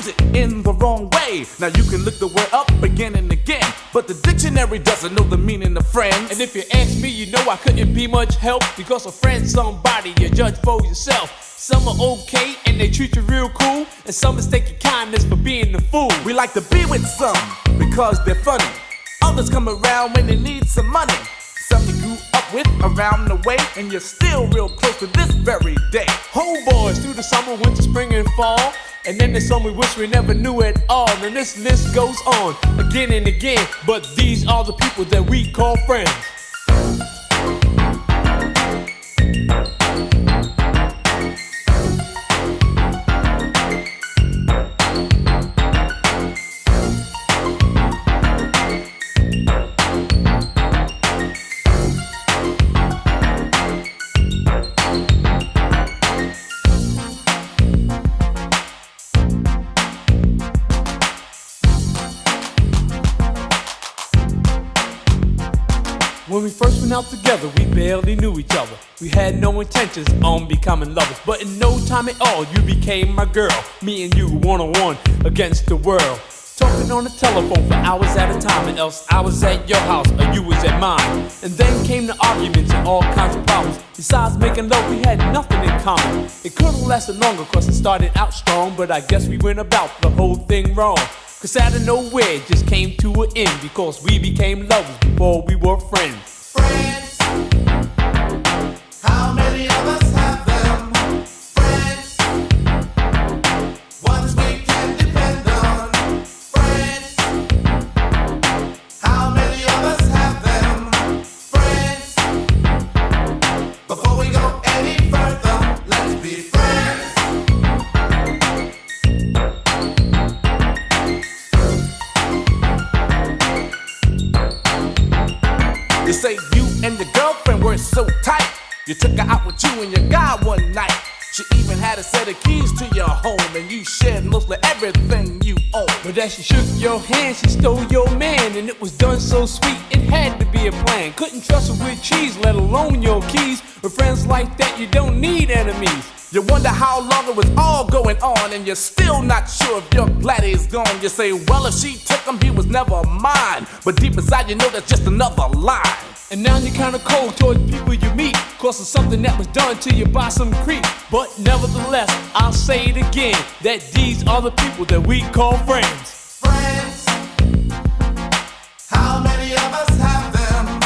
it in the wrong way. Now you can look the word up again and again, but the dictionary doesn't know the meaning of friends. And if you ask me, you know I couldn't be much help, because a friend's somebody you judge for yourself. Some are okay and they treat you real cool, and some mistake your kindness for being the fool. We like to be with some because they're funny. Others come around when they need some money. Some you grew up with around the way, and you're still real close to this very day. Homeboys through the summer, winter, spring, and fall. And then there's some we wish we never knew at all. And this list goes on again and again, but these are the people that we call friends. When we first went out together, we barely knew each other. We had no intentions on becoming lovers, but in no time at all, you became my girl. Me and you one-on-one against the world. Talking on the telephone for hours at a time, and else I was at your house or you was at mine. And then came the arguments and all kinds of problems. Besides making love, we had nothing in common. It could've lasted longer cause it started out strong, but I guess we went about the whole thing wrong. Cause out of nowhere it just came to an end, because we became lovers before we were friends. Friends, how many of us have them? Friends, ones we can depend on. Friends, how many of us have them? Friends, before we go any further, let's be friends. You say you and your girlfriend were so tight, you took her out with you and your guy one night. She even had a set of keys to your home, and you shared mostly everything you own. But as she shook your hand, she stole your man, and it was done so sweet, it had to be a plan. Couldn't trust her with cheese, let alone your keys. With friends like that, you don't need enemies. You wonder how long it was all going on, and you're still not sure if you're glad he's gone. You say, well, if she took him, he was never mine. But deep inside, you know that's just another lie. And now you're kinda cold towards people you meet, cause of something that was done to you by some creep. But nevertheless, I'll say it again, that these are the people that we call friends. Friends, how many of us have them?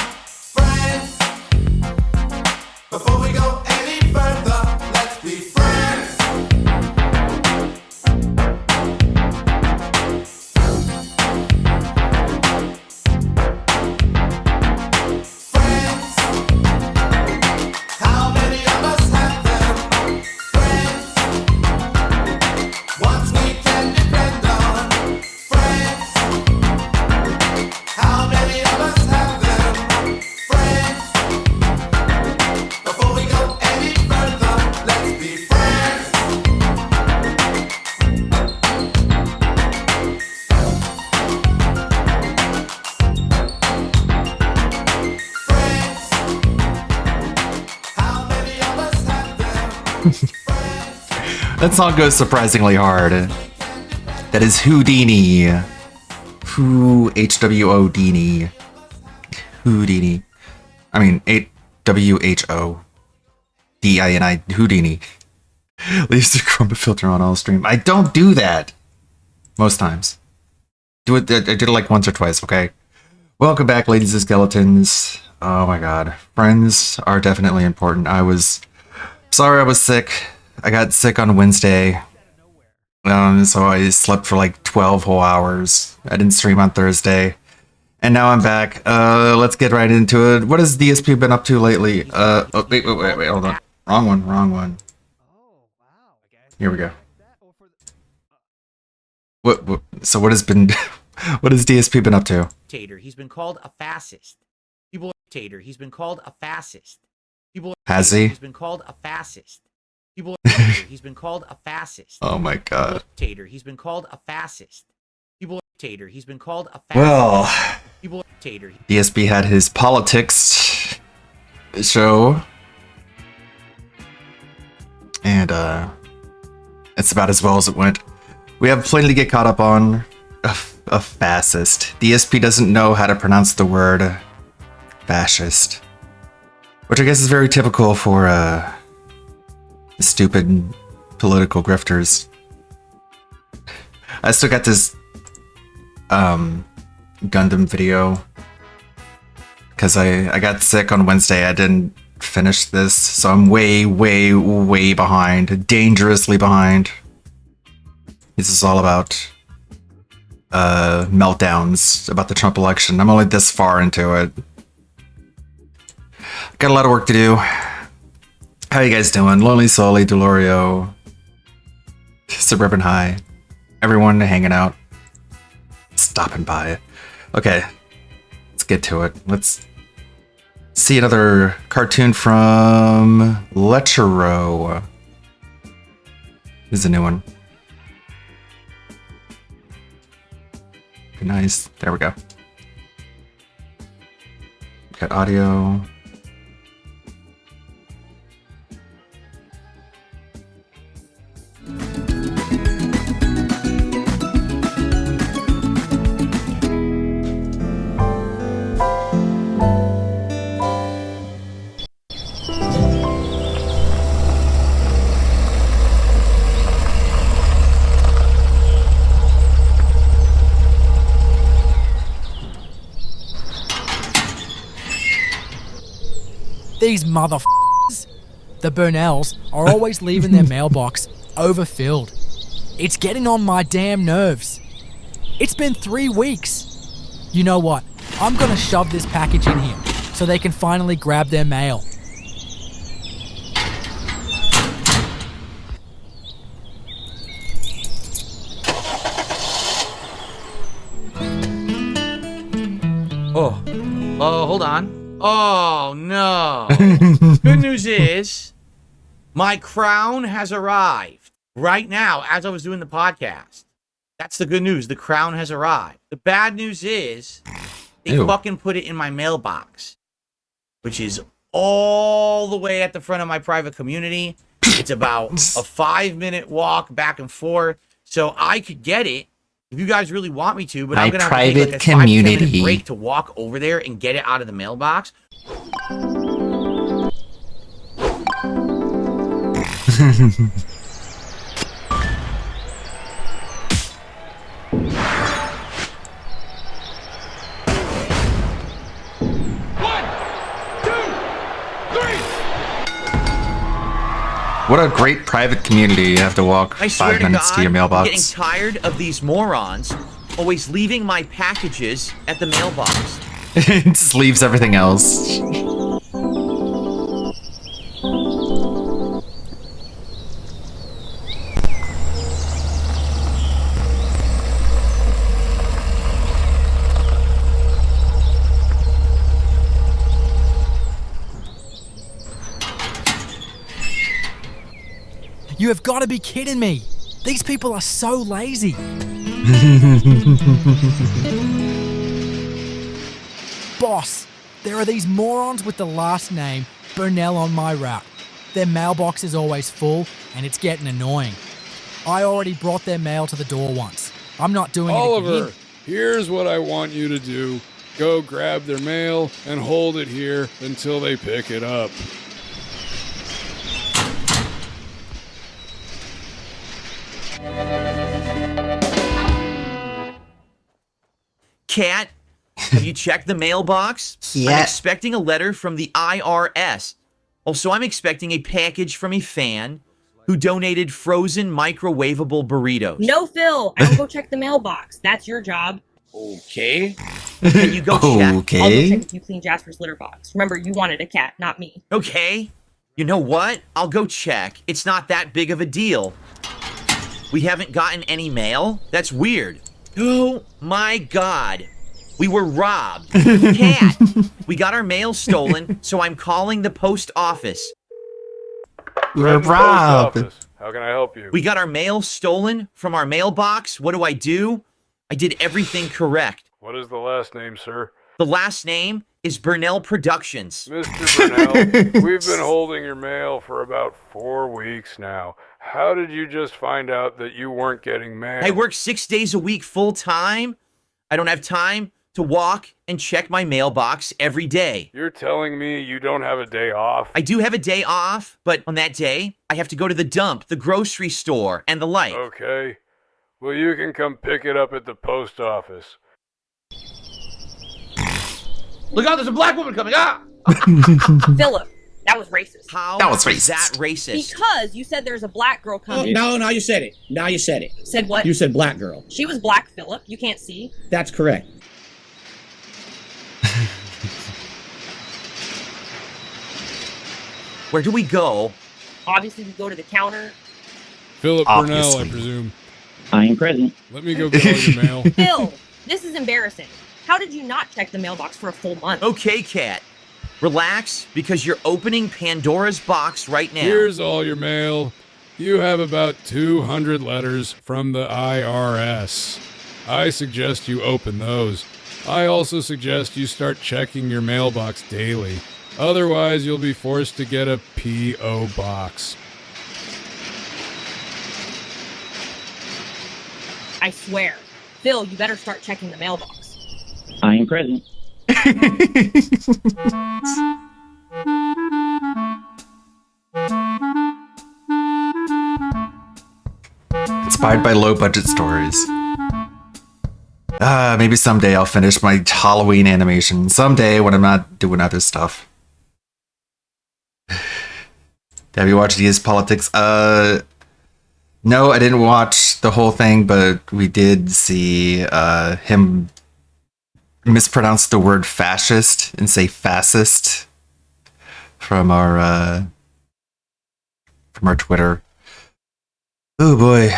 Friends, before we go any further, let's be friends. Friends, how many of us have them? Friends, ones we can depend on. Friends, how many of us have them? Friends, before we go any further, let's be friends. Friends, how many of us have them? Friends, That song goes surprisingly hard. That is Houdini. H-W-O-D-N-I. Houdini. I mean, W-H-O-D-I-N-I. Houdini. Leaves the chroma filter on all stream. I don't do that. Most times. I did it like once or twice, okay? Welcome back, ladies and skeletons. Oh my god. Friends are definitely important. I was sorry I was sick. I got sick on Wednesday. So I slept for like 12 whole hours. I didn't stream on Thursday. And now I'm back. Let's get right into it. What has DSP been up to lately? Wait, hold on. Wrong one. Here we go. So what has DSP been up to? Dictator. He's been called a fascist. People dictator. He's been called a fascist. People Has he? He's been called a fascist. People dictator. He's been called a fascist. Oh my god. Dictator. He's been called a fascist. People dictator. He's been called a fascist. Well, People dictator. DSP had his politics show. And it's about as well as it went. We have plenty to get caught up on. A fascist. The ESP doesn't know how to pronounce the word fascist. Which I guess is very typical for stupid political grifters. I still got this Gundam video because I got sick on Wednesday. I didn't finish this, so I'm way behind, dangerously behind. This is all about meltdowns about the Trump election. I'm only this far into it. Got a lot of work to do. How you guys doing? Lonely Sully, Delorio, Suburban High, everyone hanging out, stopping by. Okay, let's get to it. Let's see another cartoon from Lechero. This is a new one. Nice. There we go. Got audio. These motherfuckers, the Burnells, are always leaving their mailbox overfilled. It's getting on my damn nerves. It's been 3 weeks. You know what? I'm gonna shove this package in here so they can finally grab their mail. Oh, hold on. Oh, no. Good news is my crown has arrived right now as I was doing the podcast. That's the good news. The crown has arrived. The bad news is they fucking put it in my mailbox, which is all the way at the front of my private community. It's about a 5-minute walk back and forth. So I could get it if you guys really want me to, but I'm gonna have to take like a 5-10 minute break to walk over there and get it out of the mailbox. What a great private community. You have to walk I swear 5 minutes to your I'm mailbox. getting tired of these morons always leaving my packages at the mailbox. It just leaves everything else. You have got to be kidding me. These people are so lazy. Boss, there are these morons with the last name Burnell on my route. Their mailbox is always full and it's getting annoying. I already brought their mail to the door once. I'm not doing it Oliver, again. here's what I want you to do. Go grab their mail and hold it here until they pick it up. Cat, have you checked the mailbox? Yeah. I'm expecting a letter from the IRS. Also, I'm expecting a package from a fan who donated frozen microwavable burritos. No, Phil. I'll go check the mailbox. That's your job. Okay. Can you go check? I'll go Okay. check if you clean Jasper's litter box. Remember, you wanted a cat, not me. Okay. You know what? I'll go check. It's not that big of a deal. We haven't gotten any mail? That's weird. Oh my god. We were robbed. Cat. We got our mail stolen, so I'm calling the post office. We're robbed. How can I help you? We got our mail stolen from our mailbox. What do? I did everything correct. What is the last name, sir? The last name is Burnell Productions. Mr. Burnell, we've been holding your mail for about 4 weeks now. How did you just find out that you weren't getting mail? I work 6 days a week full time. I don't have time to walk and check my mailbox every day. You're telling me you don't have a day off? I do have a day off, but on that day, I have to go to the dump, the grocery store, and the like. Okay. Well, you can come pick it up at the post office. Look out, there's a black woman coming. Ah! Philip, that was racist. How That was is racist. that racist? Because you said there's a black girl coming. No, now you said it. Now you said it. Said what? You said black girl. She was black, Philip. You can't see. That's correct. Where do we go? Obviously, we go to the counter. Philip Burnell, I Obviously. presume. I am present. Let me go get all your mail. Phil, this is embarrassing. How did you not check the mailbox for a full month? Okay, Cat. Relax, because you're opening Pandora's box right now. Here's all your mail. You have about 200 letters from the IRS. I suggest you open those. I also suggest you start checking your mailbox daily. Otherwise, you'll be forced to get a P.O. box. I swear. Phil, you better start checking the mailbox. I am present. Inspired by low budget stories. Maybe someday I'll finish my Halloween animation. Someday when I'm not doing other stuff. Have you watched DS Politics? No, I didn't watch the whole thing, but we did see him mispronounce the word fascist and say fascist from our Twitter. Oh boy.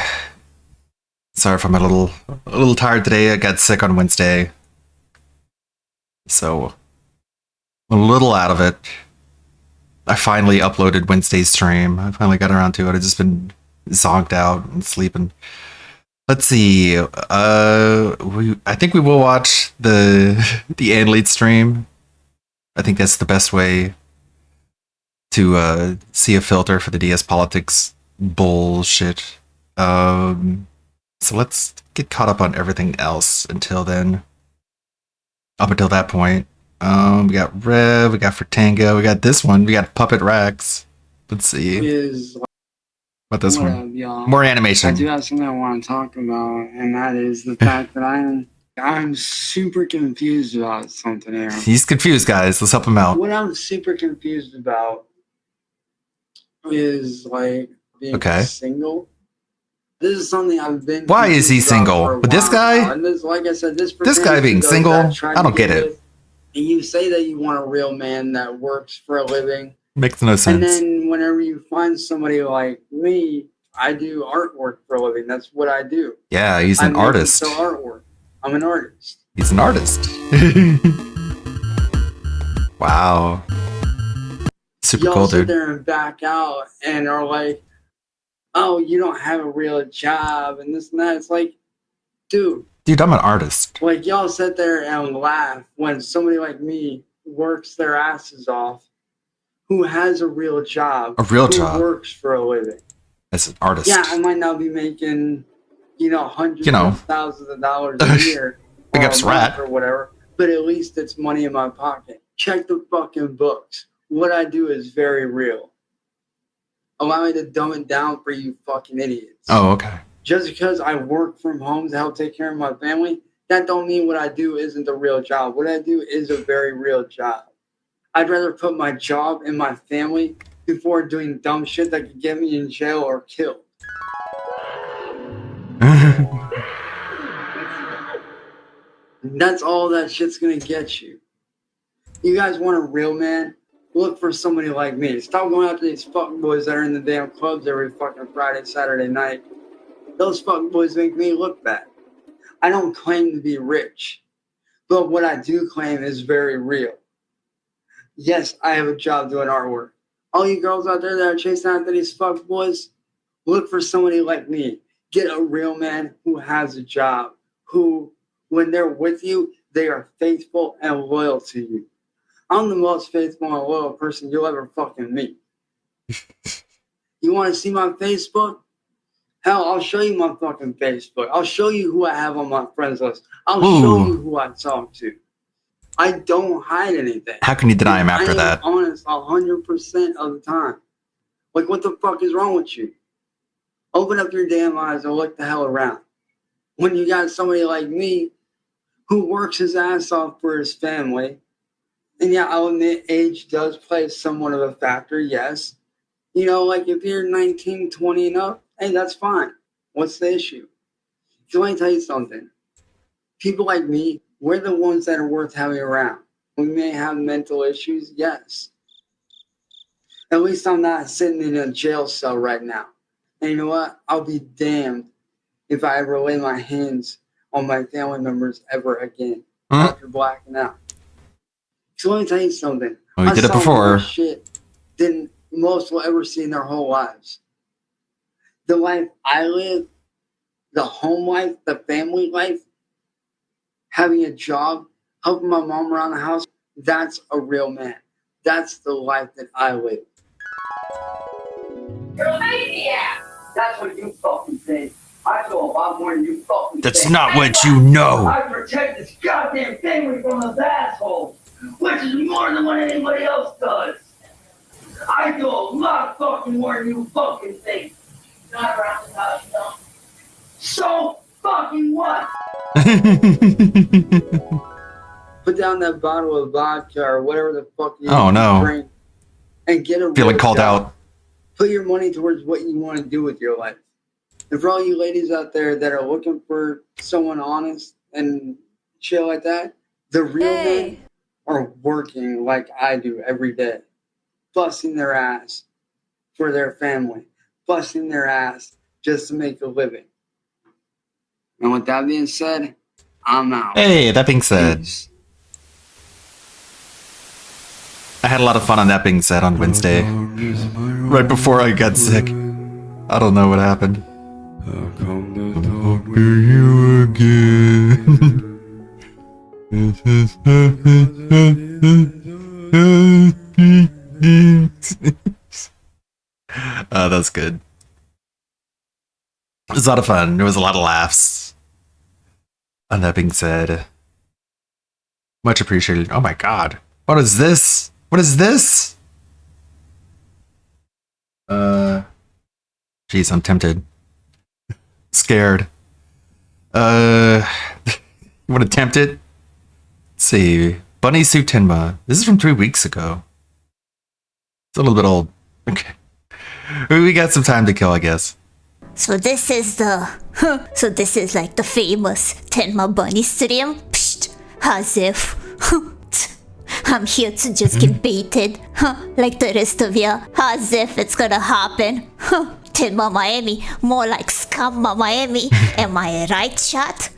Sorry if I'm a little tired today. I got sick on Wednesday. So I'm a little out of it. I finally uploaded Wednesday's stream. I finally got around to it. I've just been zonked out and sleeping. Let's see. I think we will watch the Anlead stream. I think that's the best way to see a filter for the DS Politics bullshit. So let's get caught up on everything else until then. Up until that point. We got Rev, we got Fertango, we got this one, we got Puppet Rex. Let's see. Is What this what one? up, y'all? More I animation. do have something I want to talk about, and that is the fact that I'm super confused about something here. He's confused, guys. Let's help him out. What I'm super confused about is like being Okay. single. This is something I've been. Why is he confused about single? for a With this while guy? now. And this, like I said, this This guy pertains being to those single? that try I to don't get it. with- And you say that you want a real man that works for a living. Makes no And sense. then whenever you find somebody like me, I do artwork for a living. That's what I do. Yeah, he's I an make and artist. sell artwork. I'm an artist. He's an artist. Wow. Super Y'all cool, sit dude. there and back out and are like, "Oh, you don't have a real job," and this and that. It's like, dude, Dude, I'm an artist. like y'all sit there and laugh when somebody like me works their asses off, who has a real job, A real who job. works for a living. As an artist. Yeah, I might not be making, hundreds You know. of thousands of dollars a year Big or ups, a month Rat. or whatever, but at least it's money in my pocket. Check the fucking books. What I do is very real. Allow me to dumb it down for you fucking idiots. Oh, okay. Just because I work from home to help take care of my family, that don't mean what I do isn't a real job. What I do is a very real job. I'd rather put my job and my family before doing dumb shit that could get me in jail or killed. That's all that shit's gonna get you. You guys want a real man? Look for somebody like me. Stop going after these fuckboys that are in the damn clubs every fucking Friday, Saturday night. Those fuckboys make me look bad. I don't claim to be rich, but what I do claim is very real. Yes, I have a job doing artwork. All you girls out there that are chasing after these fuckboys, look for somebody like me. Get a real man who has a job, who, when they're with you, they are faithful and loyal to you. I'm the most faithful and loyal person you'll ever fucking meet. You want to see my Facebook? Hell, I'll show you my fucking Facebook. I'll show you who I have on my friends list. I'll show you who I talk to. I don't hide anything. How can you deny him after I am that? honest 100% of the time. Like, what the fuck is wrong with you? Open up your damn eyes and look the hell around. When you got somebody like me who works his ass off for his family, and yeah, I'll admit age does play somewhat of a factor, yes. You know, like if you're 19, 20 and up, hey, that's fine. What's the issue? So let me tell you something. People like me, we're the ones that are worth having around. We may have mental issues, yes. At least I'm not sitting in a jail cell right now. And you know what? I'll be damned if I ever lay my hands on my family members ever again after blacking out. So let me tell you something. Well, we did it saw before. more shit than most will ever see in their whole lives. The life I live, the home life, the family life, having a job, helping my mom around the house, that's a real man. That's the life that I live. You're a maniac! That's what you fucking think. I know a lot more than you fucking That's think. not what you know. I protect this goddamn family from those assholes, which is more than what anybody else does. I do a lot fucking more than you fucking think. Not around the house, no. So fucking what? Put down that bottle of vodka or whatever the fuck you drink and get a Feeling real called job. out. Put your money towards what you want to do with your life. And for all you ladies out there that are looking for someone honest and shit like that, the real men are working like I do every day, busting their ass for their family, busting their ass just to make a living. And with that being said, I'm out. Hey, that being said, Peace. I had a lot of fun on That Being Said on Wednesday. Right before I got sick. I don't know what happened. Talk to you again. That's good. It was a lot of fun. There was a lot of laughs. On That Being Said, much appreciated. Oh my god. What is this? What is this? Jeez, I'm tempted. Scared. You want to tempt it? Let's see. Bunny Suit Tenma. This is from 3 weeks ago. It's a little bit old. Okay. We got some time to kill, I guess. So this is like the famous Tenma Bunny stream? Psst, as if. I'm here to just get baited, like the rest of you, as if it's gonna happen. Tenma Miami, more like Scamma Miami. Am I right, chat?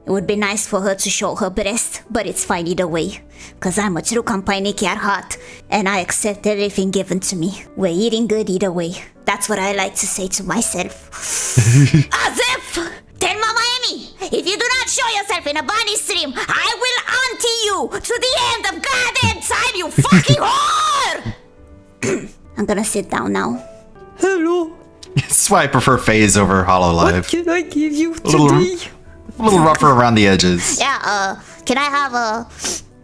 It would be nice for her to show her breast, but it's fine either way. Cause I'm a true company cat heart, and I accept everything given to me. We're eating good either way. That's what I like to say to myself. As if! Tenma Miami, if you do not show yourself in a bunny stream, I will auntie you to the end of goddamn time, you fucking whore! I'm gonna sit down now. Hello. That's why I prefer Phase over Hololive. What can I give you A little rougher around the edges. Yeah, can I have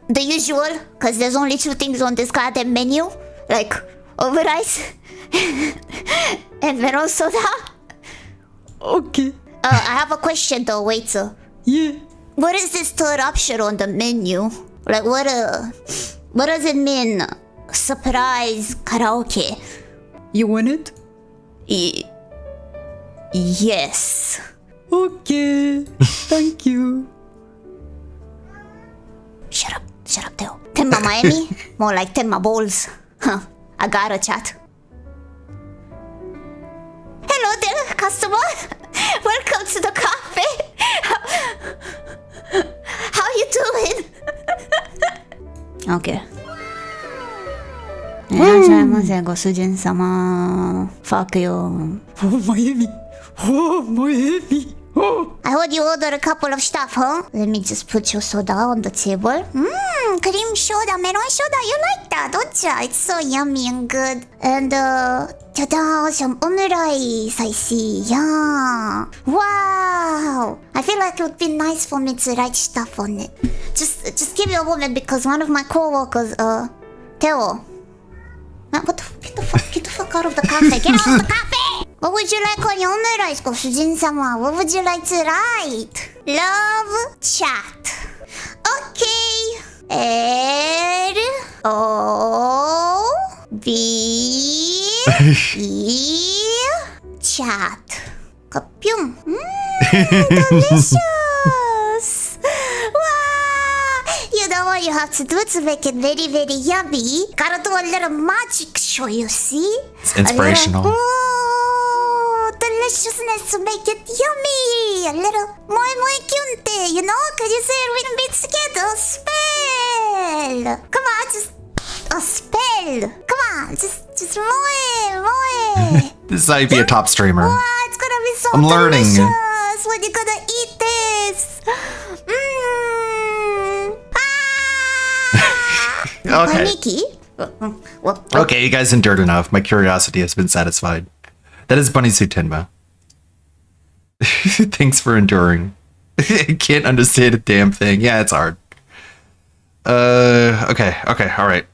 the usual? Cause there's only 2 things on this goddamn menu. Like, over ice and melon soda. Okay. I have a question though, waiter. Yeah. What is this third option on the menu? Like, what does it mean? Surprise karaoke. You want it? Yes. Okay. Thank you. Shut up, Teo. Tenma Miami? More like Tenma Balls. Huh, I gotta chat. Hello there, customer. Welcome to the cafe. How you doing? Okay. いらっしゃいませ、ご主人様。Fuck you. Oh, Miami. Oh, Miami. Oh. I heard you ordered a couple of stuff, huh? Let me just put your soda on the table. Cream soda, melon soda. You like that, don't ya? It's so yummy and good. And, ta-da, some omurice, I see. Yeah. Wow. I feel like it would be nice for me to write stuff on it. Just give me a moment because one of my co-workers, Teo. What the fuck? Get the fuck out of the cafe. Get out of the cafe! What would you like on your omurice, Gosujin-sama? What would you like to write? Love chat. Okay. L-O-V-E chat. Kapyum. Delicious. You know what you have to do to make it very, very yummy? Gotta do a little magic show, you see? It's inspirational. Deliciousness to make it yummy! A little moi kyunte, you know? Can you say it with me together? Spell! Come on, just... a spell! Come on, just moi! This is how you be a top streamer. Wow, it's gonna be so I'm learning. delicious when you're gonna eat this! Okay. Nikki? Okay, you guys endured enough. My curiosity has been satisfied. That is Bunny Suit Tenma. Thanks for enduring. I can't understand a damn thing. Yeah, it's hard. Okay, alright.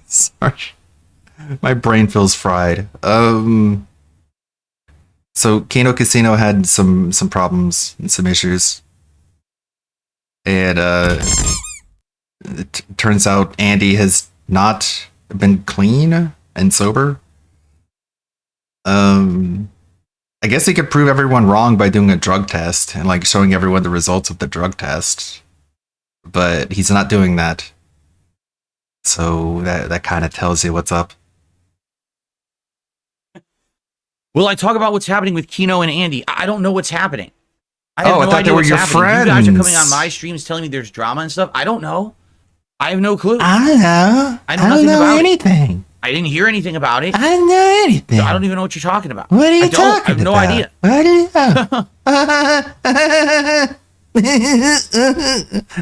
Sorry. My brain feels fried. So Kino Casino had some problems and some issues. And it turns out Andy has not been clean and sober. I guess he could prove everyone wrong by doing a drug test and like showing everyone the results of the drug test. But he's not doing that. So that kind of tells you what's up. Will I talk about what's happening with Kino and Andy? I don't know what's happening. I have no thought idea they were what's your happening. friends. You guys are coming on my streams telling me there's drama and stuff. I don't know. I have no clue. I don't know. I know nothing know about anything. I didn't hear anything about it. I don't know anything. So I don't even know what you're talking about. What are you I talking about? have no idea.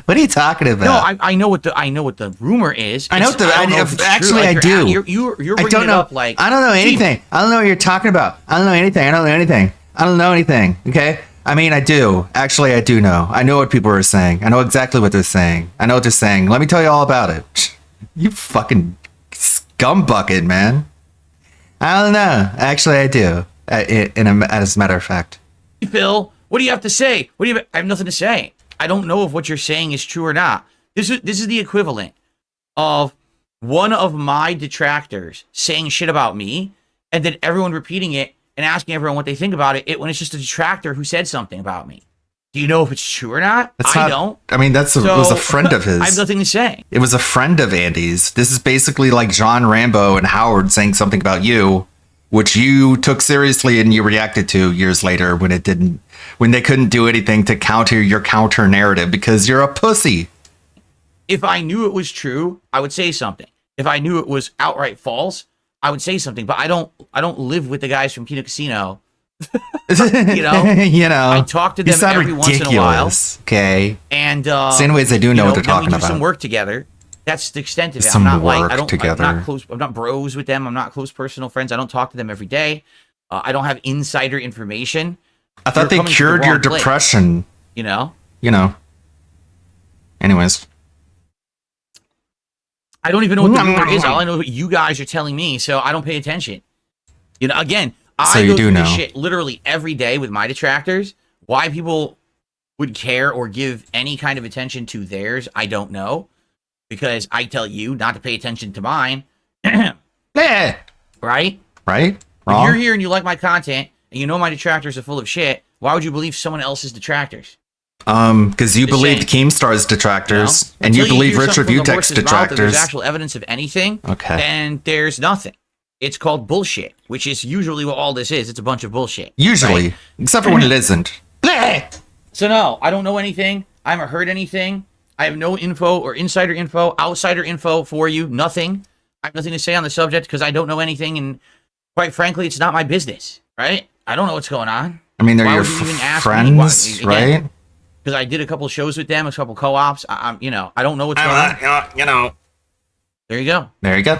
What are you talking about? No, I know what the rumor is. I know It's- don't know if it's true. Like, I do. You're I bringing don't it know. up like I don't know anything. I don't know what you're talking about. I don't know anything. I don't know anything. Okay. I mean, I do. Actually, I do know. I know what people are saying. I know exactly what they're saying. I know what they're saying. Let me tell you all about it. You fucking scumbucket, man. I don't know. Actually, I do. As a matter of fact. Phil, what do you have to say? I have nothing to say. I don't know if what you're saying is true or not. This is the equivalent of one of my detractors saying shit about me, and then everyone repeating it and asking everyone what they think about it when it's just a detractor who said something about me. Do you know if it's true or not? I don't. I mean, it was a friend of his. I have nothing to say. It was a friend of Andy's. This is basically like John Rambo and Howard saying something about you, which you took seriously and you reacted to years later when they couldn't do anything to counter your counter narrative because you're a pussy. If I knew it was true, I would say something. If I knew it was outright false, I would say something. But I don't live with the guys from Kino Casino. you know, I talk to them every once in a while. Okay. And anyways, I do know what they're talking we do about. some work together. That's the extent of it. Some I'm not work I'm together. not close. I'm not bros with them. I'm not close personal friends. I don't talk to them every day. I don't have insider information. I thought they cured your depression. You know. Anyways. I don't even know what the rumor is. All I know is what you guys are telling me, so I don't pay attention. Again, I go through this shit literally every day with my detractors. Why people would care or give any kind of attention to theirs, I don't know. Because I tell you not to pay attention to mine. Yeah. Right? Right? If you're here and you like my content, and you know my detractors are full of shit, why would you believe someone else's detractors? Because you believed Keemstar's detractors, and you believe Richard Vutek's detractors. There's actual evidence of anything, okay, and there's nothing. It's called bullshit, which is usually what all this is. It's a bunch of bullshit. Usually, right? Except for when it isn't. So no, I don't know anything. I haven't heard anything. I have no info or insider info, outsider info for you. Nothing. I have nothing to say on the subject because I don't know anything, and quite frankly, it's not my business. right? I don't know what's going on. I mean, they're Why your would you even ask friends, me? right? Because I did a couple shows with them, a couple co-ops. I don't know what's going on. There you go. There you go.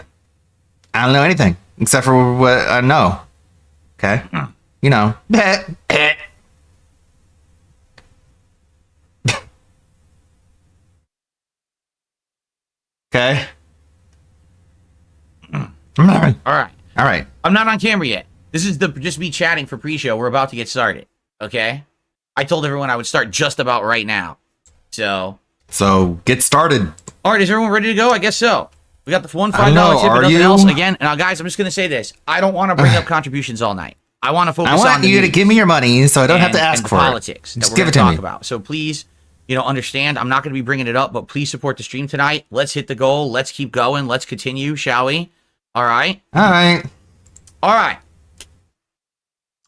I don't know anything except for what I know. Okay. You know. Okay. All right. All right. I'm not on camera yet. This is just me chatting for pre-show. We're about to get started. Okay. I told everyone I would start just about right now. So get started. All right. Is everyone ready to go? I guess so. We got the $1 $5 tip and nothing else. Again, now guys, I'm just going to say this. I don't want to bring up contributions all night. I want to focus on I want you to give me your money so I don't have to ask for politics it. Just give it to me. About. So please, understand. I'm not going to be bringing it up, but please support the stream tonight. Let's hit the goal. Let's keep going. Let's continue, shall we? All right. All right. All right.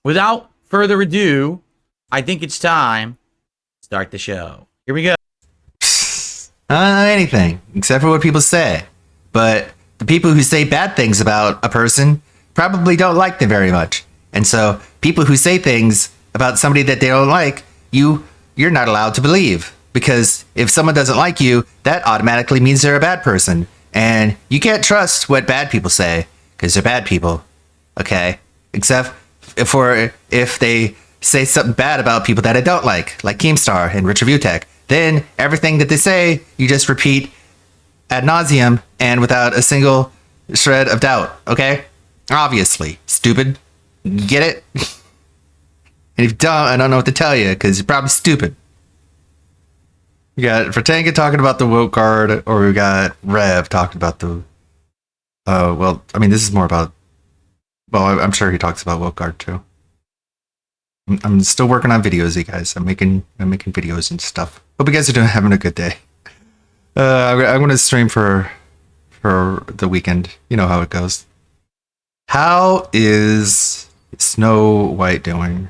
Without further ado, I think it's time to start the show. Here we go. Anything except for what people say. But the people who say bad things about a person probably don't like them very much. And so people who say things about somebody that they don't like, you're not allowed to believe. Because if someone doesn't like you, that automatically means they're a bad person. And you can't trust what bad people say because they're bad people. Okay? Except if they say something bad about people that I don't like Keemstar and Richard Vutek. Then everything that they say, you just repeat ad nauseum and without a single shred of doubt, okay? Obviously. Stupid. You get it? And if you don't, I don't know what to tell you, because you're probably stupid. We got Vertanga talking about the woke card, or we got Rev talking about the... this is more about... Well, I'm sure he talks about woke card, too. I'm still working on videos, you guys. I'm making videos and stuff. Hope you guys are having a good day. I'm going to stream for the weekend. You know how it goes. How is Snow White doing?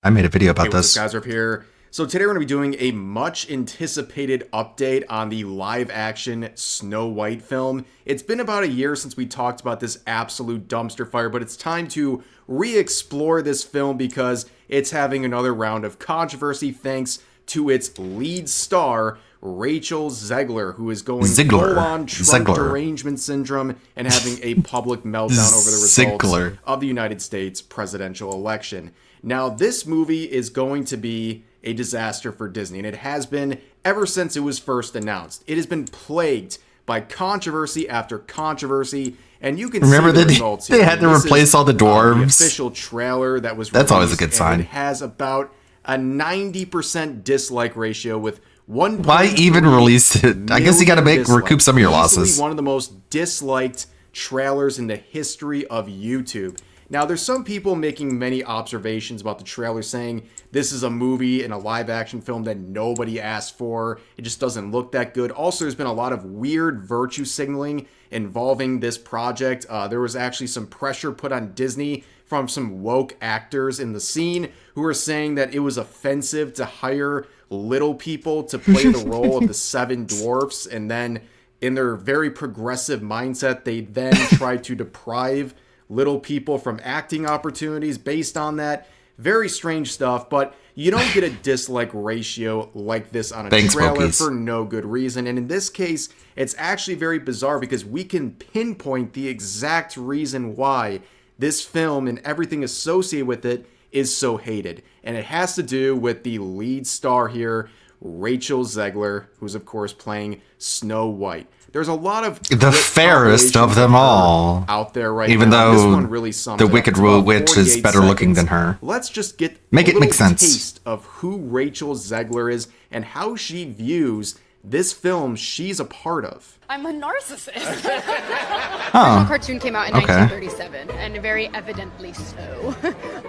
I made a video about this. What's up, guys? Up here. So today we're going to be doing a much anticipated update on the live action Snow White film. It's been about a year since we talked about this absolute dumpster fire, but it's time to re-explore this film because it's having another round of controversy thanks to its lead star, Rachel Zegler, who is going full-on Trump derangement syndrome and having a public meltdown over the results of the United States presidential election. Now, this movie is going to be a disaster for Disney, and it has been ever since it was first announced. It has been plagued by controversy after controversy, and you can see the results here. They had to replace all the dwarves. The official trailer that was That's always a good sign. It has about a 90% dislike ratio with 1. Why even release it? I guess you got to recoup some of your losses. Easily one of the most disliked trailers in the history of YouTube. Now, there's some people making many observations about the trailer saying this is a movie and a live-action film that nobody asked for. It just doesn't look that good. Also, there's been a lot of weird virtue signaling involving this project. There was actually some pressure put on Disney from some woke actors in the scene who were saying that it was offensive to hire little people to play the role of the 7 dwarfs, and then in their very progressive mindset, they then tried to deprive little people from acting opportunities based on that. Very strange stuff, but you don't get a dislike ratio like this on a trailer for no good reason. And in this case, it's actually very bizarre because we can pinpoint the exact reason why this film and everything associated with it is so hated. And it has to do with the lead star here, Rachel Zegler, who's of course playing Snow White. There's a lot of the fairest of them all out there right even now. Though this one really sums the Wicked Witch is better looking than her. Let's just get make a it make sense. Taste of who Rachel Zegler is and how she views this film she's a part of. I'm a narcissist. The Oh, original cartoon came out in 1937, and very evidently so.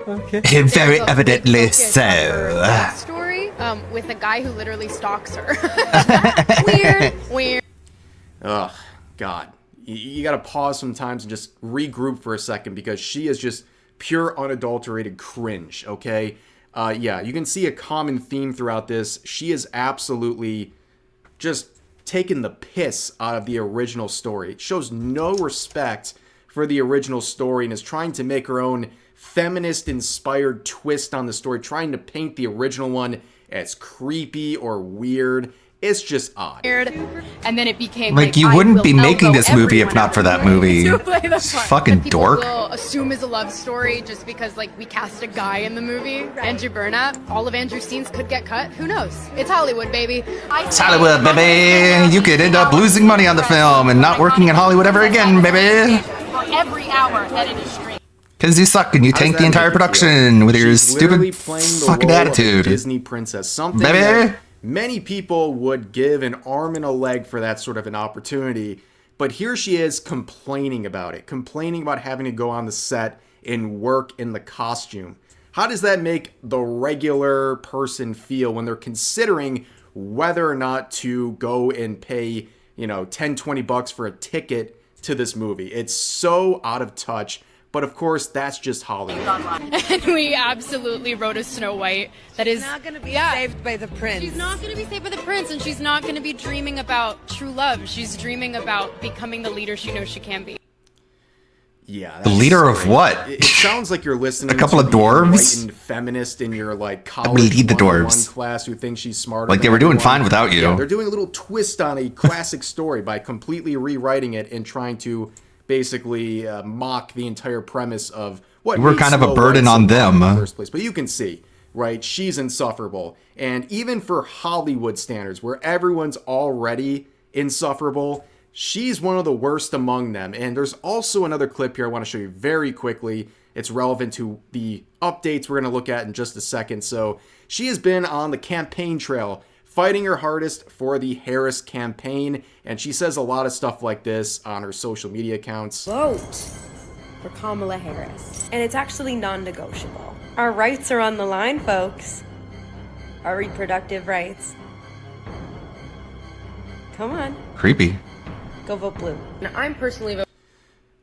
Okay. Very evidently so. Story with a guy who literally stalks her. Weird. Ugh, God. You gotta pause sometimes and just regroup for a second because she is just pure unadulterated cringe, okay? Yeah, you can see a common theme throughout this. She is absolutely just taken the piss out of the original story. It shows no respect for the original story and is trying to make her own feminist-inspired twist on the story, trying to paint the original one as creepy or weird. It's just odd. And then it became Like, you I wouldn't will be making elbow this movie if everyone not for that movie. to play the part. Fucking People dork. will assume is a love story just because like we cast a guy in the movie, Andrew Burnap. All of Andrew's scenes could get cut. Who knows? It's Hollywood, baby. It's Hollywood, baby. You could end up losing money on the film and not working in Hollywood ever again, baby. For every hour that it is streamed. Because you suck and you tank the entire production with your She's literally stupid playing the fucking role of a attitude. Disney princess, something Baby. that many people would give an arm and a leg for that sort of an opportunity. But here she is complaining about it, complaining about having to go on the set and work in the costume. How does that make the regular person feel when they're considering whether or not to go and pay, you know, 10, 20 bucks for a ticket to this movie? It's so out of touch. But of course, that's just Hollywood. And we absolutely wrote a Snow White that is not going to be saved by the prince. She's not going to be saved by the prince, and she's not going to be dreaming about true love. She's dreaming about becoming the leader she knows she can be. Yeah. The leader of what? It sounds like you're listening A couple to of dwarves? enlightened feminist in your like I college believe the 101 dwarves. class who thinks she's smarter. Like, they than were doing everyone. fine without you. Yeah, they're doing a little twist on a classic story by completely rewriting it and trying to basically mock the entire premise of what You were made kind of a Snow burden White so on popular them. in the first place. But you can see, right? She's insufferable, and even for Hollywood standards, where everyone's already insufferable, she's one of the worst among them. And there's also another clip here I want to show you very quickly. It's relevant to the updates we're going to look at in just a second. So she has been on the campaign trail, fighting her hardest for the Harris campaign, and she says a lot of stuff like this on her social media accounts. Vote for Kamala Harris. And it's actually non-negotiable. Our rights are on the line, folks. Our reproductive rights. Come on, Creepy. go vote blue. Now, I'm personally voting.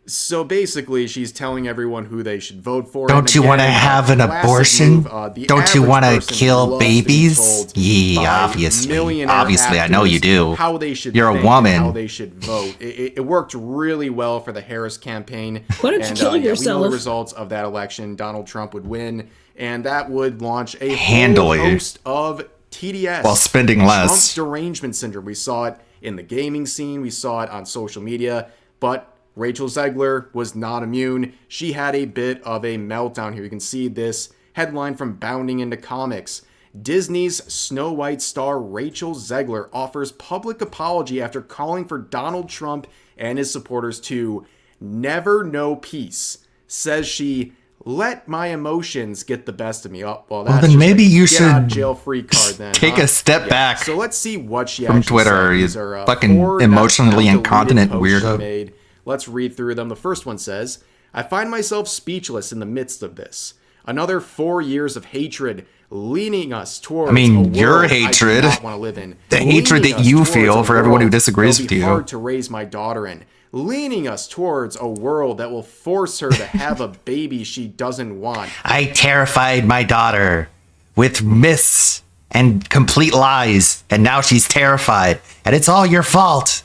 So basically, she's telling everyone who they should vote for. Don't And you want to again, have an classic abortion? move, the Don't you average want to person kill loves being babies? told Yeah, by obviously. millionaire Obviously, I know you actors do. How they should You're a think and woman. How they should vote. It worked really well for the Harris campaign. Why don't you kill We know yourself? the results of that election. Donald Trump would win, and that would launch a Handily. whole host of TDS. While spending less. Trump derangement syndrome. We saw it in the gaming scene. We saw it on social media. But Rachel Zegler was not immune. She had a bit of a meltdown here. You can see this headline from Bounding Into Comics. Disney's Snow White star Rachel Zegler offers public apology after calling for Donald Trump and his supporters to never know peace. Says she, let my emotions get the best of me. Oh, well, that's then just maybe a you get out of should jail free card then. take huh? a step back So let's see what she from actually Twitter, said. you These are, fucking four emotionally now deleted incontinent posts she weirdo. made. Let's read through them. The first one says, I find myself speechless in the midst of this. Another 4 years of hatred leaning us towards I mean, a world your I do hatred. not want to live in. The hatred Leaning that us you towards feel a for everyone who world disagrees that'll with be you. hard to raise my daughter in. Leaning us towards a world that will force her to have a baby she doesn't want. I terrified my daughter with myths and complete lies, and now she's terrified, and it's all your fault.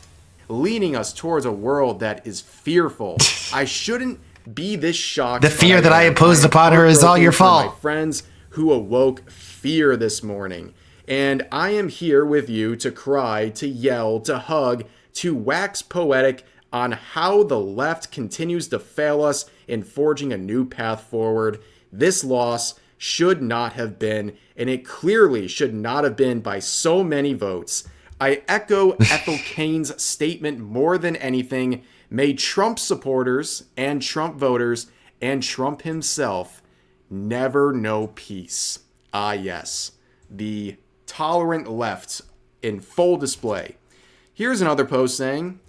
Leaning us towards a world that is fearful. I shouldn't be this shocked. The fear but that I am. imposed I am upon her is all your heartbroken for fault. My friends who awoke fear this morning. And I am here with you to cry, to yell, to hug, to wax poetic on how the left continues to fail us in forging a new path forward. This loss should not have been, and it clearly should not have been by so many votes. I echo Ethel Kane's statement more than anything. May Trump supporters and Trump voters and Trump himself never know peace. Ah, yes. The tolerant left in full display. Here's another post saying,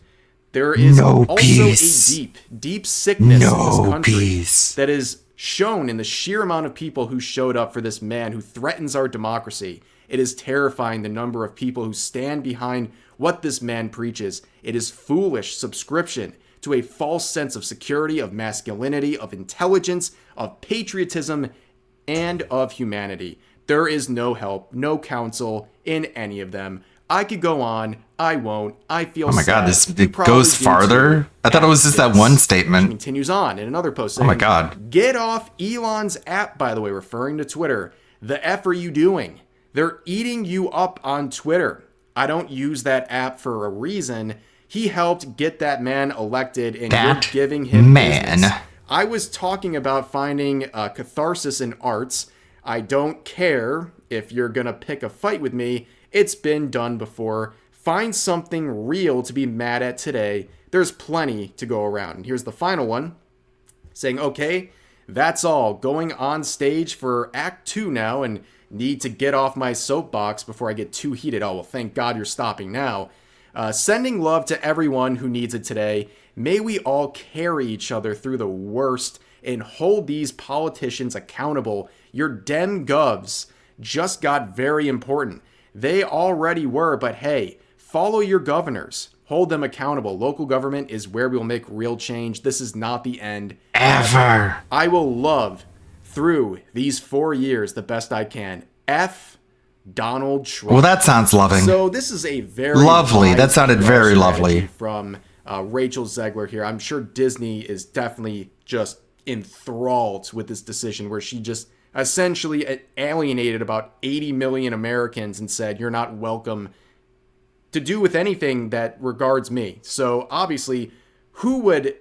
there is No also peace. a deep sickness in this No country peace. that is shown in the sheer amount of people who showed up for this man who threatens our democracy. It is terrifying the number of people who stand behind what this man preaches. It is foolish subscription to a false sense of security, of masculinity, of intelligence, of patriotism, and of humanity. There is no help, no counsel in any of them. I could go on. I won't. I feel Oh my god, sad. it goes farther? I thought it was just that one She statement. continues on in another post Oh saying, my god. get off Elon's app, by the way, referring to Twitter. The F are you doing? They're eating you up on Twitter. I don't use that app for a reason. He helped get that man elected, and you're giving him business. I was talking about finding catharsis in arts. I don't care if you're going to pick a fight with me. It's been done before. Find something real to be mad at today. There's plenty to go around. And here's the final one, saying, okay, that's all. Going on stage for Act 2 now, and need to get off my soapbox before I get too heated. Oh, well, thank God you're stopping now. Sending love to everyone who needs it today. May we all carry each other through the worst and hold these politicians accountable. Your dem govs just got very important. They already were, but hey, follow your governors. Hold them accountable. Local government is where we'll make real change. This is not the end. Ever. I will love through these 4 years the best I can. F. Donald Trump. Well, that sounds loving. So this is a very lovely. That wise sounded PR very strategy lovely. from Rachel Zegler here. I'm sure Disney is definitely just enthralled with this decision where she just essentially alienated about 80 million Americans and said, you're not welcome to do with anything that regards me. So obviously, who would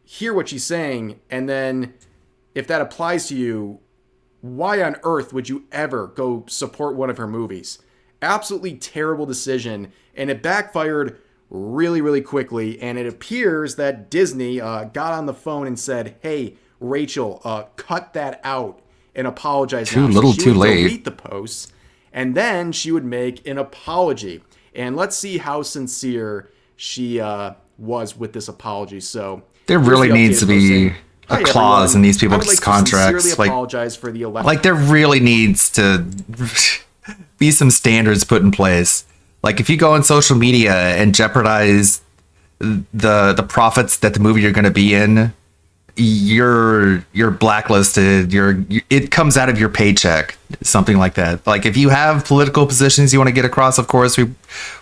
hear what she's saying, and then if that applies to you, why on earth would you ever go support one of her movies? Absolutely terrible decision, and it backfired really, really quickly, and it appears that Disney got on the phone and said, hey, Rachel, cut that out and apologize now. Too little, she too would late. delete the posts, and then she would make an apology. And let's see how sincere she was with this apology. So There here's really the needs to updated be post saying, a "Hi, clause everyone. in these I would people's like to contracts. sincerely Like, apologize for the election." like there really needs to be some standards put in place. Like if you go on social media and jeopardize the profits that the movie you're going to be in, you're blacklisted. It comes out of your paycheck, something like that. Like if you have political positions you want to get across, of course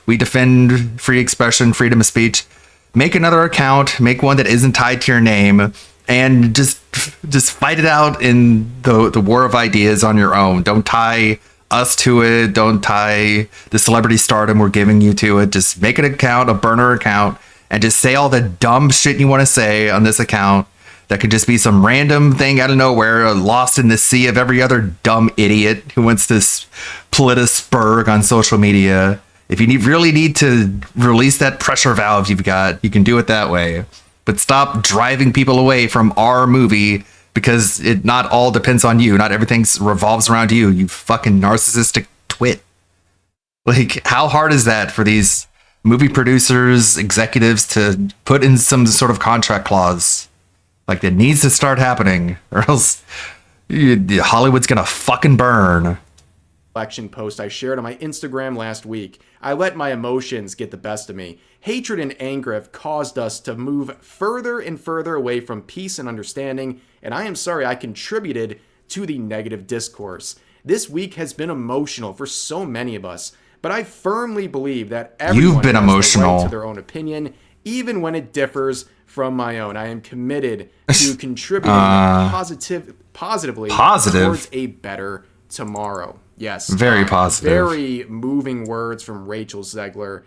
we defend free expression, freedom of speech. Make another account, make one that isn't tied to your name, and just fight it out in the war of ideas on your own. Don't tie us to it. Don't tie the celebrity stardom we're giving you to it. Just make an account, a burner account, and just say all the dumb shit you want to say on this account. That could just be some random thing out of nowhere, lost in the sea of every other dumb idiot who wants to politisperg on social media. If you really need to release that pressure valve you've got, you can do it that way. But stop driving people away from our movie because it not all depends on you. Not everything revolves around you, you fucking narcissistic twit. Like, how hard is that for these movie producers, executives to put in some sort of contract clause? Like, it needs to start happening, or else Hollywood's gonna fucking burn. Election post I shared on my Instagram last week. I let my emotions get the best of me. Hatred and anger have caused us to move further and further away from peace and understanding, and I am sorry I contributed to the negative discourse. This week has been emotional for so many of us, but I firmly believe that everyone You've been has emotional. the right to their own opinion, even when it differs from my own. I am committed to contributing positively towards a better tomorrow. Yes. Very positive. Very moving words from Rachel Zegler.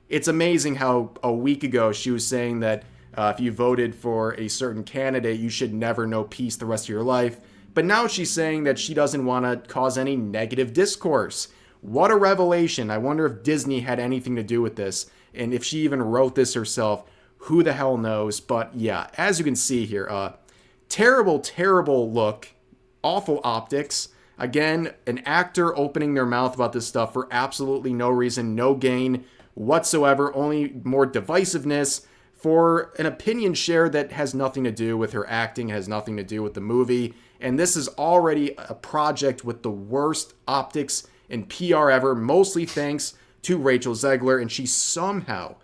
It's amazing how a week ago she was saying that if you voted for a certain candidate, you should never know peace the rest of your life. But now she's saying that she doesn't want to cause any negative discourse. What a revelation. I wonder if Disney had anything to do with this. And if she even wrote this herself, who the hell knows? But yeah, as you can see here, terrible, terrible look. Awful optics. Again, an actor opening their mouth about this stuff for absolutely no reason, no gain whatsoever, only more divisiveness for an opinion share that has nothing to do with her acting, has nothing to do with the movie. And this is already a project with the worst optics and PR ever, mostly thanks to Rachel Zegler. And she somehow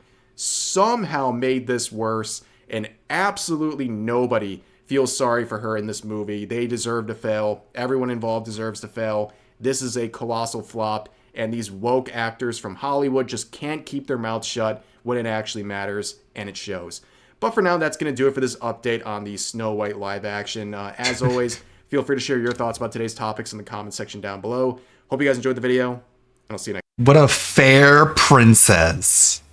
made this worse, and absolutely nobody feels sorry for her in this movie. They deserve to fail. Everyone involved deserves to fail. This is a colossal flop, and these woke actors from Hollywood just can't keep their mouths shut when it actually matters, and it shows. But for now, that's going to do it for this update on the Snow White live action. As always, feel free to share your thoughts about today's topics in the comment section down below. Hope you guys enjoyed the video, and I'll see you next. What a fair princess.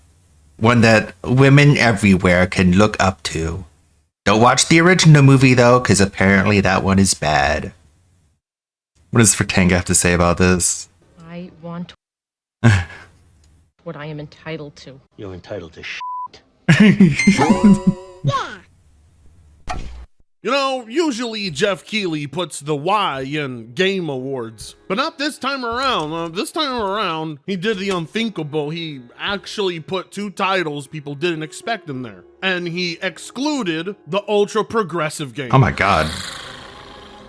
One that women everywhere can look up to. Don't watch the original movie, though, because apparently that one is bad. What does Vertanga have to say about this? I want what I am entitled to. You're entitled to shit. You know, usually Jeff Keighley puts the Y in Game Awards, but not this time around. This time around, he did the unthinkable. He actually put 2 titles people didn't expect in there, and he excluded the ultra progressive game. Oh my god.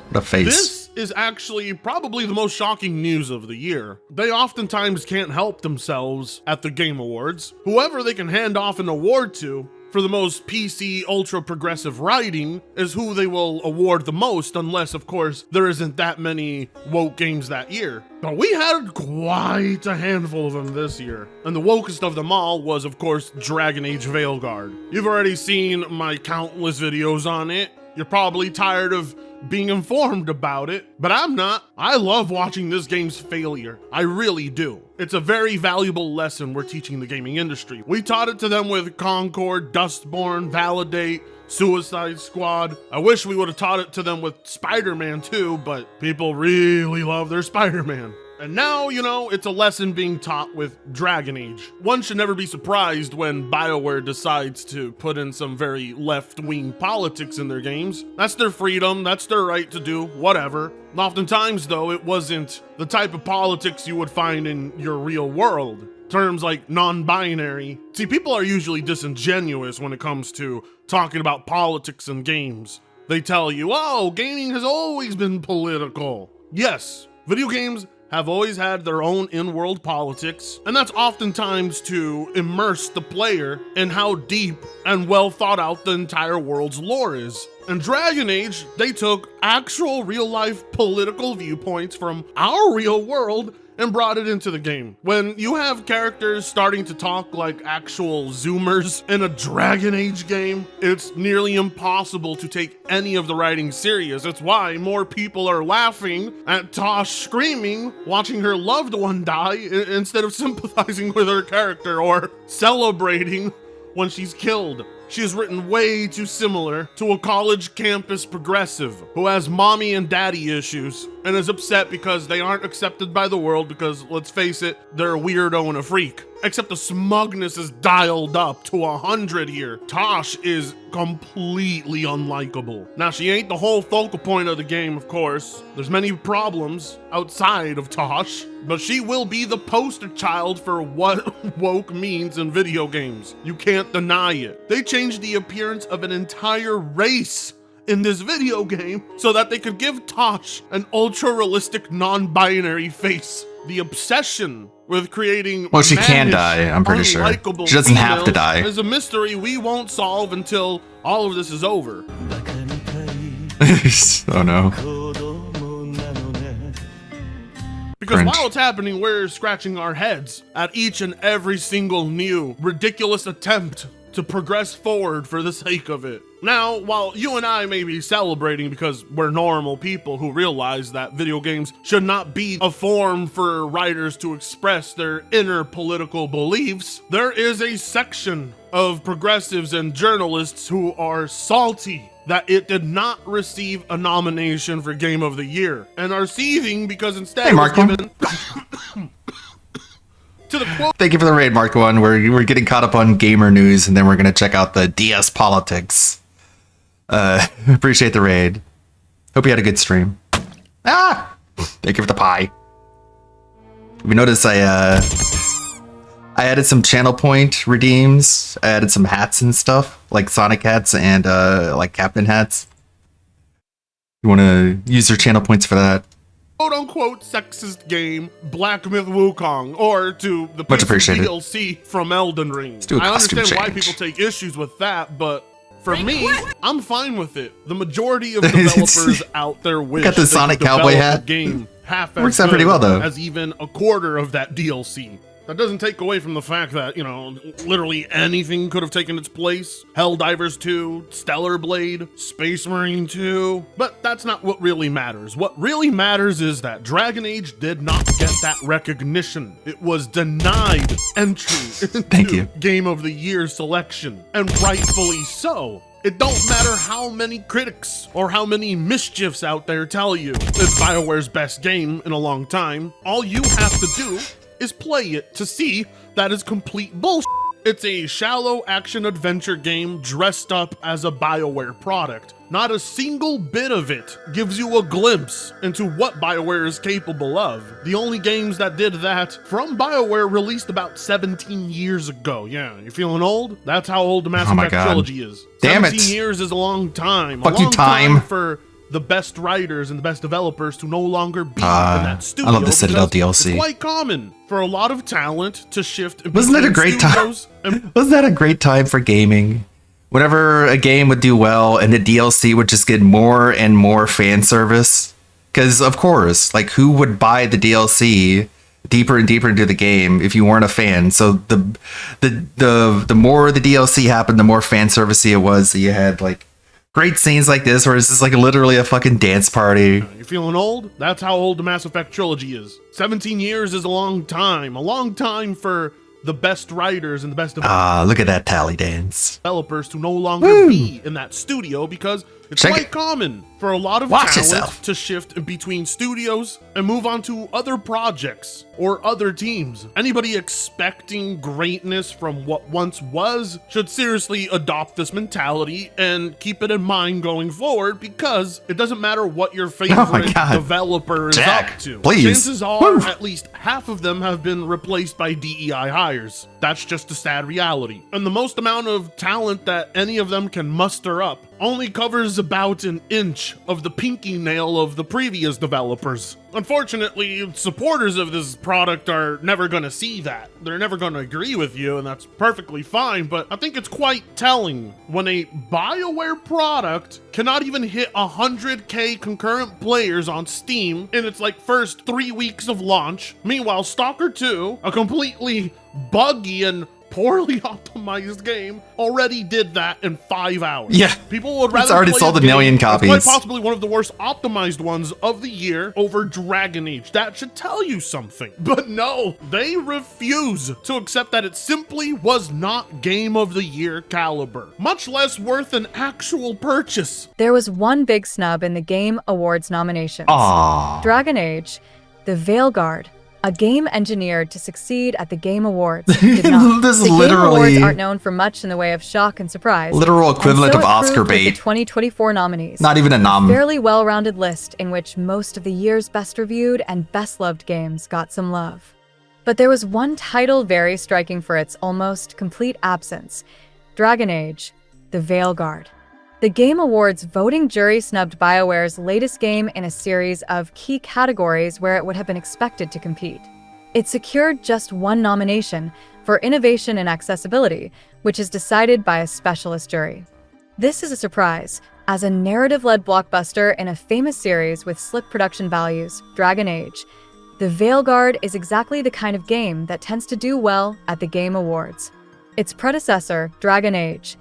What a face. This is actually probably the most shocking news of the year. They oftentimes can't help themselves at the Game Awards. Whoever they can hand off an award to for the most PC ultra progressive writing is who they will award the most, unless of course there isn't that many woke games that year. But we had quite a handful of them this year, and the wokest of them all was of course Dragon Age Veilguard. You've already seen my countless videos on it. You're probably tired of being informed about it, but I'm not. I love watching this game's failure. I really do. It's a very valuable lesson we're teaching the gaming industry. We taught it to them with Concord, Dustborn, Validate, Suicide Squad. I wish we would have taught it to them with Spider-Man too, but people really love their Spider-Man. And now, you know, it's a lesson being taught with Dragon Age. One should never be surprised when BioWare decides to put in some very left-wing politics in their games. That's their freedom, that's their right to do, whatever. Oftentimes, though, it wasn't the type of politics you would find in your real world. Terms like non-binary. See, people are usually disingenuous when it comes to talking about politics and games. They tell you, oh, gaming has always been political. Yes, video games have always had their own in-world politics, and that's oftentimes to immerse the player in how deep and well thought out the entire world's lore is. In Dragon Age, they took actual real-life political viewpoints from our real world and brought it into the game. When you have characters starting to talk like actual Zoomers in a Dragon Age game, it's nearly impossible to take any of the writing serious. It's why more people are laughing at Tosh screaming, watching her loved one die, instead of sympathizing with her character or celebrating when she's killed. She is written way too similar to a college campus progressive who has mommy and daddy issues and is upset because they aren't accepted by the world because, let's face it, they're a weirdo and a freak. Except the smugness is dialed up to 100 here. Tosh is completely unlikable. Now, she ain't the whole focal point of the game, of course. There's many problems outside of Tosh, but she will be the poster child for what woke means in video games. You can't deny it. They changed the appearance of an entire race in this video game so that they could give Tosh an ultra-realistic non-binary face. The obsession with creating well, she can die, I'm pretty sure. She doesn't have to die. Is a mystery we won't solve until all of this is over. Oh no. Because Cringe. while it's happening, we're scratching our heads at each and every single new, ridiculous attempt to progress forward for the sake of it. Now, while you and I may be celebrating because we're normal people who realize that video games should not be a form for writers to express their inner political beliefs, there is a section of progressives and journalists who are salty that it did not receive a nomination for Game of the Year and are seething because instead it was given to the quote. Thank you for the raid, Mark One. We're getting caught up on gamer news, and then we're gonna check out the DS politics. Appreciate the raid. Hope you had a good stream. Ah! Thank you for the pie. We noticed I added some channel point redeems. I added some hats and stuff, like Sonic hats and like Captain hats. You want to use your channel points for that? Quote-unquote sexist game, Black Myth Wukong, or to the Much appreciated. DLC from Elden Ring. Let's do a I costume understand why change. people take issues with that, but for me, I'm fine with it. The majority of developers out there wish Got the they Sonic could cowboy develop hat. a game half as Works out good pretty well, though. as even a quarter of that DLC. That doesn't take away from the fact that, literally anything could have taken its place. Helldivers 2, Stellar Blade, Space Marine 2. But that's not what really matters. What really matters is that Dragon Age did not get that recognition. It was denied entry into Game of the Year selection, and rightfully so. It don't matter how many critics or how many mischiefs out there tell you it's BioWare's best game in a long time. All you have to do is play it to see that is complete bullshit. It's a shallow action-adventure game dressed up as a BioWare product. Not a single bit of it gives you a glimpse into what BioWare is capable of. The only games that did that from BioWare released about 17 years ago. Yeah, you feeling old? That's how old the Mass Effect trilogy is. Damn 17 years is a long time. Fuck a long you, time. for the best writers and the best developers to no longer be in that studio. I love the Citadel because DLC. It's quite common for a lot of talent to shift. Wasn't it a great time? Wasn't that a great time for gaming? Whenever a game would do well and the DLC would just get more and more fan service. Because of course, like, who would buy the DLC deeper and deeper into the game if you weren't a fan? So the more the DLC happened, the more fan servicey it was. So you had like great scenes like this where it's just like literally a fucking dance party. You feeling old? That's how old the Mass Effect trilogy is. 17 years is a long time for the best writers and the best look at that tally dance. developers to no longer be in that studio, because it's Check quite it. common for a lot of Watch talent yourself. to shift in between studios and move on to other projects or other teams. Anybody expecting greatness from what once was should seriously adopt this mentality and keep it in mind going forward, because it doesn't matter what your favorite developer is Jack, up to. please. Chances are at least half of them have been replaced by DEI hires. That's just a sad reality. And the most amount of talent that any of them can muster up only covers about an inch of the pinky nail of the previous developers. Unfortunately, supporters of this product are never going to see that. They're never going to agree with you, and that's perfectly fine, but I think it's quite telling when a BioWare product cannot even hit 100k concurrent players on Steam in its first 3 weeks of launch. Meanwhile, Stalker 2, a completely buggy and poorly optimized game, already did that in 5 hours. Yeah. People would rather It's already play sold a a million game that's copies. quite possibly one of the worst optimized ones of the year over Dragon Age. That should tell you something. But no, they refuse to accept that it simply was not Game of the Year caliber, much less worth an actual purchase. There was one big snub in the Game Awards nominations. Aww. Dragon Age, The Veilguard, a game engineered to succeed at the Game Awards, did not. This is the Game literally Awards aren't known for much in the way of shock and surprise. Literal equivalent and so of it Oscar proved with bait. The 2024 nominees. Not even a nom. Fairly well-rounded list in which most of the year's best-reviewed and best-loved games got some love. But there was one title very striking for its almost complete absence: Dragon Age, The Veilguard. The Game Awards voting jury snubbed BioWare's latest game in a series of key categories where it would have been expected to compete. It secured just one nomination for innovation and accessibility, which is decided by a specialist jury. This is a surprise, as a narrative-led blockbuster in a famous series with slick production values, Dragon Age, The Veilguard is exactly the kind of game that tends to do well at the Game Awards. Its predecessor, Dragon Age,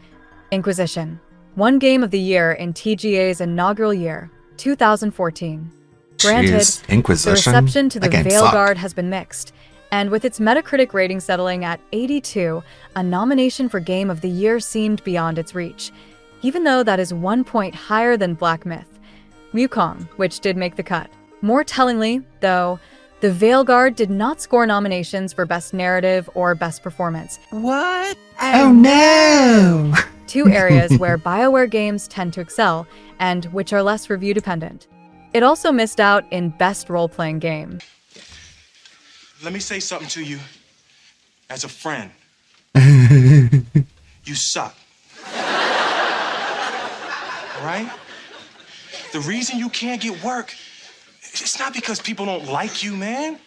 Inquisition, won Game of the Year in TGA's inaugural year, 2014. Granted, Jeez, Inquisition? the reception to The That game Veilguard sucked. has been mixed, and with its Metacritic rating settling at 82, a nomination for Game of the Year seemed beyond its reach, even though that is 1 point higher than Black Myth, Wukong, which did make the cut. More tellingly, though, The Veilguard did not score nominations for Best Narrative or Best Performance. What? Oh no! Two areas where BioWare games tend to excel, and which are less review-dependent. It also missed out in Best Role-Playing Game. Let me say something to you as a friend. You suck. All right? The reason you can't get work, it's not because people don't like you, man.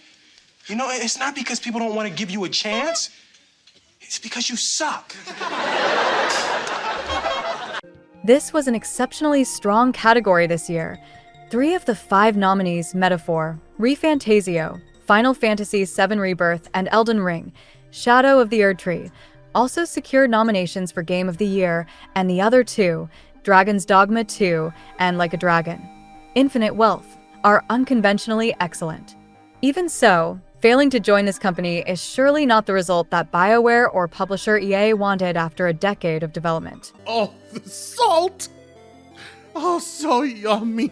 You know, it's not because people don't want to give you a chance. It's because you suck. This was an exceptionally strong category this year. 3 of the 5 nominees, Metaphor, ReFantasio, Final Fantasy VII Rebirth, and Elden Ring, Shadow of the Erdtree, also secured nominations for Game of the Year, and the other two, Dragon's Dogma 2 and Like a Dragon, Infinite Wealth, are unconventionally excellent. Even so, failing to join this company is surely not the result that BioWare or publisher EA wanted after a decade of development. Oh, the salt! Oh, so yummy.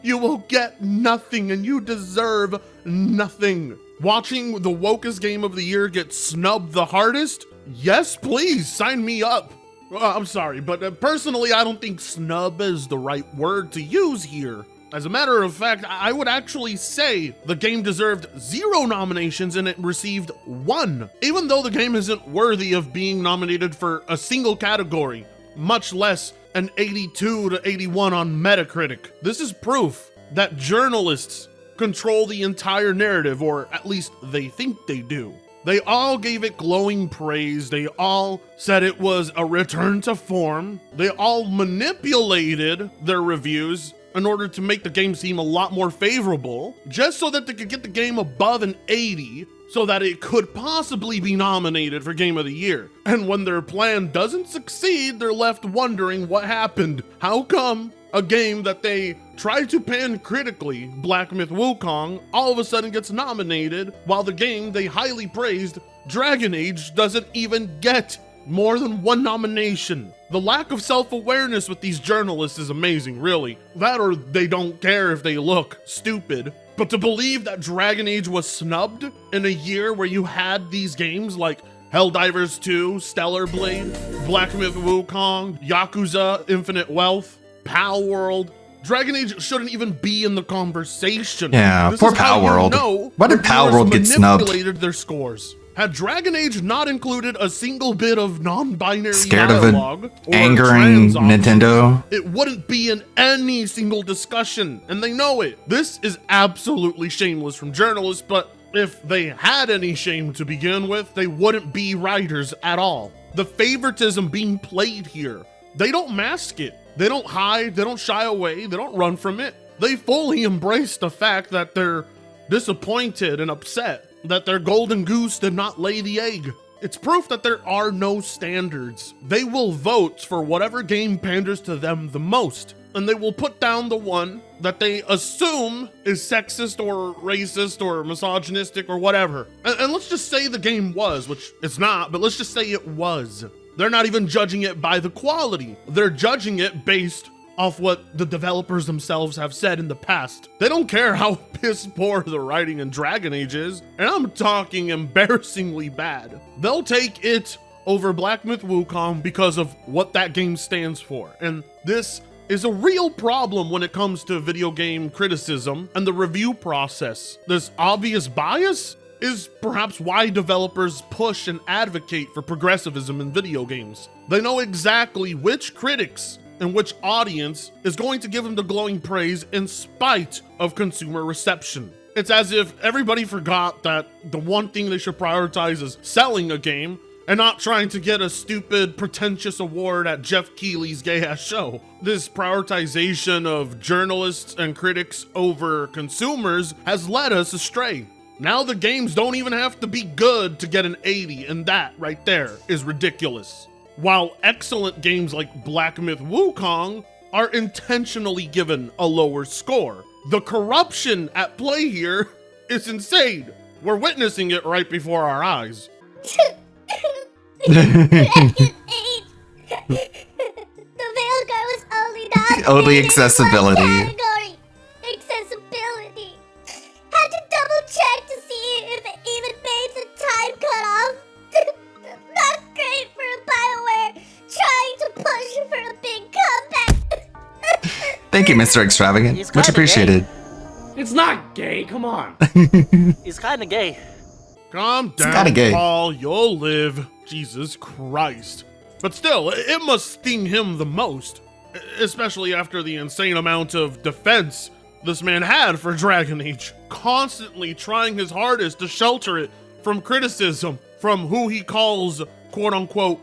You will get nothing and you deserve nothing. Watching the wokest game of the year get snubbed the hardest? Yes, please, sign me up. I'm sorry, but personally, I don't think snub is the right word to use here. As a matter of fact, I would actually say the game deserved 0 nominations and it received 1, even though the game isn't worthy of being nominated for a single category, much less an 82 to 81 on Metacritic. This is proof that journalists control the entire narrative, or at least they think they do. They all gave it glowing praise. They all said it was a return to form. They all manipulated their reviews in order to make the game seem a lot more favorable, just so that they could get the game above an 80, so that it could possibly be nominated for Game of the Year. And when their plan doesn't succeed, they're left wondering what happened. How come a game that they tried to pan critically, Black Myth Wukong, all of a sudden gets nominated, while the game they highly praised, Dragon Age, doesn't even get more than 1 nomination? The lack of self-awareness with these journalists is amazing, really. That or they don't care if they look stupid. But to believe that Dragon Age was snubbed in a year where you had these games like Helldivers 2, Stellar Blade, Black Myth Wukong, Yakuza, Infinite Wealth, Pal World, Dragon Age shouldn't even be in the conversation. Yeah, This poor is how Pal you World. know Why did reviewers Pal World get snubbed? manipulated their scores. Had Dragon Age not included a single bit of non-binary Scared of dialogue an or angering trans options, Nintendo? it wouldn't be in any single discussion, and they know it. This is absolutely shameless from journalists, but if they had any shame to begin with, they wouldn't be writers at all. The favoritism being played here, they don't mask it. They don't hide, they don't shy away, they don't run from it. They fully embrace the fact that they're disappointed and upset that their golden goose did not lay the egg. It's proof that there are no standards. They will vote for whatever game panders to them the most, and they will put down the one that they assume is sexist or racist or misogynistic or whatever. And let's just say the game was, which it's not, but let's just say it was. They're not even judging it by the quality. They're judging it based off what the developers themselves have said in the past. They don't care how piss poor the writing in Dragon Age is, and I'm talking embarrassingly bad. They'll take it over Black Myth Wukong because of what that game stands for. And this is a real problem when it comes to video game criticism and the review process. This obvious bias is perhaps why developers push and advocate for progressivism in video games. They know exactly which critics and which audience is going to give them the glowing praise in spite of consumer reception. It's as if everybody forgot that the one thing they should prioritize is selling a game and not trying to get a stupid, pretentious award at Jeff Keighley's gay-ass show. This prioritization of journalists and critics over consumers has led us astray. Now the games don't even have to be good to get an 80, and that right there is ridiculous. While excellent games like Black Myth Wukong are intentionally given a lower score. The corruption at play here is insane. We're witnessing it right before our eyes. The Veilguard was only not Only accessibility. category. Accessibility. Had to double check to see if it even made the time cutoff. Not great for a BioWare trying to push for a big comeback. Thank you, Mr. Extravagant. He's Much kinda appreciated. It's not gay, come on. He's kinda gay. Calm down, kinda gay. Paul. You'll live. Jesus Christ. But still, it must sting him the most, especially after the insane amount of defense this man had for Dragon Age, constantly trying his hardest to shelter it from criticism from who he calls, quote-unquote,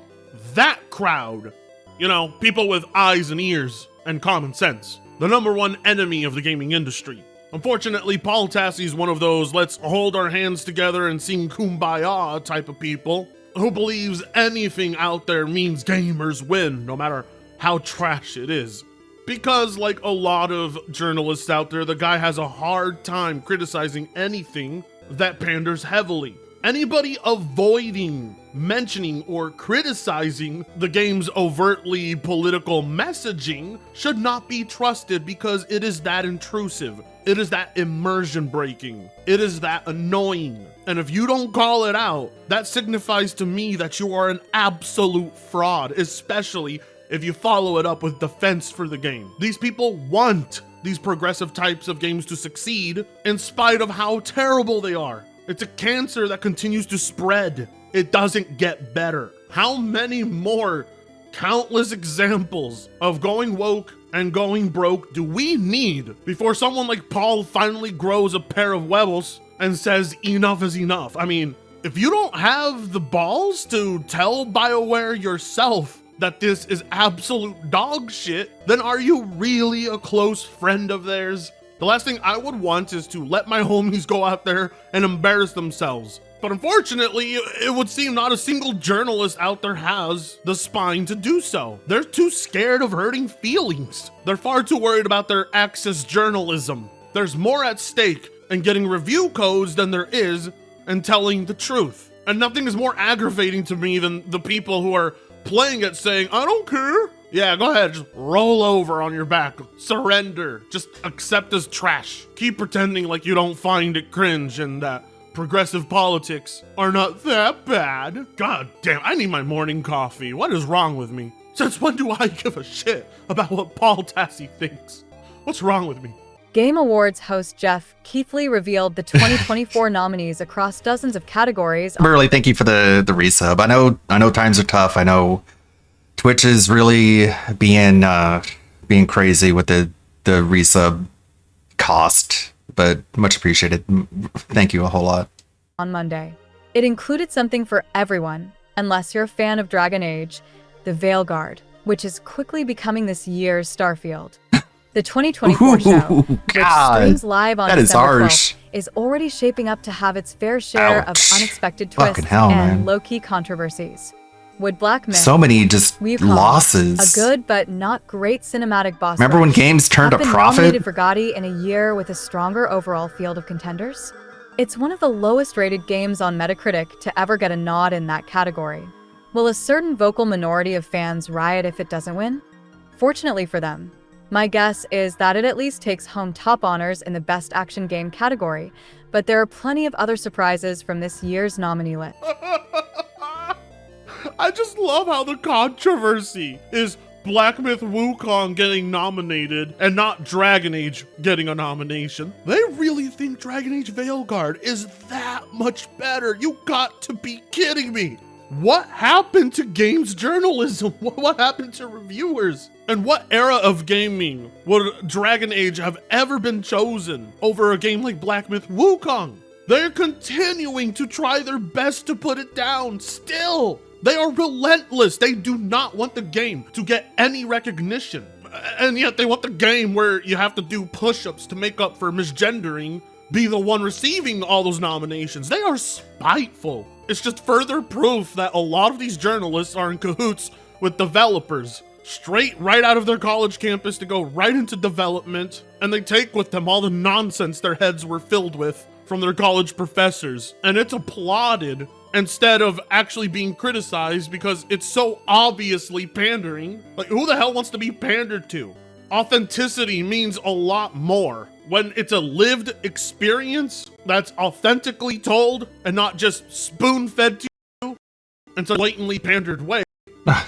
that crowd. You know, people with eyes and ears and common sense. The #1 enemy of the gaming industry. Unfortunately, Paul Tassi's one of those let's hold our hands together and sing Kumbaya type of people who believes anything out there means gamers win, no matter how trash it is. Because like a lot of journalists out there, the guy has a hard time criticizing anything that panders heavily. Anybody avoiding mentioning or criticizing the game's overtly political messaging should not be trusted because it is that intrusive. It is that immersion breaking. It is that annoying. And if you don't call it out, that signifies to me that you are an absolute fraud, especially if you follow it up with defense for the game. These people want these progressive types of games to succeed in spite of how terrible they are. It's a cancer that continues to spread. It doesn't get better. How many more countless examples of going woke and going broke do we need before someone like Paul finally grows a pair of huevos and says enough is enough? I mean, if you don't have the balls to tell BioWare yourself that this is absolute dog shit, then are you really a close friend of theirs? The last thing I would want is to let my homies go out there and embarrass themselves. But unfortunately, it would seem not a single journalist out there has the spine to do so. They're too scared of hurting feelings. They're far too worried about their access journalism. There's more at stake in getting review codes than there is in telling the truth. And nothing is more aggravating to me than the people who are playing it saying, I don't care. Yeah, go ahead, just roll over on your back. Surrender. Just accept as trash. Keep pretending like you don't find it cringe and that progressive politics are not that bad. God damn, I need my morning coffee. What is wrong with me? Since when do I give a shit about what Paul Tassi thinks? What's wrong with me? Game Awards host Jeff Keithley revealed the 2024 nominees across dozens of categories. Burley, thank you for the resub. I know times are tough. I know Twitch is really being crazy with the resub cost, but much appreciated. Thank you a whole lot. On Monday, it included something for everyone, unless you're a fan of Dragon Age, the Veilguard, which is quickly becoming this year's Starfield. The 2024 show, which streams live on December 12th, is already shaping up to have its fair share of unexpected twists and low-key controversies. Would Black Myth, so many just losses, a good but not great cinematic boss remember when games turned a profit? Nominated for GOTY in a year with a stronger overall field of contenders? It's one of the lowest rated games on Metacritic to ever get a nod in that category. Will a certain vocal minority of fans riot if it doesn't win? Fortunately for them, my guess is that it at least takes home top honors in the Best Action Game category, but there are plenty of other surprises from this year's nominee list. I just love how the controversy is Black Myth Wukong getting nominated and not Dragon Age getting a nomination. They really think Dragon Age Veilguard is that much better. You got to be kidding me. What happened to games journalism? What happened to reviewers? And what era of gaming would Dragon Age have ever been chosen over a game like Black Myth Wukong? They're continuing to try their best to put it down still. They are relentless. They do not want the game to get any recognition. And yet they want the game where you have to do push-ups to make up for misgendering be the one receiving all those nominations. They are spiteful. It's just further proof that a lot of these journalists are in cahoots with developers. Straight right out of their college campus to go right into development. And they take with them all the nonsense their heads were filled with from their college professors. And it's applauded instead of actually being criticized because it's so obviously pandering. Like, who the hell wants to be pandered to? Authenticity means a lot more when it's a lived experience that's authentically told and not just spoon-fed to you in such a blatantly pandered way.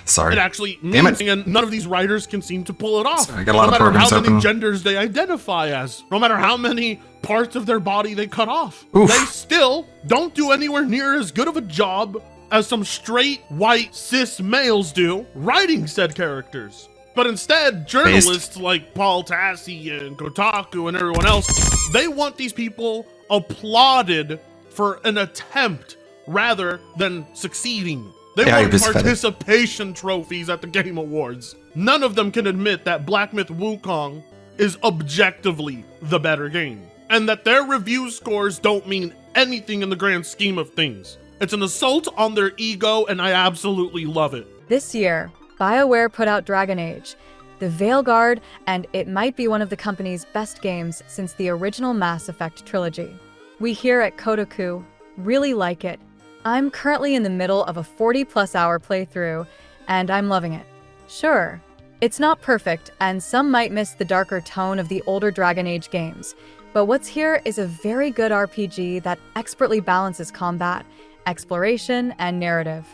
Sorry. It actually means, and none of these writers can seem to pull it off. Sorry, I got a lot no of matter programs how many open. genders they identify as, no matter how many parts of their body they cut off. Oof. They still don't do anywhere near as good of a job as some straight, white, cis males do writing said characters. But instead, journalists like Paul Tassi and Kotaku and everyone else, they want these people applauded for an attempt rather than succeeding. They want participation trophies at the Game Awards. None of them can admit that Black Myth Wukong is objectively the better game, and that their review scores don't mean anything in the grand scheme of things. It's an assault on their ego, and I absolutely love it. This year, BioWare put out Dragon Age, the Veilguard, and it might be one of the company's best games since the original Mass Effect trilogy. We here at Kotaku really like it. I'm currently in the middle of a 40+ hour playthrough, and I'm loving it. Sure, it's not perfect, and some might miss the darker tone of the older Dragon Age games, but what's here is a very good RPG that expertly balances combat, exploration, and narrative.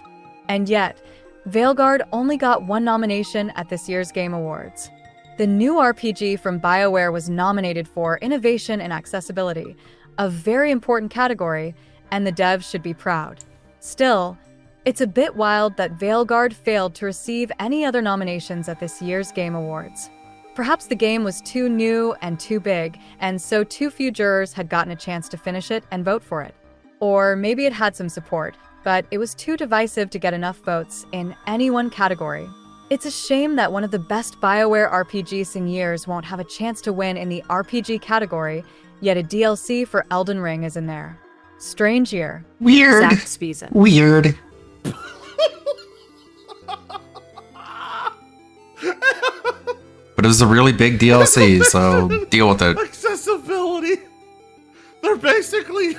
And yet, Veilguard only got one nomination at this year's Game Awards. The new RPG from BioWare was nominated for Innovation and Accessibility, a very important category, and the devs should be proud. Still, it's a bit wild that Veilguard failed to receive any other nominations at this year's Game Awards. Perhaps the game was too new and too big, and so too few jurors had gotten a chance to finish it and vote for it. Or maybe it had some support, but it was too divisive to get enough votes in any one category. It's a shame that one of the best BioWare RPGs in years won't have a chance to win in the RPG category, yet a DLC for Elden Ring is in there. Strange year. Weird. Zach Spiesen. Weird. But it was a really big DLC, so deal with it. Accessibility. They're basically...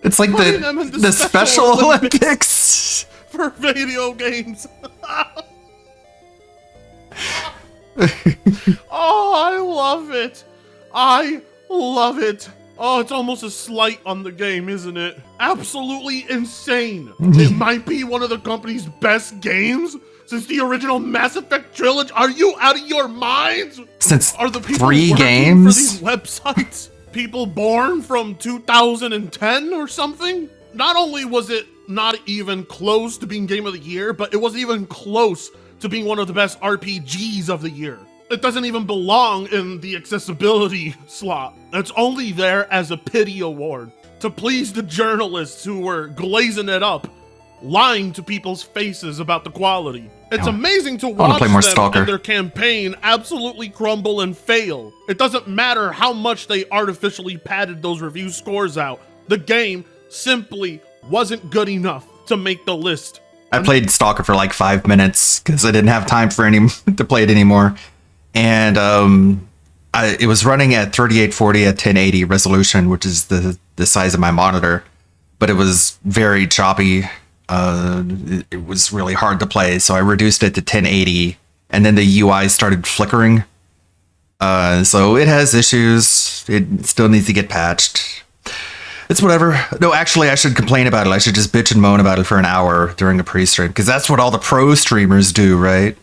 It's like putting them in the Special Olympics for video games. Oh, I love it. I love it. Oh, it's almost a slight on the game, isn't it? Absolutely insane. It might be one of the company's best games since the original Mass Effect trilogy. Are you out of your minds? Since Are the people 3 working games? for these websites people born from 2010 or something? Not only was it not even close to being Game of the Year, but it wasn't even close to being one of the best RPGs of the year. It doesn't even belong in the accessibility slot. It's only there as a pity award to please the journalists who were glazing it up, lying to people's faces about the quality. It's amazing to watch play more them Stalker. and their campaign absolutely crumble and fail. It doesn't matter how much they artificially padded those review scores out. The game simply wasn't good enough to make the list. I played Stalker for like 5 minutes because I didn't have time for to play it anymore. And it was running at 3840 at 1080 resolution, which is the size of my monitor. But it was very choppy. It was really hard to play, so I reduced it to 1080, and then the UI started flickering. So it has issues. It still needs to get patched. It's whatever. No, actually, I should complain about it. I should just bitch and moan about it for an hour during a pre-stream, because that's what all the pro streamers do, right?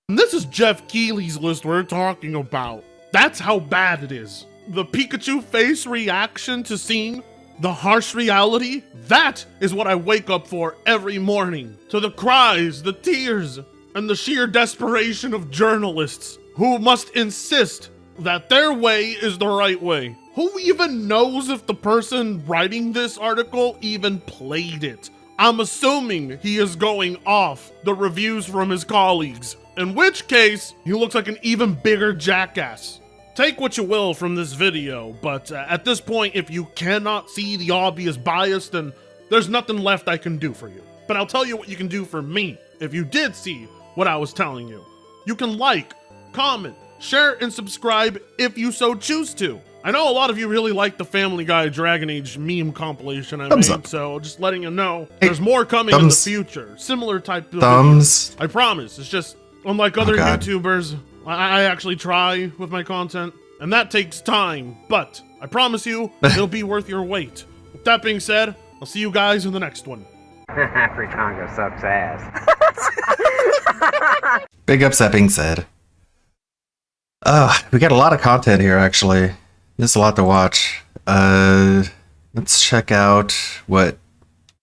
And this is Jeff Keighley's list we're talking about. That's how bad it is. The Pikachu face reaction to seeing the harsh reality, that is what I wake up for every morning. To the cries, the tears, and the sheer desperation of journalists who must insist that their way is the right way. Who even knows if the person writing this article even played it? I'm assuming he is going off the reviews from his colleagues, in which case he looks like an even bigger jackass. Take what you will from this video, but at this point, if you cannot see the obvious bias, then there's nothing left I can do for you. But I'll tell you what you can do for me if you did see what I was telling you. You can like, comment, share, and subscribe if you so choose to. I know a lot of you really like the Family Guy Dragon Age meme compilation I made, so just letting you know, there's more coming in the future. Similar type of videos. I promise. It's just, unlike other YouTubers, I actually try with my content, and that takes time, but I promise you, it'll be worth your wait. With that being said, I'll see you guys in the next one. Free Congo sucks ass. Big ups, that being said. We got a lot of content here, actually. There's a lot to watch. Let's check out what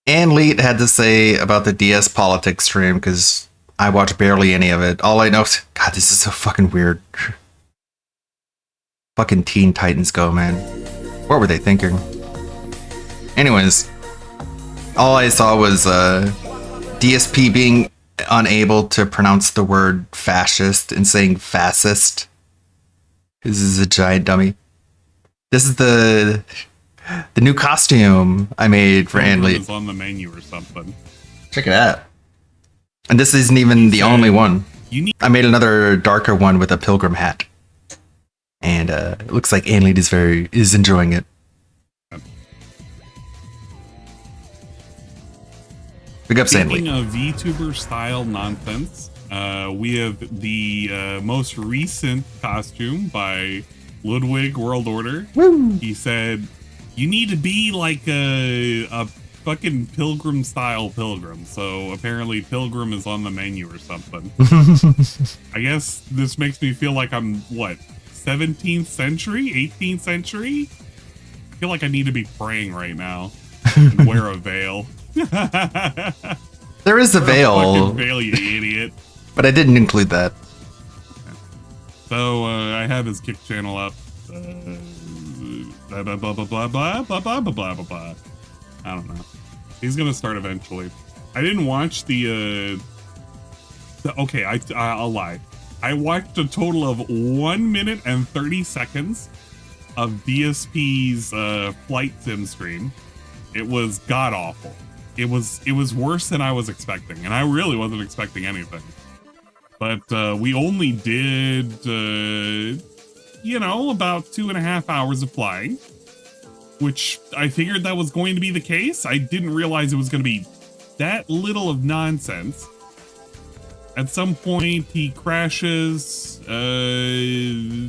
Ann Leet had to say about the DS Politics stream, because I watched barely any of it. All I know is, God, this is so fucking weird. Fucking Teen Titans Go, man. What were they thinking? Anyways, all I saw was DSP being unable to pronounce the word fascist and saying fascist. This is a giant dummy. This is the new costume I made for Ann Lee. It's on the menu or something. Check it out. And this isn't even the only one. I made another darker one with a pilgrim hat. And it looks like Ann Lee is enjoying it. Big up, Ann Lee. Speaking of VTuber style nonsense, we have the most recent costume by Ludwig World Order. Woo. He said, "You need to be like a fucking pilgrim style pilgrim." So apparently pilgrim is on the menu or something. I guess this makes me feel like I'm what, 17th century, 18th century? I feel like I need to be praying right now and wear a veil. There is a veil. Fucking veil, you idiot. But I didn't include that. So I have his Kick channel up. Blah blah blah blah blah blah blah blah blah blah blah. I don't know. He's gonna start eventually. I didn't watch the okay, I'll lie. I watched a total of 1 minute and 30 seconds of DSP's flight sim stream. It was god awful. It was worse than I was expecting, and I really wasn't expecting anything. But we only did about 2.5 hours of flying, which I figured that was going to be the case. I didn't realize it was going to be that little of nonsense. At some point, he crashes.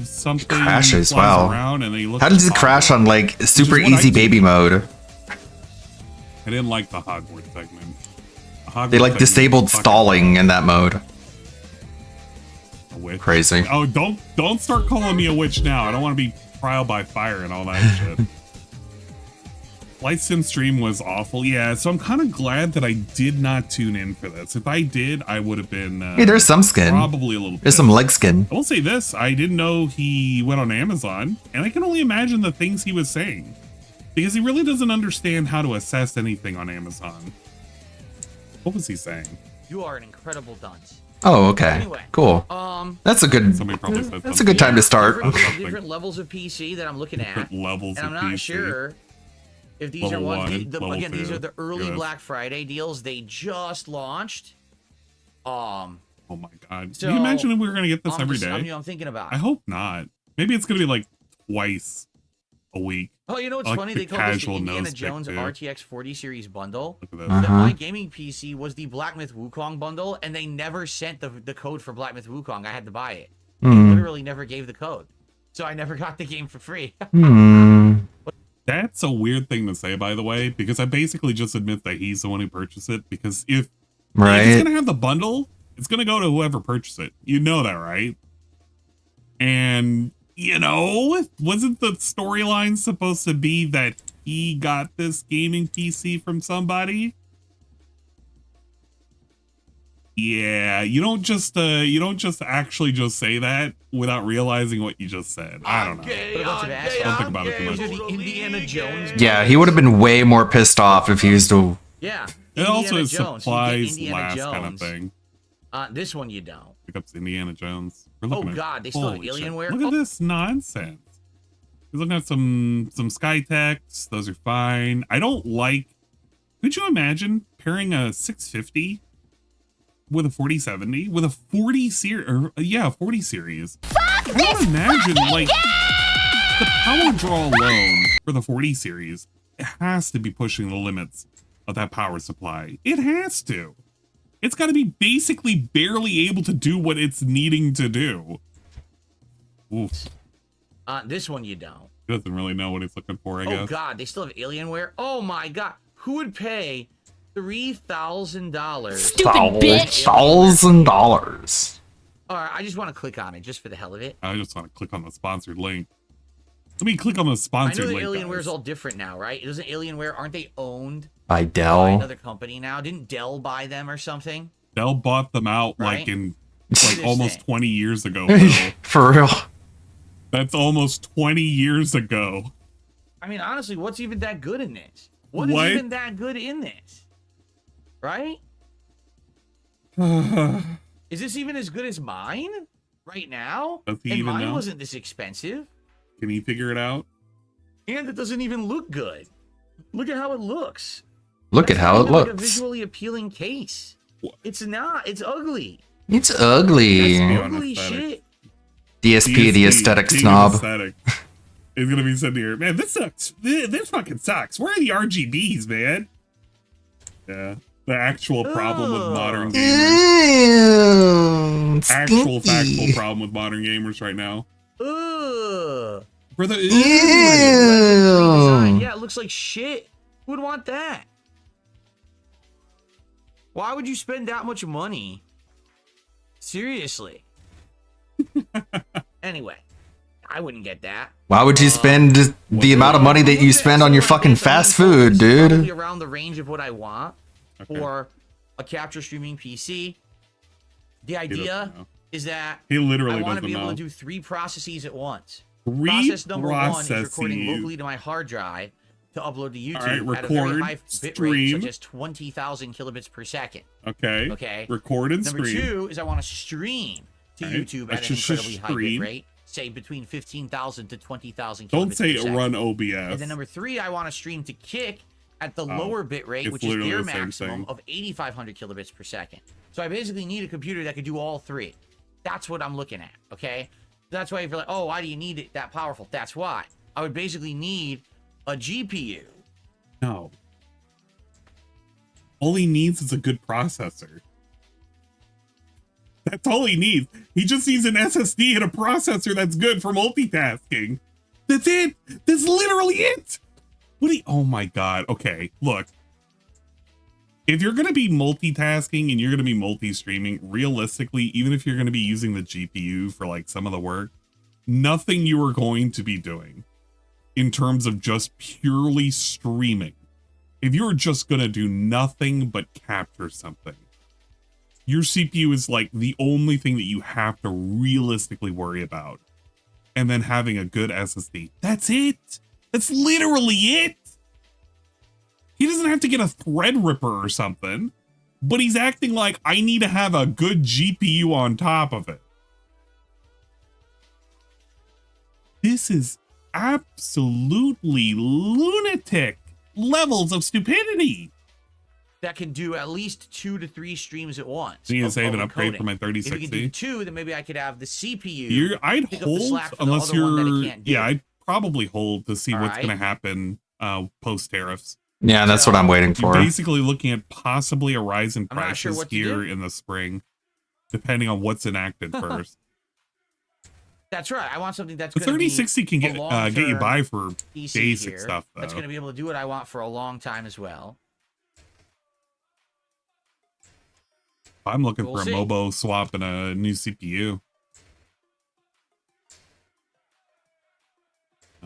Something Crashes. flies Wow. around, and they look. How does it crash on like super easy baby mode? I didn't like the Hogwarts segment. They like disabled stalling in that mode. A witch. Crazy. Oh, don't start calling me a witch now. I don't want to be trial by fire and all that shit. Flight sim stream was awful. Yeah, so I'm kind of glad that I did not tune in for this. If I did, I would have been. Hey, there's some skin. Probably a little. There's some leg skin. I will say this: I didn't know he went on Amazon, and I can only imagine the things he was saying, because he really doesn't understand how to assess anything on Amazon. What was he saying? You are an incredible dunce. Oh, okay. Anyway, Cool. That's a good. Somebody probably said That's a good time to start. Different levels of PC that I'm looking at. Different levels and I'm of not PC. sure if these Level are ones. one, level Again, these two. are the early Yes. Black Friday deals. They just launched. Oh my god! So, Can you imagine if we were gonna get this every day? I'm thinking about. I hope not. Maybe it's gonna be like twice a week. Oh, you know what's Like funny? the They call this the casual Indiana nose pick, Jones too. RTX 40 series bundle. Look at this. That my gaming PC was the Black Myth Wukong bundle, and they never sent the code for Black Myth Wukong. I had to buy it. They literally never gave the code, so I never got the game for free. That's a weird thing to say, by the way, because I basically just admit that he's the one who purchased it. Because if it's gonna have the bundle, it's gonna go to whoever purchased it. You know that, right? And wasn't the storyline supposed to be that he got this gaming PC from somebody? Yeah, you don't just actually just say that without realizing what you just said. I don't know. Don't think about it too much. These are the Indiana Jones. Yeah, he would have been way more pissed off if he used to. Yeah. It also Indiana is Jones. supplies You get Indiana last kind of Jones. thing. This one you don't. Pick up Indiana Jones. We're Oh looking at- God, they still have holy shit. Alienware. Look at this nonsense. We're looking at some Skytechs. Those are fine. I don't like. Could you imagine pairing a 650 with a 4070 with a 40 series? 40 series. I don't imagine like the power draw alone for the 40 series. It has to be pushing the limits of that power supply. It has to. It's got to be basically barely able to do what it's needing to do. Oof. This one you don't. He doesn't really know what he's looking for, I guess. Oh God, they still have Alienware. Oh my God, who would pay $3,000? $1,000. All right, I just want to click on it just for the hell of it. I just want to click on the sponsored link. Let me click on the I sponsored know link. that Alienware is guys. all different now, right? Doesn't Alienware, aren't they owned By by Dell. another company now? Didn't Dell buy them or something? Dell bought them out Right? like in Look at like this almost thing. 20 years ago. Bill. For real. That's almost 20 years ago. I mean, honestly, what's even that good in this? What is What? even that good in this? Right? Is this even as good as mine? right now. Does he And even mine know? wasn't this expensive. Can he figure it out? And it doesn't even look good. Look at how it looks. Look at how it It's not even, like, a looks. visually appealing case. It's not. It's ugly. It's ugly. That's ugly shit. DSP, the aesthetic king of snob. aesthetic. He's gonna be sitting here, man. This sucks. This fucking sucks. Where are the RGBs, man? Yeah, the actual problem with modern gamers. Actual factual problem with modern gamers right now. Ugh. For the Redesign. Yeah, it looks like shit. Who would want that? Why would you spend that much money? Seriously. Anyway, I wouldn't get that. Why would you spend the amount of money that you spend on your fucking fast food, Probably dude? around the range of what I want for a capture streaming PC. The idea is that He literally I want to doesn't be able know. to do 3 processes at once. Three Process number 1 is recording processes. locally to my hard drive to upload to YouTube All right, at a very record, high bit rate, stream. such as 20,000 kilobits per second. Okay. Okay. Record and Number stream. 2 is I want to stream to All right, YouTube let's at an just incredibly high bit stream. rate, say between 15,000 to 20,000 kilobits Don't say per second. run OBS. And then number 3, I want to stream to Kick at the Oh, lower bit rate, it's which is literally their the same maximum thing. of 8,500 kilobits per second. So I basically need a computer that could do all 3. That's what I'm looking at, okay? That's why if you're like, oh, why do you need it that powerful? That's why. I would basically need a GPU. No. All he needs is a good processor. That's all he needs. He just needs an SSD and a processor that's good for multitasking. That's it. That's literally it. What do you, oh my God. Okay, look. If you're going to be multitasking and you're going to be multi-streaming, realistically, even if you're going to be using the GPU for like some of the work, nothing you are going to be doing in terms of just purely streaming. If you're just going to do nothing but capture something, your CPU is like the only thing that you have to realistically worry about. And then having a good SSD. That's it. That's literally it. He doesn't have to get a Threadripper or something, but he's acting like I need to have a good GPU on top of it. This is absolutely lunatic levels of stupidity. That can do at least 2 to 3 streams at once. You gonna of- save of an upgrade encoding. for my If you can 3060? do 2, then maybe I could have the CPU. I'd pick up the hold slack for the unless other one that it you're. can't do. Yeah, I'd probably hold to see what's Alright. going to happen post tariffs. Yeah, that's what I'm waiting You're for. basically looking at possibly a rise in I'm not sure prices what to here do. in the spring, depending on what's enacted first. That's right. I want something that's The going to be 3060 can get you long-term by for PC basic here stuff, That's though. going to be able to do what I want for a long time as well. I'm looking We'll for a see. MOBO swap and a new CPU.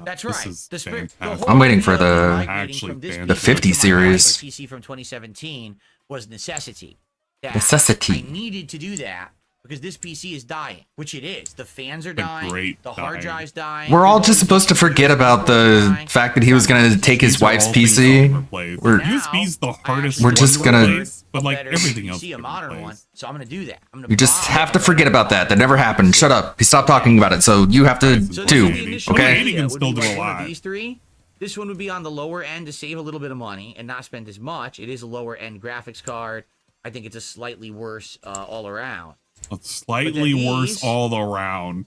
That's This right. is The spirit- the fantastic. whole I'm waiting for idea of the- migrating Actually from this fantastic. The 50 PC to my series. PC from 2017 was necessity. That Necessity. I needed to do that because this PC is dying, which it is. The fans are Been dying. great The hard dying. drive's dying. We're all just supposed to forget about the fact that he was gonna take his These are wife's all things PC. to replace. We're USB's the hardest. We're one just to gonna- replace, but like better everything else. PC, a can modern replace. one. So I'm going to do that. I'm gonna You just buy have to forget about that. That never happened. Shut up. He stopped talking about it. So you have to So too. this is the initial Okay. idea, can would still be do a like one of lot. These 3. This one would be on the lower end to save a little bit of money and not spend as much. It is a lower end graphics card. I think it's a slightly worse all around. It's slightly But then worse these- all around.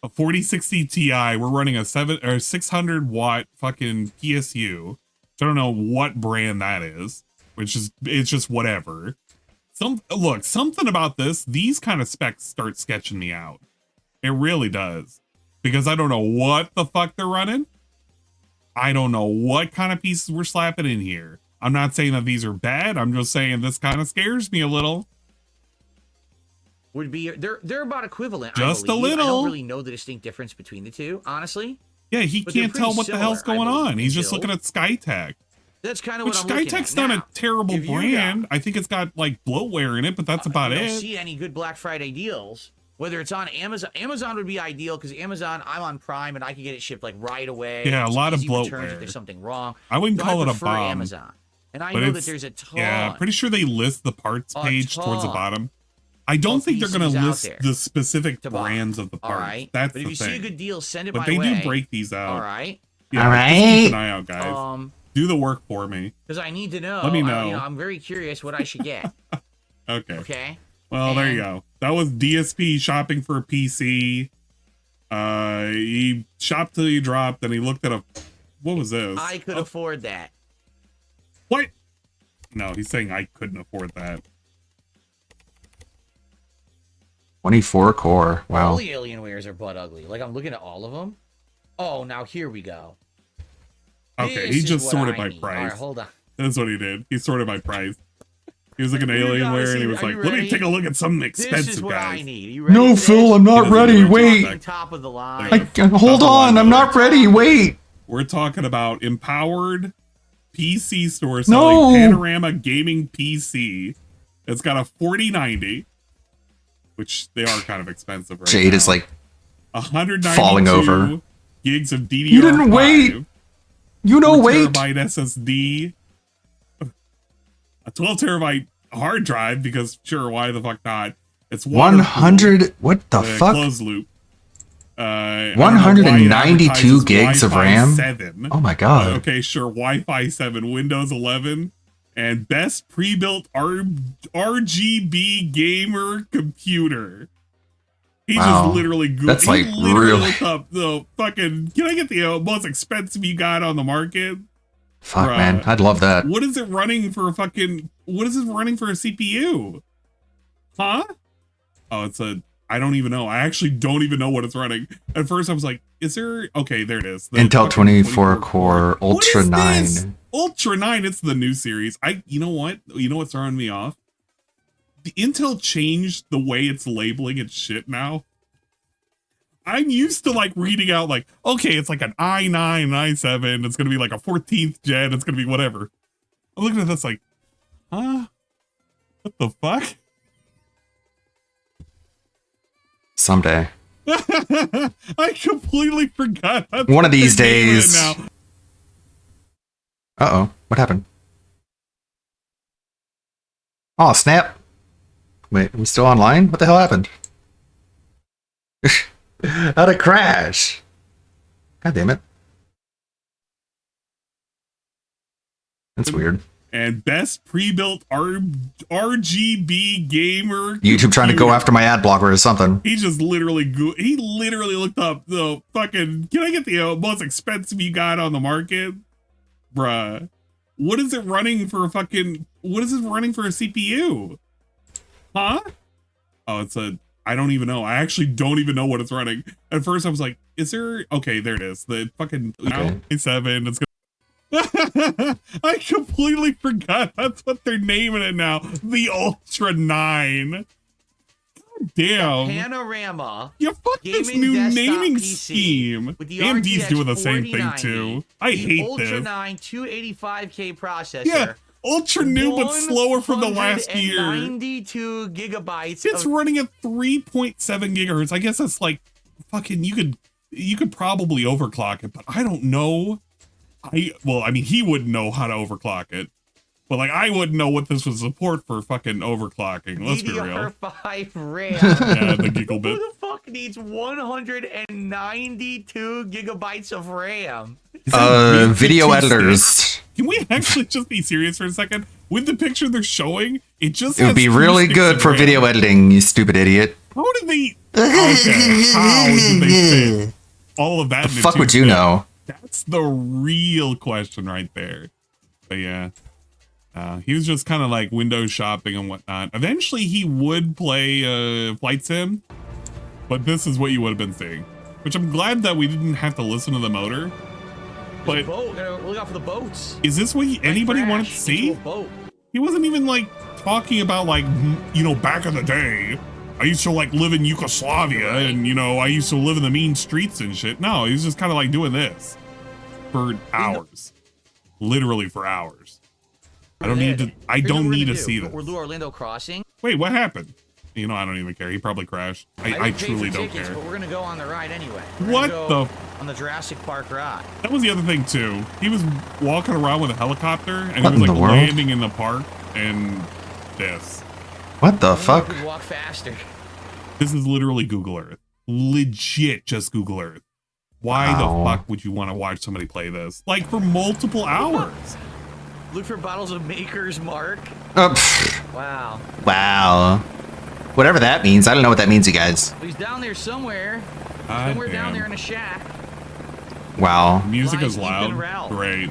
A 4060 Ti, we're running a 600 watt fucking PSU. I don't know what brand that is, which is it's just whatever. Something about this, these kind of specs start sketching me out. It really does. Because I don't know what the fuck they're running. I don't know what kind of pieces we're slapping in here. I'm not saying that these are bad. I'm just saying this kind of scares me a little. Would be they're about equivalent. Just a I believe. I little. don't really know the distinct difference between the two, honestly. Yeah, he But they're can't tell pretty what the hell's similar, I going believe, on. He's just build. looking at SkyTech. That's kind of Which what I'm looking SkyTech's at. not Now, a terrible if you got- brand. I think it's got like bloatware in it, but that's about you don't it. see any good Black Friday deals. Whether it's on Amazon, Amazon would be ideal because Amazon, I'm on Prime and I can get it shipped like right away. Yeah, a It's lot of easy returns bloatware. if there's something wrong. I wouldn't So call it a prefer bomb. Amazon, and I but know that it's- there's a ton. Yeah, pretty sure they list the parts A page towards the ton. bottom. I don't think they're going PCs to out list there the specific to buy. brands of the All parts. right. That's But if the you thing. see a good deal, send it but my they way. do break these out. All right. Yeah, All just keep an right. eye out, guys. Do the work for me. Because I need to know. Let me know. I'm very curious what I should get. Okay. Okay. Well, there you go. That was DSP shopping for a PC. He shopped till he dropped, and he looked at a. What was this? I could afford that. What? No, he's saying I couldn't afford that. 24 core. All Wow. the Alienwares are butt ugly. Like, I'm looking at all of them. Oh, now here we go. Okay, This he is just what sorted I by need. price. All right, hold on. That's what he did. He sorted by price. He was looking at You gotta Alienware, and he see- was are like, you "Let me ready? take a look at something This expensive, is what guys." I need. You ready No, for this? Phil, I'm not ready. Wait. Top of the line. Hold on, I'm not ready. Wait. We're talking about Empowered PC store selling No. Panorama Gaming PC. It's got a 4090, which they are kind of expensive right Jade now. is like 192 falling over. gigs of DDR5. You didn't wait. You know, 4 wait. terabyte SSD, a 12 terabyte hard drive, because sure, why the fuck not? It's 100. What the fuck? Closed loop. I don't know why it 192 advertises gigs of Wi-Fi RAM? 7. Oh my God. Okay, sure. Wi-Fi 7, Windows 11, and best pre-built RGB gamer computer. He Wow. just literally That's he like literally really- looked up the fucking. Can I get the most expensive you got on the market? Fuck, Bruh. man. I'd love that. What is it running for a fucking? What is it running for a CPU? Huh? Oh, it's a. I don't even know. I actually don't even know what it's running. At first, I was like, "Is there?" Okay, there it is. The Intel fucking 24 core What Ultra is this? 9. Ultra 9. It's the new series. You know what? You know what's throwing me off? The Intel changed the way it's labeling its shit now. I'm used to like reading out like, okay, it's like an i9, i7. It's gonna be like a 14th gen. It's gonna be whatever. I'm looking at this like, huh? What the fuck? Someday. I completely forgot. That's One of what these they're naming it days. now. Uh-oh. What happened? Oh, snap. Wait, are we still online? What the hell happened? How'd it crash? God damn it. That's weird. And best pre-built RGB gamer. YouTube trying to go computer. after my ad blocker or something. He just literally he literally looked up the fucking. Can I get the most expensive you got on the market, bruh? What is it running for a fucking? What is it running for a CPU? Huh? Oh, it's a. I don't even know. I actually don't even know what it's running. At first, I was like, "Is there?" Okay, there it is. The fucking i7. It's gonna. I completely forgot. That's what they're naming it now. The Ultra 9. God damn. Panorama. Yeah, fuck this gaming new desktop naming PC scheme. with the AMD's RTX doing the same thing 4090, too. I the hate Ultra this. 9 285K processor. Yeah, ultra new but slower from the last year. 92 gigabytes. It's running at 3.7 gigahertz. I guess that's like fucking. You could probably overclock it, but I don't know. I mean, he wouldn't know how to overclock it, but like I wouldn't know what this would support for fucking overclocking. Let's be real. DDR5 RAM. Yeah, the gigabit. Who the fuck needs 192 gigabytes of RAM? Video editors. Can we actually just be serious for a second? With the picture they're showing, it just It would has be 2 really sticks good of for RAM. video editing, you stupid idiot. How did they? Okay, how did they fit all of that? The into fuck 2 would you sticks? know? That's the real question right there. But yeah, he was just kind of like window shopping and whatnot. Eventually, he would play Flight Sim, but this is what you would have been seeing. Which I'm glad that we didn't have to listen to the motor. But Boat. Look out for the boats. is this what anybody wanted to see? He wasn't even like talking about like, you know, back in the day, I used to like live in Yugoslavia and, you know, I used to live in the mean streets and shit. No, he was just kind of like doing this for hours, literally for hours. I don't need to see this. We'll do Orlando Crossing. Wait, what happened? You know, I don't even care. He probably crashed. I didn't pay truly for don't tickets, care. But we're gonna go on the ride anyway. We're What gonna go the? On the Jurassic Park ride. That was the other thing too. He was walking around with a helicopter and What he was in like the world? landing in the park and this. What the fuck? Could walk faster. This is literally Google Earth. Legit just Google Earth. Why Wow. the fuck would you want to watch somebody play this? Like for multiple hours. Look for bottles of Maker's Mark. Oh, pfft. Wow. Wow. Whatever that means. I don't know what that means, you guys. He's down there somewhere. God Somewhere down damn. there in a shack. Wow. Music is Ethan loud. Ralph. Great.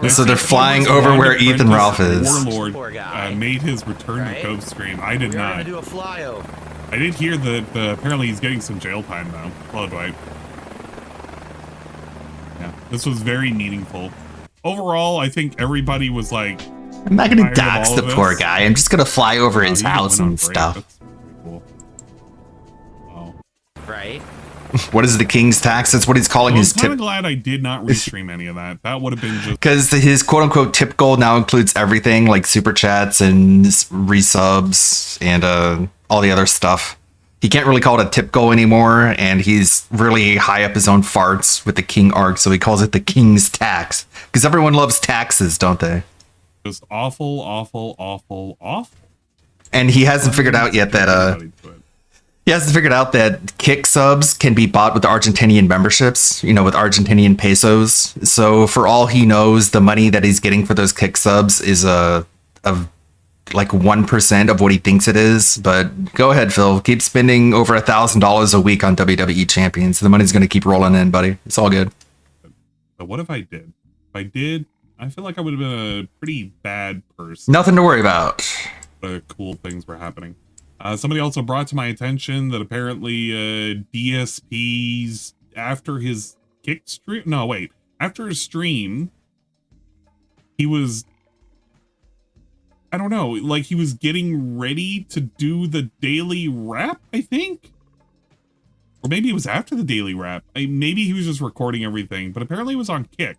So they're flying over where Ethan Ralph is. Warlord made his return to Cove stream. I did We're gonna not. do a flyover. I did hear that apparently he's getting some jail time though. Hello, Dwight. Yeah, this was very meaningful. Overall, I think everybody was like, I'm not gonna tired of dox all the of poor this. guy. I'm just gonna fly over his he went house on and break. stuff. That's pretty cool. Wow. Right? What is the king's tax? That's what he's calling Well, I'm his kind of tip. glad I did not restream any of that. That would have been just Because his quote unquote tip goal now includes everything like super chats and resubs and all the other stuff. He can't really call it a tip goal anymore, and he's really high up his own farts with the king arc, so he calls it the king's tax. Because everyone loves taxes, don't they? just awful, awful, awful, awful. And he hasn't figured out yet that he hasn't figured out that Kick subs can be bought with Argentinian memberships, you know, with Argentinian pesos. So for all he knows, the money that he's getting for those Kick subs is like 1% of what he thinks it is. But go ahead, Phil. Keep spending over $1,000 a week on WWE champions. The money's going to keep rolling in, buddy. It's all good. But what if I did? If I did, I feel like I would have been a pretty bad person. Nothing to worry about. Cool things were happening. Somebody also brought to my attention that apparently DSP's after his kick stream. No, wait. After his stream, he was, I don't know, like he was getting ready to do the daily rap, I think. Or maybe it was after the daily rap. Maybe he was just recording everything, but apparently it was on Kick.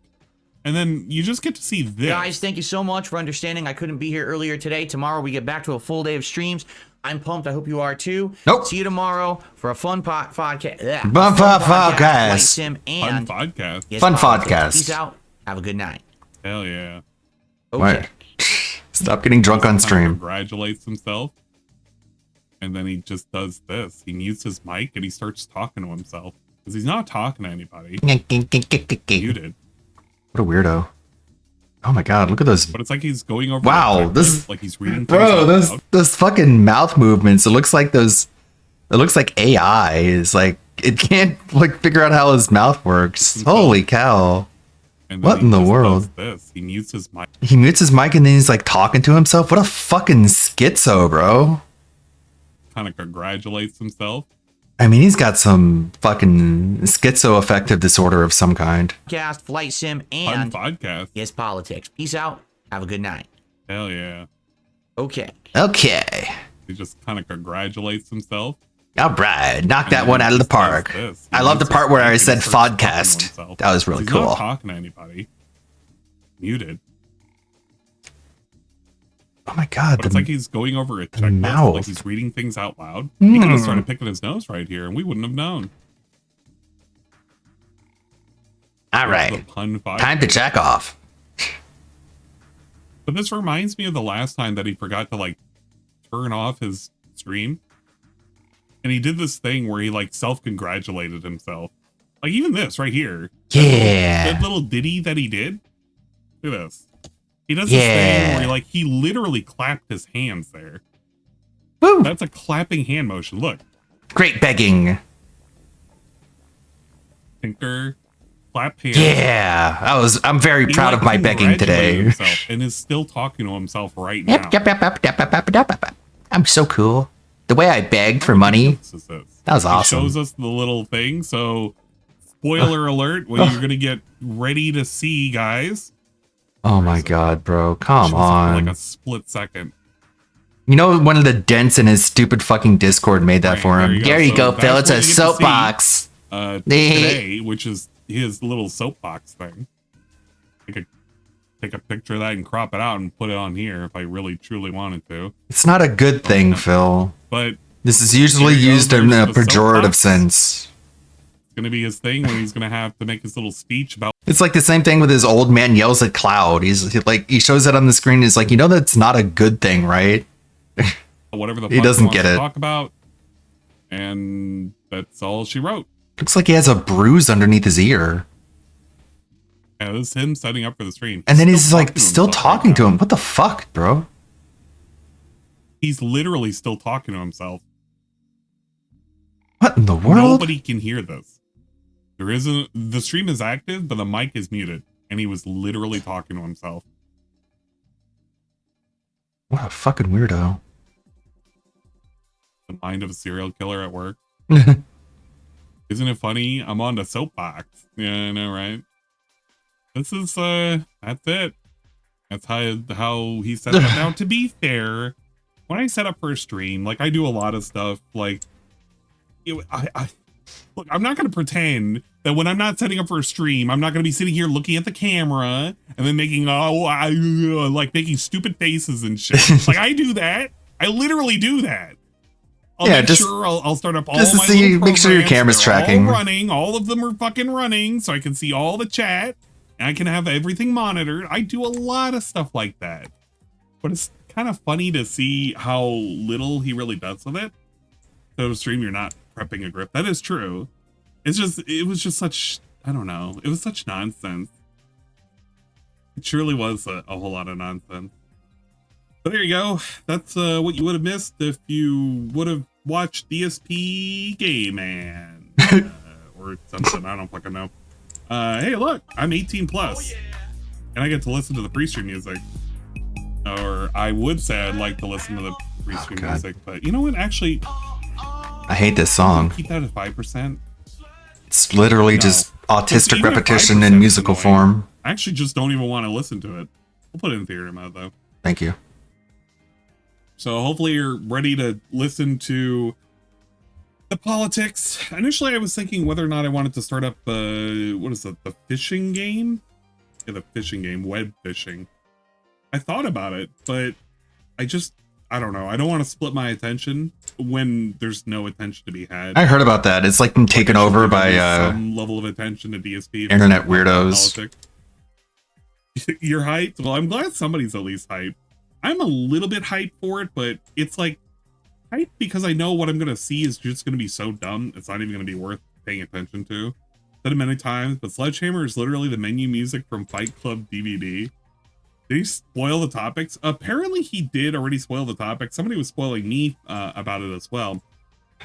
And then you just get to see this. Guys, thank you so much for understanding. I couldn't be here earlier today. Tomorrow we get back to a full day of streams. I'm pumped. I hope you are too. Nope. See you tomorrow for a fun podcast. Fun podcast. Flight Sim and fun podcast. Yes, Fun Politics. podcast. Peace out. Have a good night. Hell yeah. Okay. Right. Stop getting drunk on stream. Congratulates himself. And then he just does this. He mutes his mic and he starts talking to himself. Because he's not talking to anybody. Muted. What a weirdo. Oh my god, look at those. But it's like he's going over. Wow, the this is like he's reading. bro. things out Those loud. those fucking mouth movements. It looks like those. It looks like AI is like it can't like figure out how his mouth works. Holy cow! And then What he in the just world? does this. He mutes his mic. He mutes his mic and then he's like talking to himself. What a fucking schizo, bro. Kind of congratulates himself. I mean, he's got some fucking schizoaffective disorder of some kind. Podcast, Flight Sim, Fun and podcast. Yes, Politics. Peace out. Have a good night. Hell yeah. Okay. Okay. He just kind of congratulates himself. All right, knock And that then one he out of the just does park. this. He I love the mutes part his where mic I and he said starts talking to podcast. himself. That was really He's cool. not talking to anybody. Muted. Oh my god, But it's like he's going over a checklist, mouth. like he's reading things out loud. He could have Mm. started picking his nose right here, and we wouldn't have known. All That's the right, pun five. time to jack off. But this reminds me of the last time that he forgot to like turn off his stream. And he did this thing where he like self-congratulated himself. Like even this right here. Yeah. That little ditty that he did. Look at this. He does this thing where he like he literally clapped his hands there. Woo. That's a clapping hand motion. Look. Great begging. Tinker. Clap hands. Yeah, I'm very He, proud like, of my begging congratulated today. himself and is still talking to himself right now. Yep. I'm so cool. The way I begged for money, This is this. that was He awesome. shows us the little thing. So, spoiler alert, what you're going to get ready to see, guys. Oh my god, bro, come Shows up for on. like a split second. You know, one of the dents in his stupid fucking Discord made that for him. There you go, So Phil. that's It's a what you get to see, soapbox. Today, which is his little soapbox thing. Take a picture of that and crop it out and put it on here if I really truly wanted to. It's not a good thing, Phil. But This is usually There you go, used in a there's the pejorative soapbox. sense. it's going to be his thing when he's going to have to make his little speech about. It's like the same thing with his old man yells at Cloud. He shows it on the screen. He's like, you know, that's not a good thing, right? whatever the He fuck doesn't wants get to it. talk about, and that's all she wrote. Looks like he has a bruise underneath his ear. Yeah, this is him setting up for the stream. And then he's like still talking to him. What the fuck, bro? He's literally still talking to himself. What in the world? Nobody can hear this. The stream is active, but the mic is muted, and he was literally talking to himself. What a fucking weirdo. The mind of a serial killer at work. Isn't it funny? I'm on the soapbox. Yeah, I know, right? This is that's it. That's how he set it up. Now, to be fair, when I set up for a stream, like I do a lot of stuff. Like, look, I'm not gonna pretend that when I'm not setting up for a stream, I'm not gonna be sitting here looking at the camera and then making like making stupid faces and shit. Like I do that. I literally do that. I'll start up all just to my see, little make sure your programs. camera's They're tracking. all running. All of them are fucking running, so I can see all the chat. And I can have everything monitored. I do a lot of stuff like that. But it's kind of funny to see how little he really does with it. So stream, you're not prepping a grip. That is true. It was just such, I don't know. It was such nonsense. It surely was a whole lot of nonsense. But there you go. That's what you would have missed if you would have watched DSP Gay Man. Or something. I don't fucking know. Hey, look, I'm 18 plus, and I get to listen to the pre-stream music. Or I would say I'd like to listen to the pre-stream music, but you know what? Actually, I hate this song. keep that at 5%. It's literally No. just autistic Even at repetition 5% in is musical annoying. form. I actually just don't even want to listen to it. We'll put it in theater mode though. Thank you. So hopefully you're ready to listen to the politics. Initially, I was thinking whether or not I wanted to start up, what is it, the fishing game? Yeah, the fishing game, web fishing. I thought about it, but I don't know. I don't want to split my attention when there's no attention to be had. I heard about that. It's like been taken over by some level of attention to DSP. if internet it's not weirdos. politics. You're hyped? Well, I'm glad somebody's at least hyped. I'm a little bit hyped for it, but it's like hyped because I know what I'm going to see is just going to be so dumb. It's not even going to be worth paying attention to. Said it many times, but Sledgehammer is literally the menu music from Fight Club DVD. Did he spoil the topics? Apparently he did already spoil the topics. Somebody was spoiling me about it as well.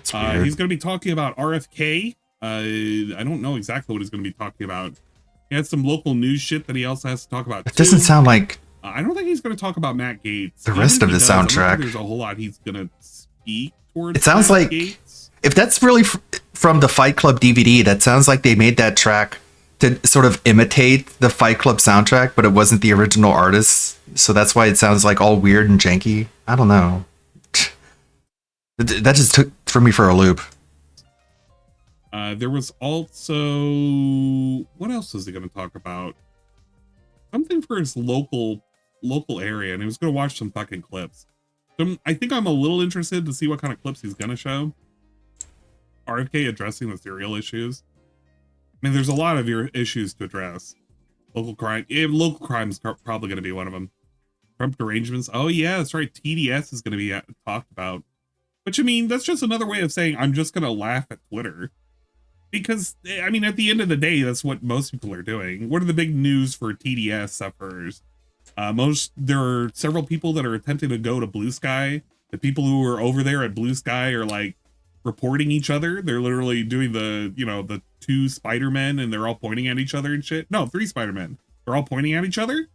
He's going to be talking about RFK. I don't know exactly what he's going to be talking about. He has some local news shit that he also has to talk about. It doesn't sound like I don't think he's going to talk about Matt Gaetz. the rest Even of if the he does, I don't think soundtrack. There's a whole lot he's going to speak towards. It sounds Matt like Gaetz. if that's really from the Fight Club DVD, that sounds like they made that track to sort of imitate the Fight Club soundtrack, but it wasn't the original artist. So that's why it sounds like all weird and janky. I don't know. That just threw me for a loop. There was also, what else is he going to talk about? Something for his local area, and he was going to watch some fucking clips. So I think I'm a little interested to see what kind of clips he's going to show. RFK addressing the serial issues. I mean, there's a lot of your issues to address. Local crime is probably going to be one of them. Trump derangements. Oh yeah, that's right. TDS is going to be talked about. Which, I mean, that's just another way of saying I'm just going to laugh at Twitter. Because, I mean, at the end of the day, that's what most people are doing. What are the big news for TDS sufferers? There are several people that are attempting to go to Blue Sky. The people who are over there at Blue Sky are like reporting each other. They're literally doing the 2 Spider-Men and they're all pointing at each other and shit. No, 3 Spider-Men. They're all pointing at each other.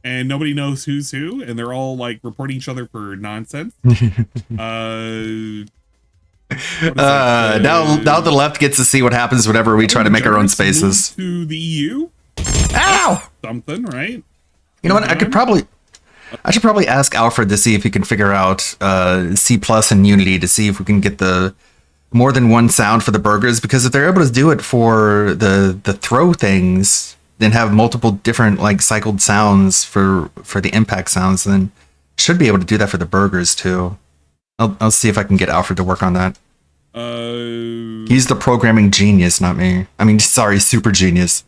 And nobody knows who's who. And they're all like reporting each other for nonsense. Now the left gets to see what happens whenever we try to make our own spaces. To the EU. Ow! Something, right? You know what? I should probably ask Alfred to see if he can figure out C+ and Unity to see if we can get the more than one sound for the burgers, because if they're able to do it for the throw things, then have multiple different like cycled sounds for the impact sounds, then should be able to do that for the burgers too. I'll see if I can get Alfred to work on that. He's the programming genius, not me. I mean, sorry, super genius.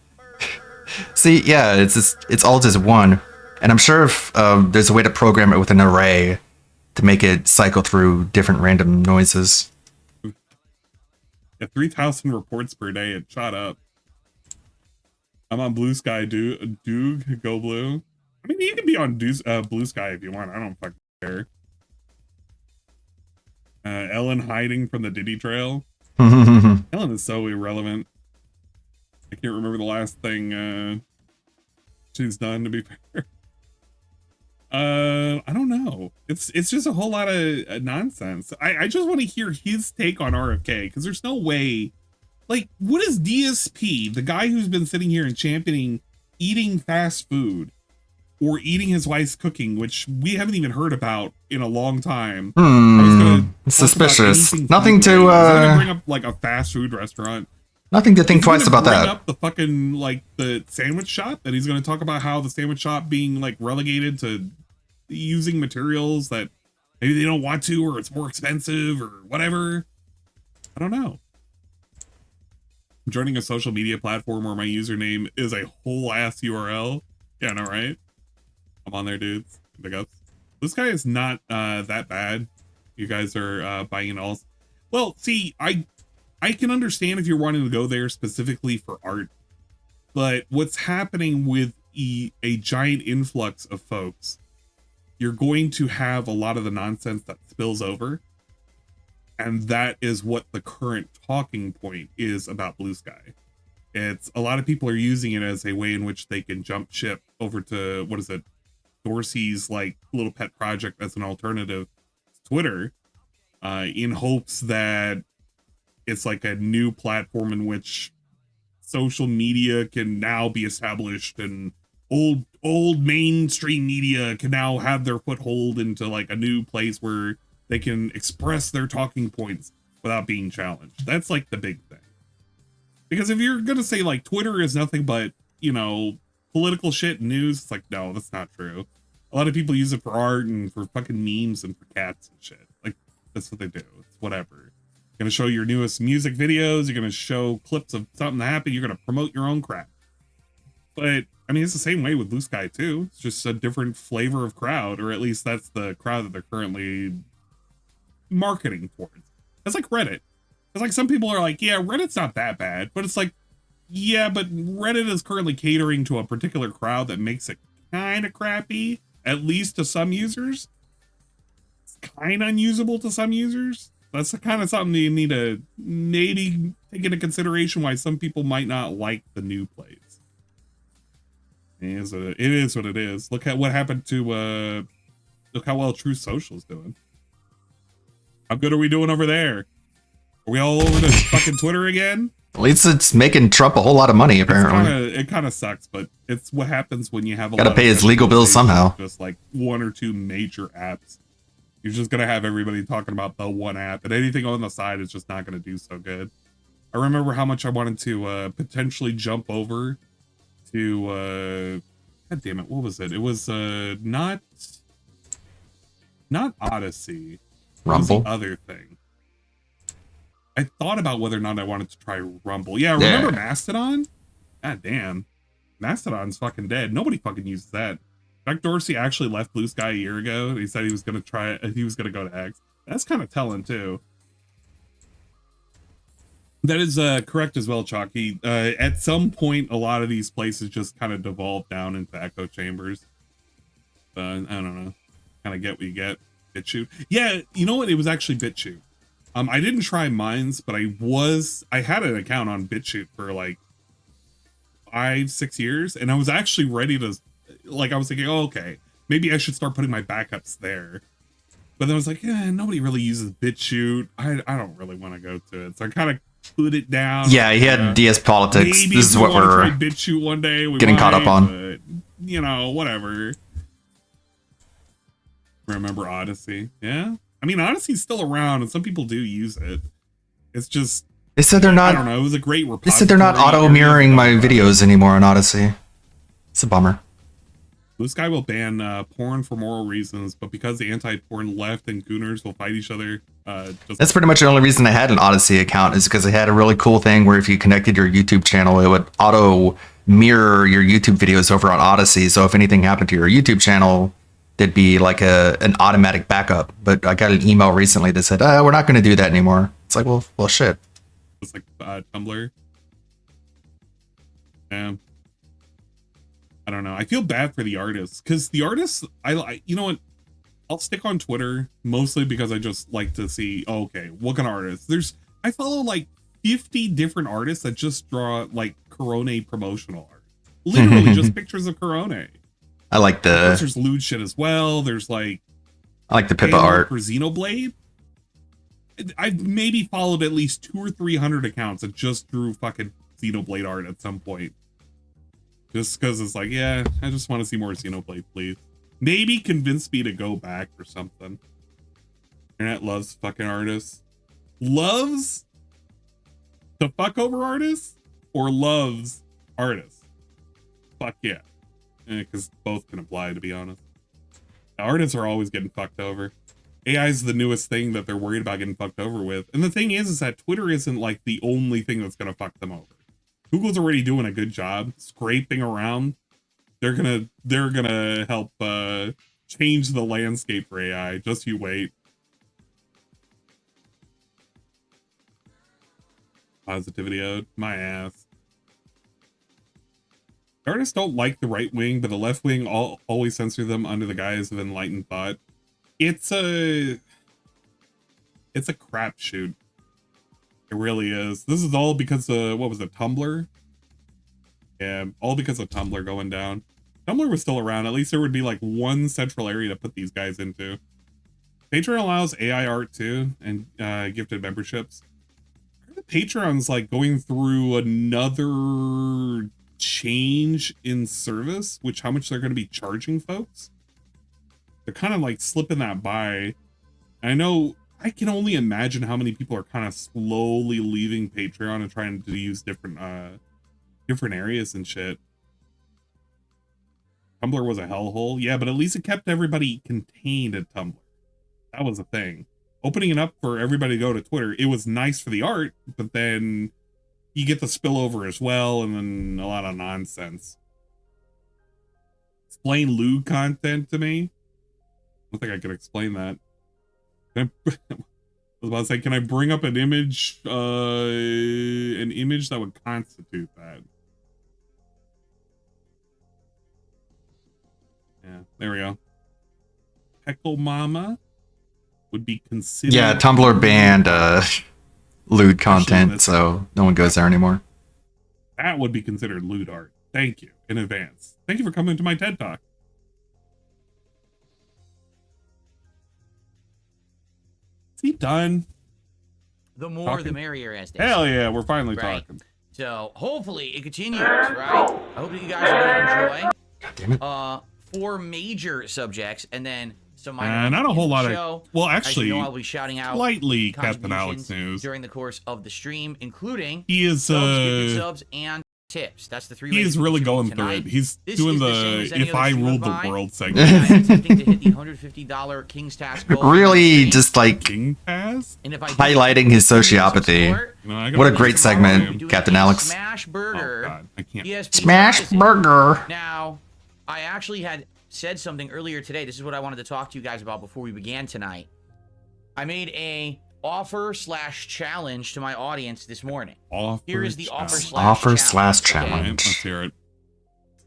See, yeah, it's all just one. And I'm sure if there's a way to program it with an array to make it cycle through different random noises. At 3,000 reports per day, it shot up. I'm on Blue Sky, Doog, go blue. I mean, you can be on Blue Sky if you want. I don't fucking care. Ellen hiding from the Diddy trail. Ellen is so irrelevant. I can't remember the last thing she's done, to be fair. I don't know. It's just a whole lot of nonsense. I just want to hear his take on RFK, because there's no way. Like, what is DSP, the guy who's been sitting here and championing eating fast food or eating his wife's cooking, which we haven't even heard about in a long time? Suspicious. Nothing to bring up like a fast food restaurant. Nothing to think twice about that. Up the fucking like the sandwich shop, that he's going to talk about how the sandwich shop being like relegated to using materials that maybe they don't want to, or it's more expensive or whatever. I don't know. I'm joining a social media platform where my username is a whole ass URL. Yeah, no, right? I'm on there, dudes. Big ups. This guy is not that bad. You guys are buying it all. Well, see, I can understand if you're wanting to go there specifically for art, but what's happening with a giant influx of folks, you're going to have a lot of the nonsense that spills over. And that is what the current talking point is about Blue Sky. It's a lot of people are using it as a way in which they can jump ship over to, what is it, Dorsey's like little pet project as an alternative to Twitter, in hopes that it's like a new platform in which social media can now be established, and old mainstream media can now have their foothold into like a new place where they can express their talking points without being challenged. That's like the big thing. Because if you're going to say like Twitter is nothing but, you know, political shit and news, it's like, no, that's not true. A lot of people use it for art and for fucking memes and for cats and shit. Like, that's what they do. It's whatever. You're going to show your newest music videos. You're going to show clips of something that happened. You're going to promote your own crap. But, I mean, it's the same way with Blue Sky, too. It's just a different flavor of crowd, or at least that's the crowd that they're currently marketing towards. It's like Reddit. It's like some people are like, yeah, Reddit's not that bad, but it's like, yeah, but Reddit is currently catering to a particular crowd that makes it kind of crappy, at least to some users. It's kind of unusable to some users. That's the kind of something that you need to maybe take into consideration why some people might not like the new plays. It is what it is. Look at what happened to look how well Truth Social is doing. How good are we doing over there? Are we all over this fucking Twitter again? At least it's making Trump a whole lot of money, apparently. It kind of sucks, but it's what happens when you have a Gotta pay his legal bills somehow. Just like one or two major apps. You're just going to have everybody talking about the one app, and anything on the side is just not going to do so good. I remember how much I wanted to potentially jump over to, God damn it, what was it? It was not Odyssey. Rumble? The other thing. I thought about whether or not I wanted to try Rumble. Yeah, remember Mastodon? God damn. Mastodon's fucking dead. Nobody fucking uses that. Jack Dorsey actually left Blue Sky a year ago. He said he was going to try it. He was going to go to X. That's kind of telling, too. That is correct as well, Chalky. At some point, a lot of these places just kind of devolve down into echo chambers. I don't know. Kind of get what you get. BitChute. Yeah, you know what? It was actually BitChute. I didn't try Minds, but I had an account on BitChute for like 5-6 years, and I was actually ready to, like, I was thinking, oh, okay, maybe I should start putting my backups there. But then I was like, yeah, nobody really uses BitChute. I don't really want to go to it, so I kind of put it down. Yeah, he had DS Politics. Maybe this is what we're try BitChute one day. getting caught up on. But, you know, whatever. Remember Odyssey? Yeah. I mean, Odyssey's still around, and some people do use it. It's just, they said they're not. I don't know. It was a great repository. They said they're not auto mirroring my videos anymore on Odyssey. It's a bummer. Blue Sky will ban porn for moral reasons, but because the anti-porn left and gooners will fight each other. That's pretty much the only reason I had an Odyssey account, is because they had a really cool thing where if you connected your YouTube channel, it would auto mirror your YouTube videos over on Odyssey. So if anything happened to your YouTube channel, there'd be like an automatic backup. But I got an email recently that said, we're not going to do that anymore. It's like, well, shit. It's like Tumblr. Yeah. I don't know. I feel bad for the artists because the artists, I you know what? I'll stick on Twitter mostly because I just like to see, okay, what kind of artists? I follow like 50 different artists that just draw like Corona promotional art. Literally just pictures of Corona. I like there's lewd shit as well. There's like I like the Pippa art for Xenoblade. I've maybe followed at least 200 or 300 accounts that just drew fucking Xenoblade art at some point. Just because it's like, yeah, I just want to see more Xenoblade, please. Maybe convince me to go back or something. Internet loves fucking artists. Loves to fuck over artists or loves artists? Fuck yeah. Because both can apply, to be honest. The artists are always getting fucked over. AI is the newest thing that they're worried about getting fucked over with. And the thing is that Twitter isn't like the only thing that's going to fuck them over. Google's already doing a good job scraping around. They're gonna help change the landscape for AI. Just you wait. Positivity out my ass. Artists don't like the right wing, but the left wing always censor them under the guise of enlightened thought. It's a crapshoot. It really is. This is all because of, what was it, Tumblr? Yeah, all because of Tumblr going down. Tumblr was still around. At least there would be like one central area to put these guys into. Patreon allows AI art too, and gifted memberships. Patreon's like going through another change in service, which how much they're going to be charging folks. They're kind of like slipping that by. I know I can only imagine how many people are kind of slowly leaving Patreon and trying to use different areas and shit. Tumblr was a hellhole. Yeah, but at least it kept everybody contained at Tumblr. That was the thing. Opening it up for everybody to go to Twitter, it was nice for the art, but then you get the spillover as well, and then a lot of nonsense. Explain lewd content to me? I don't think I can explain that. I was about to say, can I bring up an image that would constitute that? Yeah, there we go. Heckle Mama would be considered. Yeah, Tumblr banned lewd content, so no one goes there anymore. That would be considered lewd art. Thank you in advance. Thank you for coming to my TED Talk. Is he done? The more talking? the merrier, as they Hell say. yeah, we're finally Right. talking. So hopefully it continues, right? I hope that you guys are going to enjoy. God damn it. 4 major subjects and then some minor. Not a whole lot show. of. Well, As actually, you know, I'll be shouting out slightly Captain contributions Alex news. during the course of the stream, including He is subs and tips. That's the 3 ways. he is to really contribute going through tonight. it. He's This doing is the same the as any if other I stream ruled of the mine. world I segment. am attempting to hit the $150 King's Task goal. Really just like King Pass? And if I do highlighting his sociopathy. You know, I gotta What a do great some segment, volume. Captain Alex. Smash Burger. Oh, God, I can't. PSP Smash Classic. Burger. Now, I actually had said something earlier today. This is what I wanted to talk to you guys about before we began tonight. I made a offer/challenge to my audience this morning. Here is the Offer/challenge. Let's hear it.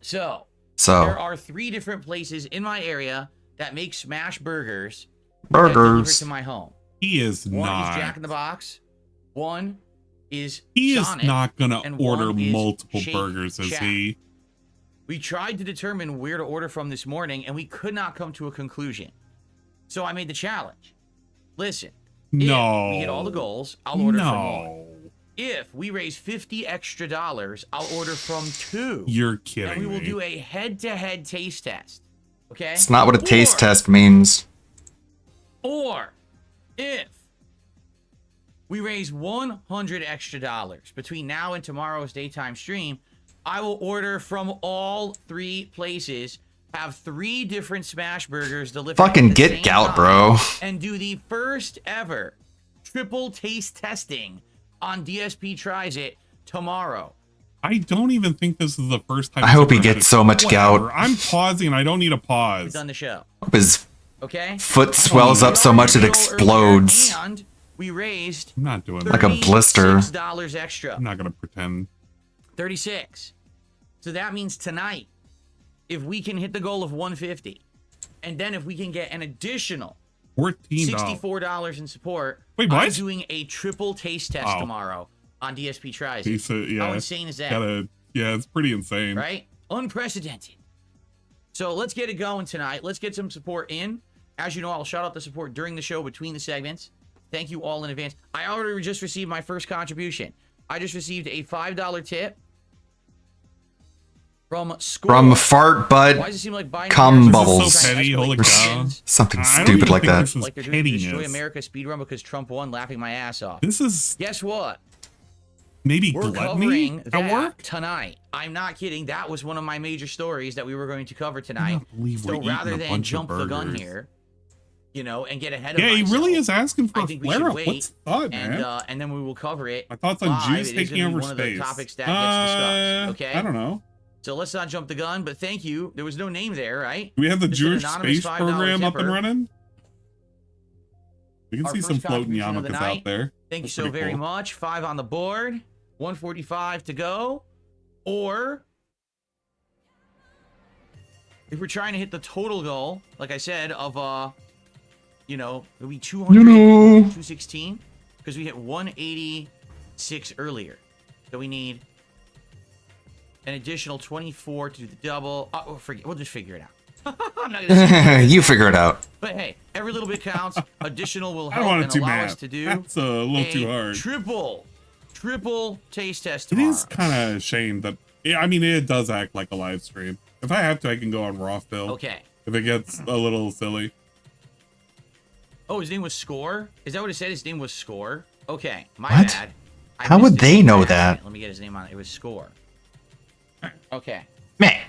So, So. there are 3 different places in my area that make smash burgers. Burgers. That deliver to my home. He is One not. is Jack in the Box. One is He Sonic, is not gonna and order one is multiple Shake burgers, is Shack. he? We tried to determine where to order from this morning, and we could not come to a conclusion. So I made the challenge. Listen, No. if we hit all the goals, I'll order from one. No. If we raise $50 extra, I'll order from 2. You're kidding And we will me. do a head-to-head taste test. Okay? It's not what a taste test means. Or if we raise $100 extra between now and tomorrow's daytime stream, I will order from all 3 places, have 3 different smash burgers delivered. Fucking at the get same gout, time, bro. And do the first ever triple taste testing on DSP Tries It tomorrow. I don't even think this is the first time. I hope he ever had gets it. so much Whatever. gout. I'm pausing and I don't need a We've pause. done the show. Hope his Okay. foot swells up so much it explodes. And we raised I'm not doing Like a that. blister. $36 extra. I'm not going to pretend. 36. So that means tonight, if we can hit the goal of 150, and then if we can get an additional $14. $64 in support, Wait, I'm what? doing a triple taste test Oh. tomorrow on DSP Tries. He said, yeah, How insane is that? Yeah, it's pretty insane. Right? Unprecedented. So let's get it going tonight. Let's get some support in. As you know, I'll shout out the support during the show between the segments. Thank you all in advance. I already just received my first contribution. I just received a $5 tip from Score. From Fart Butt Why does it seem like buying Cum America Bubbles. is so petty, holy cow. Something I don't stupid even like think that. this is like they're doing the Destroy pettiness. America speedrun because Trump won, laughing my ass off. This is Guess what? maybe We're gluttony covering at that work. tonight. I'm not kidding. That was one of my major stories that we were going to cover tonight. can't believe we're So eating rather a than bunch of jump the gun burgers. here, you know, and get ahead of Yeah, he myself, really is asking for I a think we should flare up. wait, What's the thought, man? and then we will cover it. My thoughts on live. Jews It is taking gonna be over one of the space. topics that gets discussed. Okay. I don't know. So let's not jump the gun, but thank you. There was no name there, right? Do we have the Just an Jewish anonymous space $5 program up and tipper. running? We can Our see some first floating contribution of the yarmulkes night. out there. Thank you That's so pretty very cool. much. 5 on the board, 145 to go. Or if we're trying to hit the total goal, like I said, of you know, it'll be 200, 216, because we hit 186 earlier. So we need an additional 24 to do the double. Oh, forget. We'll just figure it out. I'm not gonna You figure it out. But hey, every little bit counts. Additional will I don't help want and to do allow us math. to do That's a little too hard. Triple taste test It tomorrow. is kind of a shame that. Yeah, I mean, it does act like a live stream. If I have to, I can go on Raw still. Okay. If it gets a little silly. Oh, his name was Score? Is that what it said? His name was Score? Okay, my What? bad. I How missed would his they name know by accident. that? Let me get his name on it. It was Score. Okay. Meh.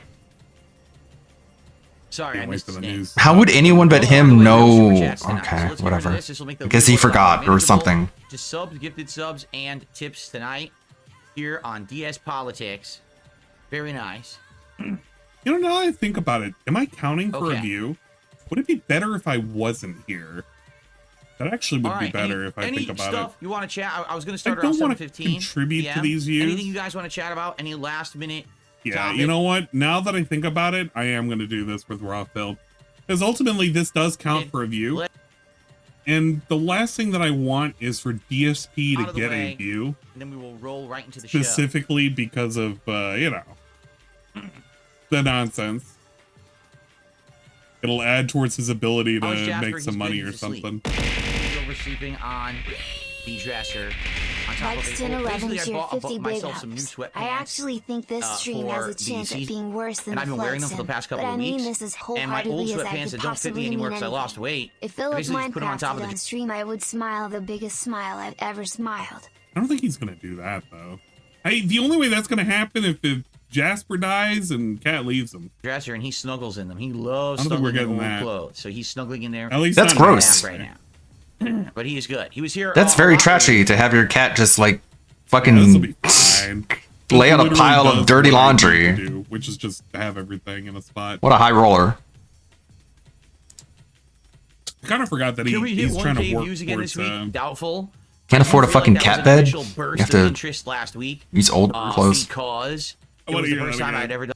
Sorry, I Can't wait missed for his the name. news. How would anyone but him know? Super chats tonight. So Okay, let's get rid of whatever. this. This will make the I guess he leaderboard forgot or manageable. something. Just subs, gifted subs, and tips tonight here on DS Politics. Very nice. You know, now that I think about it, am I counting for Okay. a view? Would it be better if I wasn't here? That actually would All be right, better if I any think about stuff it. you want to chat? I was going to start I around don't want to 7:15. contribute to PM. these views. Anything you guys want to chat about? Any last minute? Yeah, topic? you know what? Now that I think about it, I am going to do this with Raw Filled. Because ultimately, this does count for a view. And the last thing that I want is for DSP Out to of the get way, a view. And then we will roll right into the show. Specifically because of, you know, the nonsense. It'll add towards his ability to How's Jasper? make some He's money good. or He's asleep. something. He's oversleeping on the dresser. On top Likes of it. 10, 11 Basically, I tier bought 50 big myself some new ups. sweatpants. I actually think this stream has for a chance the at season. being worse than And I've been wearing them for the Floatson, past couple but of I mean weeks. this as And my old wholeheartedly as I sweatpants could that don't fit possibly me anymore mean because I lost anything. weight. If I Philip basically just put them on Minecraft top it of on the. stream, I would smile the biggest smile I've ever smiled. I don't think he's going to do that, though. Hey, the only way that's going to happen if Jasper dies and Cat leaves him. Dresser, and he snuggles in them. He loves I don't think we're snuggling in getting old that. clothes. So he's snuggling in there. At least That's not gross. Right now. But he is good. He was here. That's a very lot trashy to have your cat just like This'll fucking be fine. lay on a Literally pile does of dirty what I need to laundry. do, which is just have everything in a spot. What a high roller. I kind of forgot that Can we hit he's trying to 1K work views again this towards. week? Doubtful. Can't I do afford a feel fucking that was cat an bed? initial You burst have of to interest last week. use old clothes. Because I it wanna was the hear first that time again. I'd ever done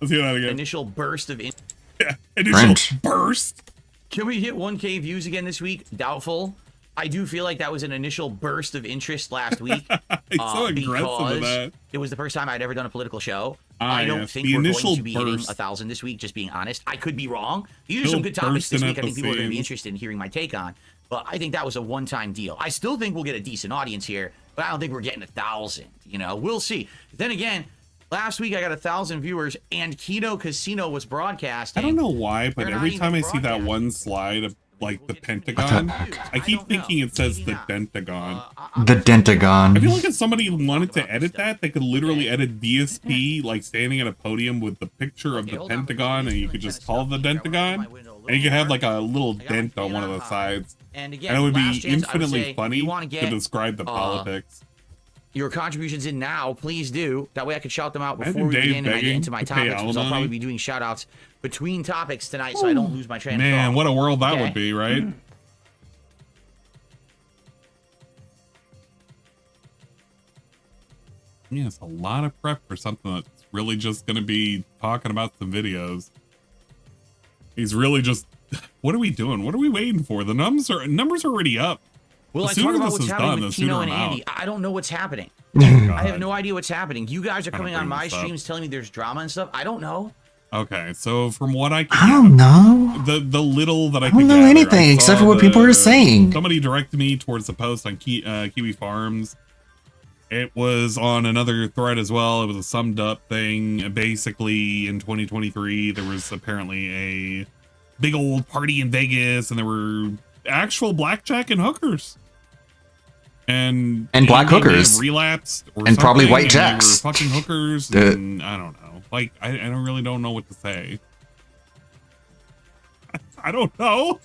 Let's hear that again. initial burst of interest. Yeah, initial Cringe. burst. Can we hit 1K views again this week? Doubtful. I do feel like that was an initial burst of interest last week. He's so aggressive with because that. it was the first time I'd ever done a political show. Ah, I don't yes, think the we're initial going to be hitting burst. 1,000 this week, just being honest. I could be wrong. These are Still some good topics this bursting week. at I think the people are going to be seams. interested in hearing my take on. But I think that was a one-time deal. I still think we'll get a decent audience here, but I don't think we're getting 1,000. You know, we'll see. Then again, last week I got 1,000 viewers, and Kino Casino was broadcasting. I don't know why, but They're every not time I even see that one slide of like the Pentagon, I keep thinking it says the Dentagon. The Dentagon. I feel like if somebody wanted to edit that, they could literally edit DSP like standing at a podium with the picture of the Pentagon, and you could just call it the Dentagon, and you could have like a little dent on one of the sides, And and again, it would last be chance, I would infinitely say funny you wanna to get, describe the politics. your contributions in now, please do. That way I can shout them out before Imagine we Dave begin and I get begging into my to pay topics, because I'll alimony. probably be doing shout outs between topics tonight so I don't lose my train of thought. Man, what a world that Okay? would be, right? Yeah, it's a lot of prep for something that's really just going to be talking about some videos. He's really just, what are we doing? What are we waiting for? The numbers are already up. Well, The I sooner talk about this what's is happening done, the with sooner Tino and I'm out. Andy. I don't know what's happening. God. I have no idea what's happening. You guys are Gotta coming on bring my this up. streams telling me there's drama and stuff. I don't know. Okay, so from what I can I don't know. the little that I I don't could know gather, anything I except saw for what people are saying. Somebody directed me towards the post on Kiwi Farms. It was on another thread as well. It was a summed up thing. Basically, in 2023, there was apparently a big old party in Vegas, and there were actual blackjack and hookers. And black Andy may have hookers. relapsed, or And probably something, white and they were jacks. fucking hookers. The- And I don't know. Like I don't really don't know what to say. I don't know.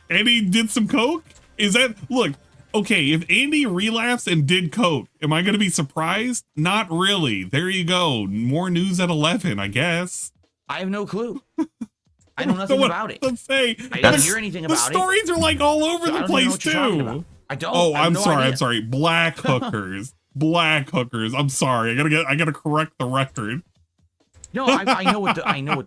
Andy did some coke. Is that look? Okay, if Andy relapsed and did coke, am I going to be surprised? Not really. There you go. More news at 11, I guess. I have no clue. I know nothing about it. Let's say I didn't hear anything about the stories are like all over So I the don't even know place what you're talking too. about. I don't. Oh, I have I'm no sorry. idea. I'm sorry. Black hookers. Black hookers. I'm sorry. I gotta correct the record. No, I know what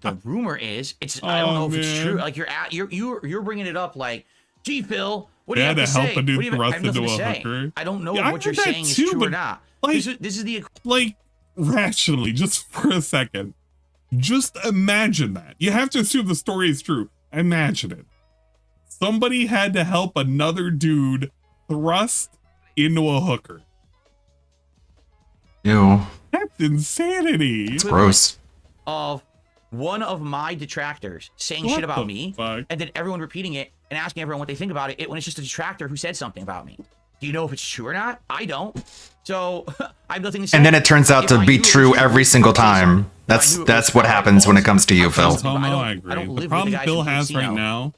the rumor is. It's I don't Oh, know if it's man. true. Like you're bringing it up like, gee, Phil, what do They you had have to to help say? a dude What do you have- I thrust have nothing into to a say. hooker. I don't know Yeah, if what you're heard that saying is too, true or but, not. like- This is the Like, rationally, just for a second, just imagine that. You have to assume the story is true. Imagine it. Somebody had to help another dude thrust into a hooker. Ew. That's insanity. It's gross. of one of my detractors saying What shit about the me, fuck? and then everyone repeating it and asking everyone what they think about it when it's just a detractor who said something about me. Do you know if it's true or not? I don't. So I have nothing to say. And then it turns out If to I be knew it was true true, every single time. I That's knew it that's was what true, happens when it comes to you, Phil. Tomo, I agree. don't live The with problem the guys Phil from has right Casino. now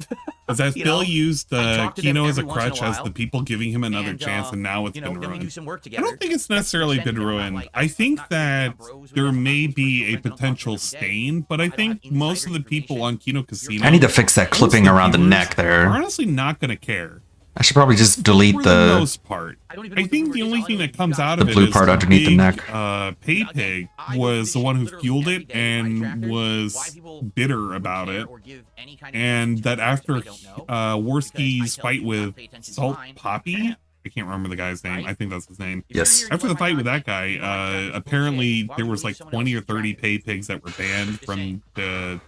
is that You Phil know, used I talk to them Kino as a every once in a crutch as while. the people giving him another And, chance, and now it's you know, been then we do ruined. some work I together. don't think it's necessarily been ruined. I think that there may be a potential stain, but I think most of the people on Kino Casino, I need to fix that clipping most around the viewers neck are there. honestly not going to care. I should probably just delete For the the most part. I think the only thing that comes out of The it blue is part underneath the big, neck. Pay Pig was the one who fueled it and was bitter about it, and that after Worski's fight with Salt Poppy, I can't remember the guy's name. I think that's his name. Yes. After the fight with that guy, apparently there was like 20 or 30 Pay Pigs that were banned from the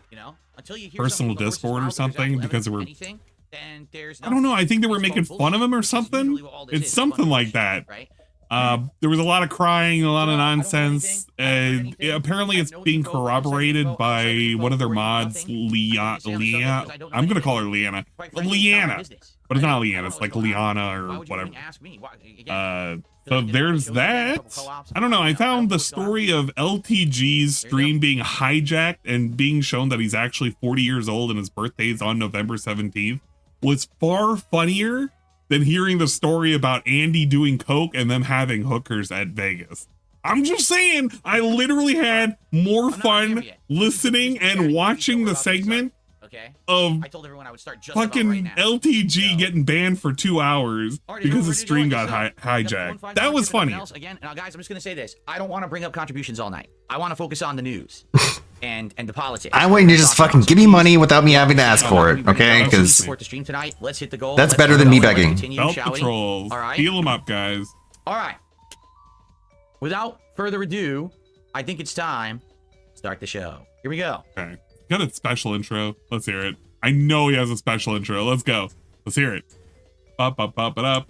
personal Discord or something because they were. I don't know. I think they were making fun of him or something. It's something like that. There was a lot of crying, a lot of nonsense. Apparently, it's being corroborated by one of their mods, Leah. I'm gonna call her Leanna. Leanna, but it's not Leanna. It's like Liana or whatever. So there's that. I don't know. I found the story of LTG's stream being hijacked and being shown that he's actually 40 years old and his birthday is on November 17th. Was far funnier than hearing the story about Andy doing coke and them having hookers at Vegas. I'm just saying, I literally had more fun listening and watching the segment of fucking LTG getting banned for 2 hours because the stream got hijacked. That was funny. Again, now guys, I'm just gonna say this. I don't want to bring up contributions all night. I want to focus on the news and the politics. I want you to just fucking give me money without me having to ask for it, okay? Because support the stream tonight. Let's hit the goal. that's Let's better go. than me Let's begging. continue, Belt shall we? patrols. All right. Heal them up, guys. All right. Without further ado, I think it's time to start the show. Here we go. Okay. Got a special intro. Let's hear it. I know he has a special intro. Let's go. Let's hear it. No, it's not gonna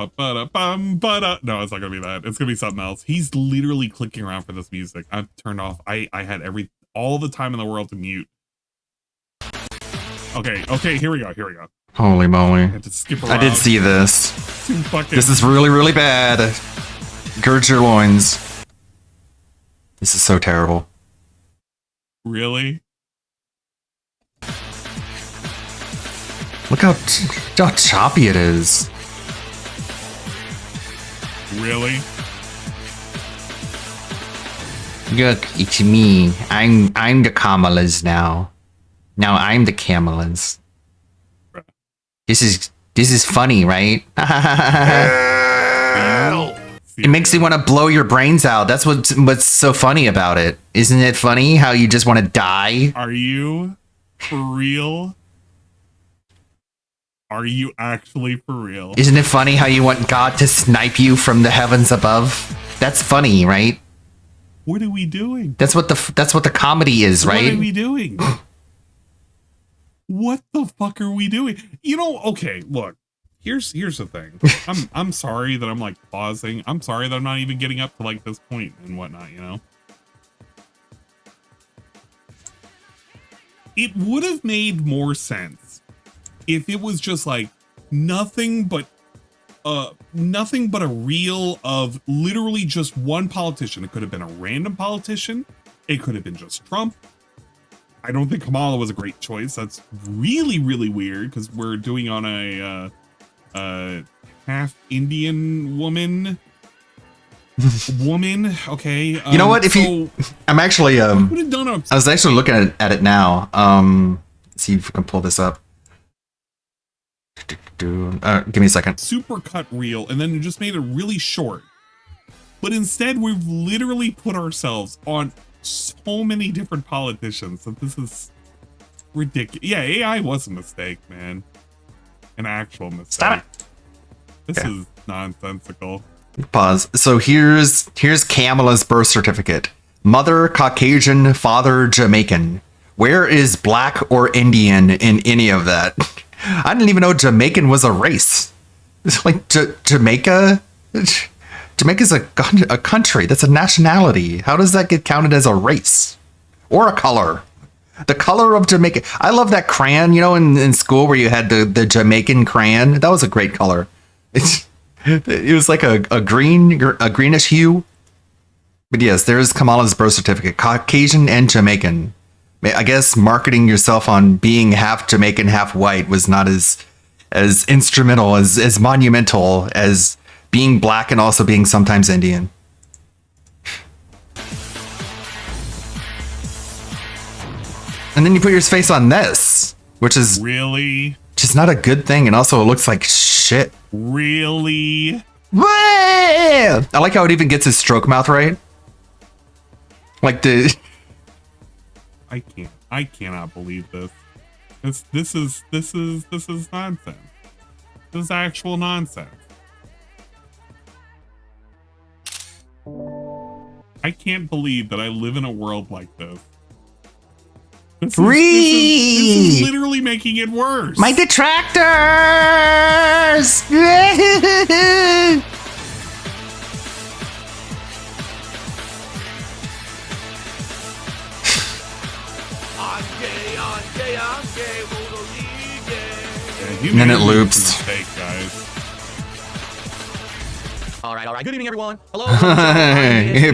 be that. It's gonna be something else. He's literally clicking around for this music. I've turned off. I had all the time in the world to mute. Okay, here we go. holy moly. I had to skip around. I did see this. Fucking- This is really, really bad. Gird your loins. This is so terrible. Really? Look how choppy it is. Really? Look, it's me. I'm the Kamalas now. Now I'm the Kamalas. This is funny, right? It makes you want to blow your brains out. That's what's so funny about it. Isn't it funny how you just want to die? Are you for real? Are you actually for real? Isn't it funny how you want God to snipe you from the heavens above? That's funny, right? What are we doing? That's what the comedy is, right? What are we doing? What the fuck are we doing? You know, okay, look. Here's the thing. I'm sorry that I'm like pausing. I'm sorry that I'm not even getting up to like this point and whatnot, you know? It would have made more sense if it was just like nothing but a reel of literally just one politician. It could have been a random politician. It could have been just Trump. I don't think Kamala was a great choice. That's really, really weird because we're doing on a half Indian woman. Okay. You know what? I'm actually I was actually looking at it now. Let's see if we can pull this up. Give me a second. Super cut reel, and then you just made it really short. But instead, we've literally put ourselves on so many different politicians that this is ridiculous. Yeah, AI was a mistake, man. An actual mistake. Stop it. This is nonsensical. Pause. So here's Kamala's birth certificate. Mother Caucasian, father Jamaican. Where is black or Indian in any of that? I didn't even know Jamaican was a race. It's like Jamaica. Jamaica's a country. That's a nationality. How does that get counted as a race or a color? The color of Jamaica. I love that crayon. You know, in school where you had the Jamaican crayon. That was a great color. It was like a greenish hue. But yes, there's Kamala's birth certificate. Caucasian and Jamaican. I guess marketing yourself on being half Jamaican, half white was not as instrumental, as monumental as being black and also being sometimes Indian. And then you put your face on this, which is really just not a good thing, and also it looks like shit. Really? I like how it even gets his stroke mouth right. Like the I cannot believe this. This is nonsense. This is actual nonsense. I can't believe that I live in a world like this. This is literally making it worse. My detractors! And then it loops. Mistake, guys. All right. Good evening, everyone. Hello.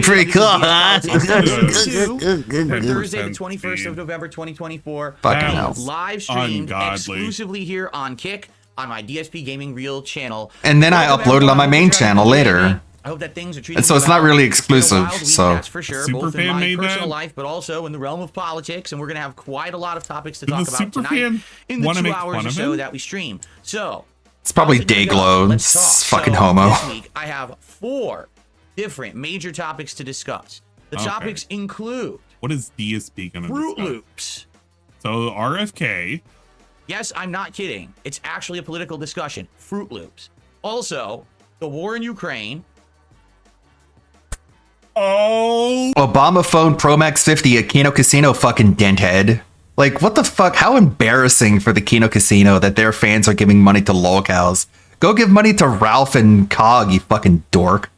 Pretty cool, huh? Thursday, the 21st of November, 2024. Fucking hell. Live streamed Ungodly. exclusively here on Kick on my DSP Gaming Reel channel. And then I uploaded on my main channel later. I hope that things are treated And so it's not really exclusive. So that's for sure, both in my personal life, but also in the realm of politics. And we're gonna have quite a lot of topics to talk about tonight in the 2 hours or so that we stream. So it's probably Dayglow. Fucking homo. This week I have 4 different major topics to discuss. The topics include what is DSP gonna Fruit discuss? Loops. So RFK. Yes, I'm not kidding. It's actually a political discussion. Fruit Loops. Also, the war in Ukraine. Oh. Obama phone Pro Max 50 at Kino Casino, fucking denthead. Like, what the fuck? How embarrassing for the Kino Casino that their fans are giving money to lolcows. Go give money to Ralph and Cog, you fucking dork.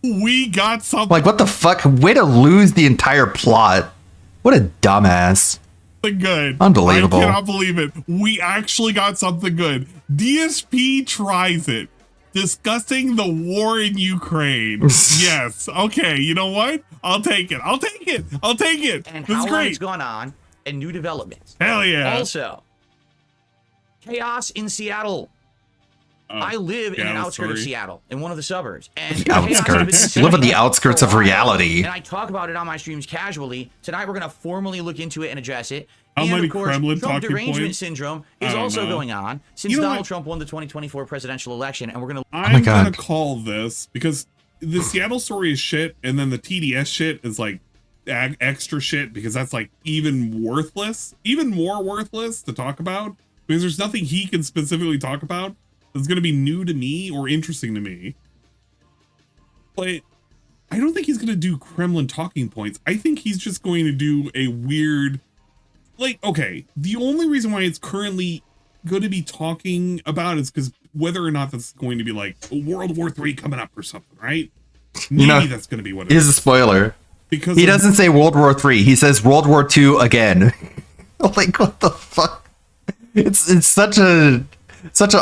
We got something. Like, what the fuck? Way to lose the entire plot. What a dumbass. Good. Unbelievable. I cannot believe it. We actually got something good. DSP tries it. Discussing the war in Ukraine. Yes. Okay. You know what? I'll take it. I'll take it. I'll take it. And That's how long great. it's gone on and new developments. Hell yeah. Also, chaos in Seattle. I live in an Seattle outskirt of story. Seattle, in one of the suburbs. And The outskirts. You live on the outskirts of reality. And I talk about it on my streams casually. Tonight we're going to formally look into it and address it. How And many of course, Kremlin Trump talking derangement points? syndrome I is don't also know. going on since You know Donald what? Trump won the 2024 presidential election, and we're going to. I'm gonna call this because the Seattle story is shit, and then the TDS shit is like extra shit because that's like even more worthless to talk about because there's nothing he can specifically talk about that's gonna be new to me or interesting to me. But I don't think he's gonna do Kremlin talking points. I think he's just going to do a weird, like, okay, the only reason why it's currently going to be talking about is because whether or not that's going to be like World War III coming up or something, right? Maybe that's going to be what it Here's is. a spoiler. Because he of- doesn't say World War III. He says World War II again. Like, what the fuck? It's such a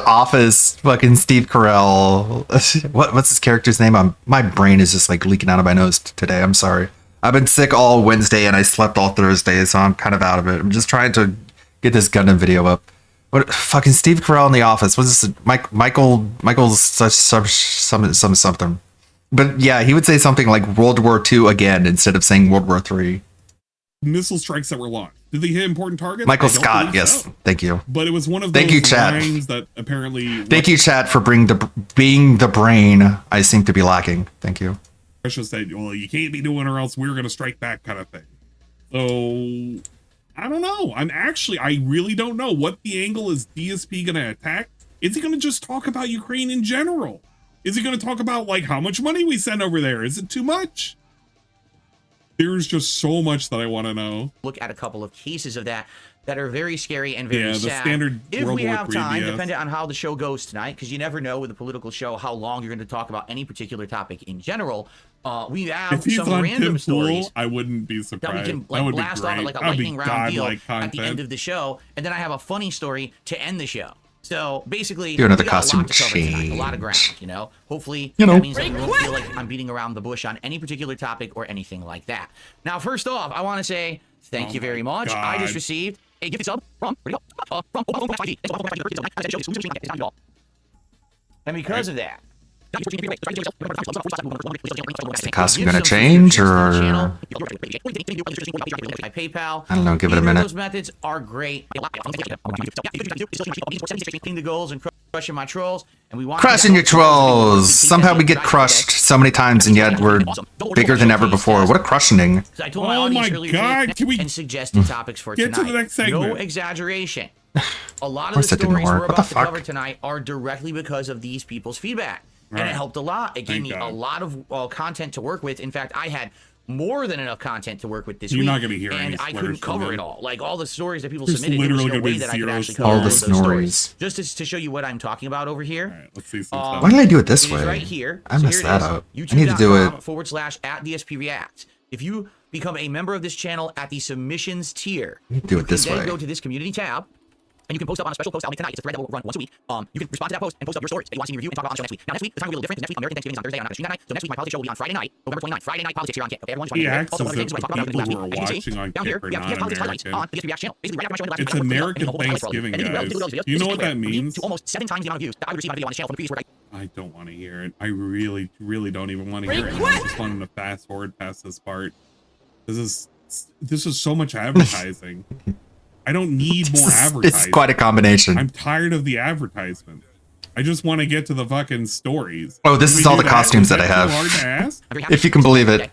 office fucking Steve Carell. What's his character's name? My brain is just like leaking out of my nose today. I'm sorry. I've been sick all Wednesday and I slept all Thursday, so I'm kind of out of it. I'm just trying to get this Gundam video up. What fucking Steve Carell in the office? What's this? Michael's such something. But yeah, he would say something like World War II again instead of saying World War III. Missile strikes that were launched. Did they hit important targets? Michael I don't Scott, believe yes. so. Thank you. But it was one of Thank those you, chat. lines that apparently Thank you, chat, for being the brain I seem to be lacking. Thank you. Russia said, well, you can't be doing or else we're going to strike back kind of thing. So, I don't know. I really don't know what the angle is DSP going to attack. Is he going to just talk about Ukraine in general? Is he going to talk about like how much money we send over there? Is it too much? There's just so much that I want to know. Look at a couple of cases of that are very scary and very Yeah, the sad. standard If World we War have III time, BS. depending on how the show goes tonight, because you never know with a political show how long you're going to talk about any particular topic in general. We have If he's some on random Tim stories Pool, I wouldn't be that surprised. we can That like would be blast off great. like a That'd be lightning round deal godlike at the end content. of the show, and then I have a funny story to end the show. So basically, Do another we got costume a lot to cover tonight, a lot of ground. Hopefully, You know. that means that you won't feel like I'm beating around the bush on any particular topic or anything like that. Now, first off, I want to say thank you very much. I just God. received a gifted sub from and because of that. Is the costume gonna change or? My PayPal. I don't know, give it a Either of minute. Those methods are great. The goals and crushing my trolls, and we want Crushing your trolls. Somehow we get crushed so many times, and yet we're bigger than ever before. What a crushing! I told my Oh audience my earlier God, today and suggested topics for get to tonight. the next segment? No exaggeration. A lot Of of course the that didn't stories work. we're What the about to fuck? cover tonight are directly because of these people's feedback. And Right. it helped a lot. It gave Thank me God. a lot of content to work with. In fact, I had more than enough content to work with this You're week. not gonna hear and any I slurs couldn't from cover him. it all. Like all the stories that people There's submitted, there was literally no gonna way be that I could zero actually stories. cover All all the of those stories. stories. Just to show you what I'm talking about over here. All right, let's see some stuff. Why did I do it this It is way? right here. I So messed here it that is, up. I need to do it. YouTube.com/@DSP React. If you become a member of this channel at the submissions tier, You do it you this can then way. go to this community tab. And you can post up on a special post I'll make tonight. It's a thread that will run once a week. You can respond to that post and post up your stories that you want to see me review and talk about on the show next week. Now, next week, the time will be a little different. Next week, American Thanksgiving is on Thursday. I'm not going to stream that night. So next week, my politics show will be on Friday night, November 29th. Friday night politics here on Kit. Okay, everyone, just He want to acts also, one of the as things if I talked the about people last who week. are As you can see, watching on down here, Kit are we have politics highlights non-American. on the DSP React channel. Basically, right after my show last week, It's I posted American a whole highlight Thanksgiving, and then guys. those videos. You know what This that is means? to almost 7 times the amount of views that I would receive on a video on this channel from the previous where I don't want to hear it. I really, really don't even want to hear it. I just wanted to fast forward past this part. This is so much advertising. I don't need more advertising. It's quite a combination. I'm tired of the advertisement. I just want to get to the fucking stories. Oh, this Can is we all do the costumes that I Is that have. too hard to ask? If you can believe it.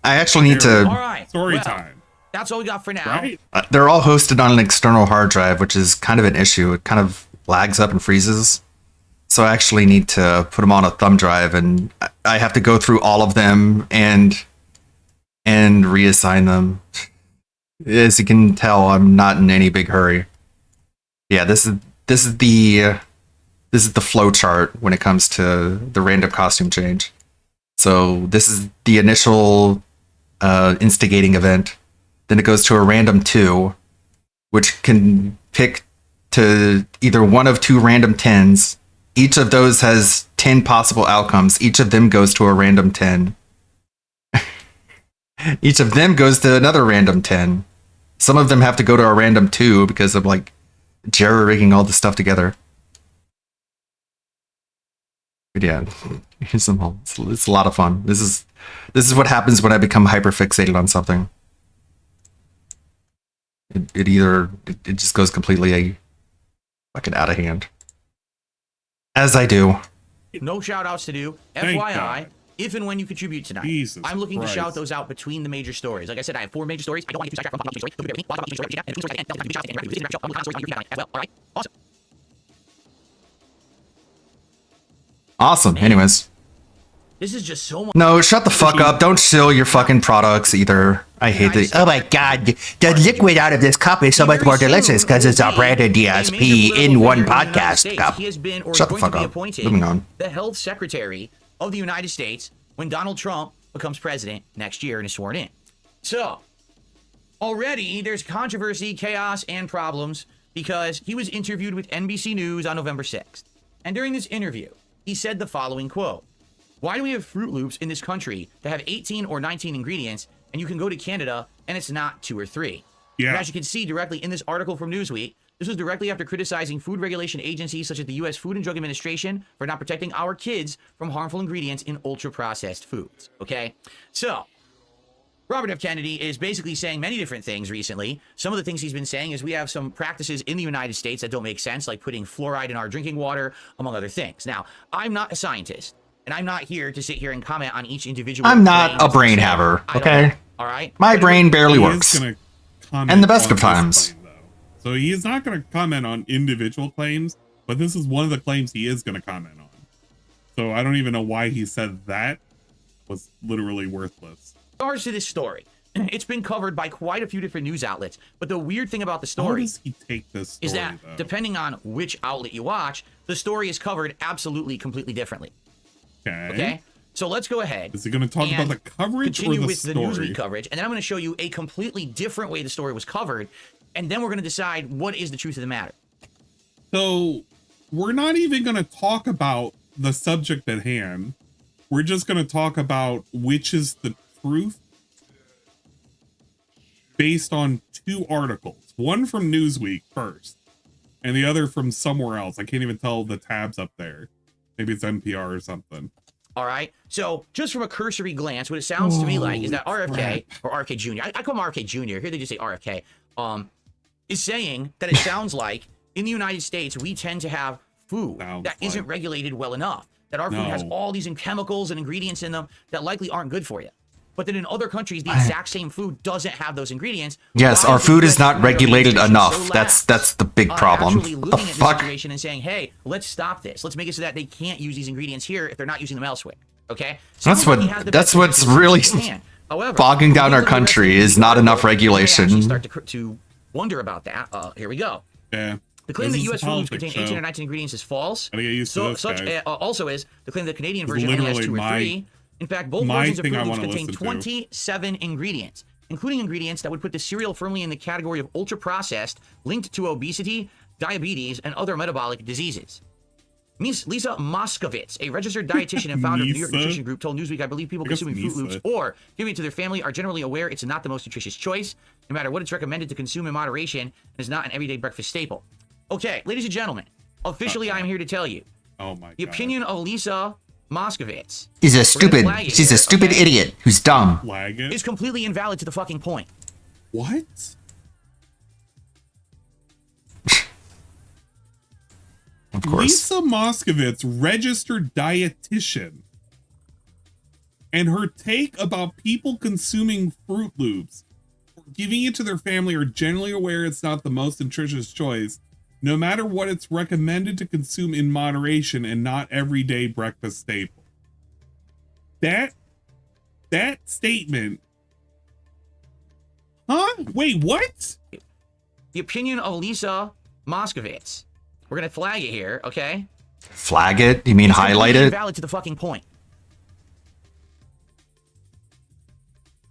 I actually need All to. right. Story well, time. That's all we got for now. Right? They're all hosted on an external hard drive, which is kind of an issue. It kind of lags up and freezes. So I actually need to put them on a thumb drive, and I have to go through all of them and reassign them. As you can tell, I'm not in any big hurry. Yeah, this is the flow chart when it comes to the random costume change. So this is the initial instigating event. Then it goes to a random 2, which can pick to either one of 2 random 10s. Each of those has 10 possible outcomes. Each of them goes to a random 10. Each of them goes to another random 10. Some of them have to go to a random 2 because of like jerry-rigging all the stuff together. But yeah, here's them all. It's a lot of fun. This is what happens when I become hyper fixated on something. It just goes completely fucking out of hand. As I do. No shout outs to do. Thank FYI, God. if and when you contribute tonight, Jesus I'm looking to shout Christ. those out between the major stories. Like I said, I have 4 major stories. I don't want to get too sidetracked from well, all right? Awesome. Awesome. Anyways. This is just so much. No, shut the fuck up. Don't shill your fucking products either. I hate the. Oh my god. The liquid out of this cup is so much more delicious because it's a branded DSP in one podcast cup. He has been or Shut is the going fuck to be up. appointed Moving on. the health secretary of the United States when Donald Trump becomes president next year and is sworn in. So, already there's controversy, chaos, and problems because he was interviewed with NBC News on November 6th. And during this interview, he said the following quote: "Why do we have Fruit Loops in this country that have 18 or 19 ingredients, and you can go to Canada and it's not 2 or 3? Yeah. And as you can see directly in this article from Newsweek, this was directly after criticizing food regulation agencies such as the U.S. Food and Drug Administration for not protecting our kids from harmful ingredients in ultra-processed foods." Okay? So, Robert F. Kennedy is basically saying many different things recently. Some of the things he's been saying is we have some practices in the United States that don't make sense, like putting fluoride in our drinking water, among other things. Now, I'm not a scientist, and I'm not here to sit here and comment on each individual. I'm not claim a that's brain said. haver, I don't okay? know, all right? My brain barely He is works. gonna comment And the best on of this times. claim, though. So he is not going to comment on individual claims, but this is one of the claims he is going to comment on. So I don't even know why he said that was literally worthless. In regards to this story, it's been covered by quite a few different news outlets. But the weird thing about the How story does he take this story, is that though? depending on which outlet you watch, the story is covered absolutely, completely differently. Okay? So let's go ahead. Is he going to talk about and the coverage or continue the with story? the Newsweek coverage, and then I'm going to show you a completely different way the story was covered, and then we're going to decide what is the truth of the matter. So we're not even going to talk about the subject at hand. We're just going to talk about which is the truth based on 2 articles. One from Newsweek first, and the other from somewhere else. I can't even tell the tabs up there. Maybe it's NPR or something. All right. So just from a cursory glance, what it sounds to me like is that RFK or RFK Jr. I call him RFK Jr. Here they just say RFK. Is saying that it sounds like in the United States we tend to have food that isn't regulated well enough. That our food has all these chemicals and ingredients in them that likely aren't good for you. But then in other countries, the exact same food doesn't have those ingredients. Yes, Why our the food US is not Food regulated Administration enough. so That's the big problem. Actually What the looking at the fuck? situation and saying, hey, let's stop this. Let's make it so that they can't use these ingredients here if they're not using them elsewhere. Okay? That's Everybody has the that's best what's intentions really in hand. However, bogging down our looking at the rest of country the is not enough you may actually regulation. start to wonder about that. Here we go. Yeah. The claim This that is U.S. a foods politics contain 18 show. or 19 ingredients is false. Gotta get used to this, guys. Also is the claim that the Canadian It's version only has literally 2 or 3. In fact, both my versions of thing Fruit I Loops wanna contain listen to. 27 ingredients, including ingredients that would put the cereal firmly in the category of ultra-processed, linked to obesity, diabetes, and other metabolic diseases. Miss Lisa Moskovitz, a registered dietitian and founder of the New York Misa? Nutrition Group, told Newsweek, I believe people I guess consuming Fruit Misa. Loops or giving it to their family are generally aware it's not the most nutritious choice, no matter what it's recommended to consume in moderation, and is not an everyday breakfast staple. Okay, ladies and gentlemen, officially I'm here to tell you. Oh my The opinion of Lisa Moskovitz She's a we're gonna stupid. flag it She's here, a stupid okay, idiot who's dumb. Flag it. is completely invalid to the fucking point. What? Of course. Lisa Moskovitz, registered dietitian. And her take about people consuming Fruit Loops or giving it to their family are generally aware it's not the most nutritious choice, no matter what it's recommended to consume in moderation and not everyday breakfast staple. That statement. Huh? Wait, what? The opinion of Lisa Moskovitz. We're gonna flag it here, okay? Flag it? You mean It's highlight completely it? invalid to the fucking point.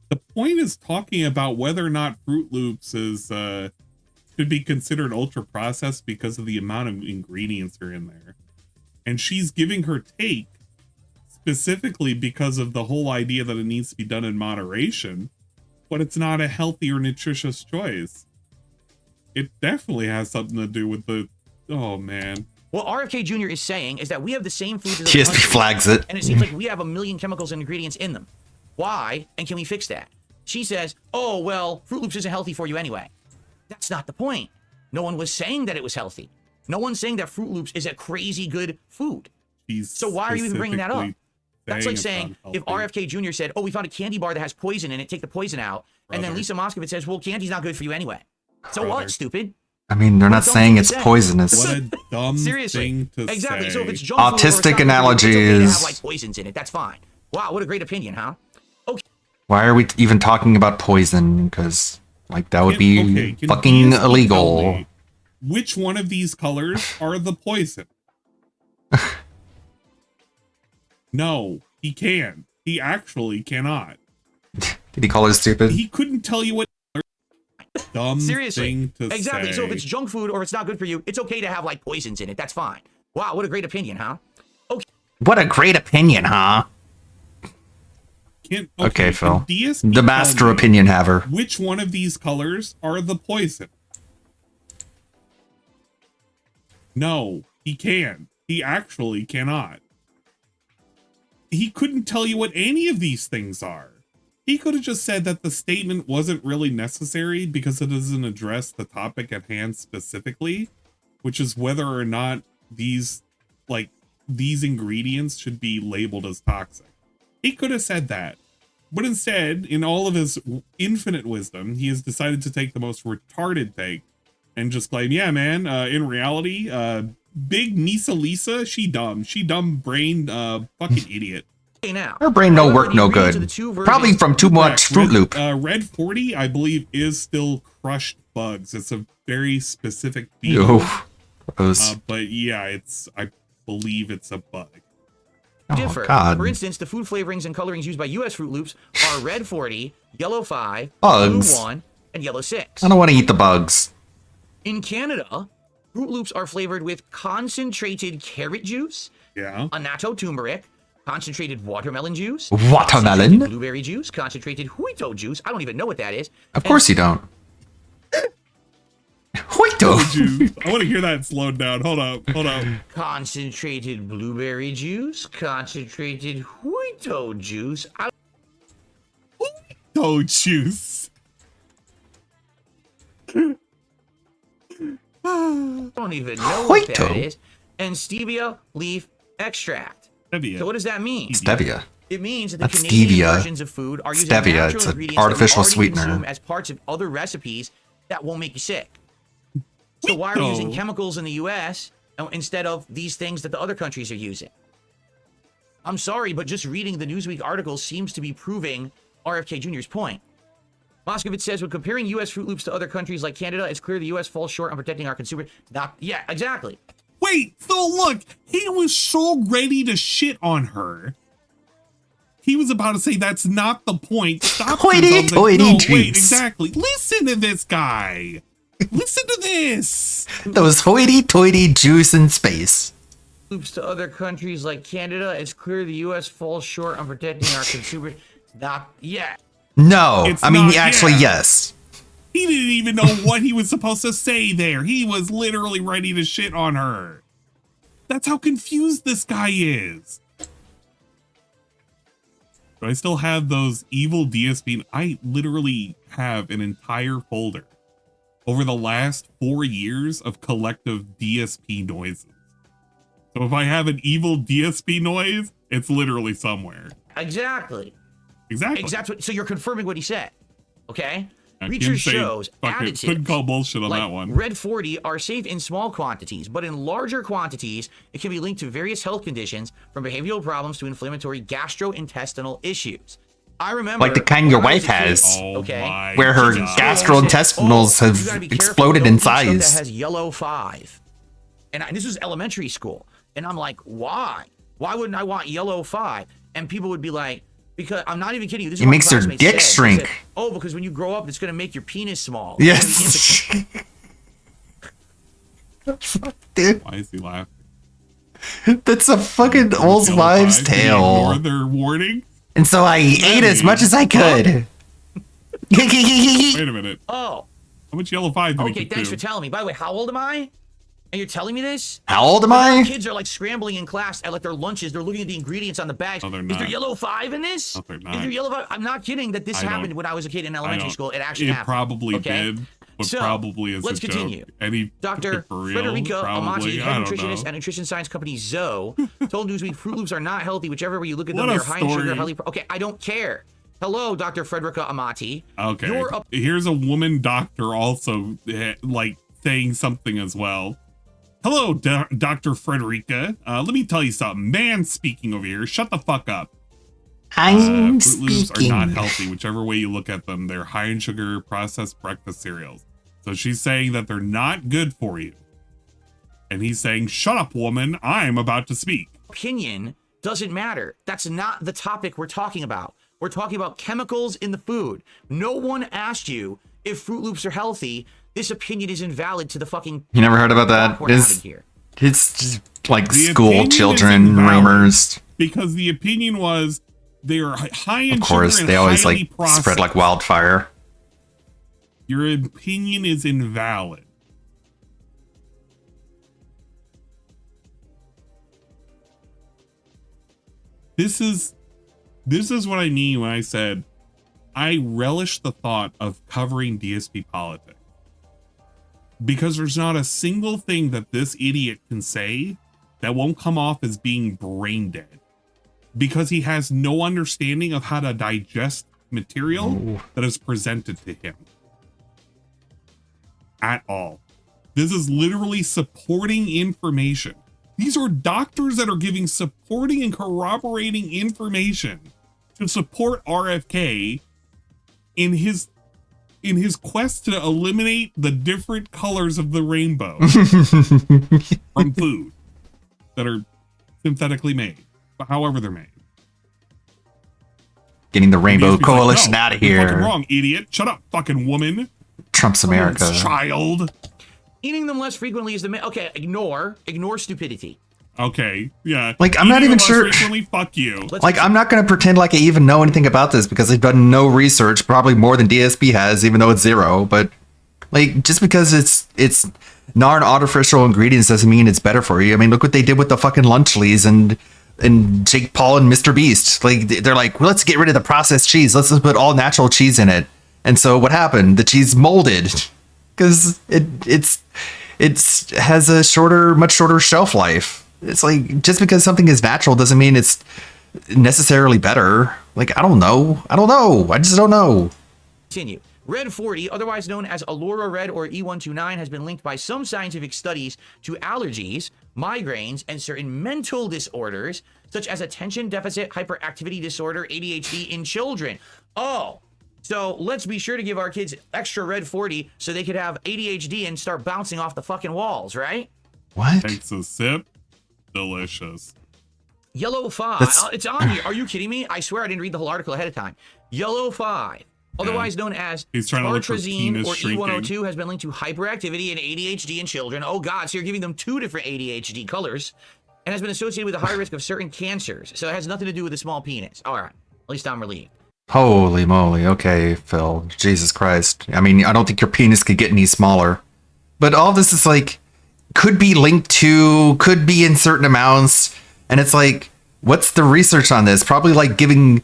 The point is talking about whether or not Fruit Loops is should be considered ultra processed because of the amount of ingredients that are in there. And she's giving her take specifically because of the whole idea that it needs to be done in moderation, but it's not a healthy or nutritious choice. It definitely has something to do with the, oh man. What RFK Jr. is saying is that we have the same foods as TSP flags it. and it seems like we have a million chemicals and ingredients in them. Why? And can we fix that? She says, oh, well, Fruit Loops isn't healthy for you anyway. That's not the point. No one was saying that it was healthy. No one's saying that Fruit Loops is a crazy good food. So why are you even bringing that up? That's like saying if RFK Jr. said, oh, we found a candy bar that has poison in it, take the poison out. And then Lisa Moskovitz says, well, candy's not good for you anyway. So what, stupid? I mean, they're not saying it's poisonous. What a dumb thing to Exactly. say. So if it's junk food or it's Autistic not good, analogy it's okay to is- have like poisons in it. That's fine. Wow, what a great opinion, huh? Why are we even talking about poison? Because, like, that would be Can fucking DSP tell illegal. me which one of these colors are the poison? No, he can. He actually cannot. Did he call her stupid? He couldn't tell you what dumb Seriously. thing to Exactly. say. So if it's junk food or it's not good for you, it's okay to have like poisons in it. That's fine. Wow, what a great opinion, huh? Okay. What a great opinion, huh? Can, Okay, Phil. can DSP The master tell me opinion haver. Which one of these colors are the poison? No, he can. He actually cannot. He couldn't tell you what any of these things are. He could have just said that the statement wasn't really necessary because it doesn't address the topic at hand specifically, which is whether or not these ingredients should be labeled as toxic. He could have said that. But instead, in all of his infinite wisdom, he has decided to take the most retarded take and just claim, yeah, man, in reality, big Nisa Lisa, she dumb brain, fucking idiot. Now, Her brain no work no good. Probably from too much Fruit Loop. Red 40, I believe, is still crushed bugs. It's a very specific beetle. Ew. Gross. But yeah, I believe it's a bug. differ. God. For instance, the food flavorings and colorings used by U.S. Fruit Loops are Red 40, Yellow 5, Bugs. Blue 1, and Yellow 6. I don't want to eat the bugs. In Canada, Fruit Loops are flavored with concentrated carrot juice, annatto turmeric, concentrated watermelon juice, Watermelon? concentrated blueberry juice, concentrated huito juice. I don't even know what that is. Of course you don't. Huito. I want to hear that slowed down. Hold up. Concentrated blueberry juice, concentrated huito juice. Huito juice. I don't even know what that Huito. is. And stevia leaf extract. Stevia. So what does that mean? Stevia. It means that the That's Canadian stevia. versions of food are using Stevia, natural it's an ingredients that we artificial already sweetener. consume as parts of other recipes that won't make you sick. So why are we using chemicals in the U.S. instead of these things that the other countries are using? I'm sorry, but just reading the Newsweek article seems to be proving RFK Jr.'s point. Moskovitz says, when comparing U.S. Fruit Loops to other countries like Canada, it's clear the U.S. falls short on protecting our consumers. Yeah, exactly. Wait, so look, he was so ready to shit on her. He was about to say that's not the point. Stop Hoity toity no, wait, juice. exactly. Listen to this guy. Listen to this. Those hoity-toity juice in space. Loops to other countries like Canada, it's clear the U.S. falls short on protecting our consumers. Not yet. No, It's I mean, not actually, yet. yes. He didn't even know what he was supposed to say there. He was literally ready to shit on her. That's how confused this guy is. But I still have those evil DSP. I literally have an entire folder over the last 4 years of collective DSP noises. So if I have an evil DSP noise, it's literally somewhere. Exactly. Exactly. So you're confirming what he said. Okay? I Research can't say- shows fuck it, couldn't additives call bullshit on like that one. Red 40 are safe in small quantities, but in larger quantities, it can be linked to various health conditions from behavioral problems to inflammatory gastrointestinal issues. I remember Like the kind your when I was wife a kid, has. okay, Where her teachers gastrointestinals said, have you gotta be careful, exploded don't in eat stuff size. That has yellow 5. And this was elementary school. And I'm like, why? Why wouldn't I want yellow 5? And people would be like, because I'm not even kidding you. This is It what makes my their classmates dick said. They shrink. said, oh, because when you grow up, it's going to make your penis small. Yes. Dude, Why is he laughing? that's a fucking old wives' Did he tale. ignore their warning? And so I ate as much as I could. Wait a minute. Oh. How much yellow 5 did he Okay, get thanks to? for telling me. By the way, how old am I? And you're telling me this? How old am Now I? Kids are like scrambling in class at like their lunches. They're looking at the ingredients on the bags. No, they're Is there not. yellow 5 in this? No, they're Is not. there yellow 5? I'm not kidding that this I happened don't- when I was a kid in I elementary don't- school. It actually It happened. probably okay? did, but So, probably is let's a joke. continue. Any Dr. for real, Frederica probably. Amati, I head don't nutritionist know. at nutrition science company Zoe, told Newsweek Fruit Loops are not healthy, whichever way you look at them. What a They're high in sugar, story. highly. Okay, I don't care. Hello, Dr. Frederica Amati. Okay. You're a Here's a woman doctor also like saying something as well. Hello, Dr. Frederica. Let me tell you something. Man speaking over here. Shut the fuck up. I'm Fruit Loops are speaking. not healthy, whichever way you look at them. They're high in sugar, processed breakfast cereals. So she's saying that they're not good for you. And he's saying, shut up, woman. I'm about to speak. opinion doesn't matter. That's not the topic we're talking about. We're talking about chemicals in the food. No one asked you if Fruit Loops are healthy. This opinion is invalid to the fucking. You never heard about that? we're having It's, here. it's just like The school opinion is children invalid rumors. Because the opinion was they are high in Of course, sugar and they always highly like processed. spread like wildfire. Your opinion is invalid. This is what I mean when I said I relish the thought of covering DSP politics. Because there's not a single thing that this idiot can say that won't come off as being brain dead. Because he has no understanding of how to digest material that is presented to him. At all. This is literally supporting information. These are doctors that are giving supporting and corroborating information to support RFK in his quest to eliminate the different colors of the rainbow from food that are synthetically made, however they're made. Getting the Rainbow DSP's like, Coalition "No, out of you're here. fucking wrong, idiot. Shut up, fucking woman. Trump's America. Child. Eating them less frequently is the okay. Ignore stupidity. Okay, yeah. Like, I'm not Eating even them sure- less frequently, fuck you. Like, I'm not going to pretend like I even know anything about this because I've done no research, probably more than DSP has, even though it's 0. But like, just because it's non-artificial ingredients doesn't mean it's better for you. I mean, look what they did with the fucking Lunchleys and Jake Paul and Mr. Beast. Like, they're like, well, let's get rid of the processed cheese. Let's just put all natural cheese in it. And so what happened? The cheese molded because it has a much shorter shelf life. It's like, just because something is natural doesn't mean it's necessarily better. Like, I don't know. I just don't know. Continue. Red 40, otherwise known as Allura Red or E129, has been linked by some scientific studies to allergies, migraines, and certain mental disorders, such as attention deficit hyperactivity disorder, ADHD, in children. Oh, so let's be sure to give our kids extra Red 40 so they could have ADHD and start bouncing off the fucking walls, right? What? Takes a sip. Delicious. Yellow 5. That's- It's on here. Are you kidding me? I swear I didn't read the whole article ahead of time. Yellow 5, otherwise known as He's trying to look for tartrazine penis or shrinking. E102, has been linked to hyperactivity and ADHD in children. Oh God, so you're giving them 2 different ADHD colors, and has been associated with a high risk of certain cancers. So it has nothing to do with a small penis. All right, at least I'm relieved. Holy moly. Okay, Phil. Jesus Christ. I mean, I don't think your penis could get any smaller. But all this is like, could be linked to, could be in certain amounts. And it's like, what's the research on this? Probably like giving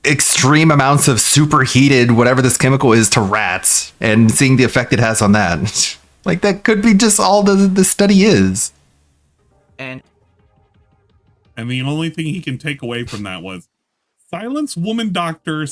extreme amounts of superheated, whatever this chemical is, to rats and seeing the effect it has on that. Like, that could be just all the study is. And the only thing he can take away from that was silence woman doctor,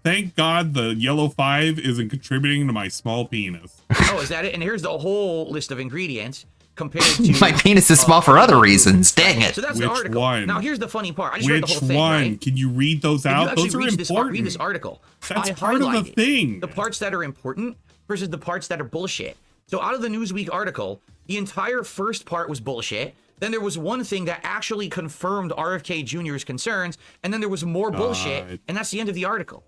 thank God the yellow 5 isn't contributing to my small penis. oh, is that it? And here's the whole list of ingredients compared to My penis is small for other reasons. Dang it. So that's the Which article. one? Now here's the funny part. I just read the Which whole thing. one? Right? Can you read those If you out? actually Those are read important. this article. That's I part of the highlighted thing. The parts that are important versus the parts that are bullshit. So out of the Newsweek article, the entire first part was bullshit. Then there was one thing that actually confirmed RFK Jr.'s concerns, and then there was more bullshit, and that's the end of the article.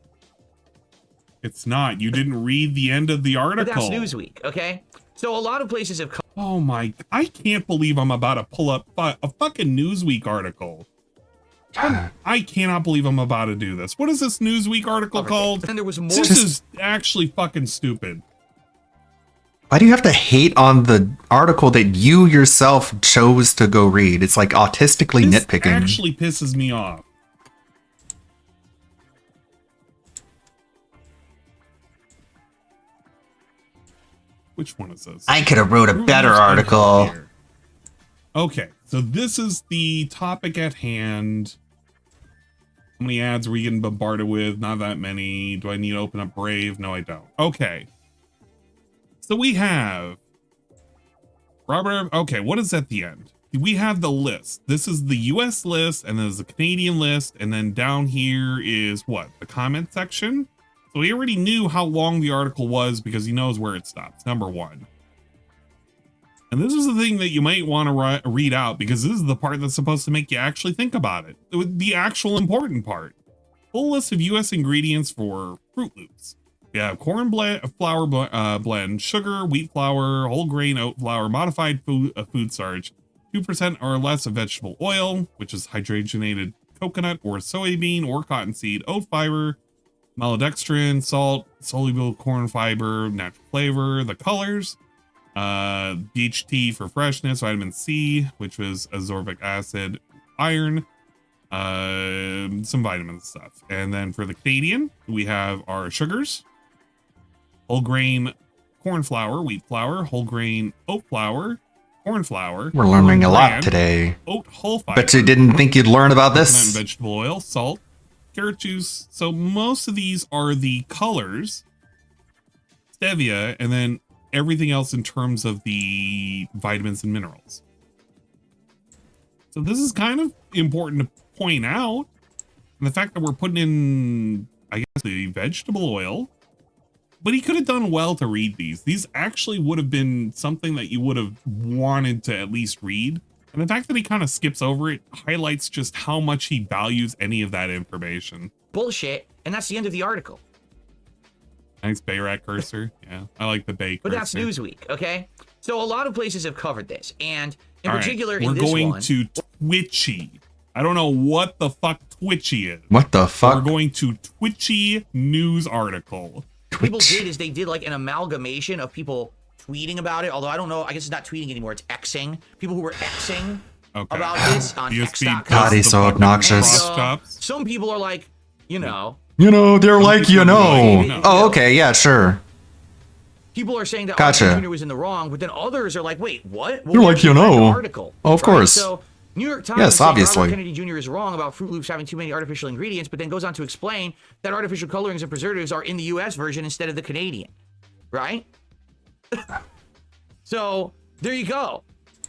It's not. You didn't read the end of the But article. that's Newsweek, okay? So a lot of places have. Oh my! I can't believe I'm about to pull up a fucking Newsweek article. I cannot believe I'm about to do this. What is this Newsweek article called? And there was more. This is actually fucking stupid. Why do you have to hate on the article that you yourself chose to go read? It's like autistically This nitpicking. actually pisses me off. Which one is this? I could have wrote a better article. Okay, so this is the topic at hand. How many ads are we getting bombarded with? Not that many. Do I need to open up Brave? No, I don't. Okay. So we have Robert. Okay, what is at the end? We have the list. This is the US list, and there's the Canadian list, and then down here is what? The comment section. So he already knew how long the article was because he knows where it stops. Number one. And this is the thing that you might want to read out because this is the part that's supposed to make you actually think about it. The actual important part. Full list of US ingredients for Fruit Loops. We have corn flour blend, sugar, wheat flour, whole grain oat flour, modified food starch, 2% or less of vegetable oil, which is hydrogenated coconut or soybean or cottonseed, oat fiber, maltodextrin, salt, soluble corn fiber, natural flavor, the colors, DHT for freshness, vitamin C, which was ascorbic acid, iron, some vitamin stuff. And then for the Canadian, we have our sugars, whole grain corn flour, wheat flour, whole grain oat flour, corn flour. We're learning a lot bran, today. Oat whole fiber. Bet you didn't think you'd learn about coconut this. and vegetable oil, salt, carrot juice. So most of these are the colors, stevia, and then everything else in terms of the vitamins and minerals. So this is kind of important to point out. And the fact that we're putting in, I guess, the vegetable oil. But he could have done well to read these. These actually would have been something that you would have wanted to at least read. And the fact that he kind of skips over it highlights just how much he values any of that information. Bullshit, and that's the end of the article. Nice Bayrat cursor. Yeah, I like the Bay But cursor. that's Newsweek, okay? So a lot of places have covered this, and in All right, particular in we're this going one, to Twitchy. I don't know what the fuck Twitchy is. What the We're fuck? going to Twitchy news article. what people did is they did like an amalgamation of people tweeting about it, although I don't know, I guess it's not tweeting anymore, it's Xing. People who were Xing about this on X.com. God, he's so obnoxious. And, some people are like, you know, You know, they're like, you know. Oh, okay, yeah, sure. people are saying that Gotcha. RFK Jr. was in the wrong, but then others are like, wait, what? Well, You're we like, actually you read the know. article, Oh, of right? course. So New York Times Yes, saying obviously. Robert Kennedy Jr. is wrong about Fruit Loops having too many artificial ingredients, but then goes on to explain that artificial colorings and preservatives are in the U.S. version instead of the Canadian, right? So there you go.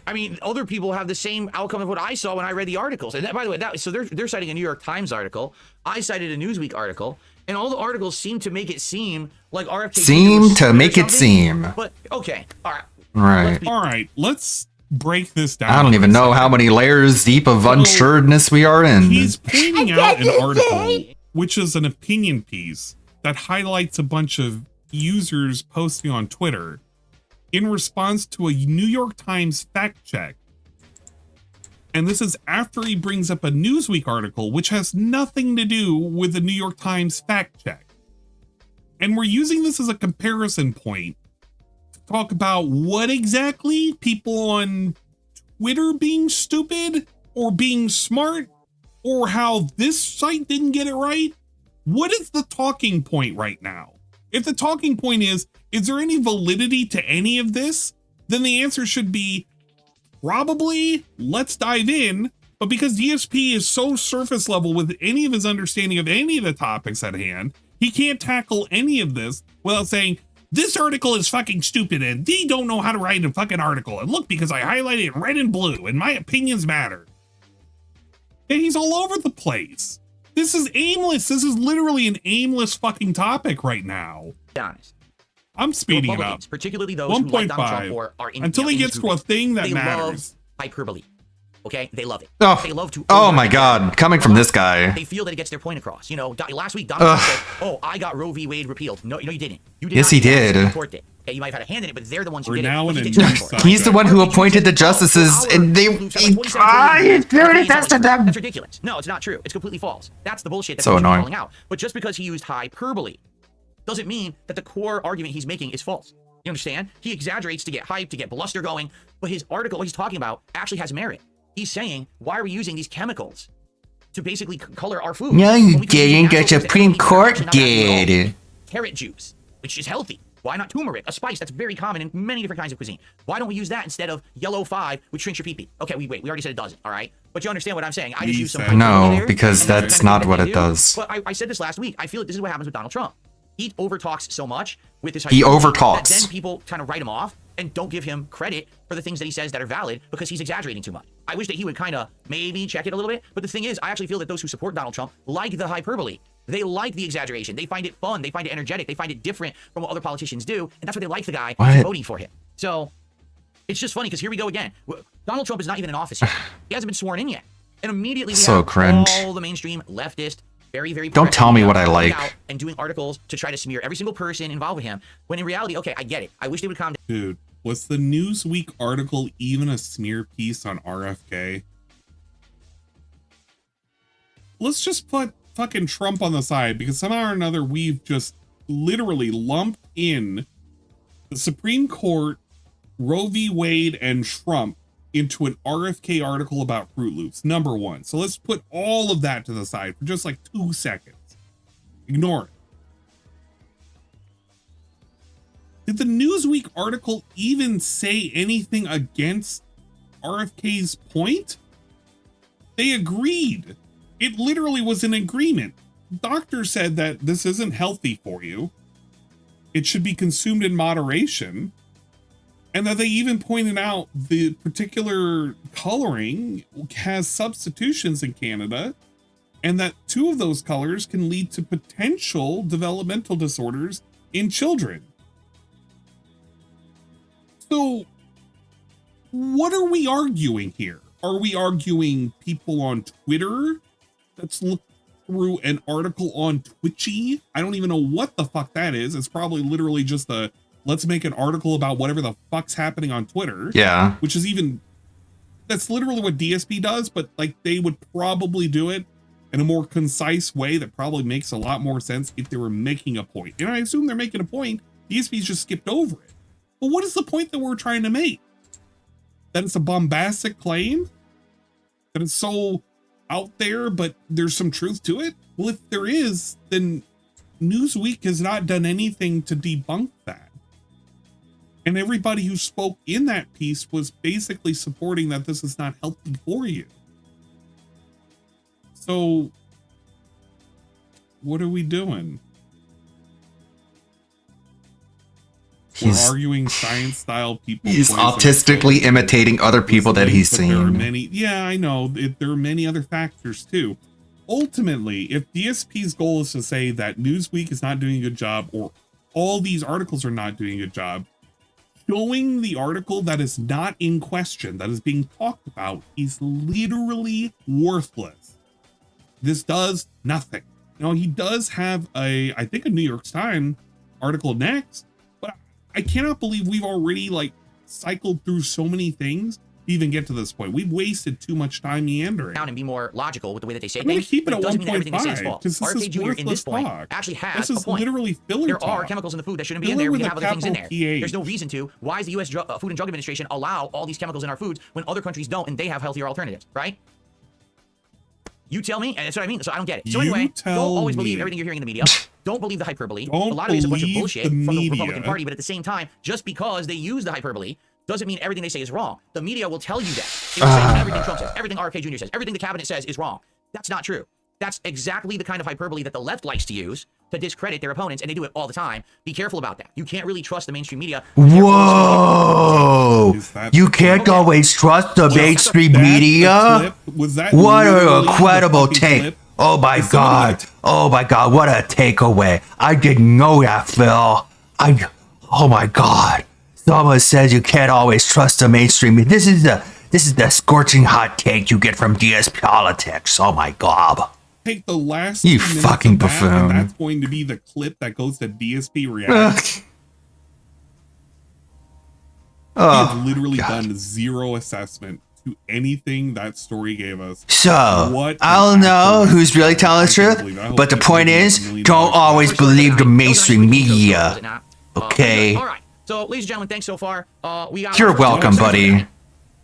I mean, other people have the same outcome of what I saw when I read the articles. And that, by the way, so they're citing a New York Times article. I cited a Newsweek article, and all the articles seem to make it seem like RFK Seem was to stupid or make it something. seem. But okay, all right. Right. All right, let's break this down. I don't even know how many layers deep of unsureness we are in. He's pointing out an article, which is an opinion piece that highlights a bunch of users posting on Twitter in response to a New York Times fact check. And this is after he brings up a Newsweek article, which has nothing to do with the New York Times fact check. And we're using this as a comparison point to talk about what exactly people on Twitter being stupid or being smart, or how this site didn't get it right. What is the talking point right now? If the talking point is there any validity to any of this? Then the answer should be probably, let's dive in. But because DSP is so surface level with any of his understanding of any of the topics at hand, he can't tackle any of this without saying, this article is fucking stupid and they don't know how to write a fucking article. And look, because I highlighted it in red and blue and my opinions matter. And he's all over the place. This is aimless. This is literally an aimless fucking topic right now. Honest. I'm speeding it up. Republicans, particularly those who like Donald Trump 1.5 are in, until he in gets this to a movement. thing that They matters. love hyperbole. Okay, they love it. Oh, They love to. oh my God, coming from this guy. They feel that it gets their point across. You know, last week Donald Trump said, "Oh, I got Roe v. Wade repealed." No, you didn't. You did Yes, not he do that. did. The court did. Okay, you might have had a hand in it, but they're the ones who We're did now it. in He a takes credit for it. He's the one who appointed the justices, and they already tested them. That's ridiculous. No, it's not true. It's completely false. That's the bullshit that So he's annoying. calling out. But just because he used hyperbole doesn't mean that the core argument he's making is false. You understand? He exaggerates to get hype, to get bluster going, but his article, what he's talking about, actually has merit. He's saying, why are we using these chemicals to basically color our food? No, you didn't. The Supreme Court did. Carrot juice, which is healthy. Why not turmeric, a spice that's very common in many different kinds of cuisine? Why don't we use that instead of yellow 5, which shrinks your pee-pee? Okay, we already said it doesn't, all right? But you understand what I'm saying. I just use some No, because that's not what it does. But I said this last week. I feel like this is what happens with Donald Trump. He overtalks so much with his He overtalks. that then people kind of write him off and don't give him credit for the things that he says that are valid because he's exaggerating too much. I wish that he would kind of maybe check it a little bit. But the thing is, I actually feel that those who support Donald Trump like the hyperbole. They like the exaggeration. They find it fun. They find it energetic. They find it different from what other politicians do. And that's why they like the guy who's voting for him. So it's just funny because here we go again. Donald Trump is not even in office yet. He hasn't been sworn in yet. And immediately we have cringe. all the mainstream leftist, very Don't tell me what I like. And doing articles to try to smear every single person involved with him. When in reality, okay, I get it. I wish they would calm down. Dude, was the Newsweek article even a smear piece on RFK? Let's just put fucking Trump on the side because somehow or another we've just literally lumped in the Supreme Court, Roe v. Wade, and Trump into an RFK article about Fruit Loops, number one. So let's put all of that to the side for just like 2 seconds. Ignore it. Did the Newsweek article even say anything against RFK's point? They agreed. It literally was an agreement. Doctor said that this isn't healthy for you. It should be consumed in moderation. And that they even pointed out the particular coloring has substitutions in Canada, and that 2 of those colors can lead to potential developmental disorders in children. So, what are we arguing here? Are we arguing people on Twitter? Let's look through an article on Twitchy. I don't even know what the fuck that is. It's probably literally just a let's make an article about whatever the fuck's happening on Twitter. Yeah. Which is even, that's literally what DSP does, but like they would probably do it in a more concise way that probably makes a lot more sense if they were making a point. And I assume they're making a point. DSP's just skipped over it. But what is the point that we're trying to make? That it's a bombastic claim? That it's so out there, but there's some truth to it? Well, if there is, then Newsweek has not done anything to debunk that. And everybody who spoke in that piece was basically supporting that this is not healthy for you. So, what are we doing? We're arguing science-style people. He's autistically imitating other people that he's There are seen. many, yeah, I know. There are many other factors too. Ultimately, if DSP's goal is to say that Newsweek is not doing a good job, or all these articles are not doing a good job, showing the article that is not in question, that is being talked about, is literally worthless. This does nothing. Now, he does have I think a New York Times article next, but I cannot believe we've already like cycled through so many things to even get to this point. We've wasted too much time meandering. Down and be more logical with the way that they say I'm gonna things. keep it but at doesn't mean that everything they say is 1.5 false. because this RFK is Jr. in this worthless point talk. actually has This a is point. literally filler There talk. are chemicals in the food that shouldn't be in Filler there. We with have a other things in there. capital PH. There's no reason to. Why is the U.S. Food and Drug Administration allow all these chemicals in our foods when other countries don't and they have healthier alternatives, right? You tell me, and that's what I mean. So I don't get it. So You anyway, tell don't always believe me. everything you're hearing in the media. Don't believe the hyperbole. Don't a lot of it is a bunch of believe bullshit the from the media. Republican Party, but at the same time, just because they use the hyperbole doesn't mean everything they say is wrong. The media will tell you that. They will say everything Trump says, everything RFK Jr. says, everything the cabinet says is wrong. That's not true. That's exactly the kind of hyperbole that the left likes to use to discredit their opponents, and they do it all the time. Be careful about that. You can't really trust the mainstream media. Whoa! You can't always trust the mainstream media? What an incredible take. Oh my god. Oh my god, what a takeaway. I didn't know that, Phil. Oh my god. Someone says you can't always trust the mainstream media. This is the scorching hot take you get from DS Politics. Oh my god. Take the last You 2 minutes fucking of that, buffoon. and that's going to be the clip that goes to DSP React. We have literally done zero assessment to anything that story gave us. So, What I don't know who's really telling the truth, but the point is, don't always believe the mainstream media. Okay? So, ladies and gentlemen, thanks so far. We got. You're welcome, buddy.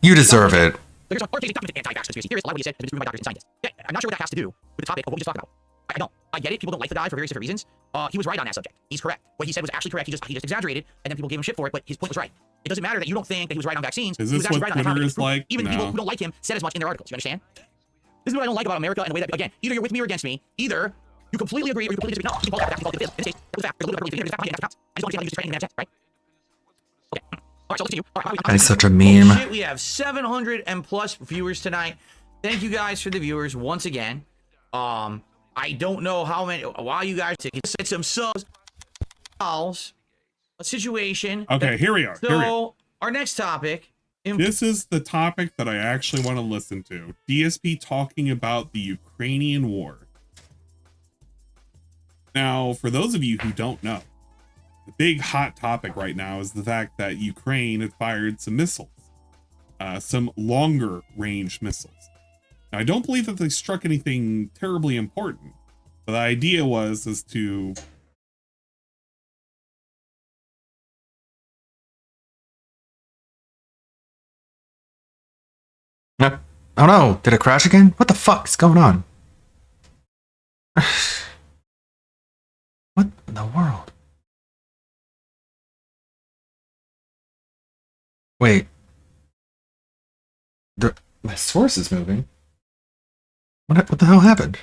You deserve it. There's a anti-vax conspiracy theorist. A lot of what he said has been proven by doctors and scientists. Yeah, I'm not sure what that has to do with the topic of what we just talked about. I don't. I get it. People don't like the guy for various different reasons. He was right on that subject. He's correct. What he said was actually correct. He just exaggerated, and then people gave him shit for it. But his point was right. It doesn't matter that you don't think that he was right on vaccines. Is He was this actually what right on that Twitter topic. is like? Even No. people who don't like him said as much in their articles. You understand? This is what I don't like about America and the way that, again, either you're with me or against me. Either you completely agree or you completely disagree. No, you call it fact. You call it fib. In this case, it was a fact. There's a little bit of hyperbole. There's a fact. I just don't understand how you just try to right? Okay. All right, so let's continue. All right, That's such a meme. Oh, shit, we have 700 and plus viewers tonight. Thank you guys for the viewers once again. I don't know how many. While you guys said some subs, a situation. Okay, here we are. So Here we are. our next topic. This is the topic that I actually want to listen to. DSP talking about the Ukrainian war. Now, for those of you who don't know, the big hot topic right now is the fact that Ukraine had fired some missiles, some longer range missiles. Now, I don't believe that they struck anything terribly important, but the idea is to Oh no, did it crash again? What the fuck is going on? What in the world? Wait. My source is moving. What the hell happened?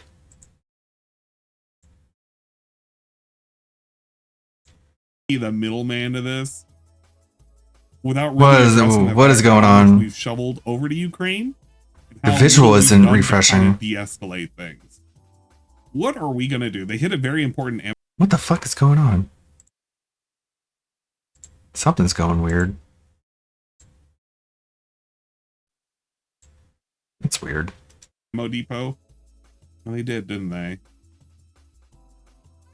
be the middleman to this without What really is- addressing the what is fact going that how much on? We've shoveled over to Ukraine. and The how visual little we've isn't done to refreshing. kind of de-escalate things. What are we gonna do? They hit a very important. What the fuck is going on? Something's going weird. It's weird. ammo depot. Well, they did, didn't they?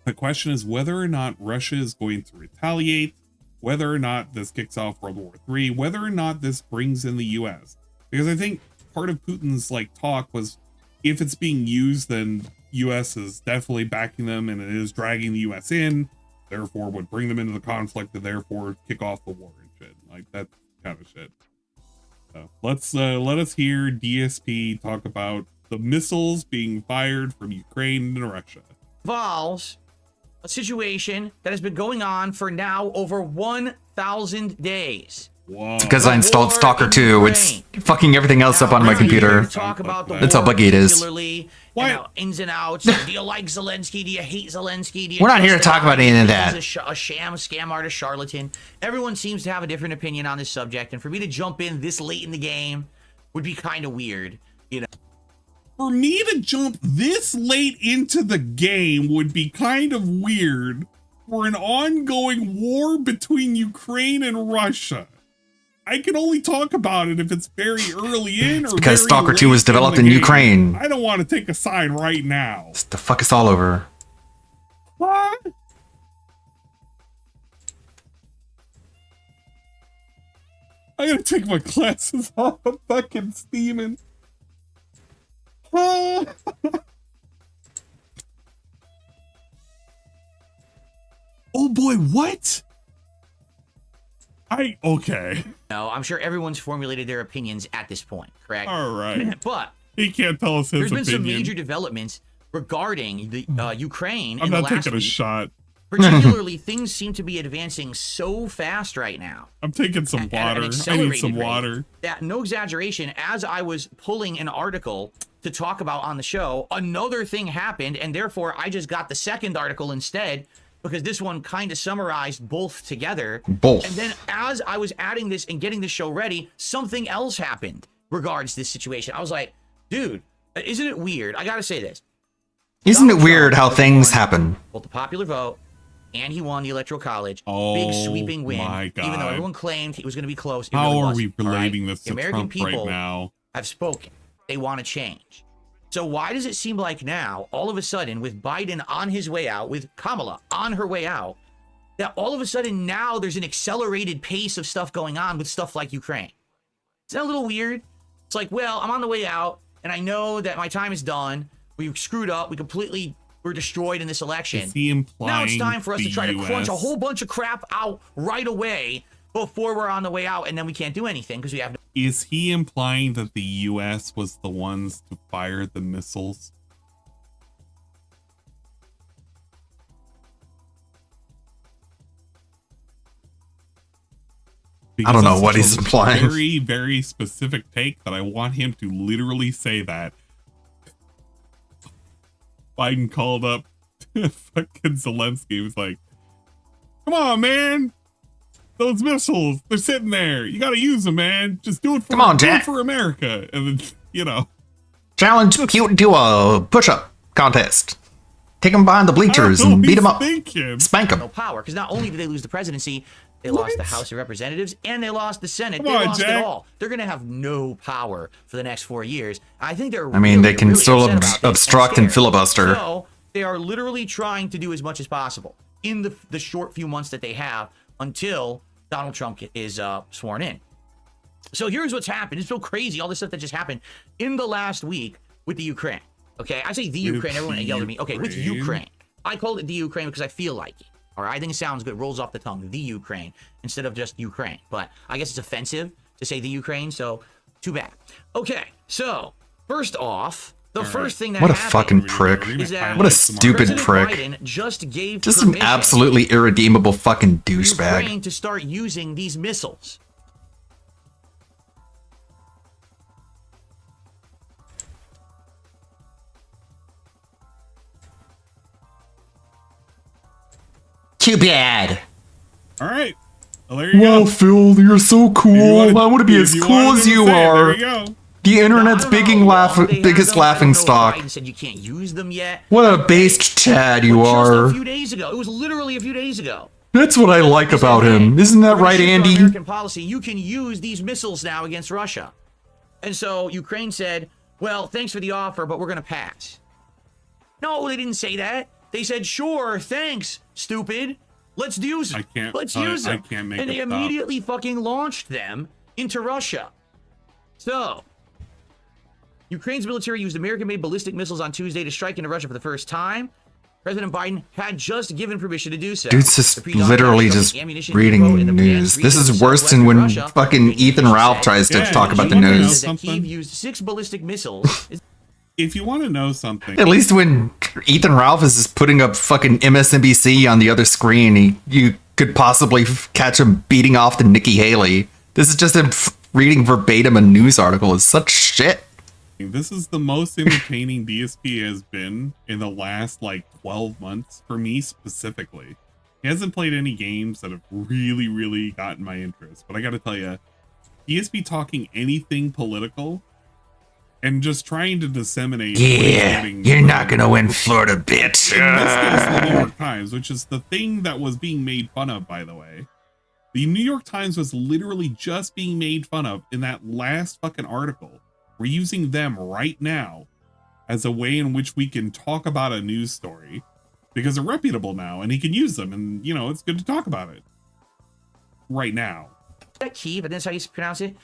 The question is whether or not Russia is going to retaliate, whether or not this kicks off World War III, whether or not this brings in the US. Because I think part of Putin's talk was if it's being used, then US is definitely backing them and it is dragging the US in, therefore would bring them into the conflict and therefore kick off the war and shit. Like that kind of shit. So let us hear DSP talk about the missiles being fired from Ukraine and Russia. Involves a situation that has been going on for now over 1,000 days. Whoa. It's because I installed Stalker 2. It's fucking everything else up on my computer. Talk about the That's how war buggy it is. particularly, and how ins and outs. Do you like Zelensky? Do you hate Zelensky? Do you We're not trust here to the talk guy? about any of He's that. A sham, scam artist, charlatan. Everyone seems to have a different opinion on this subject, and for me to jump in this late in the game would be kind of weird, you know. For me to jump this late into the game would be kind of weird for an ongoing war between Ukraine and Russia. I can only talk about it if it's very early in or because very Stalker 2 late was developed the in game. Ukraine. I don't want to take a side right now. The fuck is all over. What? I gotta take my glasses off. I'm fucking steaming. Oh boy, what? Okay. No, I'm sure everyone's formulated their opinions at this point, correct? All right. But he can't tell us his there's been opinion. some major developments regarding the Ukraine I'm in the not last taking a week. shot. Particularly, things seem to be advancing so fast right now. I'm taking some At water. an I need accelerated some rate water. That, no exaggeration, as I was pulling an article to talk about on the show, another thing happened, and therefore I just got the second article instead, because this one kind of summarized both together. Both. And then as I was adding this and getting the show ready, something else happened regards this situation. I was like, dude, isn't it weird? I gotta say this. Isn't it weird how things happen? Both the popular vote, and he won the Electoral College. Oh, big sweeping win. my Even though God. everyone claimed it was going to be close. It How really are wasn't, we all right? relating this The to American Trump right people now? have spoken. They want to change. So why does it seem like now, all of a sudden, with Biden on his way out, with Kamala on her way out, that all of a sudden now there's an accelerated pace of stuff going on with stuff like Ukraine? Is that a little weird? It's like, well, I'm on the way out, and I know that my time is done. We screwed up. We completely were destroyed in this election. Is he implying Now it's time for us to the try to crunch a US? whole bunch of crap out right away before we're on the way out, and then we can't do anything because we have no. Is he implying that the US was the ones to fire the missiles? I don't know Because what that's he's such a implying. Very, very specific take that I want him to literally say that. Biden called up fucking Zelensky. He was like, "Come on, man. Those missiles, they're sitting there. You got to use them, man. Just do it for, Come on, do it Jack. for America." And then, you know. Challenge Putin to a push-up contest. Take him behind the bleachers and beat him up. Spank him. No power, because not only did they lose the presidency, they lost the House of Representatives and they lost the Senate. Come They on, lost it Jack. all. They're going to have no power for the next 4 years. I think they're. I mean, they really, can really still upset about this obstruct and scared. filibuster. So they are literally trying to do as much as possible in the short few months that they have until Donald Trump is sworn in. So here's what's happened. It's so crazy, all this stuff that just happened in the last week with the Ukraine. Okay, I say the With Ukraine. Everyone yelled at me. Okay, with Ukraine? Ukraine. I called it the Ukraine because I feel like it. All right, I think it sounds good, rolls off the tongue, the Ukraine, instead of just Ukraine. But I guess it's offensive to say the Ukraine, so too bad. Okay, so first off, the first thing that What a happened fucking prick. is that What a stupid President prick. Biden just gave Just an permission absolutely irredeemable fucking for douchebag. Ukraine to start using these missiles. Too bad. All right. Well, there you Well, go. Phil, you're so cool. I want to be if as you cool wanted as him to you say it, are. there you go. The internet's biggest laughing stock. Biden said you can't use them yet. What a based Chad you Just a are. few days ago. It was literally a few days ago. That's what I like about him. Isn't that We're gonna right, shift our Andy? American policy. You can use these missiles now against Russia. And so Ukraine said, well, thanks for the offer, but we're going to pass. No, they didn't say that. They said, sure, thanks, stupid. Let's use them. Let's use them. I can't make and it they stop. immediately fucking launched them into Russia. So, Ukraine's military used American-made ballistic missiles on Tuesday to strike into Russia for the first time. President Biden had just given permission to do so. Dude's just The pre-dawn literally attack just from the ammunition depot in reading the news. Bryansk This region is of worse than southwestern when Russia. fucking Ethan Ralph tries to talk about the news. That Kyiv used 6 ballistic missiles. If you want to know something, At least when Ethan Ralph is just putting up fucking MSNBC on the other screen, you could possibly catch him beating off to Nikki Haley. This is just him reading verbatim a news article. It's such shit. this is the most entertaining DSP has been in the last like 12 months for me specifically. He hasn't played any games that have really, really gotten my interest. But I got to tell you, DSP talking anything political and just trying to disseminate. what he's Yeah, getting you're from- not gonna win Florida, bitch. In this case, the New York Times, which is the thing that was being made fun of, by the way. The New York Times was literally just being made fun of in that last fucking article. We're using them right now as a way in which we can talk about a news story because they're reputable now and he can use them. And, you know, it's good to talk about it right now. That Kyiv, and that's how you pronounce it,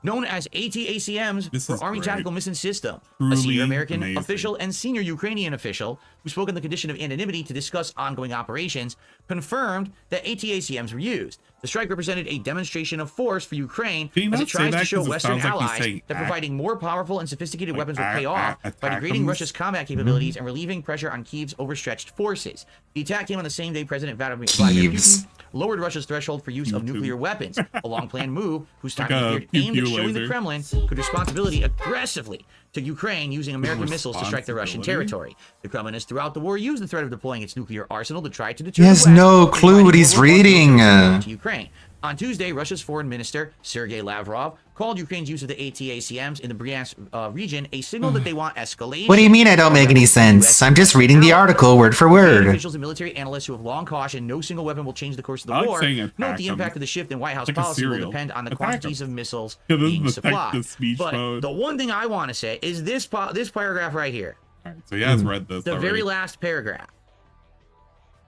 known as ATACMs This for is Army great. Tactical Mission System. Truly A senior American amazing. official and senior Ukrainian official who spoke on the condition of anonymity to discuss ongoing operations confirmed that ATACMs were used. The strike represented a demonstration of force for Ukraine Can you as not it say tries that to show 'cause it Western sounds like he's allies saying that providing more powerful and sophisticated Like weapons will pay off by degrading attackums? Russia's combat capabilities and relieving pressure on Kyiv's overstretched forces. The attack came on the same day President Vladimir Kyiv's. Putin lowered Russia's threshold for use of nuclear weapons, a long-planned move whose Like target a appeared aimed at pew-pew showing the laser. Kremlin could responsibility aggressively to Ukraine using American missiles to strike the Russian Responsibility? territory. The Kremlin has throughout the war used the threat of deploying its nuclear arsenal to try to deter He has the West no from clue fighting what he's World War I reading. to Ukraine. On Tuesday, Russia's foreign minister, Sergei Lavrov, called Ukraine's use of the ATACMs in the Bryansk region a signal that they want escalation. What do you mean I don't make any sense? I'm just reading the article word for word. Officials and military analysts who have long cautioned no single weapon will change the course of the I like war. saying Note attack the them. impact of the shift in White House Like a policy will cereal. depend on the Attack quantities them. of missiles Yeah, this is being the supplied. text-to-speech But mode. the one thing I want to say is this paragraph right here. All right, so he has read this The already. very last paragraph.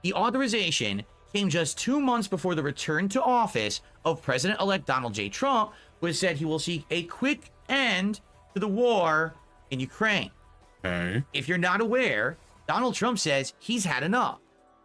The authorization came just 2 months before the return to office of President-elect Donald J. Trump, which said he will seek a quick end to the war in Ukraine. Okay. If you're not aware, Donald Trump says he's had enough.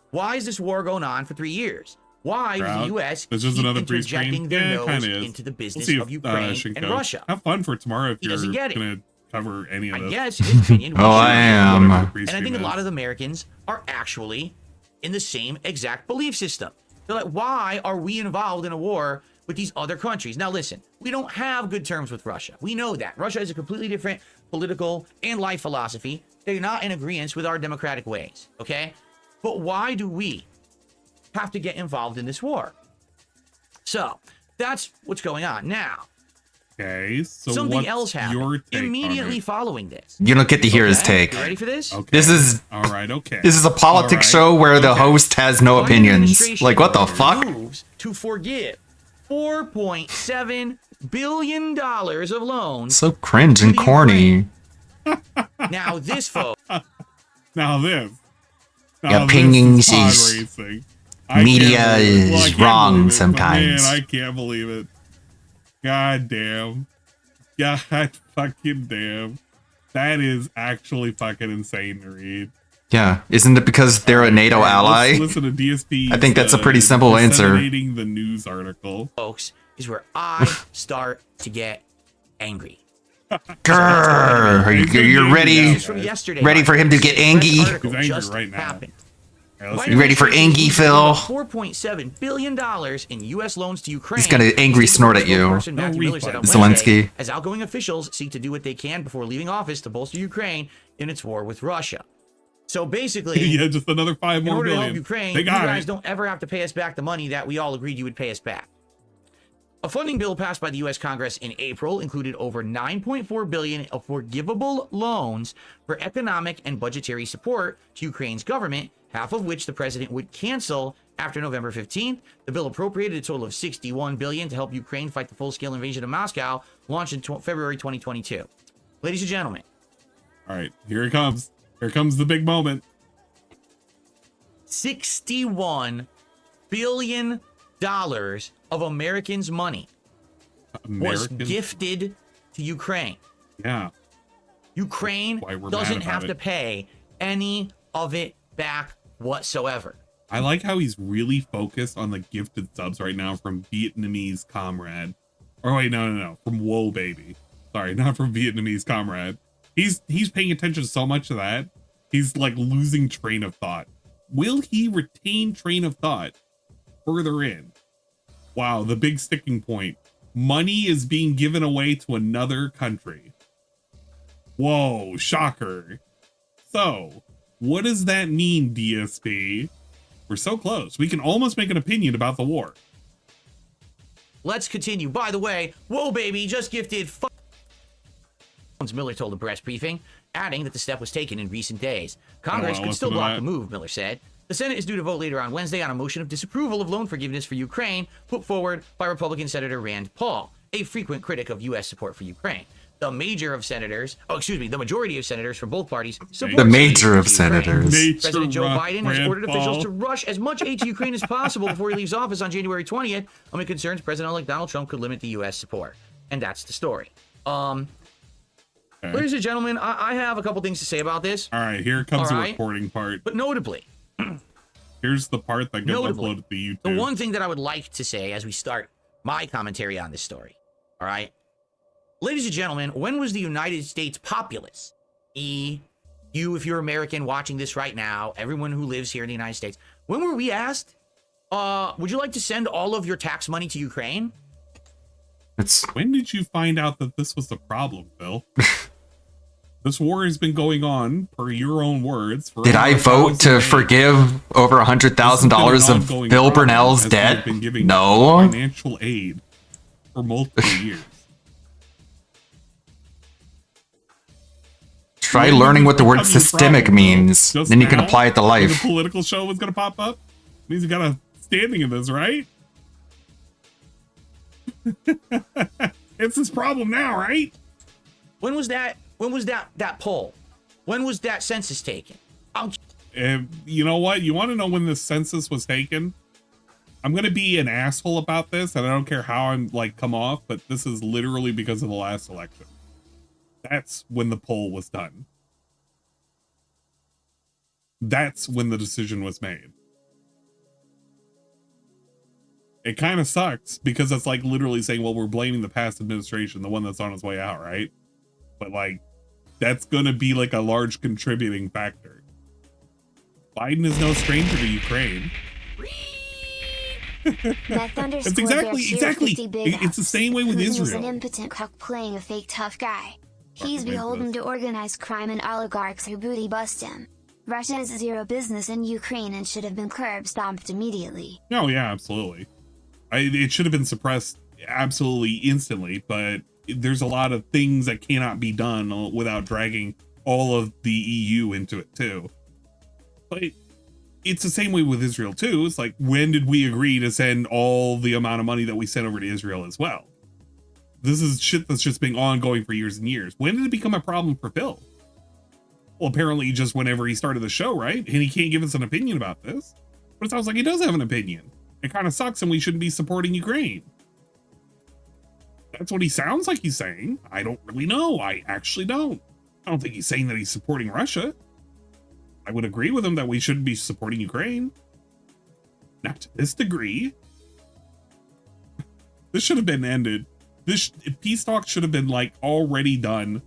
Why is this war going on for 3 years? Why does the U.S. There's just keep another interjecting their nose into the business of Ukraine and Russia? Have fun for tomorrow if He you're doesn't get it. going to cover any of I this. guess, in his opinion, we Oh, I should. am. And I think a lot of Americans are actually in the same exact belief system. They're like, why are we involved in a war with these other countries? Now, listen, we don't have good terms with Russia. We know that. Russia has a completely different political and life philosophy. They're not in agreement with our democratic ways, okay? But why do we have to get involved in this war? So, that's what's going on. Now, Okay, so something what's else your happened take on immediately it? following this. You don't get to hear his take. You ready for this? Okay. This is all right. Okay. This is a politics All right. show where the host has no Biden opinions. administration Like what the fuck? moves to forgive $4.7 billion of loans. So cringe and corny. Now this, folks. Now this. Yeah, Now opinions this is pod is- racing. media I can't believe it. Well, I is can't wrong believe it, but sometimes. Man, I can't believe it. God damn. God fucking damn. That is actually fucking insane to read. Yeah, isn't it because they're a NATO ally? Let's listen to DSP. I think that's a pretty simple answer. Disseminating the news article. Folks, is where I start to get angry. Grrr, you're ready? This is from yesterday. Ready for him to get angry? Article He's angry just right now. happened. You ready for Angie, Phil? $4.7 billion in U.S. loans to Ukraine. He's gonna angry snort at you. Spokesperson Matthew Miller said on Zelensky. Wednesday, as outgoing officials seek to do what they can before leaving office to bolster Ukraine in its war with Russia. So basically, Yeah, just another 5 in more order to billion. help Ukraine, They you got guys it. don't ever have to pay us back the money that we all agreed you would pay us back. A funding bill passed by the U.S. Congress in April included over $9.4 billion of forgivable loans for economic and budgetary support to Ukraine's government, half of which the president would cancel after November 15th. The bill appropriated a total of $61 billion to help Ukraine fight the full-scale invasion of Moscow, launched in February 2022. Ladies and gentlemen. All right, here it comes. Here comes the big moment. $61 billion of Americans' money was American? gifted to Ukraine. Yeah. Ukraine Why we're doesn't mad about have it. to pay any of it back whatsoever. I like how he's really focused on the gifted subs right now from Vietnamese Comrade. Or wait, no. From Whoa Baby. Sorry, not from Vietnamese Comrade. He's paying attention so much to that. He's like losing train of thought. Will he retain train of thought further in? Wow, the big sticking point. Money is being given away to another country. Whoa, shocker. So, what does that mean, DSP? We're so close. We can almost make an opinion about the war. Let's continue. By the way, Whoa Baby just gifted Miller told the press briefing, adding that the step was taken in recent days. Congress could still block the move, Miller said. The Senate is due to vote later on Wednesday on a motion of disapproval of loan forgiveness for Ukraine put forward by Republican Senator Rand Paul, a frequent critic of U.S. support for Ukraine. The majority of senators from both parties support The major of Ukraine. senators. President Joe Biden has Rand ordered officials Paul. to rush as much aid to Ukraine as possible before he leaves office on January 20th, amid concerns President-elect Donald Trump could limit the U.S. support. And that's the story. Ladies and gentlemen, I have a couple things to say about this. All right, here comes All the right. recording part. But notably, Here's the part that gets Notably, uploaded to YouTube. the one thing that I would like to say as we start my commentary on this story, all right? Ladies and gentlemen, when was the United States populace? You, if you're American watching this right now, everyone who lives here in the United States, when were we asked, would you like to send all of your tax money to Ukraine? When did you find out that this was the problem, Phil? This war has been going on, per your own words. For Did I over vote 1,000 to days. forgive over $100,000 This has been an of ongoing Bill problem Burnell's as debt? we've been giving No. financial aid for multiple years. Try When learning did what the this word become your systemic problem, Phil? means. Just Then you can now? apply it to When life. the political show was going to pop up? Means you got a standing in this, right? It's this problem now, right? When was that poll? When was that census taken? And you know what? You want to know when the census was taken? I'm going to be an asshole about this, and I don't care how I'm like come off, but this is literally because of the last election. That's when the poll was done. That's when the decision was made. It kind of sucks because it's like literally saying, well, we're blaming the past administration, the one that's on its way out, right? But like, that's going to be like a large contributing factor. Biden is no stranger to Ukraine. It's exactly. It's the same way with Putin is Israel. an impotent cuck playing a fake tough guy. He's beholden to organized crime and oligarchs who booty bust him. Russia has zero business in Ukraine and should have been curb stomped immediately. Oh yeah, absolutely. It should have been suppressed absolutely instantly, but there's a lot of things that cannot be done without dragging all of the EU into it too. But it's the same way with Israel too. It's like, when did we agree to send all the amount of money that we sent over to Israel as well? This is shit that's just been ongoing for years and years. When did it become a problem for Phil? Well, apparently just whenever he started the show, right? And he can't give us an opinion about this. But it sounds like he does have an opinion. It kind of sucks and we shouldn't be supporting Ukraine. That's what he sounds like he's saying. I don't really know. I actually don't. I don't think he's saying that he's supporting Russia. I would agree with him that we shouldn't be supporting Ukraine. Not to this degree. This should have been ended. This peace talk should have been like already done.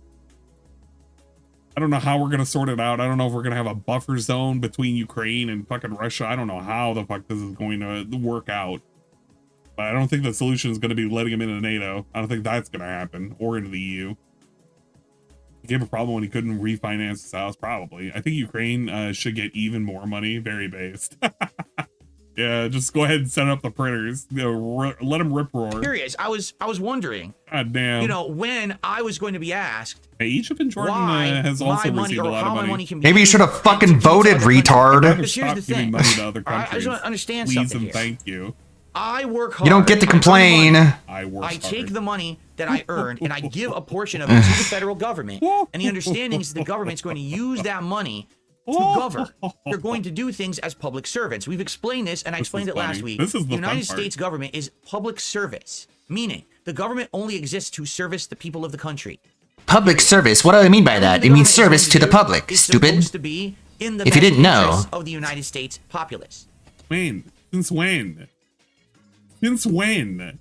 I don't know how we're going to sort it out. I don't know if we're going to have a buffer zone between Ukraine and fucking Russia. I don't know how the fuck this is going to work out. But I don't think the solution is going to be letting him into NATO. I don't think that's going to happen, or into the EU. He gave a problem when he couldn't refinance his house, probably. I think Ukraine should get even more money, very based. Yeah, just go ahead and set up the printers. Let them rip roar. Curious. I was wondering. God damn. You know, when I was going to be asked. Hey, Egypt and Jordan has also received a lot of money. Maybe you should have fucking voted, retard. Here's the thing. Money to other I just want to understand Please something and here. thank you. I work hard. You don't get to complain. I take the money that I earn and I give a portion of it to the federal government. And the understanding is the government's going to use that money to govern. They're going to do things as public servants. We've explained this, and I explained it last week. This is the United fun part. States government is public service, meaning the government only exists to service the people of the country. Public service? What do I mean by that? It means service to the public, stupid. Supposed to be in the If you didn't know. best interests of the United States populace. When? Since when? Since when?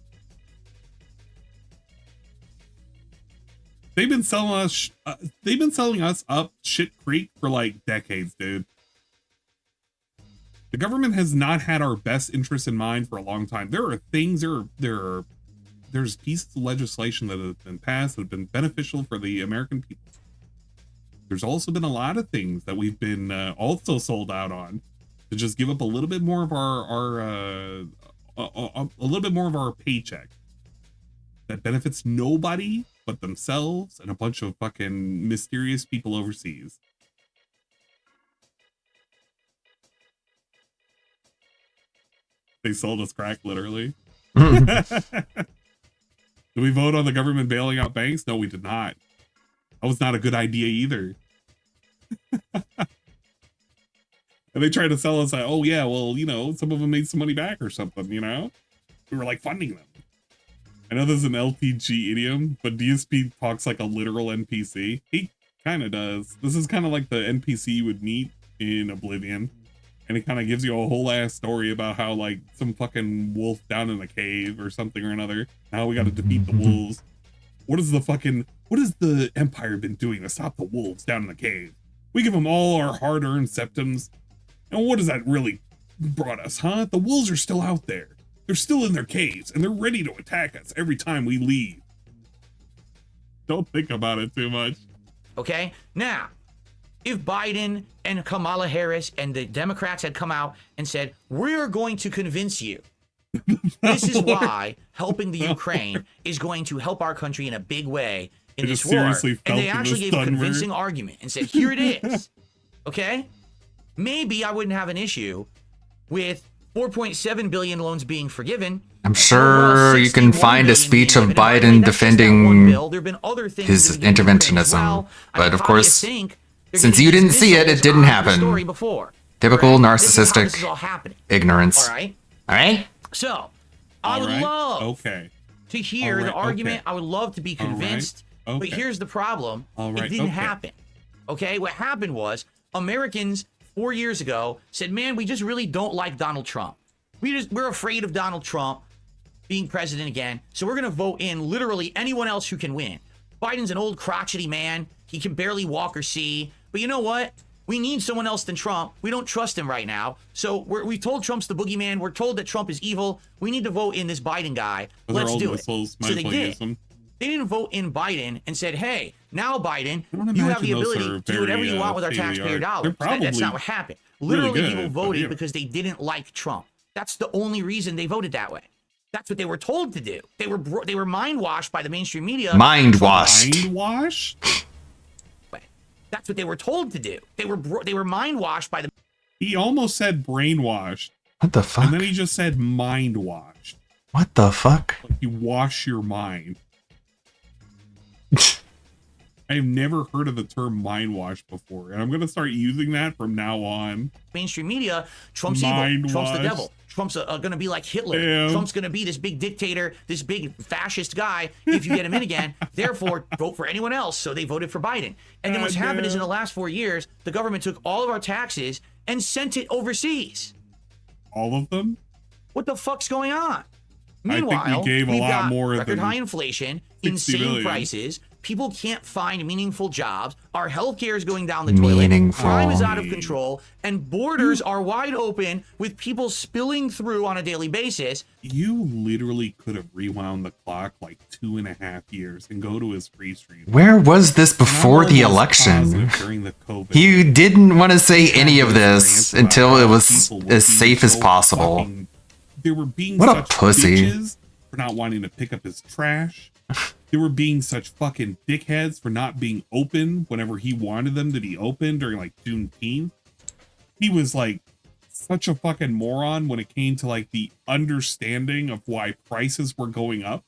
They've been selling us up shit creek for like decades, dude. The government has not had our best interests in mind for a long time. There are things, there's pieces of legislation that have been passed that have been beneficial for the American people. There's also been a lot of things that we've been also sold out on to just give up a little bit more of a little bit more of our paycheck that benefits nobody but themselves and a bunch of fucking mysterious people overseas. They sold us crack, literally. Did we vote on the government bailing out banks? No, we did not. That was not a good idea either. And they tried to sell us, oh yeah, well, you know, some of them made some money back or something, you know? We were like funding them. I know this is an LTG idiom, but DSP talks like a literal NPC. He kind of does. This is kind of like the NPC you would meet in Oblivion. And it kind of gives you a whole ass story about how like some fucking wolf down in a cave or something or another. Now we got to defeat the wolves. What has the Empire been doing to stop the wolves down in the cave? We give them all our hard-earned septums. And what has that really brought us, huh? The wolves are still out there. They're still in their caves, and they're ready to attack us every time we leave. Don't think about it too much. Okay? Now, if Biden and Kamala Harris and the Democrats had come out and said, we're going to convince you. This is why helping the Ukraine is going to help our country in a big way in this war. And they actually gave a convincing argument and said, here it is. Okay? Maybe I wouldn't have an issue with 4.7 billion loans being forgiven. I'm sure you can find a speech of Biden defending his interventionism, but of course, since you didn't see it, it didn't happen. Typical narcissistic ignorance. All right? All right? So, I would love to hear the argument. I would love to be convinced. But here's the problem. It didn't happen. Okay? What happened was Americans 4 years ago said, man, we just really don't like Donald Trump. We're afraid of Donald Trump being president again. So we're going to vote in literally anyone else who can win. Biden's an old crotchety man. He can barely walk or see. But you know what? We need someone else than Trump. We don't trust him right now. So we told Trump's the boogeyman. We're told that Trump is evil. We need to vote in this Biden guy. Let's do it. So they did. They didn't vote in Biden and said, hey, now Biden, you have the ability to do whatever you want with our taxpayer dollars. That's not what happened. Literally, people voted because they didn't like Trump. That's the only reason they voted that way. That's what they were told to do. They were mind washed by the mainstream media. Mind washed. Mind washed? That's what they were told to do. They were mind washed by the. He almost said brainwashed. What the fuck? And then he just said mind washed. What the fuck? Like you wash your mind. I've never heard of the term mind wash before, and I'm going to start using that from now on. Mainstream media, Trump's evil. Trump's the devil. Trump's going to be like Hitler. Damn. Trump's going to be this big dictator, this big fascist guy if you get him in again. Therefore, vote for anyone else. So they voted for Biden. And then what's happened is in the last 4 years, the government took all of our taxes and sent it overseas. All of them? What the fuck's going on? Meanwhile, I think we gave a lot more record than high inflation, insane billion. prices. People can't find meaningful jobs. Our healthcare is going down the toilet. Crime is out of control, and borders are wide open with people spilling through on a daily basis. You literally could have rewound the clock like 2.5 years and go to his free stream. Where was this before the election? During the COVID. He didn't want to say any of this until it was as safe as possible. They were being what a such pussy bitches for not wanting to pick up his trash. They were being such fucking dickheads for not being open whenever he wanted them to be open during like Juneteenth. He was like such a fucking moron when it came to like the understanding of why prices were going up.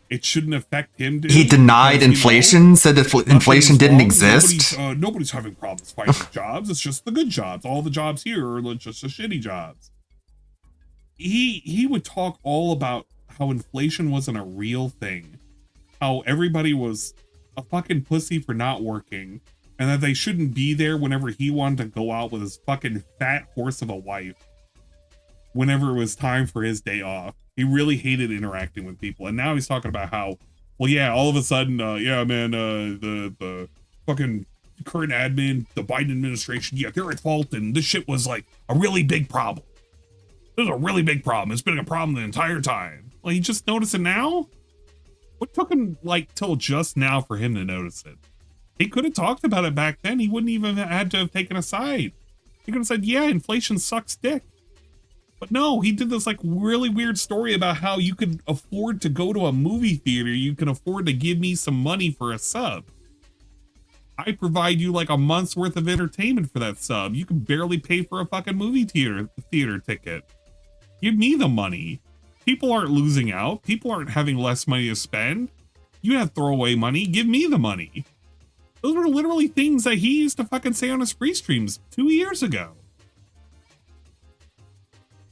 It shouldn't affect him. He denied inflation, said that inflation didn't exist. Nobody's having problems finding jobs. It's just the good jobs. All the jobs here are just the shitty jobs. He would talk all about how inflation wasn't a real thing. How everybody was a fucking pussy for not working, and that they shouldn't be there whenever he wanted to go out with his fucking fat horse of a wife whenever it was time for his day off. He really hated interacting with people, and now he's talking about how, well, yeah, all of a sudden, the fucking current admin, the Biden administration, yeah, they're at fault, and this shit was like a really big problem. This is a really big problem. It's been a problem the entire time. Well, he just noticed it now? What took him like till just now for him to notice it? He could have talked about it back then. He wouldn't even have had to have taken a side. He could have said, yeah, inflation sucks dick. But no, he did this like really weird story about how you could afford to go to a movie theater. You can afford to give me some money for a sub. I provide you like a month's worth of entertainment for that sub. You can barely pay for a fucking movie theater ticket. Give me the money. People aren't losing out. People aren't having less money to spend. You have throwaway money. Give me the money. Those were literally things that he used to fucking say on his free streams 2 years ago.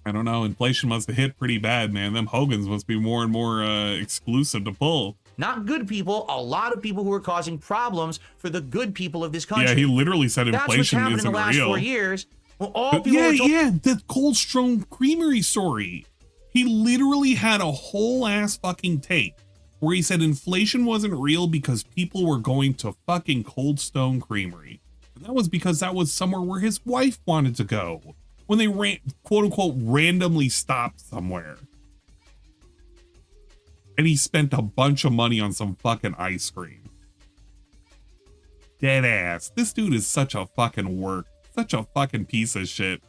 I don't know. Inflation must have hit pretty bad, man. Them Hogans must be more and more exclusive to pull. Not good people, a lot of people who are causing problems for the good people of this country. Yeah, he literally said inflation isn't real. That's what's happened in the last 4 years. Well, all people the Cold Stone Creamery story. He literally had a whole ass fucking take where he said inflation wasn't real because people were going to fucking Cold Stone Creamery. And that was because that was somewhere where his wife wanted to go when they quote unquote randomly stopped somewhere. And he spent a bunch of money on some fucking ice cream. Dead ass. This dude is such a fucking work. Such a fucking piece of shit.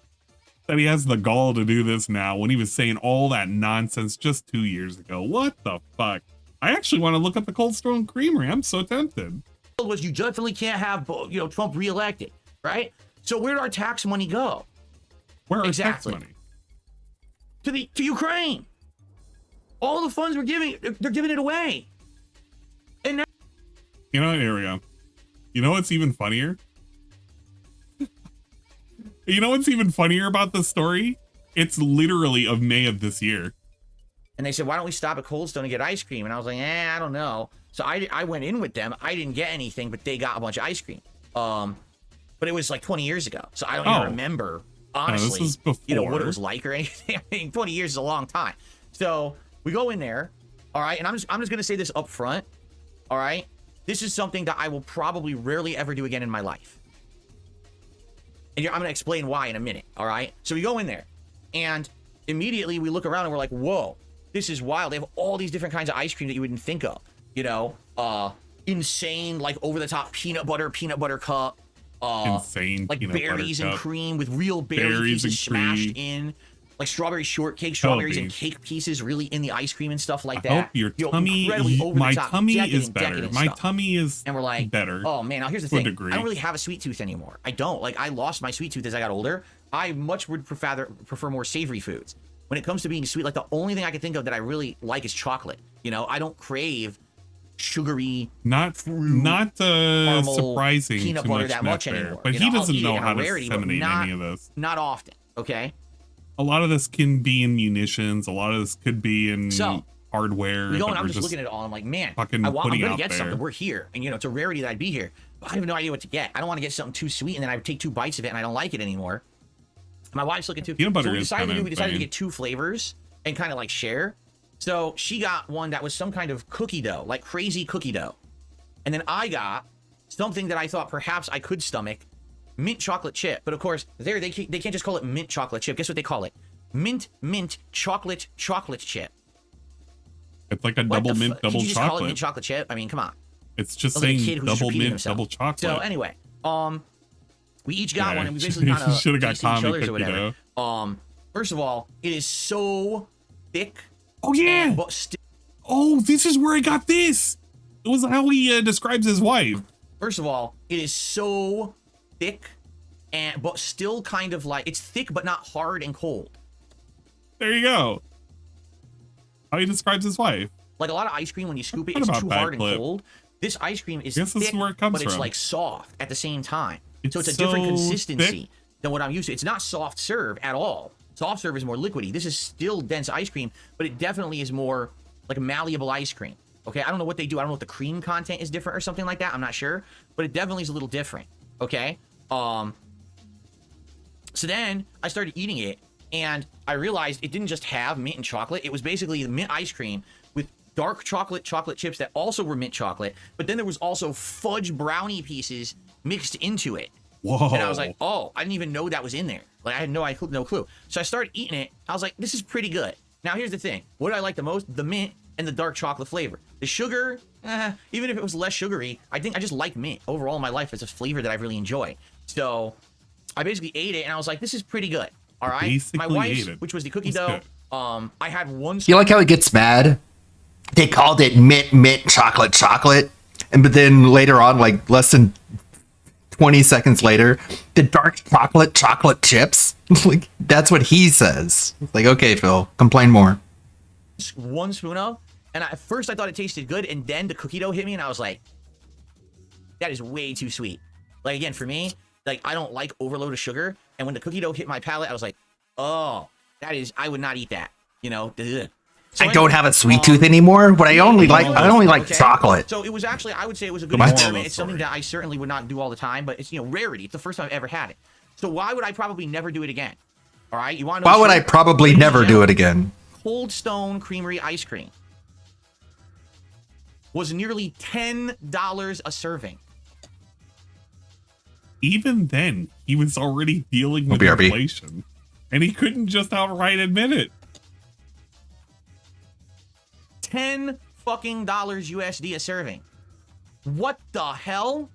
That he has the gall to do this now when he was saying all that nonsense just 2 years ago. What the fuck? I actually want to look up the Cold Stone Creamery. I'm so tempted. Was you definitely can't have Trump reelected, right? So where did our tax money go? Where are tax money? To Ukraine. All the funds they're giving it away. And now, you know, Aria, you know what's even funnier? You know what's even funnier about this story? It's literally of May of this year. And they said, why don't we stop at Cold Stone and get ice cream? And I was like, I don't know. So I went in with them. I didn't get anything, but they got a bunch of ice cream. but it was like 20 years ago, so I don't Oh. even remember honestly, this is you know, what before. it was like or anything. I mean, 20 years is a long time. So we go in there, all right, and I'm just gonna say this up front, all right. This is something that I will probably rarely ever do again in my life, and I'm gonna explain why in a minute, all right. So we go in there, and immediately we look around and we're like, whoa, this is wild. They have all these different kinds of ice cream that you wouldn't think of, you know, insane, like over the top peanut butter cup. Insane like peanut butter berries and cup. cream with real berry Berries pieces and cream. smashed in, like strawberry shortcake, strawberries and beef. cake pieces really in the ice cream and stuff like I that. hope your You know, tummy, incredibly over the my top, tummy decadent, is better. decadent My stuff. tummy is And we're like, better. oh man, now here's the to a thing. degree. I don't really have a sweet tooth anymore. I don't. Like, I lost my sweet tooth as I got older. I much would prefer more savory foods. When it comes to being sweet, like the only thing I can think of that I really like is chocolate. You know, I don't crave sugary, Not caramel, surprising peanut too butter much that Matt much there. anymore. But You he know, I'll doesn't eat it know in a how to rarity, but disseminate not- any of this. Not often, okay? A lot of this can be in munitions. A lot of this could be in So, hardware. We go that and I'm we're just looking at it all. I'm like, man, fucking I'm putting gonna out get there. something. We're here, and you know, it's a rarity that I'd be here. But I have no idea what to get. I don't want to get something too sweet, and then I take 2 bites of it, and I don't like it anymore. My wife's looking too. Peanut butter so we is decided kinda we decided to insane. get 2 flavors and kind of like share. So she got one that was some kind of cookie dough, like crazy cookie dough, and then I got something that I thought perhaps I could stomach, mint chocolate chip. But of course, they can't just call it mint chocolate chip. Guess what they call it? Mint chocolate chip. It's like a What double the mint, fu- double Could you just call it chocolate. mint chocolate chip? I mean, come on. It's just Sounds like a saying kid who's just double repeating mint, himself. double chocolate. So anyway, we each got Yeah, one, and we basically kind of should've got tasted each Tommy other's or cookie whatever. First of all, it is so thick. Oh yeah. But oh, this is where I got this. It was how he describes his wife. First of all, it is so thick, but still kind of like it's thick but not hard and cold. There you go. How he describes his wife. Like a lot of ice cream, when you scoop it, What it's about too that hard and clip? cold. This ice cream is Guess this is thick, where it comes but it's from. like soft at the same time. It's So it's a different so consistency thick. than what I'm used to. It's not soft serve at all. Soft serve is more liquidy. This is still dense ice cream, but it definitely is more like malleable ice cream. Okay, I don't know what they do. I don't know if the cream content is different or something like that. I'm not sure, but it definitely is a little different. Okay. So then I started eating it, and I realized it didn't just have mint and chocolate. It was basically the mint ice cream with dark chocolate chips that also were mint chocolate, but then there was also fudge brownie pieces mixed into it. Whoa. And I was like, oh, I didn't even know that was in there. Like, I had no clue. So I started eating it. I was like, this is pretty good. Now, here's the thing. What did I like the most? The mint and the dark chocolate flavor. The sugar, even if it was less sugary, I think I just like mint. Overall in my life, it's a flavor that I really enjoy. So I basically ate it, and I was like, this is pretty good. All right? Basically My wife's, ate it. which was the cookie That's dough, I had one... You like how he gets mad? They called it mint chocolate, and but then later on, like less than 20 seconds later, the dark chocolate chips. Like that's what he says. Like, okay, Phil, complain more. One spoon of, and at first I thought it tasted good, and then the cookie dough hit me, and I was like, that is way too sweet. Like, again, for me, like, I don't like overload of sugar, and when the cookie dough hit my palate, I was like, oh, I would not eat that, you know? Ugh. So I don't have a sweet tooth anymore, but I only like Okay. chocolate. So it was actually, I would say it was a good What? experiment. It's something that I certainly would not do all the time, but it's, you know, rarity. It's the first time I've ever had it. So why would I probably never do it again? All right, you want to know? Why would I probably never do it again? Cold Stone Creamery ice cream was nearly $10 a serving. Even then, he was already dealing with BRB. inflation, and he couldn't just outright admit it. $10 fucking USD a serving. What the hell?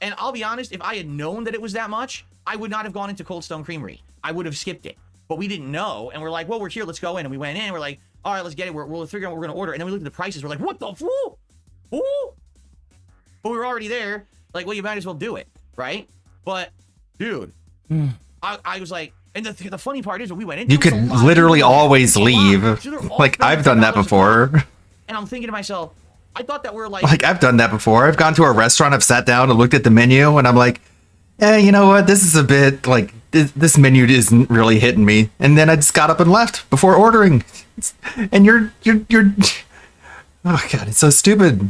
And I'll be honest, if I had known that it was that much, I would not have gone into Cold Stone Creamery. I would have skipped it. But we didn't know, and we're like, well, we're here, let's go in. And we went in, and we're like, all right, let's get it. We're figuring out what we're gonna order. And then we looked at the prices. We're like, what the fool? Ooh. But we were already there. Like, well, you might as well do it, right? But, dude, I was like, and the funny part is when we went in, You there was could a lot. literally always leave. So they're all Like I've done that $30 before. And I'm thinking to myself, I thought that we're like Like I've done that before. I've gone to a restaurant, I've sat down and looked at the menu, and I'm like, yeah, you know what? This is a bit like this menu isn't really hitting me. And then I just got up and left before ordering. And you're oh god, it's so stupid.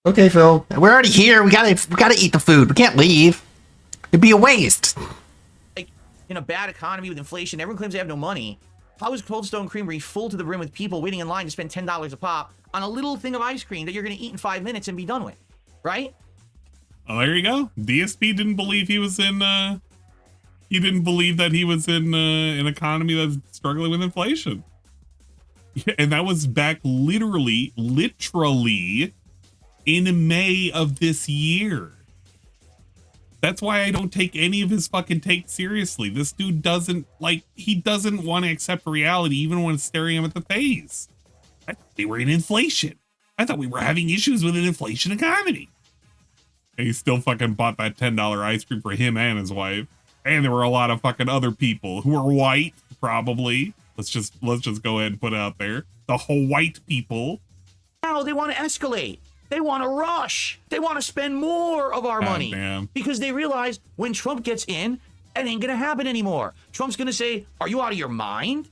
Okay, Phil, we're already here. We gotta eat the food. We can't leave. It'd be a waste. Like, in a bad economy with inflation, everyone claims they have no money. How is Cold Stone Creamery full to the brim with people waiting in line to spend $10 a pop on a little thing of ice cream that you're going to eat in 5 minutes and be done with? Right? Well, there you go. DSP didn't believe he was in, he didn't believe that he was in an economy that's struggling with inflation. Yeah, and that was back literally in May of this year. That's why I don't take any of his fucking takes seriously. This dude doesn't want to accept reality even when it's staring him at the face. I thought they were in inflation. I thought we were having issues with an inflation economy. And he still fucking bought that $10 ice cream for him and his wife. And there were a lot of fucking other people who were white, probably. Let's just go ahead and put it out there. The whole white people. Now they want to escalate. They want to rush. They want to spend more of our money. Damn. Because they realize when Trump gets in, it ain't going to happen anymore. Trump's going to say, are you out of your mind?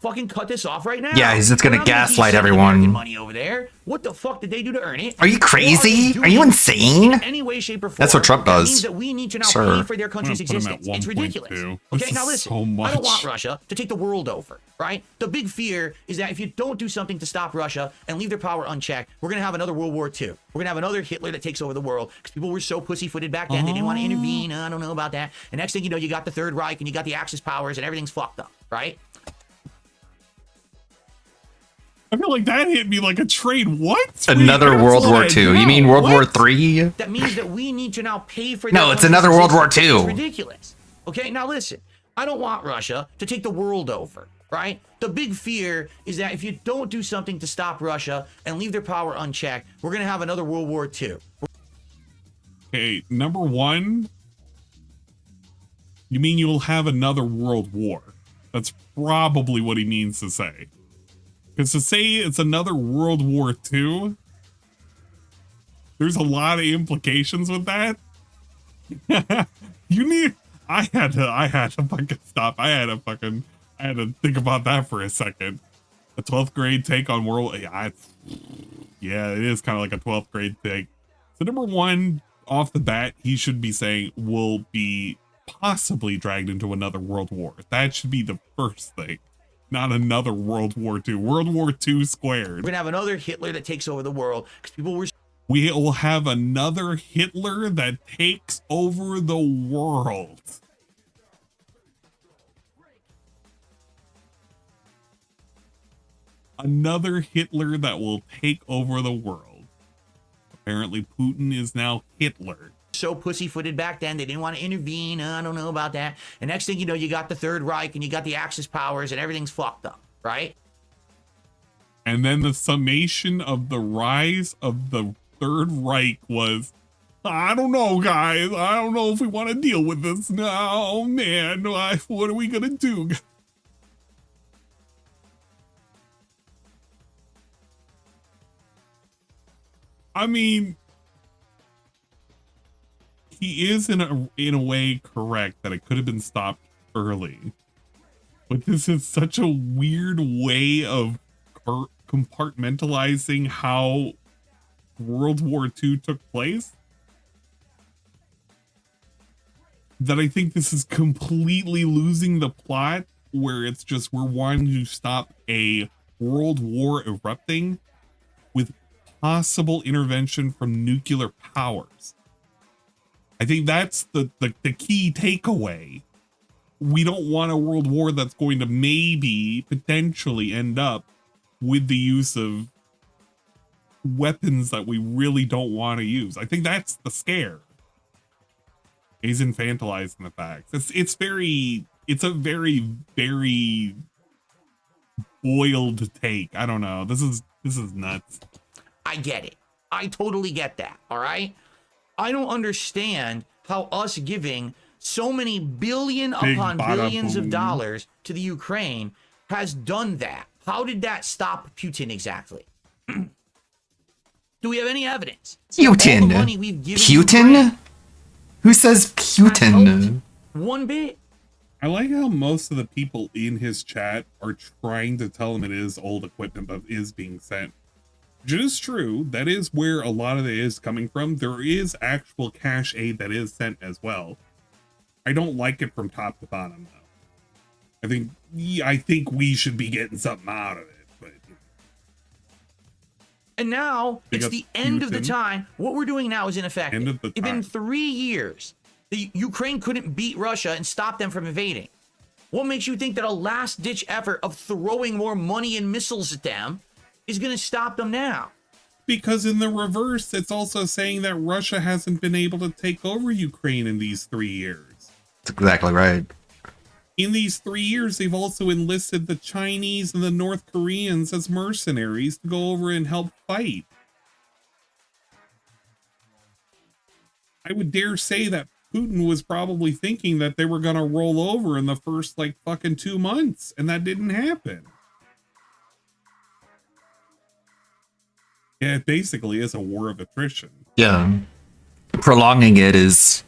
Fucking cut this off right now. Yeah, he's just gonna We're not gonna keep gaslight sending everyone. American money over there. What the fuck did they do to earn it? Are you crazy? Are you insane? In any way, shape, or form. That's what Trump That does. means that we need to now Sure. pay for their country's I'm gonna put him at existence. It's ridiculous. 1.2. Okay, This now is listen. so I don't much. want Russia to take the world over, right? The big fear is that if you don't do something to stop Russia and leave their power unchecked, we're gonna have another World War II. We're gonna have another Hitler that takes over the world because people were so pussyfooted back then. They didn't want to intervene. I don't know about that. And next thing you know, you got the Third Reich and you got the Axis powers and everything's fucked up, right? I feel like that hit me like a train. What? Another World War II. You mean World War III? That means that we need to now pay for No, their it's another World War existence. It's II. ridiculous. Okay, now listen. I don't want Russia to take the world over, right? The big fear is that if you don't do something to stop Russia and leave their power unchecked, we're going to have another World War II. Okay, number one, you mean you'll have another world war? That's probably what he means to say. Because to say it's another World War II, there's a lot of implications with that. I had to fucking stop. I had to think about that for a second. A 12th grade take on yeah, it is kind of like a 12th grade take. So number one, off the bat, he should be saying will be possibly dragged into another world war. That should be the first thing. Not another World War II. World War II squared. We're going to have another Hitler that takes over the world because people were... We will have another Hitler that takes over the world. Another Hitler that will take over the world. Apparently Putin is now Hitler. So pussyfooted back then, they didn't want to intervene. I don't know about that. And next thing you know, you got the Third Reich and you got the Axis powers and everything's fucked up, right? And then the summation of the rise of the Third Reich was, I don't know, guys. I don't know if we want to deal with this now. Man, what are we going to do? I mean, he is in a way correct that it could have been stopped early. But this is such a weird way of compartmentalizing how World War II took place that I think this is completely losing the plot, where it's just we're wanting to stop a world war erupting with possible intervention from nuclear powers. I think that's the key takeaway. We don't want a world war that's going to maybe potentially end up with the use of weapons that we really don't want to use. I think that's the scare. He's infantilizing the facts. It's a very, very boiled take. I don't know. This is nuts. I get it. I totally get that. All right. I don't understand how us giving so many billion upon billions of dollars to the Ukraine has done that. How did that stop Putin exactly? Do we have any evidence? Putin. Putin? Who says Putin? One bit. I like how most of the people in his chat are trying to tell him it is old equipment that is being sent. Which is true. That is where a lot of it is coming from. There is actual cash aid that is sent as well. I don't like it from top to bottom, though. I think we should be getting something out of it. But and now it's the end of the time. What we're doing now is ineffective. It's been 3 years. The Ukraine couldn't beat Russia and stop them from invading. What makes you think that a last-ditch effort of throwing more money and missiles at them is going to stop them now? Because in the reverse, it's also saying that Russia hasn't been able to take over Ukraine in these 3 years. That's exactly right. In these 3 years, they've also enlisted the Chinese and the North Koreans as mercenaries to go over and help fight. I would dare say that Putin was probably thinking that they were going to roll over in the first, like, fucking 2 months, and that didn't happen. Yeah, it basically is a war of attrition. Yeah. Prolonging it is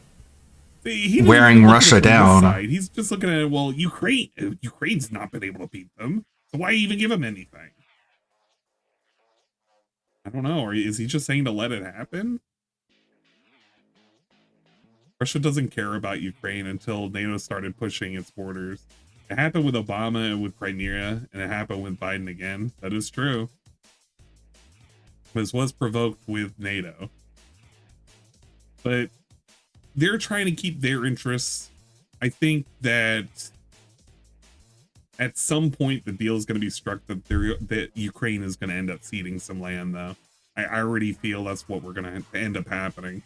wearing Russia down. He's just looking at, well, Ukraine's not been able to beat them, so why even give them anything? I don't know. Or is he just saying to let it happen? Russia doesn't care about Ukraine until NATO started pushing its borders. It happened with Obama and with Crimea, and it happened with Biden again. That is true. This was provoked with NATO. But they're trying to keep their interests. I think that at some point the deal is going to be struck that Ukraine is going to end up ceding some land, though. I already feel that's what we're going to end up happening.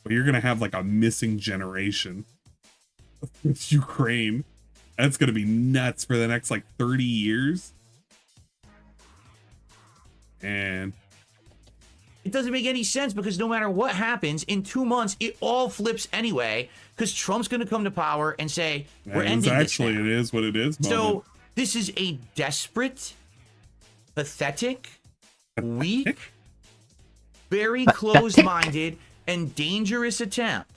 But you're going to have like a missing generation with Ukraine. That's going to be nuts for the next like 30 years. And it doesn't make any sense because no matter what happens, in 2 months, it all flips anyway because Trump's going to come to power and say, we're ending this now. It is what it is. So this is a desperate, pathetic, weak, very closed-minded, and dangerous attempt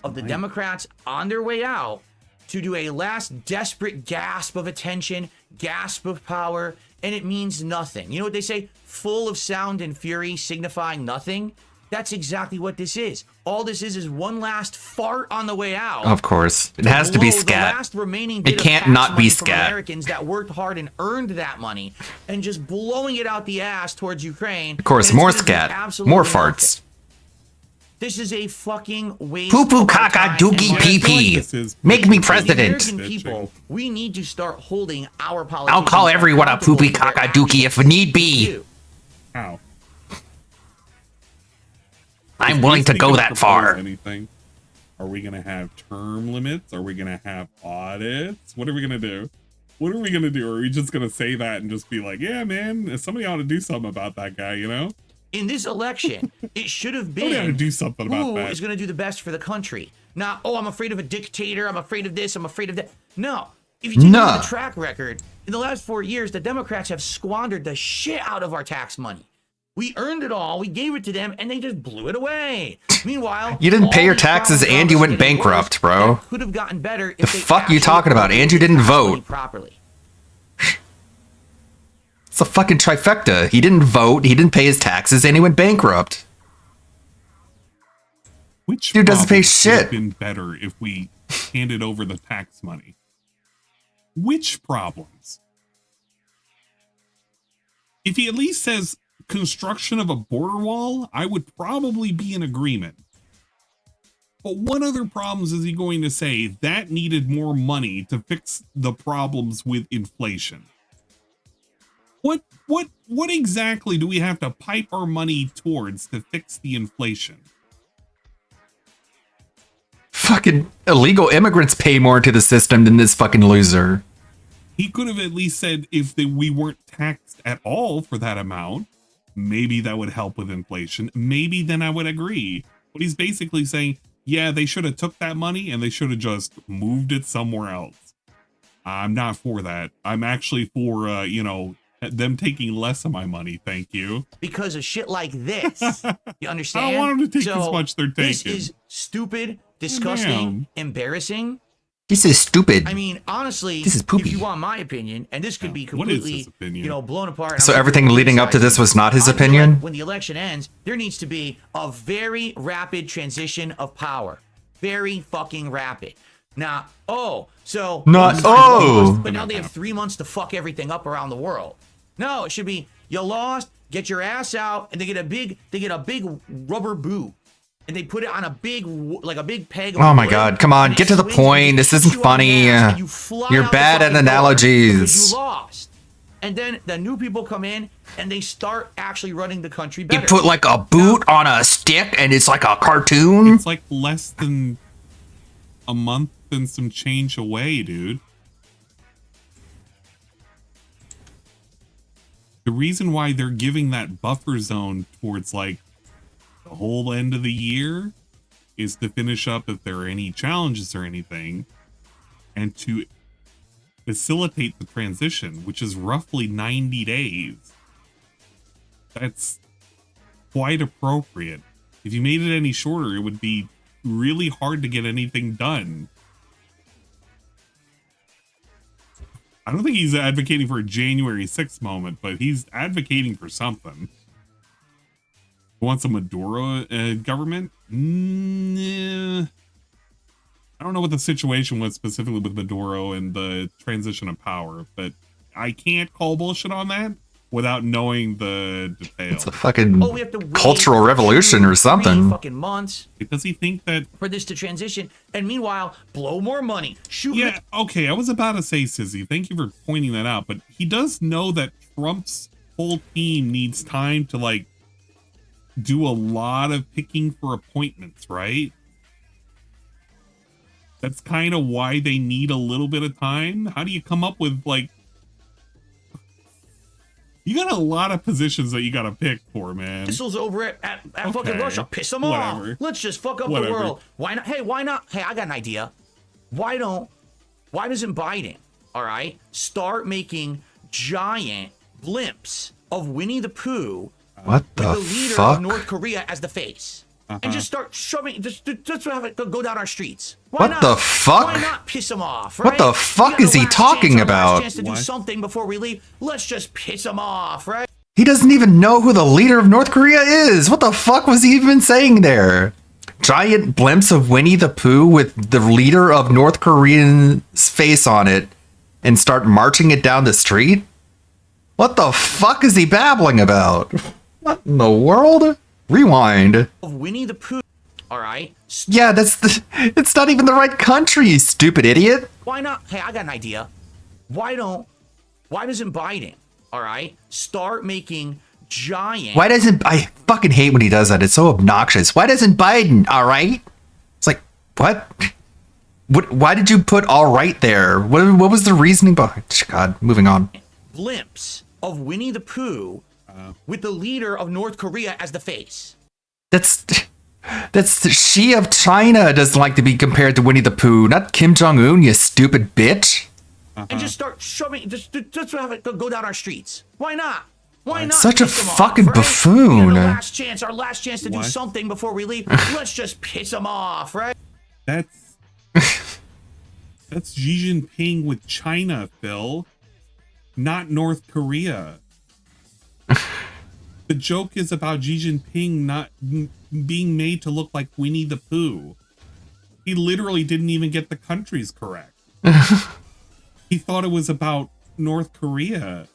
of the Democrats on their way out to do a last desperate gasp of attention, gasp of power, and it means nothing. You know what they say? Full of sound and fury, signifying nothing. That's exactly what this is. All this is one last fart on the way out. Of course. It has to be scat. It can't not be scat. Americans that worked hard and earned that money and just blowing it out the ass towards Ukraine. Of course, more scat. More farts. This is a fucking waste. Poo poo caca dookie pee pee. Make me president. American people, we need to start holding our politicians. I'll call everyone a poopy caca dookie if need be. How? I'm willing to go that far. Anything? Are we going to have term limits? Are we going to have audits? What are we going to do? What are we going to do? Are we just going to say that and just be like, yeah, man, somebody ought to do something about that guy, you know? In this election, it should have been ought to do something about who that. is going to do the best for the country. Not, oh, I'm afraid of a dictator. I'm afraid of this. I'm afraid of that. No. If you take a look at the track record, in the last 4 years, the Democrats have squandered the shit out of our tax money. We earned it all. We gave it to them, and they just blew it away. Meanwhile, you didn't pay your taxes and you went bankrupt, bro. Could have gotten better. The fuck you talking about? Andrew didn't vote. Properly. It's a fucking trifecta. He didn't vote, he didn't pay his taxes, and he went bankrupt. Which dude doesn't pay shit? Would have been better if we handed over the tax money. Which problems? If he at least says construction of a border wall, I would probably be in agreement. But what other problems is he going to say that needed more money to fix the problems with inflation? What exactly do we have to pipe our money towards to fix the inflation? Fucking illegal immigrants pay more to the system than this fucking loser. He could have at least said if we weren't taxed at all for that amount, maybe that would help with inflation. Maybe then I would agree. But he's basically saying, yeah, they should have took that money and they should have just moved it somewhere else. I'm not for that. I'm actually for, them taking less of my money, thank you. Because of shit like this. You understand? I don't want them to take as much they're taking. This is stupid, disgusting, embarrassing. This is stupid. I mean, honestly, this is poopy. If you want my opinion, and this could be completely, blown apart. So everything leading up to this was not his opinion? When the election ends, there needs to be a very rapid transition of power. Very fucking rapid. Now, so Not but now they have 3 months to fuck everything up around the world. No, it should be you lost, get your ass out, and they get a big rubber boot, and they put it on a big peg. Oh my god, come on, get to the point. This isn't funny. You're bad at analogies. You lost. And then the new people come in and they start actually running the country You better. put like a boot on a stick and it's like a cartoon. It's like less than a month and some change away, dude. The reason why they're giving that buffer zone towards like the whole end of the year is to finish up if there are any challenges or anything, and to facilitate the transition, which is roughly 90 days. That's quite appropriate. If you made it any shorter, it would be really hard to get anything done. I don't think he's advocating for a January 6th moment, but he's advocating for something. He wants a Maduro government? Nah. I don't know what the situation was specifically with Maduro and the transition of power, but I can't call bullshit on that without knowing the details. It's a fucking cultural revolution or something. Fucking months. Does he think that for this to transition, and meanwhile blow more money? Shoot. Yeah, okay. I was about to say, Sizzy, thank you for pointing that out, but he does know that Trump's whole team needs time to like do a lot of picking for appointments, right? That's kind of why they need a little bit of time. How do you come up with like, you got a lot of positions that you got to pick for, man. Missiles over at fucking Russia. Piss them off. Let's just fuck up the world. Why not? Hey, why not? Hey, I got an idea. Why doesn't Biden, all right, start making giant blimps of Winnie the Pooh what with the leader of North Korea as the face? And just start shoving, just have it go down our streets. Why what not? The fuck? Why not piss them off? What Right? the fuck is he talking about? Last chance to do something before we leave. Let's just piss them off, right? He doesn't even know who the leader of North Korea is. What the fuck was he even saying there? Giant blimps of Winnie the Pooh with the leader of North Korea's face on it and start marching it down the street? What the fuck is he babbling about? What in the world? Rewind. Of Winnie the Pooh, all right? Yeah, it's not even the right country, you stupid idiot. Why not? Hey, I got an idea. Why doesn't Biden, all right, start making giant... I fucking hate when he does that. It's so obnoxious. Why doesn't Biden, all right? It's like, what? Why did you put all right there? What was the reasoning behind... God, moving on. Blimps of Winnie the Pooh with the leader of North Korea as the face. That's the Xi of China doesn't like to be compared to Winnie the Pooh, not Kim Jong-un, you stupid bitch. And just start shoving, just have it go down our streets. Why not? Why not? Such a piss them off, fucking right? buffoon. Our last chance to do something before we leave. Let's just piss them off, right? That's Xi Jinping with China, Phil, not North Korea. The joke is about Xi Jinping not being made to look like Winnie the Pooh. He literally didn't even get the countries correct. He thought it was about North Korea.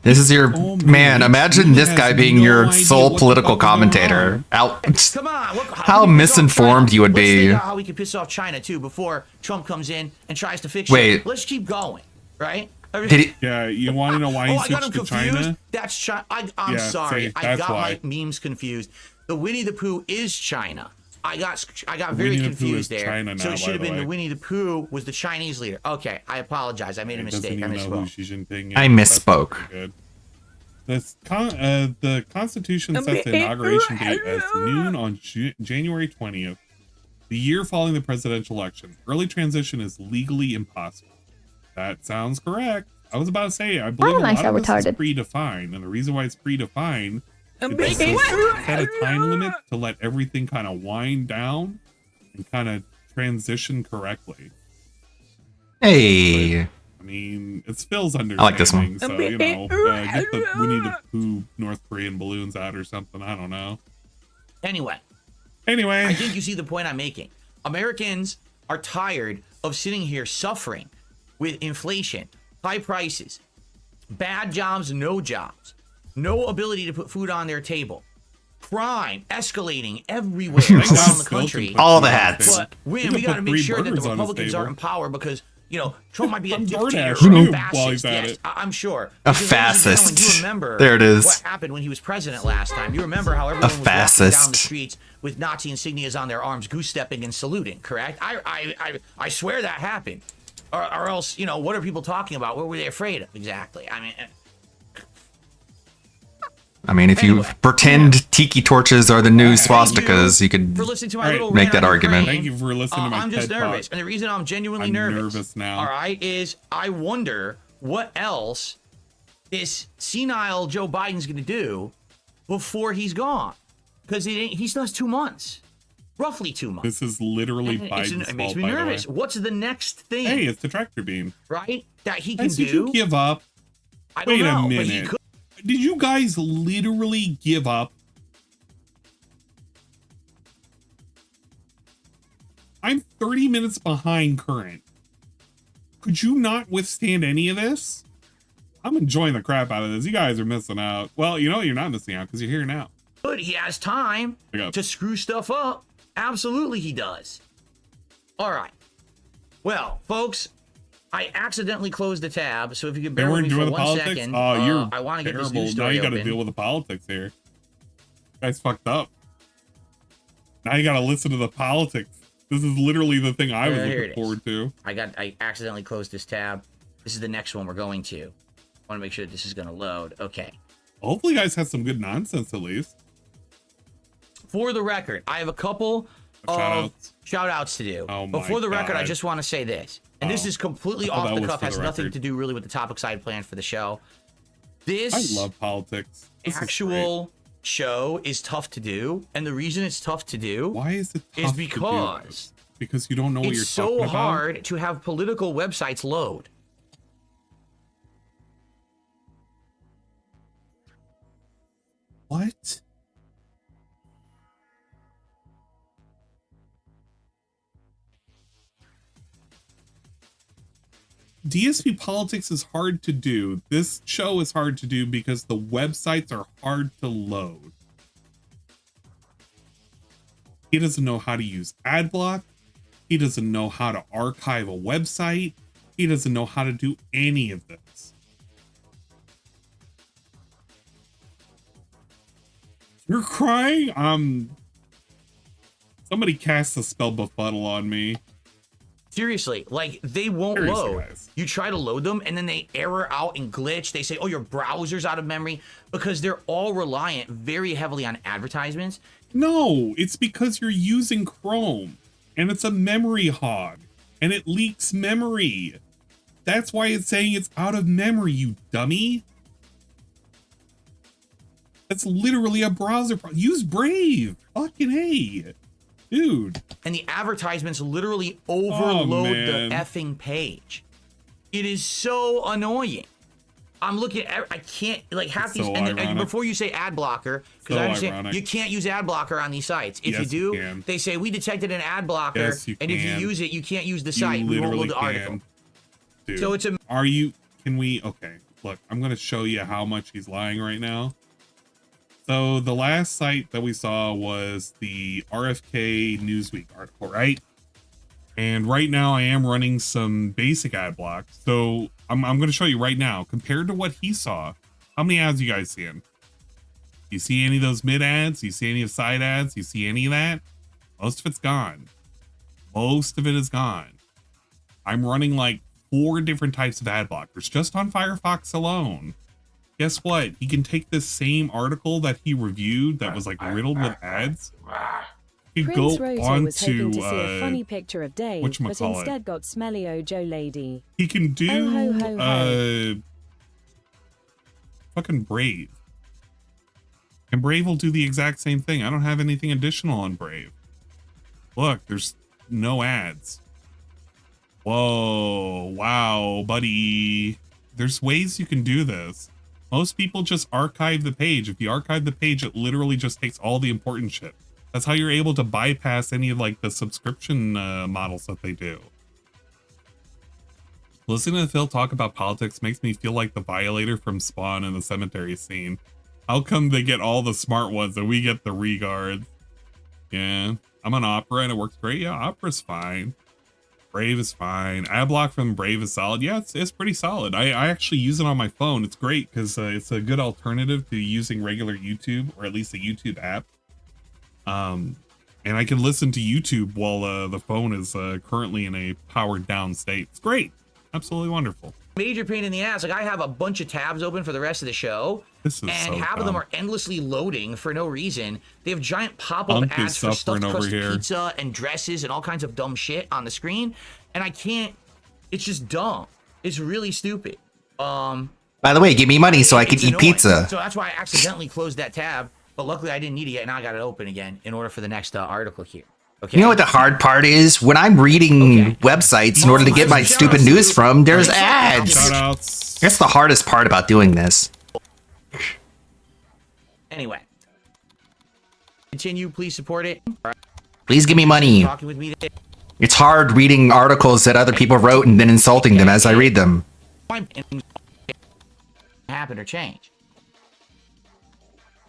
This is your man. Imagine this guy being your sole political commentator. Come on, how misinformed you would be. Let's think how we can piss off China too before Trump comes in and tries to fix Wait. it. Let's keep going, right? Yeah, you want to know why he I got him switched to confused. China? That's China. I'm Yeah, sorry. see, I that's got why. my memes confused. The Winnie the Pooh is China. I got very Winnie the Pooh confused is there. China So now, it should have by the been the way. Winnie the Pooh was the Chinese leader. Okay, I apologize. I made a mistake. I misspoke. Xi Jinping is. I misspoke. Good. The Constitution sets the inauguration date as noon on January 20th, the year following the presidential election. Early transition is legally impossible. That sounds correct. I was about to say, I believe a lot of this is predefined, and the reason why it's predefined is because they set a time limit to let everything kind of wind down and kind of transition correctly. Hey. mean, it's Phil's understanding. I like this one. So, you know, get the Winnie the Pooh North Korean balloons out or something. I don't know. Anyway, I think you see the point I'm making. Americans are tired of sitting here suffering with inflation, high prices, bad jobs, no ability to put food on their table, crime escalating everywhere around the country. All the hats. But we got to make sure that the Republicans aren't in power because, you know, Trump might be a dictator DoorDash, or too, a while he's fascist. at Yes, it. I'm sure. A Because, ladies and gentlemen, fascist. you remember There it is. what happened when he was president last time. You remember how everyone was walking down fascist. the streets with Nazi insignias on their arms, goose-stepping and saluting, correct? I swear that happened. Or else, you know, what are people talking about? What were they afraid of? Exactly. I mean, if you pretend tiki torches are the new swastikas, you could For listening to my little make rant that on argument. Thank you for listening to my I'm just TED nervous. Talk. And the reason I'm genuinely I'm nervous, nervous now. all right, is I wonder what else this senile Joe Biden's going to do before he's gone. Because he's done 2 months. Roughly 2 months. This is literally And Biden's it makes fault, me by the way. nervous. What's the next thing? Hey, it's the tractor beam. Right? That he can Guys, did do? you give up? I don't Wait know, a but he minute. could. Did you guys literally give up? I'm 30 minutes behind current. Could you not withstand any of this? I'm enjoying the crap out of this. You guys are missing out. Well, you know you're not missing out because you're here now. But he has time to screw stuff up. Absolutely he does. All right. Well, folks, I accidentally closed the tab, so if you could They bear with weren't me for doing the 1 politics? second, Oh, you're I want to get this terrible. news Now story you got to open. deal with the politics here. Guys fucked up. Now you got to listen to the politics. This is literally the thing I was Here looking it is. forward to. I accidentally closed this tab. This is the next one we're going to. I want to make sure that this is going to load. Okay. Hopefully you guys have some good nonsense at least. For the record, I have a couple of shout outs to do. Oh but my for the record, I God. just want to say this. And this Oh. is completely I thought off that the was cuff, for has the nothing record. to do really with the topics I had planned for the show. This I love politics. This is actual show is tough to do. And the reason it's tough to do Why is it is tough to do because because you don't know what you're it's talking so about? hard to have political websites load. What? DSP politics is hard to do. This show is hard to do because the websites are hard to load. He doesn't know how to use AdBlock. He doesn't know how to archive a website. He doesn't know how to do any of this. You're crying? Somebody cast a spell befuddle on me. Seriously, like they won't Seriously, load. guys. You try to load them and then they error out and glitch. They say, oh, your browser's out of memory because they're all reliant very heavily on advertisements. No, it's because you're using Chrome and it's a memory hog and it leaks memory. That's why it's saying it's out of memory, you dummy. That's literally a browser problem. Use Brave. Fucking A. Dude. And the advertisements literally overload man. the effing page. It is so annoying. I'm looking at, I can't, like half It's these, so and ironic. before you say ad blocker, because So I understand ironic. you can't use ad blocker on these sites. If Yes, you you do, can. they say we detected an ad blocker, Yes, you and if you can. use it, you can't use the You site. We won't literally load the article. can. Dude. So it's a Are you, can we, okay, look, I'm going to show you how much he's lying right now. So the last site that we saw was the RFK Newsweek article, right? And right now I am running some basic ad blocks. So I'm going to show you right now, compared to what he saw, how many ads you guys seeing? You see any of those mid ads? You see any of side ads? You see any of that? Most of it's gone. Most of it is gone. I'm running like 4 different types of ad blockers just on Firefox alone. Guess what? He can take this same article that he reviewed that was like riddled with ads. He could Prince go Rosa on was hoping to see a funny to picture of Dave, but whatchamacallit. instead got smelly Joe lady. he can do Ho, ho, ho. fucking Brave. And Brave will do the exact same thing. I don't have anything additional on Brave. Look, there's no ads. Whoa, wow, buddy. There's ways you can do this. Most people just archive the page. If you archive the page, it literally just takes all the important shit. That's how you're able to bypass any of like the subscription models that they do. Listening to Phil talk about politics makes me feel like the Violator from Spawn in the cemetery scene. How come they get all the smart ones and we get the regards? Yeah, I'm on Opera and it works great. Yeah, Opera's fine. Brave is fine. Adblock from Brave is solid. Yeah, it's pretty solid. I actually use it on my phone. It's great because it's a good alternative to using regular YouTube, or at least the YouTube app. And I can listen to YouTube while the phone is currently in a powered down state. It's great. Absolutely wonderful. Major pain in the ass. Like, I have a bunch of tabs open for the rest of the show, This is and so half of dumb. them are endlessly loading for no reason. They have giant pop-up Unk is ads for suffering stuffed over crust here. pizza and dresses and all kinds of dumb shit on the screen, and I can't. It's just dumb. It's really stupid. By the way, give me money so I can It's eat annoying. pizza. So that's why I accidentally closed that tab, but luckily I didn't need it yet, and now I got it open again in order for the next article here. Okay. You know what the hard part is? When I'm reading websites in order to get my stupid news from, there's ads. Shoutouts. That's the hardest part about doing this. Anyway, continue. Please support it. Please give me money. Talking with me today. It's hard reading articles that other people wrote and then insulting them as I read them. Happen or change.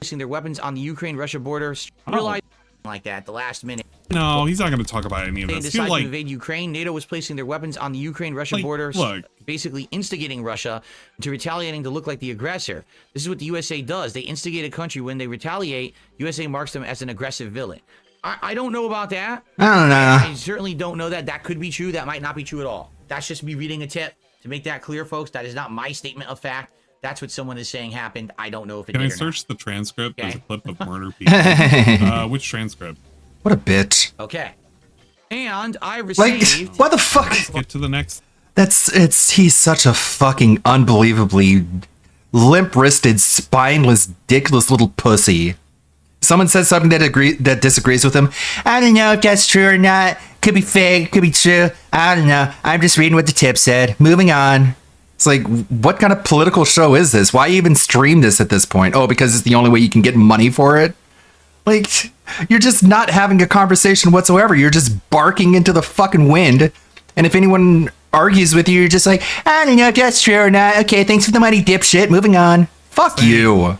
Placing their weapons on the Ukraine-Russia border. Realize like that at the last minute. No, he's not going to talk about any of They this. decided Feel like to invade Ukraine. NATO was placing their weapons on the Ukraine-Russia border, look. basically instigating Russia into retaliating to look like the aggressor. This is what the USA does. They instigate a country. When they retaliate, USA marks them as an aggressive villain. I don't know about that. I don't know. I certainly don't know that. That could be true. That might not be true at all. That's just me reading a tip. To make that clear, folks, that is not my statement of fact. That's what someone is saying happened. I don't know if it Can I did or not. search the transcript? There's a clip of murder people. Which transcript? What a bitch. Okay. And I Like, received... what the fuck? Let's get to the next. He's such a fucking unbelievably limp-wristed, spineless, dickless little pussy. Someone says something that disagrees with him. I don't know if that's true or not. Could be fake, could be true. I don't know. I'm just reading what the tip said. Moving on. It's like, what kind of political show is this? Why even stream this at this point? Oh, because it's the only way you can get money for it? Like, you're just not having a conversation whatsoever. You're just barking into the fucking wind. And if anyone argues with you, you're just like, I don't know if that's true or not. Okay, thanks for the money, dipshit. Moving on. Fuck you.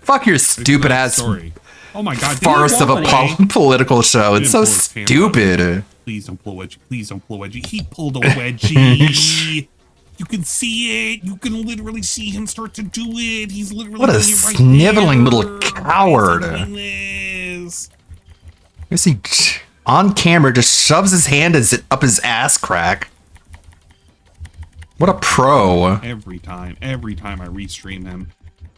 Fuck your stupid ass Story. Oh my god. farce of a political show. It's so stupid. Please don't pull a wedgie. Please don't pull a wedgie. He pulled a wedgie. You can see it. You can literally see him start to do it. He's literally What a doing it right sniveling there. little coward. He's doing this. Is he on camera just shoves his hand up his ass crack? What a pro. Every time I restream him.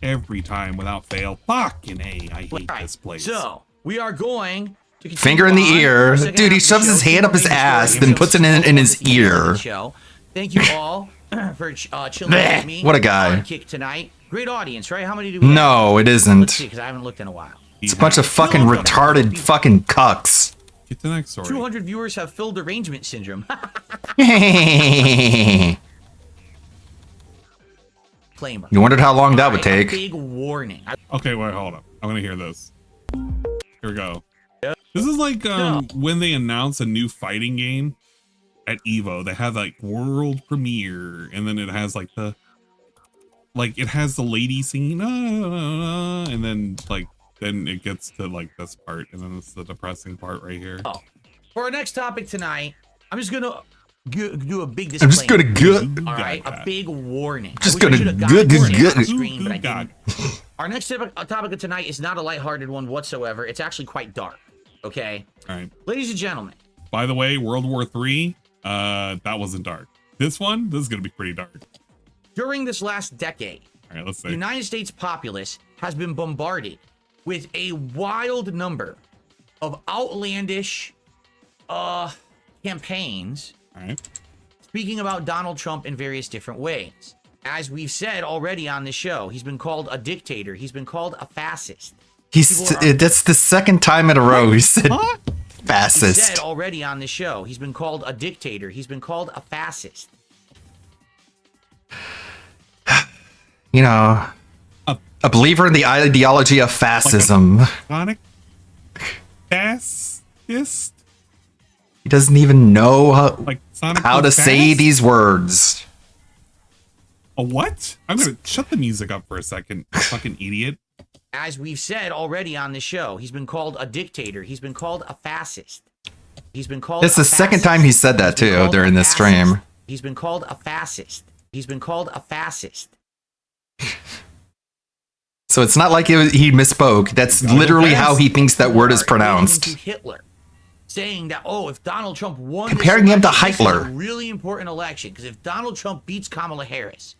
Every time without fail. Fucking A. I hate this place. So, we are going to continue Finger in the on ear. our second Dude, he half of the shoves show. his hand up his Two ass, major then puts it in his ear. show. Thank you all for chilling with me. What a guy. On Kick tonight. Great audience, right? How many do we have? No, it Let's isn't. see, because I haven't looked in a while. It's a bunch of fucking retarded fucking cucks. Get to the next story. 200 viewers have filled arrangement syndrome. Claimer. You wondered how long that would Alright, a take. Big warning. Okay, wait, hold up. I'm gonna hear this. Here we go. This is like when they announce a new fighting game at EVO. They have like world premiere, and then it has like the lady singing, and then then it gets to like this part, and then it's the depressing part right here. Oh. For our next topic tonight, I'm just gonna do a big I'm disclaimer. just gonna good. All right, a big warning. Just I wish I gonna should have gotten good- it on good- the screen, but I didn't. Our next topic of tonight is not a lighthearted one whatsoever. It's actually quite dark. Okay. All right. Ladies and gentlemen. By the way, World War III, that wasn't dark. This is gonna be pretty dark. During this last decade, All right, let's see. the United States populace has been bombarded with a wild number of outlandish campaigns speaking about Donald Trump in various different ways. As we've said already on this show, he's been called a dictator. He's been called a fascist. That's the second time in a row he said He Fascist. said already on the show, he's been called a dictator. He's been called a fascist. You know, a believer in the ideology of fascism. Sonic fascist? He doesn't even know Sonic how to the say Fast? these words. A what? I'm gonna shut the music up for a second, fucking idiot. As we've said already on the show, he's been called a dictator. He's been called a fascist. He's been called It's the second time he said that too during this stream. He's been called a fascist. He's been called a fascist. So it's not like he misspoke. That's literally how he thinks that word is pronounced. To Hitler, saying that, oh, if Donald Trump won Comparing this him to election, this is Hitler. a really important election, because if Donald Trump beats Kamala Harris,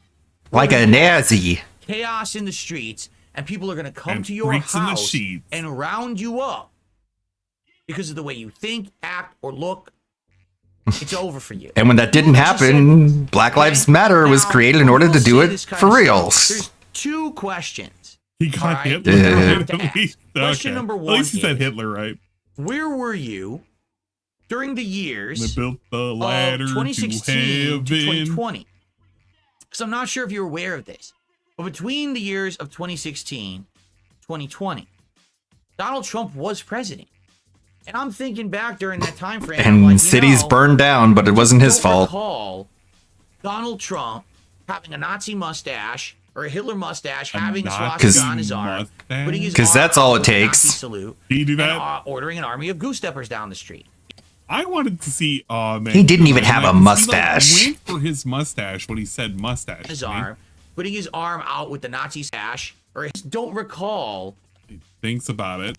Like a Nazi. chaos in the streets, and people are going to come And to your freaks in the house sheets. and round you up because of the way you think, act, or look. It's over for you. And when that didn't happen, Black Lives Matter was created in order to do it for reals. There's two questions. He got All right, Hitler. you have to At ask. least- Question okay. number At one least he said is, Hitler, right? where were you during the They years built the of ladder 2016 to to heaven. 2020? So I'm not sure if you're aware of this, but between the years of 2016, 2020, Donald Trump was president. And I'm thinking back during that time frame. I'm And like, you cities know, burned down, but it wasn't his don't fault. recall Donald Trump having a Nazi mustache or a Hitler mustache, having a Nazi swastika on his arm, putting his 'Cause arm that's all out it with a Nazi takes. salute, Did he do that? and, ordering an army of goose steppers down the street. I wanted to see. Oh man, He didn't even have a he, like, mustache. went for his mustache when he said mustache. His to me. arm, putting his arm out with the Nazi sash, or don't recall Thinks about it.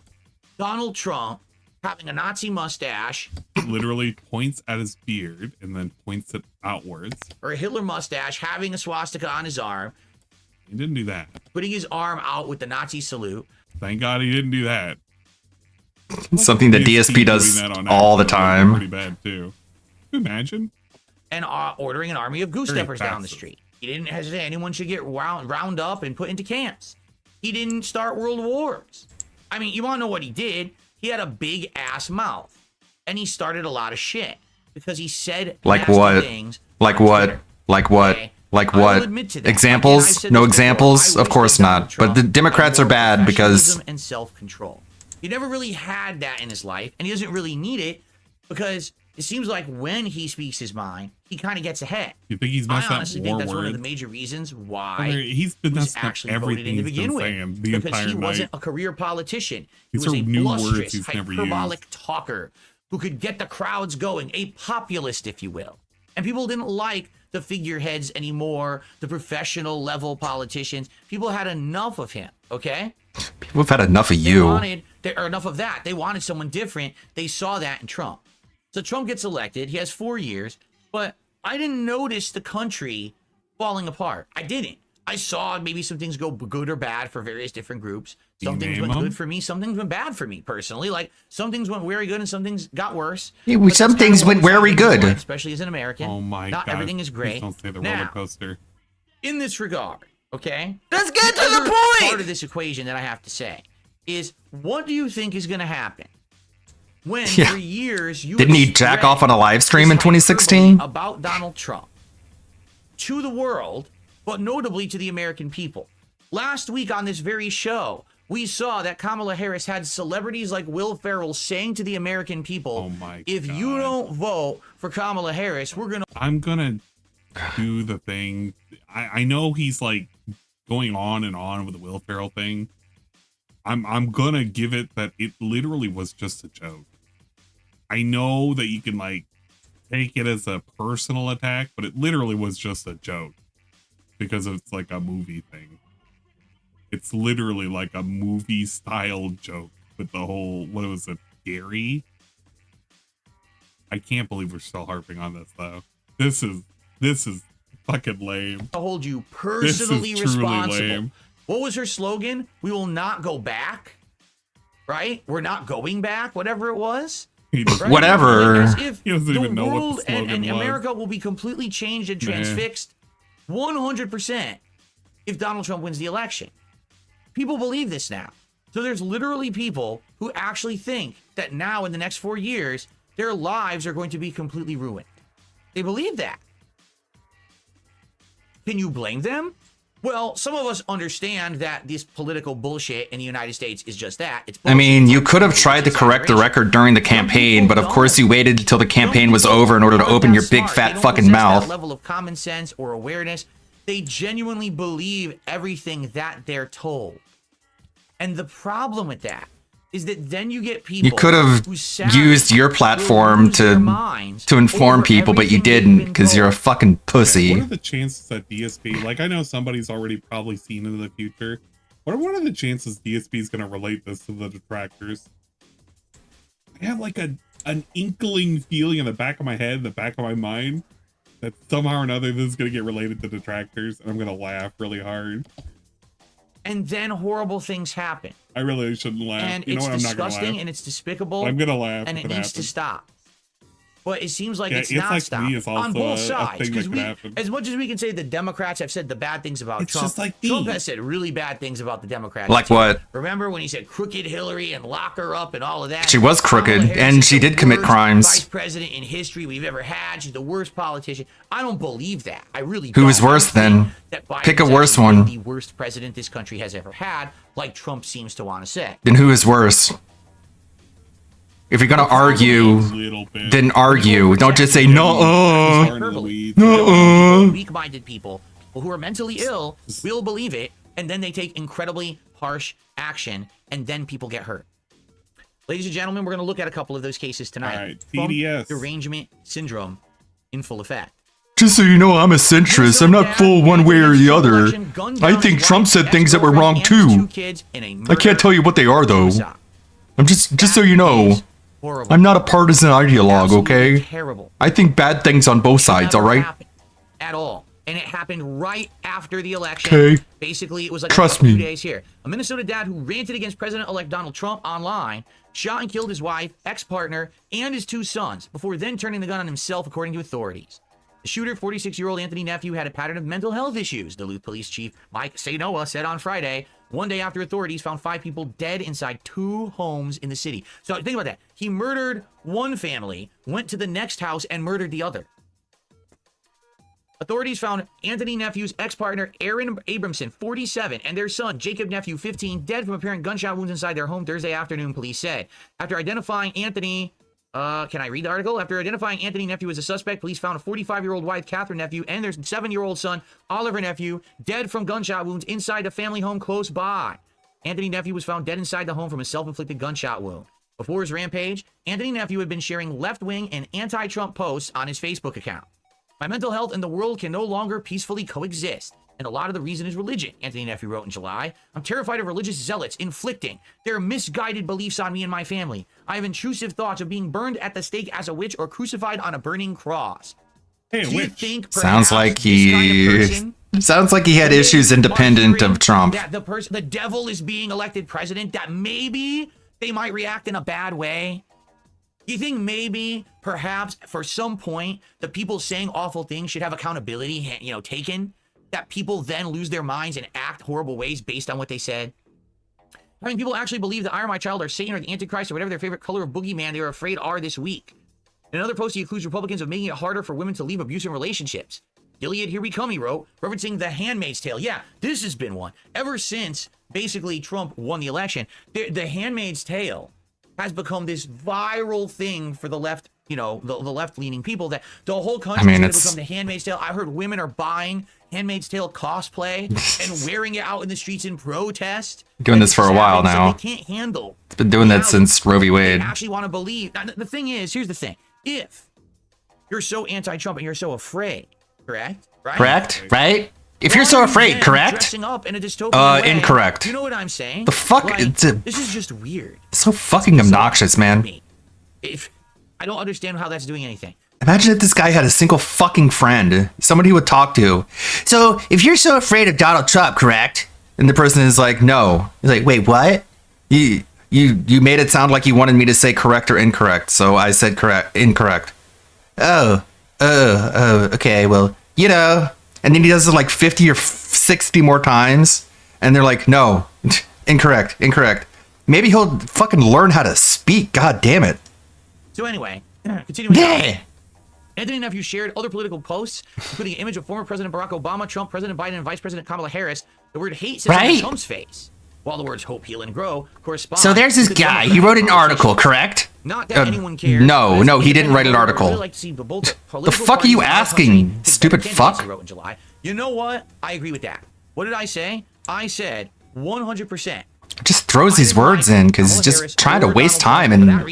Donald Trump having a Nazi mustache Literally points at his beard and then points it outwards. or a Hitler mustache, having a swastika on his arm, He didn't do that. putting his arm out with the Nazi salute. Thank God he didn't do that. Something that DSP does doing that on all the accident time. was Pretty bad too. Can you imagine? And ordering an army of goose Very steppers down the passive. street. He didn't hesitate anyone should get round up and put into camps. He didn't start world wars. I mean, you want to know what he did? He had a big ass mouth, and he started a lot of shit because he said Like nasty what? things Like on what? Twitter. Like what? Okay? Like I will what? admit to that. Again, I've Examples? said No this before. examples? I Of wish course that Donald not. But the Trump Democrats had are more bad because professionalism and self-control. He never really had that in his life, and he doesn't really need it because it seems like when he speaks his mind, he kind of gets ahead. You think he's I messed up honestly think more that's one of words? the major reasons why He's been he was messing up actually voted everything in to he's begin been with saying the because he entire wasn't night. a career politician. He These was are a new words blusterous, he's never hyperbolic talker who could get the crowds going, a populist, if you will. And people didn't like the figureheads anymore, the professional level politicians. People had enough of him, okay? we've had enough of you. Or enough of that. They wanted someone different. They saw that in Trump. So Trump gets elected. He has 4 years, but I didn't notice the country falling apart. I didn't. I saw maybe some things go good or bad for various different groups. Some things went good for me. Some things went bad for me personally. Like some things went very good and some things got worse. Yeah, But some that's kinda things what went was very happening in good. life, especially as an American. Oh my Not God. everything is Please great. don't say the Now, roller coaster. in this regard, okay? Let's get to the other point! Part of this equation that I have to say is, what do you think is going to happen when Yeah. for years you Didn't he have jack spread off on a live stream in this 2016? hyperbole about Donald Trump to the world, but notably to the American people? Last week on this very show, we saw that Kamala Harris had celebrities like Will Ferrell saying to the American people, if you don't vote for Kamala Harris, we're going to... I'm gonna do the thing. I know he's like going on and on with the Will Ferrell thing. I'm gonna give it that it literally was just a joke. I know that you can like take it as a personal attack, but it literally was just a joke because it's like a movie thing. It's literally like a movie style joke with the whole, what was it, Gary? I can't believe we're still harping on this though. This is fucking lame. to hold you personally This is truly responsible. lame. What was her slogan? We will not go back. Right? We're not going back, whatever it was. Right? Whatever. Like, as if He doesn't the even know what the world and slogan was. America will be completely changed and Nah. transfixed 100% if Donald Trump wins the election. People believe this now. So there's literally people who actually think that now in the next 4 years, their lives are going to be completely ruined. They believe that. Can you blame them? Well, some of us understand that this political bullshit in the United States is just that. It's I mean, you could have tried to correct the record during the campaign, but of course you waited until the campaign was over in order to open your big fat fucking mouth. That level of common sense or awareness. They genuinely believe everything that they're told. And the problem with that is that then you get people You could have used your platform to inform people, but you didn't because you're a fucking pussy. What are the chances that DSP, like I know somebody's already probably seen into the future, what are the chances DSP is going to relate this to the detractors? I have like an inkling feeling in the back of my head, in the back of my mind, that somehow or another this is going to get related to detractors, and I'm going to laugh really hard. And then horrible things happen. I really shouldn't laugh. And you know it's what? I'm not gonna disgusting laugh. and it's despicable. I'm gonna laugh. And if it needs to happens. stop. But it seems like Yeah, it's it's not like stopping me, it's also on both a sides. thing that Because could happen. as much as we can say the Democrats have said the bad things about It's Trump, just like Trump me. has said really bad things about the Democrats. Like too. what? Remember when he said crooked Hillary and lock her up and all of that? She was crooked, Kamala Harris and is she the did commit worst crimes. Vice president in history we've ever had. She's the worst politician. I don't believe that. I really Who don't. is worse then? That Biden Pick a is worse actually one. The worst president this country has ever had, like Trump seems to want to say. Then who is worse? If you're gonna argue, then argue. Don't just say no. No. Weak-minded people who are mentally ill will believe it, and then they take incredibly harsh action, and then people get hurt. Ladies and gentlemen, we're going to look at a couple of those cases tonight. All right, Trump TDS. derangement syndrome in full effect. Just so you know, I'm a centrist. I'm not full one way or the other. I think Trump said things that were wrong too. I can't tell you what they are though. I'm just so you know. I'm not a partisan ideologue, okay? Terrible. I think bad things on both sides, Never alright? happened at all. And it happened right after the election. Okay. Basically, it was like Trust a few me. days here. A Minnesota dad who ranted against President-elect Donald Trump online shot and killed his wife, ex-partner, and his 2 sons before then turning the gun on himself, according to authorities. The shooter, 46-year-old Anthony Nephew, had a pattern of mental health issues, Duluth Police Chief Mike Saynoa said on Friday, one day after authorities found 5 people dead inside 2 homes in the city. So think about that. He murdered one family, went to the next house, and murdered the other. Authorities found Anthony Nephew's ex-partner, Aaron Abramson, 47, and their son, Jacob Nephew, 15, dead from apparent gunshot wounds inside their home Thursday afternoon, police said. After identifying Anthony... can I read the article? After identifying Anthony Nephew as a suspect, police found a 45-year-old wife, Catherine Nephew, and their 7-year-old son, Oliver Nephew, dead from gunshot wounds inside a family home close by. Anthony Nephew was found dead inside the home from a self-inflicted gunshot wound. Before his rampage, Anthony Nephew had been sharing left-wing and anti-Trump posts on his Facebook account. My mental health and the world can no longer peacefully coexist. And a lot of the reason is religion, Anthony Nephew wrote in July. I'm terrified of religious zealots inflicting their misguided beliefs on me and my family. I have intrusive thoughts of being burned at the stake as a witch or crucified on a burning cross. Hey, Do you think Sounds like perhaps this kind of person sounds like he had issues independent of Trump. that the devil is being elected president, that maybe they might react in a bad way? You think maybe, perhaps, for some point, the people saying awful things should have accountability, taken? That people then lose their minds and act horrible ways based on what they said? I mean, people actually believe that I or my child are Satan or the Antichrist or whatever their favorite color of boogeyman they are afraid are this week. In another post, he accused Republicans of making it harder for women to leave abusive relationships. Gilead, here we come, he wrote, referencing The Handmaid's Tale. Yeah, this has been one. Ever since, basically, Trump won the election, The Handmaid's Tale has become this viral thing for the left, the left-leaning people, that the whole country is going to become The Handmaid's Tale. I heard women are buying Handmaid's Tale cosplay and wearing it out in the streets in protest. Doing this for a while now. They can't handle. It's been doing that since Roe v. They Wade. actually want to believe. Now, the thing is, here's the thing. If you're so anti-Trump and you're so afraid, correct? Right? Correct? Right? If you're so afraid, correct? Dressing up in a dystopian way, incorrect. You know what I'm saying? The fuck? Like, this is just weird. So fucking obnoxious, man. If I don't understand how that's doing anything. Imagine if this guy had a single fucking friend, somebody he would talk to. So, if you're so afraid of Donald Trump, correct? And the person is like, no. He's like, wait, what? You made it sound like you wanted me to say correct or incorrect, so I said incorrect. Oh, okay, well, And then he does it like 50 or 60 more times, and they're like, no, incorrect. Maybe he'll fucking learn how to speak. God damn it. So anyway, continuing. Yeah. Anthony Nephew shared other political posts, including an image of former President Barack Obama, Trump, President Biden, and Vice President Kamala Harris. The word hate sits on Trump's face, while the words hope, heal, and grow correspond. So there's this to the guy. He wrote an article, correct? Not that anyone cares. No, he didn't write an article. Really like to see both The fuck are you asking, stupid fuck? wrote in July. You know what? I agree with that. What did I say? I said 100%. Just throws these words in because he's just trying to waste time and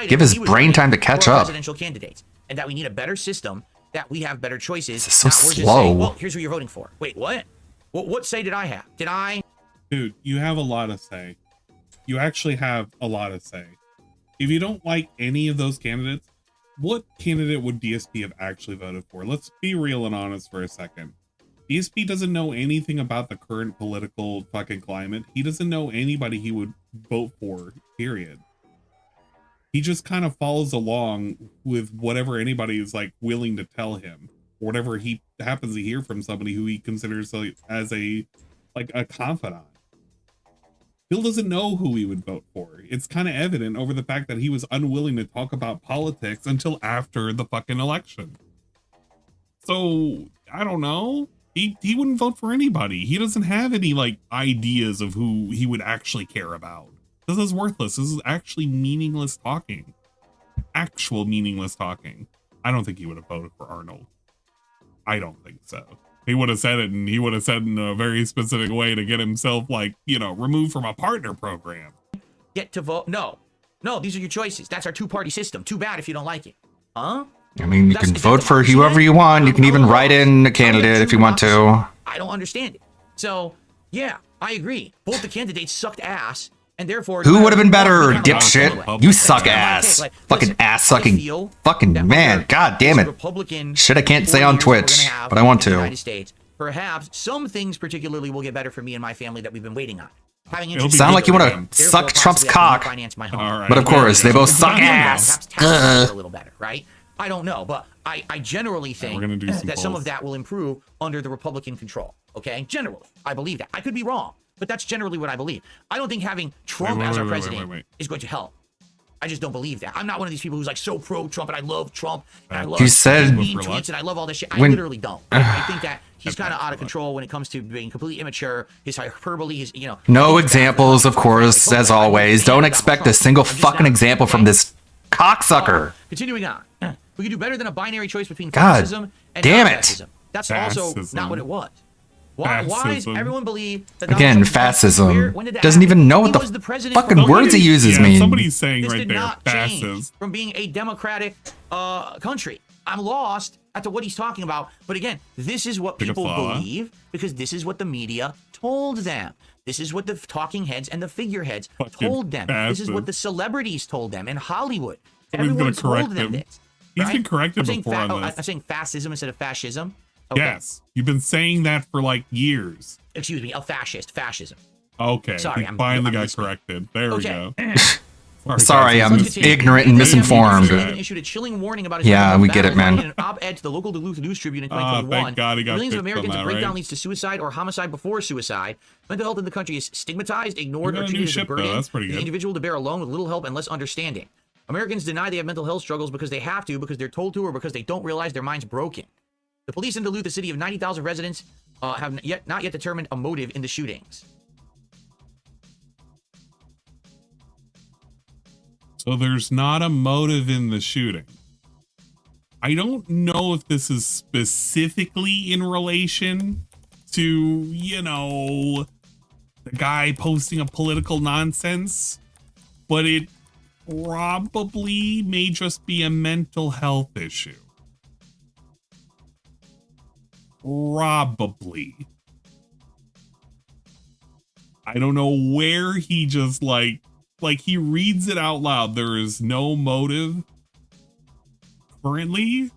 give his brain time to catch up. Presidential candidates, and that we need a better system, that we have better choices. This is so not we're just slow. saying, well, here's who you're voting for. Wait, what? What say did I have? Did I? Dude, you have a lot to say. You actually have a lot to say. If you don't like any of those candidates, what candidate would DSP have actually voted for? Let's be real and honest for a second. DSP doesn't know anything about the current political fucking climate. He doesn't know anybody he would vote for, period. He just kind of follows along with whatever anybody is like willing to tell him, or whatever he happens to hear from somebody who he considers as a confidant. Bill doesn't know who he would vote for. It's kind of evident over the fact that he was unwilling to talk about politics until after the fucking election. So, I don't know. He wouldn't vote for anybody. He doesn't have any like ideas of who he would actually care about. This is worthless. This is actually meaningless talking. Actual meaningless talking. I don't think he would have voted for Arnold. I don't think so. He would have said it, and he would have said it in a very specific way to get himself, like, you know, removed from a partner program. Get to vote? No, these are your choices. That's our two-party system. Too bad if you don't like it. Huh? I mean, you can vote for whoever you want. You can even write in a candidate if you want to. I don't understand it. So, yeah, I agree. Both the candidates sucked ass, and therefore... Who would have been better, dipshit? You suck ass. Fucking ass-sucking. Fucking man. God damn it. Shit I can't say on Twitch, but I want to. United States, perhaps some things particularly will get better for me and my family that we've been waiting on. Sound like you want to suck Trump's cock, but of course, they both suck ass. A little better, right? I don't know, but I generally think that some of that will improve under the Republican control. Okay, generally, I believe that. I could be wrong, but that's generally what I believe. I don't think having Trump as our president is going to help. I just don't believe that. I'm not one of these people who's like so pro-Trump and I love Trump and I love mean tweets and I love all this shit. I literally don't. I think that he's kind of out of control when it comes to being completely immature. His hyperbole, his No examples, of course, as always. Don't expect a single fucking example from this cocksucker. Continuing on, we can do better than a binary choice between God fascism and damn it. fascism. That's also not what it was. Why does everyone believe that again, fascism doesn't even know what the fucking words he uses mean. Somebody's saying this right did there, not change fascist. from being a democratic country. I'm lost as to what he's talking about. But again, this is what people believe because this is what the media told them. This is what the talking heads and the figureheads told them. This is what the celebrities told them in Hollywood. Everyone told them this. He's been corrected before on this. I'm saying fascism instead of fascism. Okay. Yes, you've been saying that for like years. Excuse me, a fascism. Okay, sorry, he finally got corrected. There we go. Sorry, I'm ignorant and misinformed. Issued a chilling warning about his we get it, man. In an op-ed to the local Duluth News Tribune in 2021. Thank God he got Millions of fixed on Americans, that, a breakdown right? leads to suicide or homicide before suicide. Mental health in the country is stigmatized, ignored, We or got a treated new as a ship, though. burden. That's pretty for the good. individual to bear alone with little help and less understanding. Americans deny they have mental health struggles because they have to, because they're told to, or because they don't realize their mind's broken. The police in Duluth, a city of 90,000 residents, have not yet determined a motive in the shootings. So there's not a motive in the shooting. I don't know if this is specifically in relation to, you know, the guy posting a political nonsense, but it probably may just be a mental health issue. Probably. I don't know where he just like he reads it out loud. There is no motive currently.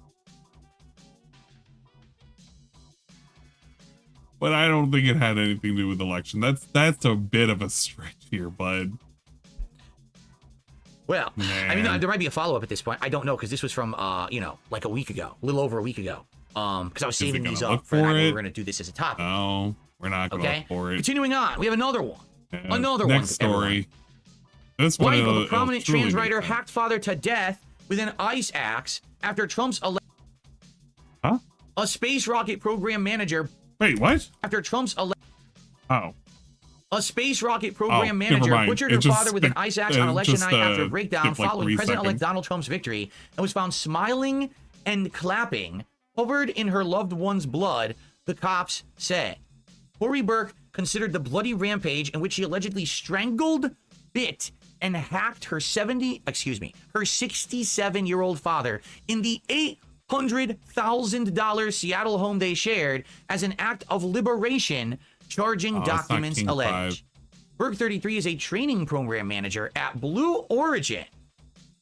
But I don't think it had anything to do with the election. That's a bit of a stretch here, bud. Well, I mean, there might be a follow-up at this point. I don't know, because this was from, like a week ago, a little over a week ago. Because I was saving these up for we were going to do this as a topic. No, we're not going to look for it. Continuing on, we have another one. Next story. That's Wife of a prominent trans writer hacked father to death with an ice axe after Trump's Huh? A space rocket program manager. Wait, what? After Trump's Oh. A space rocket program never manager mind. butchered It her just father with an ice axe on election just, night after a breakdown skipped like following 3 President-elect seconds. Donald Trump's victory and was found smiling and clapping, covered in her loved one's blood, the cops said. Corey Burke considered the bloody rampage in which she allegedly strangled, bit, and hacked her 67-year-old father in the $800,000 Seattle home they shared as an act of liberation, charging documents allege. Burke 33 is a training program manager at Blue Origin,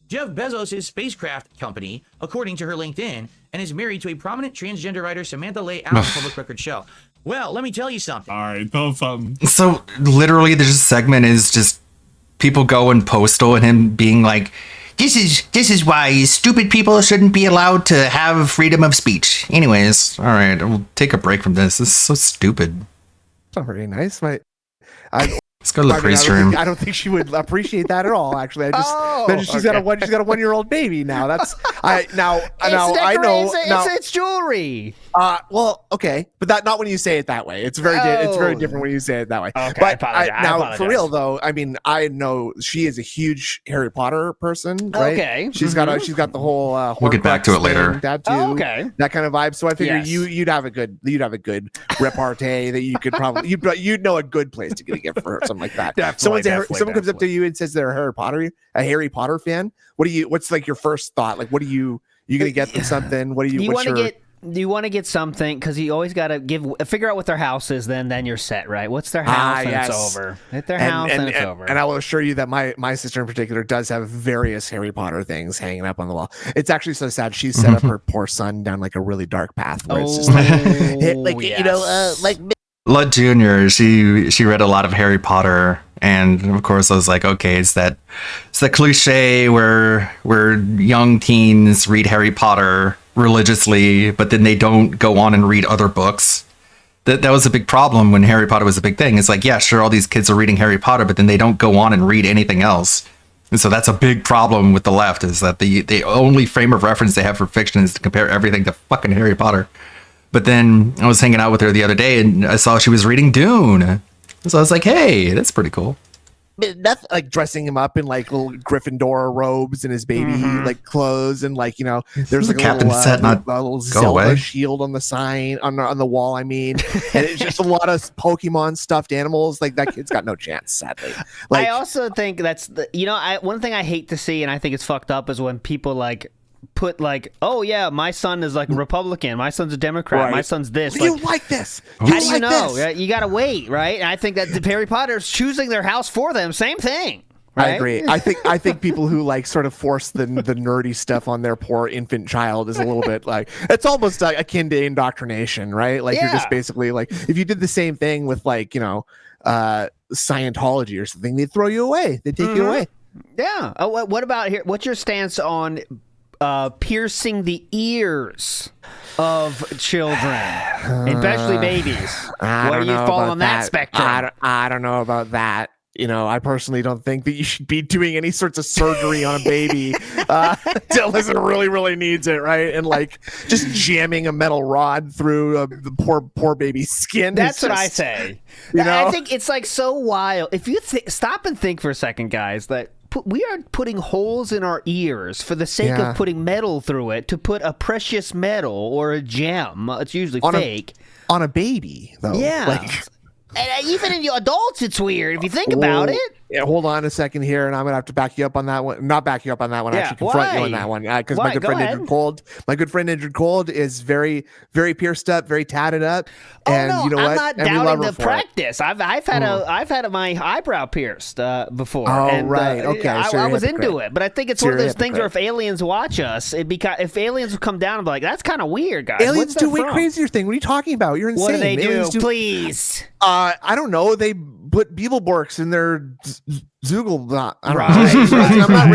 Jeff Bezos' spacecraft company, according to her LinkedIn, and is married to a prominent transgender writer, Samantha Lay Allen, Public Record Show. Well, let me tell you something. All right, tell us something. So literally, this segment is just people going postal and him being like, "This is why stupid people shouldn't be allowed to have freedom of speech." Anyways, all right, we'll take a break from this. This is so stupid. Not very nice. Let's go to the priest room. I don't think she would appreciate that at all. Actually, she's got a 1-year-old baby now. That's It's jewelry. Well, okay, but not when you say it that way. It's very different when you say it that way. Okay, but I apologize. For real though, I mean, I know she is a huge Harry Potter person, right? Okay. She's got the whole. We'll get back to it later. Tattoo, okay. That kind of vibe. So I figured Yes. you'd have a good repartee that you could probably you'd know a good place to get a gift for her, something like that. Someone comes up to you and says they're a Harry Potter fan. What's like your first thought? Like, you gonna get them something? You want to get something because you always got to figure out what their house is. Then you're set, right? What's their house? And yes. it's over. Hit their house and it's over. And I will assure you that my sister in particular does have various Harry Potter things hanging up on the wall. It's actually so sad. She set up her poor son down like a really dark path where it's just like Lud Jr., she read a lot of Harry Potter, and of course I was like, okay, it's the cliche where young teens read Harry Potter religiously, but then they don't go on and read other books. That was a big problem when Harry Potter was a big thing. It's like, yeah, sure, all these kids are reading Harry Potter, but then they don't go on and read anything else. And so that's a big problem with the left, is that the only frame of reference they have for fiction is to compare everything to fucking Harry Potter. But then I was hanging out with her the other day and I saw she was reading Dune. So I was like, hey, that's pretty cool. That's like dressing him up in like little Gryffindor robes and his baby like clothes, and like, there's like Captain Set, not a little go Zelda away. shield on the sign on the wall. I mean, and it's just a lot of Pokemon stuffed animals. Like, that kid's got no chance, sadly. Like, I also think that's one thing I hate to see, and I think it's fucked up, is when people like put like, oh yeah, my son is like Republican, my son's a Democrat, Right. my son's this. Do you like this? How do you know? You gotta wait, right? And I think that the Harry Potter's choosing their house for them. Same thing. Right? I agree. I think people who like sort of force the nerdy stuff on their poor infant child is a little bit like, it's almost like akin to indoctrination, right? Like, you're just basically like, if you did the same thing with like, Scientology or something, they'd throw you away. They'd take you away. Yeah. Oh, what about here? What's your stance on piercing the ears of children, especially babies? Where do you fall on that spectrum? I don't know about that. I personally don't think that you should be doing any sorts of surgery on a baby unless it really, really needs it, right? And like just jamming a metal rod through the poor baby's skin. That's what I say. I think it's like so wild. If you stop and think for a second, guys, that we are putting holes in our ears for the sake of putting metal through it to put a precious metal or a gem. It's usually fake. On a baby, though. Yeah. And even in adults, it's weird if you think about it. Yeah, hold on a second here, and I'm gonna have to back you up on that one. Not back you up on that one. Actually, confront you on that one. Because my good friend Indrid Cold is very, very pierced up, very tatted up. And you know I'm what? not doubting the practice. I've had my eyebrow pierced before. Oh, and, right. Okay. I was into it, but I think it's one of those things where if aliens watch us, if aliens would come down and be like, "That's kind of weird, guys." Aliens do way crazier thing. What are you talking about? You're insane. What do they aliens do? Please. I don't know. They put Beetleborgs in their Zoogle.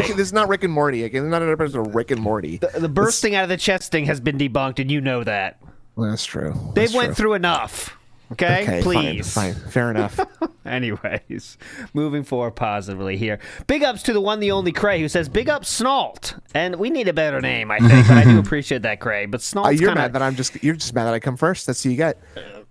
This is not Rick and Morty. Again, not an episode of Rick and Morty. The bursting out of the chest thing has been debunked, and you know that. Well, that's true. They went through enough. Okay, please. Fine. Fair enough. All Anyways, moving forward positively here. Big ups to the one, the only Cray, who says, big up Snalt. And we need a better name, I think, but I do appreciate that, Cray. But Snalt's You're kinda... mad that you're just mad that I come first. That's who you get.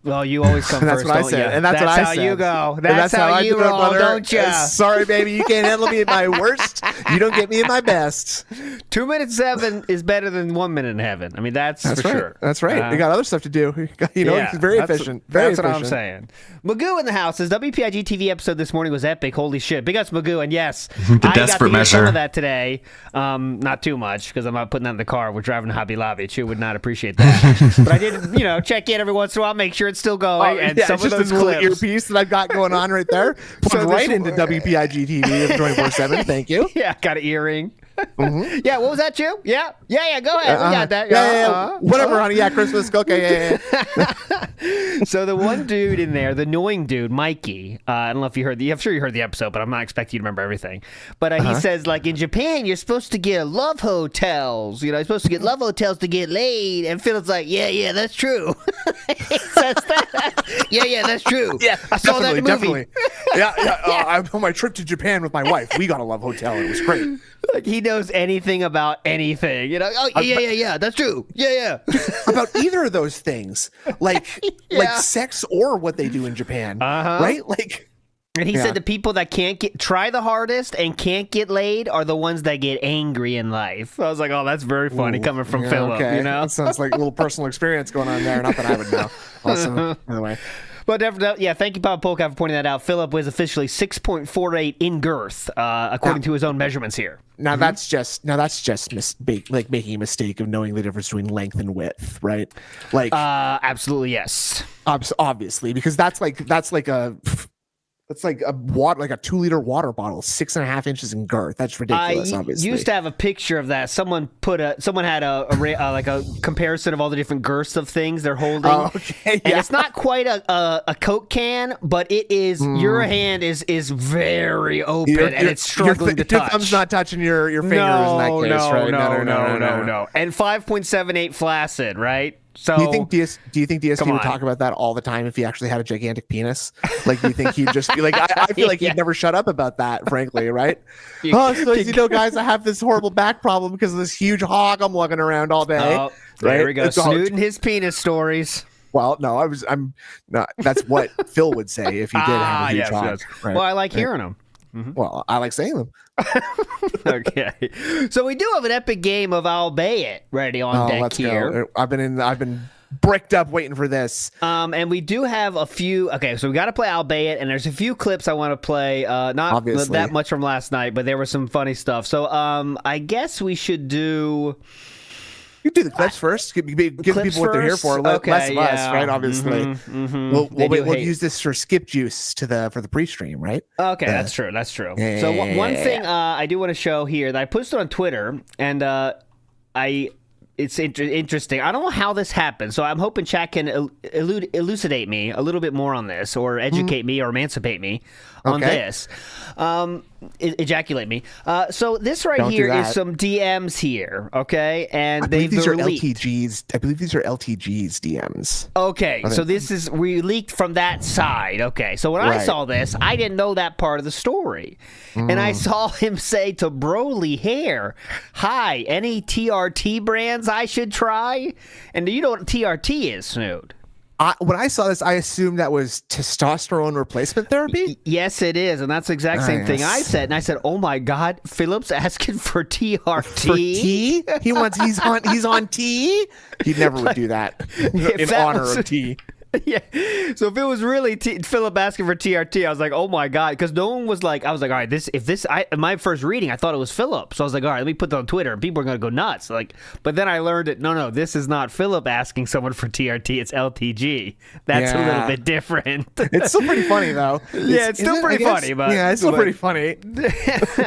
Well, you always come That's first, what I don't said. you? And that's what I how said. you go. And That's how you do it, roll, brother. don't you? Sorry, baby. You can't handle me at my worst. You don't get me at my best. 2 minutes 7 is better than 1 minute in heaven. I mean, that's for right. sure. That's right. You got other stuff to do. You know, he's very efficient. Very That's what I'm efficient. saying. Magoo in the house says WPIG TV episode this morning was epic. Holy shit. Big ups Magoo. And yes, The I got desperate to hear some measure. of that today. Not too much because I'm not putting that in the car. We're driving to Hobby Lobby. She would not appreciate that. But I did, check in every once in a while, make sure it's still going. And some it's of just those this little clips. earpiece that I've got going on right there. Plug right into WPIG TV 24/7. Thank you. Yeah, got an earring. Yeah, what was that, you? Yeah, go ahead. We got that. Yeah. Whatever, honey. Yeah, Christmas. Okay. Yeah. So the one dude in there, the annoying dude, Mikey, I don't know if you heard I'm sure you heard the episode, but I'm not expecting you to remember everything. But he says, like, in Japan, you're supposed to get love hotels. You're supposed to get love hotels to get laid. And Philip's like, yeah, that's true. He says that. Yeah, that's true. Yeah, I saw that in the movie. Definitely. Yeah. On my trip to Japan with my wife, we got a love hotel. It was great. Like, he knows anything about anything. Oh, yeah, that's true. Yeah. About either of those things, like sex or what they do in Japan, right? Like, and he said the people that try the hardest and can't get laid are the ones that get angry in life. I was like, oh, that's very funny coming from Philip. Okay. That sounds like a little personal experience going on there. Not that I would know. Also, anyway. But definitely, thank you, Bob Polka, for pointing that out. Philip was officially 6.48 in girth, according to his own measurements here. Now that's just making a mistake of knowing the difference between length and width, right? Like, absolutely yes. Obviously, because that's like a 2-liter water bottle, 6.5 inches in girth. That's ridiculous. Obviously, used to have a picture of that. Someone had a comparison of all the different girths of things they're holding. Oh, okay, yeah. And it's not quite a Coke can, but it is. Your hand is very open and it's struggling to touch. Your thumb's not touching your fingers in that case, right? No. And 5.78 flaccid, right? So do you think DSP would talk about that all the time if he actually had a gigantic penis? Like, do you think he'd just be like, I feel like he'd never shut up about that, frankly, right? So guys, I have this horrible back problem because of this huge hog I'm lugging around all day. Oh, there we go. Snooting his penis stories. Well, no, I'm not. That's what Phil would say if he did have a huge hog. Yes. Right? Well, I like hearing them. Mm-hmm. Well, I like saying them. Okay, so we do have an epic game of I'll Bay It ready on deck here. I've been bricked up waiting for this. And we do have a few. Okay, so we got to play I'll Bay It, and there's a few clips I want to play. Not Obviously. that much from last night, but there was some funny stuff. So I guess we should do. You do the clips first. Give people what they're here for. Less of us, right? Obviously, we'll use this for skip juice for the pre-stream, right? Okay, that's true. Yeah. So one thing I do want to show here that I posted on Twitter, and it's interesting. I don't know how this happened, so I'm hoping chat can elucidate me a little bit more on this, or educate me, or emancipate me on this. Ejaculate me. So this here is some DMs here, okay? And these are LTGs. I believe these are LTGs DMs. Okay, so we leaked from that side. Okay, so when I saw this, I didn't know that part of the story. And I saw him say to Broly Hair, "Hi, any TRT brands I should try?" And do you know what TRT is, Snood? When I saw this, I assumed that was testosterone replacement therapy. Yes, it is, and that's the exact same thing I said. And I said, "Oh my God, Philip's asking for TRT for T. He's on T. He never would do that in honor of T." Yeah. So if it was really Philip asking for TRT, I was like, oh my God. Because no one was like, I was like, all right, my first reading, I thought it was Philip. So I was like, all right, let me put that on Twitter and people are going to go nuts. But then I learned that, no, this is not Philip asking someone for TRT. It's LTG. That's a little bit different. It's still pretty funny though. It's still pretty funny. But yeah, it's still pretty funny.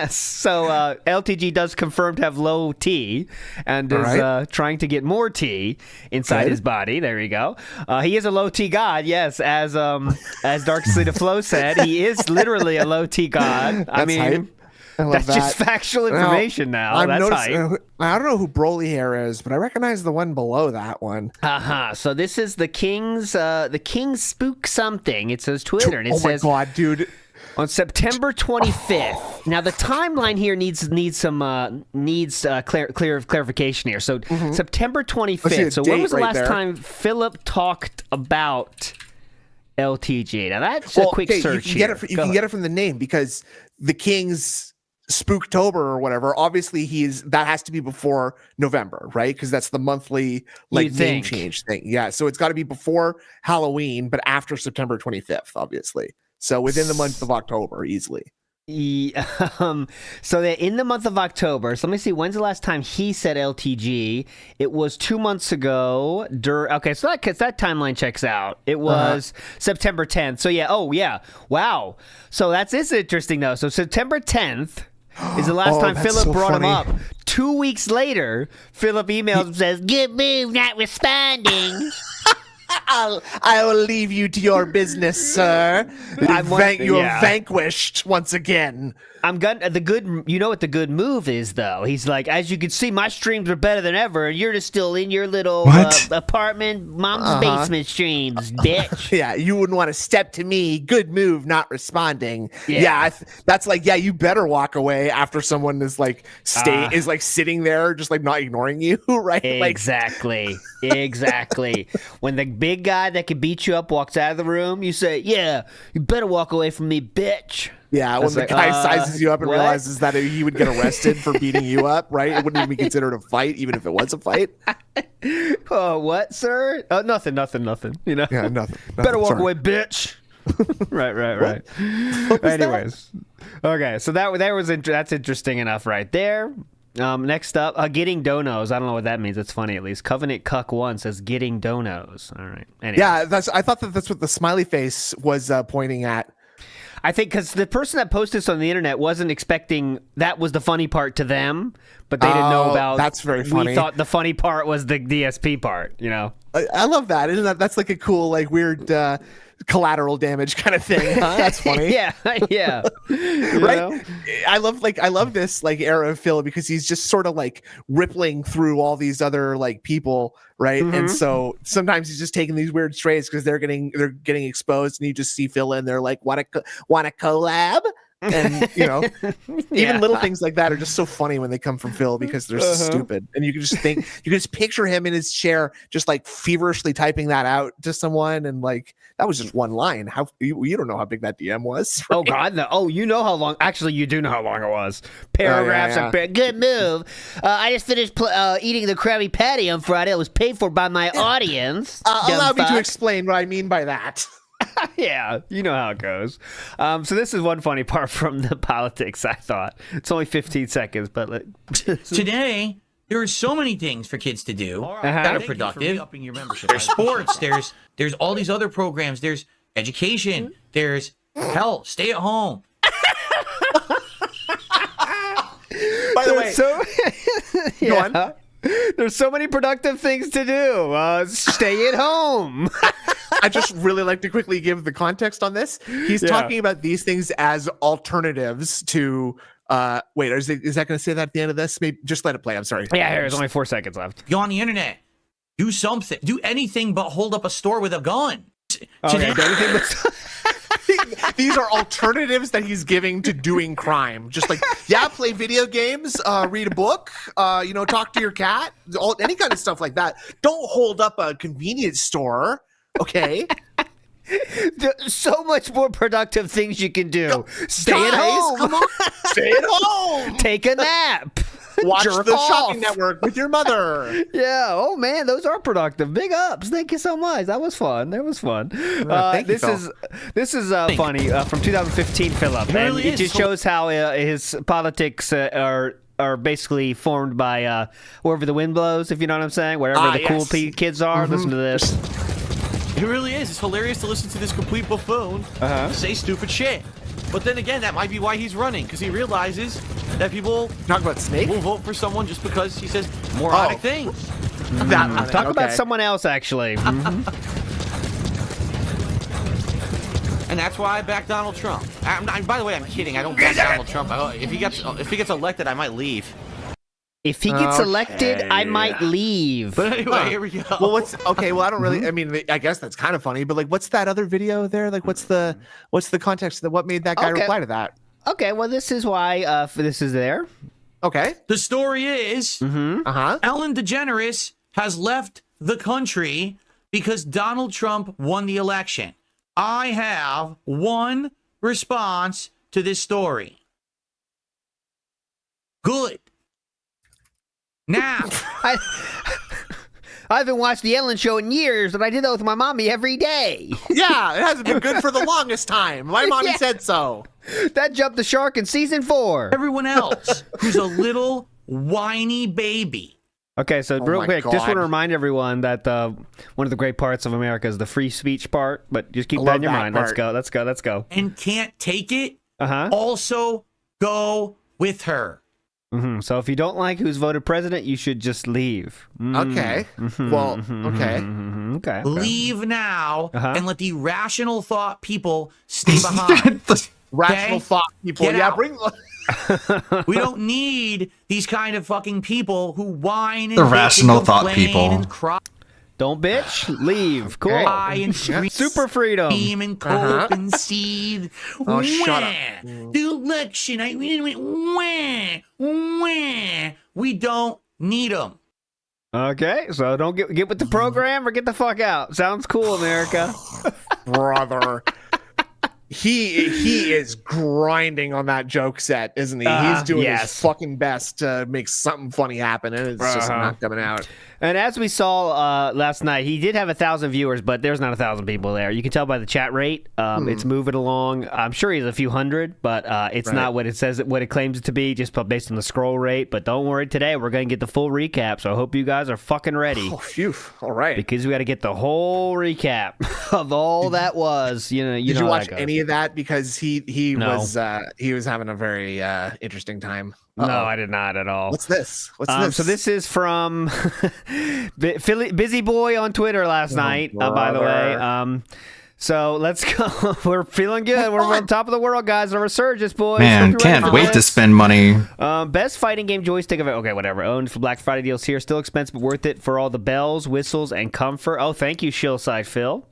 So LTG does confirm to have low T and is trying to get more T inside his body. There you go. He is a low T god, yes, as Dark Sleet of Flow said, he is literally a low T god. I mean, That's love just that. factual information now. That's hype. I don't know who Broly hair is, but I recognize the one below that one. So this is the King's Spook something. It says Twitter, and it says, "Oh my god, dude!" On September 25th. Now the timeline here needs some clarification here. So September 25th. So when was the last time Philip talked about LTG? Now that's a quick search. You can get it from the name, because the King's Spooktober or whatever. Obviously, that has to be before November, right? Because that's the monthly name change thing. Yeah, so it's got to be before Halloween, but after September 25th, obviously. So within the month of October, easily. So they're in the month of October. So let me see. When's the last time he said LTG? It was 2 months ago. Okay, so that timeline checks out. It was September 10th. So yeah. Oh yeah. Wow. So it's interesting though. So September 10th is the last time Philip brought him up. 2 weeks later, Philip emails and says, "Good move, not responding." I will leave you to your business, sir. You're vanquished once again. You know what the good move is, though? He's like, as you can see, my streams are better than ever, and you're just still in your little apartment, mom's basement streams, bitch. Yeah, you wouldn't want to step to me. Good move, not responding. Yeah, that's like, you better walk away after someone is sitting there, just like not ignoring you, right? Exactly. Exactly. When the big guy that can beat you up walks out of the room, you say, "Yeah, you better walk away from me, bitch." Yeah, when the guy sizes you up and realizes that he would get arrested for beating you up, right? It wouldn't even be considered a fight, even if it was a fight. Oh, what, sir? Oh, nothing. You know? Yeah, nothing. Better walk away, bitch. Right. Anyways, okay. So that's interesting enough, right there. Next up, getting donos. I don't know what that means. It's funny, at least. Covenant Cuck 1 says getting donos. All right. Anyways. Yeah, I thought that's what the smiley face was pointing at. I think because the person that posted this on the internet wasn't expecting that was the funny part to them, but they didn't know about. That's very funny. We thought the funny part was the DSP part. You know. I love that. Isn't that's like a cool, like weird collateral damage kind of thing? Huh? That's funny. Yeah. Right. Know? I love this like era of Phil, because he's just sort of like rippling through all these other like people, right? And so sometimes he's just taking these weird strays because they're getting exposed, and you just see Phil in there like, want to collab? And even little things like that are just so funny when they come from Phil, because they're so stupid. And you can just picture him in his chair just like feverishly typing that out to someone, and like that was just one line. How you don't know how big that DM was, right? Oh god, no. Oh, you know how long. Actually, you do know how long it was. Paragraphs are good move. I just finished eating the Krabby Patty on Friday. It was paid for by my audience. Allow me to explain what I mean by that. Yeah, you know how it goes. So this is one funny part from the politics, I thought. It's only 15 seconds, but today there are so many things for kids to do that are productive. There's sports, there's all these other programs, there's education, there's stay at home. By the way, go on. There's so many productive things to do. Stay at home. I just really like to quickly give the context on this. He's talking about these things as alternatives to wait, is that going to say that at the end of this? Maybe just let it play. I'm sorry. Yeah, there's only 4 seconds left. Go on the internet. Do something. Do anything but hold up a store with a gun. Okay, these are alternatives that he's giving to doing crime. Just like, play video games, read a book, talk to your cat, any kind of stuff like that. Don't hold up a convenience store. Okay. So much more productive things you can do. Stay at home. Come on. Stay at home. Take a nap. Watch the Shopping Network with your mother. Yeah. Oh man, those are productive. Big ups. Thank you so much. That was fun. This is funny from 2015, Philip, and it just shows how his politics are basically formed by wherever the wind blows. If you know what I'm saying, wherever the cool kids are. Listen to this. It really is. It's hilarious to listen to this complete buffoon say stupid shit. But then again, that might be why he's running, because he realizes that people talk about Snake will vote for someone just because he says moronic things. Talk about someone else, actually. And And that's why I back Donald Trump. By the way, I'm kidding. I don't back Donald Trump. If he gets elected, I might leave. If he gets elected, I might leave. But anyway, here we go. Well, well, I don't really. I mean, I guess that's kind of funny. But like, what's that other video there? Like, what's the context of what made that guy reply to that? Okay, well, this is why this is there. Okay. The story is Ellen DeGeneres has left the country because Donald Trump won the election. I have one response to this story. Good. Now, I haven't watched the Ellen Show in years, and I did that with my mommy every day. Yeah, it hasn't been good for the longest time. My mommy said so. That jumped the shark in season 4. Everyone else who's a little whiny baby. Okay, so Oh real my quick, just want God. to remind everyone that one of the great parts of America is the free speech part, but just keep I that love in your that mind. part. Let's go. And can't take it. Uh-huh. Also go with her. So if you don't like who's voted president, you should just leave. Okay. Well, okay. Okay. Leave now Uh-huh. and let the rational thought people stay behind. Rational thought people. Get Yeah, out. bring. We don't need these kind of fucking people who whine and The bitch rational and thought complain people. and cry Don't bitch, leave. Cool. and scream, Super freedom. steam and coke and seed. Oh, shut up. The election. We don't need them. Okay, so don't get with the program or get the fuck out. Sounds cool, America. Brother. He is grinding on that joke set, isn't he? He's doing his fucking best to make something funny happen, and it's just not coming out. And as we saw last night, he did have 1,000 viewers, but there's not 1,000 people there. You can tell by the chat rate. It's moving along. I'm sure he's a few hundred, but it's Right. not what it says, what it claims it to be, just based on the scroll rate. But don't worry, today we're going to get the full recap, so I hope you guys are fucking ready. Oh, phew. All right. Because we got to get the whole recap of all that was. You know, Did you how watch that goes. any of that? Because he No. was having a very interesting time. No, Uh-oh. I did not at all. What's this? What's this? So this is from Busy Boy on Twitter last night, by the way. So let's go. We're feeling good. We're on top of the world, guys. A resurgence, boys. Man, Hope you're ready can't for wait to this. spend money. Best fighting game joystick of it. Okay, whatever. Owned for Black Friday deals here. Still expensive, but worth it for all the bells, whistles, and comfort. Oh, thank you, Shillside Phil.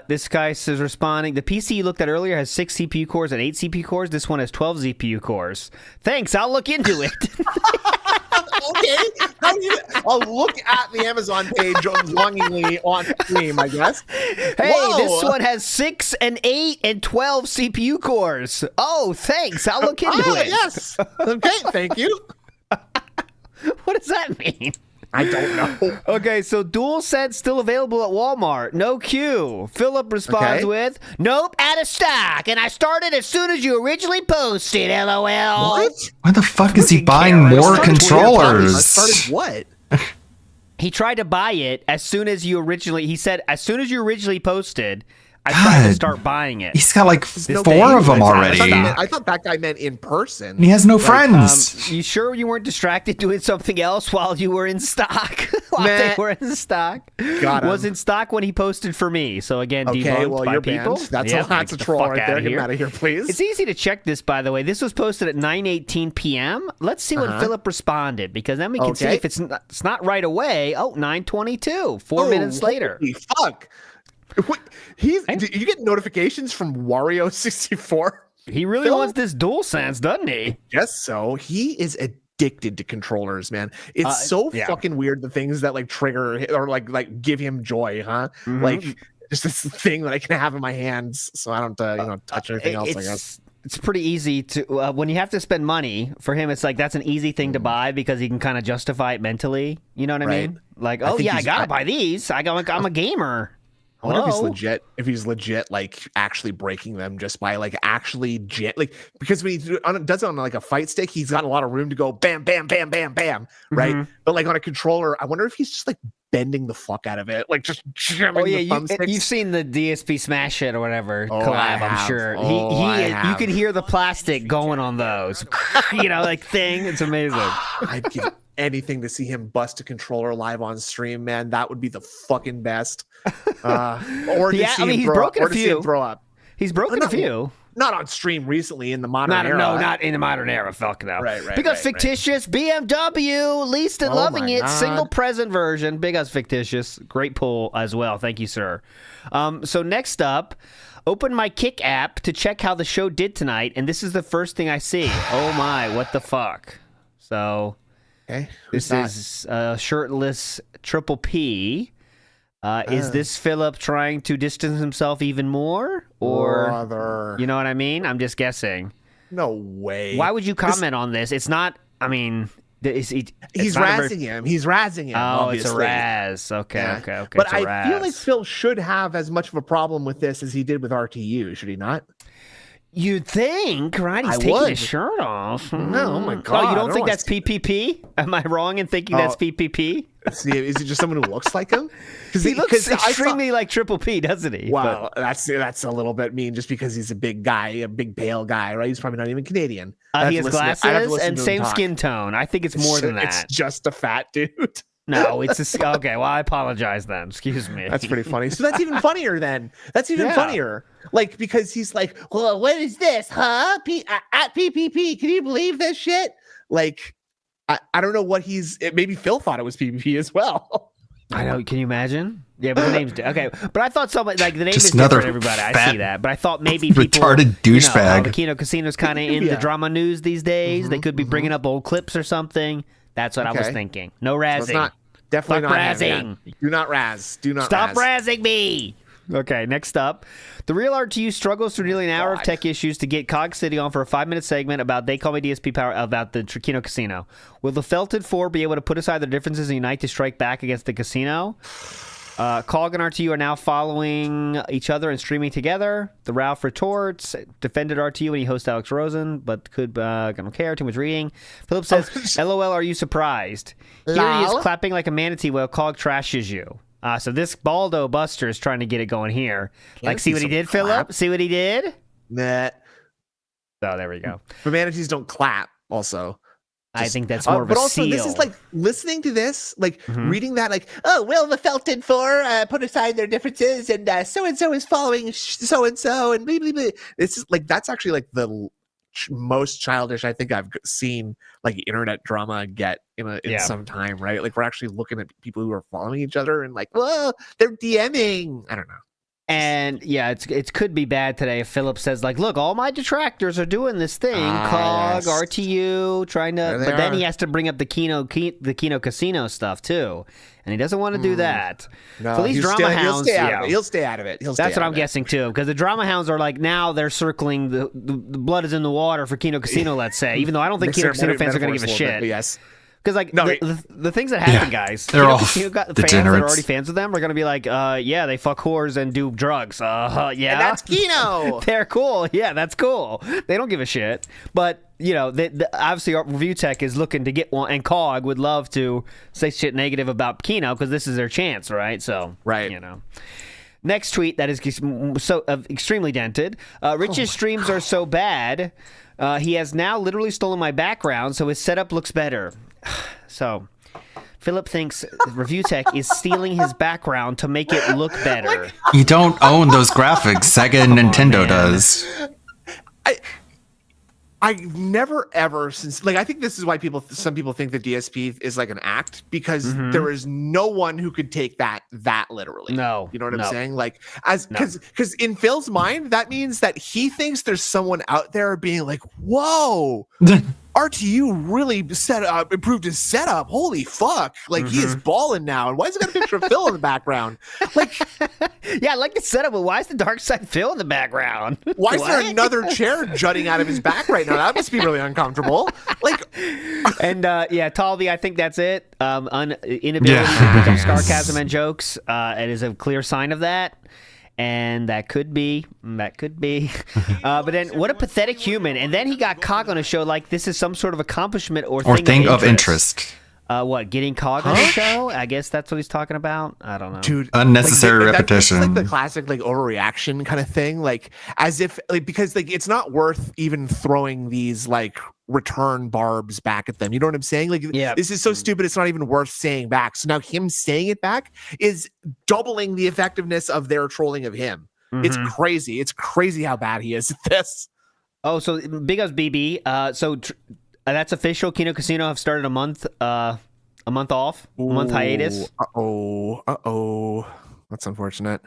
This guy is responding. The PC you looked at earlier has 6 CPU cores and 8 CPU cores. This one has 12 CPU cores. Thanks. I'll look into it. Okay. I'll look at the Amazon page longingly on stream, I guess. Hey, Whoa. this one has 6 and 8 and 12 CPU cores. Oh, thanks. I'll look into it. Yes. Okay, thank you. What does that mean? I don't know. Okay, so DualSense still available at Walmart. No queue. Philip responds Okay. with, nope, out of stock. And I started as soon as you originally posted, LOL. What? Why the fuck is he buying more I controllers? started what? He tried to buy it as soon as you originally, he said, as soon as you originally posted, I tried to God. start buying it. He's got like No 4 of them way. already. I thought that guy meant in person. And he has no friends. You sure you weren't distracted doing something else while you were in stock? While they Nah. were in stock? Got him. Was in stock when he posted for me. So again, Okay, debunked well, by you're people. banned. That's Yep, that's a get the troll fuck right outta there. Get him here. out of here, please. It's easy to check this, by the way. This was posted at 9:18 p.m. Let's see when Uh-huh. Philip responded, because then we can see Okay. if it's not right away. Oh, 9:22, 4 minutes later. Holy fuck. What, do you get notifications from Wario64? He really wants this DualSense, doesn't he? Yes, so he is addicted to controllers, man. It's so yeah. fucking weird the things that like trigger or like give him joy, huh? Mhm. Like just this thing that I can have in my hands, so I don't touch anything else. I guess. It's pretty easy to when you have to spend money for him. It's like that's an easy thing to buy because he can kind of justify it mentally. You know what I Right. mean? Like, I oh think yeah, I he's- gotta buy these. I'm a gamer. I wonder if he's Hello? legit. If he's legit, like actually breaking them just by like actually like because when he does it on like a fight stick, he's got a lot of room to go bam, bam, bam, bam, bam, right? Mhm. But like on a controller, I wonder if he's just like bending the fuck out of it, like just jamming Oh yeah, the thumbsticks. you've seen the DSP Smash It or whatever Oh, collab. I I'm have. sure. Oh, I You have. can hear the plastic going on those. Like thing. It's amazing. I'd give anything to see him bust a controller live on stream, man. That would be the fucking best. Or to see him he's throw broken up, a few. Throw up. He's broken a few. Not on stream recently in the modern era. No, not in the modern era. Fuck no. Right. Big Us Fictitious, BMW, least and Oh loving my it, God. single present version. Big Us Fictitious, great pull as well. Thank you, sir. So next up, open my Kick app to check how the show did tonight, and this is the first thing I see. Oh my, what the fuck? So, this is shirtless Triple P. Is this Philip trying to distance himself even more? Or, Brother. you know what I mean? I'm just guessing. No way. Why would you comment on this? It's not, I mean, he's razzing him. He's razzing him. Oh, obviously. it's a razz. Okay, Yeah. okay. But it's a I feel razz. like Phil should have as much of a problem with this as he did with RTU, should he not? You'd think, right? He's I taking would. his shirt off. No, oh my Oh, God. you don't I think wanna that's PPP? Am I wrong in thinking that's PPP? See, is he just someone who looks like him? He looks extremely like Triple P, doesn't he? Wow, that's a little bit mean just because he's a big guy, a big pale guy, right? He's probably not even Canadian. He has glasses and same skin tone. I think it's more than that. It's just a fat dude. No, it's a okay. Well, I apologize then. Excuse me. That's pretty funny. So that's even funnier then. That's even Yeah. funnier. Like, because he's like, well, what is this, huh? At PPP. Can you believe this shit? Like, I don't know what maybe Phil thought it was PPP as well. I know. Can you imagine? Yeah, but the name's okay. But I thought somebody like the name Just is another different. Everybody, I fat, see that. But I thought maybe people, retarded douchebag. the Kino Casino's kind of in Yeah. the drama news these days. They could be bringing up old clips or something. That's what I was Okay. thinking. No So it's razzing. not definitely Fuck not him, razzing. yeah. Do not razz. Do not Stop razz. razzing me. Okay, next up. The Real RTU struggles through nearly an hour of tech issues to get Cog City on for a 5-minute segment about They Call Me DSP Power about the Kino Casino. Will the Felted Four be able to put aside their differences and unite to strike back against the casino? Cog and RTU are now following each other and streaming together. The Ralph retorts, defended RTU when he hosts Alex Rosen, but I don't care, too much reading. Philip says, LOL, are you surprised? Here he is Lol. clapping like a manatee while Cog trashes you. So this Baldo Buster is trying to get it going here. Like, see what he did, Philip? See what he did? Nah. So there we go. But manatees don't clap also. I think that's more of but a also, this is seal. like listening to this, like Mhm. reading that, like, oh, well, the Felton Four put aside their differences, and so is following so and so, and blah, blah, blah. It's just, like that's actually like the most childish I think I've seen like internet drama get in Yeah. some time, right? Like we're actually looking at people who are following each other and like, well, they're DMing. I don't know. And yeah, it could be bad today if Philip says like, "Look, all my detractors are doing this thing, Cog, yes. RTU, trying to." There they But then are. he has to bring up the Kino Casino stuff too, and he doesn't want to do that. No, so these drama he'll hounds, stay out yeah. of it. He'll stay out of it. He'll That's stay what out I'm of it. guessing too, because the drama hounds are like now they're circling the blood is in the water for Kino Casino. Let's say, even though I don't think Mix Kino their Casino fans are going to give a metaphors little bit, shit. but yes. Because like No, the things that happen, Yeah, guys, they're Kino all Casino got the fans that are degenerates. already fans of them are gonna be like, yeah, they fuck whores and do drugs. Yeah, And that's Kino. they're cool. Yeah, that's cool. They don't give a shit. But you know, obviously, our Review Tech is looking to get one, and Cog would love to say shit negative about Kino because this is their chance, right? So, right, you know. Next tweet that is so extremely dented. Rich's streams are so bad. He has now literally stolen my background, so his setup looks better. So, Philip thinks Review Tech is stealing his background to make it look better. You don't own those graphics. Sega and Nintendo does. I've never ever since I think this is why some people think that DSP is like an act because there is no one who could take that literally. No, you know what no. I'm saying? Like because in Phil's mind that means that he thinks there's someone out there being like, whoa. RTU really improved his setup. Holy fuck. Like he is balling now. And why has it got a picture of Phil in the background? Yeah, I like the setup, but why is the Dark Side Phil in the background? Why is there another chair jutting out of his back right now? That must be really uncomfortable. And yeah, Talby, I think that's it. Inability to pick up sarcasm and jokes. It is a clear sign of that. And that could be. But then, what a pathetic human. And then he got Cog on a show like this is some sort of accomplishment or thing of interest. What, getting Cog on the show? I guess that's what he's talking about. I don't know. Dude, unnecessary that's repetition. like the classic overreaction kind of thing. Like as if because it's not worth even throwing these return barbs back at them. You know what I'm saying? Like, this is so stupid, it's not even worth saying back. So now him saying it back is doubling the effectiveness of their trolling of him. It's crazy. It's crazy how bad he is at this. Oh, so big ups, BB. That's official. Kino Casino have started a month off, a month hiatus. That's unfortunate.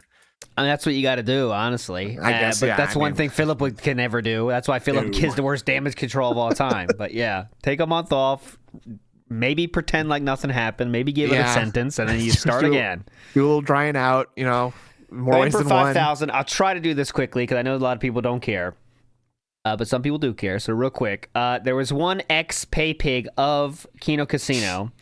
I mean, that's what you got to do, honestly. I guess, but that's one thing Philip can never do. That's why Philip is the worst damage control of all time. But yeah, take a month off. Maybe pretend like nothing happened. Maybe give it a sentence, and then you start again. Do a little drying out. You know, more ways for than one. 5,000. I'll try to do this quickly because I know a lot of people don't care. But some people do care. So real quick, there was one ex-pay pig of Kino Casino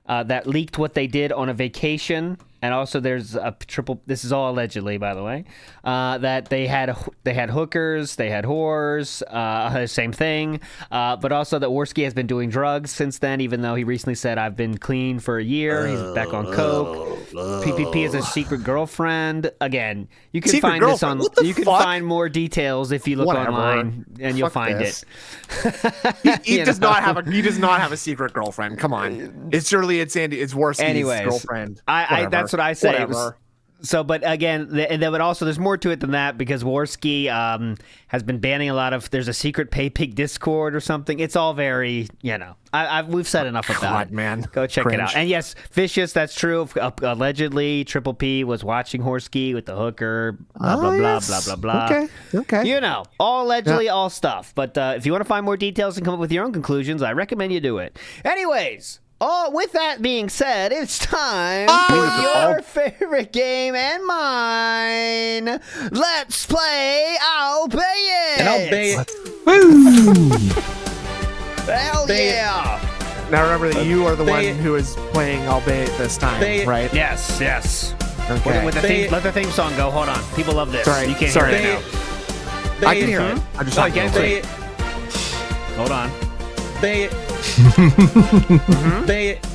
that leaked what they did on a vacation. And also there's a triple, this is all allegedly, by the way, that they had hookers, they had whores, same thing. But also that Worski has been doing drugs since then, even though he recently said, I've been clean for a year. He's back on coke. PPP is a secret girlfriend. Again, you can find this on, you can find more details if you look online and you'll find it. He does not have a secret girlfriend. Come on. It's Worski's girlfriend. That's what I say. So, but again, but also there's more to it than that because Worski has been banning a lot of. There's a secret pay pig Discord or something. It's all very, we've said enough about it. Man, go check it out. And yes, Vicious, that's true. Allegedly, Triple P was watching Worski with the hooker. Blah blah blah blah blah blah. Okay. All allegedly, all stuff. But if you want to find more details and come up with your own conclusions, I recommend you do it. Anyways. Oh, with that being said, it's time for your favorite game and mine. Let's play I'll Bay It. And I'll Bay It. Woo! Hell yeah. Now remember that you are the one who is playing I'll Bay It this time, right? Yes. Okay. Let the theme song go. Hold on. People love this. Sorry. You can't hear it now. I can hear it. I just can't Bay It. Hold on. Bay It. Bay it.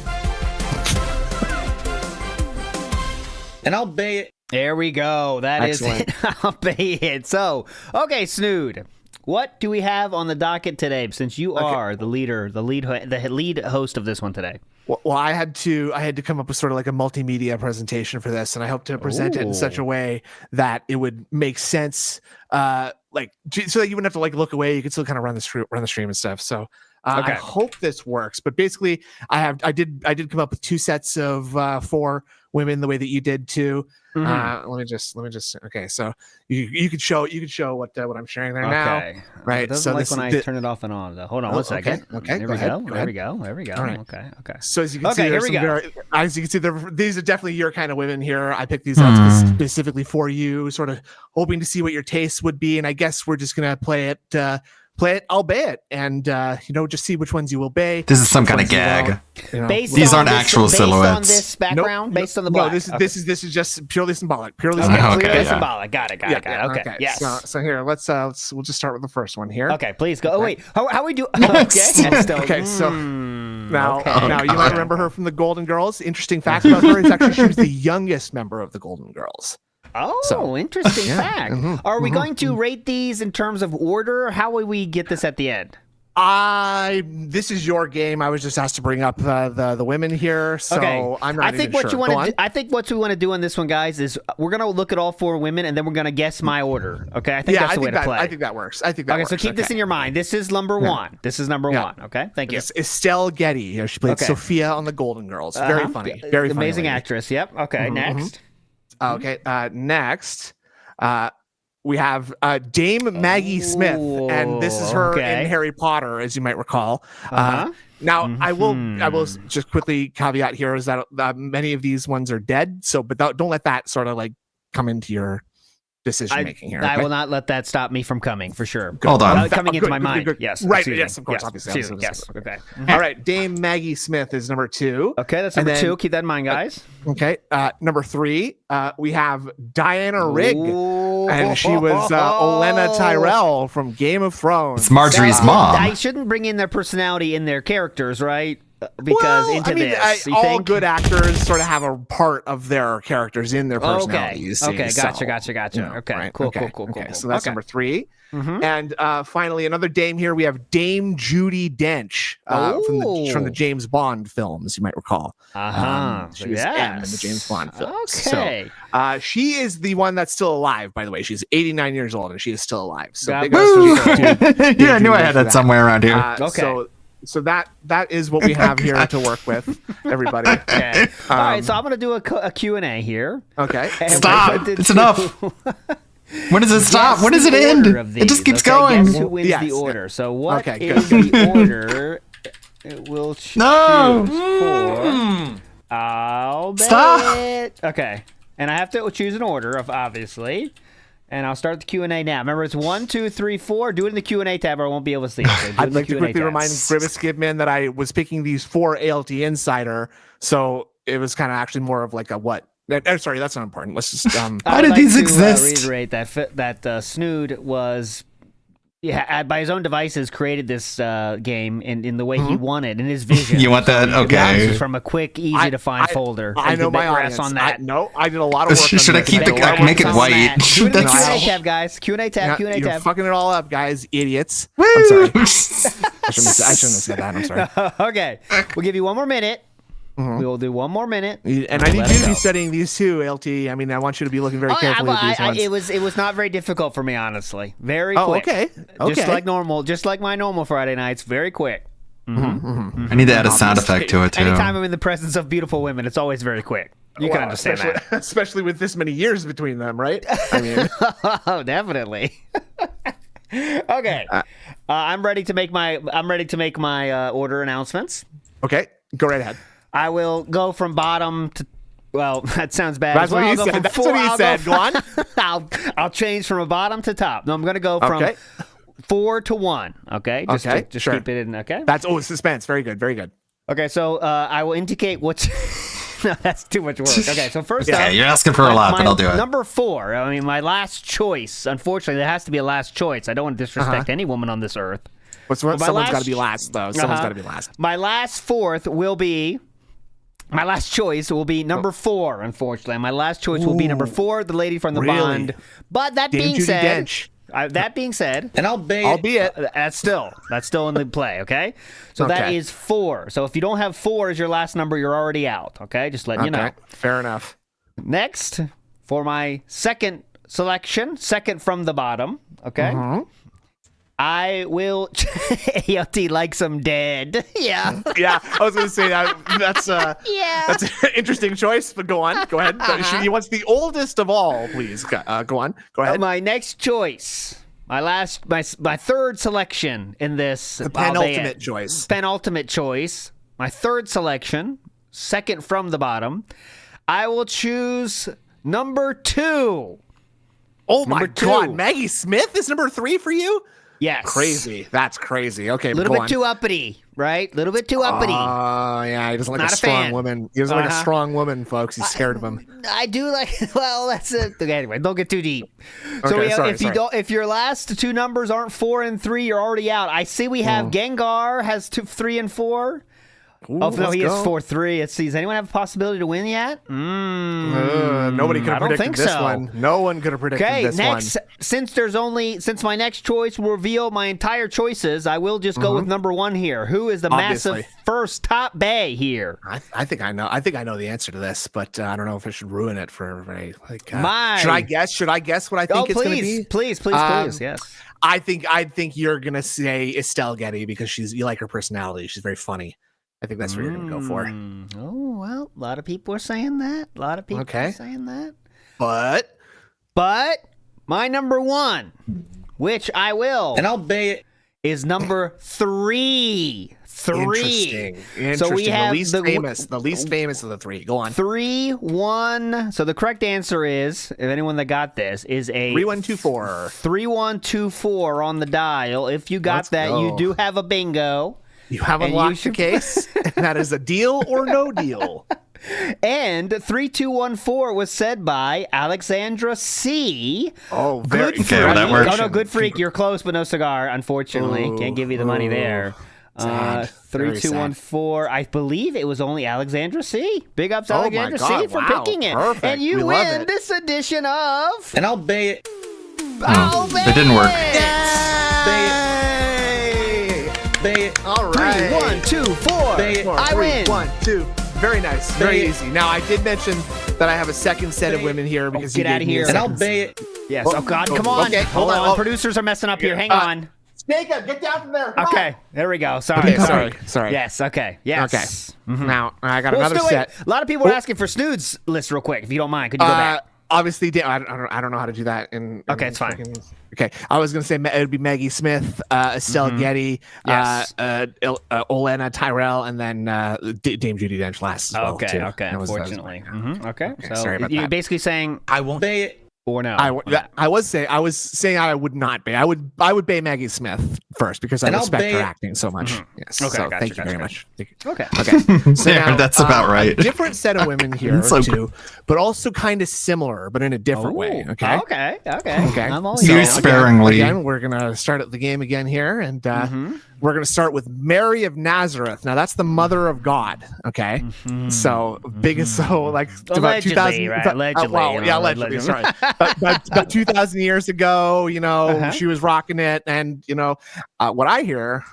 And I'll bay it. There we go. That Excellent. is it. I'll bay it. So, okay, Snood. What do we have on the docket today? Since you are the lead host of this one today. Well, I had to come up with sort of like a multimedia presentation for this, and I hope to present it in such a way that it would make sense, so that you wouldn't have to like look away. You could still kind of run the stream and stuff. So. I hope this works, but basically, I did come up with two sets of 4 women the way that you did too. Let me just. Okay, so you could show what I'm sharing there now. Right. It doesn't like when I turn it off and on. Though. Hold on 1 second. Okay. There we go. All right. Okay. So as you can see, these are definitely your kind of women here. I picked these out specifically for you, sort of hoping to see what your tastes would be, and I guess we're just gonna play it. I'll bay it, and just see which ones you will bay. This is some kind of gag. These aren't actual silhouettes. Based on this background, based on the black. No, this is just purely symbolic. Symbolic. Got it. Okay. Yes. So here, we'll just start with the first one here. Okay, please go. Oh wait, how we do? Okay. So now you might remember her from the Golden Girls. Interesting fact about her is actually she was the youngest member of the Golden Girls. Oh, interesting fact. Are we going to rate these in terms of order? How will we get this at the end? This is your game. I was just asked to bring up the women here, so I'm not. I think what we want to do on this one, guys, is we're gonna look at all 4 women and then we're gonna guess my order. Okay, I think that's the way to play. I think that works. So keep this in your mind. This is number 1. This is number 1. Okay, thank you. It's Estelle Getty. She played Sophia on the Golden Girls. Very funny. Very funny. Amazing actress. Yep. Okay. Next. Okay. Next, we have Dame Maggie Smith, and this is her in Harry Potter, as you might recall. Now, I will just quickly caveat here is that many of these ones are dead. So, but don't let that sort of like come into your decision making here. I will not let that stop me from coming for sure. Hold on. Coming into my mind. Yes. Right. Yes, of course. Obviously. Yes. Okay. All right. Dame Maggie Smith is number 2. Okay. That's number 2. Keep that in mind, guys. Okay. Number 3, we have Diana Rigg, and she was Olenna Tyrell from Game of Thrones. It's Marjorie's mom. I shouldn't bring in their personality in their characters, right? because Well, into I mean, this. You all think? good actors sort of have a part of their characters in their personality. Okay. You see, Okay. so, Gotcha. you know, Okay. right? Cool. Okay. Cool. Okay. So that's Okay. number 3. Mhm. And finally, another dame here. We have Dame Judi Dench from the James Bond films. You might recall. She was M in the James Bond films. Okay. So, she is the one that's still alive. By the way, she's 89 years old and she is still alive. So God big bless ups her. to Dame Yeah, I knew I Judi had for that somewhere around here. Okay. So that is what we have here to work with, everybody. Okay. All right. So I'm gonna do a Q&A here. Okay. And Stop. what did It's you- enough. When does it stop? Guess When does it the end? order of It just these, keeps okay? going. Guess who wins Yes. the order? So what Okay, is good. the order? It will choose No. for. I'll bet. Stop. Okay, and I have to choose an order of obviously. And I'll start the Q&A now. Remember, it's 1, 2, 3, 4. Do it in the Q&A tab, or I won't be able to see it. So do it in I'd the like to Q&A quickly tab. remind Grievous Skidman that I was picking these for ALT Insider, so it was kind of actually more of like a what? Sorry, that's not important. Let's just I Why would did like these to, exist? reiterate that Snood was, by his own devices, created this game in the way he wanted, in his vision. You want that? So you Okay. can use from a quick, easy to find folder. I You know can my bet your audience. ass on that. No, I did a lot of work. Should on I this. keep did it? a lot of Make it work on white. that. Do it in the That's- Q&A tab, guys. Q&A tab, Q&A You're tab. fucking it all up, guys, idiots. I'm sorry. I shouldn't have said that. I'm sorry. Okay, we'll give you one more minute. We will do one more minute. And I need you to be studying these too, LT. I mean, I want you to be looking very carefully at these ones. It was not very difficult for me, honestly. Very Oh, quick. okay. Just Okay. like normal, just like my normal Friday nights. Very quick. I need to add a sound effect to it too. Anytime I'm in the presence of beautiful women, it's always very quick. You can Well, understand that. especially with this many years between them, right? I mean, Oh, definitely. Okay, I'm ready to make my order announcements. okay, go right ahead. I will go from bottom to. Well, that sounds bad. That's as well. what you I'll go said. from That's four- what you I'll said. Go on. I'll change from a bottom to top. No, I'm going to go from Okay. 4 to 1. Okay. Just sure. keep it in. Okay. That's suspense. Very good. Very good. Okay. So I will indicate what's. No, that's too much work. Okay. So first Yeah, up, you're asking for a lot, but I'll do it. Number 4. I mean, my last choice. Unfortunately, there has to be a last choice. I don't want to disrespect any woman on this earth. Someone's got to be last, though. Someone's got to be last. My last fourth will be. My last choice will be number 4, unfortunately. My last choice will be number 4, the lady from the Really? Bond. But that Dame being Judi said, Dench. that being said, And Albeit. that's still in the play, okay? So that Okay. is 4. So if you don't have 4 as your last number, you're already out, okay? Just letting you know. Fair enough. Next, for my second selection, second from the bottom, okay? I will ALT likes them dead. Yeah. Yeah, I was going to say that. That's that's an interesting choice. But go on. Go ahead. He wants the oldest of all. Please go on. Go ahead. My next choice, my third selection in this, The penultimate choice. Penultimate choice. My third selection, second from the bottom. I will choose number 2. Oh my Number 2. God, Maggie Smith is number 3 for you? Yes. Crazy. That's crazy. Okay, A little go bit on. too uppity, right? A little bit too uppity. Oh, yeah, he doesn't like Not a a strong fan. woman. He doesn't like a Uh-huh. strong woman, folks. He's scared of them. I do like. Well, that's it. Okay, anyway, don't get too deep. So Okay, sorry, if you sorry. don't, if your last 2 numbers aren't 4 and 3, you're already out. I see we have Gengar has 3 and 4. Ooh, Oh no, let's he has go. 4-3. Let's see. Does anyone have a possibility to win yet? Nobody could I have don't predicted think this so. one. No one could have predicted Okay, this next, one. since my next choice will reveal my entire choices, I will just go with number 1 here. Who is the Obviously. massive first top bay here? I think I know. I think I know the answer to this, but I don't know if I should ruin it for everybody. Like, My- should I guess? Should I guess what I think it's going to be? please, yes. I think you're going to say Estelle Getty because you like her personality. She's very funny. I think that's what you're going to go for. Oh, well, a lot of people are saying that. A lot of people Okay. are saying that. But My number 1, which I will, And I'll bet is number 3. 3. Interesting. So we have the least famous of the 3. Go on. 3, 1. So the correct answer is, if anyone that got this, is a 3124. 3124 on the dial. If you got Let's that, go. you do have a bingo. You have And unlocked you should- the case. And that is a deal or no deal. And 3214 was said by Alexandra C. Oh, very Good Okay, well, that freak. works. Oh, no, good freak. You're close, but no cigar, unfortunately. Can't give you the money there. Sad. 3214. I believe it was only Alexandra C. Big ups, Oh my Alexandra God, C. for wow, picking it. perfect. And you We love win it. this edition of. And I'll bay it. I'll Oh, it didn't work. Bay it. All right. 3, 1, 2, 4. Bay it. I win. 1, 2. Very nice. Very Bay it. easy. Now, I did mention that I have a second set of women here because get you outta gave me here. a And I'll second bay it. Yes. Oh, God. Come on. Okay, Hold on. Oh, Producers are messing up here. Hang on. Jacob, get down from there. Come Okay. on. There we go. Sorry. Okay, sorry. Yes. Okay. Yes. Okay. Now, I got Well, another still, wait. set. A lot of people are asking for Snood's list real quick. If you don't mind, could you go back? Obviously, I don't know how to do that. Okay, it's fine. Okay, I was gonna say it would be Maggie Smith, Estelle Getty, Yes. Olenna Tyrell, and then Dame Judi Dench last. As well, Okay. too. Okay. That was- Unfortunately. Okay. So sorry about you're that. basically saying I won't bay it. or no. I was saying I would not bay. I would bay Maggie Smith first because I And I'll respect bay her it. acting so much. Yes. Okay, So gotcha, thank you gotcha, very gotcha. much. Thank you. Okay. Okay. So Yeah, now, that's about right. A different set of women here So too, but also kind of similar, but in a different way. Okay. Okay. Okay. I'm all Use ears. sparingly. Again, we're gonna start at the game again here, and we're gonna start with Mary of Nazareth. Now that's the mother of God. Okay, so biggest, so like about Allegedly, 2000, right? Allegedly, well, yeah, allegedly. Sorry, about 2,000 years ago, she was rocking it, and what I hear,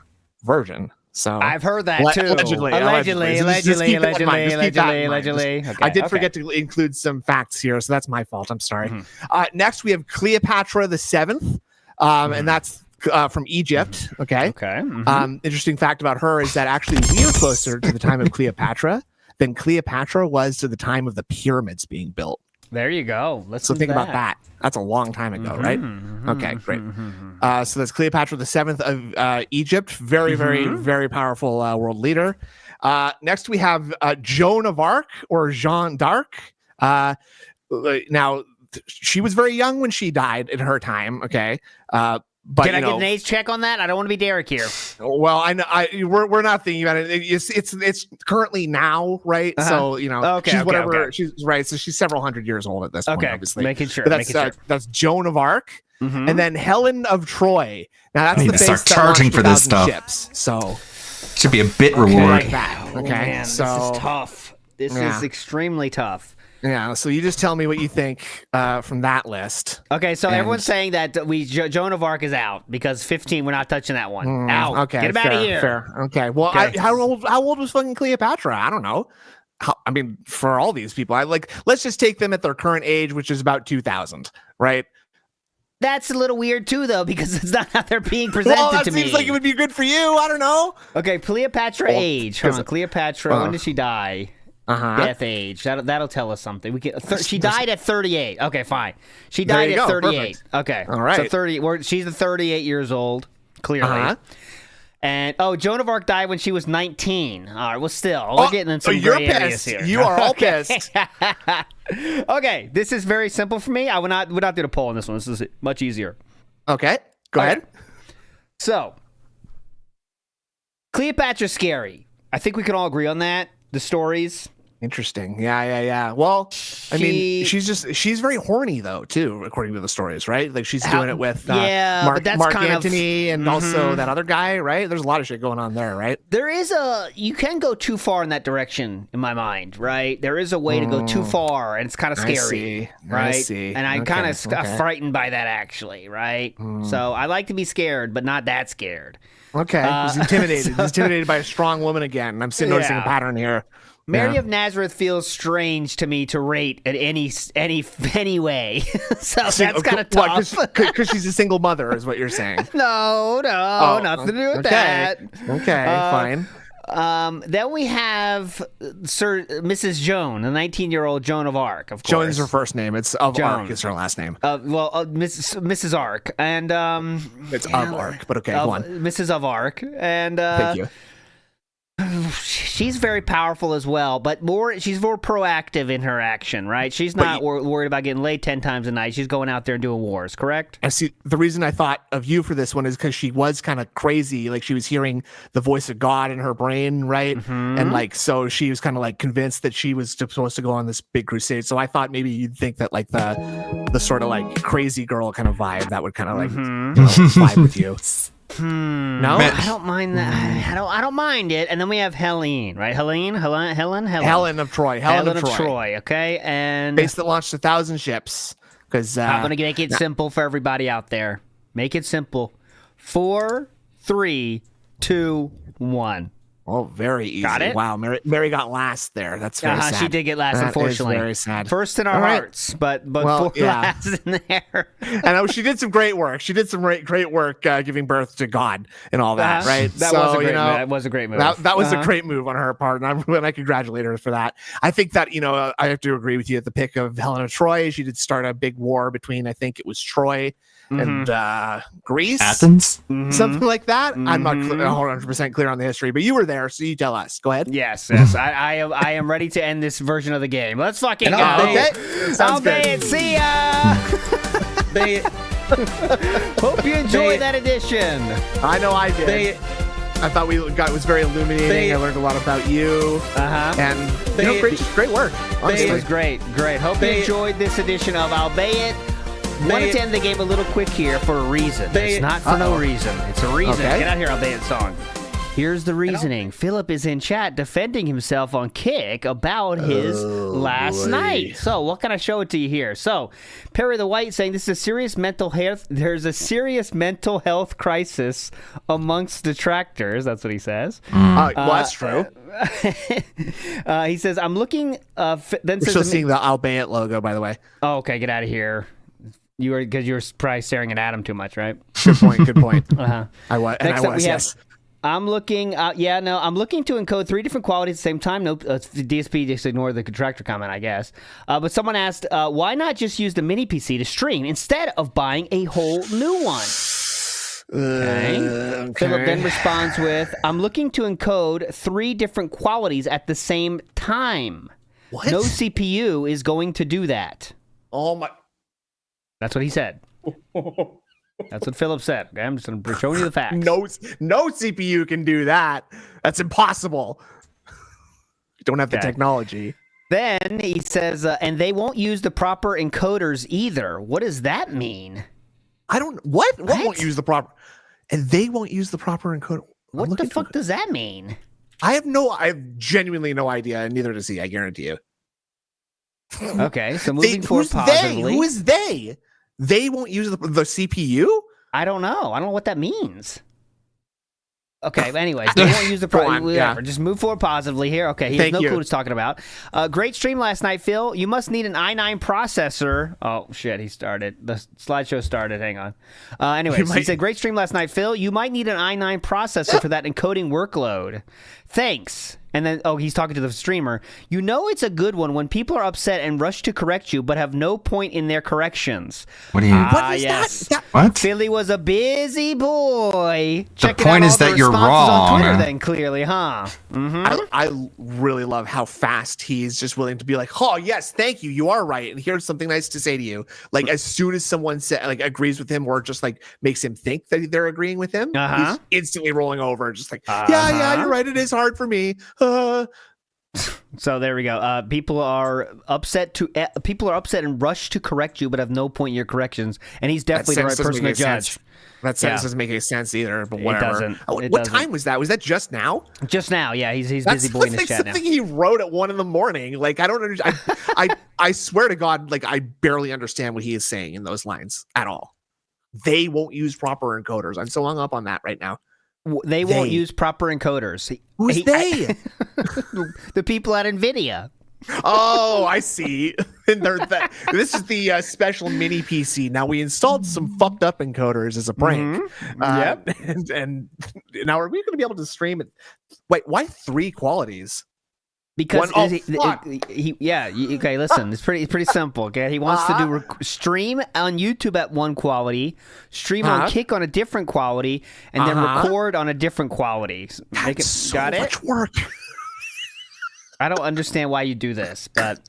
virgin. So I've heard that too. Allegedly. Just keep that in mind. Just keep that in mind. Okay, I did okay. forget to include some facts here, so that's my fault. I'm sorry. Next, we have Cleopatra the Seventh, and that's from Egypt. Okay. Okay. Interesting fact about her is that actually we are closer to the time of Cleopatra than Cleopatra was to the time of the pyramids being built. There you go. Let's So think about that. That's a long time ago, right? Okay, great. So that's Cleopatra the Seventh of Egypt. Very, very, very powerful world leader. Next, we have Joan of Arc or Jeanne d'Arc. Now, she was very young when she died in her time. Okay. But Can I get an age check on that? I don't want to be Derek here. Well, I know we're not thinking about it. It's currently now, right? So she's whatever she's right. So she's several hundred years old at this point. Okay, Obviously, making sure. But that's Joan of Arc, and then Helen of Troy. Now that's I need the to face start that charging launched for this 1,000 stuff. ships. So Should be a bit like reward. that. Okay, Oh, man, so this is tough. This is extremely tough. Yeah, so you just tell me what you think from that list. Okay, so And- everyone's saying that Joan of Arc is out because 15. We're not touching that one. Out. Okay, Get him out of here. Fair. Okay. Well, Okay. how old was fucking Cleopatra? I don't know. I mean, for all these people, let's just take them at their current age, which is about 2,000, right? That's a little weird too, though, because it's not how they're being presented Well, that to me. seems like it would be good for you. I don't know. Okay, Cleopatra age. Hold on, Cleopatra. When did she die? Death age. That'll tell us something. We can. She died at 38. Okay, fine. She There died you at go. 38. Perfect. Okay. All right. So 30. She's 38 years old. Clearly. And Joan of Arc died when she was 19. All right. Well, still, we're getting in some you're gray areas pissed. here. You are all Okay. pissed. Okay, this is very simple for me. I would not do the poll on this one. This is much easier. Okay. Go ahead. So, Cleopatra's scary. I think we can all agree on that. The stories. Interesting. Yeah. Well, I mean, she's very horny though, too, according to the stories, right? Like she's doing it with but that's Mark kind of- Antony and also that other guy, right? There's a lot of shit going on there, right? There is you can go too far in that direction in my mind, right? There is a way to go too far, and it's kind of I scary, see. right? I see. And I'm Okay, kind of okay. frightened by that, actually, right? So I like to be scared, but not that scared. Okay. He's intimidated. He's intimidated by a strong woman again. I'm still noticing a Yeah. pattern here. Mary Yeah. of Nazareth feels strange to me to rate in any way. So that's kind of tough. Because she's a single mother, is what you're saying. No, nothing to do with that. Okay, fine. Then we have Mrs. Joan, the 19-year-old Joan of Arc, of course. Joan's her first name. It's of Joan. Arc is her last name. Mrs. Arc. And It's of Arc, but okay, go on. Mrs. of Arc. And Thank you. she's very powerful as well, but she's more proactive in her action, right? She's not worried about getting laid 10 times a night. She's going out there and doing wars, correct? I see. The reason I thought of you for this one is because she was kind of crazy. Like she was hearing the voice of God in her brain, right? And like, so she was kind of like convinced that she was supposed to go on this big crusade. So I thought maybe you'd think that like the sort of like crazy girl kind of vibe that would kind of like vibe with you. No, I don't mind that. I don't mind it. And then we have Helene, right? Helen of Troy. Helen of Troy. Okay, and base that launched 1,000 ships. Because I'm gonna make it simple for everybody out there. Make it simple. 4, 3, 2, 1. Oh, very easy. Got it? Wow, Mary got last there. That's very sad. She did get last, unfortunately. Very sad. First in our hearts, but last in there. I know she did some great work. She did some great work giving birth to God and all that, right? That was a great move. That was a great move. That was a great move on her part, and I congratulate her for that. I think that, I have to agree with you at the pick of Helen of Troy. She did start a big war between, I think it was Troy and Greece. Athens? Something like that. I'm not 100% clear on the history, but you were there, so you tell us. Go ahead. Yes. I am ready to end this version of the game. Let's fucking go. Okay. Sounds good. See ya. Hope you enjoyed that edition. I know I did. I thought it was very illuminating. I learned a lot about you. And great work. Honestly. It was great. Hope you enjoyed this edition of Albeit. Wanted to end the game a little quick here for a reason. It's not for no reason. It's a reason. Okay. Get out here, Albeit song. Here's the reasoning. Philip is in chat defending himself on Kick about his last night. So what can I show it to you here? So Perry the White saying this is a serious mental health. There's a serious mental health crisis amongst detractors. That's what he says. Well, that's true. He says, I'm looking. Then We're says still seeing the Albeit logo, by the way. Oh, okay. Get out of here. Because you were probably staring at Adam too much, right? Good point. I was, yes. I'm looking. I'm looking to encode 3 different qualities at the same time. Nope, DSP just ignore the contractor comment, I guess. But someone asked, why not just use the mini PC to stream instead of buying a whole new one? Okay. Philip then responds with, I'm looking to encode 3 different qualities at the same time. What? No CPU is going to do that. Oh my. That's what he said. That's what Philip said. Okay, I'm just going to show you the facts. No CPU can do that. That's impossible. You don't have the technology. Then he says, and they won't use the proper encoders either. What does that mean? What won't use the proper? And they won't use the proper encoder. What the fuck does that mean? I have genuinely no idea, and neither does he, I guarantee you. Okay, so moving forward positively. Who is they? They won't use the CPU? I don't know. I don't know what that means. Okay, anyways, they won't use the whatever. Yeah. Just move forward positively here. Okay, he has no clue what he's talking about. Great stream last night, Phil. You must need an i9 processor. Oh, shit, he started. The slideshow started. Hang on. Anyways, he said, great stream last night, Phil. You might need an i9 processor for that encoding workload. Thanks. And then, he's talking to the streamer. You know it's a good one when people are upset and rush to correct you, but have no point in their corrections. What do you? What is that? What? Philly was a busy boy. The point is that you're wrong. On Twitter, then clearly, huh? Mm-hmm. I really love how fast he's just willing to be like, oh yes, thank you, you are right, and here's something nice to say to you. Like as soon as someone agrees with him or just like makes him think that they're agreeing with him, he's instantly rolling over, just like, yeah, you're right. It is hard for me. So there we go. People are upset and rush to correct you, but have no point in your corrections. And he's definitely the right person to judge. That sentence doesn't make any sense either. But whatever. It doesn't. What time was that? Was that just now? Just now. Yeah, he's busy boy in his chat now. That's something he wrote at 1 a.m. Like I don't understand. I swear to God, like I barely understand what he is saying in those lines at all. They won't use proper encoders. I'm so hung up on that right now. They won't use proper encoders. Who's they? The people at NVIDIA. Oh, I see. And this is the special mini PC. Now we installed some fucked up encoders as a prank. Yep. And now are we going to be able to stream it? Wait, why 3 qualities? Because okay, listen, it's pretty simple. Okay, he wants to do stream on YouTube at 1 quality, stream on Kick on a different quality, and then record on a different quality. That's so much work. I don't understand why you do this, but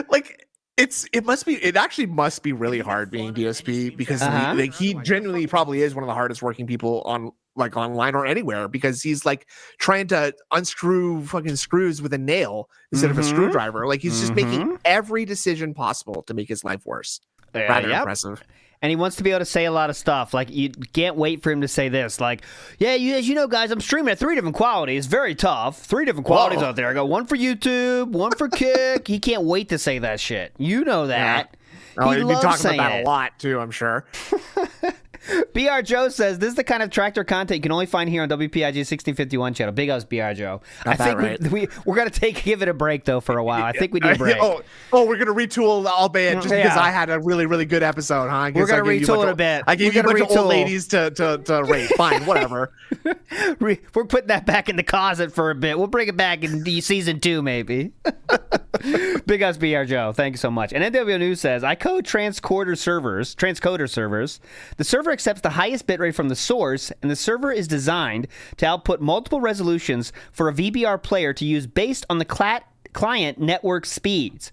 like it actually must be really hard being DSP because he genuinely probably is one of the hardest working people on like online or anywhere because he's like trying to unscrew fucking screws with a nail instead of a screwdriver. Like he's just making every decision possible to make his life worse. Rather impressive. And he wants to be able to say a lot of stuff. Like, you can't wait for him to say this. Like, yeah, as you know, guys, I'm streaming at 3 different qualities. Very tough. 3 different qualities out there. I got one for YouTube, one for Kick. He can't wait to say that shit. You know that. Yeah. Oh, he he'd be loves talking saying about that it. a lot, too, I'm sure. BR Joe says, this is the kind of tractor content you can only find here on WPIG 1651 channel. Big ups, BR Joe. I think we're going to give it a break, though, for a while. I think we need a break. Oh, we're going to retool Albeit just because I had a really, really good episode, huh? We're going to retool it a bit. I gave you a bunch of old ladies to rate. Fine, whatever. We're putting that back in the closet for a bit. We'll bring it back in season 2, maybe. Big ups, BR Joe. Thank you so much. And NW News says, I code transcoder servers. The server accepts the highest bitrate from the source, and the server is designed to output multiple resolutions for a VBR player to use based on the client network speeds.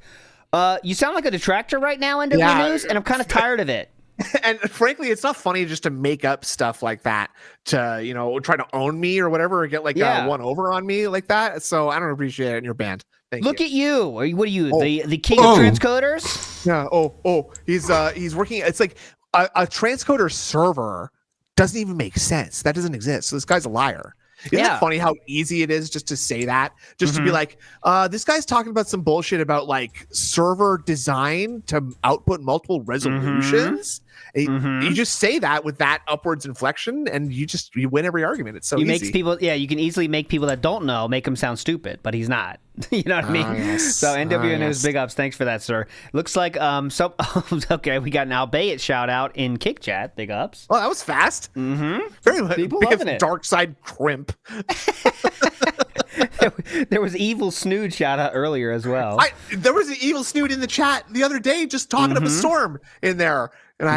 You sound like a detractor right now, NW News, and I'm kind of tired of it. And frankly, it's not funny just to make up stuff like that to, try to own me or whatever, or get like one over on me like that. So I don't appreciate it in your band. Look at you. What are you, the king of transcoders? Yeah. He's working. It's like a transcoder server doesn't even make sense. That doesn't exist. So this guy's a liar. Isn't it funny how easy it is just to say that? Just to be like, this guy's talking about some bullshit about like server design to output multiple resolutions. You just say that with that upwards inflection, and you win every argument. It's so easy. Makes people, you can easily make people that don't know make him sound stupid, but he's not. You know what I mean? Yes. So NW News, big ups. Thanks for that, sir. Looks like okay, we got an Albeit shout out in Kick Chat. Big ups. Oh, that was fast. Mm-hmm. Very people loving it. Dark side crimp. There was Evil Snood shout out earlier as well. There was an Evil Snood in the chat the other day just talking up a storm in there. And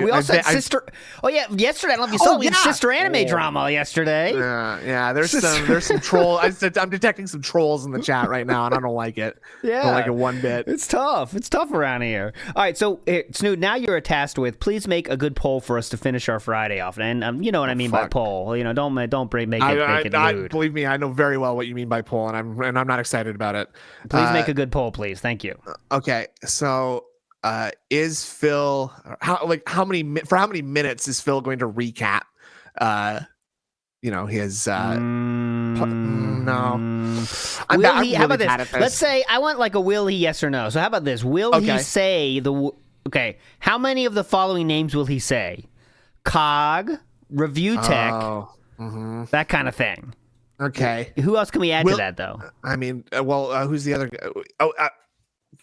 we also had Sister. Oh yeah, yesterday. I don't know if you saw. We had Sister Anime drama yesterday. Yeah. There's some troll. I'm detecting some trolls in the chat right now, and I don't like it. Yeah, I don't like it one bit. It's tough. It's tough around here. All right, so Snood, now you're tasked with. Please make a good poll for us to finish our Friday off, and you know what I mean by poll. Don't make it lewd. Believe me, I know very well what you mean by poll, and I'm not excited about it. Please make a good poll, please. Thank you. Okay, so. Is Phil how many minutes is Phil going to recap his no how about this? Let's say I want like a will he yes or no. So how about this? Will he say how many of the following names will he say? Cog, Review Tech, that kind of thing. Okay. Who else can we add to that though? I mean, who's the other guy?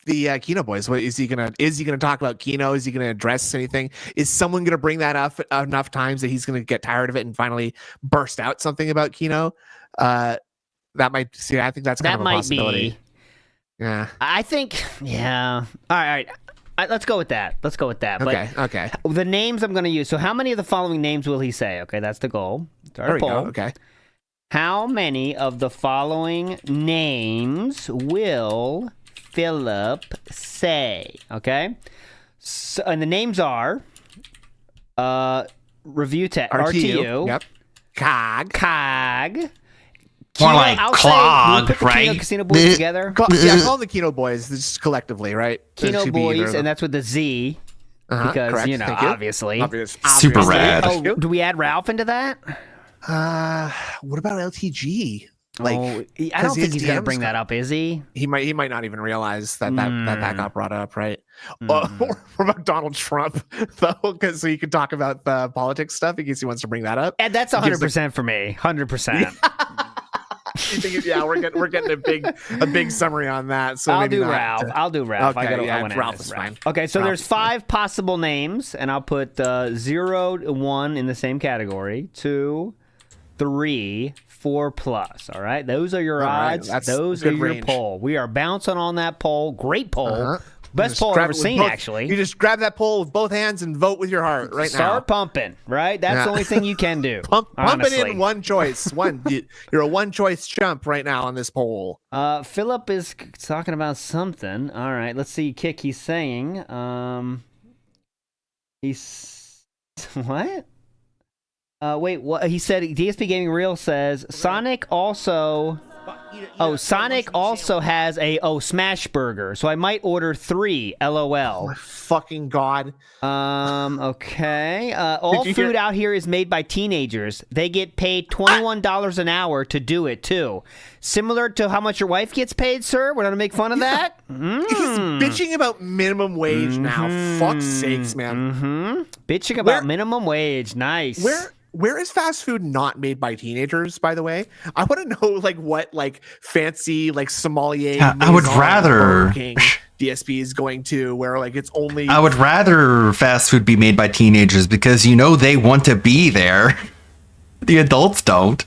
The Kino boys. What is he gonna talk about? Kino? Is he gonna address anything? Is someone gonna bring that up enough times that he's gonna get tired of it and finally burst out something about Kino? I think that's kind of a possibility. Be. Yeah, I think. Yeah. All right. Let's go with that. Okay. The names I'm gonna use. So how many of the following names will he say? Okay, that's the goal. There we go. Okay. How many of the following names will Philip say? Okay, so, and the names are Review Tech, RTU, yep, Cog, more like Clog, right? Kino Casino Boys together. Call them the Kino boys, just collectively, right? Kino Boys, and that's with the Z, because correct. Obviously, super rad. Oh, do we add Ralph into that? What about LTG? I don't think he's going to bring that up, is he? He might not even realize that got brought up, right? Or about Donald Trump, though, because so you could talk about the politics stuff in case he wants to bring that up. And that's 100% for me, 100%. We're getting a big summary on that. So I'll do Ralph. Okay, I want Ralph is fine. Okay, so there's 5 possible names, and I'll put 0 to 1 in the same category. 2, 3, 4 plus. All right, those are your odds. Those are your poll. We are bouncing on that poll. Great poll. Best poll I've ever seen, actually. You just grab that poll with both hands and vote with your heart now. Start pumping, right? That's the only thing you can do. Pump it in one choice. You're a one-choice chump right now on this poll. Philip is talking about something. All right, let's see. Kick, he's saying. He's... What? Wait, what? He said, DSP Gaming Real says, Sonic also Oh, Sonic also has a Smash Burger, so I might order 3. LOL. My fucking god. Okay. All you food hear- out here is made by teenagers. They get paid $21 an hour to do it too. Similar to how much your wife gets paid, sir. We're gonna make fun of that. He's bitching about minimum wage now. Fuck's sakes, man. Bitching about minimum wage. Nice. Where is fast food not made by teenagers, by the way? I want to know what fancy sommelier I would maison rather Burger King DSP is going to, where it's only I would rather fast food be made by teenagers because they want to be there. The adults don't.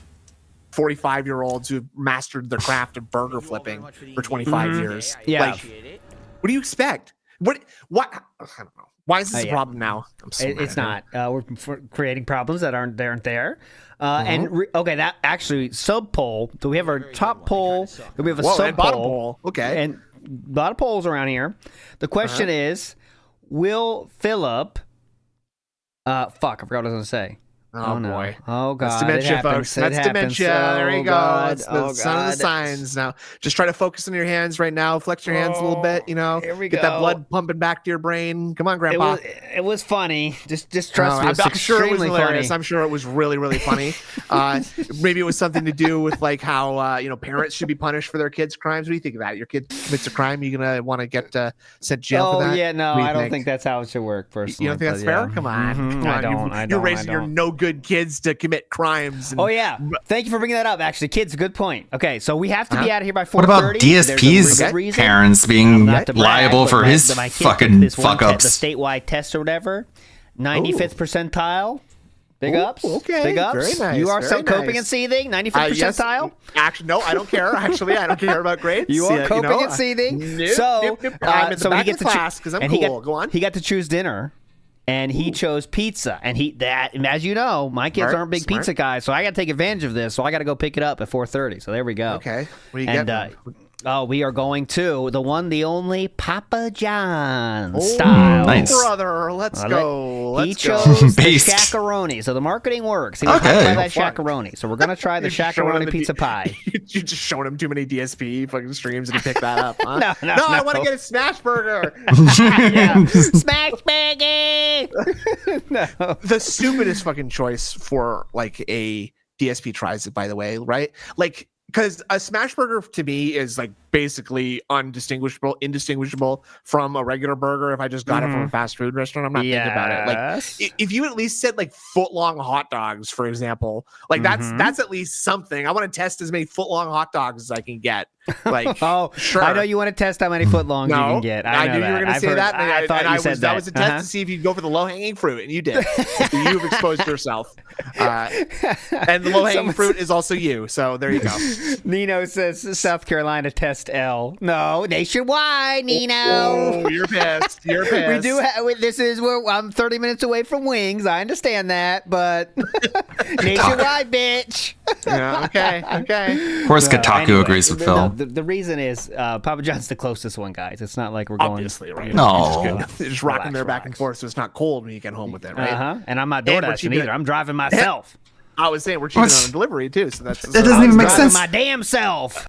45-year-olds who've mastered the craft of burger flipping for 25 years. Yeah. What do you expect? What I don't know. Why is this a problem now? I'm so It's mad. not. We're creating problems that aren't there. Okay, that actually sub poll. So we have our top poll. Then we have a Whoa, sub and bottom poll. poll. Okay. And a lot of polls around here. The question is, will Philip? Fuck, I forgot what I was gonna say. Oh, no. boy. Oh god. That's dementia, it happens. folks. It That's happens. dementia. There you Oh, go. God. That's the sign of the signs. Now, just try to focus on your hands right now. Flex your hands a little bit. Here we get that go. blood pumping back to your brain. Come on, Grandpa. It was funny. Just trust me. I'm It's sure it was extremely hilarious. funny. I'm sure it was really, really funny. Maybe it was something to do with how parents should be punished for their kids' crimes. What do you think of that? Your kid commits a crime, you gonna want to get sent to jail for that? Yeah, no, What do you I don't think that's how it should work. Personally, You don't think that's fair? Come on, come on. You're raising your no good kids to commit crimes. Oh yeah, thank you for bringing that up. Actually, kids, good point. Okay, so we have to be out of here by 4:30. What about DSP's parents being liable for his fucking fuck ups? The statewide test or whatever. 95th percentile. Big ups. Okay. Big ups. Very nice. You are very so coping nice. and seething. 95th Yes. percentile. Actually, no, I don't care. Actually, I don't care about grades. You are Yeah, coping and seething. Nope, so, nope, nope. I'm in the so back he of gets the to class because I'm and cool. Go on. He got to choose dinner. And he chose pizza, and as you know, my kids Smart, aren't big smart. pizza guys, so I got to take advantage of this. So I got to go pick it up at 4:30. So there we go. Okay, what are you And getting? we are going to the one, the only Papa John's Oh, style. Nice. brother, let's go. He Let's go. chose the Based. shakaroni, so the marketing works. He was Okay. talking about that Oh, fuck. shakaroni, so we're gonna try the You're showing him shakaroni the pizza pie. You're just showing him too many DSP fucking streams and he picked that up. Huh? No, I want to get a smash burger. Smash baggy. No. The stupidest fucking choice for a DSP tries it, by the way, right? Because a smash burger to me is basically indistinguishable from a regular burger. If I just got it from a fast food restaurant, I'm not thinking about it. If you at least said foot long hot dogs, for example, that's at least something. I want to test as many foot long hot dogs as I can get. Sure. I know you want to test how many foot longs you can get. I know knew you were going to say that. I thought you said that was a test to see if you'd go for the low hanging fruit, and you did. You've exposed yourself, and the low hanging fruit is also you. So there you go. Nino says South Carolina test L. No, nationwide, Nino. Oh, you're pissed. You're pissed. We do. This is where I'm 30 minutes away from wings. I understand that, but nationwide, bitch. Yeah, okay. Of course, Kotaku agrees with Phil. The reason is Papa John's the closest one, guys. It's not like we're going. Obviously, right? No. Just rocking their back and forth, so it's not cold when you get home with it, right? And I'm not And we're DoorDashing cheaping either. it. I'm driving myself. I was saying we're cheating on a delivery too, so that's That doesn't even make Driving sense. my damn self.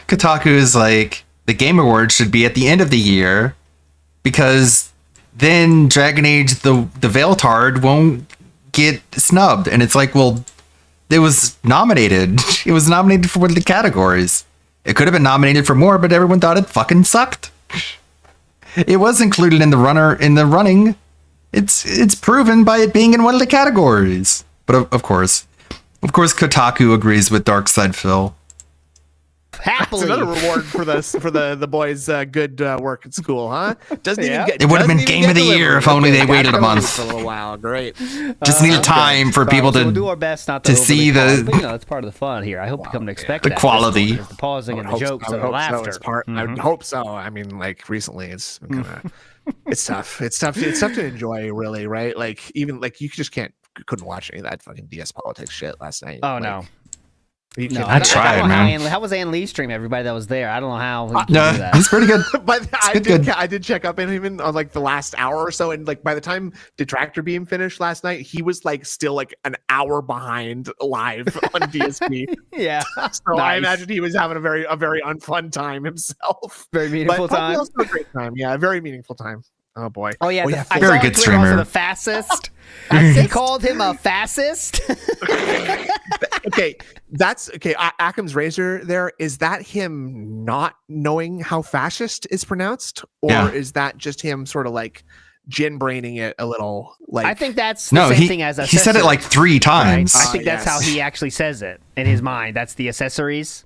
Kotaku is the Game Awards should be at the end of the year because then Dragon Age the Veiltard won't get snubbed, and it's well, it was nominated. It was nominated for one of the categories. It could have been nominated for more, but everyone thought it fucking sucked. It was included in the running. It's proven by it being in one of the categories. But of course, Kotaku agrees with Darkside Phil. Happily. That's another reward for the boys' good work at school, huh? Doesn't even get. It would have been doesn't even Game of get the Year delivered. if only they Okay, waited a got month. for a little while. Great. Just needed time for people So to we'll do our best not to see the but, that's part of the fun here. I hope you come to expect the that. quality. The pausing and the I would jokes hope and the laughter. It's I would hope so. I mean, recently, it's been kind of. It's tough. It's tough to enjoy, really, right? Even you just couldn't watch any of that fucking DS politics shit last night. Oh no. No, I tried, man. How was Ann Lee's stream? Everybody that was there. I don't know how he could Yeah, do that. it's pretty good. But good. I did check up on him on like the last hour or so, and like by the time Detractor Beam finished last night, he was like still like an hour behind live on DSP. Yeah, so I imagine he was having a very unfun time himself. Very meaningful But time. also a great time. Yeah, a very meaningful time. Oh boy. Oh yeah, I Very saw good on Twitter also streamer. the fascist. They called him a fascist. Okay, that's okay. Occam's razor. There is that him not knowing how fascist is pronounced, or Yeah. is that just him sort of like gin braining it a little? Like I think that's the No, same he thing as he said it like 3 times. I think that's how yes. he actually says it in his mind. That's the accessories.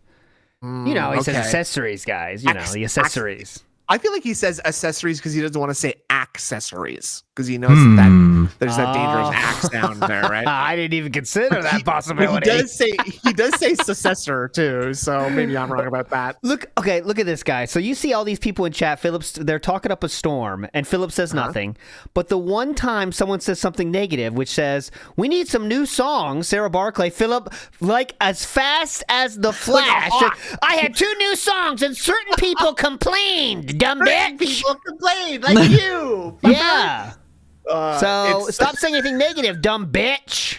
You know, he says okay. accessories, guys. You know, the accessories. I feel like he says accessories because he doesn't want to say accessories because he knows that there's that dangerous axe down there, right? I didn't even consider that But possibility. he does say successor too, so maybe I'm wrong about that. Look at this guy. So you see all these people in chat. Phillips, they're talking up a storm, and Philip says nothing. But the one time someone says something negative, which says, "We need some new songs," Sarah Barclay, Philip, like as fast as the Flash. I had 2 new songs, and certain people complained. Dumb bitch. People complain like you. Yeah. So it's- stop saying anything negative, dumb bitch.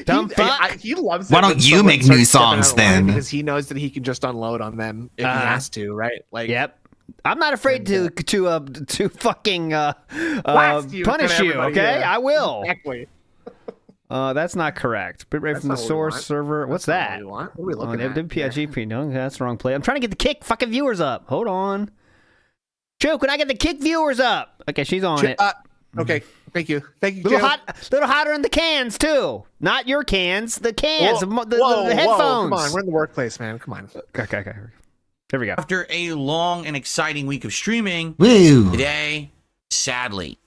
Dumb fuck. He loves. Why it when don't you someone make starts new stepping out songs of line then? Because he knows that he can just unload on them if he has to, right? Like, Yep. I'm not afraid to fucking blast you in front punish of you. everybody, Okay, yeah. I will. Exactly. That's not correct. Bit rate That's from the not what we source want. server. What's That's not that? what we want. What are we looking at? WPIGP. No, that's the wrong play. I'm trying to get the kick fucking viewers up. Hold on. Joe, can I get the kick viewers up? Okay, she's on it. Okay, thank you, Little Joe. little hotter in the cans too. Not your cans, the cans, Whoa, the headphones. Come on, we're in the workplace, man. Come on. Okay. Here we go. After a long and exciting week of streaming, Woo. today, sadly,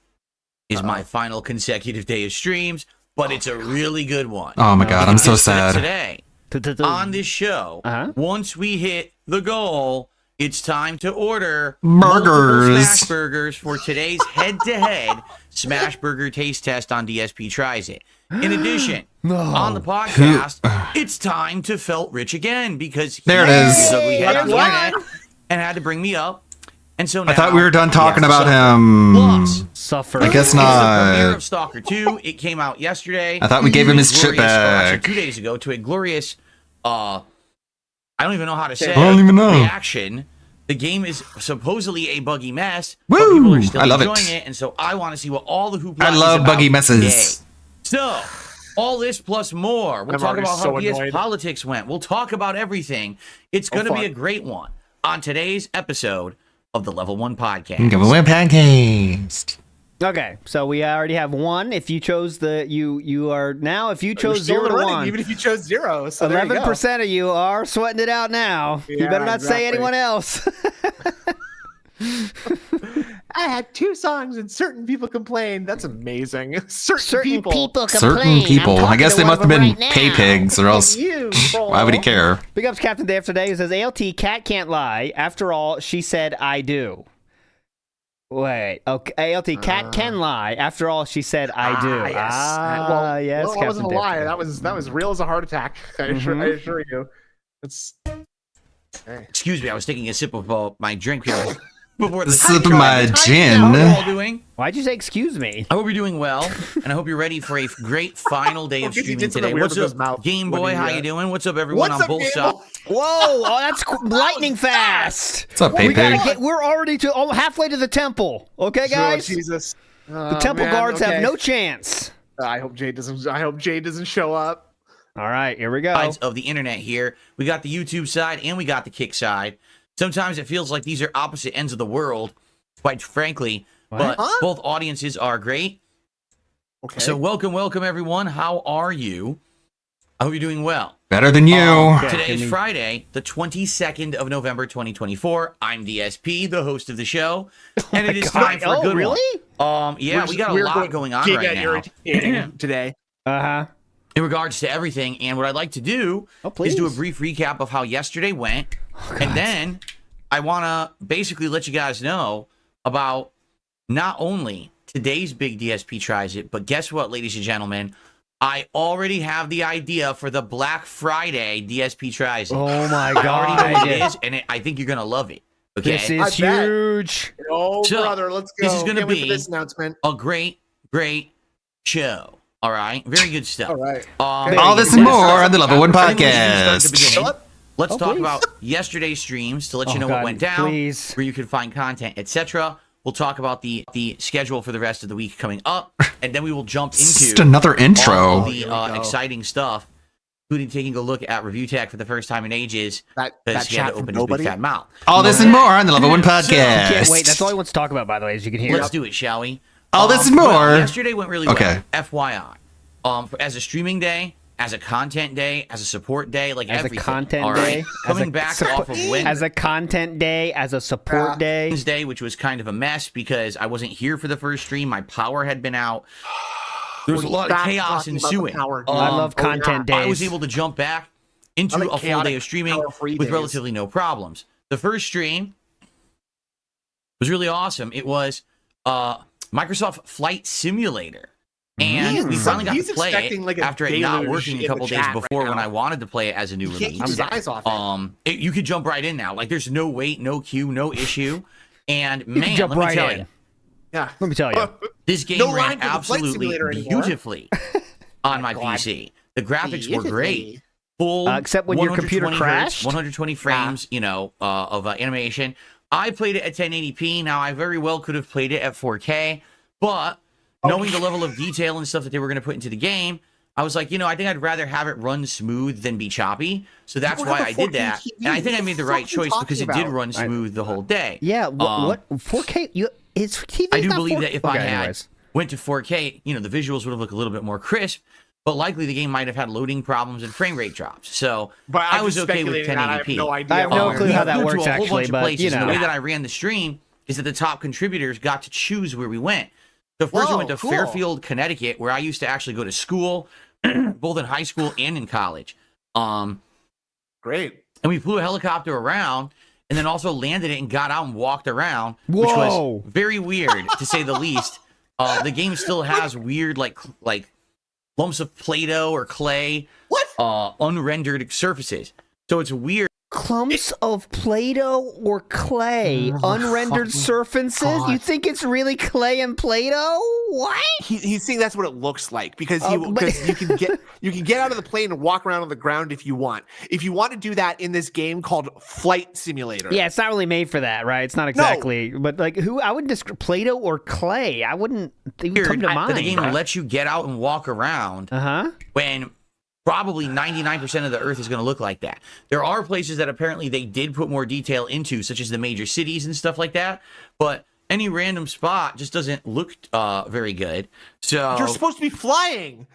is my final consecutive day of streams, but it's a really good one. Oh my God, I'm so Because sad. Today, on this show, once we hit the goal, it's time to order multiple Burgers. Smash Burgers for today's head-to-head Smash Burger taste test on DSP Tries It. In addition, on the podcast, it's time to Felt Rich again because There it is. he's ugly head on the internet and had to bring me up. And so now, I thought we were done talking he has about to suffer. him. Suffer. I guess It's the premiere not. of Stalker 2. It came out yesterday. I thought we gave him his Glorious- chip back. actually 2 days ago to a glorious, I don't even know how to say I don't even know. reaction. The game is supposedly a buggy mess, but Woo! people are still I love enjoying it. and so I want to see what all the hoopla I is love about buggy messes. today. So, all this plus more. We'll I'm talk already about so how DS annoyed. politics went. We'll talk about everything. It's going to be fun. a great one on today's episode of the Level 1 Podcast. Give away pancakes. Okay, so we already have one. If you chose you are now. If you You're chose still 0 to running, 1, even if you chose 0. So there you go. 11% of you are sweating it out now. You Yeah, better not say exactly. anyone else. I had 2 songs and certain people complained. That's amazing. Certain people. Certain people. I guess they must have been pay pigs, or else You, why would he care? Big ups, Captain Day after day. He says, ALT, Cat can't lie. After all, she said, I do. Wait. Okay. ALT, Cat can lie. After all, she said, I do. Yes. Yes, well, that wasn't a Captain lie. Day. That was real as a heart attack. I assure you. It's. Excuse me, I was taking a sip of my drink here before the Sip of time. my gin. How are you all doing? Why'd you say excuse me? I hope you're doing well, and I hope you're ready for a great final day of Because he streaming did something today. weird What's with his up, mouth Game when Boy? he, How you doing? What's up, everyone What's on up, both Game sides? Whoa! Oh, that's lightning fast. What's up, pay pig? We're already halfway to the temple. Okay, guys. Oh, Jesus. The temple guards have no chance. I hope Jade doesn't show up. All right, here we go. Sides of the internet here. We got the YouTube side and we got the Kick side. Sometimes it feels like these are opposite ends of the world, quite frankly. But both audiences are great. Okay. So welcome everyone. How are you? I hope you're doing well. Better than you. Today is Friday, the 22nd of November, 2024. I'm DSP, the host of the show, and it is time for a good one. Yeah, we got a lot going on right now today. In regards to everything, and what I'd like to do is do a brief recap of how yesterday went, and then I want to basically let you guys know about not only today's big DSP Tries It, but guess what, ladies and gentlemen? I already have the idea for the Black Friday DSP Tries. Oh my I already know what it God. is, and I think you're gonna love it. Okay, This is huge. Oh, So, brother, let's go. this is gonna Can't wait for be this announcement. a great show. All right, very good stuff. All right. All this and more on the Level 1 podcast. Let's talk about yesterday's streams to let you Oh, know God, what went down, please. where you can find content, etc. We'll talk about the schedule for the rest of the week coming up, and then we will jump into Just another intro. all of the Here we go. exciting stuff, including taking a look at Review Tech for the first time in ages that because he had to chat from open his big nobody? fat mouth. All this and more on the Level 1 podcast. Can't wait. That's all he wants to talk about, by the way, as you can hear. Let's do it, shall we? All this and well, more. yesterday went really Okay. well. FYI, as a streaming day, as a content day, as a support day, like As everything. a content all right? day, Coming back off of as a content day, as a support day. Wednesday, which was kind of a mess because I wasn't here for the first stream. My power had been out. There was a lot of chaos ensuing. I love content I days. was able to jump back into I like a full chaotic, day of streaming power-free with days. relatively no problems. The first stream was really awesome. It was Microsoft Flight Simulator. And we finally got He's to play expecting it like a after it not deluge working in a couple the days chat before right when now. I wanted to play it as a new He can't release. keep his eyes off it. You could jump right in now. Like there's no wait, no queue, no issue. And You can man, jump let me right tell in. you, Yeah. Let me tell you. this game No ran line for the Flight absolutely Simulator anymore. beautifully on my PC. The graphics were great. Full, except when your computer 120 crashed? hertz, 120 frames, of animation. I played it at 1080p. Now I very well could have played it at 4K, but knowing the level of detail and stuff that they were going to put into the game, I was like, I think I'd rather have it run smooth than be choppy. So that's don't why have a I did 4K that, TV. and I think I What made the the right fuck are you choice because it talking did about? run smooth the whole day. Yeah, what 4K? It's TV. I do not believe 4K. that if Okay, I had anyways. went to 4K, the visuals would have looked a little bit more crisp, but likely the game might have had loading problems and frame rate drops. So But I'm I was just okay with speculating that. I have 1080p. no idea. I have no clue how that we flew works, to a whole actually, bunch of but, places, you and know. the way that I ran the stream is that the top contributors got to choose where we went. So first we Whoa, went to cool. Fairfield, Connecticut, where I used to actually go to school, both in high school and in college. Great. And we flew a helicopter around and then also landed it and got out and walked around, Whoa. which was very weird to say the least. The game still has weird like lumps of Play-Doh or clay, unrendered surfaces. So it's weird. Clumps of Play-Doh or clay, unrendered surfaces. God. You think it's really clay and Play-Doh? What? He's saying that's what it looks like because but- you can get out of the plane and walk around on the ground if you want. If you want to do that in this game called Flight Simulator. Yeah, it's not really made for that, right? It's not exactly. But like, I wouldn't describe Play-Doh or clay. I wouldn't. They would come to that mind. the game lets you get out and walk around when probably 99% of the earth is going to look like that. There are places that apparently they did put more detail into, such as the major cities and stuff like that, but any random spot just doesn't look very good. So You're supposed to be flying.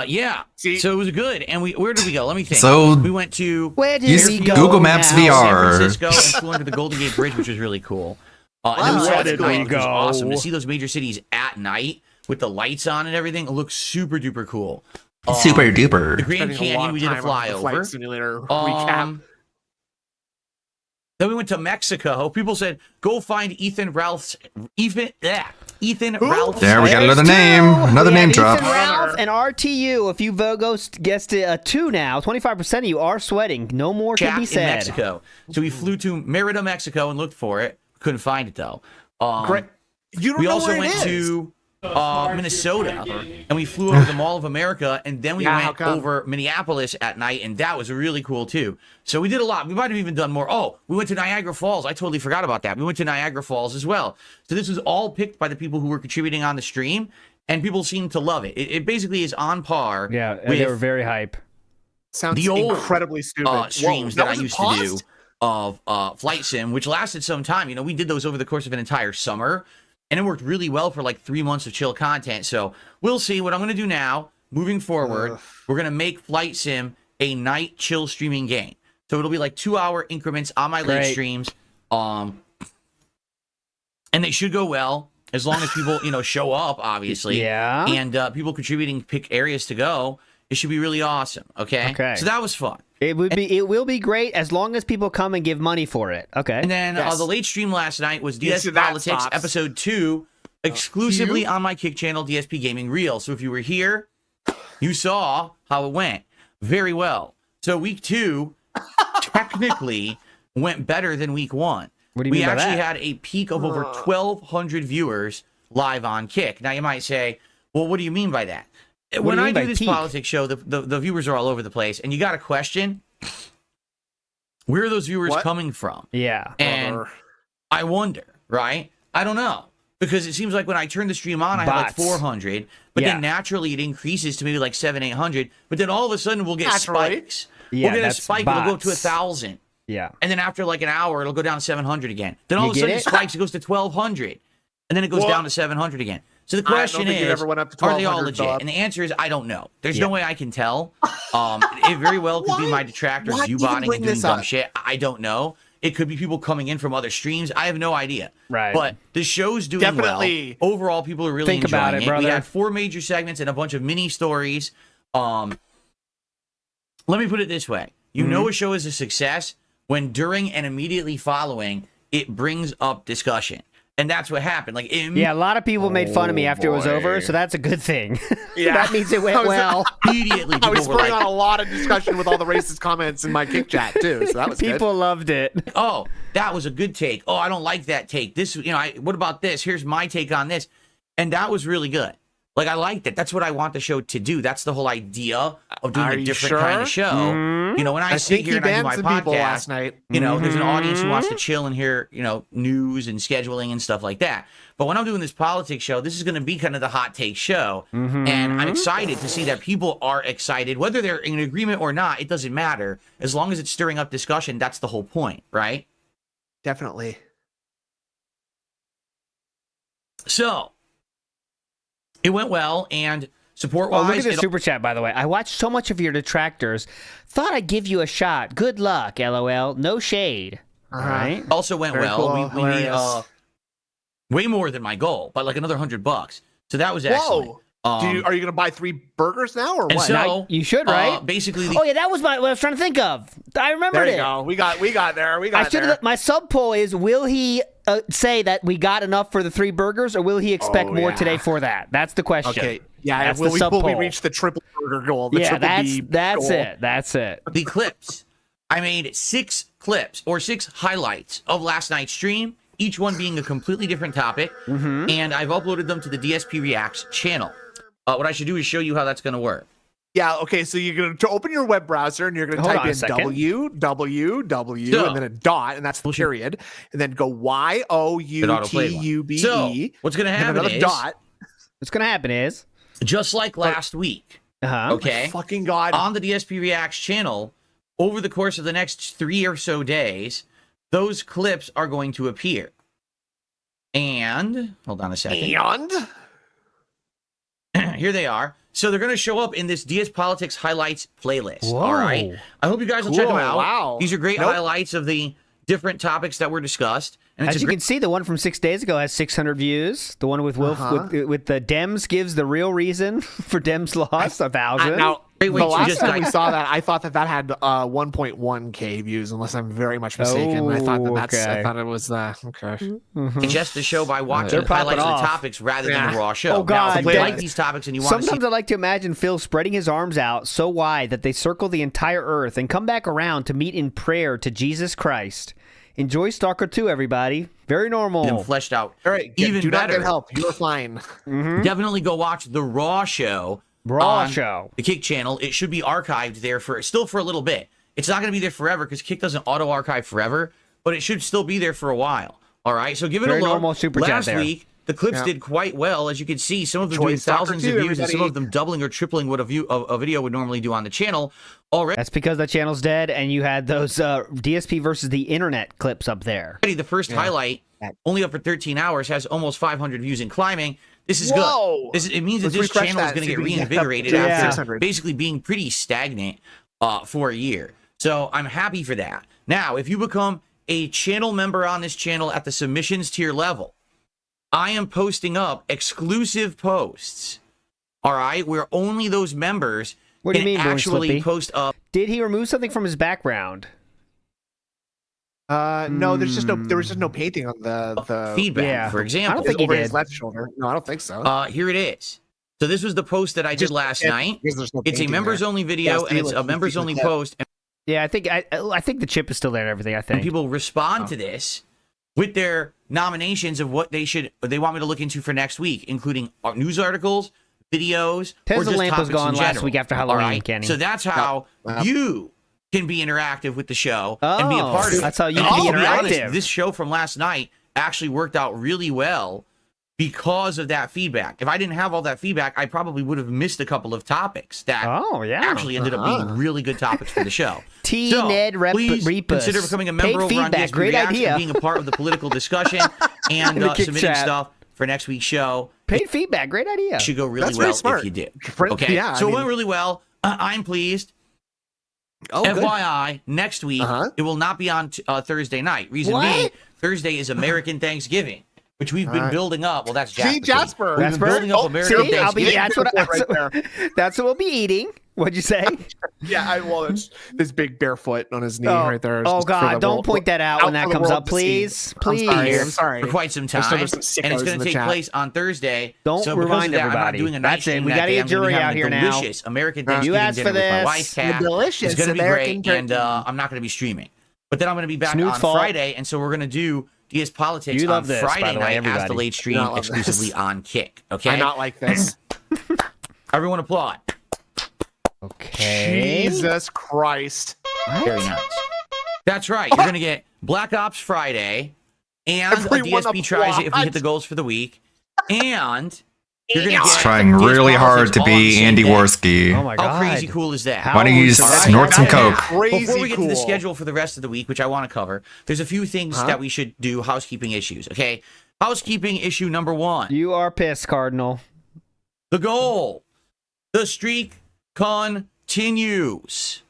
yeah. So it was good. And where did we go? Let me think. So, we went to Where did use we go Google Maps now? VR. San Francisco and flew under the Golden Gate Bridge, which was really cool. And then we Wow. saw Where the did skyline, we which was go? awesome. To see those major cities at night with the lights on and everything, it looks super duper cool. Super duper. The Grand Spending a lot Canyon, of we did a time on the Flight flyover. Simulator recap. Then we went to Mexico. People said, "Go find Ethan Ralph's Ethan Who? Ralph's." There we got There's another name. Another We name had drop. Ethan Ralph and RTU. If you guessed it a 2 now, 25% of you are sweating. No more can Chat be in said. Mexico. So we flew to Merida, Mexico, and looked for it. Couldn't find it though. Great. You don't We know also where it went is. to Minnesota, and we flew over the Mall of America, and then we Yeah, how went come? over Minneapolis at night, and that was really cool too. So we did a lot. We might have even done more. Oh, we went to Niagara Falls. I totally forgot about that. We went to Niagara Falls as well. So this was all picked by the people who were contributing on the stream, and people seemed to love it. It basically is on par. Yeah, with they were very hype. Sounds the old incredibly stupid. streams Whoa, that I was used paused? to do of Flight Sim, which lasted some time. We did those over the course of an entire summer, and it worked really well for like 3 months of chill content. So we'll see what I'm going to do now. Moving forward, we're going to make Flight Sim a night chill streaming game. So it'll be like 2-hour increments on my late Great. streams. And they should go well as long as people, show up, obviously. Yeah. And people contributing pick areas to go. It should be really awesome. Okay. So that was fun. It will be great as long as people come and give money for it. Okay. And then the late stream last night was Yeah, DS so that Politics stops. episode 2, exclusively on my Kick channel, DSP Gaming Reel. So if you were here, You saw how it went very well. So week 2 technically went better than week 1. What do you we mean by actually that? had a peak of over 1,200 viewers live on Kick. Now you might say, well, what do you mean by that? When I do this politics show, the viewers are all over the place, and you got a question. Where are those viewers coming from? Yeah. And I wonder, right? I don't know. Because it seems like when I turn the stream on, I have like 400, but then naturally it increases to maybe like 700, 800. But then all of a sudden we'll get spikes. Yeah, we'll get a that's spike, it'll go up to bots. 1,000. Yeah. And then after like an hour, it'll go down to 700 again. Then all You of a get sudden it it? spikes, it goes to 1,200. And then it goes down to 700 again. So the I don't question think it is, ever went up to are they all 1,200, legit? Bob. And the answer is, I don't know. There's no way I can tell. It very well could be my detractors why even U-botting bring and doing this dumb up? shit. I don't know. It could be people coming in from other streams. I have no idea. Right. But the show's doing Definitely. well. Overall, people are really Think enjoying about it, We brother. had 4 major segments and a bunch of mini stories. Let me put it this way. You know a show is a success when during and immediately following, it brings up discussion. And that's what happened. Like, Yeah, a lot of people made fun of me after it was over, so that's a good thing. That means it went well. Immediately, I was people were spurring like, on a lot of discussion with all the racist comments in my Kick chat too, so that was good. People loved it. oh, that was a good take. Oh, I don't like that take. This, what about this? Here's my take on this. And that was really good. Like, I liked it. That's what I want the show to do. That's the whole idea of doing Are a you different kind of show. Mhm. When I I sit think here he and I do banned my some podcast, people last night. there's an audience who wants to Mhm. chill and hear, news and scheduling and stuff like that. But when I'm doing this politics show, this is going to be kind of the hot take show. And I'm excited to see that people are excited. Whether they're in agreement or not, it doesn't matter. As long as it's stirring up discussion, that's the whole point, right? Definitely. So, it went well, and support-wise... Oh, look at the super chat, by the way. I watched so much of your detractors. Thought I'd give you a shot. Good luck, LOL. No shade. All right. Also went Very well. cool, We made hilarious. way more than my goal, by like another $100. So that was excellent. Whoa. Are you going to buy 3 burgers now or and what? so, You should, right? basically, Oh, yeah, that was what I was trying to think of. I remembered there you it. go. We got there. We I got should there. have. My sub poll is: will he say that we got enough for the 3 burgers, or will he expect more today for that? That's the question. Okay. Yeah, that's will the we, sub will we poll. reach the triple burger goal? The Yeah, triple that's B that's goal? it. That's it. the clips. I made 6 clips or 6 highlights of last night's stream, each one being a completely different topic, and I've uploaded them to the DSP Reacts channel. What I should do is show you how that's going to work. Yeah, okay, so you're going to open your web browser and you're going to Hold type on a in second. www So- and then a dot, and that's the period, and then go YOUTUBE. So, what's going to and happen another is, dot. What's gonna happen is, just like last week, okay? Fucking God. On the DSP Reacts channel, over the course of the next 3 or so days, those clips are going to appear. And, hold on a second. And? Here they are. So they're going to show up in this DS Politics Highlights playlist. Whoa. All right. I hope you guys will check them Cool, out. wow. These are great Nope. highlights of the different topics that were discussed. And it's as a you great can see, the one from 6 days ago has 600 views. The one with Wilf with the Dems gives the real reason for Dems loss 1,000. Now, Wait, the you last just time we got- saw that, I thought that had 1.1K views, unless I'm very much mistaken. I thought that that's. okay. I thought it was okay. digest the show by watching They're the highlights popping of the off. topics rather than Yeah. the raw show. Oh, God, Now, if you Dad. like these topics and you want to see Sometimes I like to imagine Phil spreading his arms out so wide that they circle the entire earth and come back around to meet in prayer to Jesus Christ. Enjoy Stalker 2, everybody. Very normal. them fleshed out All right, even do not better, get help. You're fine. definitely go watch the raw show. Raw on show. the Kick channel. It should be archived there for a little bit. It's not going to be there forever because Kick doesn't auto archive forever, but it should still be there for a while. All right, so give it Very a look. normal super chat Last there. week, the clips Yeah. did quite well, as you can see. Some of them Enjoy doing Stalker thousands of 2, views, and some everybody. of them doubling or tripling what a video would normally do on the channel. Already, That's because the channel's dead and you had those DSP versus the internet clips up there. the first highlight, only up for 13 hours, has almost 500 views and climbing. This is Whoa! good. It means that Let's this refresh channel is that, going to see get if we can get up reinvigorated to after 600. basically being pretty stagnant for a year. So I'm happy for that. Now, if you become a channel member on this channel at the submissions tier level, I am posting up exclusive posts. All right, where only those members What do you can mean, Boy actually Slippy? post up. Did he remove something from his background? No, there was just no painting on the feedback, Yeah. for example. I don't think he over did. his left shoulder. No, I don't think so. Here it is. So this was the post that I did last night. It's a members-only video, and it's a members-only post. Yeah, I think the chip is still there and everything. I think and people respond to this with their nominations of what they want me to look into for next week, including news articles, videos, or just Lamp was topics gone in last general. week after Halloween, All right? Kenny. So that's how you can be interactive with the show and be a part of it. That's how you And can be to honest, interactive. this show from last night actually worked out really well because of that feedback. If I didn't have all that feedback, I probably would have missed a couple of topics that actually ended up being really good topics for the show. Ned Please Reapus. consider becoming a member Paid over on feedback, DSP great Reacts idea. and being a part of the political discussion and In the Kick submitting chat. stuff for next week's show. Paid feedback, great idea. It should go really That's very well smart. if you did. For- Okay, yeah, so I it went mean- really well. I'm pleased. Oh, good. FYI, next week it will not be on Thursday night. Reason being, Thursday is American Thanksgiving, which we've been building up. Well, that's Jasper. See, Jasper. We've been building up American See, Thanksgiving. that's what we'll be eating. What'd you say? Yeah, well, it's this big barefoot on his knee Oh, right there. It's oh just for God! the Don't world- point that out when that for the comes world up, to please. see. Please. I'm sorry. For quite some There's time, some and it's sickos going in to the take chat. place on Thursday. Don't so because remind of that, everybody. I'm not doing a night That's it. stream We that gotta day. get I'm gonna be jury having out a here now. delicious American You Thanksgiving asked dinner for with my this. wife, Kat. The delicious It's going to be American great, and turkey. I'm not going to be streaming. But then I'm going to be back Snood's on fault. Friday, and so we're going to do DS Politics You on love this, by Friday the way, night as everybody. the late stream I love exclusively this. on Kick. Okay, I not like this. Everyone applaud. Okay. Jesus Christ. Very nice. That's right. You're going to get Black Ops Friday and Everyone a DSP tries it if we applaud. hit the goals for the week. And you're going to He's get trying DS really hard to Politics all on be the same Andy day. Worski. Oh my How God! crazy cool is that? Why don't you just All right. snort some Now, coke? Crazy Before we get to the cool. schedule for the rest of the week, which I want to cover, there's a few things that we should do, housekeeping issues, okay? Housekeeping issue number 1. You are pissed, Cardinal. The goal. The streak continues.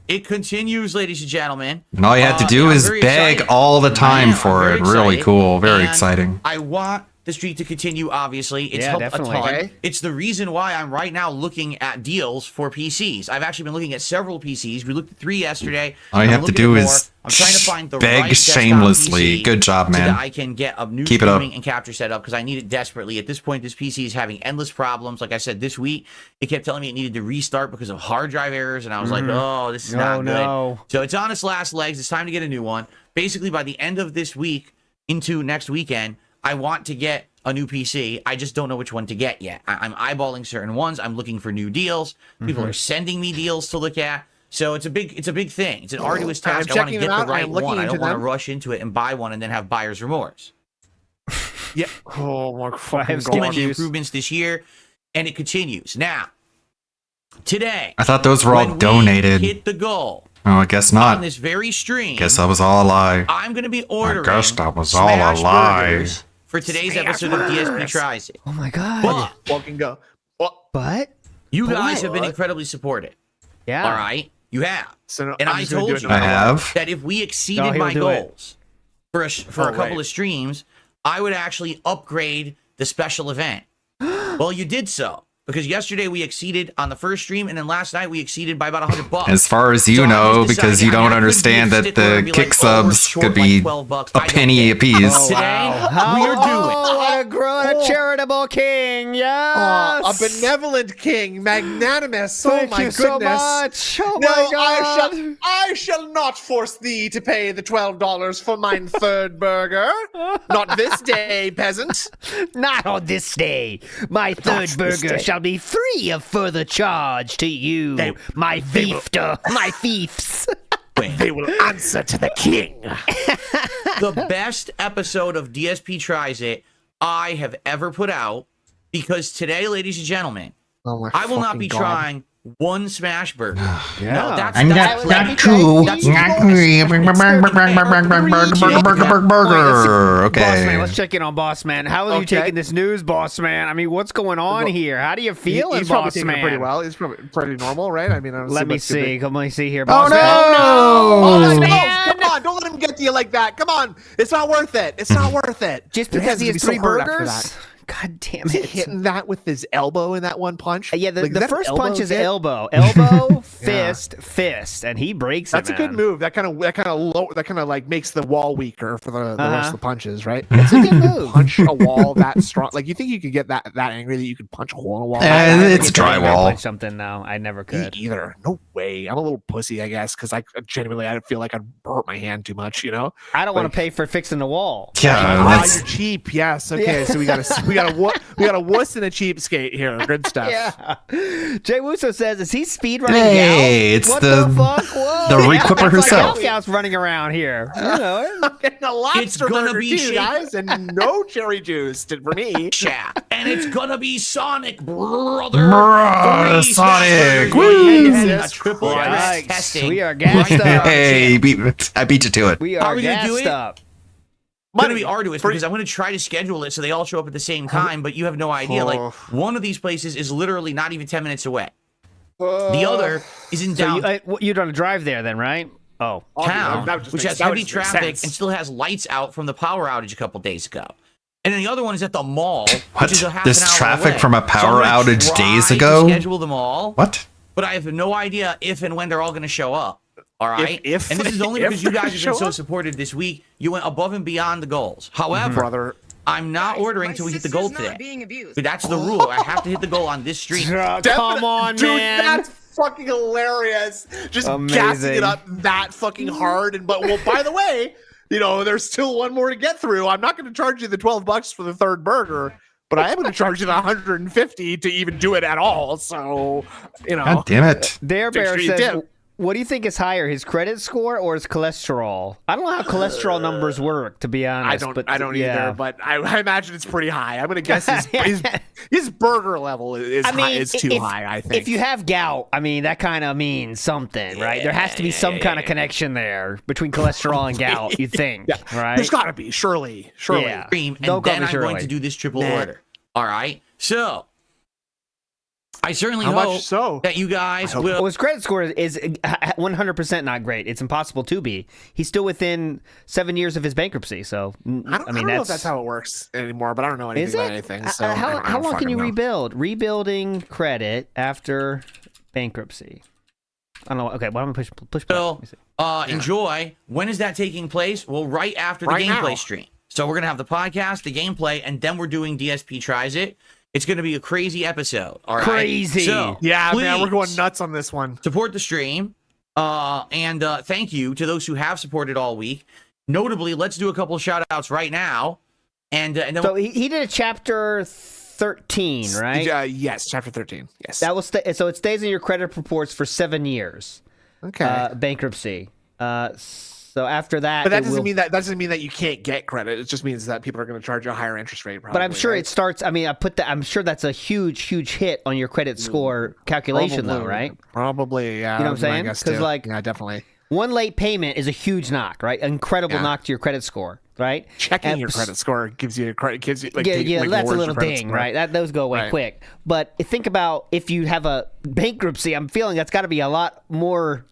It continues, ladies and gentlemen. And all you have to do I'm is very beg excited. all the time I'm for very it. Really excited. cool. Very And exciting. I want the streak to continue, obviously. It's Yeah, helped definitely. a ton. Okay. It's the reason why I'm right now looking at deals for PCs. I've actually been looking at several PCs. We looked at 3 yesterday. All you I'm have to looking do at is more. I'm trying to find the beg right desktop shamelessly. PC Good job, so man. that I can get a new Keep it up. streaming and capture set up because I need it desperately. At this point, this PC is having endless problems. Like I said, this week, it kept telling me it needed to restart because of hard drive errors, and I was like, oh, this is not good. No. So it's on its last legs. It's time to get a new one. Basically, by the end of this week into next weekend, I want to get a new PC. I just don't know which one to get yet. I'm eyeballing certain ones. I'm looking for new deals. People are sending me deals to look at. So it's a big thing. It's an arduous I'm task. I want to checking get them the out. right I'm looking one. I don't into want to them. rush into it and buy one and then have buyer's remorse. Yeah. Oh my fucking So many god. improvements this year, and it continues. Now, today, I thought those were all when we donated. hit the goal Oh, I guess on not. this very stream. Guess that was all a lie. I'm going to be ordering guess that was all a smash lie. burgers for today's episode of DSP Tries It. Oh my God! But Fucking go. What? But you guys have been incredibly supportive. yeah. All right? You have. So no, And I'm I just gonna told do you it I no matter have. that if we exceeded No, he'll my do it. goals for a Oh, couple wait. of streams, I would actually upgrade the special event. Well, you did so. Because yesterday we exceeded on the first stream, and then last night we exceeded by about $100. As far as you So I know, was because deciding, you I mean, don't I couldn't be a understand that stickler and the be kick like, oh, we're subs short could like be $12. a I don't penny get it. apiece. Today, we are doing. what a charitable king! Yes. A benevolent king, magnanimous. Thank oh my you goodness. so much. Oh No, my God! I shall not force thee to pay the $12 for mine third burger. Not this day, peasant. Not on this day. My third this burger day. shall be free of further charge to you, my thiefter, my thieves. They will answer to the king. The best episode of DSP Tries It I have ever put out, because today, ladies and gentlemen, Oh my I will not fucking be God. trying one smash burger. Yeah. No, that's And that's not two, that's not three. Burger. Boss man, Okay. let's check in on Boss Man. How are you Okay. taking this news, Boss Man? I mean, what's going on here? How do you feel, He's probably Boss taking Man? it pretty well. He's probably pretty normal, right? I mean, I don't Let me what's gonna see. be- Come on, see here, Oh Boss Man. Oh, no! no, come on, don't let him get to you like that. Come on, it's not worth it. It's not worth it. Just Your because head's he gonna has be so 3 hurt after burgers? that. God damn Is he it! hitting that with his elbow in that one punch? Yeah, the, Like, is the that first elbow punch is hit? elbow, fist, and he breaks That's it. a good move. That kind of like makes the wall weaker for the rest of the punches, right? It's a good move. Punch a wall that strong. Like you think you could get that angry that you could punch a hole in a wall? It's drywall. Something though, I never Me could. either. No way. I'm a little pussy, I guess, because I genuinely I feel like I'd hurt my hand too much. You know. I don't want to pay for fixing the wall. You're cheap. Yes. Okay. So we got a wuss and a cheapskate here. Good stuff. Yeah. Jay Wusso says, "Is he speed running?" Hey, it's what the fuck? Whoa, the Requipper herself. Like Scout's running around here. You know, getting a lobster It's gonna burger be too, shake- guys, and no cherry juice for me. Yeah, and it's gonna be Sonic, brother. Bruh, Three Sonic, Smash woo! Burgers, a triple Yikes. testing. We are gassed up. Hey, I beat you to it. We How are are we gonna do gassed it? up. It's gonna be arduous because I'm gonna try to schedule it so they all show up at the same time, but you have no idea. Like one of these places is literally not even 10 minutes away. The other is in So down you're gonna drive there then, right? Oh, town, that would just which make- has that would heavy just make traffic sense. and still has lights out from the power outage a couple days ago. And then the other one is at the mall, What? which is a half There's an hour traffic away. from a So I'm power gonna outage try days to ago? Schedule them all. What? But I have no idea if and when they're all going to show up. All right. If- and this is only if because you they're guys have gonna been so show up? supportive this week. You went above and beyond the goals. However, brother, I'm not ordering till we hit the goal today. being abused. But that's the rule. I have to hit the goal on this street. Come on, dude, man. that's fucking hilarious. Just gassing Amazing. it up that fucking hard. And but well, by the way, you know, there's still one more to get through. I'm not going to charge you the $12 for the third burger, but I am going to charge you the $150 to even do it at all. So, you know, God damn it. Dare Make Bear sure you says, dip. "What do you think is higher, his credit score or his cholesterol?" I don't know how cholesterol numbers work, to be honest. I don't yeah. either, but I imagine it's pretty high. I'm going to guess his burger level is too high, I think. If you have gout, I mean, that kind of means something, right? There has to be some kind of connection there between cholesterol and gout, you think, right? There's got to be, surely. Yeah. Cream, and Don't call then me I'm going Shirley. to do this triple Nah. order. All right. So I certainly How hope much so? that you guys will. Well, his credit score is 100% not great. It's impossible to be. He's still within 7 years of his bankruptcy. So I don't know if that's how it works anymore, but I don't know anything Is about it? anything. So I how don't long can fucking you know. rebuild? Rebuilding credit after bankruptcy. I don't know. Okay, why don't we push play? So, enjoy. When is that taking place? Well, right after the Right gameplay now. stream. So we're gonna have the podcast, the gameplay, and then we're doing DSP Tries It. It's gonna be a crazy episode. All right. Crazy. So, Yeah, man, we're please going nuts on this one. support the stream. And thank you to those who have supported all week. Notably, let's do a couple of shout outs right now. And then So he did a chapter 13, right? Yes, chapter 13. Yes. That was so it stays in your credit reports for 7 years. Okay. Bankruptcy. So after that, But that it doesn't will- mean that you can't get credit. It just means that people are going to charge you a higher interest rate. Probably, But I'm sure right? it starts. I mean, I'm sure that's a huge hit on your credit score calculation, though, right? Probably, yeah. You know what I'm saying? I guess Because too. like, yeah, definitely. one late payment is a huge knock, right? Incredible Yeah. knock to your credit score, right? Checking And your credit score gives you a credit. Gives you like yeah, like that's a lowers little your credit ding, score. right? Those go away Right. quick. But think about if you have a bankruptcy. I'm feeling that's got to be a lot more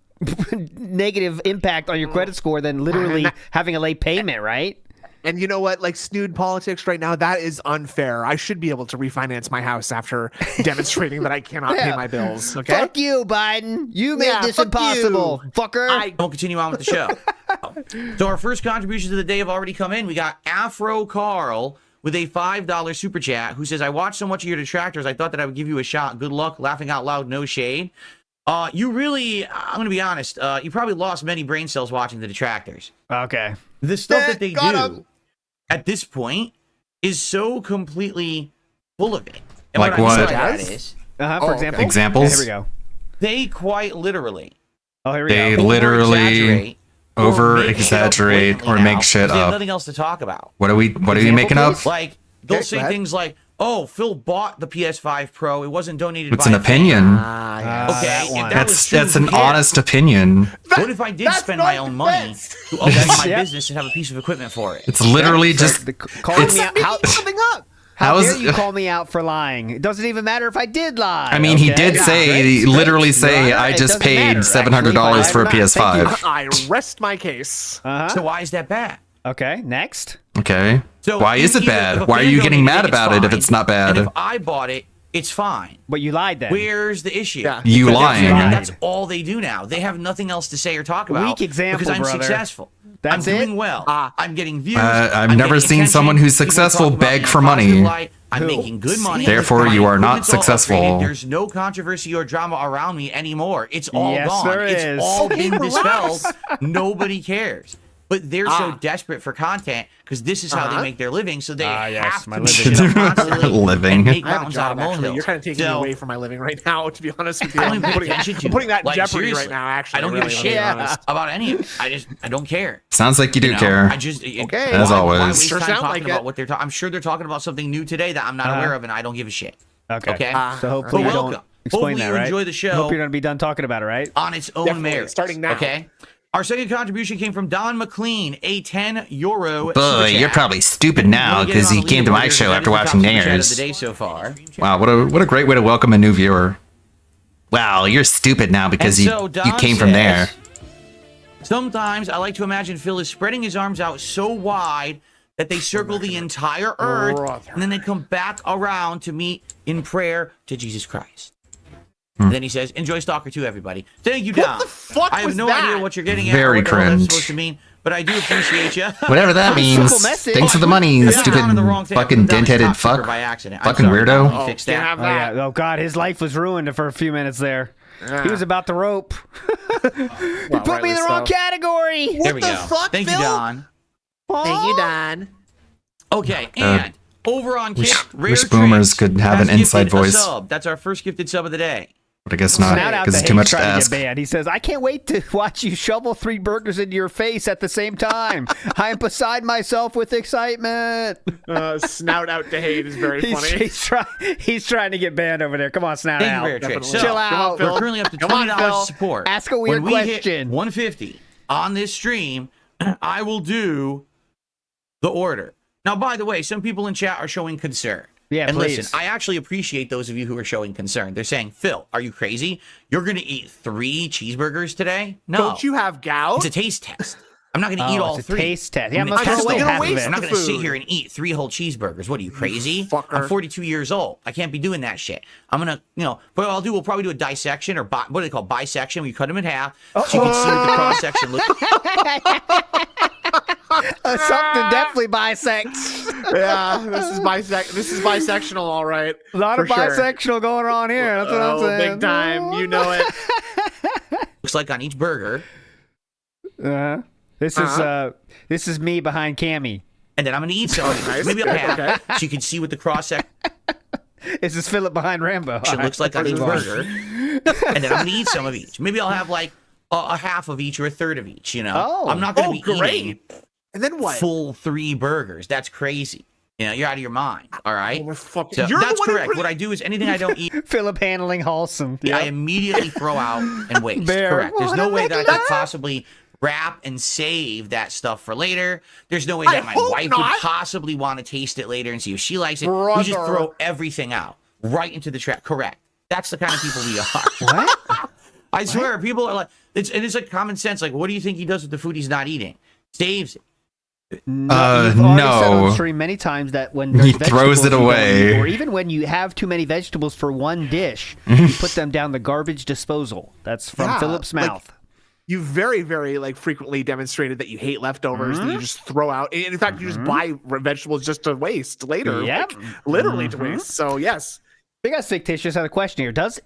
negative impact on your credit score than literally having a late payment, right? And you know what? Like snood politics right now, that is unfair. I should be able to refinance my house after demonstrating that I cannot pay Yeah. my bills. Okay. Fuck you, Biden. You made Yeah, this fuck impossible, you. fucker. we'll continue on with the show. So our first contributions of the day have already come in. We got Afro Carl with a $5 super chat who says, I watched so much of your detractors, I thought that I would give you a shot. Good luck. Laughing out loud, no shade. You really, I'm going to be honest, you probably lost many brain cells watching the detractors. Okay. The stuff that they got do 'em. at this point is so completely full of it. And Like I mean what? by that is, For example. Examples? Okay, here we go. they quite literally Oh, here we They go. literally over-exaggerate or make shit They have up. nothing else to talk about. What are we making up? Like, they'll Okay, say go ahead. things like, oh, Phil bought the PS5 Pro. It wasn't donated It's by an a fan." opinion. Okay, that if one. that was true, That's who an cares? honest opinion. What if I did spend my own money to upgrade my Yeah. business and have a piece of equipment for it? It's literally just Calling it's- me out. How, Something up. how How dare is- you call me out for lying? It doesn't even matter if I did lie. I mean, he okay? did say, literally say, I just paid $700 for a PS5. I rest my case. Uh-huh. So why is that bad? Okay, next. Okay. So Why is it either- bad? if a Why are fan you getting donated mad it, about it if fine. it's not bad? And if I bought it, it's fine. But you lied then. Where's the issue? Yeah. You Because lying. That's all they do now. They have nothing else to say or talk about. Weak example, because I'm brother. successful. That's I'm it? doing well. I'm getting views. I've I'm never getting seen attention. someone who's People successful talk about me beg in a for positive money. light. I'm making good money. Therefore, My you are not equipment's all successful. upgraded. There's no controversy or drama around me anymore. It's all Yes, gone. there It's is. all Okay, been relax. dispelled. Nobody cares. But they're so desperate for content because this is how they make their living. So they have to make it up constantly Living. and make I have a mountains out of job, actually. molehills. You're kind of taking me So- away from my living right now, to be honest with you. I don't even I'm pay attention to I'm putting that in like, jeopardy seriously. right now, actually. I don't give a really, shit to be honest. about any of it. I don't care. Sounds like you do know, care. I just Okay. As why always. waste Sure time sound talking like about it. what they're talking. I'm sure they're talking about something new today that I'm not aware of, and I don't give a shit. Okay. Okay. So hopefully but you welcome. don't explain Hopefully that, you right? enjoy the show. Hope you're gonna be done talking about it, right? On its own Definitely, merit. starting now. Okay. Our second contribution came from Don McLean, a €10 Boy, super you're chat. probably stupid now because he came to my show after watching That is the theirs. top super chat of the day so far. Wow, what a great way to welcome a new viewer. Wow, you're stupid now because And you so Don you came from there. says, Sometimes I like to imagine Phil is spreading his arms out so wide that they circle the entire earth, and then they come back around to meet in prayer to Jesus Christ. And then he says, "Enjoy Stalker 2, everybody." Thank you, Don. fuck I have was no that? idea what you're getting at Very or what the hell that's cringe. supposed to mean, but I do appreciate you. Whatever that means. Thanks for the money, you stupid fucking dent-headed fuck. By accident. Fucking weirdo. He fixed that. Oh, yeah. Oh God, his life was ruined for a few minutes there. He was about to rope. You put me in the wrong category. There we go. Thank you, Don. Thank you, Don. Okay, and over on Kick, Rare wish boomers Treats could have has an inside gifted a voice. sub. That's our first gifted sub of the day. But I guess not, Shout out because to it's too Hayes much to trying ask. get banned. He says, "I can't wait to watch you shovel 3 burgers into your face at the same time. I am beside myself with excitement." Snout out to hate is very funny. He's trying to get banned over there. Come on, Snout Thank out. you, Rare Treats. So, Chill out. we're currently up to Come on, $20 Phil. support. Ask a weird when we question. Hit 150 on this stream, I will do the order. Now, by the way, some people in chat are showing concern. Yeah, and please. listen, I actually appreciate those of you who are showing concern. They're saying, "Phil, are you crazy? You're going to eat 3 cheeseburgers today?" No. Don't you have gout? It's a taste test. I'm not going to eat Oh, all it's a 3. taste test. Yeah, I'm I'm gonna not test gonna it. waste half of it. I'm not going to the sit food. here and eat 3 whole cheeseburgers. What are you, crazy? fucker. I'm 42 years old. I can't be doing that shit. I'm going to, what I'll do, we'll probably do a dissection or what do they call bisection? We cut them in half so you can see what the cross section looks Something definitely bisects. Yeah, this is bisectional, all right. A lot of for sure. bisexual going on here. That's what I'm saying. Big time. You know it. looks like on each burger. This is me behind Cammy. And then I'm going to eat some. Nice. Maybe I'll Okay, have okay. so you can see what the cross section This is Philip behind Rambo. looks like on each burger. And then I'm going to eat some of each. Maybe I'll have like a half of each or a third of each, Oh. I'm not going to be great. eating And then what? full 3 burgers. That's crazy. You're out of your mind. All right. Oh, fuck. So You're the that's one who correct. What I do is anything I don't eat, Philip handling wholesome. I immediately throw out and waste. Bear. Correct. There's no What a way that I regular- could possibly wrap and save that stuff for later. There's no way that my hope wife would not. possibly want to taste it later and see if she likes it. We just Brother. throw everything out right into the trash. Correct. That's the kind of people we are. What? I swear, people are like, it's like common sense. Like, what do you think he does with the food he's not eating? Saves it. You've already said on no. stream many times that when He there's throws it vegetables you don't away. eat, or even when you have too many vegetables for one dish, you put them down the garbage disposal. That's from Yeah, Philip's like- mouth. You very, very frequently demonstrated that you hate leftovers that you just throw out. And in fact, you just buy vegetables just to waste later. Yep. Literally to waste. So yes. Big Ass Fictitious had a question here. Does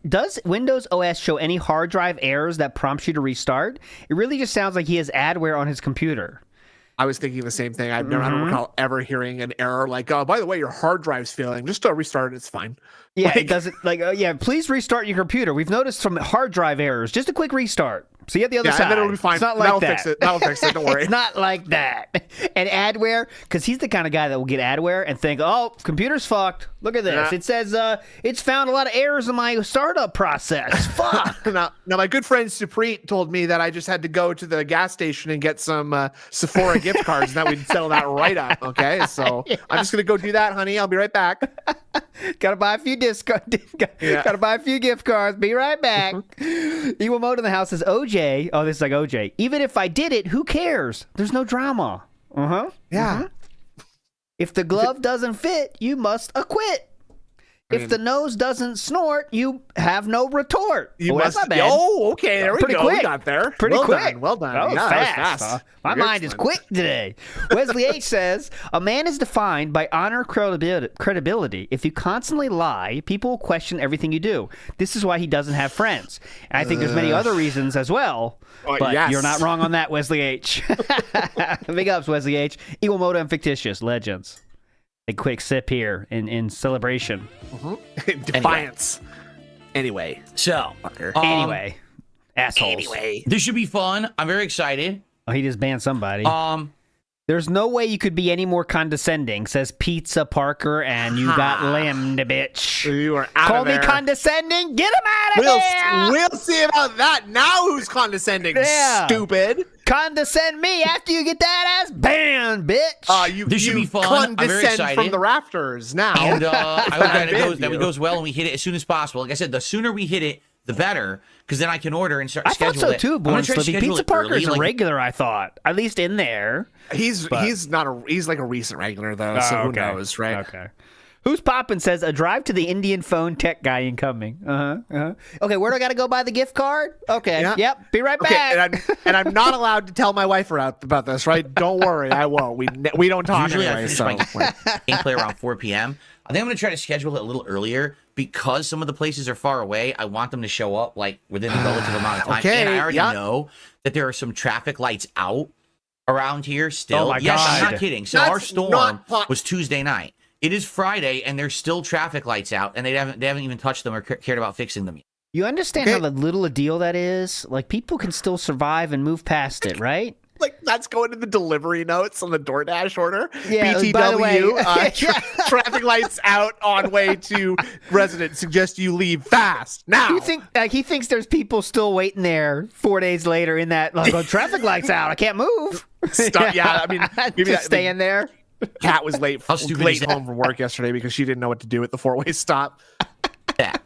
Windows OS show any hard drive errors that prompts you to restart? It really just sounds like he has adware on his computer. I was thinking the same thing. I don't recall ever hearing an error like, "Oh, by the way, your hard drive's failing. Just restart it. It's fine." Yeah, it doesn't please restart your computer. We've noticed some hard drive errors. Just a quick restart. See you at the other Yeah, side. and then it'll be fine. It's not like That'll that. fix it. That'll fix it. Don't worry. It's not like that. And adware, because he's the kind of guy that will get adware and think, "Oh, computer's fucked. Look at this. Yeah. It says it's found a lot of errors in my startup process." Fuck. Now, my good friend Supreet told me that I just had to go to the gas station and get some Sephora gift cards, and that would settle that right up. Okay, so I'm just gonna go do that, honey. I'll be right back. Gotta buy a few Gotta buy a few gift cards. Be right back. Evil Mode in the house says, OJ. Oh, this is like OJ. Even if I did it, who cares? There's no drama. Yeah. If the glove doesn't fit, you must acquit. If the nose doesn't snort, you have no retort. You that's must. not bad. Oh, okay. There we Pretty go. quick. We got there. Pretty well quick. Done, well done. That was Yeah, fast. That was fast. My You're mind is excellent. quick today. Wesley H says, a man is defined by honor credibility. If you constantly lie, people will question everything you do. This is why he doesn't have friends. And I think there's many other reasons as well. But yes. you're not wrong on that, Wesley H. Big ups, Wesley H. Iwamoto and Fictitious, legends. A quick sip here in celebration. Defiance. Anyway. So, Anyway. Assholes. Anyway. this should be fun. I'm very excited. Oh, he just banned somebody. There's no way you could be any more condescending, says Pizza Parker, and you got lammed, bitch. You are out Call of there. me condescending? Get him out of there! We'll see about that. Now who's condescending? Yeah. Stupid. Condescend me after you get that ass banned, bitch. This should be fun. I'm very Condescend excited. from the rafters now. And I hope that Banned it you. goes well and we hit it as soon as possible. Like I said, the sooner we hit it, the better, because then I can order and start I schedule thought so it. too, I'm gonna Born try to Slippy. schedule Pizza it Parker's early, a like- regular, I thought. At least in there. He's like a recent regular though, so who knows, right? Okay. Who's poppin' says a drive to the Indian phone tech guy incoming. Okay, where do I gotta go buy the gift card? Okay. Yeah. Yep. Be right back. Okay, and I'm not allowed to tell my wife about this, right? Don't worry, I won't. We don't talk Usually I anyway, finish so my gameplay around 4 p.m. I think I'm going to try to schedule it a little earlier because some of the places are far away. I want them to show up like within a relative amount of time. Okay, And I already yeah. know that there are some traffic lights out around here still. Oh my yes, I'm God. not kidding. So That's our storm not was Tuesday night. It is Friday, and there's still traffic lights out, and they haven't even touched them or cared about fixing them yet. You understand how little a deal that is? Like, people can still survive and move past it, right? like that's going in the delivery notes on the DoorDash order. Yeah, BTW, by the way, traffic lights out on way to resident. Suggest you leave fast now. You think he thinks there's people still waiting there 4 days later in that like, oh, traffic lights out, I can't move. Yeah, I mean, maybe just staying there. Kat was late How stupid is that? home from work yesterday because she didn't know what to do at the four-way stop. Yeah.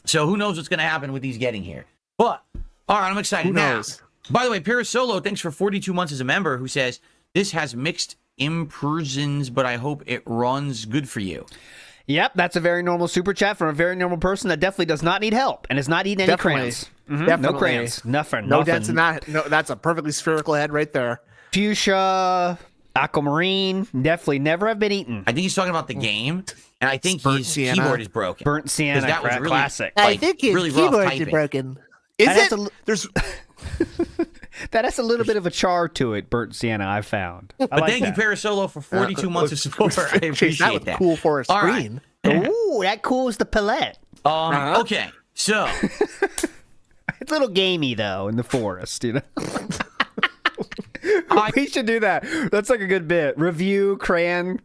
So who knows what's going to happen with these getting here? But all right, I'm excited Who now. knows? By the way, Paris Solo, thanks for 42 months as a member, who says this has mixed impressions, but I hope it runs good for you. Yep, that's a very normal super chat from a very normal person that definitely does not need help and is not eating any Definitely. crayons. Definitely. No crayons. Nothing. No nothing. dents in that. No, that's a perfectly spherical head right there. Fuchsia, aquamarine, definitely never have been eaten. I think he's talking about the game, and I think Burnt his sienna. keyboard is broken. Burnt sienna, that was really, classic. like, really rough typing. broken. Is That has it? a l- There's That has a little bit of a char to it, burnt sienna, I found. I But like thank you, that. Parasolo, for 42 months of support. I appreciate that was that. cool for a All right. screen. Ooh, that cools the palette. Okay, so It's a little gamey, though, in the forest, you know? We should do that. That's like a good bit. Review crayon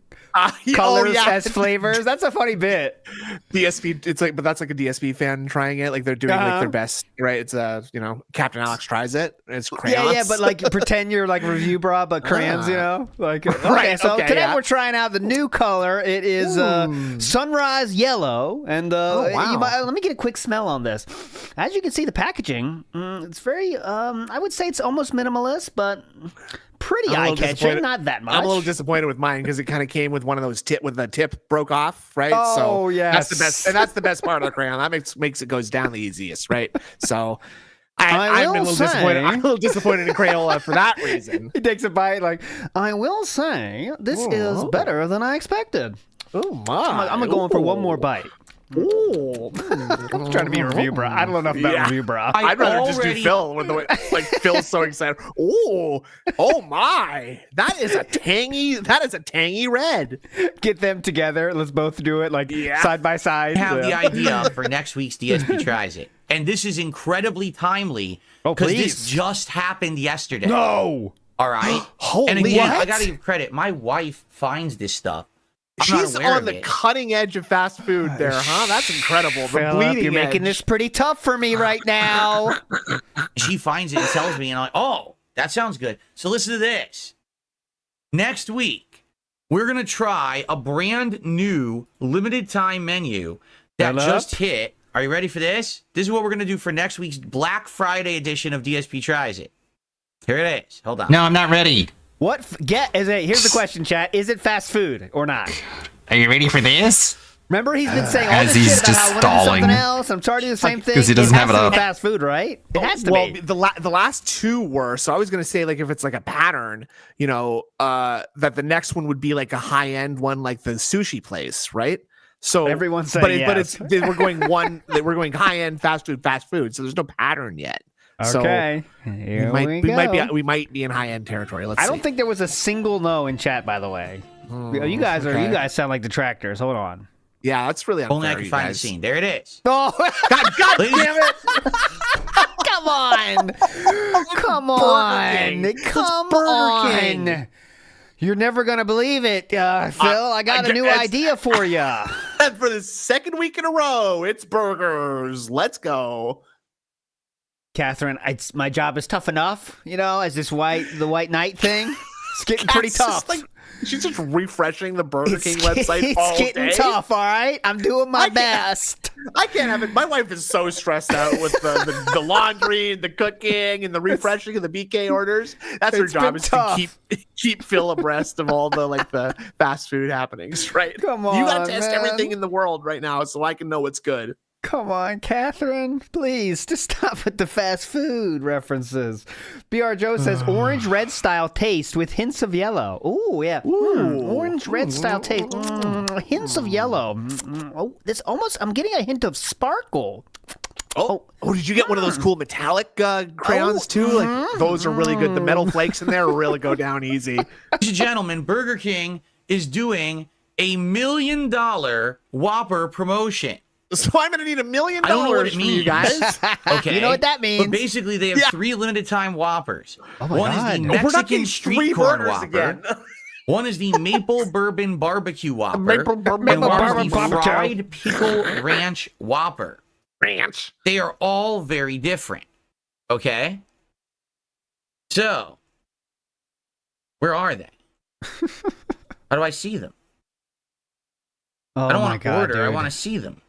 colors as flavors. That's a funny bit. DSP. It's like, but that's like a DSP fan trying it. Like they're doing like their best, right? It's Captain Alex tries it. It's crayons. Yeah, but like pretend you're like review bra, but crayons, you know? Like okay, Right, so okay, today yeah. we're trying out the new color. It is sunrise yellow, and wow. let me get a quick smell on this. As you can see, the packaging, it's very, I would say it's almost minimalist, but pretty I'm a little eye-catching. disappointed. Not that much. I'm a little disappointed with mine because it kind of came with one of those with the tip broke off, right? Oh, so yes. that's the best, and that's the best part of the crayon. That makes it goes down the easiest, right? So I'm a little disappointed. I'm a little disappointed in Crayola for that reason. He takes a bite like, I will say, this is better than I expected. Oh my! I'm gonna go in for one more bite. Ooh. I'm trying to be a review bra. I don't know enough about review bra. I'd rather just do Phil with the way, like Phil's so excited. Oh my! That is a tangy red. Get them together. Let's both do it like side by side. I have the idea for next week's DSP Tries It. And this is incredibly timely because this just happened yesterday. No! All right? Holy and again, what? I got to give credit. My wife finds this stuff. I'm She's not aware on of the it. cutting edge of fast food there, huh? That's incredible. The Philip, bleeding you're making edge. this pretty tough for me right now. She finds it and tells me, and I'm like, oh, that sounds good. So listen to this. Next week, we're going to try a brand new limited time menu that Philip? just hit. Are you ready for this? This is what we're going to do for next week's Black Friday edition of DSP Tries It. Here it is. Hold on. No, I'm not ready. What? Here's the question, chat. Is it fast food or not? Are you ready for this? Remember, he's been saying all As this he's shit about just how I want stalling. something else. I'm trying to do the same thing. 'Cause he doesn't It have has it to up. be fast food, right? It has to be. The last two were. So I was gonna say, like, if it's like a pattern, you know, that the next one would be like a high end one, like the sushi place, right? So Everyone's saying but yes. we're going high end fast food. So there's no pattern yet. Okay, So here we might be in high end territory. Let's I see. don't think there was a single no in chat, by the way. You guys sound like detractors. Hold on. Yeah, that's really unfair. Only I can you find guys. the scene. There it is. Oh, God damn it! Come on. Come on. Come on. You're never going to believe it, Phil. I got a new idea for you. And for the second week in a row, it's burgers. Let's go. Catherine, my job is tough enough, you know, as the white knight thing. It's getting pretty tough. She's just refreshing the Burger King website all It's getting day. tough, all right? I'm doing my best. I can't have it. My wife is so stressed out with the laundry and the cooking and the refreshing of the BK orders. That's her It's job, been is tough. to keep Phil abreast of all the fast food happenings, right? Come You gotta on, test man. everything in the world right now so I can know what's good. Come on, Catherine. Please, just stop with the fast food references. BR Joe says orange red style taste with hints of yellow. Ooh, yeah. Orange red style taste. Hints of yellow. Oh, this almost, I'm getting a hint of sparkle. Oh, did you get one of those cool metallic crayons too? Like those are really good. The metal flakes in there really go down easy. Ladies and gentlemen, Burger King is doing a $1 million Whopper promotion. So I'm gonna need $1 million I don't know what it from means. you guys. Okay. You know what that means. But basically, they have 3 limited time Whoppers. Oh my One God. is the We're not Mexican getting street 3 corn burgers Whopper. again. One is the Maple Bourbon Barbecue Whopper. Maple Bourbon and one is Barbecue. the Fried Pickle Ranch Whopper. Ranch. They are all very different. Okay? So, where are they? How do I see them? Oh I don't my want to God, order. I dude. want to see them.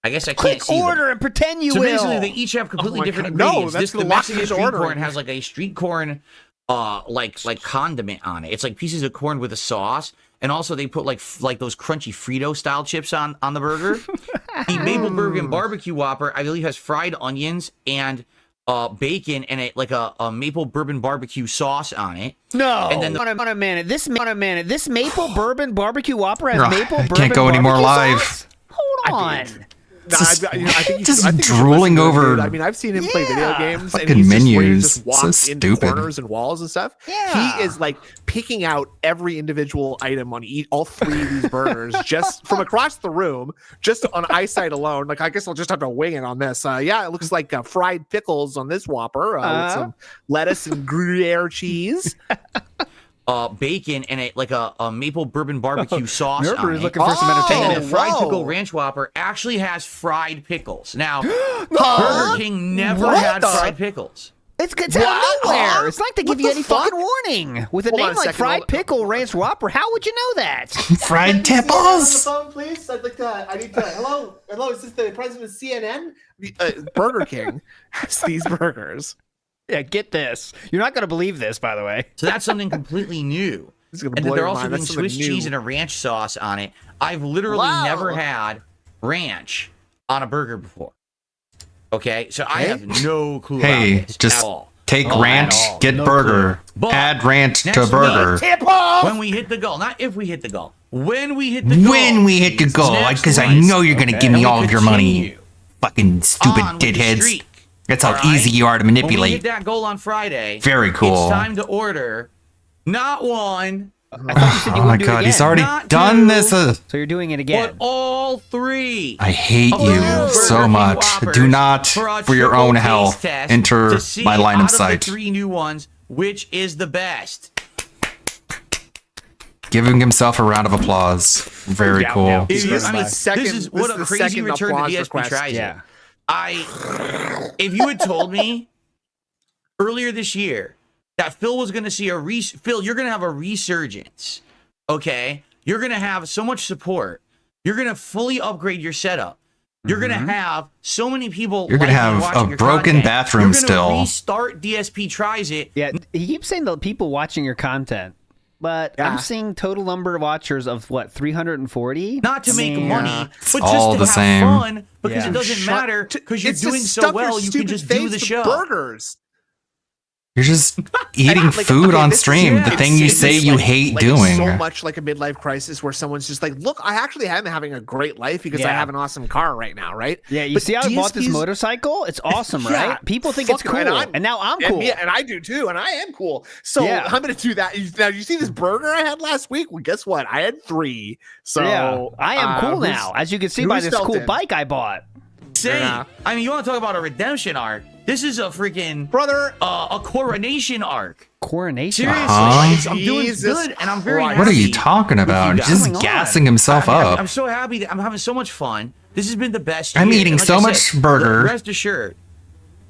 I guess I Click can't see order them. and pretend you So will. basically, they each have completely my different God. No, ingredients. that's The gonna lock Mexican me into street ordering. corn has like a street corn, like condiment on it. It's like pieces of corn with a sauce, and also they put like those crunchy Frito style chips on the burger. The Maple Bourbon Barbecue Whopper, I believe, has fried onions and bacon and a Maple Bourbon Barbecue sauce on it. No. And then on a minute. This Maple Bourbon Barbecue Whopper has Ugh, Maple I Bourbon can't go anymore barbecue live. sauce? Hold on. Just- I think you just should listen drooling to it, over dude. I mean, I've seen him play video games. fucking and he's just, where he menus. just So walks into stupid. corners and walls and stuff. Yeah. He is like picking out every individual item on all 3 of these burgers just from across the room, just on eyesight alone. Like, I guess I'll just have to wing it on this. Yeah, it looks like fried pickles on this Whopper with some lettuce and Gruyere cheese. Bacon and a Maple Bourbon Barbecue sauce Nerber on is it. looking for some entertainment. And the Fried whoa. Pickle Ranch Whopper actually has fried pickles. Now, Burger King never had fried pickles. It's out of nowhere. It's like they give you any fucking warning. With a Hold on name a like second. Fried Pickle Ranch Whopper, how would you know that? Fried Can you see Ann on the tipples. phone, please. I need to. Hello, is this the president of CNN? Burger King has these burgers. Yeah, get this. You're not going to believe this, by the way. So that's something completely new. This is gonna And blow then they're your also mind. doing That's something Swiss cheese new. and a ranch sauce on it. I've literally Wow. never had ranch on a burger before. Okay, so I have no clue Hey, about this just at all. take Oh, ranch, at all. get No burger, clue. But add ranch next to burger. week, when we hit the goal, not if we hit the goal, when we hit the goal. When we hit the goal, Next because I month, know you're gonna give and me we all of your money, continue fucking stupid on with the ditheads. streak, That's how all right? easy you are to When we hit manipulate. that goal on Friday, Very cool. It's time to order not one, Oh my god, he's already Not done two, this. So you're doing it again. but all 3. I hate of you the new so Burger King much. Whoppers Do not, a for your triple own taste health, test enter to see my line out of sight. the 3 new ones, which is the best. Giving himself a round of applause. Very cool. I mean, This this is is what a the crazy second return to applause DSP request. tries Yeah. it. If you had told me earlier this year that Phil was going to see Phil, you're going to have a resurgence. Okay, you're going to have so much support. You're going to fully upgrade your setup. You're going to have so many people. You're gonna liking and have watching a your broken content. bathroom You're gonna still. Restart DSP tries it. Yeah, he keeps saying the people watching your content. but I'm seeing total number of watchers of what 340. Not to make money, but all just to the have same. fun because Yeah. it doesn't matter because you're It's to doing so stuff your well. You can stupid just do face the to show. Burgers. You're just eating food on stream. The thing you say you hate doing. So much like a midlife crisis where someone's just like, look, I actually am having a great life because I Yeah. have an awesome car right now, right? Yeah, you But see how I bought this DSP's motorcycle? It's awesome, Yeah, right? People think it's fuck, cool, and now I'm cool. And I do too, and I am cool. So Yeah. I'm gonna do that. Now, you see this burger I had last week? Well, guess what? I had 3. So yeah, I am cool who's- now, as you can see by who's this cool Felton? bike I bought. Same. Yeah. I mean, you want to talk about a redemption arc? This is a freaking brother, a coronation arc. Coronation. Seriously, Uh-huh. I'm doing Jesus good, and I'm very Christ. happy. What are you talking about? guys. Just What's going gassing on? himself up. I'm so happy that I'm having so much fun. This has been the best. I'm year. eating And like so I much said, burger. Rest assured,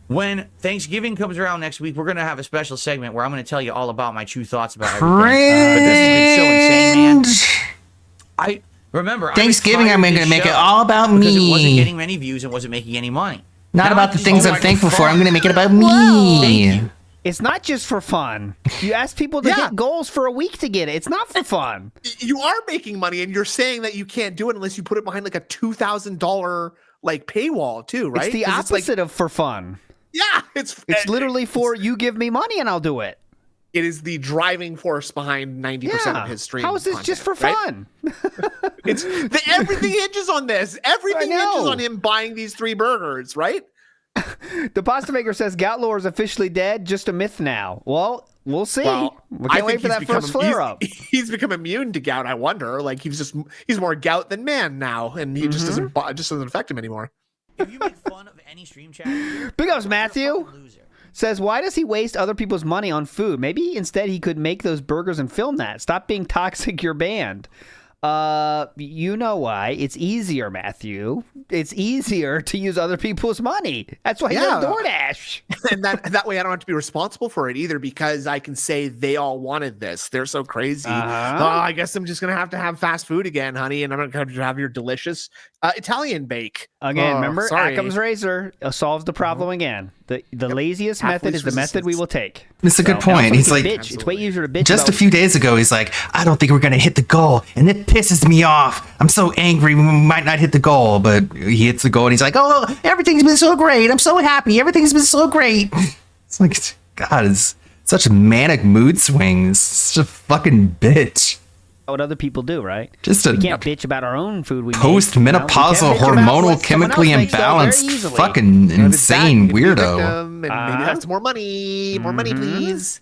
when Thanksgiving comes around next week, we're gonna have a special segment where I'm gonna tell you all about my true thoughts about everything. But this has been so insane, man. I remember Thanksgiving, I'm going gonna make it all about because it wasn't me. getting many views and wasn't making any money. Not Now about I the just things want I'm to thankful for. fun. I'm gonna make it about Thank me. you. It's not just for fun. You ask people to hit goals for a week to get it. It's not for fun. You are making money, and you're saying that you can't do it unless you put it behind like a $2,000 like paywall too, right? It's the 'Cause opposite of for fun. Yeah, it's literally for you give me money and I'll do it. It is the driving force behind 90% of his stream. How is this just for content, right? fun? Everything hinges on this. Everything I know. hinges on him buying these 3 burgers, right? The pasta maker says Gout Lore is officially dead, just a myth now. Well, we'll see. Well, we I can't wait think for that he's become- first flare up. He's become immune to gout. I wonder. Like he's more gout than man now, and he just Mm-hmm. doesn't affect him anymore. If you make fun of any stream chat, Big ups, Matthew. Says, why does he waste other people's money on food? Maybe instead he could make those burgers and film that. Stop being toxic, you're banned. You know why. It's easier, Matthew. It's easier to use other people's money. That's why you have DoorDash. And that way I don't have to be responsible for it either, because I can say they all wanted this. They're so crazy. I guess I'm just going to have fast food again, honey, and I'm going to have your delicious Italian bake. Again, remember, sorry. Occam's razor solves the problem again. The laziest Half method least is the method we will take. It's a good So, now point. He's somebody like, bitch. It's way easier to bitch just a about- few days ago, he's like, I don't think we're gonna hit the goal, and it pisses me off. I'm so angry we might not hit the goal, but he hits the goal, and he's like, oh, everything's been so great. I'm so happy. Everything's been so great. It's like, God, it's such manic mood swings. Such a fucking bitch. What other people do, right? Just a we can't bitch about our own food. We Post-menopausal, hormonal, chemically imbalanced, fucking insane weirdo. And maybe that's more money. More money, please.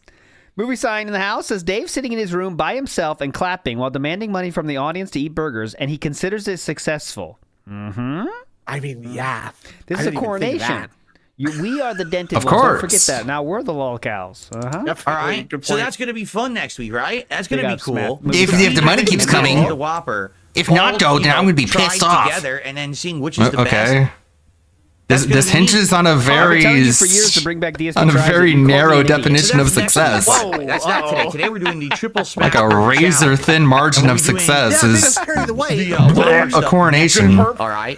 Movie sign in the house says Dave sitting in his room by himself and clapping while demanding money from the audience to eat burgers, and he considers it successful. Mm-hmm. I mean, yeah. This I is a didn't even think of coronation. that. We are the dented Of ones. Don't course. forget that. Now we're the lolcows. Uh-huh. All right, so that's gonna be fun next week, right? That's gonna Big be ups, cool. Matt. If the money keeps coming. the Whopper. If not, though, then I'm gonna be tried pissed off. together and then seeing which is the best. Okay. This hinges on a I've very been telling you for years to bring back DSP on a Tribes, very and you called me narrow an idiot. definition of That's next success. week. Whoa, that's not today. Today we're doing the triple smack. Like a razor thin margin of success is a coronation. All right.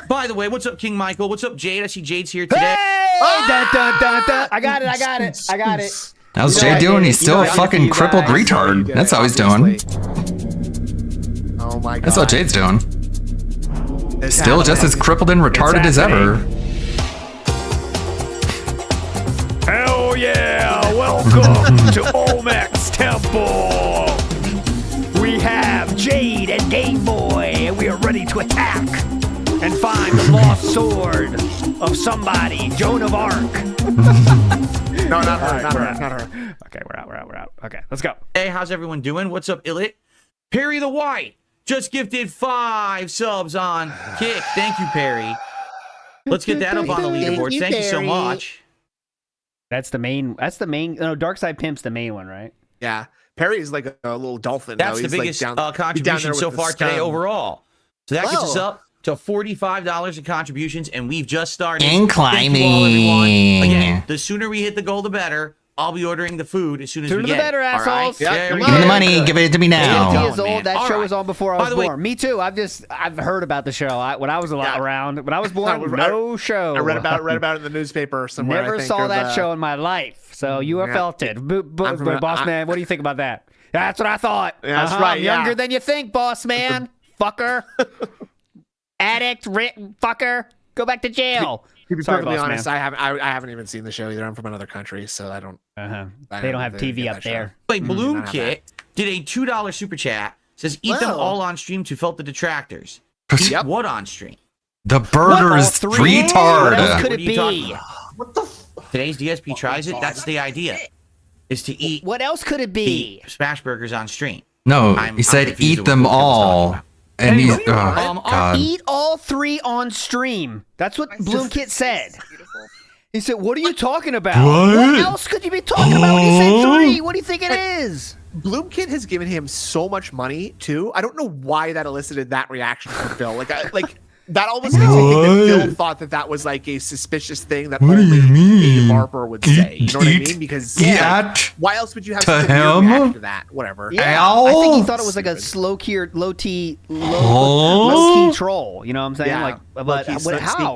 By the way, what's up, King Michael? What's up, Jade? I see Jade's here today. Hey! Dun, dun, dun, dun. I got it. How's Jay doing? He's still a fucking crippled retard. That's how he's doing. Oh my God. That's how Jade's doing. Still just as crippled and retarded as ever. Hell yeah! Welcome to Olmec's Temple. We have Jade and Game Boy, and we are ready to attack and find the lost sword of somebody, Joan of Arc. No, not her. Not her. Okay, we're out. Okay, let's go. Hey, how's everyone doing? What's up, Illit? Perry the White just gifted 5 subs on Kick. Thank you, Perry. Let's get that up on the leaderboard. Thank you so much. That's the main. No, Dark Side Pimp's the main one, right? Yeah. Perry is like a little dolphin. That's though. the He's biggest like down contribution there so with the far today scum. overall. So that gets us Whoa. up to $45 in contributions, and we've just started. And Thank you all, everyone. climbing. Again, the sooner we hit the goal, the better. I'll be ordering the food as soon as Sooner we the get better, it. All right? assholes. There Yeah, we Give me the go. money. Give it to me now. 50 years man. old. That All show right. was on before I By was the way- born. Me too. I've heard about the show. When I was around. When I was born, no show. I read about it in the newspaper somewhere. I Never think, saw or that the- show in my life. So you have Yeah. felt it. I'm from a- Boss man, what do you think about that? That's what I thought. That's right, I'm yeah. younger than you think, boss man. Fucker. Addict, fucker. Go back to jail. To be Sorry, perfectly boss honest, man. I haven't even seen the show either. I'm from another country, so I don't. They don't have TV up there. Wait, Bloom Kit did a $2 super chat. Says, eat them all on stream to felt the detractors. Eat what on stream? The burger's retard. What else could it be? Today's DSP tries it. That's the idea. Is to eat. What else could it be? Smash burgers on stream. No, he said eat them all. And he's, God. Eat all 3 on stream. That's what Bloomkit said. He said, what are you talking about? What else could you be talking about when he said 3? What do you think it is? Bloomkit has given him so much money too. I don't know why that elicited that reaction from Phil. Like that almost makes me think that Phil thought that was like a suspicious thing that only Dave Harper would say. You know what I mean? Because why else would you have such a weird reaction to that? Whatever. Yeah, I think he thought it was like a low key troll. You know what I'm saying? Yeah, Like, but how?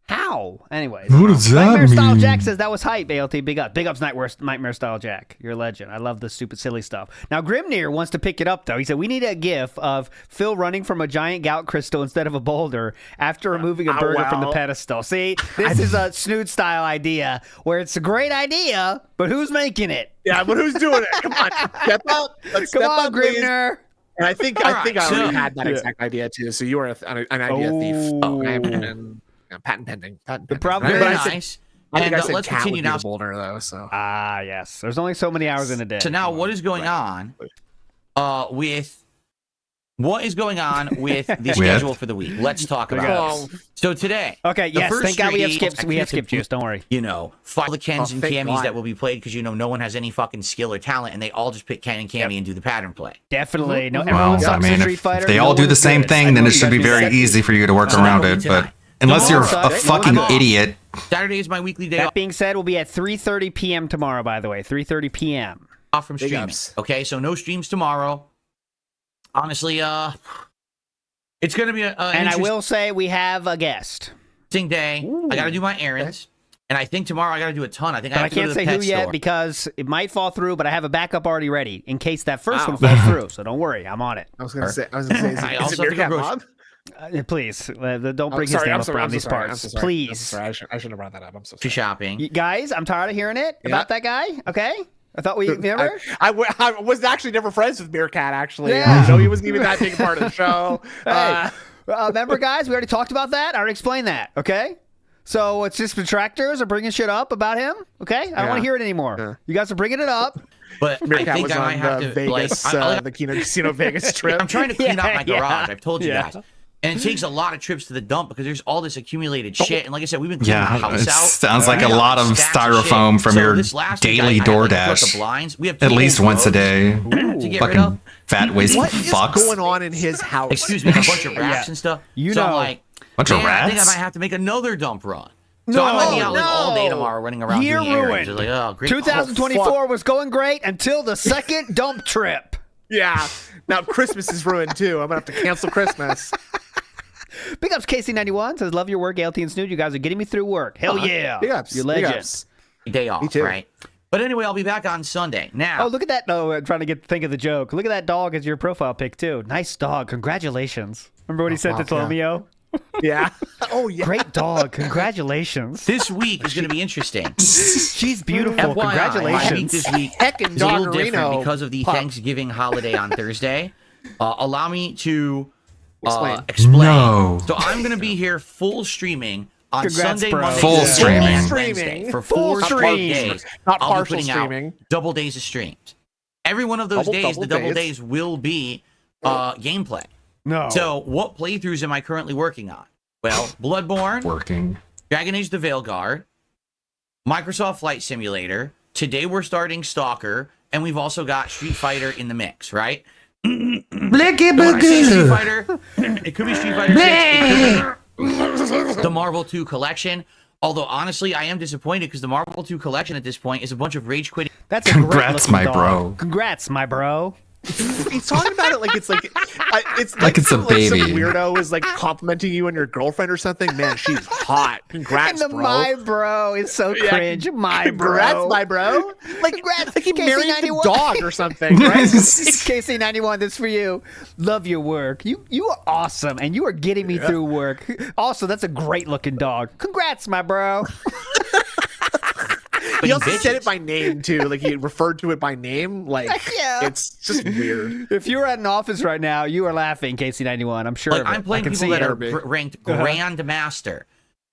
How? Anyways. What does that Nightmare Style mean? Jack says that was hype, ALT. Big up. Big ups, Nightmare Style Jack. You're a legend. I love this stupid, silly stuff. Now, Grimnir wants to pick it up, though. He said, we need a gif of Phil running from a giant gout crystal instead of a boulder after removing a burger from the pedestal. See, this is a Snood style idea where it's a great idea, but who's making it? Yeah, but who's doing it? Come on. Step up. Let's Come step on, up, please. Grimnir. And I think I already had that exact idea too. So you are an idea thief. I have been patent pending. The problem Very is nice. I think And I said let's cat continue would be now. the boulder though. So yes. There's only so many hours in a day. So now, what is going on with the schedule for the week? Let's talk about it. So today, Okay, the yes. first Thank God we have stream, skips. We have skip juice. Don't worry. You know, follow the Kens and thank Cammies God. that will be played because no one has any fucking skill or talent, and they all just pick Ken and Cammy and do the pattern play. Definitely. No, Well, everyone I sucks mean, at Street if Fighter. they all No do one the is same good. thing, then it should be very easy for you to work around it. But unless you're a fucking idiot. Saturday is my weekly day That being said, we'll be at 3:30 p.m. tomorrow, by the way. 3:30 p.m. off from streaming. Okay, so no streams tomorrow. Honestly, it's going to be And I will say we have a guest. interesting day. I got to do my errands, and I think tomorrow I got to do a ton. I think But I I have to go can't to say the who pet yet store. because it might fall through, but I have a backup already ready in case that first one falls through. So don't worry, I'm on it. I was gonna say, is I it also have to go Meerkat grocery- Bob? Please, don't bring his name up around these parts. Please. I'm sorry. I shouldn't have brought that up. I'm so sorry. To shopping. You guys, I'm tired of hearing it about that guy. Okay? I thought we remember. I was actually never friends with Meerkat, actually. Yeah. I know he wasn't even that big a part of the show. Hey, remember, guys, we already talked about that. I already explained that. Okay? So it's just detractors are bringing shit up about him. Okay? I don't want to hear it anymore. You guys are bringing it up. But Meerkat I think was I might on have the to Vegas, the Kino Casino Vegas trip. I'm trying to clean out my Yeah, garage. I've told you yeah. guys. And it takes a lot of trips to the dump because there's all this accumulated shit. And like I said, we've been cleaning the Yeah, house it out. sounds like We a got lot of stacks shit. styrofoam from So your this last week, daily I had to put the DoorDash. blinds. We have At two least old once a rows day. to get rid Fucking of. fat waste What is fucks. going on in his house? Excuse me, a bunch of racks and stuff. You so know. I'm like, Bunch of man, I think I rats? might have to make another dump run. So I might be out like all day tomorrow running around Year doing errands. ruined. It's like, oh, great. 2024 was going great until the second dump trip. Yeah. Now Christmas is ruined too. I'm gonna have to cancel Christmas. Big ups KC91 says, love your work, LT and Snood. You guys are getting me through work. Hell yeah. Big ups. You're Big legends. ups. Day off, Me too. right? But anyway, I'll be back on Sunday. Now, Oh, look at that. Oh, I'm trying to think of the joke. Look at that dog as your profile pic, too. Nice dog. Congratulations. Remember what he said to Tlomio? Yeah. Oh yeah. Great dog. Congratulations. this week is going to be interesting. She's beautiful. FYI, my week Congratulations. this week Heckin' is a little Doggerino different because of the pup. Thanksgiving holiday on Thursday. Allow me to Explain. explain. No. So I'm going to be here full streaming on Congrats, Sunday, bro. Monday, Full Tuesday, streaming. and Full Wednesday streaming. for Full 4 straight stream. days. Not I'll be partial putting streaming. out double days of streams. Every one of those days, the double days will be gameplay. No. So what playthroughs am I currently working on? Well, Bloodborne, Working. Dragon Age the Veilguard, Microsoft Flight Simulator. Today we're starting Stalker, and we've also got Street Fighter in the mix, right? Blicky So when I say Street boogie. Fighter, it could be Street Fighter 6, it could be the Marvel 2 collection. Although honestly, I am disappointed because the Marvel 2 collection at this point is a bunch of rage quitting. That's a great Congrats, looking my dog. bro. Congrats, my bro. He's talking about it like it's like It's Like it's a some baby. weirdo is like complimenting you on your girlfriend or something. Man, she's hot. Congrats, And the bro. my bro is so Yeah, cringe. My Congrats, bro. my bro. Like, Congrats, like he married the KC91. dog or something, right? It's KC91. This for you. Love your work. You are awesome, and you are getting me through work. Also, that's a great looking dog. Congrats, my bro. He also said it by name too. Like he referred to it by name. Like Yeah. it's just weird. If you're at an office right now, you are laughing, KC91. I'm sure. Like of it. I'm playing I can people see that it. are ranked Uh-huh. Grandmaster,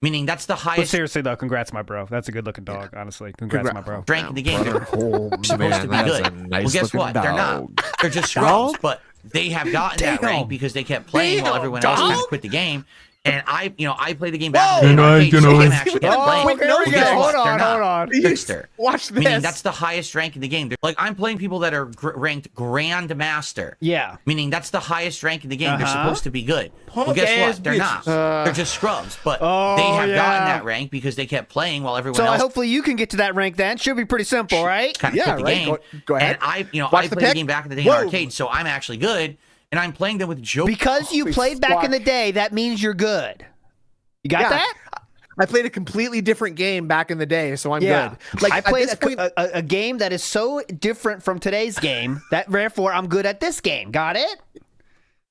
meaning that's the But highest seriously though, congrats, my bro. That's a good looking dog. Honestly, congrats, my bro. rank in the game. They're Oh, supposed to be man, good. that's a Well, nice guess looking what? They're not. dog. They're just scrubs, Dog? but they have gotten that Damn. rank because they kept playing while Damn, everyone else kind dog. of quit the game. And I play the game back in And the I, arcade, you so know, I'm it's- actually kept Oh, playing. here we Well, go. guess what? Hold They're on, not. hold on. Trickster. Watch this. Meaning that's the highest rank in the game. Like I'm playing people that are ranked Grandmaster. Yeah. Meaning that's the highest rank in the game. They're Uh-huh. supposed to be good. Well, Punk guess ass what? They're bitches. not. They're just scrubs. But Oh, they have gotten yeah. that rank because they kept playing while everyone So else hopefully you can get to that rank then. Should be pretty simple, right? kind of Yeah, quit the right. game. Go ahead. And I Watch I the played the pick. game back in the day Whoa. in arcade, so I'm actually good. And I'm playing them with jokes. Because you Holy played back in the fuck. day, that means you're good. You got Yeah. that? I played a completely different game back in the day, so I'm Yeah. good. Like I at played this point, a game that is so different from today's game that therefore I'm good at this game. Got it?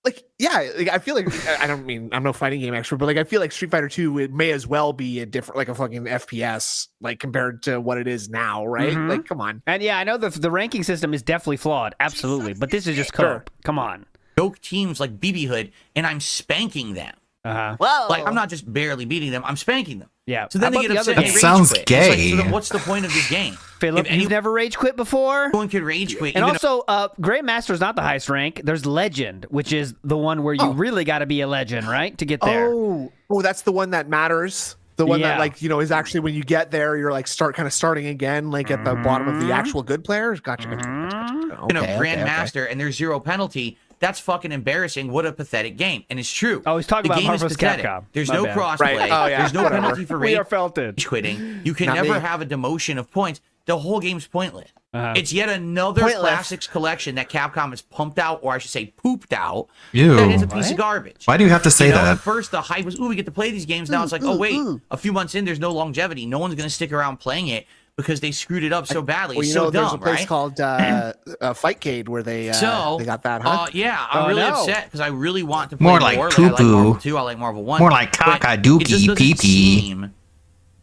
like I feel like I don't mean I'm no fighting game expert, but like I feel like Street Fighter 2 it may as well be a different like a fucking FPS like compared to what it is now, right? Mhm. Like come on. And yeah, I know the ranking system is definitely flawed. Absolutely. But this is just Sure. cope. Come on. joke teams like BB Hood, and I'm spanking them. Uh-huh. Whoa. Like I'm not just barely beating them; I'm spanking them. Yeah. So then How they about get the upset. other and That they rage sounds quit. It's like, gay. so then what's the point of this game? Philip, If you've never rage quit before? anyone could rage quit, And even also, Grandmaster is not the highest rank. There's Legend, which is the one where you really got to be a legend, right, to get there. Oh, that's the one that matters. The one Yeah. that like is actually when you get there, you're like starting again, like at the bottom of the actual good players. Gotcha. Grandmaster, and there's zero penalty. That's fucking embarrassing. What a pathetic game. And it's true. Oh, he's talking the about game Marvel is vs. pathetic. Capcom. There's My no bad. crossplay. Right. Oh, yeah. There's no Whatever. penalty for We rage are felted. quitting. You can Not never me. have a demotion of points. The whole game's pointless. Uh-huh. It's yet another Pointless. classics collection that Capcom has pumped out, or I should say pooped out. Ew. That is a piece of garbage. Why do you have to say You know, that? At first, the hype was, ooh, we get to play these games. Now it's like, oh, wait, a few months in, there's no longevity. No one's going to stick around playing it because they screwed it up so badly. Well, It's you so know, there's dumb, a place right? called Fightcade where they got that, huh? Yeah, I'm Oh, really no. upset because I really want to play More more. like I like Marvel poo-poo. 2, I like Marvel 1. More like but cock-a-dookie, it just doesn't pee-pee. seem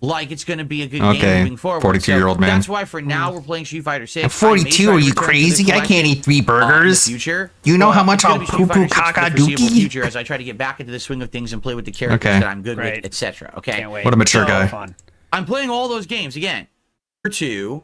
like it's going to be a good Okay, game moving forward. 42-year-old man. That's why for now we're playing Street Fighter 6. I'm 42, are you crazy? I can't eat 3 burgers. Future. You know how much it's gonna I'll be Street poo-poo Fighter 6 for the foreseeable cock-a-dookie? future as I try to get back into the swing of things and play with the characters Okay. that I'm good Great. with, etc. Okay. Can't wait. What a mature So, guy. Fun. I'm playing all those games again. For 2,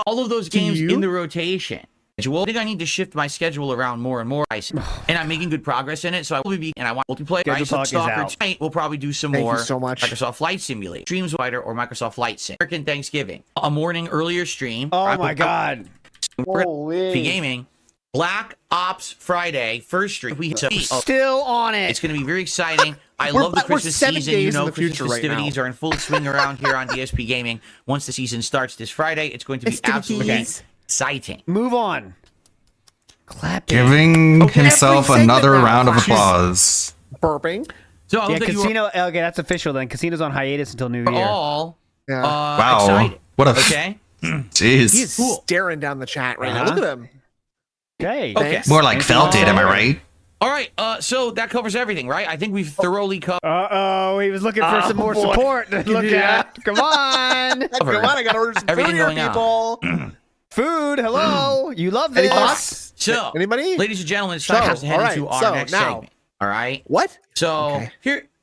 all of those games in the rotation. I think I need to shift my schedule around more and more, and I'm making good progress in it. So I will be, and I want multiplayer. Schedule Ice talk is Stalker out. tonight. We'll probably do some Thank you more so much. Microsoft Flight Simulator, Streams Fighter, or Microsoft Flight Sim. American Thanksgiving, a morning earlier stream. Oh, my God. Be gaming. Black Ops Friday, first stream. Still on it. It's going to be very exciting. I We're love the about- we're Christmas 7 season. You days in know, the Christmas future right now. festivities are in full swing around here on DSP Gaming. Once the season starts this Friday, it's going to be absolutely Festivities. exciting. Move on. Clapping. Giving himself every another segment now. round of She's- applause. Burping. So I Yeah, hope that you are Casino. Okay, that's official then. Casino's on hiatus until New Year. all Yeah. Wow. excited. What a Okay. jeez. He is staring down the chat right now. Uh-huh. Look at him. Okay. Okay. More like felt it, am I right? All right. So that covers everything, right? I think we've thoroughly covered. Uh-oh, he was looking for some more boy. support to look Yeah. at. Come on. Come on, I gotta order some Everything food here, going on. people. Food, hello. You love Any this. thoughts? So, Anybody? ladies and gentlemen, it's time for us to head all right, into our so next now- segment. All right. What? So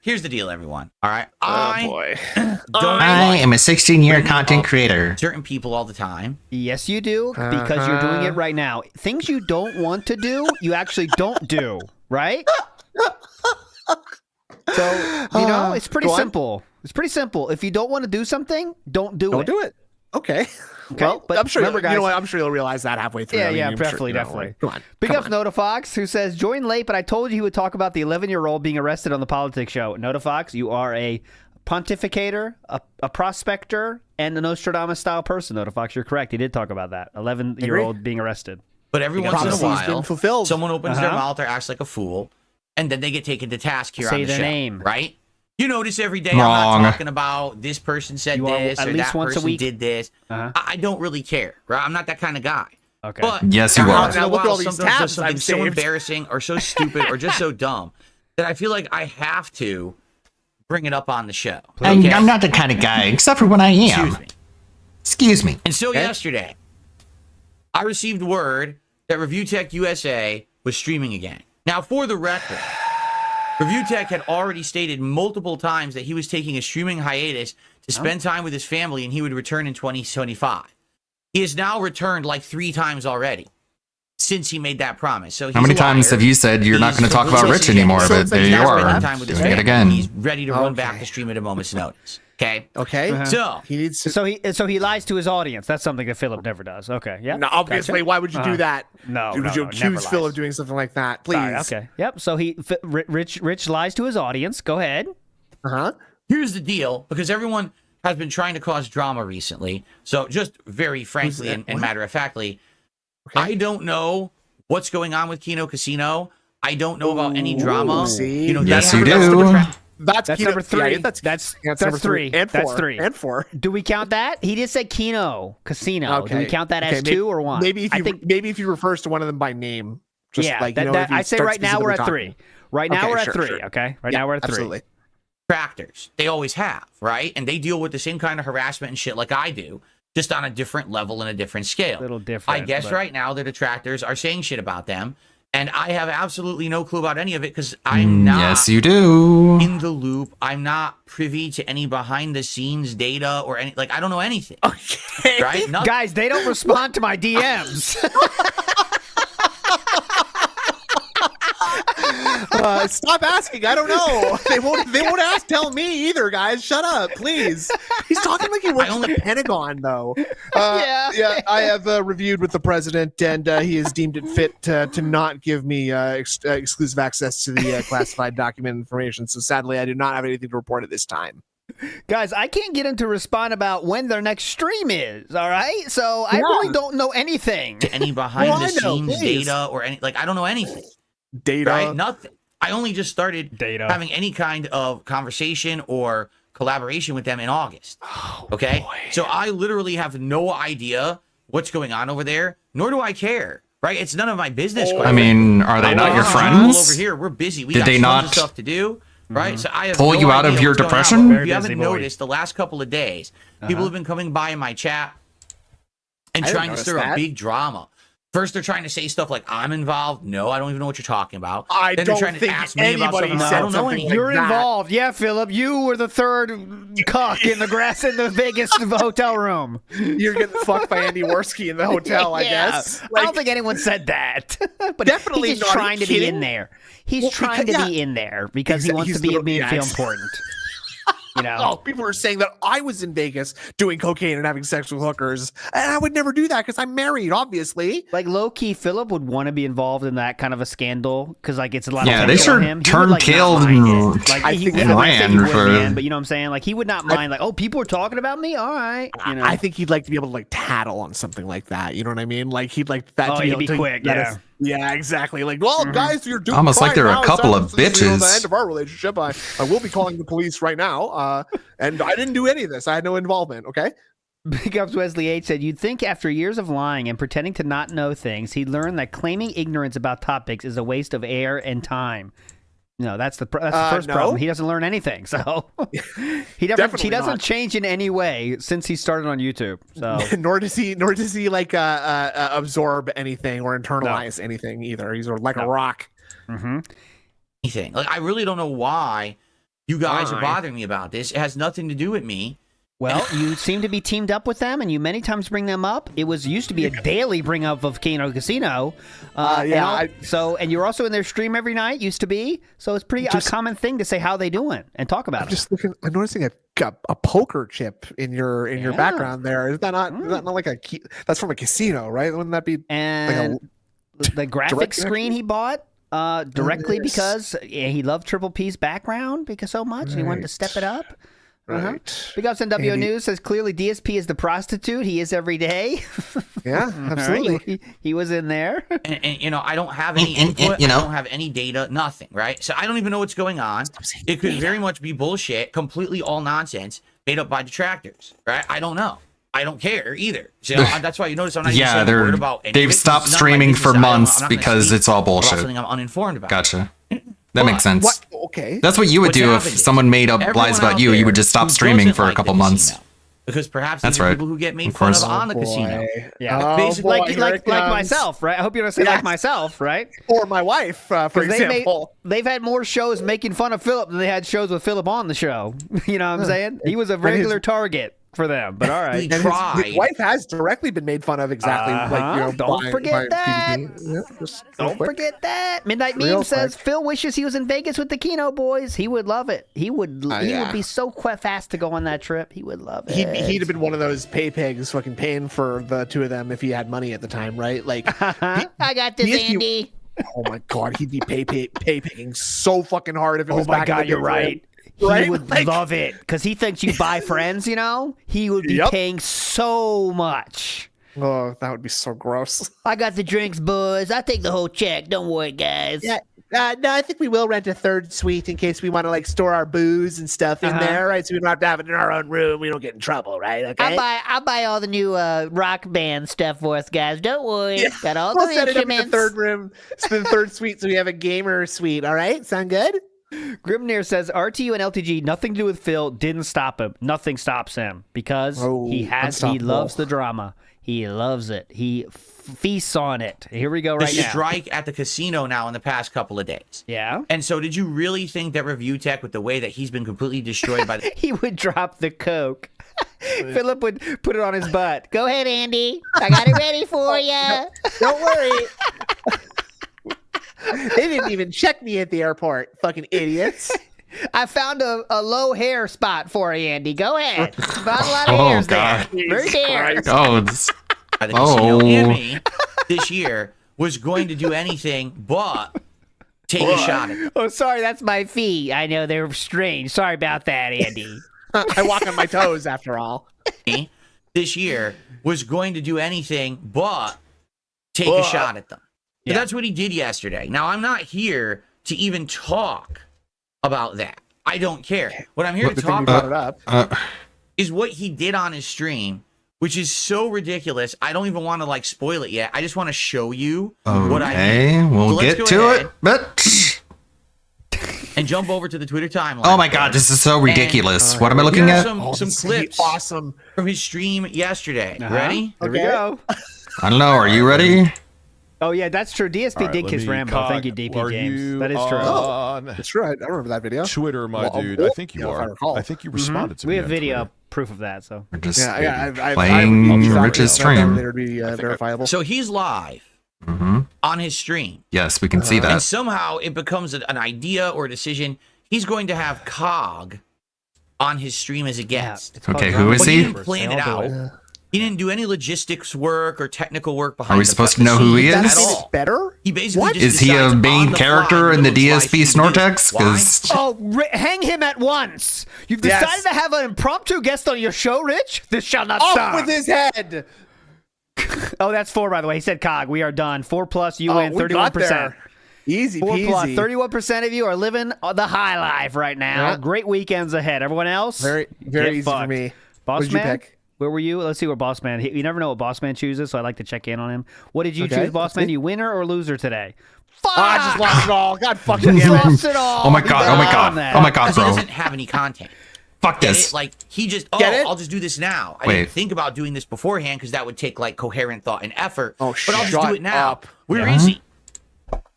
here's the deal, everyone. All right. I boy. don't I like am a 16-year bringing content up creator. certain people all the time. Yes, you do, because you're doing it right now. Things you don't want to do, you actually don't do, right? So, you know, it's pretty Go on. simple. It's pretty simple. If you don't want to do something, don't do Don't it. do it. Okay. Okay, Well, but I'm sure. remember, guys- you know what? I'm sure you'll realize that halfway through. Yeah, I mean, yeah, I'm sure, definitely, you know, definitely. like, come on. Big come ups, on. Notafox, who says, join late, but I told you he would talk about the 11-year-old being arrested on the politics show. Notafox, you are a pontificator, a prospector, and a Nostradamus-style person, Notafox. You're correct. He did talk about that. 11-year-old being arrested. But every once in a Prophecy's been while, fulfilled. someone opens their mouth or acts like a fool, and then they get taken to task here on the show. name. Right? You notice every day Wrong. I'm not talking about this person said this at or least that once a person week. did this. I don't really care. Right? I'm not that kind of guy. Okay. But Yes, you every are. once in a Now look at while, all these sometimes tabs there's something I've so saved. embarrassing or so stupid or just so dumb that I feel like I have to bring it up on the show. Okay? I'm not the kind of guy, except for when I am. Excuse me. Excuse me. And so yesterday, I received word that Review Tech USA was streaming again. Now, for the record, Review Tech had already stated multiple times that he was taking a streaming hiatus to spend time with his family and he would return in 2025. He has now returned like 3 times already since he made that promise. So How many times have you said you're not going to talk about Rich anymore? But there you are, doing it again. He's ready to run back to stream at a moment's notice. Okay. Okay. So he needs to. So he lies to his audience. That's something that Philip never does. Okay. Yeah. No, obviously. Gotcha. Why would you do that? No. Would you accuse Phil of doing something like that? Please. Sorry, okay. Yep. So Rich lies to his audience. Go ahead. Here's the deal, because everyone has been trying to cause drama recently. So just very frankly and matter-of-factly, I don't know what's going on with Kino Casino. I don't know about any drama. See? Yes, you do. That's number 3. Yeah, that's number 3. And 4. That's 3. And 4. Do we count that? He just said Kino Casino. Do we count that as 2 or 1? Maybe if he refers to one of them by name. Just yeah, like, I say right now we're at 3. Right now we're at 3. Sure. Okay. Right now we're at 3. Absolutely. Detractors. They always have, right? And they deal with the same kind of harassment and shit like I do, just on a different level and a different scale. A little different. I guess but- right now the detractors are saying shit about them, and I have absolutely no clue about any of it because I'm not Yes, you do. in the loop. I'm not privy to any behind the scenes data or any, like, I don't know anything. Okay. Right? Nothing. Guys, they don't respond to my DMs. Stop asking. I don't know. They won't ask. Tell me either, guys. Shut up, please. He's talking like he works in the Pentagon, though. Yeah. I have reviewed with the president, and he has deemed it fit to not give me exclusive access to the classified document information. So sadly, I do not have anything to report at this time. Guys, I can't get him to respond about when their next stream is, all right? So I really don't know anything. To any behind the scenes data or any, like, I don't know anything. Data. Right? Nothing. I only just started having any kind of conversation or collaboration with them in August. Okay? So I literally have no idea what's going on over there, nor do I care. Right? It's none of my business. I mean, are they not your friends? Over here, we're busy. We Did got they tons not of stuff to do. Right? So I have pull no you out of idea your what's going on. depression? If you haven't noticed, the last couple of days, people have been coming by in my chat and I didn't trying to notice stir up that. big drama. First, they're trying to say stuff like, I'm involved. No, I don't even know what you're talking about. I then don't they're trying to think ask me about anybody something. said I don't know something anything. like You're that. involved. Yeah, Philip. You were the third cuck in the grass in the Vegas hotel room. You're getting fucked by Andy Worski in the hotel, I Yeah. guess. I don't think anyone said that. But Definitely he's not. just Are you trying to be in kidding? there. He's Well, trying to be in there because he wants to be made feel important. You know? Oh, people are saying that I was in Vegas doing cocaine and having sex with hookers, and I would never do that because I'm married, obviously. Like low key, Philip would want to be involved in that kind of a scandal because like it's a lot. Yeah, of they pressure on sure him. He turned would, like, tail not mind and- it. Like I he think would he ran ran for- man, but you know what I'm saying? Like he would not mind. Like, oh, people are talking about me. All right, you know. I think he'd like to be able to like tattle on something like that. You know what I mean? Like he'd like that. Oh, to he'd able be to- quick, that yeah. is- yeah, exactly. Like, well, guys, you're doing Almost like crime they're a now. couple of This is, you know, the bitches. end of our relationship. I will be calling the police right now. And I didn't do any of this. I had no involvement. Okay. Big Ups Wesley H said, you'd think after years of lying and pretending to not know things, he'd learn that claiming ignorance about topics is a waste of air and time. No, that's the first no. problem. He doesn't learn anything, so he Definitely doesn't not. change in any way since he started on YouTube. So nor does he like absorb anything or internalize anything either. He's sort of like a rock. Mm-hmm. Anything. Like, I really don't know why you guys are bothering me about this. It has nothing to do with me. Well, you seem to be teamed up with them, and you many times bring them up. It used to be a daily bring up of Kino Casino. And you're also in their stream every night. Used to be, so it's pretty a common thing to say how they doing and talk about it. I'm noticing a poker chip in your background there. Is that not like that's from a casino, right? Wouldn't that be and the graphic direct screen he bought directly because he loved Triple P's background so much, and he wanted to step it up. Right. Big Ups NWO News says clearly DSP is the prostitute. He is every day. Yeah, absolutely. He was in there. And I don't have any input. I don't have any data, nothing, right? So I don't even know what's going on. It could very much be bullshit, completely all nonsense, made up by detractors, right? I don't know. I don't care either. So that's why you notice I'm not even saying a word about any they've of it. stopped It's not my streaming business. for I'm not months gonna because speak it's all about bullshit. something I'm uninformed about. Gotcha. That makes sense. What? Okay. That's what you would What's do if happened is someone made up everyone lies about out you. You there would just stop who streaming doesn't for a like couple the months. casino, because perhaps That's these are right. people who get made Of fun course. of on the casino. Yeah. Basically, like myself, right? I hope you're going to say like myself, right? Or my wife, for 'Cause example. they've had more shows making fun of Philip than they had shows with Philip on the show. You know what I'm saying? He was a regular target for them, but all right. And his wife has directly been made fun of exactly Don't forget that. Don't forget that. Midnight Meme Real says Phil wishes he was in Vegas with the Keno boys. He would love it. He would. He would be so fast to go on that trip. He would love it. He'd have been one of those pay pigs fucking paying for the two of them if he had money at the time, right? Like, I got this, Andy. Oh my god, he'd be pay picking so fucking hard if it was Oh my back in the god, day you're for right. him. He Right? would Like- love it because he thinks you buy friends. You know, he would be Yep. paying so much. Oh, that would be so gross. I got the drinks, boys. I take the whole check. Don't worry, guys. Yeah. No, I think we will rent a third suite in case we want to like store our booze and stuff in there, right? So we don't have to have it in our own room. We don't get in trouble, right? Okay. I'll buy all the new rock band stuff for us, guys. Don't worry. Yeah. Got all We'll the set it up in instruments. the third room, the third suite, so we have a gamer suite. All right, sound good? Grimnir says RTU and LTG, nothing to do with Phil, didn't stop him. Nothing stops him because he unstoppable. loves the drama. He loves it. He feasts on it. Here we go right the now. strike at the casino now in the past couple of days. Yeah. And so did you really think that Review Tech, with the way that he's been completely destroyed by the He would drop the Coke. Philip would put it on his butt. Go ahead, Andy. I got it ready for you. Don't worry. They didn't even check me at the airport, fucking idiots. I found a low hair spot for you, Andy. Go ahead. Found a lot of Oh, hairs God. there. Right there. Oh, it's- by the casino, and oh. me this year was going to do anything but take a shot at it. Oh, sorry, that's my fee. I know they're strange. Sorry about that, Andy. I walk on my toes after all. Me this year was going to do anything but take a shot at them. But that's what he did yesterday. Now, I'm not here to even talk about that. I don't care. What I'm here to talk about is what he did on his stream, which is so ridiculous. I don't even want to like spoil it yet. I just want to show you what I Okay, mean. we'll So let's get go to ahead it. But and jump over to the Twitter timeline. oh my god, this is so ridiculous. What am I looking Here are at? some clips awesome from his stream yesterday. Ready? Here we go. I don't know. Are you ready? Oh, yeah, that's true. DSP did kiss Rambo. Thank you, DP Games. That is true. That's true. I remember that video. Twitter, my Well, dude. I think you if I are. recall. I think you responded to We me. have on video Twitter. proof of that, so. We're just playing Rich's stream. It'd be verifiable. So he's live Mm-hmm. on his stream. Yes, we can see And that. somehow it becomes an idea or a decision. He's going to have Cog on his stream as a guest. Okay, who is But he? didn't plan it out. He didn't do any logistics work or technical work behind. Are we the supposed to know who he scenes is? at all. Better? He basically just Is he a decides on main the character fly in the what he likes DSP to do. Snortex? Why? 'Cause Oh, hang him at once. You've Yes. decided to have an impromptu guest on your show, Rich? This shall not Off stop. with his head. Oh, that's 4, by the way. He said Cog. We are done. 4+, you win we got 31%. there. Easy 4+, peasy. 31% of you are living the high life right now. Yeah. Great weekends ahead. Everyone else? Very get easy for fucked. me. Boss What did you Man? pick? Where were you? Let's see where Boss Man. You never know what Boss Man chooses, so I like to check in on him. What did you Okay, choose, Boss let's Man? see. You winner or loser today? I just lost it all. God fucking You damn it. lost it all. Oh my god, oh my god, oh my god, Because he bro. doesn't have any content. Fuck Get this. it? Like he just, Get it? I'll just do this now. I Wait. didn't think about doing this beforehand because that would take like coherent thought and effort. Oh, but I'll just shut do it now. up. Where is he?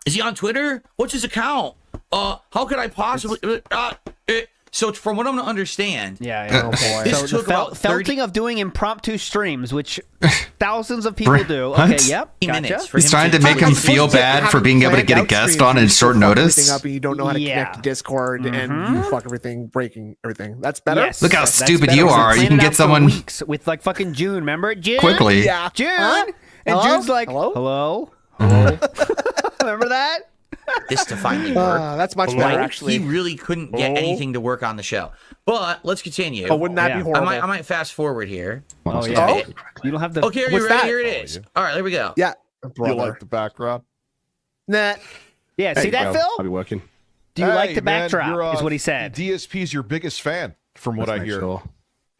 Is he on Twitter? What's his account? How could I possibly? So from what I'm gonna understand, Yeah. Oh boy. this So took the about 30 felting of doing impromptu streams, which thousands of people do. What? Okay, yep. minutes for He's him trying to make him feel bad for being able to get a guest on in short notice. Up and you don't know how to Yeah. connect to Discord and you fuck everything, breaking everything. That's better. Yes, Look how that's stupid better. you We've are. been You can planning get out for someone- weeks with like fucking June. Remember June? Quickly. Yeah. June. Huh? And Hello? June's like, Hello? hello. Remember that? this to finally work. That's much better, actually. He really couldn't get anything to work on the show. But let's continue. Oh, wouldn't that be horrible? I might fast forward here. Oh, yeah. You don't have the. Okay, are you ready? Here it is. All right, here we go. Yeah. You like the backdrop? Nah. Yeah, see that, Phil? I'll be working. Do you like the man, backdrop? you're, Is what he said. DSP's your biggest fan, from what I hear. Sure.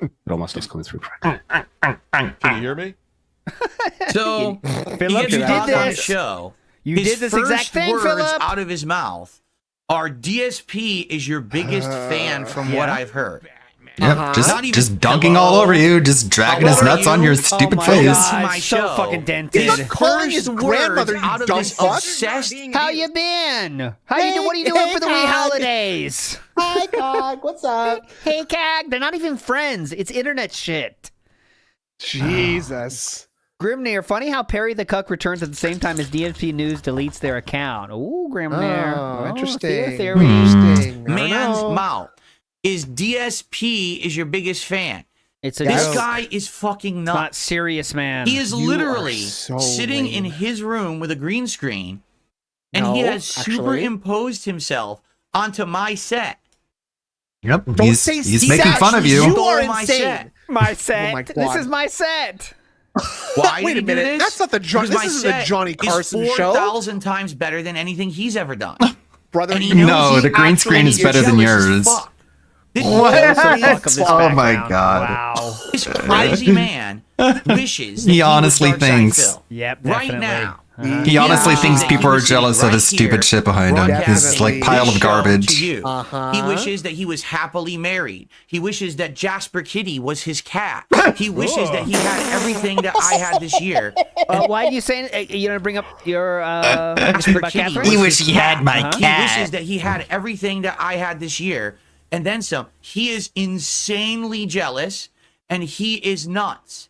It almost is coming through. Can you hear me? So Philip, he you gets did on the this. show. You His did this exact first thing, words Philip. out of his mouth are DSP is your biggest fan from what I've heard. Yep, Not even just dunking all over you, just dragging his nuts on your stupid face. My so show. fucking dented. He's not calling his grandmother, you out of dumb this fuck. obsessed. How you been? How you doing? What are you doing for the wee holidays? Hi, Cog. What's up? Hey, Cag. They're not even friends. It's internet shit. Jesus. Grimnir, funny how Perry the Cuck returns at the same time as DSP News deletes their account. Ooh, Grimnir. Oh, interesting. Theory. Interesting. Man's mouth is DSP is your biggest fan. It's a This joke. guy is fucking nuts. Not serious, man. He is You literally are so sitting lame. in his room with a green screen, and he No, has actually. superimposed himself onto my set. Yep, Don't he's say making fun of you. You are My insane. set. My set. Oh my This God. is my set. Why Wait did a he do minute. this? That's not the Johnny. Because This my isn't the set Johnny Carson is show. 4,000 times better than anything he's ever done. Brother, And he you knows No, he the green actually screen is is better than jealous as yours. fuck. This What? crazy- Oh my god. Wow. This crazy man wishes that He would honestly start Seinfeld thinks. Yep, right definitely. now. He honestly thinks that people he are was jealous sitting of his right stupid here shit behind him. His broadcasting like pile this of show garbage. to you. Uh-huh. He wishes that he was happily married. He wishes that Jasper Kitty was his cat. He wishes that he had everything that I had this year. Why do you say you don't bring up your Jasper about Kitty Catherine? was He wish his he had cat. my He cat. wishes that he had everything that I had this year, and then some. He is insanely jealous, and he is nuts.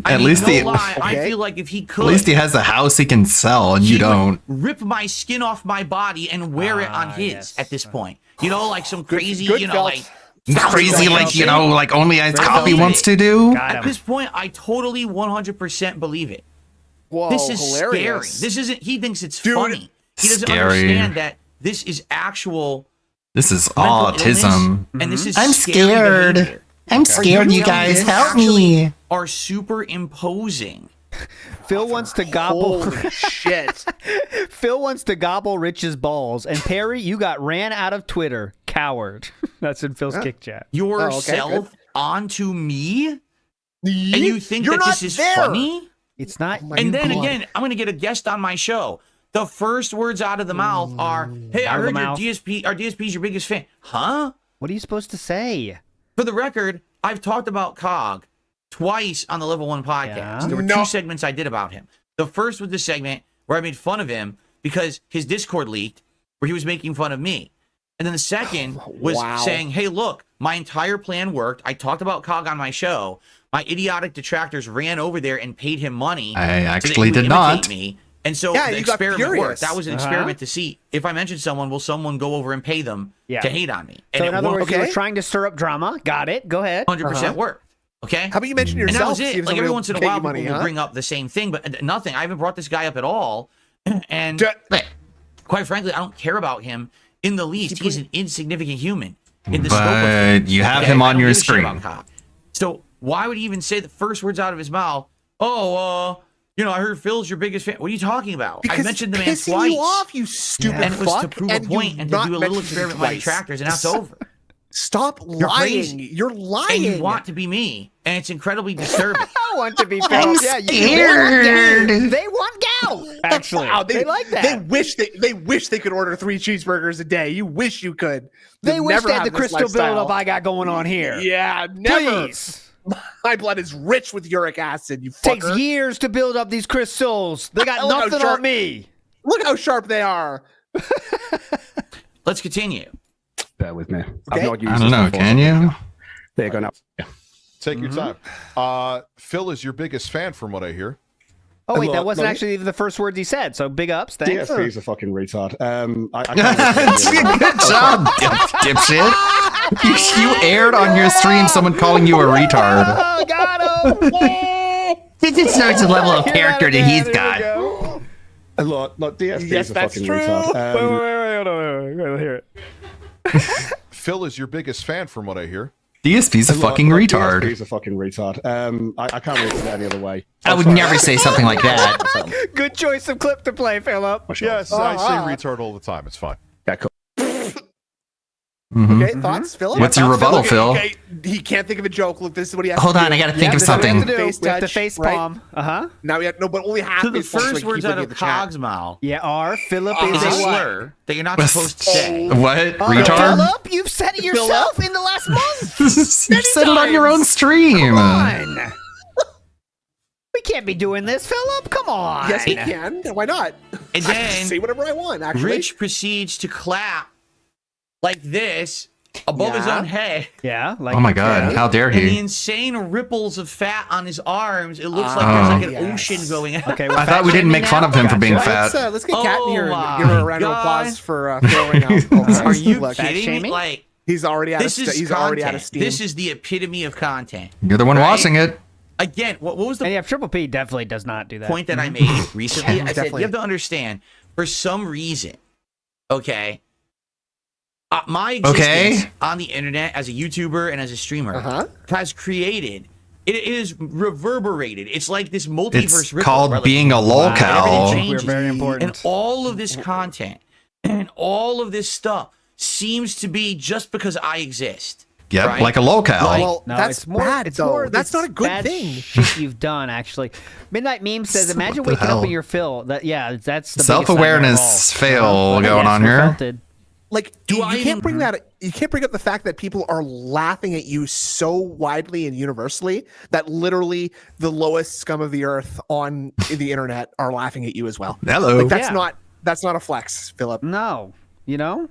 At least no he, lie, I Okay. feel like if he could, at least he has a house he can sell, and you he would don't. rip my skin off my body and wear it on his yes. at this point. You know, like some crazy, good you know, felt. like Crazy, like you know, like only Ice Very Coffee well. wants to do. Got at him. this point, I totally 100% believe it. Whoa, This is hilarious. scary. This isn't. He thinks it's Dude, funny. He doesn't scary. understand that this is actual This is mental autism. illness, and this is I'm scary scared. behavior. I'm scared, you telling me guys. this Help actually me. Are superimposing. Phil wants to gobble. Holy shit. Phil wants to gobble Rich's balls, and Perry, you got ran out of Twitter. Coward. That's in Phil's kick chat. Yourself onto me, and you think You're that not this is there. funny? It's not. And then again, I'm going to get a guest on my show. The first words out of the mouth are, "Hey, I Out of heard the your mouth. DSP. Our DSP's your biggest fan." Huh? What are you supposed to say? For the record, I've talked about Cog twice on the Level 1 podcast. Yeah? There were No. 2 segments I did about him. The first was the segment where I made fun of him because his Discord leaked, where he was making fun of me. And then the second was Wow. saying, "Hey, look, my entire plan worked. I talked about Cog on my show. My idiotic detractors ran over there and paid him money. I so that actually he would did imitate not. Me. And so Yeah, the you got experiment furious. worked. That was an experiment to see if I mention someone, will someone go over and pay them Yeah. to hate on me? So in other words, you Okay. were trying to stir up drama. Got it. Go ahead. 100% worked. Okay. How about you mention And that yourself? was see it. if Like somebody every will once in a pay while, you money, people will huh? bring up the same thing, but nothing. I haven't brought this guy up at all. And quite frankly, I don't care about him in the least. He's an insignificant human in the scope of But things. you have Okay? him I on don't your give a shit screen. about Cobb. So why would he even say the first words out of his mouth? Oh, you know, I heard Phil's your biggest fan. What are you talking about? Because I mentioned the man it's pissing twice. you off, you stupid and it was to fuck, prove and a point you and to not do a little mentioned experiment with my twice. detractors, and that's over. Stop You're lying. crazy. You're lying. And you want to be me, and it's incredibly disturbing. I want to be I'm Phil. Yeah, scared. They want gout. Actually, Wow, they like that. They wish they could order 3 cheeseburgers a day. You wish you could. They You'll wish never they had have the this crystal lifestyle. buildup I got going on here. Yeah, never. Please. My blood is rich with uric acid. You Takes fucker. years to build up these crystals. They got Look how nothing sharp- on me. Look how sharp they are. Let's continue. Bear with me. Okay. I've not used I don't this know. before. Can you? There you go now. Yeah. Take your time. Phil is your biggest fan, from what I hear. Oh wait, that Look, wasn't look. actually even the first words he said. So big ups, thanks. DSP's a fucking retard. I Good job, dipshit. You aired on your stream someone calling you a retard. Oh, got him. This is such a level of character that he's got. Look, DSP Yes, is a that's fucking true. retard. Wait, hear it. Phil is your biggest fan, from what I hear. DSP's a fucking retard. DSP's a fucking retard. I can't read it any other way. I would never say something like that. Good choice of clip to play, Philip. Yes, I say retard all the time. It's fine. Yeah, cool. Mhm. Okay, thoughts, Philip? What's your rebuttal, Phil? Okay, he can't think of a joke. Look, this is what he has Hold to do. on, I gotta think Yeah, of this is what we have something. to do. We have to face right? palm. Uh-huh. Now we have, no, but only half. So the is supposed to first keep words looking out at of the chat. Cog's mouth Yeah, are Philip is is a a what? slur that you're not supposed to say. What? Retard? Philip, you've said it yourself in the last month. You said it on your own stream. Come on. We can't be doing this, Philip. Come on. Yes, we can. Why not? And I then can say whatever I want. Actually, Rich proceeds to clap like this above his own head. Yeah. Like, Oh my god, how dare And the he? insane ripples of fat on his arms. It looks like there's like an ocean going on. Okay, I thought we didn't make fun of him for being fat. Let's get Kat in here Oh and give her a round of my applause for throwing out. all Are this. you Look, kidding me? Like he's already out of this is he's content. already out of steam. This is the epitome of content. You're the one right? watching it. Again, what was the And yeah, Triple P definitely does not do that. point that I made recently? Yeah, I said definitely. you have to understand. For some reason, okay, my existence on the internet as a YouTuber and as a streamer has created. It is reverberated. It's like this multiverse. It's ripple, called where, like, being a lolcow. everything changes. We're very important. And all of this content and all of this stuff seems to be just because I exist. Yep, right? like a lolcow. Well, No, that's it's more, bad, it's though. more That's not a good bad thing. Shit you've done, actually. Midnight Meme says, "Imagine What the waking up hell? in your fill." That's the biggest nightmare Self-awareness of all. fail going on we here. felt it. Like Do you I can't even- bring that. You can't bring up the fact that people are laughing at you so widely and universally that literally the lowest scum of the earth on the internet are laughing at you as well. Hello. Like that's Yeah. not a flex, Philip. No, you know.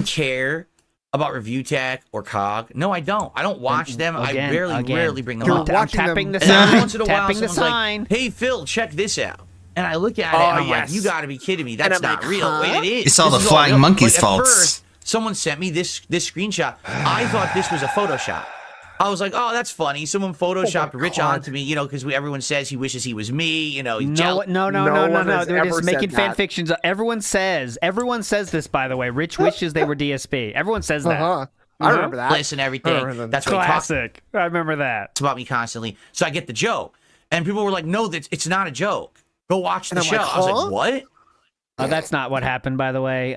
Care about Review Tech or Cog? No, I don't. I don't watch them. Again, I rarely bring them You're up. I'm watching tapping them- the And then sign. once in a while, Tapping the someone's sign. like, "Hey Phil, check this out." And I look at it Oh, and I'm yes. like, "You got to be kidding me! That's And I'm not like, real." huh? Wait, it is. It's all This the is flying real. monkey's But at faults. first, someone sent me this screenshot. I thought this was a Photoshop. I was like, "Oh, that's funny." Someone photoshopped Rich God. onto me, you know, because everyone says he wishes he was me. You know, he's No, jealous. no. No one has They're ever just said making fan that. fictions. Everyone says this, by the way. Rich wishes they were DSP. Everyone says that. I remember that. Listen, I everything. remember that. That's what he talks Classic. I remember that. about me constantly. So I get the joke. And people were like, "No, it's not a joke. Go watch the And I'm show." like, I was huh? like, "What?" That's not what happened, by the way.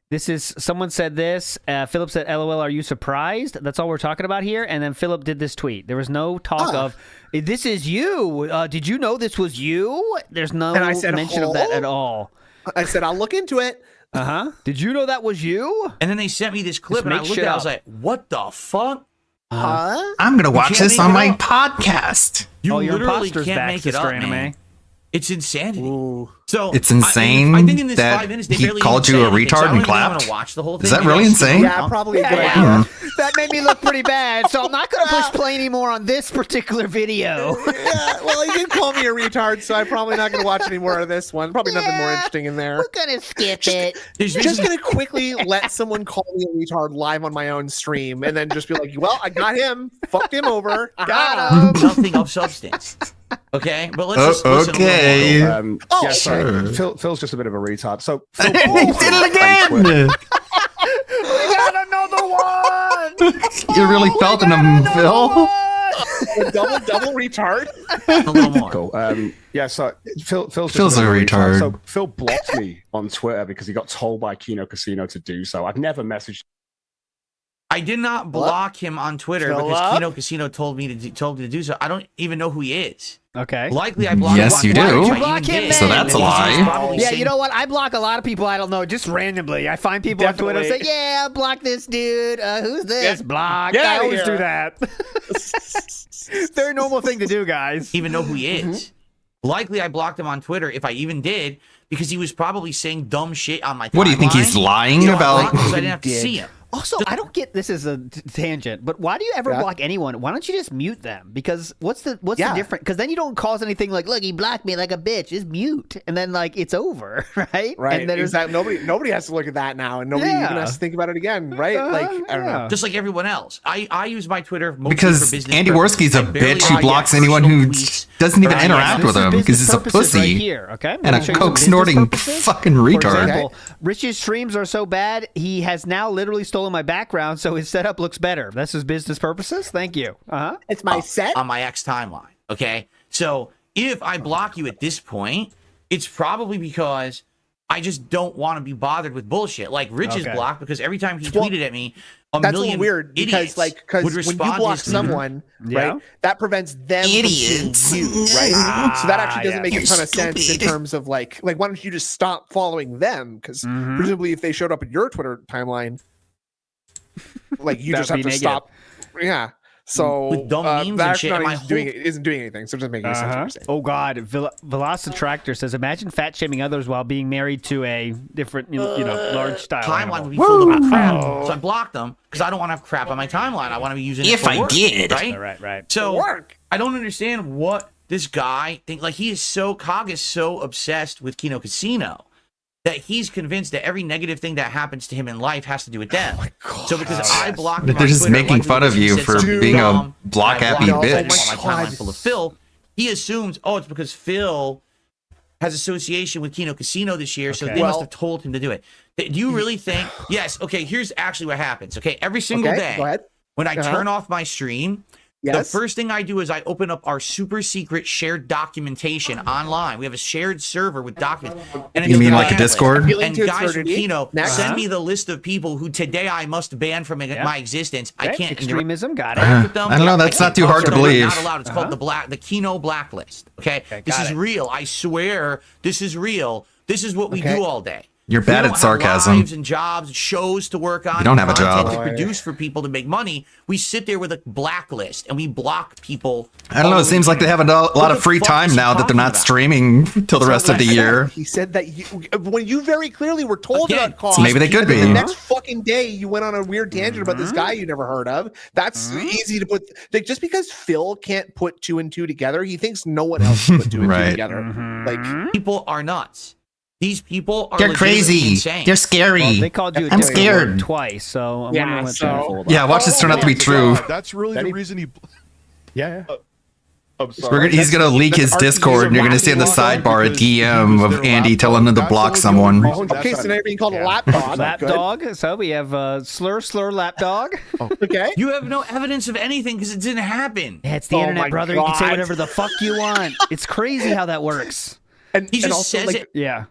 This is someone said this. Philip said, "LOL, are you surprised?" That's all we're talking about here. And then Philip did this tweet. There was no talk of, "This is you. Did you know this was you?" There's no And I said, mention of that "Huh?" at all. I said I'll look into it. Did you know that was you? And then they sent me this clip, Just and I make looked shit at it. I was up. like, "What the fuck?" I'm gonna watch can't this make on it my up. podcast. You Oh, your literally imposter's can't back, make it Sister up, Anime. man. It's insanity. So It's I insane think in this that 5 minutes, they he barely called even you say a anything, so retard I don't and even want clapped? to watch the whole thing. Is that Maybe really I'll skip it insane? now. Yeah, probably a good Yeah. idea. That made me look pretty bad, so I'm not going to push play anymore on this particular video. Yeah, well, he did call me a retard, so I'm probably not going to watch any more of this one. Probably nothing more interesting in there. We're going to skip it. Just going to quickly let someone call me a retard live on my own stream and then just be like, well, I got him. Fucked him over. Got him. Nothing of substance. Okay, but let's just listen okay. a little more. Yeah, sorry. sure. Phil's just a bit of a retard. So Phil He did it again! We got another one. You really felt in him, Phil. double retard. A little more. Cool. Yeah, so Phil's just Phil's bit of a retard. So Phil blocked me on Twitter because he got told by Kino Casino to do so. I've never messaged. I did not block him on Twitter Philip? because Kino Casino told me to do so. I don't even know who he is. Okay. Likely, I blocked Yes, him you on do. Twitter. Why I did you block even him did. then? So that's a He's lie. probably Yeah, saying- you know what? I block a lot of people I don't know just randomly. I find people on Twitter and say, "Yeah, block this dude. Who's this?" Block. get I outta always here. do that. Very normal thing to do, guys. even know who he is. Likely, I blocked him on Twitter if I even did, because he was probably saying dumb shit on my timeline. What do you think he's lying You know, I about? blocked him 'cause I didn't have to see him. Also, I don't get this is a tangent, but why do you ever Yeah. block anyone? Why don't you just mute them? Because what's the Yeah. difference? Because then you don't cause anything like, look, he blocked me like a bitch. Just mute, and then like it's over, right? Right. And then Exactly. Nobody has to look at that now, and nobody Yeah. even has to think about it again, right? Like I don't know. Just like everyone else. I use my Twitter mostly for Because business Andy purposes. Worski's a I barely bitch who have blocks personal anyone who tweets doesn't even or interact with him because he's a pussy right here, okay? and I'll a show you some coke business snorting purposes. fucking For retard. example, Rich's streams are so bad, he has now literally stolen my background, so his setup looks better. That's his business purposes. Thank you. It's my set on my X timeline. Okay, so if I block you at this point, it's probably because I just don't want to be bothered with bullshit. Like Rich is Okay. blocked because every time he tweeted at me, a That's a million little weird idiots because would when you respond to block his tweet. someone, Yeah. right, that prevents them Idiots. from seeing you, right? So that actually doesn't make a You're ton of sense in stupid. terms of like why don't you just stop following them? Because presumably if they showed up in your Twitter timeline, like you just have That'd to be stop. Yeah. So With dumb memes that and shit, actually my not isn't doing anything. So it doesn't make any sense. What you're saying. Oh God, Velocitractor says, imagine fat shaming others while being married to a different, large style Timeline animal. would be full of crap, so I blocked them because I don't want to have crap on my timeline. I want to be using it If for I work, did. right? Right. So I don't understand what this guy think. Like Cog is so obsessed with Kino Casino that he's convinced that every negative thing that happens to him in life has to do with them. So because I blocked, But my they're just Twitter, making like fun of he you said for something being a dumb, block and I happy blocked him bitch. on my timeline full of Phil. He assumes, it's because Phil has association with Kino Casino this year, so Okay. they must Well- have told him to do it. Do you really think? Yes. Okay. Here's actually what happens. Okay. Every single Okay, day go ahead. when I Uh-huh. turn off my stream, the Yes. first thing I do is I open up our super secret shared documentation online. We have a shared server with documents. And You it's mean got like a like- Discord? Appealing And to guys from absurdity. Kino Next. send me the list of people who today I must ban from my existence. I Okay, can't extremism, got interact it. with them. I don't know, that's not too hard to No, believe. Not allowed. It's called the Kino blacklist. Okay, this got is it. real. I swear, this is real. This is what we Okay. do all day. You're We bad don't at have sarcasm. lives and jobs, shows to work on. You don't have a content job. to produce for people to make money. We sit there with a blacklist and we block people. I don't know. It seems like they have a lot of free time now that they're not streaming till the rest of the year. He said that when you very clearly were told Again, about Cog, so maybe they could and then be. the next fucking day you went on a weird tangent about this guy you never heard of. That's easy to put. Like just because Phil can't put two and two together, he thinks no one else can put two and two Right. together. Like People are nuts. These people are They're legitimately crazy. insane. They're scary. Well, they called you a I'm different scared. word twice, so I'm Yeah, wondering what so- Yeah, watch this turn out to be true. That's really the reason he. Yeah. I'm sorry. He's gonna leak his Discord, and you're gonna see in the sidebar a DM of Andy telling him to block someone. okay, so now you're being called a lapdog. Lapdog. So we have slur lapdog. Okay. You have no evidence of anything because it didn't happen. Yeah, it's the Oh internet, my brother. You can say God. whatever the fuck you want. It's crazy how that works. And, He and just also, says like, it. Yeah.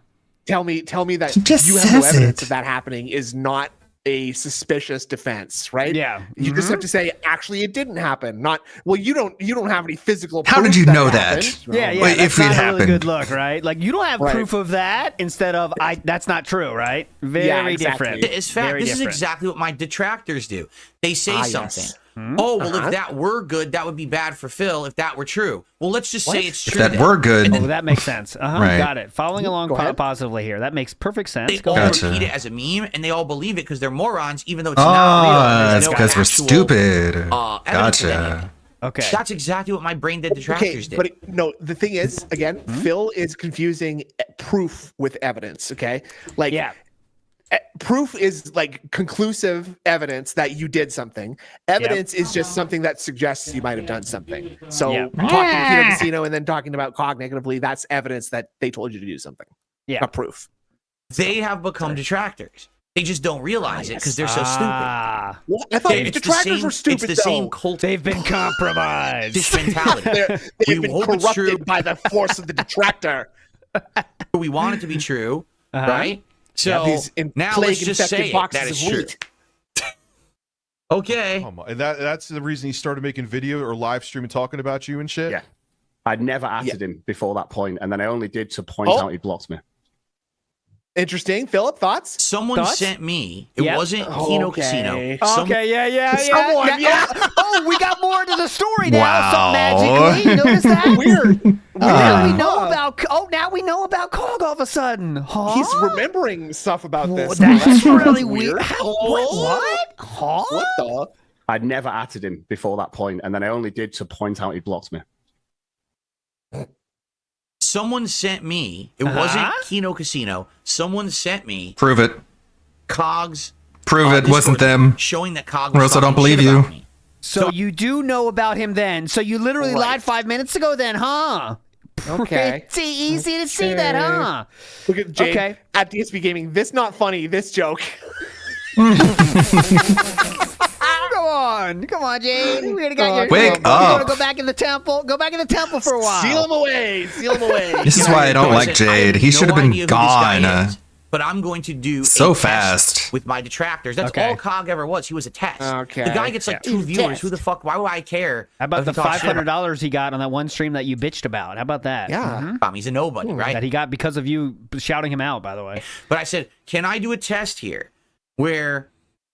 Tell me that He just you have no says evidence it. of that happening is not a suspicious defense, right? Yeah. You just have to say, actually, it didn't happen. Not well. You don't have any physical. How proof did you that know it that? happened. Yeah, yeah. Wait, That's if it not a really happened. good look, right? Like you don't have Right. proof of that. Instead of that's not true, right? Very exactly. different. It's fact. Very This is different. exactly what my detractors do. They say Ah, something. yes. Oh, well, if that were good, that would be bad for Phil if that were true. Well, let's just say it's If true. that then. were good, Oh, that makes sense. Right. Got it. Following along Go ahead. positively here. That makes perfect sense. They Go all ahead. Gotcha. repeat it as a meme, and they all believe it because they're morons, even though it's not real. oh, There's that's no because we're actual, stupid. evidence of Gotcha. anything. Okay. That's exactly what my brain dead Okay, detractors did. but no. The thing is, again, Phil is confusing proof with evidence. Okay, like Yeah. Proof is like conclusive evidence that you did something. Evidence is just something that suggests you might have done something. So Yep. talking to Kino Casino and then talking about Cog negatively, that's evidence that they told you to do something. Yeah. Not proof. They have become detractors. They just don't realize it because they're so stupid. Ah, Well, I thought It's the detractors same- were stupid. It's the same though. cult. they've been compromised. This mentality. They've We been hope it's true. corrupted by the force of the detractor. We want it to be true, Uh-huh. right? So These now let's just plague-infected say it, boxes that is of true. wheat. Okay. And that's the reason he started making video or live streaming talking about you and shit. Yeah. I'd never added him before that point, and then I only did to point out he blocked me. Interesting. Philip, thoughts? Someone Thoughts? sent me. It Yep. wasn't Kino Casino. Okay, yeah. Someone, Oh, we got more to the story now. Wow. Something magically. You notice that? Weird. We know about about. Oh, now we know about Cog all of a sudden. Huh? He's remembering stuff about this. That's really weird. What? Huh? What the? I'd never atted him before that point, and then I only did to point out he blocked me. Someone sent me. It wasn't Kino Casino. Someone sent me. Prove it. Cogs. Prove it wasn't them. Showing that Cog. Or else I don't believe you. So you do know about him then. So you literally lied 5 minutes ago then, huh? Okay. Pretty easy to see that, huh? Look at Jade Okay. at DSP Gaming. This not funny. This joke. Come on, Jade. We already got your. Wake You up. want to go back in the temple? Go back in the temple for a while. Seal him away. Seal him away. This is why I don't like Jade. He should have been gone. But I'm going to do So a test fast. with my detractors. That's Okay. all Cog ever was. He was a test. Okay. The guy gets like 2 viewers. Who the fuck? Why would I care? How about if the he talks shit about $500 he got on that one stream that you bitched about? How about that? Yeah. He's a nobody, right? That he got because of you shouting him out, by the way. But I said, can I do a test here where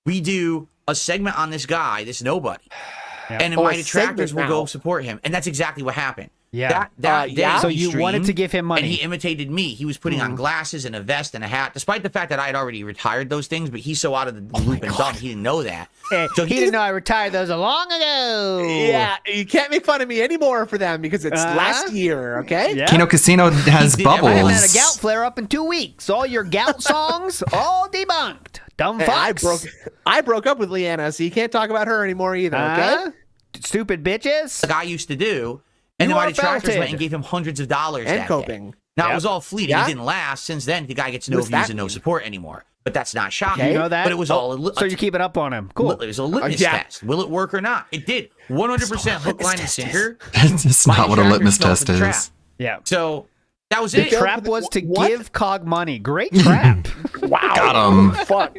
we do a segment on this guy, this nobody, and then Oh, my a detractors segment will go now. support him? And that's exactly what happened. Yeah. That day So he you wanted streamed, to give him money. and he imitated me. He was putting on glasses and a vest and a hat, despite the fact that I had already retired those things. But he's so out of the loop and dumb, he didn't know that. So he didn't know I retired those long ago. Yeah, you can't make fun of me anymore for them because it's last year, okay? Yeah. Kino Casino has I haven't had a bubbles. gout flare up in 2 weeks. All your gout songs, all debunked. Dumb Hey, fucks. I broke up with Leanna, so you can't talk about her anymore either, okay? Stupid bitches. The guy used to do, and You then my are detractors belted. went and gave him hundreds of dollars And that coping. day. Now it Yep. was all fleeting. Yeah? It didn't last. Since then, the guy gets no What does views that and no mean? support anymore. But that's not shocking. You know that? But it was Oh, all so you keep it up on him. Cool. It was a litmus yeah. test. Will it work or not? It did. 100% hook, line, and sinker. That's My not what a detractors litmus fell for test the trap. is. Yeah. So that was The it. trap was to What? give Cog money. Great trap. Wow. Got him. Fuck.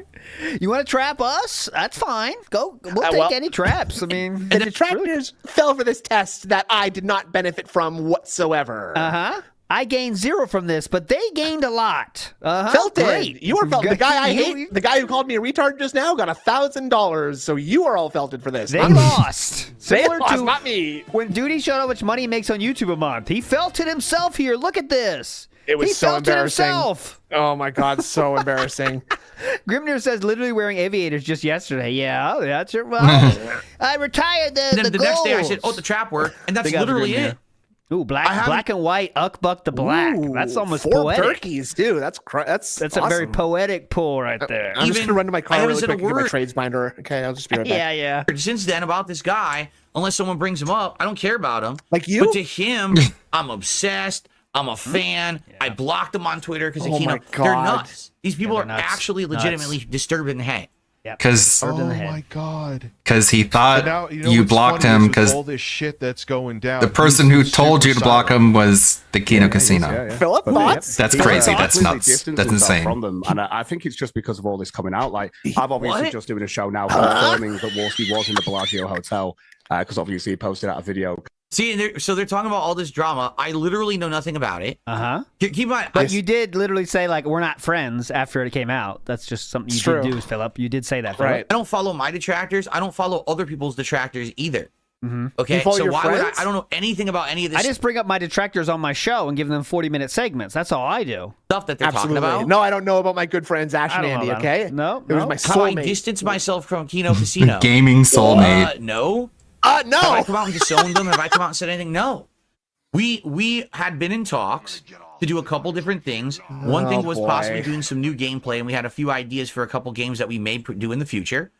You want to trap us? That's fine. Go. We'll take well- any traps. I mean, The detractors fell for this test that I did not benefit from whatsoever. I gained 0 from this, but they gained a lot. Felted. Great. You are felted. The guy I You- hate, the guy who called me a retard just now, got $1,000. So you are all felted for this. They not me. lost. They Similar lost, to not me. when Duty showed how much money he makes on YouTube a month. He felt it himself here. Look at this. It was he so felt it embarrassing. himself. Oh my god, so embarrassing. Grimnir says literally wearing aviators just yesterday. Yeah, that's it. Well, I retired the And then the next day I goals. said, oh, the trap worked. And that's Big ups, literally Grimnir. it. Ooh, black and white, Uckbuck the black. Ooh, That's almost 4 poetic. turkeys, dude. That's That's awesome. a very poetic pull right there. I'm just gonna run to my I car haven't really said a quick and get my word. trades binder. Okay, I'll just be right back. Yeah. Since then, about this guy, unless someone brings him up, I don't care about him. Like you? But to him, I'm obsessed. I'm a fan. I blocked him on Twitter because Oh you know my they're God. nuts. These people are nuts. actually legitimately disturbed in the head. Because Oh my god. he thought And now, you what's blocked funny him is with because all this shit that's going down. the person who told you to block him was the Kino Casino. Philip, thoughts? That's He's crazy. completely That's nuts. distanced That's himself insane. From them, and I think it's just because of all this coming out. Like I'm obviously What? just doing a show now, filming that Wolski was in the Bellagio Hotel, because obviously he posted out a video. See, and they're talking about all this drama. I literally know nothing about it. Keep in mind, But you did literally say like we're not friends after it came out. That's just something you It's did true. do, Philip. You did say that, Philip. I don't follow my detractors. I don't follow other people's detractors either. Okay, You follow so your why would friends? I don't know anything about any of this I just bring up my detractors on my show and give them 40-minute segments. That's all I do. stuff that they're Absolutely. talking about. No, I don't know about my good friends Ash I and don't know Andy. about Okay, them. No, it was no. my How I soulmate. distance myself from Kino Casino. Gaming soulmate. No. No. Have I come out and disowned them? Have I come out and said anything? No. We had been in talks to do a couple different things. One thing was boy. possibly doing some new gameplay, and we had a few ideas for a couple games that we may do in the future.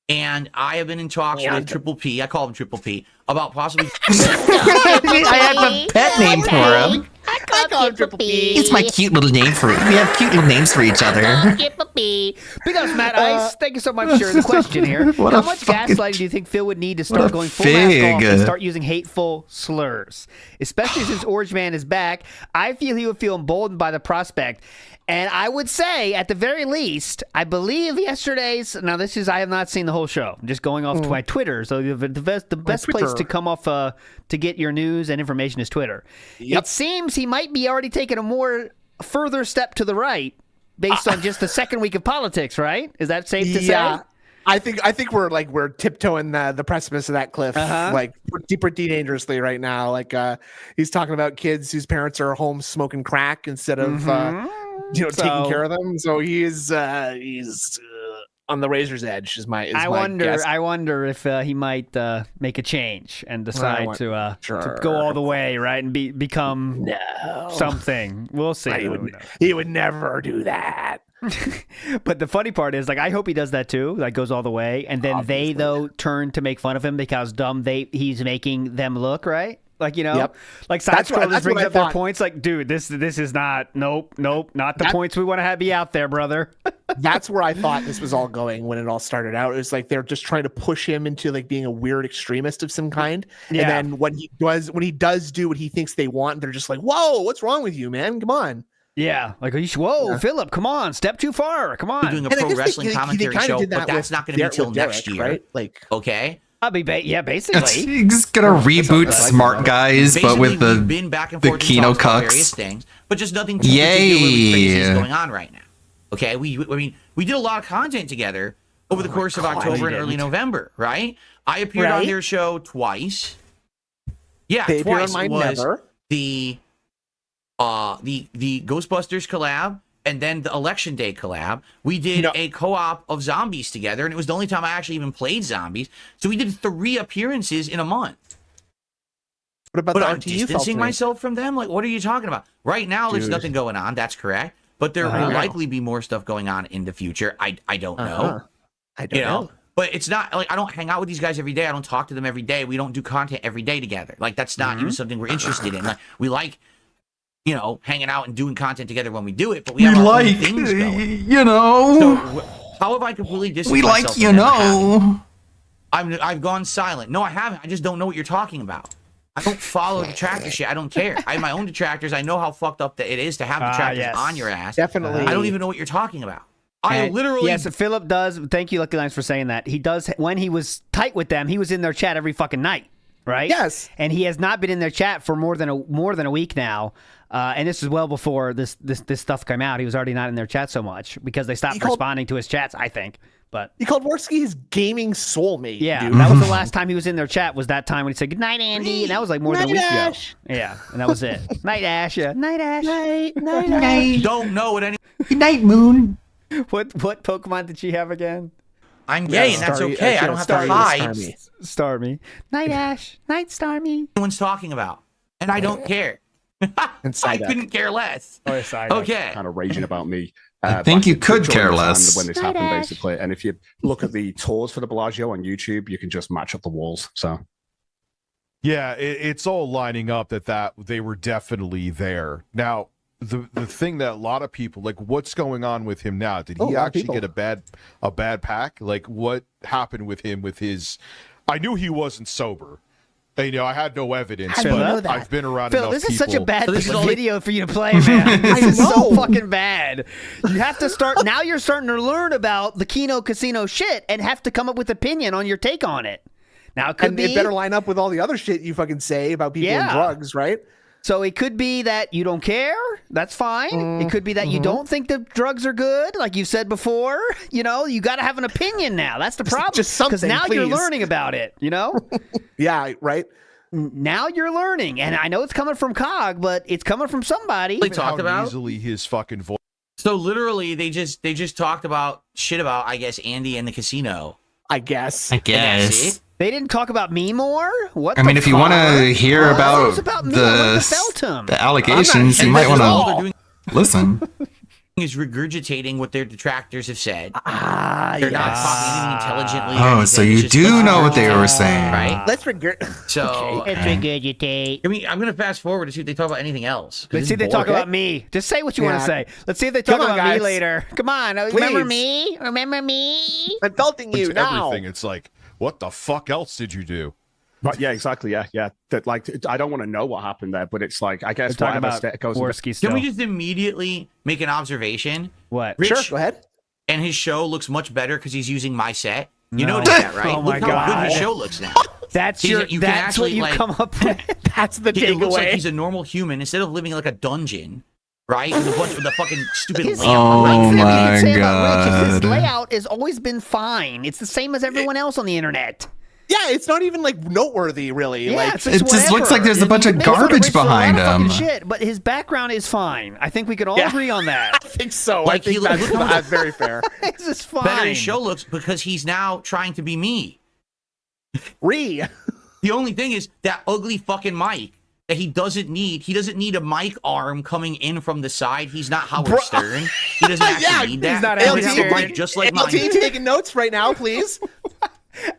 And I have been in talks with Triple P. I call him Triple P about possibly. I have a pet name for him. I call him Triple P. It's my cute little name for it. We have cute little names for each other. Big ups, Matt Ice. Thank you so much for sharing the question here. What How a much fucking- gaslighting do you think Phil would need to what start a going full mask off fig. and start using hateful slurs? Especially since Orange Man is back, I feel he would feel emboldened by the prospect. And I would say, at the very least, I believe yesterday's. Now, this is I have not seen the whole show. I'm just going off to my Twitter. So the best place Twitter. to come off to get your news and information is Twitter. It seems he might be already taking a more further step to the right based on just the second week of politics. Right? Is that safe to say? I think we're tiptoeing the precipice of that cliff, like pretty dangerously right now. Like he's talking about kids whose parents are home smoking crack instead of taking care of them. So he's on the razor's edge. I wonder if he might make a change and decide to go all the way, right, and become something. We'll see. He would never do that. But the funny part is, like, I hope he does that too. Like, goes all the way, and then they turn to make fun of him because he's making them look right. Like, like side scrollers brings up their points. Like, dude, this is not. Nope, not the points we want to be out there, brother. That's where I thought this was all going when it all started out. It was like they're just trying to push him into like being a weird extremist of some kind. Yeah. And then when he does do what he thinks they want, they're just like, "Whoa, what's wrong with you, man? Come on." Yeah, like, Philip, come on, step too far, come on. We're doing a pro wrestling commentary show, but that's not going to be until next year, right? Like, okay. I'll be basically. He's gonna reboot Smart Guys, but with the we've been back and forth Kino about various things, but just nothing too particularly crazy is going on right now. Okay, we did a lot of content together over the course of October and early November, right? I appeared on their show twice. Yeah, they twice. On It was never. the Ghostbusters collab and then the Election Day collab. We did a co-op of zombies together, and it was the only time I actually even played zombies. So we did 3 appearances in a month. What about but the I'm RTU distancing myself from them? Like, what are you talking about? Right now, there's nothing going on. That's correct. But there will likely be more stuff going on in the future. I don't know. I don't know. But it's not like I don't hang out with these guys every day. I don't talk to them every day. We don't do content every day together. Like, that's not even something we're interested in. Like, we like, hanging out and doing content together when we do it, but we have our own things going. So how have I completely distanced myself from them? I've gone silent. No, I haven't. I just don't know what you're talking about. I don't follow detractor shit. I don't care. I have my own detractors. I know how fucked up that it is to have detractors on your ass. Definitely. I don't even know what you're talking about. I literally. Yes, Philip does. Thank you, Lucky Lines, for saying that. He does. When he was tight with them, he was in their chat every fucking night, right? Yes. And he has not been in their chat for more than a week now. And this is well before this stuff came out. He was already not in their chat so much because they stopped responding to his chats, I think. But he called Worski his gaming soulmate. Yeah, dude. that was the last time he was in their chat. Was that time when he said "Good night, Andy"? And that was like more than a week ago. Yeah, and that was it. Night, Ash. Yeah, night, Ash. Night. Don't know what any. Good night, Moon. What Pokemon did she have again? I'm gay, and that's okay. I don't have to hide. Starmie. Night, Ash. Night, Starmie. Everyone's talking about, and I don't care. I couldn't care less. Okay. Kind of raging about me. I think you could care less when this happened, basically. And if you look at the tours for the Bellagio on YouTube, you can just match up the walls. So, yeah, it's all lining up that they were definitely there. Now, the thing that a lot of people like, what's going on with him now? Did he actually get a bad pack? Like, what happened with him with his? I knew he wasn't sober. I had no evidence, but I've been around Phil, enough this is people. such a bad video for you to play, man. This is so fucking bad. You have to start now. You're starting to learn about the Kino Casino shit and have to come up with opinion on your take on it. Now it could be it better line up with all the other shit you fucking say about people and drugs, right? So it could be that you don't care. That's fine. It could be that you don't think the drugs are good, like you said before. You got to have an opinion now. That's the problem. Just something, because now you're learning about it. Yeah, right. Now you're learning, and I know it's coming from Cog, but it's coming from somebody. They talked about easily his fucking voice. So literally, they just talked about shit about, I guess, Andy and the casino. I guess. They didn't talk about me more? What? I mean, if you want to hear about the allegations, you might want to listen. Is regurgitating what their detractors have said. They're not talking anything intelligently. Oh, so you do know what they were saying, right? Let's regurgitate. So let's regurgitate. I mean, I'm gonna fast forward to see if they talk about anything else. Let's see if they talk about me. Just say what you want to say. Let's see if they talk about me later. Come on, remember me? Remember me? Adulting you now. Everything. It's like, what the fuck else did you do? But yeah, exactly. Yeah. That I don't want to know what happened there, but it's like, I guess talking whatever about goes. Worski still. Can we just immediately make an observation? What? Rich, Sure, go ahead. And his show looks much better because he's using my set. You noticed that, right? Oh my Look how good God. his show looks now. That's You can that's actually, what you like- come up with. That's the It looks like takeaway. he's a normal human instead of living like a dungeon, right? With a bunch of the fucking stupid lamp. Oh right? my His god. layout has always been fine. It's the same as everyone else on the internet. Yeah, it's not even like noteworthy, really. Yeah, like it's It just looks like there's a bunch of Makes fun garbage Rich for a lot behind of fucking him. Shit, but his background is fine. I think we can all agree on that. I think so. Like, I think that's very fair. This is fine. Better his show looks because he's now trying to be me. The only thing is that ugly fucking mic that he doesn't need. He doesn't need a mic arm coming in from the side. He's not Howard Stern. He doesn't actually need that. He's not He LT. has a mic just like mine. LT, taking notes right now, please.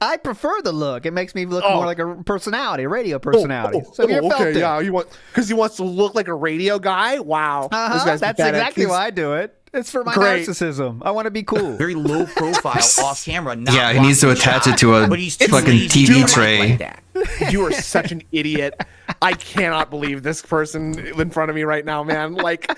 I prefer the look. It makes me look more like a personality, a radio personality. So you felt it. Yeah, you want because he wants to look like a radio guy. Wow, this guy's That's pathetic. exactly He's- why I do it. It's for my Great. narcissism. I want to be cool. Very low profile off camera. Not Yeah, he needs to blocking attach shot, it to a but he's too fucking lazy to TV do a mic tray. like that. You are such an idiot. I cannot believe this person in front of me right now, man. Like,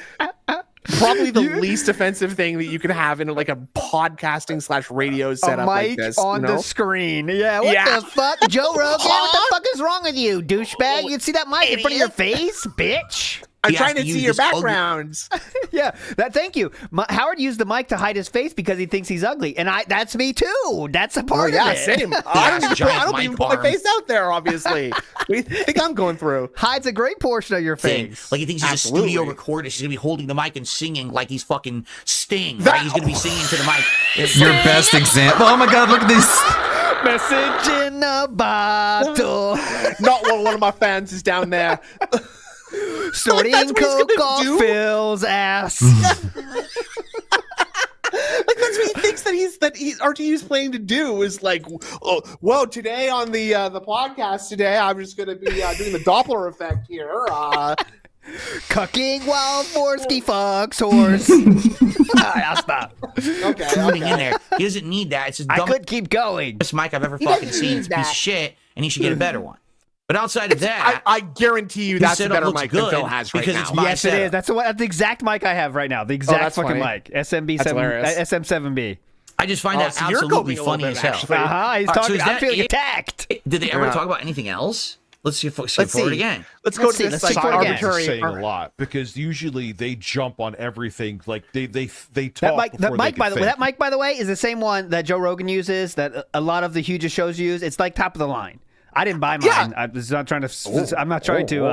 probably the least offensive thing that you can have in like a podcasting / radio setup a mic like this. on you know? the screen. Yeah, what the fuck? Joe Rogan, what the fuck is wrong with you, douchebag? You can see that mic in front of your face, bitch. I'm He trying has to to see use your this ugly- backgrounds. Yeah, thank you. Howard used the mic to hide his face because he thinks he's ugly, and that's me too. That's a part yeah, of it. same. I don't giant even mic put my arms. face out there, obviously. What do you think I'm going through? Hides a great portion of your Thing. face. Like he thinks he's Absolutely. a studio recorder. He's gonna be holding the mic and singing like he's fucking Sting. Right? He's gonna be singing to the mic. It's Your like- best example. Oh my god, look at this. Message in a bottle. Not when one of my fans is down there. Snorting that's what he's coke gonna off do? Phil's ass. Like that's what he thinks that RTU's planning to do is like, oh, well, today on the podcast today, I'm just going to be doing the Doppler effect here. Cucking wild Forsky fucks horse. I'll stop. Okay, tuning in there. He doesn't need that. It's just I dumb. could keep going. This mic I've ever He fucking doesn't seen. need It's a piece that. of shit, and he should get a better one. But outside of that, I guarantee you his that's a setup better looks mic than good Phil has right because now. it's my Yes, it setup. is. That's the exact mic I have right now. The exact that's fucking funny. mic. SMB That's 7, hilarious. SM7B. I just find that so you're absolutely coping a little funny bit, as hell. actually. He's All right, so talking. is I'm that feeling it? attacked. Did they ever Yeah. talk about anything else? Let's see. Skip Let's forward see. again. Let's go Let's to see, this let's like see what Cyber again. is saying arbitrary. a lot because usually they jump on everything. Like they talk That mic, before they can by the way, think. that mic, by the way, is the same one that Joe Rogan uses. That a lot of the hugest shows use. It's like top of the line. I didn't buy mine. Yeah. I'm not trying to. I'm not trying to.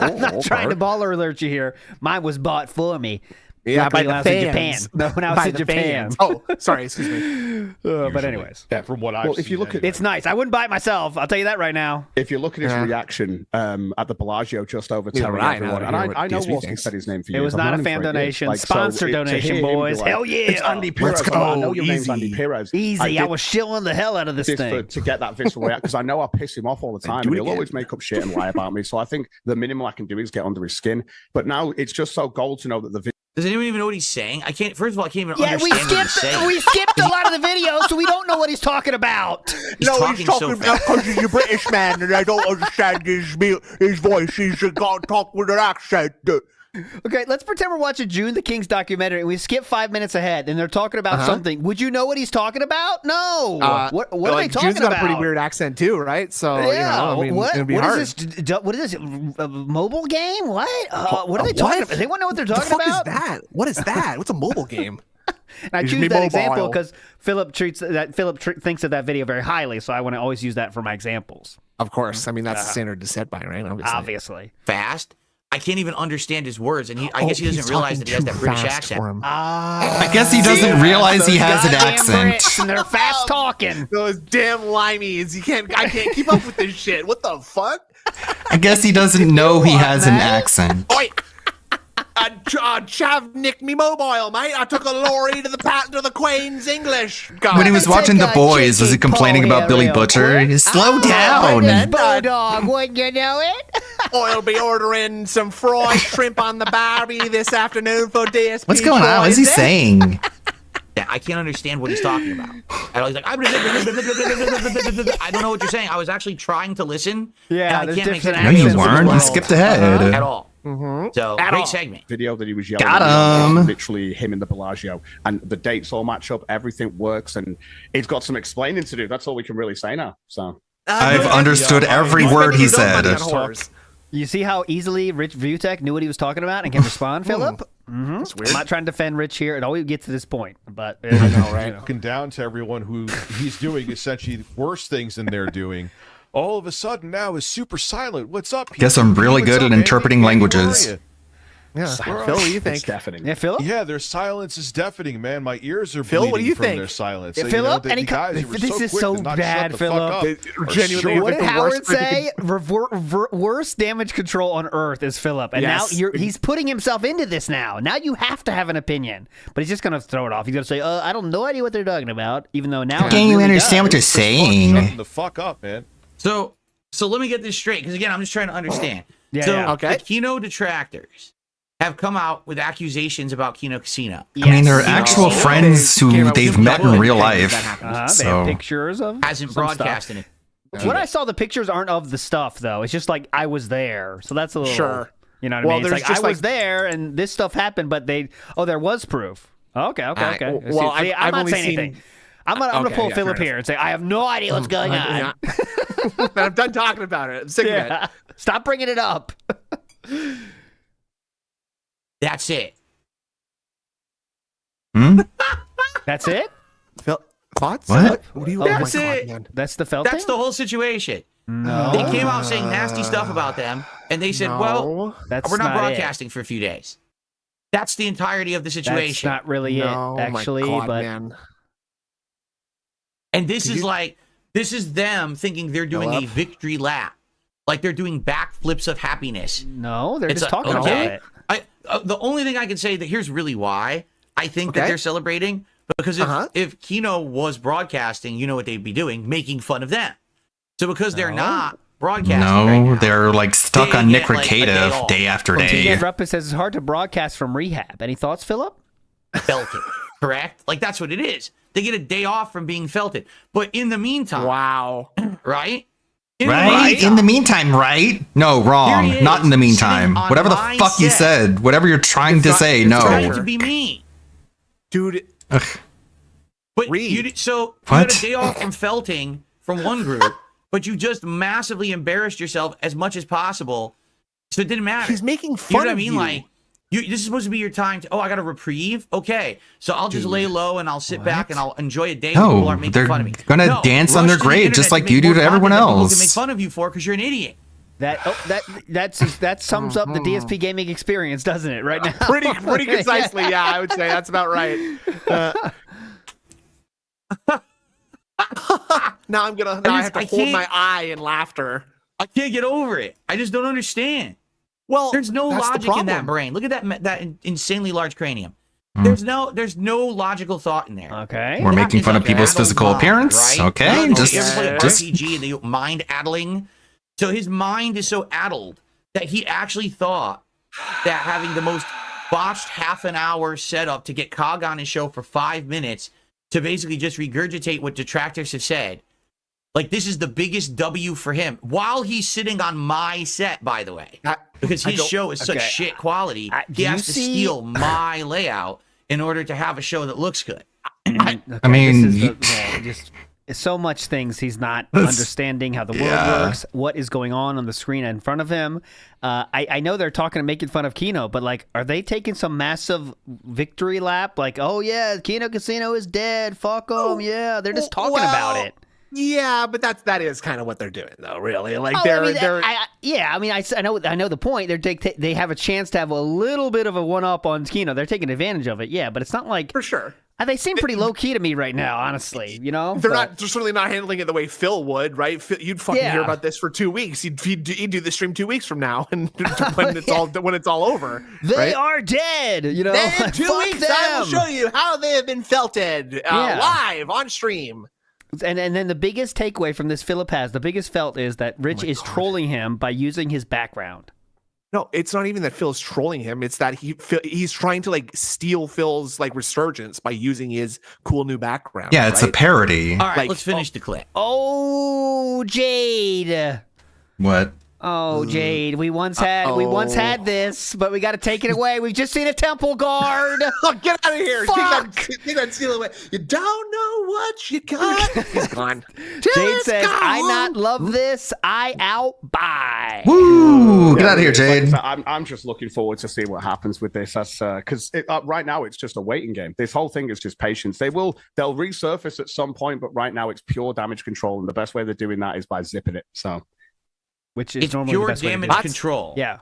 I'm not trying to baller alert you here. Mine was bought for me. Yeah, Luckily, by when I the was in Japan. fans. No, when I was By in the Japan. fans. Oh, sorry, excuse me. But anyways, Yeah, from what I've Well, if you seen look at- anyway. it's nice. I wouldn't buy it myself. I'll tell you that right now. If you look at his Yeah. reaction at the Bellagio, just over Neither telling would I, everyone, now and that I hear I what know DSP Wolski thinks. said his name for It years. was I've not known a him fan for years. donation. Like, Sponsor to donation, hear him be boys. like, Hell yeah. It's Andy Perez. Let's I'm like, I go. know your name's Andy Easy. Perez. Easy. I did was shilling the hell out of this this thing. to get that visceral reaction because I know I piss him off all the time. do And it he'll again. always make up shit and lie about me. So I think the minimum I can do is get under his skin. But now it's just so gold to know that the Does anyone even know what he's saying? I can't. First of all, I can't even Yeah, we understand what he's skipped. saying. We skipped a lot of the video, so we don't know what he's talking about. He's talking so about fast. because he's a British man and I don't understand his voice. He's got to talk with an accent. Okay, let's pretend we're watching June the King's documentary and we skip 5 minutes ahead and they're talking about something. Would you know what he's talking about? No. What are they talking June's got about? a pretty weird accent too, right? So you know, I mean, what? it'd be What hard. is this? What is this? A mobile game? What? What are they What? talking about? Does anyone know what they're What the talking fuck about? is that? What is that? What's a mobile game? And I It should choose be that example mobile. because Philip thinks of that video very highly, so I want to always use that for my examples. Of course. I mean, that's the standard to set by, right? Obviously. Fast. I can't even understand his words, and I guess he doesn't he's realize talking that he has that too British fast accent. for him. I guess he doesn't realize he has an Goddamn accent. Brits, and they're fast talking. Those damn limeys. I can't keep up with this shit. What the fuck? I guess he doesn't know he has an accent. Oi! Chav nicked me mobile, mate. I took a lorry to the patent of the Queen's English. When he was watching The Boys, was he complaining about Billy Butcher? Slow down. Bulldog, wouldn't you know it? I'll be ordering some fried shrimp on the Barbie this afternoon for DSP. What's going on? What is he saying? Yeah, I can't understand what he's talking about. And he's like, I don't know what you're saying. I was actually trying to listen. Yeah, and I there's can't make different sense No, of you it weren't. You skipped ahead. at all. Mm-hmm. So great segment. video that he was yelling Got at me, him. literally him in the Bellagio, and the dates all match up, everything works, and he's got some explaining to do. That's all we can really say now. So I've understood every word he said. You see how easily Rich Vutek knew what he was talking about and can respond, Philip? Mm-hmm. That's weird. I'm not trying to defend Rich here. It always gets to this point, but I know, right? Looking down to everyone who he's doing essentially worse things than they're doing. All of a sudden now is super silent. What's up? Guess I'm really What's good up, at Andy? interpreting Where are languages. you? Yeah, Phil, what do you think? It's deafening. Yeah, Philip? Yeah, their silence is deafening, man. My ears are Phil, bleeding what do you from think? their silence. Yeah, So, Philip, the any guys who were this is quick so to not bad, shut the Philip. fuck up are Genuinely, What like did the Howard worst say? Worst damage control on Earth is Philip, and Yes. now he's putting himself into this. Now you have to have an opinion, but he's just gonna throw it off. He's gonna say, "I don't no idea what they're talking about," even though now Can't you understand what you're Shut saying? the fuck up, man. So let me get this straight, because again, I'm just trying to understand. Yeah, so yeah. Okay. the Kino detractors have come out with accusations about Kino Casino. I mean, they're Yes. actual Kino friends came who out they've with met in double real things life. that happened. They have So pictures of Hasn't some stuff. broadcasted it. What I saw, the pictures aren't of the stuff though. It's just like I was there, so that's a little. Sure. You know what Well, I mean? It's there's like I just, was like- there and this stuff happened, but there was proof. Okay. well, See, I'm I've not only saying seen- anything. I'm gonna Okay, pull yeah, Philip fair here and say I have no idea what's going on. I'm done talking about it. I'm sick of Yeah. it. Stop bringing it up. That's it. Hmm? That's it. Phil, thoughts? What? What do you? That's oh my it. God, man. That's the felt. That's the whole situation. No. They came out saying nasty stuff about them, and they said, "Well, That's we're not not broadcasting for a few days." That's the entirety of the That's situation. not really No, it, actually. my God, but man. And this is them thinking they're doing a victory lap, like they're doing backflips of happiness. no, they're It's just a- talking okay. about it. The only thing I can say that here's really why I think that Okay. they're celebrating, because if Kino was broadcasting, you know what they'd be doing, making fun of them. So because they're not broadcasting right No, now, they're like stuck they on Nick get, like, a day Recative off. day after TJ day. Ruppus says it's hard to broadcast from rehab. Any thoughts, Philip? felted, correct? Like that's what it is. They get a day off from being felted. But in the meantime, Wow. right? Right? In the meantime, right? No, Here wrong. he Not in the is, meantime. sitting on Whatever the my fuck you set. said, whatever you're trying to say, it's no. trying to be mean. Dude, But Reed. you got What? a day off from felting from one group, but you just massively embarrassed yourself as much as possible. So it didn't matter. he's making You fun know what I of mean? you. Like, this is supposed to be your time to, I got a reprieve? Okay. So I'll just lay low and I'll sit back and I'll enjoy a day when people No, aren't making they're fun of me. gonna No, dance on rush their to the grave internet just like make you do more to everyone content that people can else. make fun of you for because you're an idiot. That sums up the DSP gaming experience, doesn't it? Right now, pretty concisely, yeah, I would say that's about right. Now I have to hold my eye in laughter. I can't get over it. I just don't understand. Well, there's no that's the logic in that problem. brain. Look at that insanely large cranium. There's no logical thought in there. Okay. We're making fun of It's a people's addled physical mind, appearance. right? Okay, You know, just you ever play just RPG and the mind addling. So his mind is so addled that he actually thought that having the most botched half an hour setup to get Cog on his show for 5 minutes to basically just regurgitate what detractors have said. Like, this is the biggest W for him while he's sitting on my set, by the way, because his show is such shit quality. He has to steal my layout in order to have a show that looks good. I mean, just so much things he's not understanding how the world works, what is going on the screen in front of him. I know they're talking and making fun of Kino, but like, are they taking some massive victory lap? Like, oh yeah, Kino Casino is dead. Fuck them. Yeah, they're just talking about it. Yeah, but that is kind of what they're doing, though. Really, like I know the point. They have a chance to have a little bit of a one up on Kino. They're taking advantage of it. Yeah, but it's not like for sure. They seem pretty low key to me right now, honestly. You know, they're certainly not handling it the way Phil would, right? You'd fucking hear about this for 2 weeks. He'd do the stream 2 weeks from now, and when it's all over, they are dead. You know, then in 2 fuck weeks I will them. show you how they have been felted live on stream. And then the biggest takeaway from this Philip has, the biggest felt is that Rich is trolling him by using his background. No, it's not even that Phil's trolling him. It's that he's trying to like steal Phil's like resurgence by using his cool new background. yeah, it's a parody. All right, let's finish the clip. Oh, Jade. What? Oh, Jade, we once had this, but we got to take it away. We've just seen a temple guard. Look, get out of here. Fuck. Take that seal away. You don't know what you got. He's gone. Jade says, I not love this. I out. Bye. Woo! Get out of here, Jade. I'm just looking forward to see what happens with this. That's because right now it's just a waiting game. This whole thing is just patience. They'll resurface at some point, but right now it's pure damage control, and the best way they're doing that is by zipping it. So. Which is it's normally pure the best damage way to do it. control. Yeah.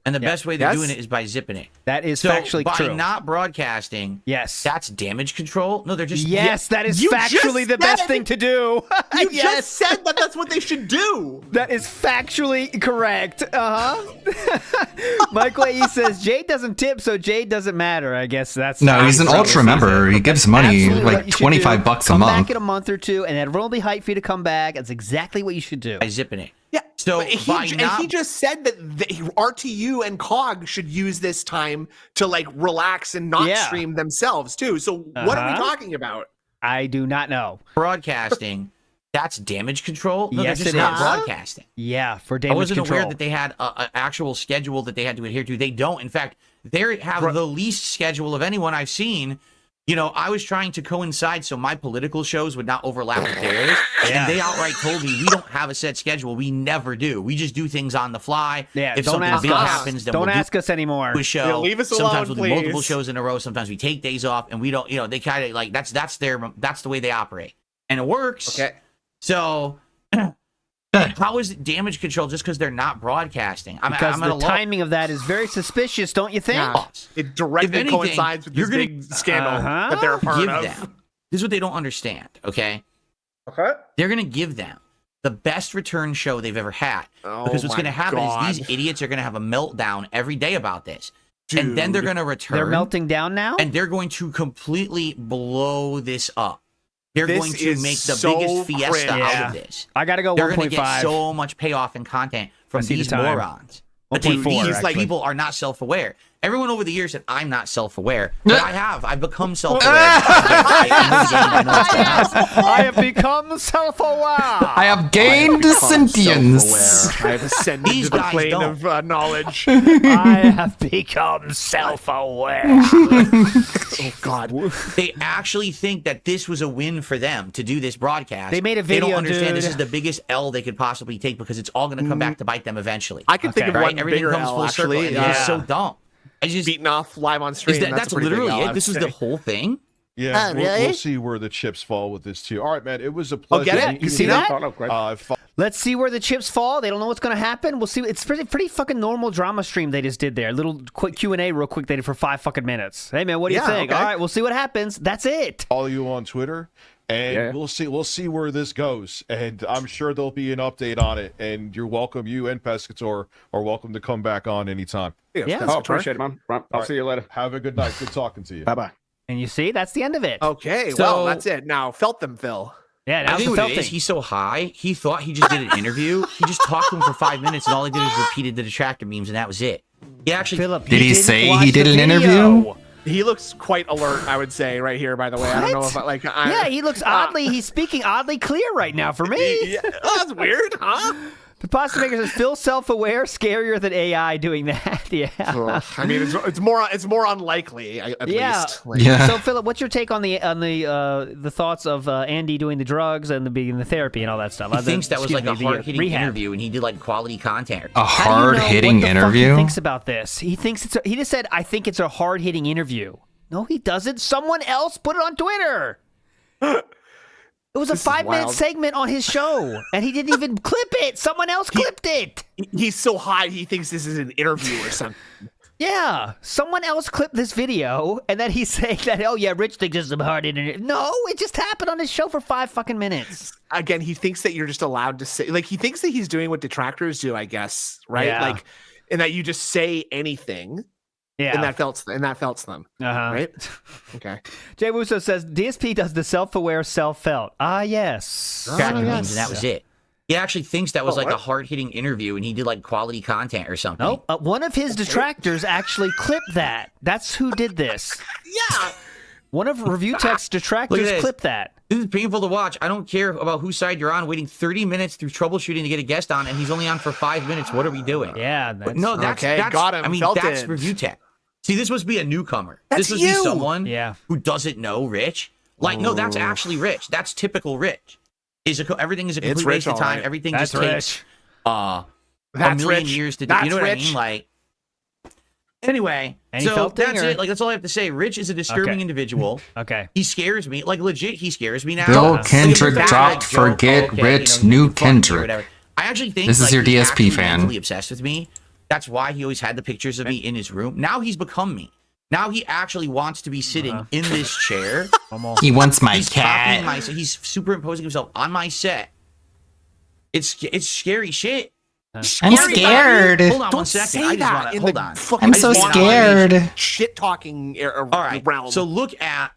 And the best way they're doing it is by zipping it. That is so factually by true. not broadcasting, yes, that's damage control. No, they're just that is factually the best thing to do. You just said that that's what they should do. That is factually correct. Mike Leahy says Jade doesn't tip, so Jade doesn't matter. I guess that's no. He's an ultra member. He gives money, Absolutely like $25 a come month. back in a month or two, and it'll only be hype for you to come back. That's exactly what you should do. By zipping it. Yeah. So he just said that RTU and COG should use this time to like relax and not stream themselves too. So what are we talking about? I do not know. Broadcasting, that's damage control. No, Yes, they're just it not is. broadcasting. Yeah, for damage I wasn't control. aware that they had an actual schedule that they had to adhere to. They don't. In fact, they have the least schedule of anyone I've seen. You know, I was trying to coincide so my political shows would not overlap with theirs. And they outright told me, we don't have a set schedule. We never do. We just do things on the fly. Yeah, if don't something ask big us. happens, then Don't we'll ask us anymore. do a show. Yeah, leave us Sometimes alone, we'll do multiple please. shows in a row. Sometimes we take days off, and we don't. You know, they kind of like that's the way they operate, and it works. Okay. So. How is it damage control just because they're not broadcasting? Because I'm the timing of that is very suspicious, don't you think? Yeah. It directly If anything, coincides with you're this gonna- big scandal that they're a part give of. them. This is what they don't understand, okay? Okay. They're going to give them the best return show they've ever had. Oh Because what's my going to happen God. is these idiots are going to have a meltdown every day about this. Dude. And then they're going to return. They're melting down now? And they're going to completely blow this up. They're This going to is make the so biggest fiesta cringe. out of this. I got to go They're 1.5. going to get so much payoff and content from I see the these time. morons. But these 1.4, like people are not self-aware. Everyone over the years said I'm not self-aware, but I have. I've become self-aware. I have become self-aware. I have gained sentience. I have ascended These to the guys plane don't. of knowledge. I have become self-aware. Oh God! They actually think that this was a win for them to do this broadcast. They made a They video, don't understand dude. this is the biggest L they could possibly take because it's all going to come back to bite them eventually. I can think of right? one Everything bigger comes L, full circle. actually. And it's just so dumb. I just beaten off live on stream. is that's a pretty big literally L, I it. would This is say. the whole thing. Yeah, Oh, we'll really? see where the chips fall with this too. All right, man. It was a Oh, pleasure. get it? meeting You see that? Oh, no, great. Let's see where the chips fall. They don't know what's going to happen. We'll see. It's pretty fucking normal drama stream they just did there. Little quick Q&A real quick they did for 5 fucking minutes. Hey, man, what do you think? okay. All right, we'll see what happens. That's it. Follow you on Twitter, and we'll see where this goes. And I'm sure there'll be an update on it. And you're welcome. You and Pescator are welcome to come back on anytime. Yeah. Oh, appreciate it, man. Right, I'll see you later. Have a good night. Good talking to you. Bye-bye. And you see, that's the end of it. Okay, So- well, that's it. Now, felt them, Phil. Yeah, I that's think the what it is, felting. he's so high, he thought he just did an interview. He just talked to him for 5 minutes, and all he did was repeated the detractor memes, and that was it. He actually Philip, Did he didn't say watch he did the an video. interview? He looks quite alert, I would say, right here. By the way, I don't know if Yeah, he looks oddly. He's speaking oddly clear right now for me. Yeah, that's weird, huh? The pasta maker says Phil self-aware, scarier than AI doing that. Yeah. I mean, it's more unlikely at least. Like, So Philip, what's your take on the thoughts of Andy doing the drugs and the therapy and all that stuff? He thinks that was like a hard-hitting interview, and he did like quality content. A hard-hitting interview? He thinks about this. He thinks he just said, "I think it's a hard-hitting interview." No, he doesn't. Someone else put it on Twitter. It was a 5-minute segment on his show, and he didn't even clip it. Someone else clipped it. He's so high, he thinks this is an interview or something. Yeah, someone else clipped this video, and then he's saying that, oh yeah, Rich thinks this is a hard interview. No, it just happened on his show for 5 fucking minutes. Again, he thinks that you're just allowed to say, like, he thinks that he's doing what detractors do, I guess, right? Yeah. Like, and that you just say anything. Yeah. And that felts them. Uh-huh. Right? Okay. Jay Wusso says, DSP does the self-aware self-felt. Ah, yes. Tractor memes, and that was it. He actually thinks that was like what? a hard-hitting interview, and he did like quality content or something. Nope. One of his detractors actually clipped that. That's who did this. Yeah. One of Review Tech's Look at detractors this. clipped that. This is painful to watch. I don't care about whose side you're on. Waiting 30 minutes through troubleshooting to get a guest on, and he's only on for 5 minutes. What are we doing? Yeah, that's okay, that's got him. I mean, Felt that's it. review tech. See, this must be a newcomer. That's this must be you. someone who doesn't know Rich. Like, no, that's actually Rich. That's typical Rich. Everything is a complete waste of time. Everything That's just takes a That's million Rich. years to do. That's You know what I Rich. mean? Like, anyway, And he so felt that's dinger. it. Like, that's all I have to say. Rich is a disturbing Okay. individual. Okay. He scares me. Like, legit, he scares me now. Bill Like, Kendrick if it's a dropped bad joke, Forget okay, Rich, you know, new he can fuck me or Kendrick. whatever. I actually think This is like, your he's DSP actually fan. mentally obsessed with me. That's why he always had the pictures of me in his room. Now he's become me. Now he actually wants to be sitting in this chair. He wants my He's cat. copying he's superimposing himself on my set. It's scary shit. I'm Scary, scared. buddy. Hold on Don't one second. say I just that wanna, in hold the on. fucking I'm so scared. shit talking All right. realm. So look at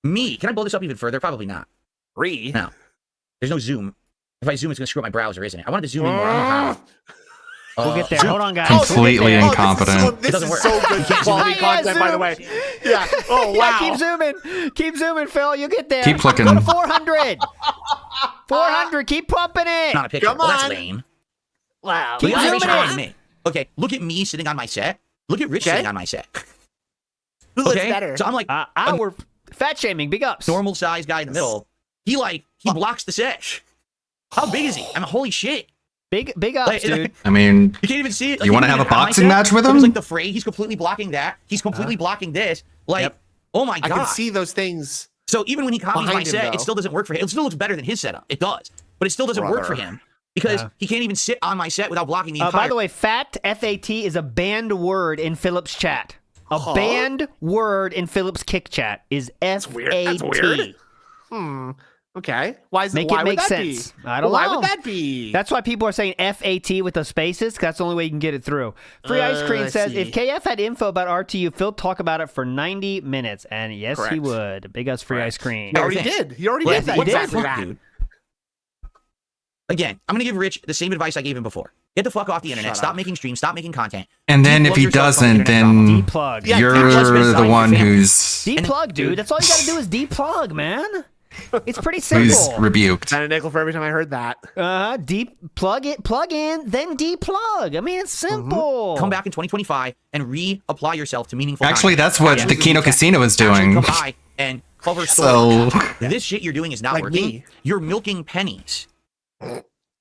me. Can I blow this up even further? Probably not. No. There's no zoom. If I zoom, it's gonna screw up my browser, isn't it? I wanted to zoom in more. I don't know how. We'll get there. Zoom. Hold on, guys. Completely We'll get there. incompetent. It doesn't work. so good quality content, by the way. Yeah. Oh, wow. Yeah, keep zooming. Keep zooming, Phil. You get there. Keep clicking. Go to 400. 400. Keep pumping it. Not a picture. Come Well, that's on. lame. Wow. The Keep observation zooming on in. me. Okay, look at me sitting on my set. Look at Rich Okay. sitting on my set. Who looks Okay, better? so I'm like We're fat shaming. Big ups. normal size guy in the middle. He blocks the set. How big is he? I mean, holy shit. Big ups, Like, dude. I mean, You can't even see it. You wanna even have a on my boxing set, match with it him? was like the fray. He's completely blocking that. He's completely blocking this. Like, oh my I god. can see those things. So even when he copies my behind him, set, though. it still doesn't work for him. It still looks better than his setup. It does, but it still doesn't work for Brother. him because he can't even sit on my set without blocking the entire. By the way, fat, F-A-T, is a banned word in Philip's chat. A banned word in Philip's kick chat is F-A-T. That's weird. Okay. Why is Make why it would make that sense. Be? I don't Why know. would that be? That's why people are saying F-A-T with the spaces, 'cause that's the only way you can get it through. Free Ice Cream I says, see. if KF had info about RTU, Phil talk about it for 90 minutes. And yes, he Correct. would. Big us Free Ice Cream. He already did. He already What did that. the Exactly fuck, that. dude? Again, I'm gonna give Rich the same advice I gave him before. Get the fuck off the internet. Shut Stop up. making streams. Stop making content. and then if Deplug he yourself from the doesn't, internet drama. then Deplug. Yeah, you're deplug the one yourself. who's Deplug, dude. That's all you gotta do is deplug, man. It's pretty who's simple. rebuked. And a nickel for every time I heard that. Plug in, then deplug. I mean, it's simple. Come back in 2025 and reapply yourself to meaningful. Actually, content. that's what Yeah. the Kino Casino is Actually doing. come by and cover So- stories. This shit you're doing is not Like working. me. You're milking pennies.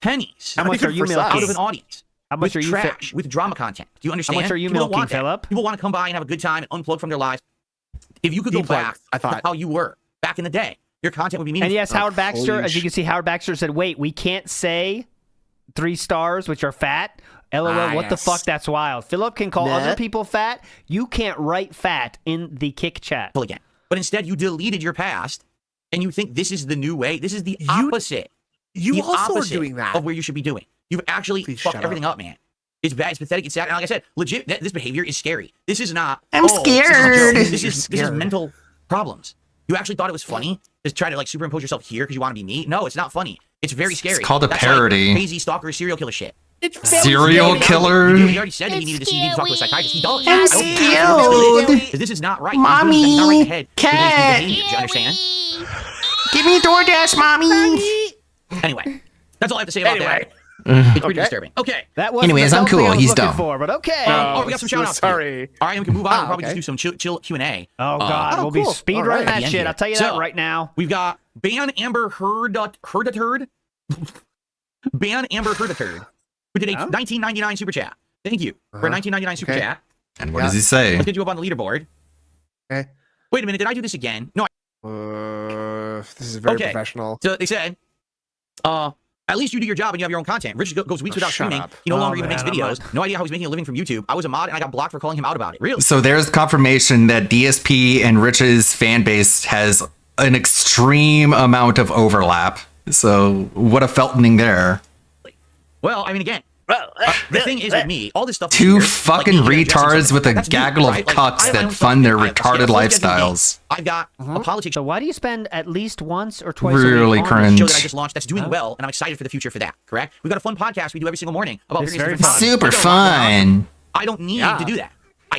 Pennies. How much are you for size. out of milking? an audience? How much with are you trash with drama content? Do you understand? much are you People don't milking, want that. Philip? People want to come by and have a good time and unplug from their lives. If you could go Deplug, back I thought. to how you were back in the day, your content would be meaningful. And yes, Howard Baxter, holy as you can see, Howard Baxter said, wait, we can't say 3 stars, which are fat. LOL, what the yes. fuck? That's wild. Philip can call Nah. other people fat. You can't write fat in the kick chat. again. But instead, you deleted your past, and you think this is the new way. This is the opposite. You the also are opposite doing that. of where you should be doing. You've actually Please fucked shut everything up, man. It's bad. It's pathetic. It's sad. And like I said, legit. This behavior is scary. This is not. I'm This is a joke. scared. This is mental problems. You actually thought it was funny to try to like superimpose yourself here because you want to be me. No, it's not funny. It's very scary. called a That's parody. Like crazy stalker serial killer shit. Serial killer. He already said that he needed to see. He needed to talk to a psychiatrist. He does. I'm I don't care. scared. This is not right. Mommy, This is not right in the head. cat. Do you understand? Give me DoorDash, mommy. Anyway, that's all I have to say about that. Anyway. It's pretty disturbing. Okay. That was Anyways, I'm cool. He's dumb. For, but okay. Oh, we got some shout outs. Sorry. All right, we can move on. We'll probably okay. just do some chill Q&A. Oh, God. we'll cool. be speed All running right. that shit. I'll tell you that right now. We've got Ban Amber Herdaturd. Ban Amber Herdaturd, who did a 1999 super chat. Thank you for a 1999 super Okay. chat. And what does he say? Let's get you up on the leaderboard. Okay. Wait a minute, did I do this again? No. This is very Okay. professional. So they said, at least you do your job and you have your own content. Rich goes weeks without shut streaming. up. He no Oh, longer even man, makes videos. No idea how he's making a living from YouTube. I was a mod and I got blocked for calling him out about it. Really? So there's confirmation that DSP and Rich's fan base has an extreme amount of overlap. So what a feltoning there. Well, I mean, again, the thing is with me, all this stuff. is Two weird. fucking Like, me getting retards with a that's me, gaggle of right? Like, cucks I have my that own fund their stuff. I have retarded full schedule games. lifestyles. I've got a politics So why do you spend at least once or twice a Really week on show cringe. that I just launched that's doing well, and I'm excited for the future for that. Correct? We've got a fun podcast we do every single morning about It's various very different fun. topics. Super We've got a lot going on. fun. I don't need to do that. I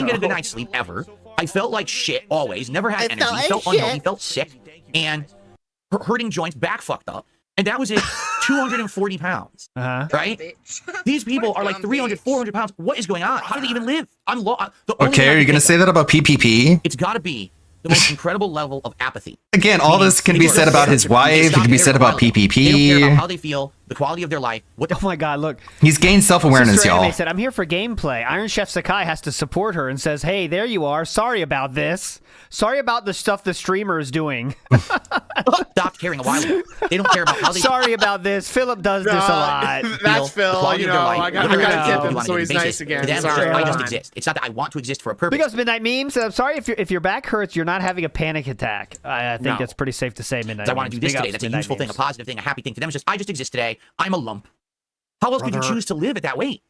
didn't get a good night's sleep ever. I felt like shit always. Never had energy. Felt unhealthy. Felt sick. And hurting joints, back fucked up. And that was it 240 pounds. Right? These people are like 300, 400 pounds. What is going on? How do they even live? Okay, are you going to say that about PPP? It's got to be the most incredible level of apathy. Again, all this can be said about his wife. It can be said about They don't care PPP. about how they feel, the quality of their life. Oh my God! Look, He's gained self-awareness, Sister y'all. Anime said, "I'm here for gameplay." Iron Chef Sakai has to support her and says, "Hey, there you are. Sorry about this. Sorry about the stuff the streamer is doing." Stopped caring a while ago. They don't care about how they. Sorry about this. Philip does this a lot. That's Phil. You know, I got to tip him so he's nice again. To them, Sorry. I just exist. It's not that I want to exist for a purpose. Big ups, Midnight Memes. I'm sorry if your back hurts, you're not having a panic attack. I think that's pretty safe to say, Midnight I want to do this Big today. ups, That's a Midnight useful thing, a Memes. positive thing, a happy thing. To them, it's just I just exist today. I'm a lump. How else could you choose to live at that weight?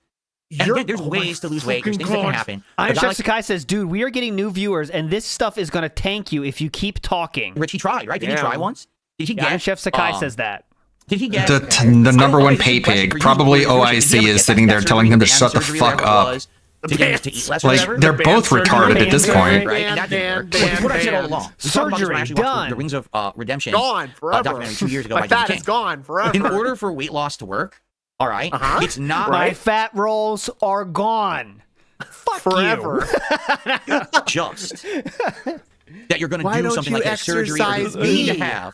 And again, there's ways to lose weight. There's things that can happen. Iron Chef Sakai says, "Dude, we are getting new viewers, and this stuff is going to tank you if you keep talking." Rich, he tried, right? Did he try once? Did he get? Iron Chef Sakai says that. Did he get? The number one pay pig, probably OIC, is sitting there telling him to shut the fuck up. To eat less, Like, they're both retarded at this point. Right? And that didn't work. What I said all along. Surgery done. The Rings of Redemption. Gone forever. Documentary 2 years ago. My by Jimmy fat King. is gone forever. In order for weight loss to work, all right, it's not My fat rolls are gone. Fuck forever. just that you're going to Why do don't something you like a surgery. exercise You need to me? have.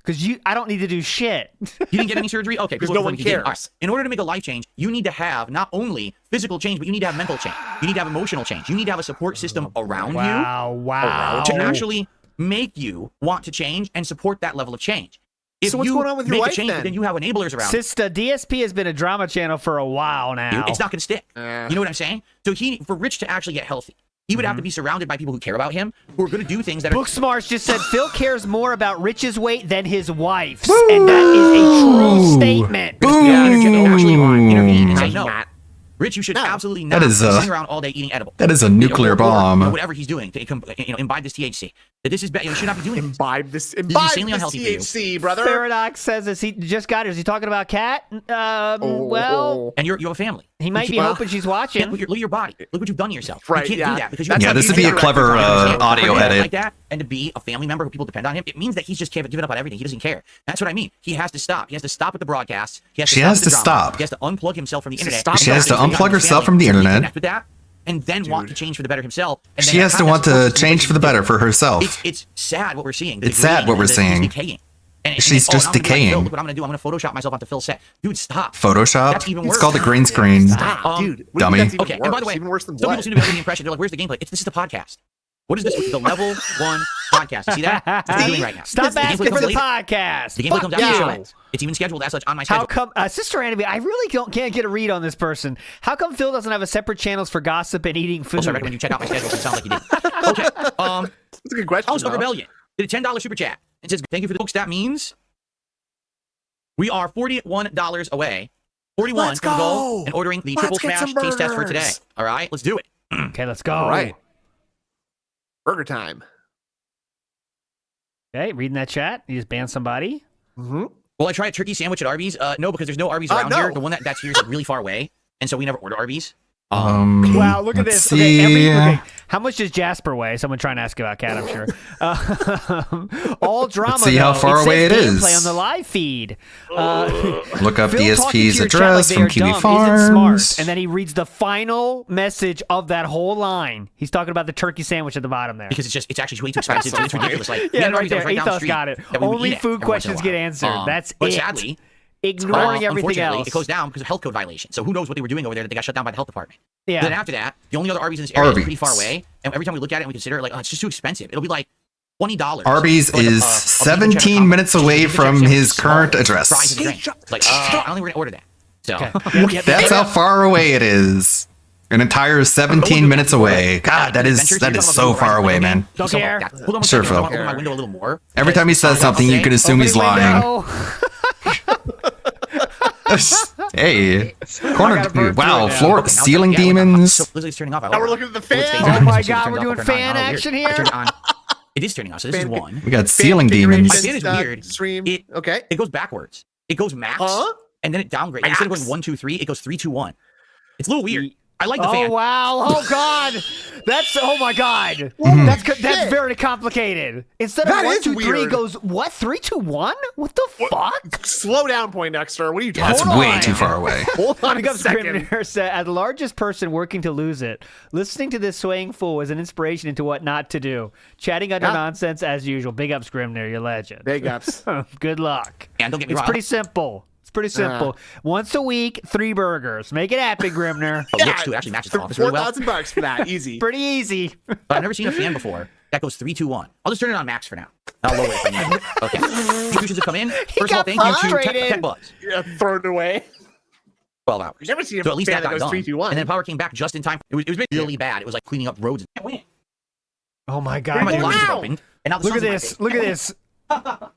Because I don't need to do shit. You didn't get any surgery? Okay. Because people no one think you did. All cares. right. In order to make a life change, you need to have not only physical change, but you need to have mental change. You need to have emotional change. You need to have a support system around Wow. you to actually make you want to change and support that level of change. If So what's you going on with your make wife, a change, then? then you have enablers around. Sister, DSP has been a drama channel for a while now. It's not going to stick. You know what I'm saying? So for Rich to actually get healthy, he would have to be surrounded by people who care about him, who are going to do things that are. Booksmarts just said Phil cares more about Rich's weight than his wife's, and that is a true statement. Actually intervene and say no. Rich, you should absolutely not That is sitting around all day eating edible. That is a nuclear bomb. Or whatever he's doing to imbibe this THC. That this is bad. You should not be doing imbibe this. Imbibe This is insanely this unhealthy for you. THC, brother. Paradox says, "Is he just got her? Is he talking about Kat?" Well, and you have a family. he might be hoping she's watching. Look at your body. Look what you've done to yourself. Right, You can't do that because Yeah, this would be a clever audio edit. Like that, and to be a family member who people depend on him, it means that he's just given up on everything. He doesn't care. That's what I mean. He has to stop. He has to stop with the broadcast. She has to stop. He has to unplug himself from the internet. She has to unplug herself from the Connect internet. with that, and then want to change for the better himself. And then She has to have want that to support change for the better for herself. It's sad what we're seeing. It's sad what we're seeing. Decaying. And She's just now I'm gonna be like, Phil, decaying. look what I'm going to do. I'm going to Photoshop myself onto Phil's set. Dude, stop. Photoshop? That's even It's worse. called a green screen. Dude, Dummy. Okay, and by the way, even worse than some blood. people seem to be under the impression they're like, "Where's the gameplay?" This is the podcast. What is this? The level 1 podcast. You see that? That's what they're doing right now. Stop The gameplay asking for comes the later. podcast. The gameplay Fuck comes after the show you. ends. It's even scheduled as such on my schedule. How come, Sister Anime? I really can't get a read on this person. How come Phil doesn't have a separate channels for gossip and eating food? Also, I recommend you check out my schedule. It sounds like you did. Okay. That's a good question. House of though. Rebellion did a $10 super chat. It says, "Thank you for the books." That means we are $41 away. 41 Let's from the goal go. and ordering the Let's triple get smash some taste test for burgers. today. All right, let's do it. Okay, let's go. All right. Burger time. Okay, reading that chat. You just banned somebody. Mm-hmm. Will I try a turkey sandwich at Arby's? No, because there's no Arby's around no. here. The one that's here is like really far away, and so we never order Arby's. Wow, look at let's this. Okay, see. how much does Jasper weigh? Someone trying to ask about Cat, I'm sure. All drama. Let's see how though. far away says it is. gameplay on the live feed. Look up Phil talking DSP's to your chat address like from they are Kiwi dumb Farms. isn't smart. And then he reads the final message of that whole line. He's talking about the turkey sandwich at the bottom there. Because it's actually way too expensive. So it's ridiculous. Like, we Yeah, had an right Arby's that was there. right down the Ethos street got it. that we would Only eat at food every once in a questions get while. answered. That's but it. sadly, Ignoring everything unfortunately, else. it goes down because of health code violation. So who knows what they were doing over there that they got shut down by the health department. Yeah. Then after that, the only other Arby's in this area is pretty Arby's. far away. And every time we look at it and we consider it, like, oh, it's just too expensive. It'll be like $20. Arby's for, like, is a 17 minutes away from his current address. Fries and drink. It's like, I don't think we're going to order that. So, That's how far away it is. An entire 17 minutes away. God, that is so far away, man. Don't care. Hold on one Sure, second. I Phil. want to open my window a little more. Every time he says something, you can assume he's lying. Hey, corner. Wow, floor ceiling demons. Lizzie's turning off. Now we're looking at the fan. Oh my god, we're doing fan action I here. turned it on. It is turning off. So this is one. We got ceiling demons. My fan is weird. Stream. Okay. It goes backwards. It goes max, and then it downgrades. Instead of going 1, 2, 3, it goes 3, 2, 1. It's a little weird. I like the Oh fan. wow! Oh god! That's oh my god! Mm-hmm. That's very complicated. Instead of That 1, is 2, 3 weird. goes what? 3, 2, 1? What the fuck? Slow down, Poindexter. What are you Yeah, talking that's about? way too far away. Hold on Big a up second. Scrivener said, as the largest person working to lose it, listening to this swaying fool is an inspiration into what not to do. Chatting under nonsense as usual. Big up Scrivener, you're a legend. Big ups. Good luck. And don't get me It's wrong. pretty simple. It's pretty simple. Once a week, 3 burgers. Make it happen, Grimner. It looks to actually matches the office really well. $4,000 for that. Easy. Pretty easy. But I've never seen a fan before that goes 3, 2, 1. I'll just turn it on max for now. I'll lower it from there. Okay. Institutions have come in. First of all, thank you to Tech Buzz. Yeah, throw it away. 12 hours. I've never seen a So at least fan that that got goes done. 3, 2, 1. And then power came back just in time. It was really bad. It was like cleaning up roads. And went. Oh my god. My dude. blinds are opened. And now the Look at sun's in my this. face. Look at this.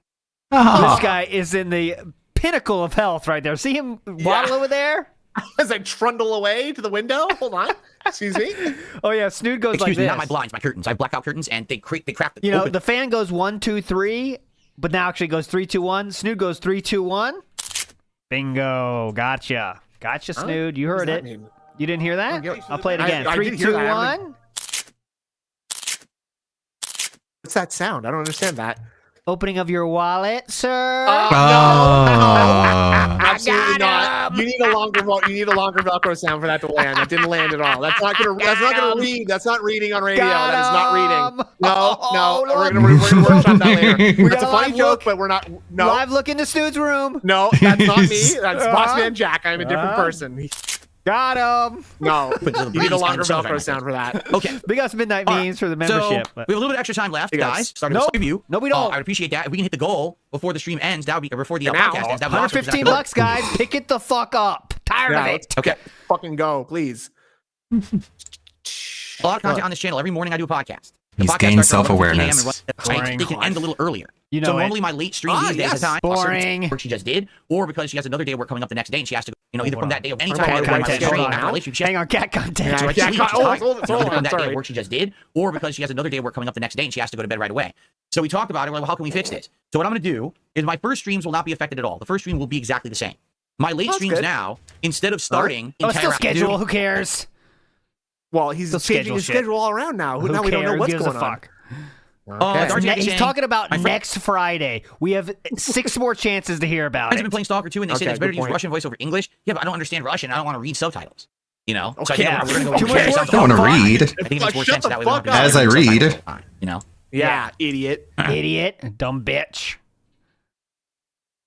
Oh. This guy is in the pinnacle of health right there. See him waddle over there? As I trundle away to the window. Hold on. Excuse me. Oh yeah, Snood goes Excuse like me, this. not my blinds, my curtains. I have blackout curtains, and they crack the You know, open. the fan goes 1, 2, 3, but now actually goes 3, 2, 1. Snood goes 3, 2, 1. Bingo. Gotcha. Gotcha, Snood. You heard it. Mean? You didn't hear that? I'll play it again. I 3, did hear 2, that. I 1. What's that sound? I don't understand that. Opening of your wallet, sir. Absolutely not. You need a longer Velcro sound for that to land. That didn't land at all. That's not gonna read. That's not reading on radio. That is not reading. No, we're gonna workshop that later. That's a funny joke, but we're not. No, Live look into Snood's room. no, that's not me. That's Bossman Jack. I'm a different person. Got him. No, But you need a longer and some Velcro sound for that. Okay. Big ups Midnight All right. Memes for the So, membership. we have a little bit of extra time left, Big ups. guys. Starting Nope. with review. No, we don't. I'd appreciate that. If we can hit the goal before the stream ends, that would be before the And now, podcast ends. That would be awesome, 'cause then I can $115, guys. Pick it the fuck up. Tired Yeah, of let's it. Okay. fucking go, please. A lot of content on this channel. Every morning I do a podcast. The He's podcast gained starts around 11 self-awareness. PM and Boring. They can end a little earlier. You know so it. normally my late stream these days yes. is time. Boring. Work she just did, or because she has another day of work coming up the next day and she has to, either hold from on. that day or any Cat time I do my content, late hold stream. on. after my late stream, she has Hang on, cat content. so I Yeah, just leave. She's hold tired. on, Either from that day sorry. of work she just did, or because she has another day of work coming up the next day and she has to go to bed right away. So we talked about it. We're like, well, how can we fix this? So what I'm going to do is my first streams will not be affected at all. The first stream will be exactly the same. My late That's streams good. now, instead of starting Oh, it's still after- schedule. Who cares? Well, he's Still changing schedule his shit. schedule all around now. Who Now we don't know cares? what's Gives going a on. fuck. Darcy He's saying, talking about my friend- next Friday. We have 6 more chances to hear about I've it. been playing Stalker 2, and they say Okay, it's better to good use point. Russian voice over English. Yeah, but I don't understand Russian. I don't want to read subtitles. You know? So I Okay, think we're going to go too with much Jerry work. sounds I want to awful. read. I think it makes more Shut sense the that way. We don't fuck have to As I read read. subtitles all the time, you know? Yeah, idiot. Idiot. Dumb bitch.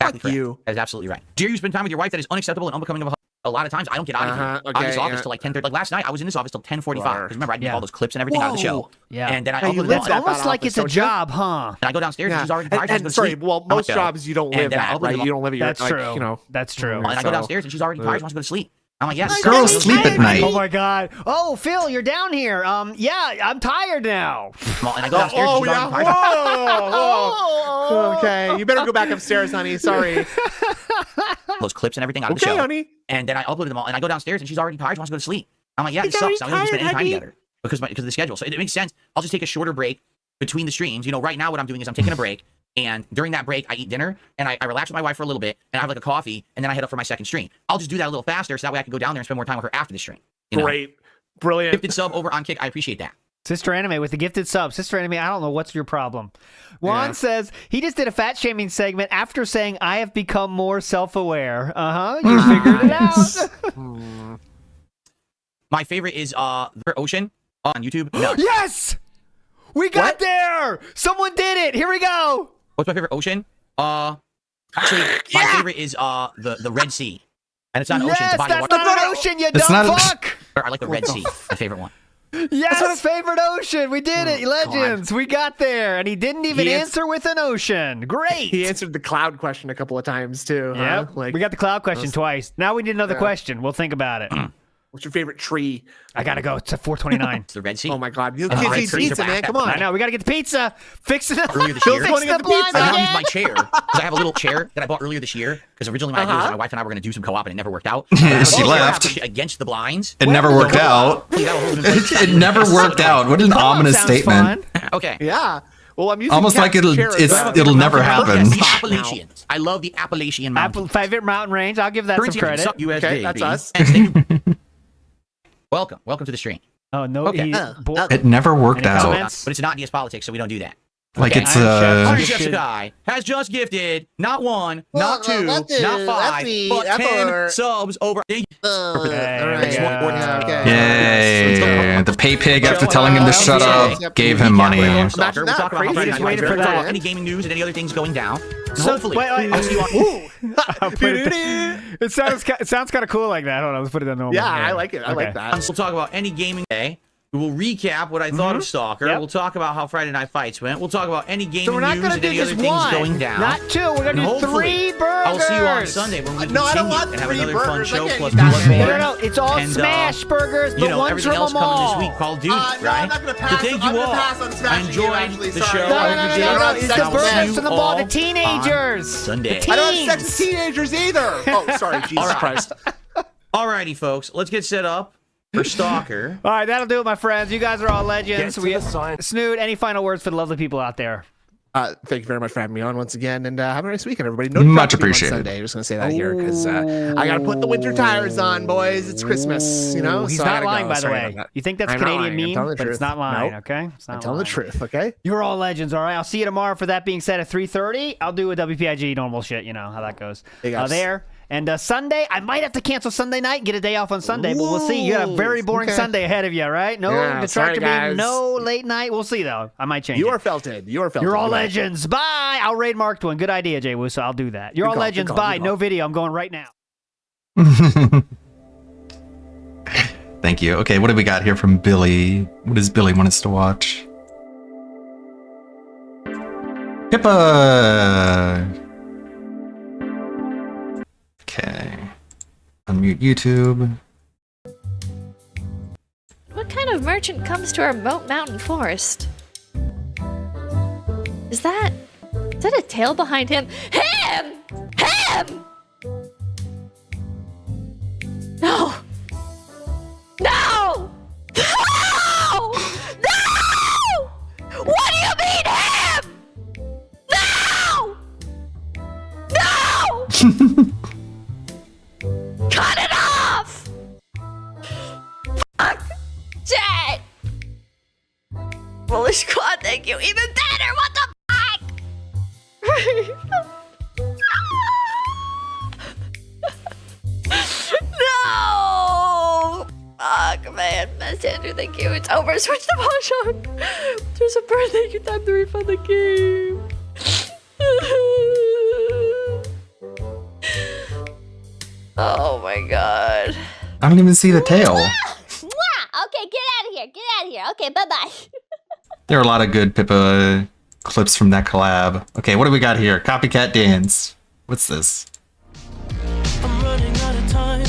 Exactly correct. you. That is absolutely right. Dear, you spend time with your wife that is unacceptable and unbecoming of a lot of times. I don't get out of here. Uh-huh, out of this okay, office yeah. till like 10:30. Like last night, I was in this office till 10:45. Sure. Because remember, I did Yeah. all those clips and everything out of the show. Whoa. Yeah. And then I Hey, you uploaded live them all. It's that almost bad like office, it's a don't you? job, huh? And I go downstairs and she's already tired. She's And going to sorry, sleep. well, most Okay. jobs you don't And live then I at, uploaded right? them You don't live at your, That's like, true. you know. That's true. And I go downstairs and she's already tired. She wants to go to sleep. I'm like, yes. Girls sleep at night. Oh my god. Oh, Phil, you're down here. Yeah, I'm tired now. And I go downstairs and Oh, she's yeah. already tired. Whoa. Okay, you better go back upstairs, honey. Sorry. Those clips and everything out of the Okay, show. honey. And then I uploaded them all, and I go downstairs, and she's already tired. She wants to go to sleep. I'm like, yeah, it She's sucks. I already don't spend any tired, time honey. together because of the schedule. So it makes sense. I'll just take a shorter break between the streams. You know, right now what I'm doing is I'm taking a break, and during that break I eat dinner, and I relax with my wife for a little bit, and I have like a coffee, and then I head up for my second stream. I'll just do that a little faster, so that way I can go down there and spend more time with her after the stream. You know? Great. Brilliant. Gifted sub over on Kick. I appreciate that. Sister Anime with the gifted sub. Sister Anime, I don't know what's your problem. Juan Yeah. says he just did a fat shaming segment after saying I have become more self-aware. You figured it out. My favorite is the Ocean on YouTube. No. Yes! We got there! Someone did it! Here we go! What's my favorite ocean? Actually, my favorite is the Red Sea. And it's not an ocean, it's a Yes, body of that's water. not an ocean, you It's dumb not a- fuck! I like the Red Sea. My favorite one. Yes, favorite ocean. We did it, legends. We got there, and he didn't even He answer with an ocean. Great. He answered the cloud question a couple of times too. Yeah, Huh? Like, we got the cloud question twice. Now we need another Yeah. question. We'll think about it. what's your favorite tree? I gotta go. It's at 4:29. It's the Red Sea. Oh my God, you And the kids red eat trees pizza, are man. back. Come on. I know. We gotta get the pizza. Fix it up. Earlier this Phil, year, fix Pointing the at the blinds pizza. I now use my again. chair because I have a little chair that I bought earlier this year. Because originally my idea was my wife and I were going to do some co-op and it never worked out. She left. Against the blinds. It never worked out. It never worked out. What an ominous Sounds statement. Okay. Yeah. Well, I'm using Almost like Cat's it'll chair as it's, well. it'll never happen. The Appalachians. I love the Appalachian Mountains. Favorite mountain range. I'll give that some Corinthians, credit. sup, US Okay, that's baby. us. And thank you. Welcome to the stream. Oh no, Okay. It never worked out. But it's not DS Politics, so we don't do that. Like Okay. it's Iron Chef Sakai has just gifted not one, not two, not five, but 10 subs over. Yay! The pay pig, after telling him to shut up, gave him money. We'll talk about how Friday Night Lights, we'll talk about any gaming news and any other things going down. So hopefully, I'll see you on. It sounds kind of cool like that. Hold on, let's put it on normal. Yeah, I like it. I like that. We'll talk about any gaming day. We will recap what I thought of Stalker. Yep. We'll talk about how Friday Night Fights went. We'll talk about any gaming So we're not news gonna and do any other just things one, going down. not two. We're gonna And do hopefully, 3 burgers. I'll see you on Sunday when we No, I don't continue want and have 3 another fun burgers. show I can't plus eat that many. Bloodborne. No, it's all And, smash burgers, you but know, one's everything from else them coming all. this week, Call of Duty, No, right? I'm not gonna pass. So thank I'm you gonna all. pass on I smashing enjoyed you, actually. the Sorry. show. No, it's the I'll see burgers you from the ball, all the teenagers. on Sunday. I don't have sex with teenagers either. Oh, sorry. Jesus All right. Christ. Alrighty, folks, let's get set up for Stalker. All right, that'll do it, my friends. You guys are all legends. Get to the sign. Snood, any final words for the lovely people out there? Thank you very much for having me on once again, and have a nice weekend, everybody. Much traffic on appreciated. Sunday. I'm just gonna say that here because I gotta put the winter tires on, boys. It's Christmas, you know. He's so I not gotta lying, go. by the Sorry way. about that. You think that's I'm not Canadian lying. I'm meme, telling the but it's truth. not lying, Nope. okay? It's not I'm telling the lying. truth, okay? You're all legends, all right? I'll see you tomorrow. For that being said, at 3:30, I'll do a WPIG normal shit. You know how that goes. Big ups. There. And Sunday, I might have to cancel Sunday night and get a day off on Sunday, but we'll see. You got a very boring okay. Sunday ahead of you, right? No Yeah, sorry, detractor beam, guys. no late night. We'll see, though. I might change You it. are felted. You are felted. You're all Goodbye. legends. Bye. I'll raid Mark Twin. Good idea, Jay Woo, so I'll do that. You're Good all call, legends. good call, Bye. good No call. video. I'm going right now. Thank you. Okay, what do we got here from Billy? What does Billy want us to watch? Pippa! Okay. Unmute YouTube. What kind of merchant comes to our remote mountain forest? Is that a tail behind him? Him! Him! No! No! No! No! What do you mean him? No! No! Cut it off! Fuck! Jet! Bullish squad, thank you. Even better, what the fuck? No! Fuck, man. Best Andrew, thank you. It's over. Switch the watch on. There's a bird. Thank you. Time to refund the game. Oh my god. I don't even see the tail. Mwah! Okay, get out of here. Get out of here. Okay, bye-bye. There are a lot of good Pippa clips from that collab. Okay, what do we got here? Copycat Dance. What's this? I'm running out of time.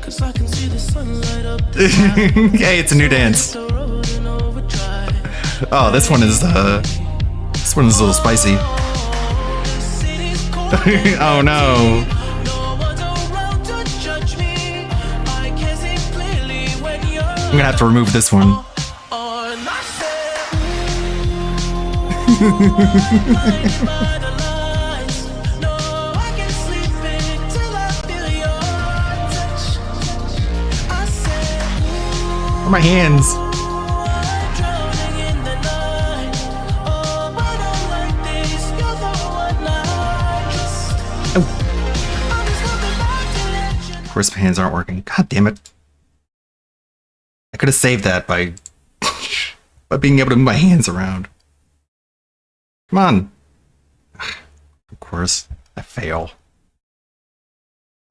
Cause I can see the sunlight up Hey, it's a new dance. Oh, this one is a little spicy. Oh no. I'm gonna have to remove this one. Where are my hands? Of course, my hands aren't working. God damn it. I could have saved that by being able to move my hands around. Come on. Of course, I fail.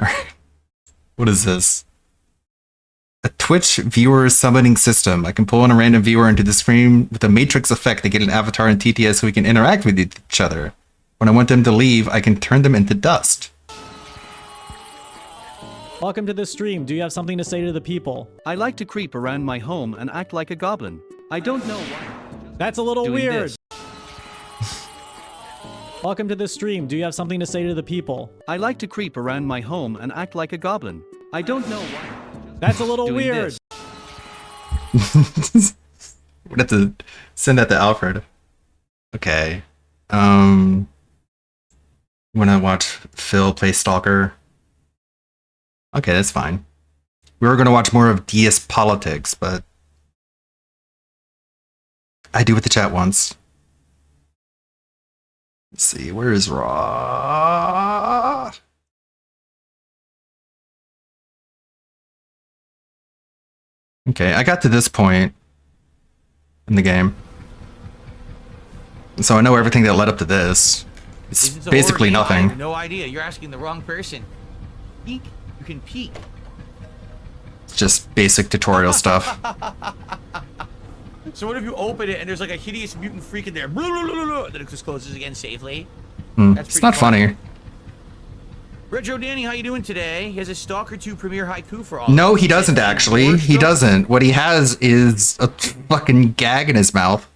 Alright. What is this? A Twitch viewer summoning system. I can pull in a random viewer into the screen with a matrix effect to get an avatar in TTS so we can interact with each other. When I want them to leave, I can turn them into dust. Welcome to the stream. Do you have something to say to the people? I like to creep around my home and act like a goblin. I don't know why. That's a little Doing weird. this. Welcome to the stream. Do you have something to say to the people? I like to creep around my home and act like a goblin. I don't know why. That's a little Doing weird. this. We'd have to send that to Alfred. Okay. I'm gonna watch Phil play Stalker. Okay, that's fine. We were going to watch more of DS Politics, but I do with the chat once. Let's see, where is Raw? Okay, I got to this point in the game. So I know everything that led up to this. It's basically I nothing. have no idea. You're asking the wrong person. Peek. You can peek. It's just basic tutorial stuff. So what if you open it and there's like a hideous mutant freak in there? Blah, blah, blah, blah, then it just closes again safely. That's It's pretty not funny. Retro Danny, how you doing today? He has a Stalker 2 Premiere Haiku for all. No, he doesn't actually. He doesn't. What he has is a fucking gag in his mouth.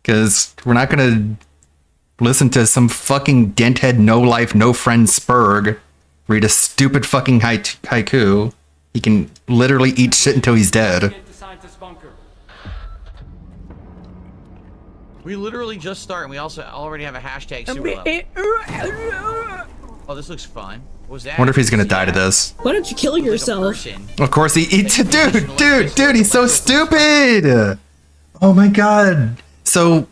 Because we're not going to listen to some fucking denthead, no life, no friend Spurg read a stupid fucking haiku. He can literally eat shit until he's dead. We literally just start, and we also already have a hashtag super level. Oh, this looks fun. What was that? Wonder if he's gonna die to this. Why don't you kill yourself? Of course he dude, he's so stupid. Oh my god. So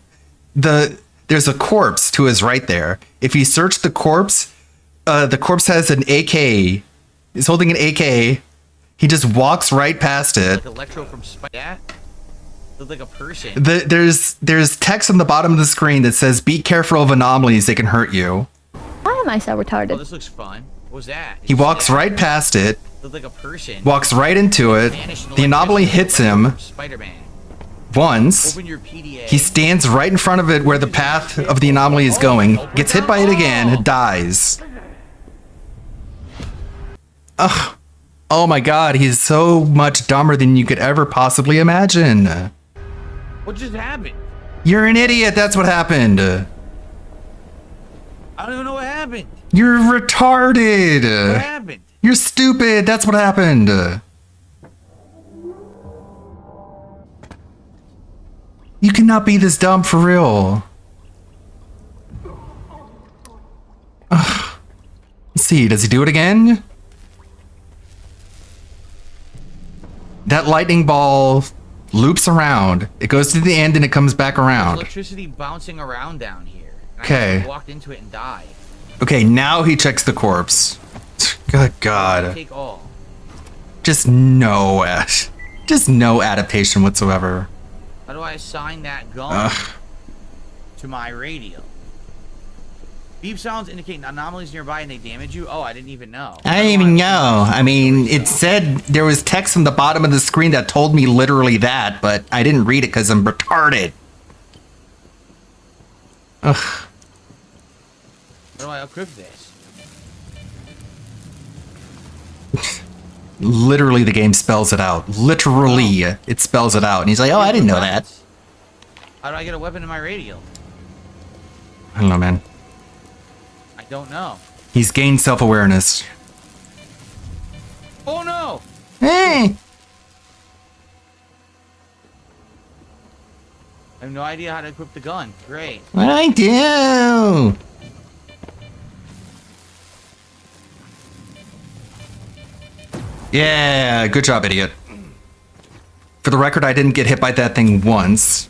there's a corpse to his right there. If you search the corpse has an AK. He's holding an AK. He just walks right past it. Like Electro from that? Look like a person. There's text on the bottom of the screen that says, "Be careful of anomalies; they can hurt you." Why am I so retarded? Oh, this looks fun. What was that? He walks right past it. Look like a person. Walks right into it. The anomaly hits him Spider-Man. once. Open your PDA. He stands right in front of it where the path of the anomaly is going. Gets hit by it again. Dies. Ugh. Oh my god, he's so much dumber than you could ever possibly imagine. What just happened? You're an idiot, that's what happened. I don't even know what happened. You're retarded. What happened? You're stupid, that's what happened. You cannot be this dumb for real. Ugh. Let's see, does he do it again? That lightning ball loops around. It goes to the end and it comes back There's around. electricity bouncing around down here. And Okay. I walked into it and died. Okay, now he checks the corpse. Good God. Take all. Just no adaptation whatsoever. How do I assign that gun Ugh. to my radio? Beep sounds indicate anomalies nearby and they damage you? Oh, I didn't even know. I didn't even know. I mean, it said there was text on the bottom of the screen that told me literally that, but I didn't read it because I'm retarded. Ugh. How do I equip this? Literally, the game spells it out. Literally, it spells it out. And he's like, oh, I didn't know that. How do I get a weapon in my radio? I don't know, man. I don't know. He's gained self-awareness. Oh no! Hey! I have no idea how to equip the gun. Great. What'd I do? Yeah, good job, idiot. For the record, I didn't get hit by that thing once.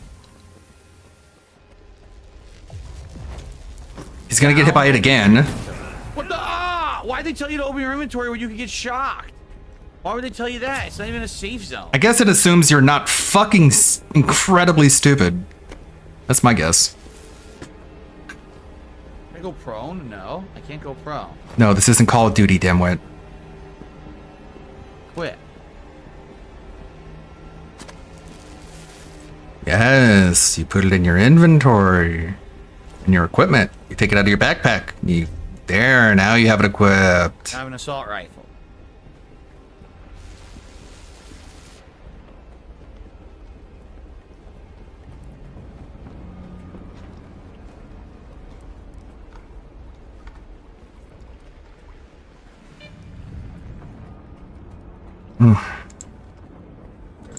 He's gonna get hit by it again. What the? Ah! Why'd they tell you to open your inventory when you could get shocked? Why would they tell you that? It's not even a safe zone. I guess it assumes you're not fucking incredibly stupid. That's my guess. Can I go prone? No, I can't go prone. No, this isn't Call of Duty, dimwit. Quit. Yes, you put it in your inventory. In your equipment. You take it out of your backpack. There, now you have it equipped. I have an assault rifle.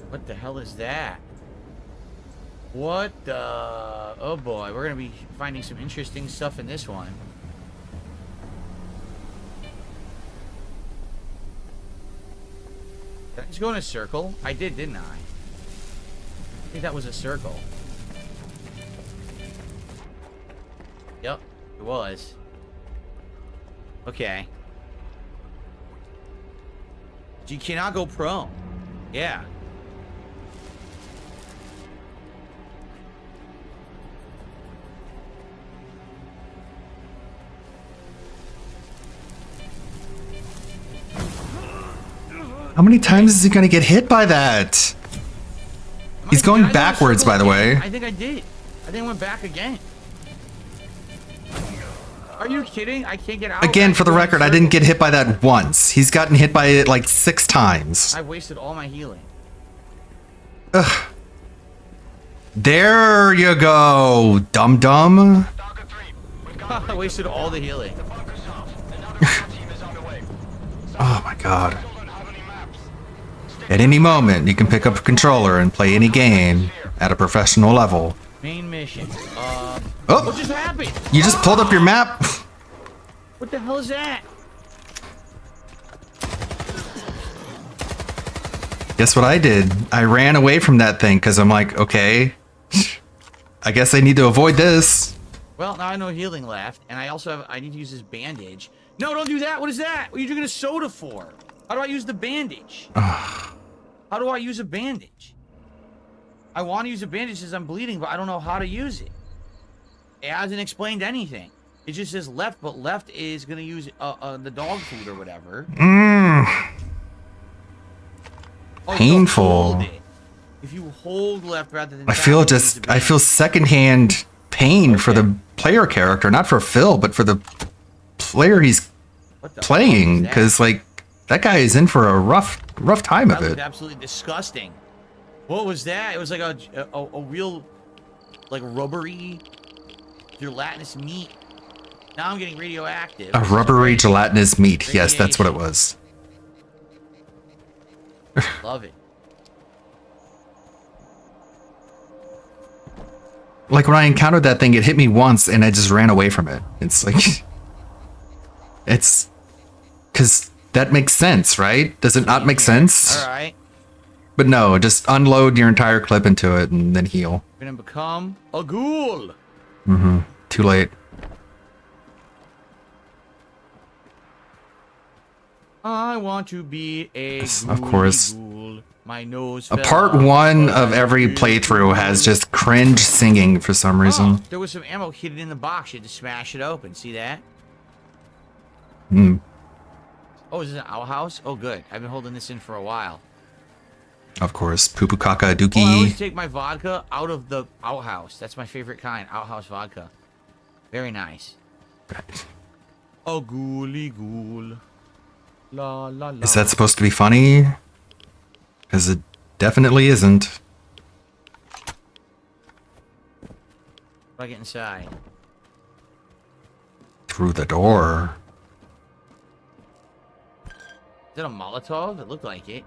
What the hell is that? What the... Oh boy, we're gonna be finding some interesting stuff in this one. just go in a circle? I did, didn't I? I think that was a circle. Yep, it was. Okay. You cannot go prone. Yeah. How many times is he gonna get hit by that? He's going backwards, by the way. I think I did. I think I went back again. Are you kidding? I can't get out. Again, for the record, I didn't get hit by that once. He's gotten hit by it like 6 times. I've wasted all my healing. Ugh. There you go, dum-dum. I wasted all the healing. Oh my god. At any moment, you can pick up a controller and play any game at a professional level. Main mission. Oh! What just happened? You just pulled up your map? What the hell is that? Guess what I did? I ran away from that thing because I'm like, okay, I guess I need to avoid this. Well, now I have no healing left, and I also have. I need to use this bandage. No, don't do that. What is that? What are you drinking a soda for? How do I use the bandage? How do I use a bandage? I want to use a bandage as I'm bleeding, but I don't know how to use it. It hasn't explained anything. It just says left, but left is gonna use the dog food or whatever. Oh, Painful. if you hold left rather than I feel secondhand pain for the player character, not for Phil, but for the player he's playing, because like that guy is in for a rough time of That it. looked absolutely disgusting. What was that? It was like a real, like rubbery, gelatinous meat. Now I'm getting radioactive. A rubbery gelatinous meat. Yes, that's what it was. Love it. Like when I encountered that thing, it hit me once and I just ran away from it. It's like, it's because that makes sense, right? Does it not make sense? All right. But no, just unload your entire clip into it and then heal. We're gonna become a ghoul. Too late. I want to be a ghoul. Of course. Ghoul. My nose. A fell part off. 1 of every playthrough has just cringe singing for some reason. There was some ammo hidden in the box. You had to smash it open. See that? Oh, is this an outhouse? Oh, good. I've been holding this in for a while. Of course. Poo poo caca Oh, I always dookie. take my vodka out of the outhouse. That's my favorite kind. Outhouse vodka. Very nice. Oh, ghouly ghoul. La la la. Is that supposed to be funny? Because it definitely isn't. How do I get inside? Through the door. Is that a Molotov? It looked like it.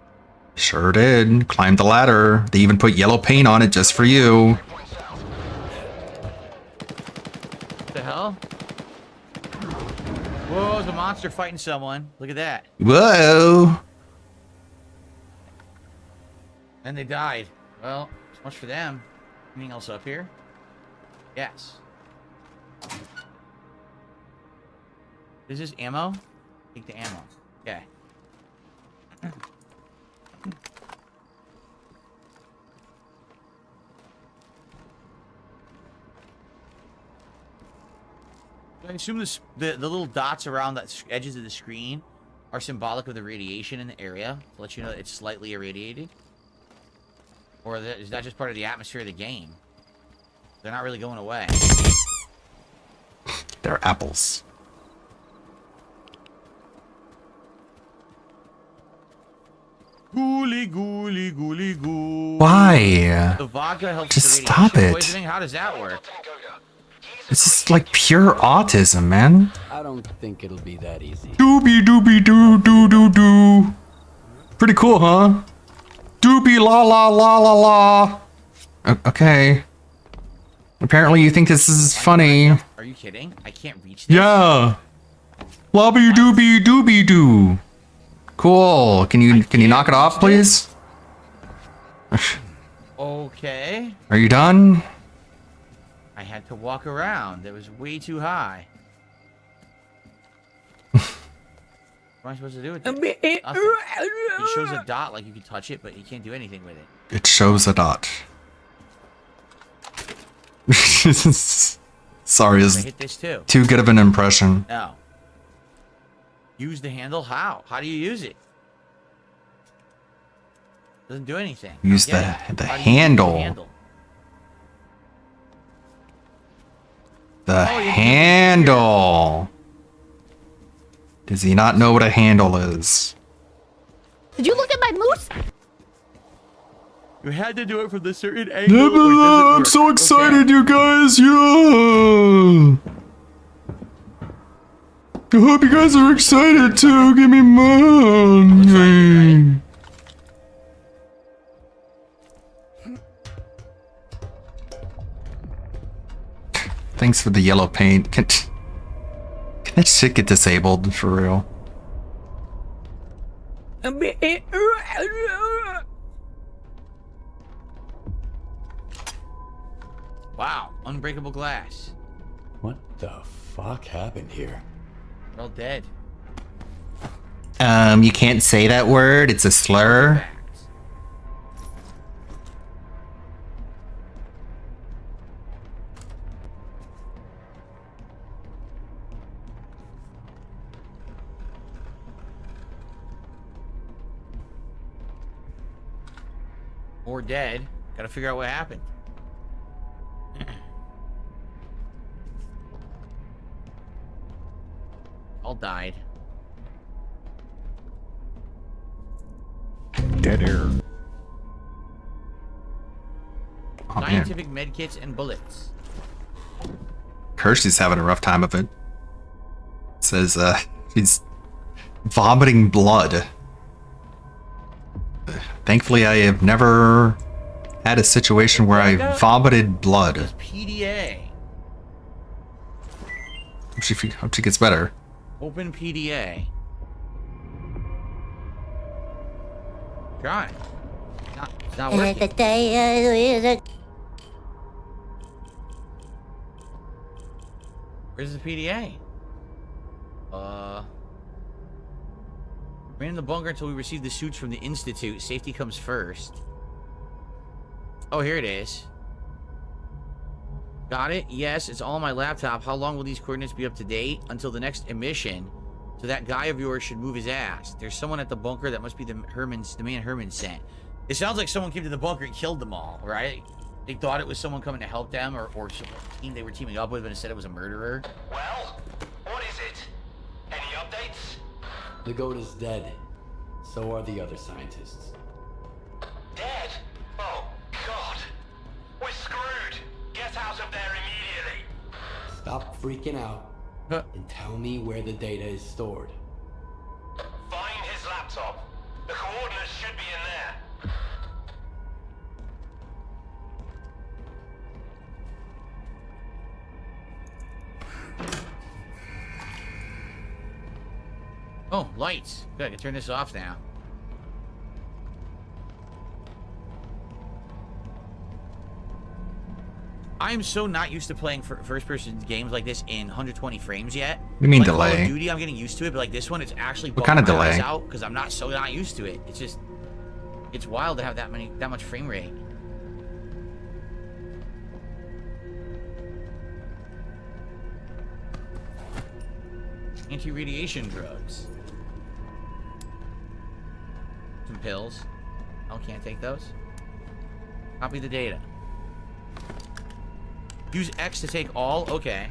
Sure did. Climbed the ladder. They even put yellow paint on it just for you. What the hell? Whoa, there's a monster fighting someone. Look at that. Whoa. And they died. Well, so much for them. Anything else up here? Yes. Is this ammo? Take the ammo. Okay. I assume this, the little dots around the edges of the screen are symbolic of the radiation in the area to let you know that it's slightly irradiated. Or is that just part of the atmosphere of the game? They're not really going away. They're apples. Ghouly, ghouly, ghouly, ghoul. Why? The vodka helps Just the stop radiation it. poisoning? How does that work? It's just like pure autism, man. I don't think it'll be that easy. Doobie doobie doo doo doo doo. Pretty cool, huh? Doobie la la la la la. Okay. Apparently you think this is funny. Are you kidding? I can't reach this. Yeah. Lobby doobie doobie doo. Cool. Can you knock it off, please? Okay. Are you done? I had to walk around. It was way too high. What am I supposed to do with it? Nothing. It shows a dot like you can touch it, but you can't do anything with it. It shows a dot. Sorry, I it's hit this too. too good of an impression. No. Use the handle? How? How do you use it? Doesn't do anything. Use the handle. The handle. Does he not know what a handle is? Did you look at my moose? You had to do it from the certain Yeah, angle. but, I'm so excited, you guys. Yeah. I hope you guys are excited too. Give me money. Thanks for the yellow paint. Can that shit get disabled for real? Wow, unbreakable glass. What the fuck happened here? We're all dead. You can't say that word. It's a slur. Or dead. Gotta figure out what happened. All died. Dead air. Oh, man. Scientific medkits and bullets. Kirsty's having a rough time of it. It says, she's vomiting blood. Thankfully, I have never had a situation where I vomited blood. PDA. Hope she gets better. Open PDA. Try it. It's not working. Where's the PDA? Remain in the bunker until we receive the suits from the Institute. Safety comes first. Oh, here it is. Got it? Yes, it's all on my laptop. How long will these coordinates be up to date? Until the next emission. So that guy of yours should move his ass. There's someone at the bunker. That must be the man Herman sent. It sounds like someone came to the bunker and killed them all, right? They thought it was someone coming to help them or some team they were teaming up with, but instead it was a murderer. Well, what is it? Any updates? The goat is dead. So are the other scientists. Dead? Oh, God. We're screwed. Get out of there immediately. Stop freaking out and tell me where the data is stored. Find his laptop. The coordinates should be in there. Oh, lights. Good, I can turn this off now. I'm so not used to playing first-person games like this in 120 frames yet. You mean like delay? Call of Duty, I'm getting used to it, but like this one, it's actually What kind of bugging my eyes delay? out because I'm not used to it. It's just, it's wild to have that much frame rate. Anti-radiation drugs. Some pills. Oh, can't take those. Copy the data. Use X to take all? Okay.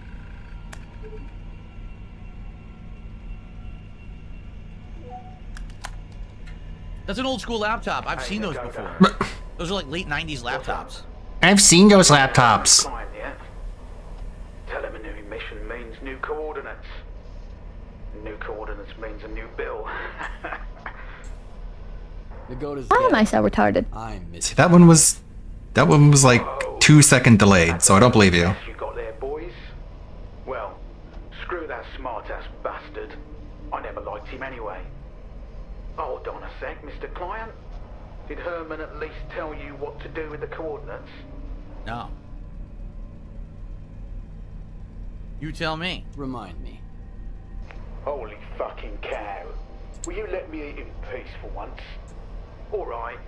That's an old school laptop. I've seen those before. Those are like late 90s laptops. I've seen those laptops. Tell him a new mission means new coordinates. New coordinates means a new bill. The goat is Why am I so retarded? See, that one was like 2-second delayed, so I don't believe you. You got there, boys? Well, screw that smart-ass bastard. I never liked him anyway. Hold on a sec, Mr. Client. Did Herman at least tell you what to do with the coordinates? No. You tell me. Remind me. Holy fucking cow. Will you let me eat in peace for once? Alright.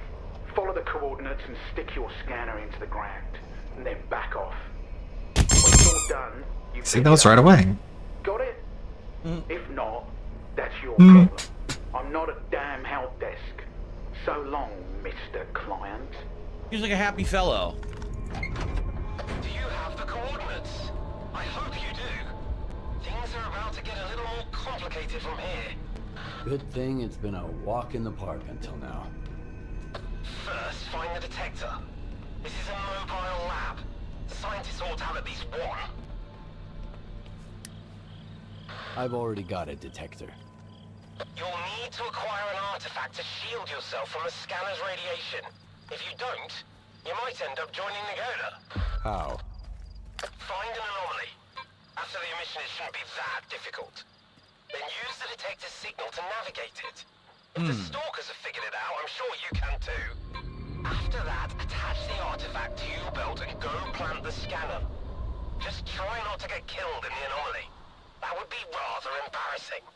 Follow the coordinates and stick your scanner into the ground. And then back off. When it's all done, you See pick those it up. right away. Got it? If not, that's your problem. I'm not a damn help desk. So long, Mr. Client. He's like a happy fellow. Do you have the coordinates? I hope you do. Things are about to get a little more complicated from here. Good thing it's been a walk in the park until now. First, find the detector. This is a mobile lab. The scientists ought to have at least one. I've already got a detector. You'll need to acquire an artifact to shield yourself from the scanner's radiation. If you don't, you might end up joining Nagoda. How? Find an anomaly. After the emission, it shouldn't be that difficult. Then use the detector's signal to navigate it. If the stalkers have figured it out, I'm sure you can too. After that, attach the artifact to your belt and go plant the scanner. Just try not to get killed in the anomaly. That would be rather embarrassing.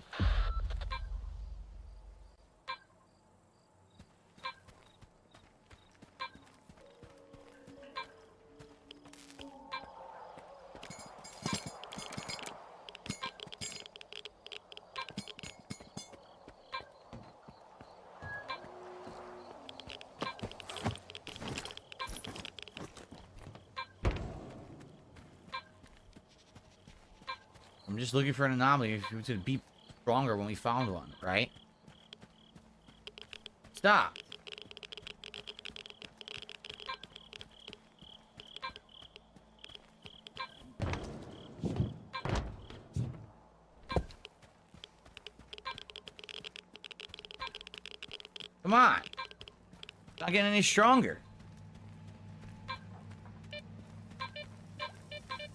I'm just looking for an anomaly. If it would be stronger when we found one, right? Stop. Come on. Not getting any stronger.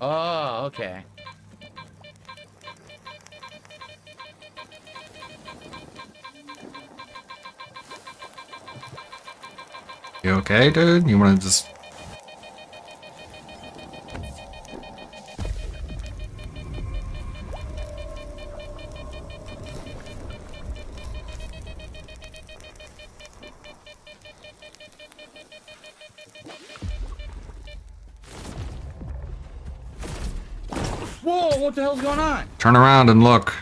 Oh, okay. You okay, dude? You wanna just... Whoa, what the hell's going on? Turn around and look.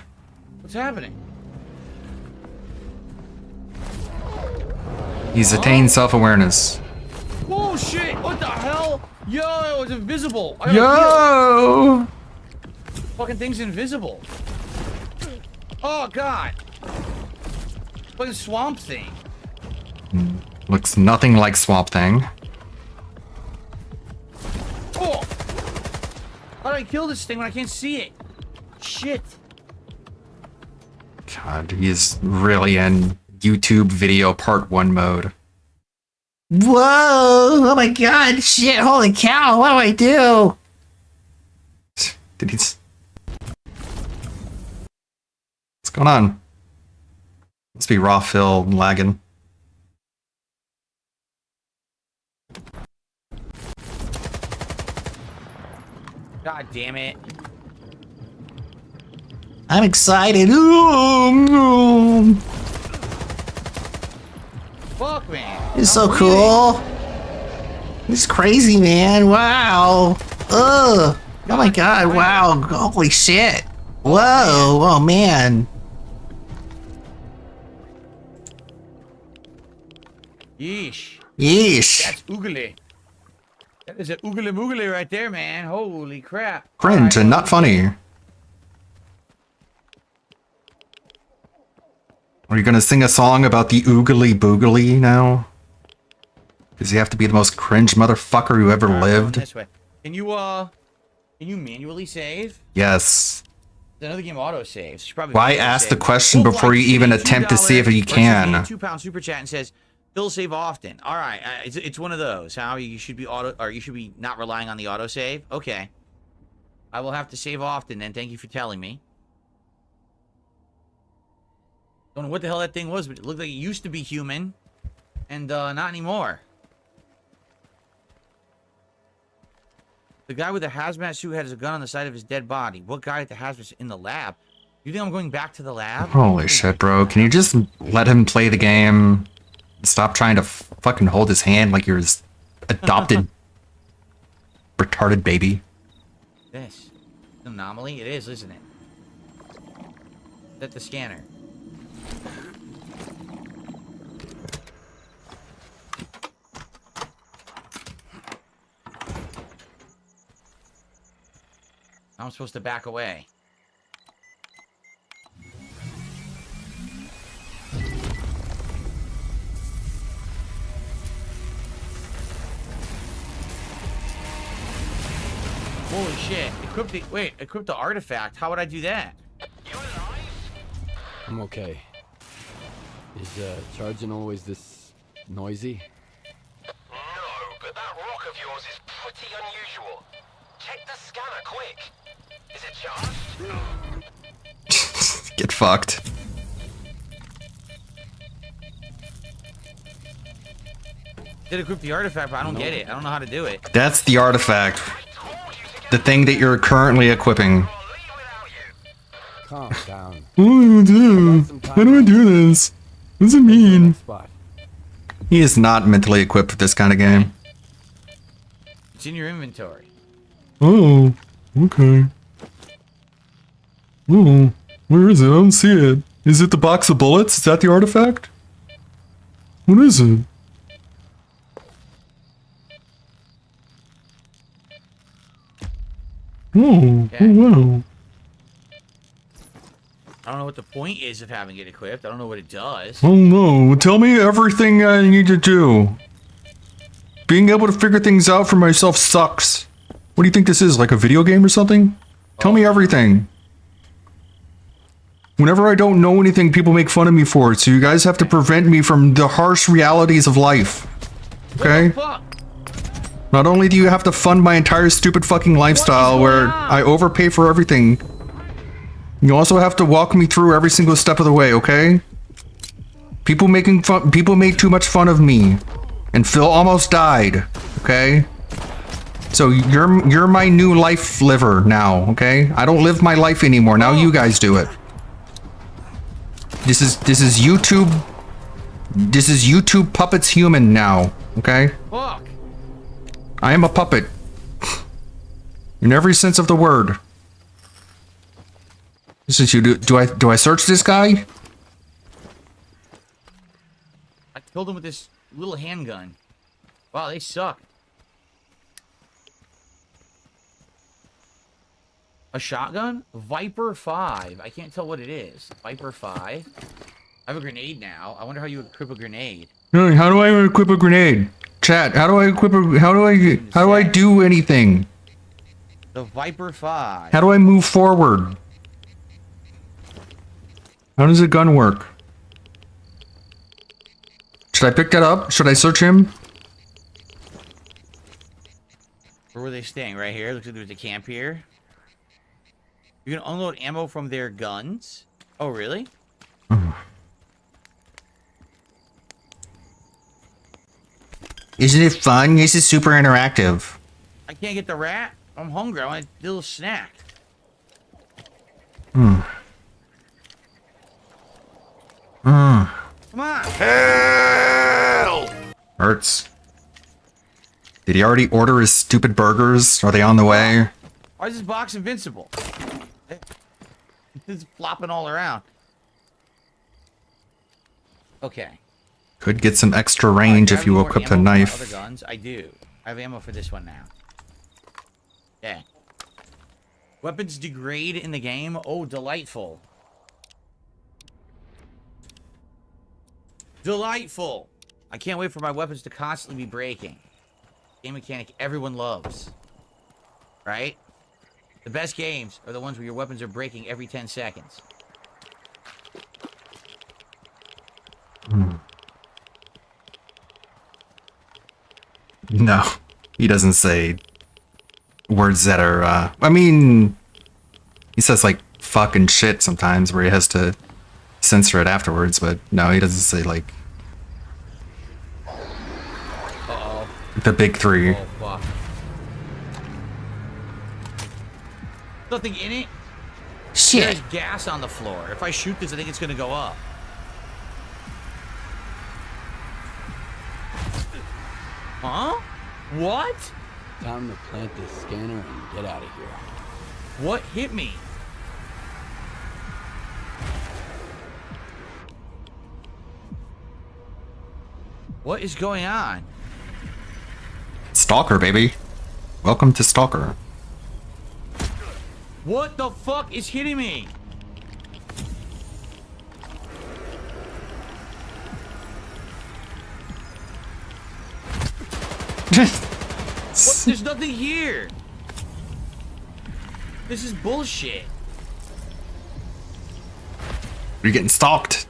What's happening? He's attained self-awareness. Oh shit! What the hell? Yo, it's invisible. I Yo! Fucking thing's invisible. Oh god. Fucking Swamp Thing. Looks nothing like Swamp Thing. Oh! How do I kill this thing when I can't see it? Shit. God, he's really in YouTube video part 1 mode. Whoa! Oh my god! Shit! Holy cow! What do I do? Did he? What's going on? Must be raw fill lagging. God damn it. I'm excited. Ooh. Fuck, man. It's so cool. It's crazy, man. Wow. Ugh. Oh my god. Wow. Holy shit. Whoa. Oh man. Yeesh. Yeesh. That's oogly. That is a oogly moogly right there, man. Holy crap. Cringe and not funny. Are you gonna sing a song about the oogly boogly now? Does he have to be the most cringe motherfucker who ever lived? This way. Can you manually save? Yes. Another game auto saves. Why ask the question before you even attempt to see if you can? £2 super chat and says, "Phil, save often." All right, it's one of those. How you should be you should be not relying on the auto save. Okay, I will have to save often. Then thank you for telling me. Don't know what the hell that thing was, but it looked like it used to be human. And not anymore. The guy with the hazmat suit has a gun on the side of his dead body. What guy at the hazmat suit in the lab? You think I'm going back to the lab? Holy shit, bro. Can you just let him play the game? Stop trying to fucking hold his hand like you're his adopted retarded baby. This. An anomaly? It is, isn't it? Set the scanner. I'm supposed to back away. Holy shit. Equip the artifact. How would I do that? I'm okay. Is charging always this noisy? No, but that rock of yours is pretty unusual. Check the scanner quick. Is it charged? Get fucked. Did equip the artifact, but I don't get it. I don't know how to do it. That's the artifact. The thing that you're currently equipping. Calm down. What do I do? How do I do this? What does it mean? He is not mentally equipped for this kind of game. It's in your inventory. Oh, okay. Oh, where is it? I don't see it. Is it the box of bullets? Is that the artifact? What is it? Oh, Okay. oh wow. I don't know what the point is of having it equipped. I don't know what it does. Oh no, tell me everything I need to do. Being able to figure things out for myself sucks. What do you think this is, like a video game or something? Tell me everything. Whenever I don't know anything, people make fun of me for it, so you guys have to prevent me from the harsh realities of life. Okay? Not only do you have to fund my entire stupid fucking lifestyle where I overpay for everything, you also have to walk me through every single step of the way, okay? People made too much fun of me. And Phil almost died, okay? So you're my new life liver now, okay? I don't live my life anymore. Now you guys do it. This is YouTube. This is YouTube Puppets Human now, okay? Fuck. I am a puppet. In every sense of the word. This is you. Do I search this guy? I killed him with this little handgun. Wow, they suck. A shotgun? Viper 5. I can't tell what it is. Viper 5. I have a grenade now. I wonder how you equip a grenade. No, how do I equip a grenade? Chat, how do I equip a, how do I do anything? The Viper 5. How do I move forward? How does a gun work? Should I pick that up? Should I search him? Where were they staying? Right here? Looks like there's a camp here. You can unload ammo from their guns? Oh, really? Isn't it fun? This is super interactive. I can't get the rat. I'm hungry. I want a little snack. Hmm. Hmm. Come on. Hell! Hurts. Did he already order his stupid burgers? Are they on the way? Why is this box invincible? It's flopping all around. Okay. Could get some extra range if you equip the knife. Other guns? I do. I have ammo for this one now. Yeah. Weapons degrade in the game? Oh, delightful. Delightful. I can't wait for my weapons to constantly be breaking. Game mechanic everyone loves. Right? The best games are the ones where your weapons are breaking every 10 seconds. Hmm. No, he doesn't say words that are, I mean, he says like fucking shit sometimes where he has to censor it afterwards, but no, he doesn't say like Uh-oh. the big three. Oh, fuck. Nothing in it? Shit. There's gas on the floor. If I shoot this, I think it's gonna go up. Huh? What? Time to plant this scanner and get out of here. What hit me? What is going on? Stalker, baby. Welcome to Stalker. What the fuck is hitting me? What? There's nothing here. This is bullshit. You're getting stalked.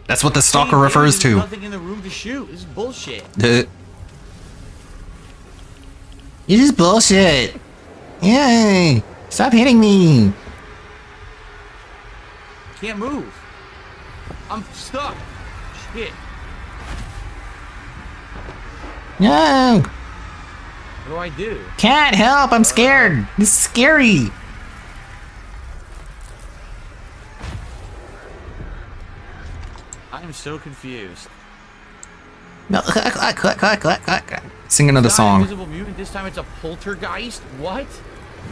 That's what the stalker There's refers to. nothing in the room to shoot. This is bullshit. This is bullshit. Yay! Stop hitting me. Can't move. I'm stuck. Shit. No. What do I do? Can't help. I'm scared. This is scary. I am so confused. No. Sing another song. Invisible mutant. This time it's a poltergeist. What?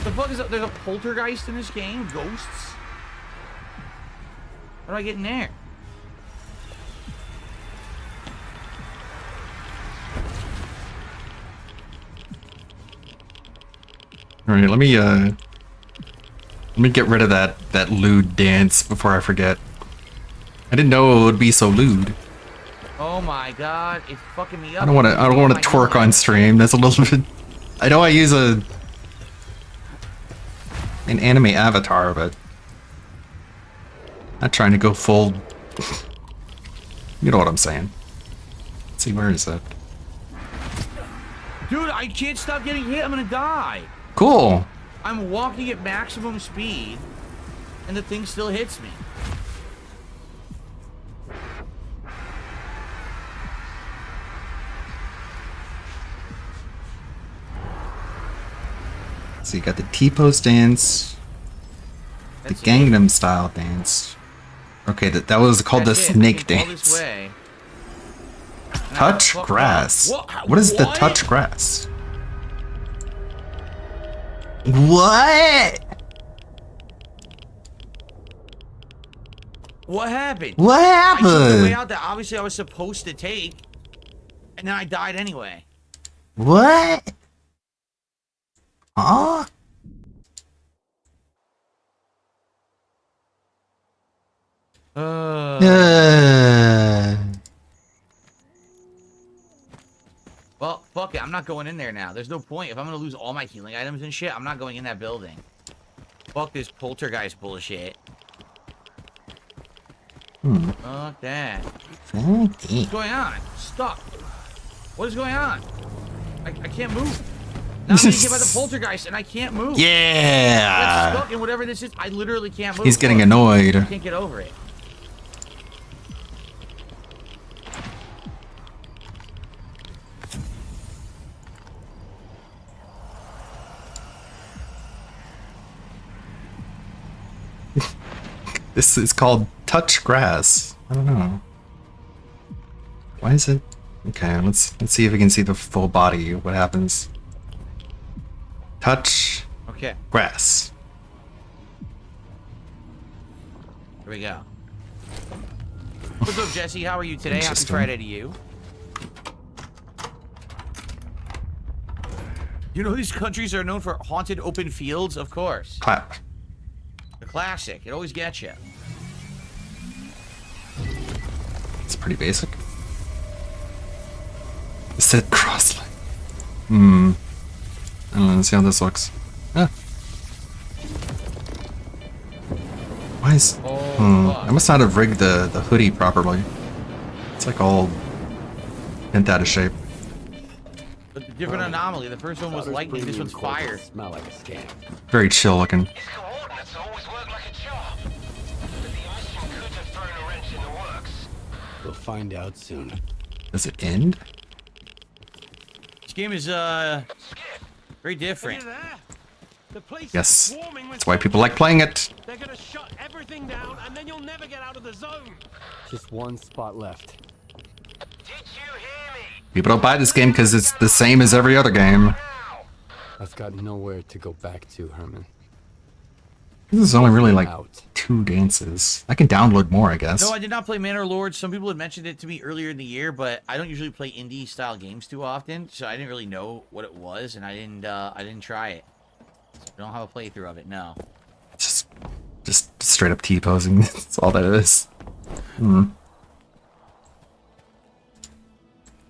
The fuck is that? There's a poltergeist in this game? Ghosts? How do I get in there? All right, let me get rid of that lewd dance before I forget. I didn't know it would be so lewd. Oh my god, it's fucking me up. I don't want to twerk on stream. That's a little bit. I know I use an anime avatar, but not trying to go full. You know what I'm saying. Let's see, where is that? Dude, I can't stop getting hit. I'm gonna die. Cool. I'm walking at maximum speed, and the thing still hits me. So you got the T-pose dance, the Gangnam Style dance. Okay, that was called the snake dance. Touch grass. What is the touch grass? What? What happened? What I took the happened? way out that obviously I was supposed to take, and then I died anyway. What? Huh? Well, fuck it. I'm not going in there now. There's no point. If I'm gonna lose all my healing items and shit, I'm not going in that building. Fuck this poltergeist bullshit. Fuck that. What's going on? Stuck. What is going on? I can't move. Now I'm getting hit by the poltergeist and I can't move. Yeah. I'm stuck in whatever this is. I literally can't move. He's getting annoyed. I can't get over it. This is called touch grass. I don't know. Why is it? Okay, let's see if we can see the full body. What happens? Touch. Okay. Grass. Here we go. What's up, Jesse? How are you today? Happy Interesting. Friday to you. You know these countries are known for haunted open fields? Of course. Clap. The classic. It always gets you. It's pretty basic. It said cross line. I don't know. Let's see how this looks. Ah. Why is? I must not have rigged the hoodie properly. It's like all bent out of shape. But the different anomaly. The first one was lightning. This one's fire. Smell like a scam. Very chill looking. His coordinates always work like a charm. But the mission could have thrown a We'll find out soon. Does it end? This game is very different. Yes. That's why people like playing it. They're gonna shut everything down, and then you'll never get out of the zone. Just one spot left. People don't buy this game because it's the same as every other game. I've got nowhere to go back to, Herman. This is only really like 2 dances. I can download more, I guess. No, I did not play Manor Lords. Some people had mentioned it to me earlier in the year, but I don't usually play indie-style games too often, so I didn't really know what it was, and I didn't try it. So I don't have a playthrough of it. No. Just straight up T-posing. That's all that is.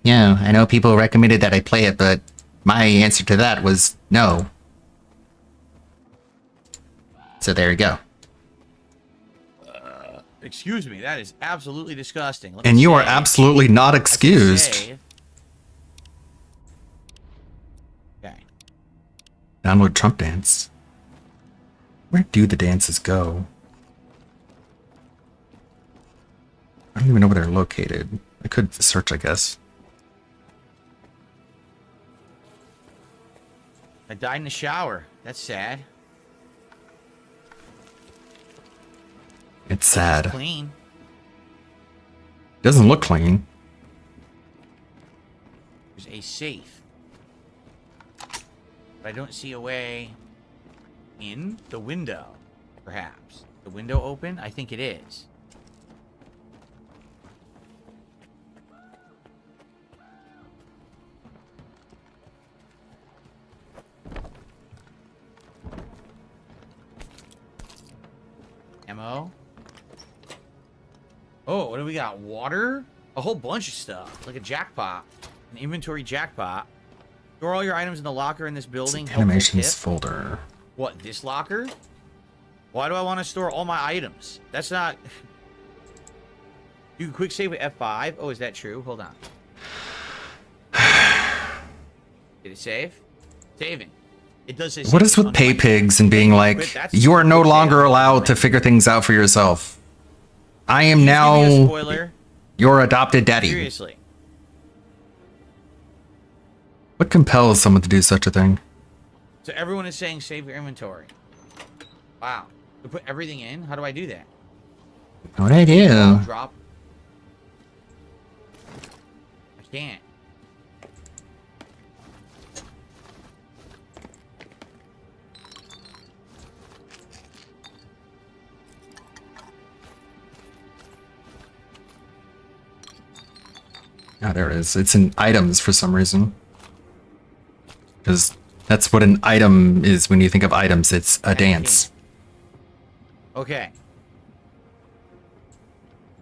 Yeah, I know people recommended that I play it, but my answer to that was no. So there you go. Excuse me, that is absolutely disgusting. Let And me you are say- absolutely not I can excused. say- Okay. Download Trump Dance. Where do the dances go? I don't even know where they're located. I could search, I guess. I died in the shower. That's sad. It's sad. Clean. Doesn't look clean. There's a safe. But I don't see a way in the window, perhaps. The window open? I think it is. Ammo. Oh, what do we got? Water? A whole bunch of stuff. Like a jackpot. An inventory jackpot. Store all your items in the locker in this building. Helpful Animations tip. folder. What, this locker? Why do I want to store all my items? That's not... You can quick save with F5. Oh, is that true? Hold on. Did it save? Saving. It does say What is with pay pigs and being like, you are no longer allowed to figure things out for yourself? I am now spoiler. your adopted daddy. Seriously. What compels someone to do such a thing? So everyone is saying save your inventory. Wow. To put everything in? How do I do that? What I do? Drop. I can't. Ah, there it is. It's in items for some reason. Because that's what an item is when you think of items. It's a dance. Okay.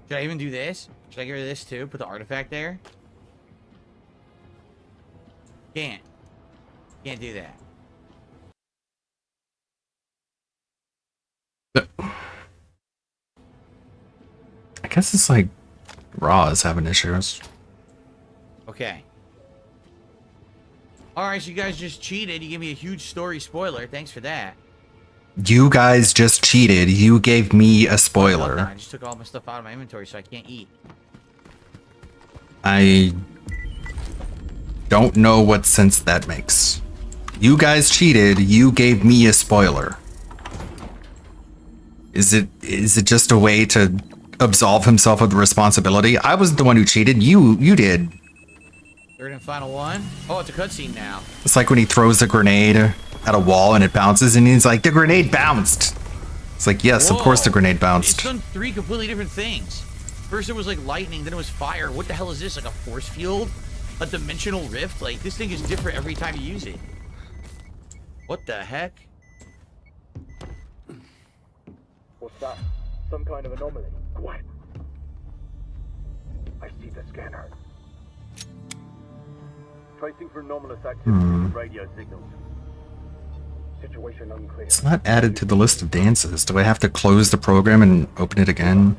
Should I even do this? Should I get rid of this too? Put the artifact there? Can't. Can't do that. I guess it's like Raw is having issues. Okay. Alright, so you guys just cheated. You gave me a huge story spoiler. Thanks for that. You guys just cheated. You gave me a spoiler. I just took all my stuff out of my inventory so I can't eat. I don't know what sense that makes. You guys cheated. You gave me a spoiler. Is it just a way to absolve himself of the responsibility? I wasn't the one who cheated. You did. Third and final one. Oh, it's a cutscene now. It's like when he throws a grenade at a wall and it bounces and he's like, the grenade bounced. It's like, yes, of course the grenade It's bounced. done 3 completely different things. First it was like lightning, then it was fire. What the hell is this? Like a force field? A dimensional rift? Like, this thing is different every time you use it. What the heck? What's that? Some kind of anomaly. Quiet. I see the scanner. Tracing for anomalous activity in radio signals. Situation unclear. It's not added to the list of dances. Do I have to close the program and open it again?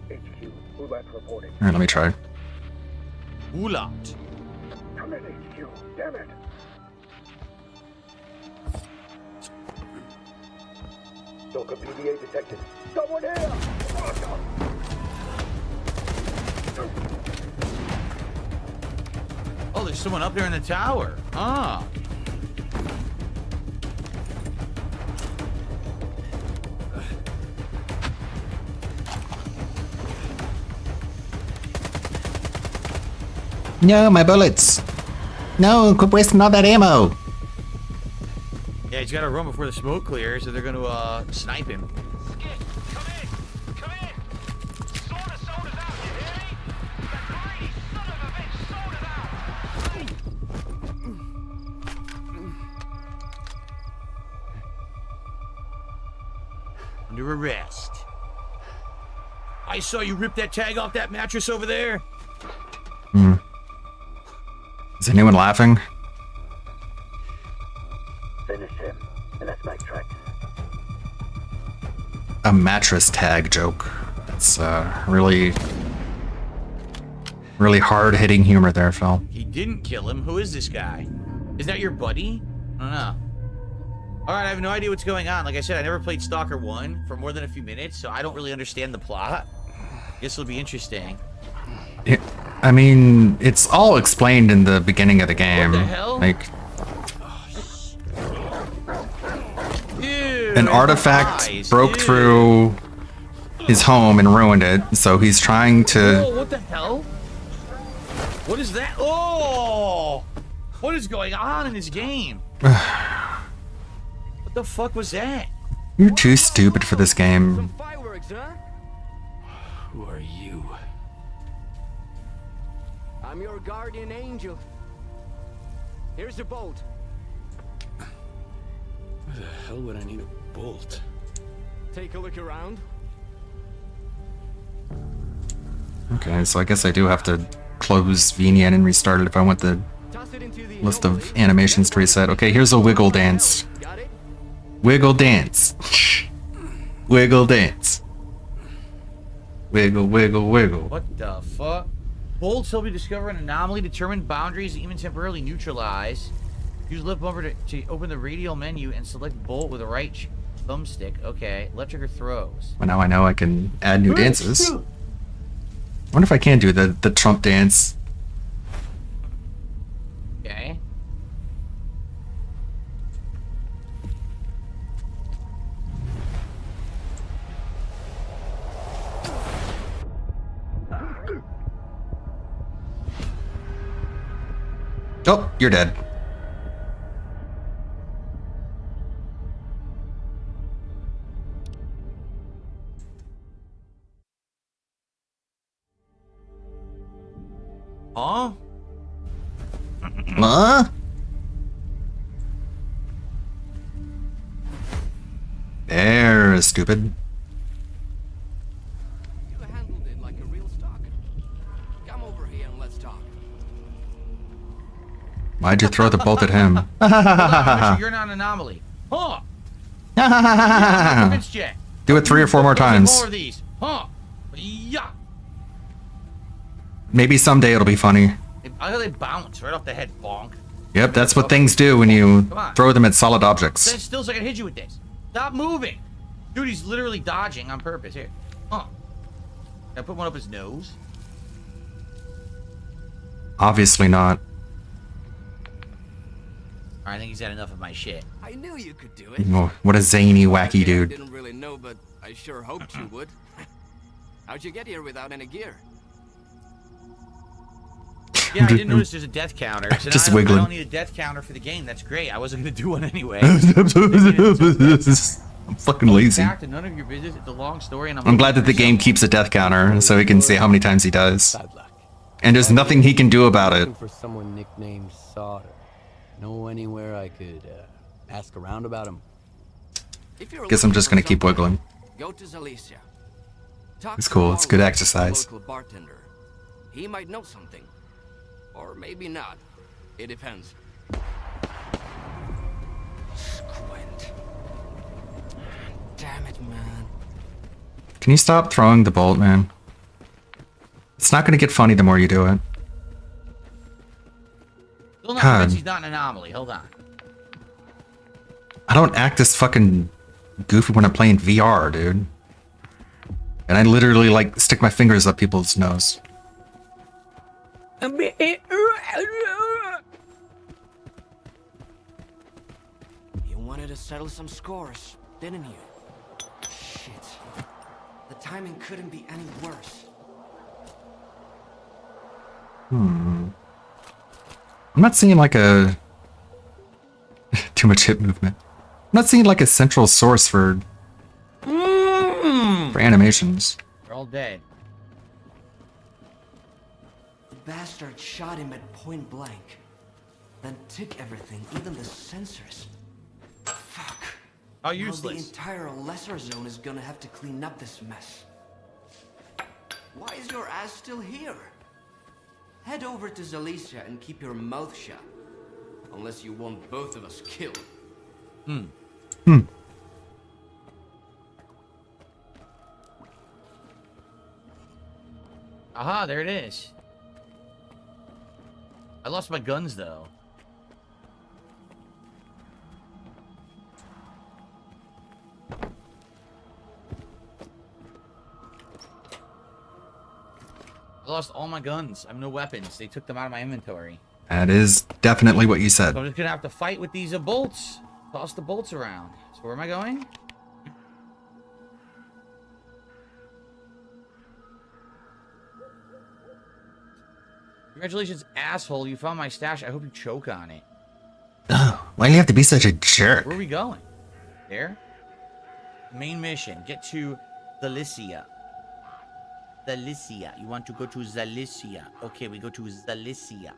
HQ, Ulat reporting. Alright, let me try. Ulat. Come in, HQ. Damn it. Stalker PDA detected. Someone here! Oh, there's someone up there in the tower. Ah. No, my bullets. No, quit wasting all that ammo. Yeah, he's got to run before the smoke clears, or they're going to snipe him. Under arrest. I saw you rip that tag off that mattress over there. Hmm. Is anyone laughing? Finish him, and let's backtrack. A mattress tag joke. That's really hard-hitting humor there, Phil. He didn't kill him. Who is this guy? Is that your buddy? I don't know. Alright, I have no idea what's going on. Like I said, I never played Stalker 1 for more than a few minutes, so I don't really understand the plot. Guess it'll be interesting. I mean, it's all explained in the beginning of the game. What the hell? Like, Ew, an artifact broke through his home and ruined it, so he's trying to... Oh, what the hell? What is that? Oh! What is going on in this game? What the fuck was that? You're too stupid for this game. Fireworks, huh? Who are you? I'm your guardian angel. Here's the bolt. Why the hell would I need a bolt? Take a look around. Okay, so I guess I do have to close VNet and restart it if I want the list of animations to reset. Okay, here's a wiggle dance. Wiggle dance. Wiggle dance. Wiggle, wiggle, wiggle. What the fuck? Bolts help you discover an anomaly, determine boundaries, and even temporarily neutralize. Use left bumper to open the radial menu and select bolt with the right thumbstick. Okay, electric or throws. Well, now I know I can add new dances. I wonder if I can do the Trump dance. Okay. Oh, you're dead. Huh? Huh? There, stupid. You handled it like a real stalker. Come over here and let's talk. Why'd you throw the bolt at him? Hold on, Richard, you're not an anomaly. Huh? Convinced yet. Do it 3 or 4 more times. More of these. Huh? Yeah. Maybe someday it'll be funny. I know they bounce right off the head, bonk. Yep, that's what things do when you Come on. throw them at solid objects. Stand still so I can hit you with this. Stop moving. Dude, he's literally dodging on purpose. Here. Huh. Can I put one up his nose? Obviously not. Alright, I think he's had enough of my shit. I knew you could do it. Oh, what a zany, wacky I dude. didn't really know, but I sure hoped you would. How'd you get here without any gear? Yeah, I didn't notice there's a death counter. So Just I wiggling. don't need a death counter for the game. That's great. I wasn't going to do one anyway. I'm fucking lazy. Back to none of your business. It's a long story, and I'm glad that the game keeps a death counter so he can see how many times he dies. And there's nothing he can do about it. Looking for someone nicknamed Sauter. Know anywhere I could ask around about him? Guess I'm just gonna keep wiggling. Go to Zalicia. Talk It's to cool. It's good Paul, exercise. the local bartender. He might know something. Or maybe not. It depends. Squint. Damn it, man. Can you stop throwing the bolt, man? It's not gonna get funny the more you do it. Still not God. convinced he's not an anomaly. Hold on. I don't act this fucking goofy when I'm playing VR, dude. And I literally like stick my fingers up people's nose. You wanted to settle some scores, didn't you? Shit. The timing couldn't be any worse. I'm not seeing like a too much hip movement. I'm not seeing like a central source for animations. They're all dead. The bastard shot him at point blank. Then took everything, even the sensors. Fuck. How Now useless. the entire lesser zone is gonna have to clean up this mess. Why is your ass still here? Head over to Zalicia and keep your mouth shut. Unless you want both of us killed. Aha, there it is. I lost my guns though. I lost all my guns. I have no weapons. They took them out of my inventory. That is definitely what you said. So I'm just gonna have to fight with these bolts. Toss the bolts around. So where am I going? Congratulations, asshole. You found my stash. I hope you choke on it. Why do you have to be such a jerk? Where are we going? There? Main mission. Get to Zalicia. Zalicia. You want to go to Zalicia. Okay, we go to Zalicia.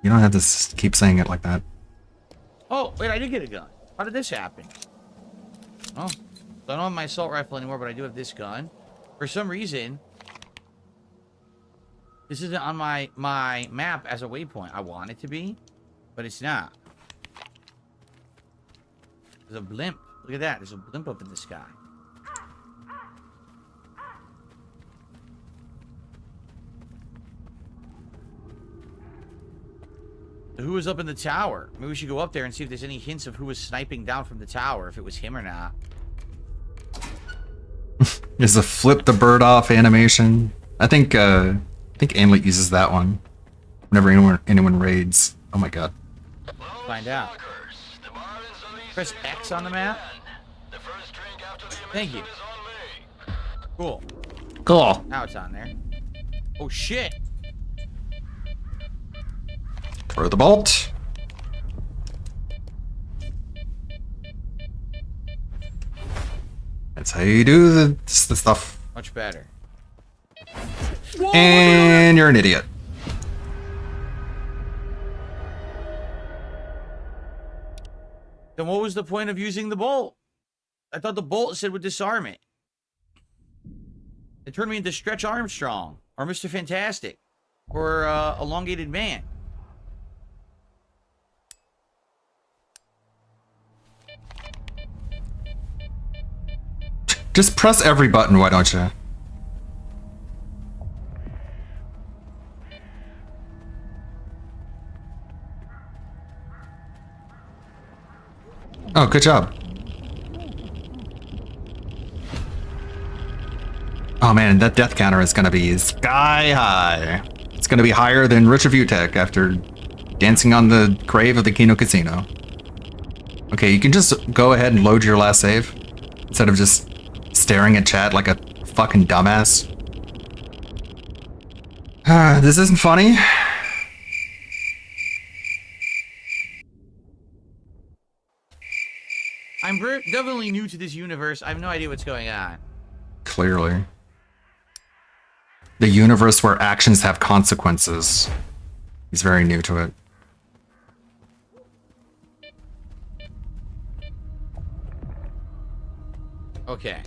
You don't have to keep saying it like that. Oh, wait, I did get a gun. How did this happen? Oh, I don't have my assault rifle anymore, but I do have this gun. For some reason, this isn't on my map as a waypoint. I want it to be, but it's not. There's a blimp. Look at that. There's a blimp up in the sky. Who was up in the tower? Maybe we should go up there and see if there's any hints of who was sniping down from the tower, if it was him or not. There's a flip the bird off animation. I think Aimlet uses that one whenever anyone raids. Oh my god. Find out. Press X on the map. Thank you. Cool. Cool. Now it's on there. Oh shit. Throw the bolt. That's how you do the stuff. Much better. And you're an idiot. Then what was the point of using the bolt? I thought the bolt said would disarm it. It turned me into Stretch Armstrong or Mr. Fantastic or Elongated Man. Just press every button, why don't you? Oh, good job. Oh man, that death counter is gonna be sky high. It's gonna be higher than Richard Vutek after dancing on the grave of the Kino Casino. Okay, you can just go ahead and load your last save instead of just staring at chat like a fucking dumbass. This isn't funny. I'm definitely new to this universe. I have no idea what's going on. Clearly. The universe where actions have consequences. He's very new to it. Okay.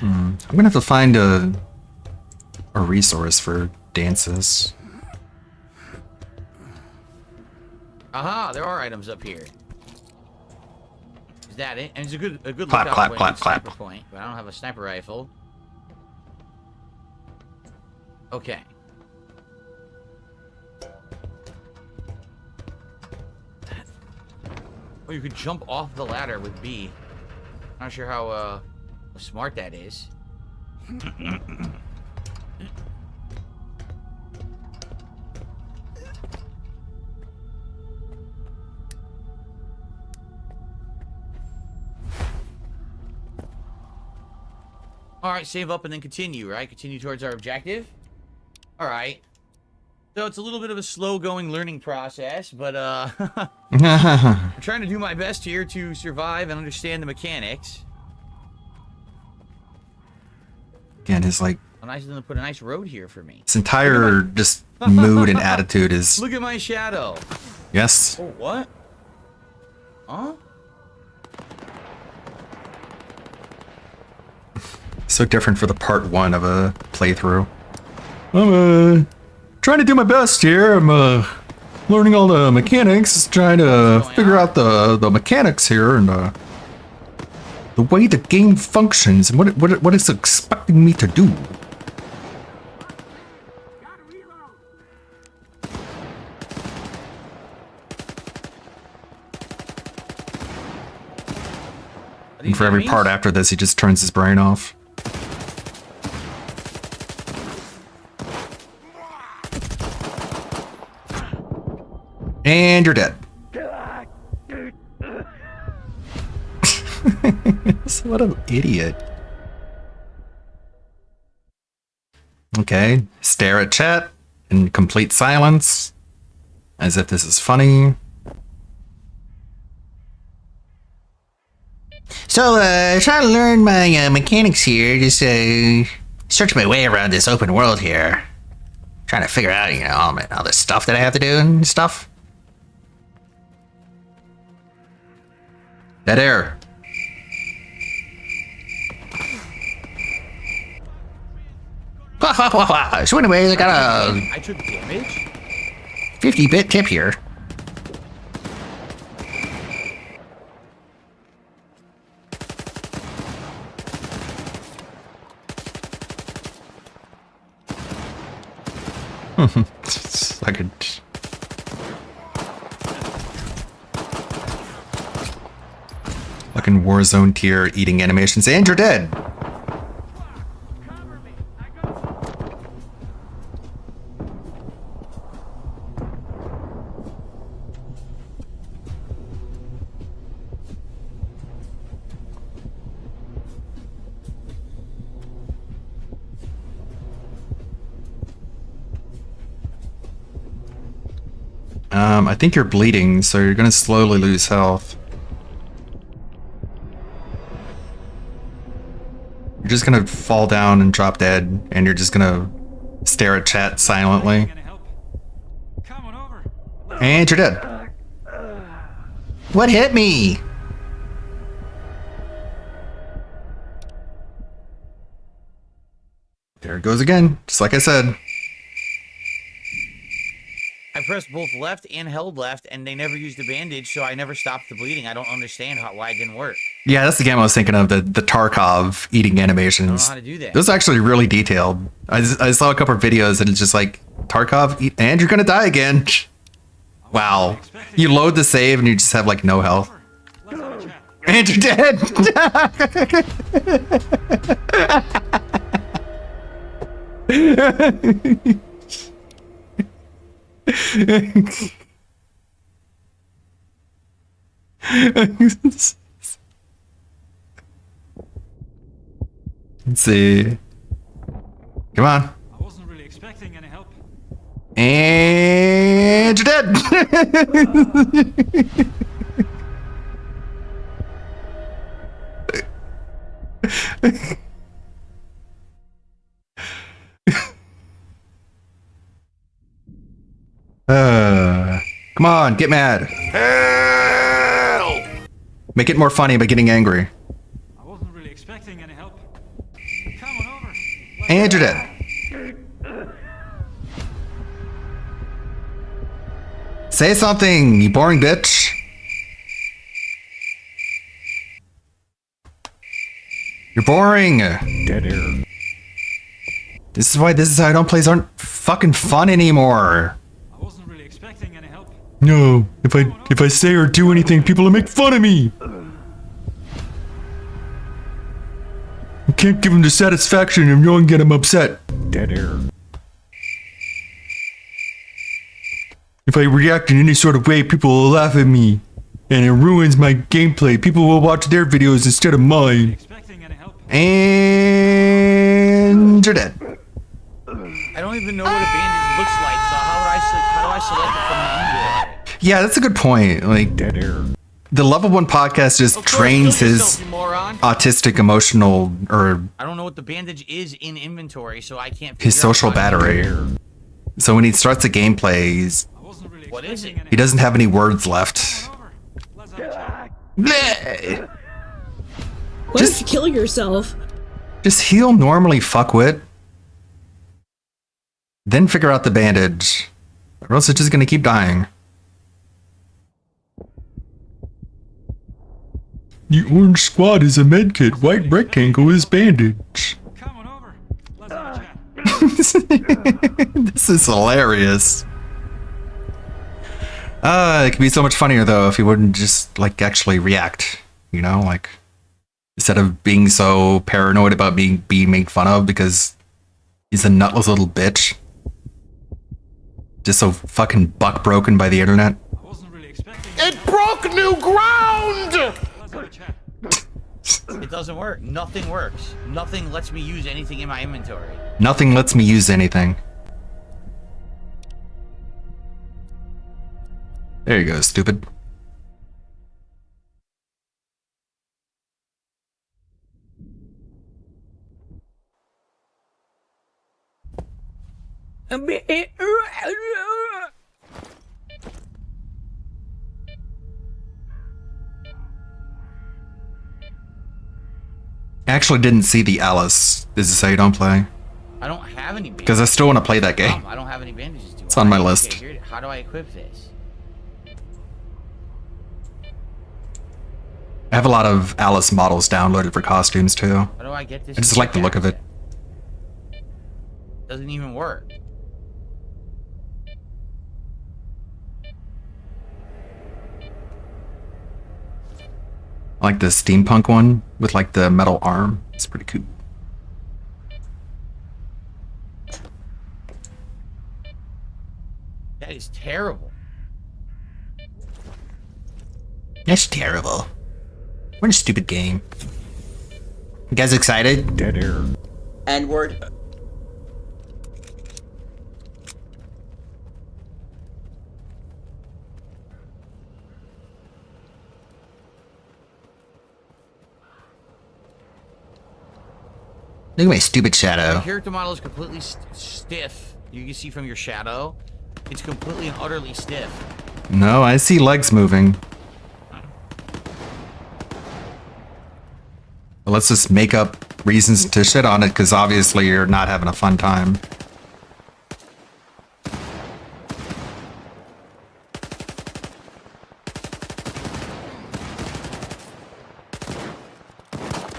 I'm gonna have to find a resource for dances. Aha, there are items up here. Is that it? And it's a good Clap, lookout clap, point, clap, good clap. sniper point, but I don't have a sniper rifle. Okay. Oh, you could jump off the ladder with B. Not sure how smart that is. All right, save up and then continue, right? Continue towards our objective. All right. So it's a little bit of a slow-going learning process, but I'm trying to do my best here to survive and understand the mechanics. Again, his like Oh, nice of them to put a nice road here for me. his entire just mood and attitude is Look at my shadow. yes. Oh, what? Huh? So different for the part 1 of a playthrough. I'm trying to do my best here. I'm learning all the mechanics, trying to figure out the mechanics here and the way the game functions and what it's expecting me to do. And for every part after this, he just turns his brain off. And you're dead. What an idiot. Okay, stare at chat in complete silence, as if this is funny. So, trying to learn my mechanics here, just search my way around this open world here. Trying to figure out, you know, all the stuff that I have to do and stuff. Dead air. So anyways, I got I took damage? 50-bit tip here. I could... Fucking Warzone tier eating animations, and you're dead! I think you're bleeding, so you're gonna slowly lose health. You're just gonna fall down and drop dead, and you're just gonna stare at chat silently. And you're dead. What hit me? There it goes again, just like I said. I pressed both left and held left, and they never used a bandage, so I never stopped the bleeding. I don't understand why it didn't work. Yeah, that's the game I was thinking of, the Tarkov eating animations. I don't know how to do that. It was actually really detailed. I saw a couple of videos and it's just like, Tarkov, eat, and you're gonna die again. Wow. You load the save and you just have like no health. And you're dead! Let's see. Come on. I wasn't really expecting any help. And you're dead. Come on, get mad. Help! Make it more funny by getting angry. I wasn't really expecting any help. Come on over. And you're dead. Say something, you boring bitch. You're boring. Dead air. This is how I don't plays aren't fucking fun anymore. I wasn't really expecting any help. No, if I say or do anything, people will make fun of me. I can't give them the satisfaction of knowing that I'm upset. Dead air. If I react in any sort of way, people will laugh at me. And it ruins my gameplay. People will watch their videos instead of mine. And you're dead. I don't even know what a bandage looks like, so how do I select it from the inventory? Yeah, that's a good point. Like, dead air. The Level 1 podcast just trains his autistic emotional or I don't know what the bandage is in inventory, so I can't figure his social out battery. So when he starts a gameplay, what is it? he doesn't have any words left. Bleh. Why don't you kill yourself? Just heal normally, fuckwit. Then figure out the bandage. Or else it's just gonna keep dying. The orange squad is a medkit. White rectangle is bandage. This is hilarious. It could be so much funnier though if he wouldn't just like actually react. You know, like instead of being so paranoid about being made fun of because he's a nutless little bitch. Just so fucking buck broken by the internet. It broke new ground! It doesn't work. Nothing works. Nothing lets me use anything in my inventory. Nothing lets me use anything. There you go, stupid. I actually didn't see the Alice. This is how you don't play. I don't have any bandages. Because I still want to play that game. I don't have any bandages. It's on my list. Okay, how do I equip this? I have a lot of Alice models downloaded for costumes too. How do I get this? I just like the look of it. Doesn't even work. I like the steampunk one with like the metal arm. It's pretty cool. That is terrible. That's terrible. What a stupid game. You guys excited? Dead air. N-word. Look at my stupid shadow. The character model is completely stiff. You can see from your shadow, it's completely and utterly stiff. No, I see legs moving. Well, let's just make up reasons to shit on it, because obviously you're not having a fun time.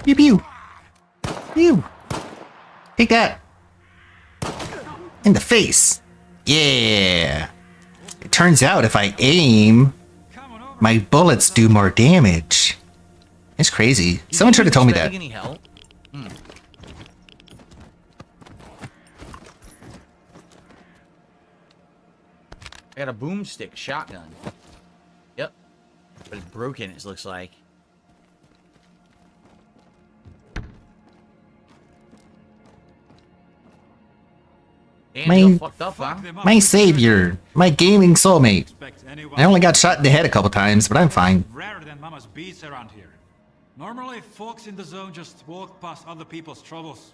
Pew pew. Pew. Take that. In the face. Yeah. It turns out if I aim, my bullets do more damage. It's crazy. Someone should have told me that. Any help? I got a boomstick shotgun. Yep. But it's broken, it looks like. Damn, fucked up, huh? My savior, my gaming soulmate. I only got shot in the head a couple times, but I'm fine. Rarer than Mama's beats around here. Normally, folks in the zone just walk past other people's troubles.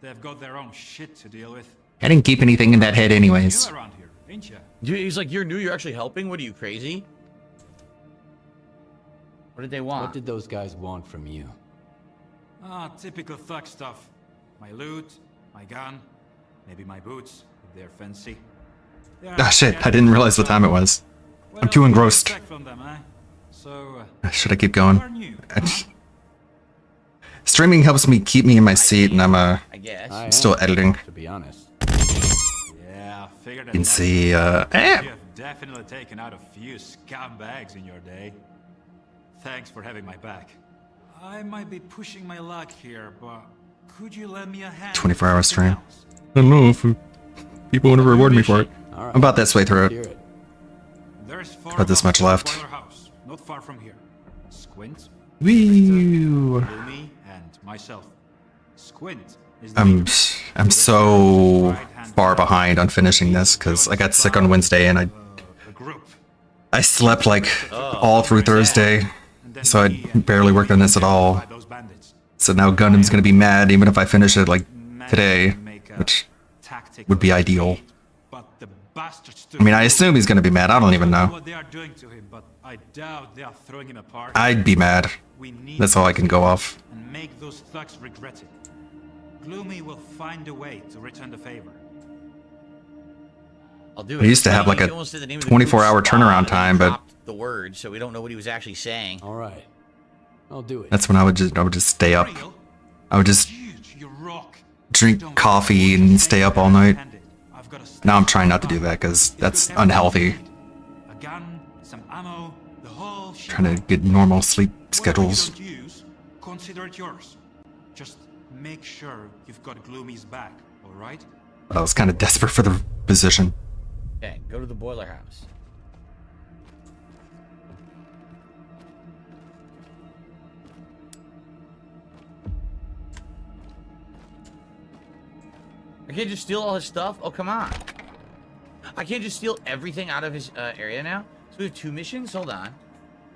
They've got their own shit to deal with. I didn't keep anything in that head anyways. Around here, ain't ya? Dude, he's like, you're new, you're actually helping? What are you, crazy? What did they want? What did those guys want from you? Ah, typical thug stuff. My loot, my gun, maybe my boots, if they're fancy. Ah, shit, I didn't realize what time it was. I'm too engrossed. From them, eh? So, Should I keep going? Streaming helps me keep me in my seat, and I'm still editing. To be honest. Yeah, figured You can see, definitely taken out a few scumbags in your day. Thanks for having my back. I might be pushing my luck here, but could you lend me a hand? 24-hour stream. I don't know if people want to reward me for it. I'm about this way through it. There's About this much left. house, not far from here. Squint, Wee. Gloomy, and myself. Squint is I'm so far behind on finishing this because I got sick on Wednesday and I slept like all through Thursday, so I barely worked on this at all. So now Gundam's gonna be mad even if I finish it like today, which would be ideal. I mean, I assume he's gonna be mad. I don't even know. what they are doing to him, but I doubt they are throwing him apart. I'd be mad. That's all I can go off. And make those thugs regret it. Gloomy will find a way to return the favor. I'll do I it. used to have like a He almost said the name of the 24-hour group spot, turnaround and then time, but dropped the word, so we don't know what he was actually saying. All right, I'll do it. that's when I would just stay up. I would just drink coffee and stay up all night. Now I'm trying not to do that because that's unhealthy. A gun, some ammo, the whole shit. Trying to get normal sleep schedules. Whatever you don't use, consider it yours. Just make sure you've got Gloomy's back, all right? I was kind of desperate for the position. Okay, go to the boiler house. I can't just steal all his stuff? Oh, come on. I can't just steal everything out of his area now? So we have 2 missions? Hold on.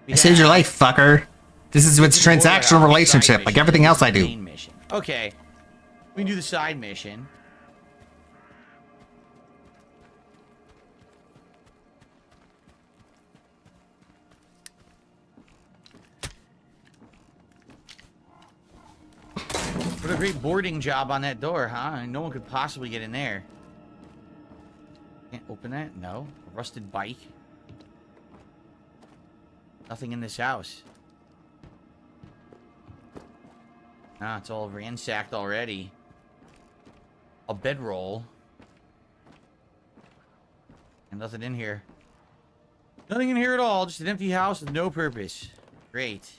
I saved your life, fucker. This is what's transactional relationship, like everything else I do. Main mission. Okay. We can do the side mission. What a great boarding job on that door, huh? No one could possibly get in there. Can't open that? No. A rusted bike. Nothing in this house. Nah, it's all ransacked already. A bedroll. And nothing in here. Nothing in here at all. Just an empty house with no purpose. Great.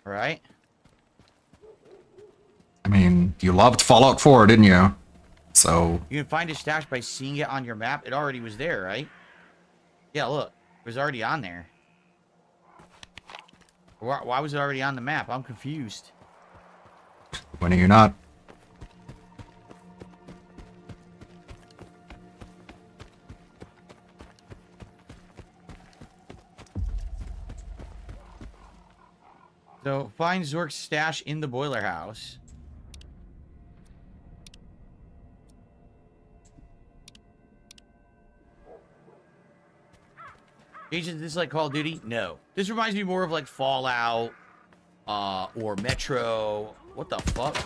Alright. I mean, you loved Fallout 4, didn't you? So, You can find his stash by seeing it on your map. It already was there, right? Yeah, look. It was already on there. Why was it already on the map? I'm confused. when are you not? So, find Zork's stash in the boiler house. Agent, this is like Call of Duty? No. This reminds me more of like Fallout, or Metro. What the fuck?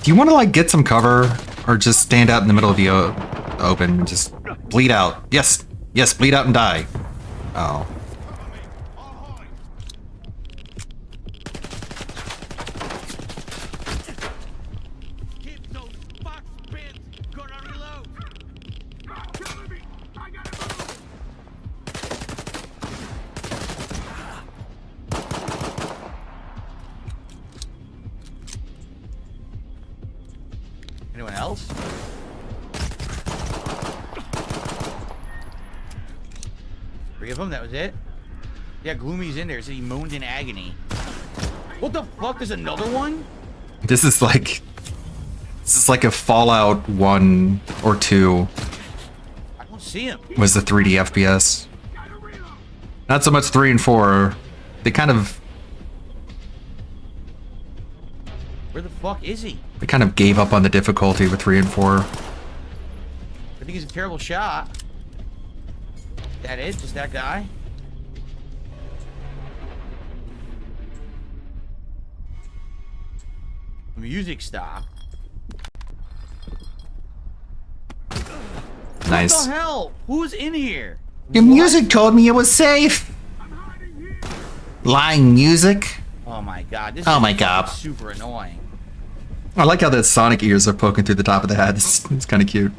Do you want to like get some cover or just stand out in the middle of the open and just bleed out? Yes, yes, bleed out and die. Oh. Anyone else? Three of them, that was it? Yeah, Gloomy's in there, so he moaned in agony. What the fuck? There's another one? This is like a Fallout 1 or 2 I don't see him. was the 3D FPS. Not so much 3 and 4. They kind of Where the fuck is he? gave up on the difficulty with 3 and 4. I think he's a terrible shot. That it? Just that guy? The music stopped. Nice. What the hell? Who's in here? Your music told me it was safe. Lying music. Oh my god. This Oh is my God. super annoying. I like how the Sonic ears are poking through the top of the head. It's kind of cute.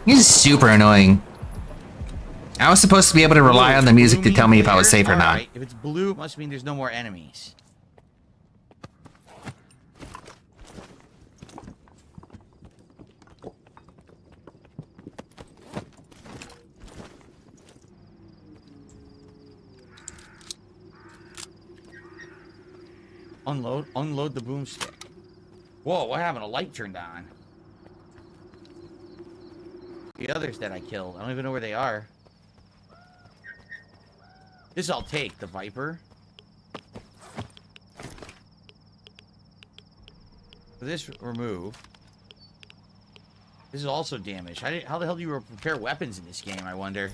He's super annoying. I was supposed to be able to rely on the music to tell me if I was safe or not. If it's blue, it must mean there's no more enemies. Unload the boomstick. Whoa, what happened? A light turned on. The others that I killed, I don't even know where they are. This I'll take, the Viper. This remove. This is also damaged. How the hell do you repair weapons in this game, I wonder?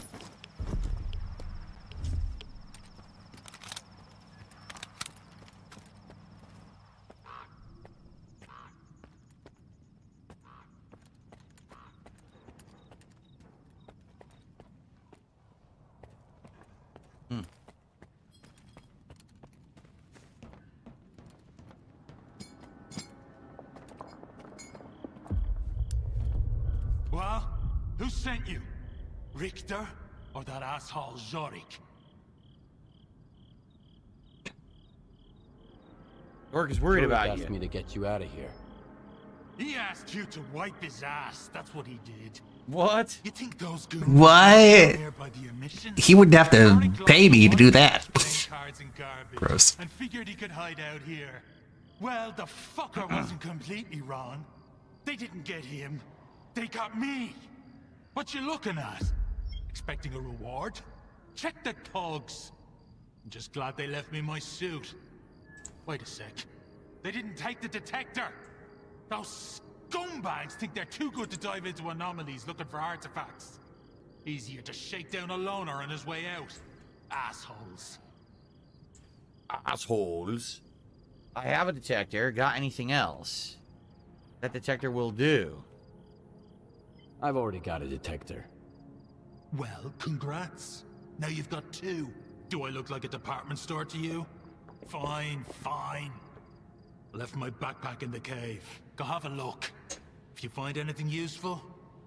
Well, who sent you? Richter or that asshole Zorik? Zork is worried about asked me to get you out of here. He asked you to wipe his ass. That's what he did. What? You think those goons What? He would have to pay me to do that. Gross. And figured he could hide out here. Well, the fucker wasn't completely wrong. They didn't get him. They got me. What you looking at? Expecting a reward? Check the thugs. I'm just glad they left me my suit. Wait a sec. They didn't take the detector. Those scumbags think they're too good to dive into anomalies looking for artifacts. Easier to shake down a loner on his way out. Assholes. Assholes. I have a detector. Got anything else? That detector will do. I've already got a detector. Well, congrats. Now you've got two. Do I look like a department store to you? Fine, fine. Left my backpack in the cave. Go have a look. If you find anything useful,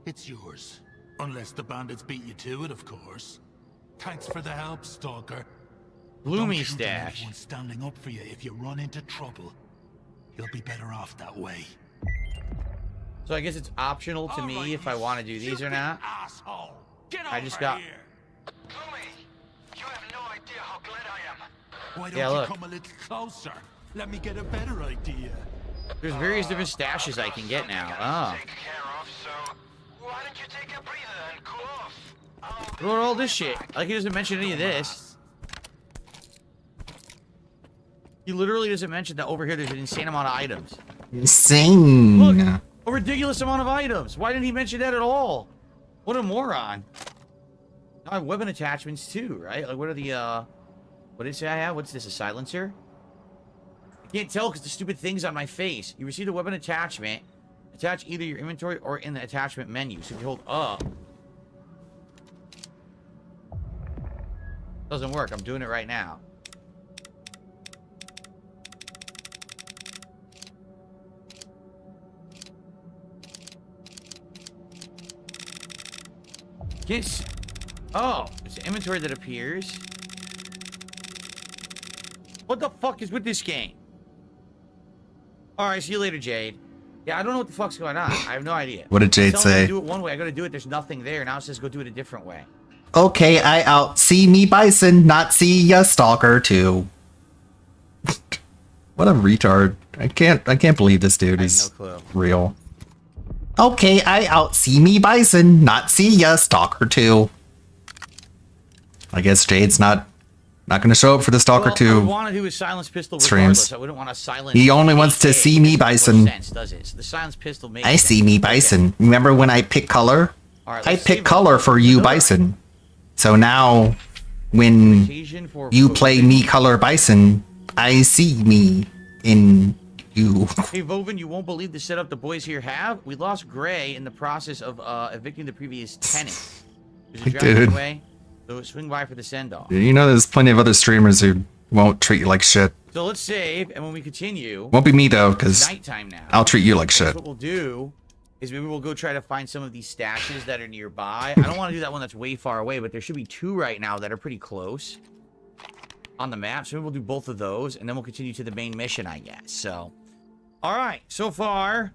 it's yours. Unless the bandits beat you to it, of course. Thanks for the help, Stalker. Gloomy Don't shoot stash. anyone standing up for you if you run into trouble. You'll be better off that way. So I guess it's optional to me if I want to do these or not. Asshole. Get I just got. here. You have no idea how glad I am. Why don't Yeah, you look. come a little closer? Let me get a better idea. There's various different stashes I can get now. Oh. Why don't you take a breather and cool off? What about all this shit? Like he doesn't mention any of this. He literally doesn't mention that over here there's an insane amount of items. Insane. Look, a ridiculous amount of items. Why didn't he mention that at all? What a moron. I have weapon attachments too, right? Like what are the what did it say I have? What's this, a silencer? I can't tell because the stupid thing's on my face. You receive a weapon attachment. Attach either your inventory or in the attachment menu. So if you hold up. Doesn't work. I'm doing it right now. Yes. Oh, it's an inventory that appears. What the fuck is with this game? Alright, see you later, Jade. Yeah, I don't know what the fuck's going on. I have no idea. What did Jade It's telling me say? to do it one way. I gotta do it. There's nothing there. Now it says go do it a different way. Okay, I out see me bison, not see ya stalker too. What a retard. I can't believe this dude is real. Okay, I out see me bison, not see ya stalker 2. I guess Jade's not gonna show up for the Stalker I 2 would want to do a silence pistol streams. regardless. I wouldn't want to silence. He only wants to see me bison. Sense, does it? So the silence pistol makes I see me bison. Remember when I pick color? Alright, I let's pick save color for you bison. So now when you play me color bison, I see me in you. Hey Vovin, you won't believe the setup the boys here have. We lost Gray in the process of evicting the previous tenant. There's a driving Dude. away, so swing by for the send-off. You know there's plenty of other streamers who won't treat you like shit. So let's save, and when we continue, Won't be me though, because nighttime now. I'll treat you like shit. What we'll do is maybe we'll go try to find some of these stashes that are nearby. I don't want to do that one that's way far away, but there should be 2 right now that are pretty close on the map. So maybe we'll do both of those, and then we'll continue to the main mission, I guess. So, all right, so far.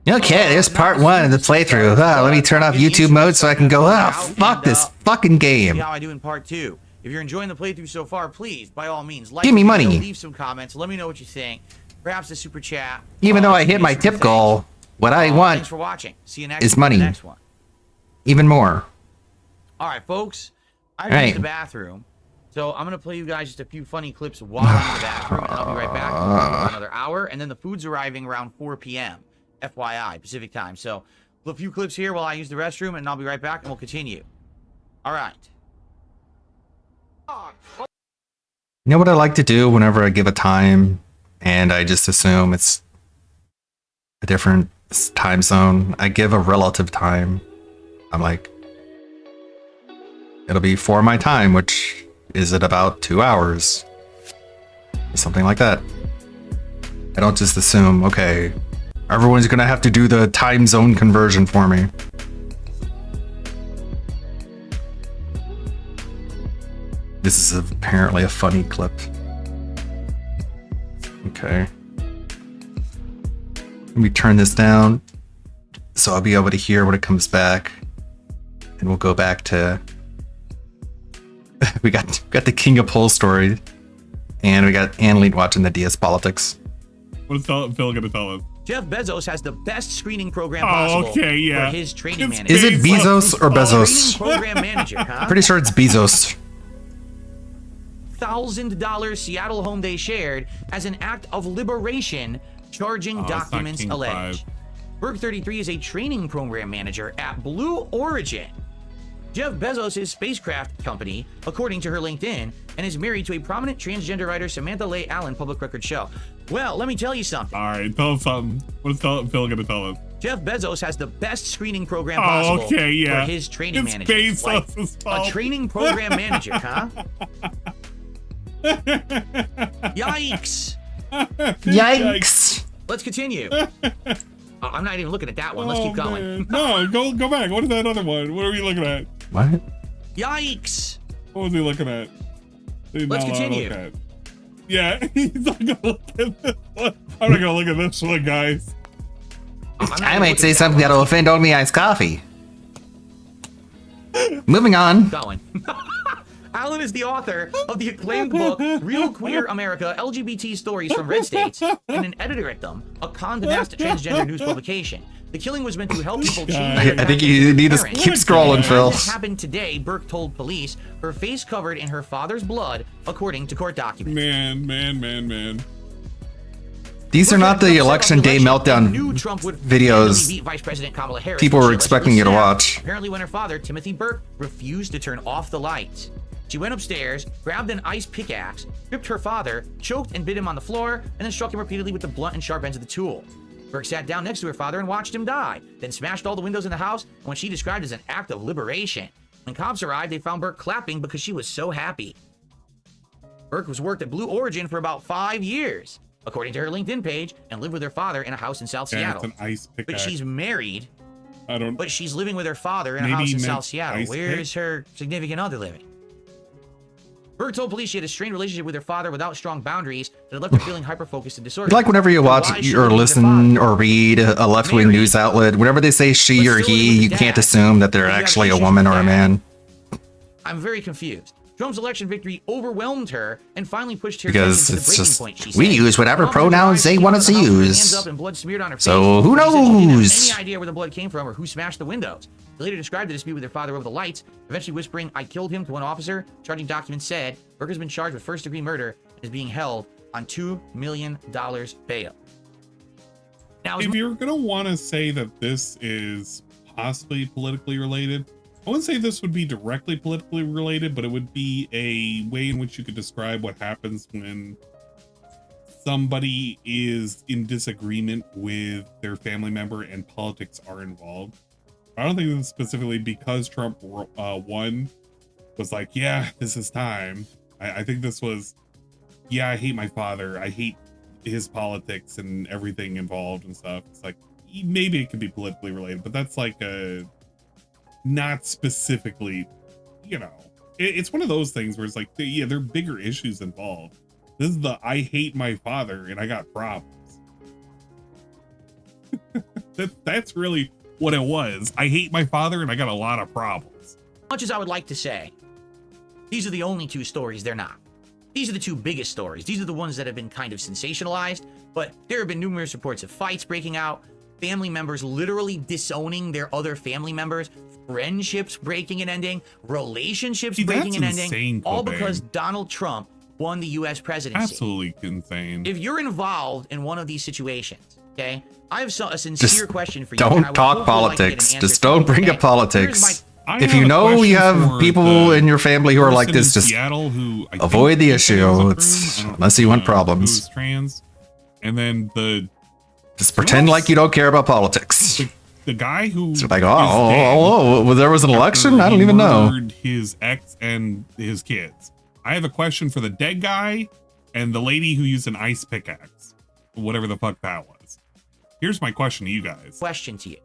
Okay, there's part 1 of the playthrough. Let me turn off YouTube mode so I can go, fuck this fucking game. See how I do in part 2. If you're enjoying the playthrough so far, please, by all means, like Give me the video, money. leave some comments, let me know what you think. Perhaps a super chat. Even though I hit my tip goal, what I Thanks want for watching. See you next is in the money. next one. Even more. All right, folks. I All right. used the bathroom, so I'm gonna play you guys just a few funny clips while I'm in the bathroom, and I'll be right back for another hour. And then the food's arriving around 4 p.m. FYI, Pacific time. So a few clips here while I use the restroom, and I'll be right back, and we'll continue. All right. You know what I like to do whenever I give a time and I just assume it's a different time zone? I give a relative time. I'm like, it'll be for my time, which is at about 2 hours. Something like that. I don't just assume, okay, everyone's gonna have to do the time zone conversion for me. This is apparently a funny clip. Okay. Let me turn this down so I'll be able to hear when it comes back. And we'll go back to... we got the King of Pole story. And we got Annalene watching the DS Politics. What is Phil going to tell us? Jeff Bezos has the best screening program possible okay, yeah. for his training manager. Is it Bezos or Bezos? Training program manager, huh? Pretty sure it's Bezos. $1,000 Seattle home they shared as an act of liberation, charging it's not documents King alleged. Berg 33 is a training program manager at Blue Origin, Jeff Bezos' spacecraft company, according to her LinkedIn, and is married to a prominent transgender writer, Samantha Leigh Allen, Public Record Show. Well, let me tell you something. All right, tell us something. What is Phil going to tell us? Jeff Bezos has the best screening program possible okay, yeah. for his training It's manager. Bezos' fault. A training program manager, huh? Yikes! Yikes! Let's continue. I'm not even looking at that one. Let's keep going. No, go back. What is that other one? What are we looking at? What? Yikes! What was he looking at? Let's continue. Okay. Yeah, he's not gonna look at this one. I'm not gonna look at this one, guys. I might say something that'll offend only iced coffee. Moving on. Going. Allen is the author of the acclaimed book Real Queer America, LGBT Stories from Red States, and an editor at them, a Condé Nast transgender news publication. The killing was meant to help people change their I think you need to keep scrolling, Phil. It happened today, Burke told police, her face covered in her father's blood, according to court documents. Man. These are not the election day meltdown videos Vice President Kamala Harris people were expecting you to watch. Apparently when her father, Timothy Burke, refused to turn off the lights. She went upstairs, grabbed an ice pickaxe, gripped her father, choked and bit him on the floor, and then struck him repeatedly with the blunt and sharp ends of the tool. Burke sat down next to her father and watched him die, then smashed all the windows in the house in what she described as an act of liberation. When cops arrived, they found Burke clapping because she was so happy. Burke was worked at Blue Origin for about 5 years, according to her LinkedIn page, and lived with her father in a house in South Seattle. It's an ice But pickaxe. she's married. But she's living with her father in a Maybe house he in meant South Seattle. ice Where pick? is her significant other living? Burke told police she had a strained relationship with her father without strong boundaries that had left her feeling hyper-focused and disordered. Like whenever you watch or listen or read a left-wing news outlet, whenever they say she or he, you can't assume that they're actually a woman or a man. I'm very confused. Trump's election victory overwhelmed her and finally pushed her Because attention to the it's breaking just, point, she we said. use whatever Trump pronouns they want us to hands use. up and blood smeared on her So face. who She said she didn't knows? have any idea where the blood came from or who smashed the windows. They later described the dispute with her father over the lights, eventually whispering, "I killed him" to one officer. Charging documents said Burke has been charged with first-degree murder and is being held on $2 million bail. Now, if you're gonna want to say that this is possibly politically related, I wouldn't say this would be directly politically related, but it would be a way in which you could describe what happens when somebody is in disagreement with their family member and politics are involved. I don't think this is specifically because Trump won was like, yeah, this is time. I think this was yeah, I hate my father. I hate his politics and everything involved and stuff. It's like, maybe it could be politically related, but that's like not specifically, you know, it's one of those things where it's like, yeah, there are bigger issues involved. This is the I hate my father and I got problems. That's really what it was. I hate my father and I got a lot of problems. Much as I would like to say, these are the only two stories, they're not. These are the two biggest stories. These are the ones that have been kind of sensationalized, but there have been numerous reports of fights breaking out, family members literally disowning their other family members, friendships breaking and ending, relationships breaking and ending, insane, all Cobain. because Donald Trump won the U.S. presidency. Absolutely insane. If you're involved in one of these situations, okay, I have a sincere question for you. Don't and I would talk hopefully like to get an politics. answer Just don't today. bring up Here's politics. I If have you a know you question have for people the in your family who are like person in this, just Seattle who I think avoid the he said he was issue. a It's groom. I don't unless you want know problems. who's trans, and then Just pretend like you don't care about politics. the guy who It's like, is dead well, there was an after election? I he don't even know. murdered his ex and his kids. I have a question for the dead guy and the lady who used an ice pickaxe, whatever the fuck that was. Here's my question to you guys. Question to you.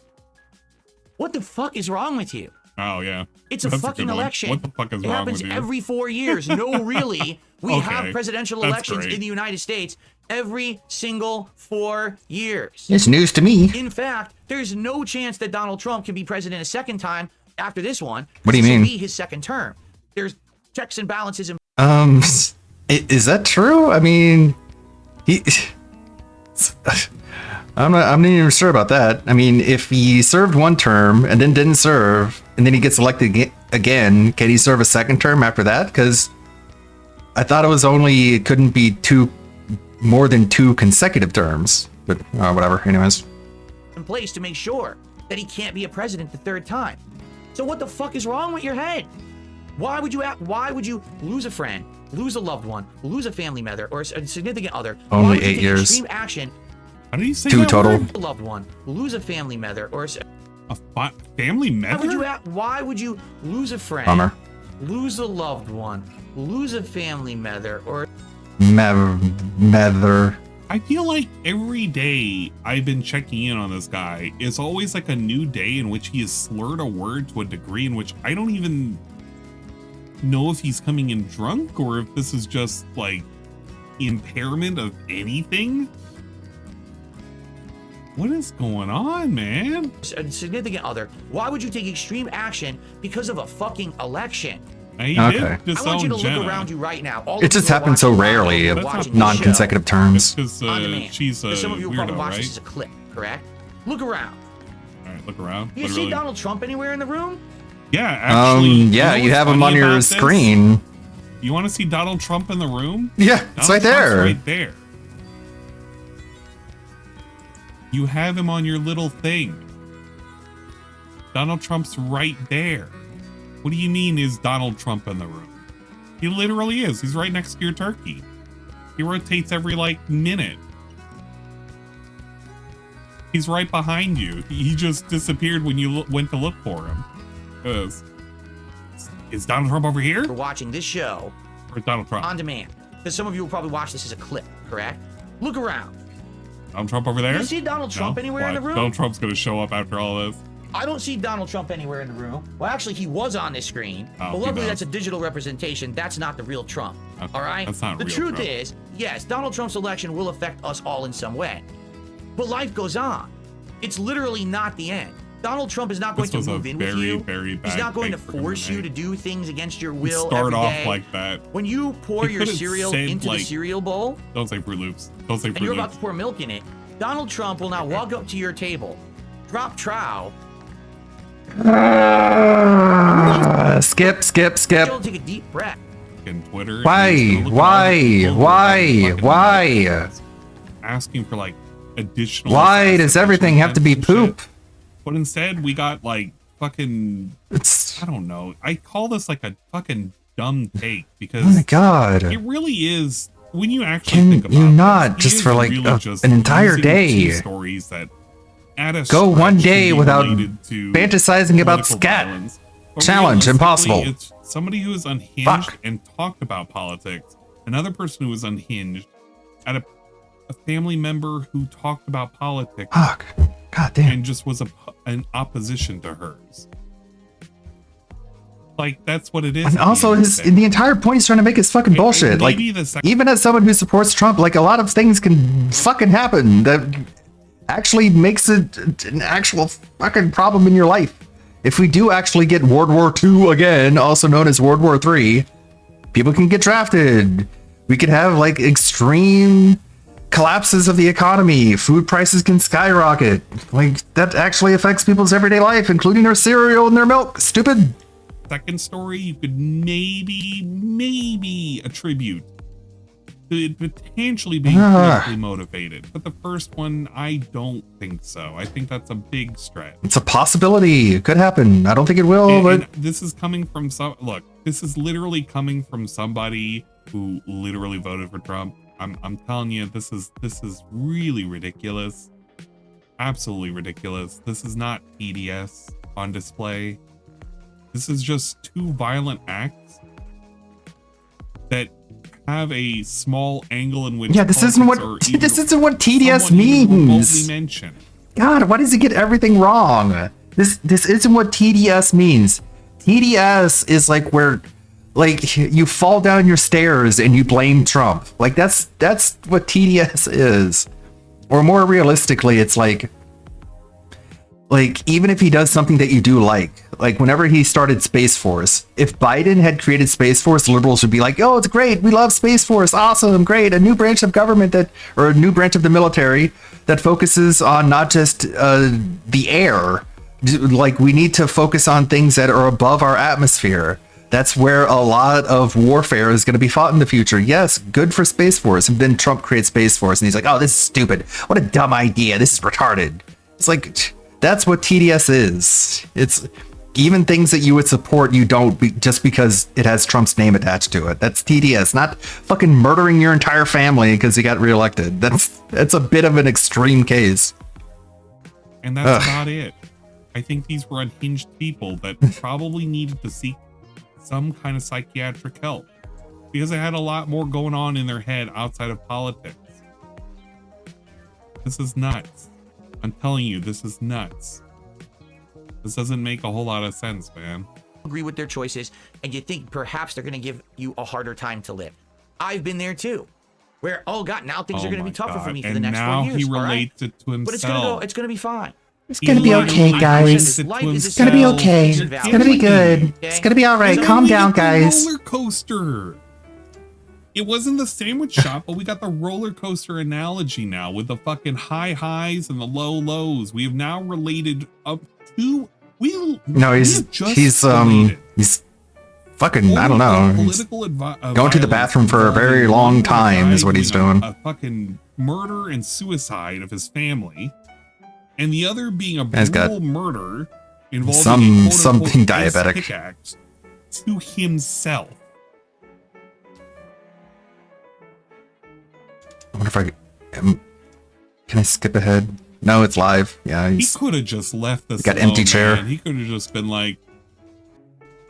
What the fuck is wrong with you? Oh yeah, It's a That's fucking good one. election. What the fuck is it wrong happens with you? every 4 years. No, really. We Okay, have presidential that's elections great. in the United States every single 4 years. It's news to me. In fact, there's no chance that Donald Trump can be president a second time after this one. What do you This will mean? be his second term. There's checks and balances in Is that true? I mean, I'm not even sure about that. I mean, if he served one term and then didn't serve, and then he gets elected again, can he serve a second term after that? Because I thought it couldn't be more than 2 consecutive terms. But whatever. Anyways, place to make sure that he can't be a president the third time. So what the fuck is wrong with your head? Why would you lose a friend, lose a loved one, lose a family member or a significant other? Only Why would you 8 take years. Extreme action. How do you say 2 that total. word? A loved one, lose a family member or A family member? Why would you lose a friend, Bummer. lose a loved one, lose a family member or Mather. I feel like every day I've been checking in on this guy, it's always like a new day in which he has slurred a word to a degree in which I don't even know if he's coming in drunk or if this is just like impairment of anything. What is going on, man? a significant other? Why would you take extreme action because of a fucking election? He Okay. did I want disown you to Jenna. look around you right now. All It of just you who are happens so watching rarely live, of watching this non-consecutive terms. Because show on demand. she's a Because some of you will probably weirdo, watch right? this as a clip, correct? Look around. All right, look around. You see Donald Trump anywhere in the room? Yeah, actually. Yeah, know you what's have him funny on your about this? screen. You want to see Donald Trump in the room? Yeah, it's right Donald Trump's there. Right there. You have him on your little thing. Donald Trump's right there. What do you mean is Donald Trump in the room? He literally is. He's right next to your turkey. He rotates every like minute. He's right behind you. He just disappeared when you went to look for him. Is Donald Trump over here? You're watching this show Or Donald Trump? on demand. Because some of you will probably watch this as a clip, correct? Look around. Donald Trump over there? You see Donald Trump anywhere in the Why? room? Donald Trump's gonna show up after all this. I don't see Donald Trump anywhere in the room. Well, actually, he was on this screen. Oh, but he luckily, knows. that's a digital representation. That's not the real Trump. Okay, All right? that's not the real truth Trump. is, yes, Donald Trump's election will affect us all in some way. But life goes on. It's literally not the end. Donald Trump is not going This to was a move in with very, you. very He's bad not going to pick for him to force you make. to do things against your You will start every off day. like that. When you pour He your could've cereal said, into like- the cereal bowl, Don't say Fruit Loops. Don't say and Fruit you're about Loops. to pour milk in it, Donald Trump will now walk up to your table, drop trow, Skip. you'll take a deep breath. In Twitter. Why? and he's gonna look at all the people who have fucking Why? asking for like additional. Why does everything have to be poop? But instead, we got like fucking. I don't know. I call this like a fucking dumb take because. Oh my God. It really is. When you actually Can think about you it, not he just is for like really just an entire using day two stories that at a go one stretch day can be without related to fantasizing about political scat? violence. But Challenge realistically, impossible. It's somebody who is unhinged Fuck. and talked about politics another person who was unhinged at a family member who talked about politics. Fuck. God damn. And just was an opposition to hers. Like, that's what it is. And also, the entire point he's trying to make is fucking bullshit. Like, even as someone who supports Trump, like, a lot of things can fucking happen that actually makes it an actual fucking problem in your life. If we do actually get World War II again, also known as World War III, people can get drafted. We could have, like, extreme collapses of the economy. Food prices can skyrocket. Like, that actually affects people's everyday life, including their cereal and their milk. Stupid. Second story, you could maybe attribute to it potentially being politically motivated. But the first one, I don't think so. I think that's a big stretch. It's a possibility. It could happen. I don't think it will, but and this is coming from this is literally coming from somebody who literally voted for Trump. I'm telling you, this is really ridiculous. Absolutely ridiculous. This is not TDS on display. This is just two violent acts that have a small angle in which this isn't what TDS means. God, why does he get everything wrong? This isn't what TDS means. TDS is like where, like, you fall down your stairs and you blame Trump. Like, that's what TDS is. Or more realistically, it's like even if he does something that you do like whenever he started Space Force, if Biden had created Space Force, liberals would be like, oh, it's great, we love Space Force, awesome, great, a new branch of government or a new branch of the military that focuses on not just the air. Like, we need to focus on things that are above our atmosphere. That's where a lot of warfare is going to be fought in the future. Yes, good for Space Force. And then Trump creates Space Force and he's like, oh, this is stupid. What a dumb idea. This is retarded. It's like, that's what TDS is. It's even things that you would support, you don't just because it has Trump's name attached to it. That's TDS, not fucking murdering your entire family because he got reelected. That's a bit of an extreme case. And that's about it. I think these were unhinged people that probably needed to seek some kind of psychiatric help because they had a lot more going on in their head outside of politics. This is nuts. I'm telling you, this is nuts. This doesn't make a whole lot of sense, man. Agree with their choices, and you think perhaps they're going to give you a harder time to live. I've been there too, where, oh God, now things are going to be tougher for me for the next 4 years. And now he relates it to himself. But it's going to be fine. It's gonna be okay, guys. It's gonna be okay. It's gonna be good. It's gonna be all right. Calm down, guys. Roller coaster. It wasn't the sandwich shop, but we got the roller coaster analogy now with the fucking high highs and the low lows. We have now related up to he's fucking, I don't know. He's going to the bathroom for a very long time is what he's doing. A fucking murder and suicide of his family. And the other being a brutal murder involving something diabetic pickaxe to himself. I wonder if can I skip ahead? No, it's live. Yeah, he could have just left this. Got empty chair. Man. He could have just been like,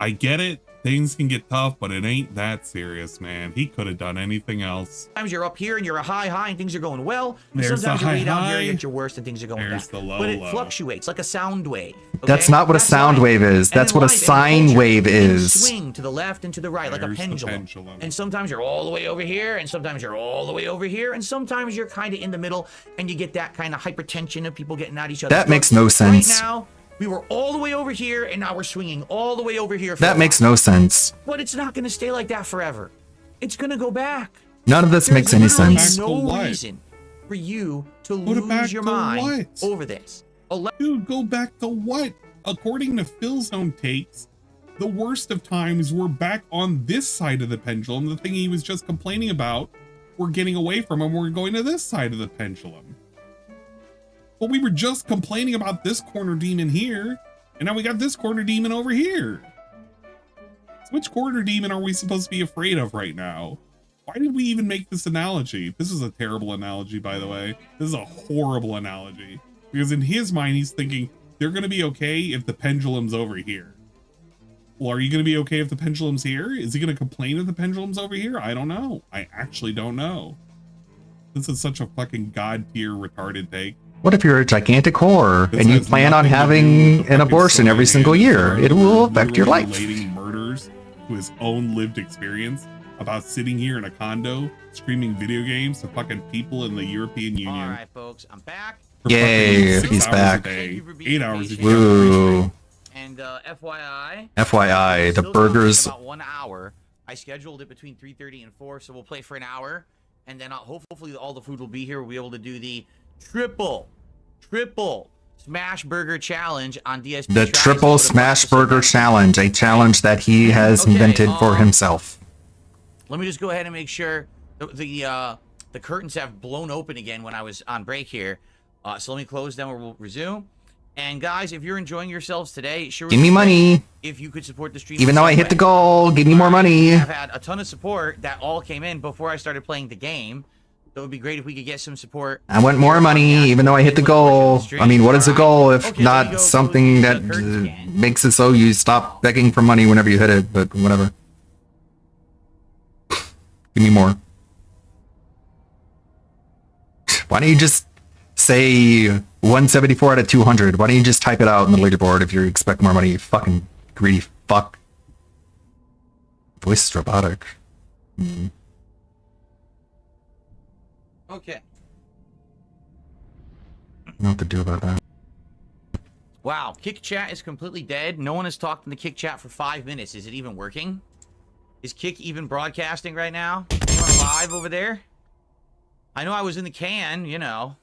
I get it. Things can get tough, but it ain't that serious, man. He could have done anything else. Sometimes you're up here and you're a high and things are going well. And There's sometimes the you're way down high. here at your worst and things are going There's down. the low, but it low. fluctuates like a sound wave. Okay? That's not what a sound wave is. That's what a sine wave is. Swing to the left and to the right like a pendulum. And sometimes you're all the way over here, and sometimes you're all the way over here, and sometimes you're kind of in the middle, and you get that kind of hypertension of people getting at each other. That makes no sense. Right now, we were all the way over here, and now we're swinging all the way over here. That makes no sense. But it's not going to stay like that forever. It's going to go back. None of this makes any sense. There's no reason for you to lose your mind over this. Dude, go back to what? According to Phil's own takes, the worst of times we're back on this side of the pendulum. The thing he was just complaining about, we're getting away from him. We're going to this side of the pendulum. But we were just complaining about this corner demon here, and now we got this corner demon over here. So which corner demon are we supposed to be afraid of right now? Why did we even make this analogy? This is a terrible analogy, by the way. This is a horrible analogy. Because in his mind, he's thinking, they're going to be okay if the pendulum's over here. Well, are you going to be okay if the pendulum's here? Is he going to complain if the pendulum's over here? I don't know. I actually don't know. This is such a fucking god tier retarded take. What if you're a gigantic whore and you plan on having an abortion every single year? It will affect your life. Relating murders to his own lived experience about sitting here in a condo streaming video games to fucking people in the European Union. All right, folks, I'm back. Yay, he's back. 8 hours a day. Woo. And FYI, FYI, the burgers. About 1 hour. I scheduled it between 3:30 and 4, so we'll play for an hour, and then hopefully all the food will be here. We'll be able to do the triple smash burger challenge on DSP. The triple smash burger challenge, a challenge that he has invented for himself. Let me just go ahead and make sure the curtains have blown open again when I was on break here. So let me close them or we'll resume. And guys, if you're enjoying yourselves today, sure. Give me money. If you could support the stream. Even though I hit the goal, give me more money. I've had a ton of support that all came in before I started playing the game. So it would be great if we could get some support. I want more money, even though I hit the goal. I mean, what is the goal if not something that makes it so you stop begging for money whenever you hit it, but whatever. Give me more. Why don't you just say 174 out of 200? Why don't you just type it out on the leaderboard if you expect more money, you fucking greedy fuck. Voice is robotic. Okay. I don't know what to do about that. Wow, Kick Chat is completely dead. No one has talked in the Kick Chat for 5 minutes. Is it even working? Is Kick even broadcasting right now? Anyone live over there? I know I was in the can, you know.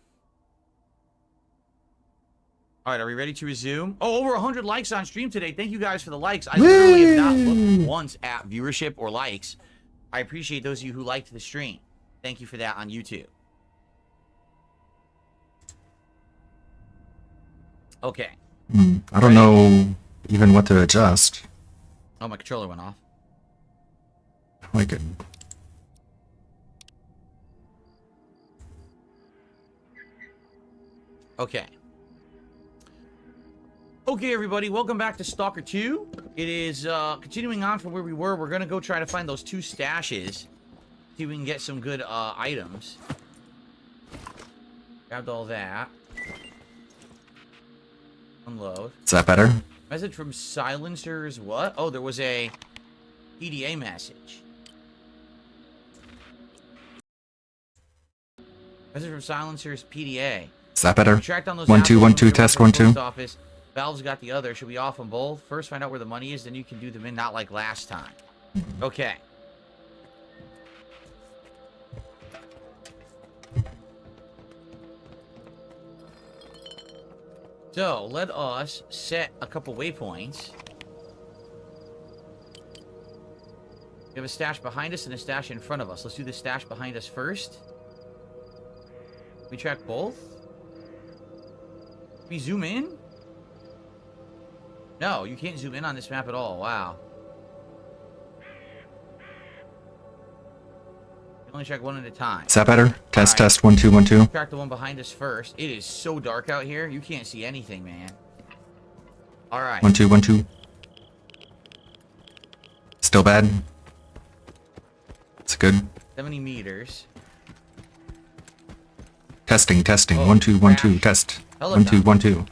All right, are we ready to resume? Oh, over 100 likes on stream today. Thank you guys for the likes. I literally have not looked once at viewership or likes. I appreciate those of you who liked the stream. Thank you for that on YouTube. Okay. I don't know even what to adjust. Oh, my controller went off. Like it. Okay. Okay, everybody, welcome back to Stalker 2. It is continuing on from where we were. We're going to go try to find those 2 stashes. See if we can get some good items. Grabbed all that. Unload. Is that better? Message from silencers. What? Oh, there was a PDA message. Message from silencers PDA. Is that better? Track down those 1 2 1 2 test 1 2. Office. Valve's got the other. Should we off them both? First, find out where the money is, then you can do them in, not like last time. Okay. So, let us set a couple waypoints. We have a stash behind us and a stash in front of us. Let's do the stash behind us first. We track both? We zoom in? No, you can't zoom in on this map at all. Wow. You only track one at a time. Is that better? Test, test, 1 2 1 2. Track the one behind us first. It is so dark out here. You can't see anything, man. All right. 1 2 1 2. Still bad. It's good. 70 meters. Testing, testing. 1 2 1 2. Test. 1 2 1 2.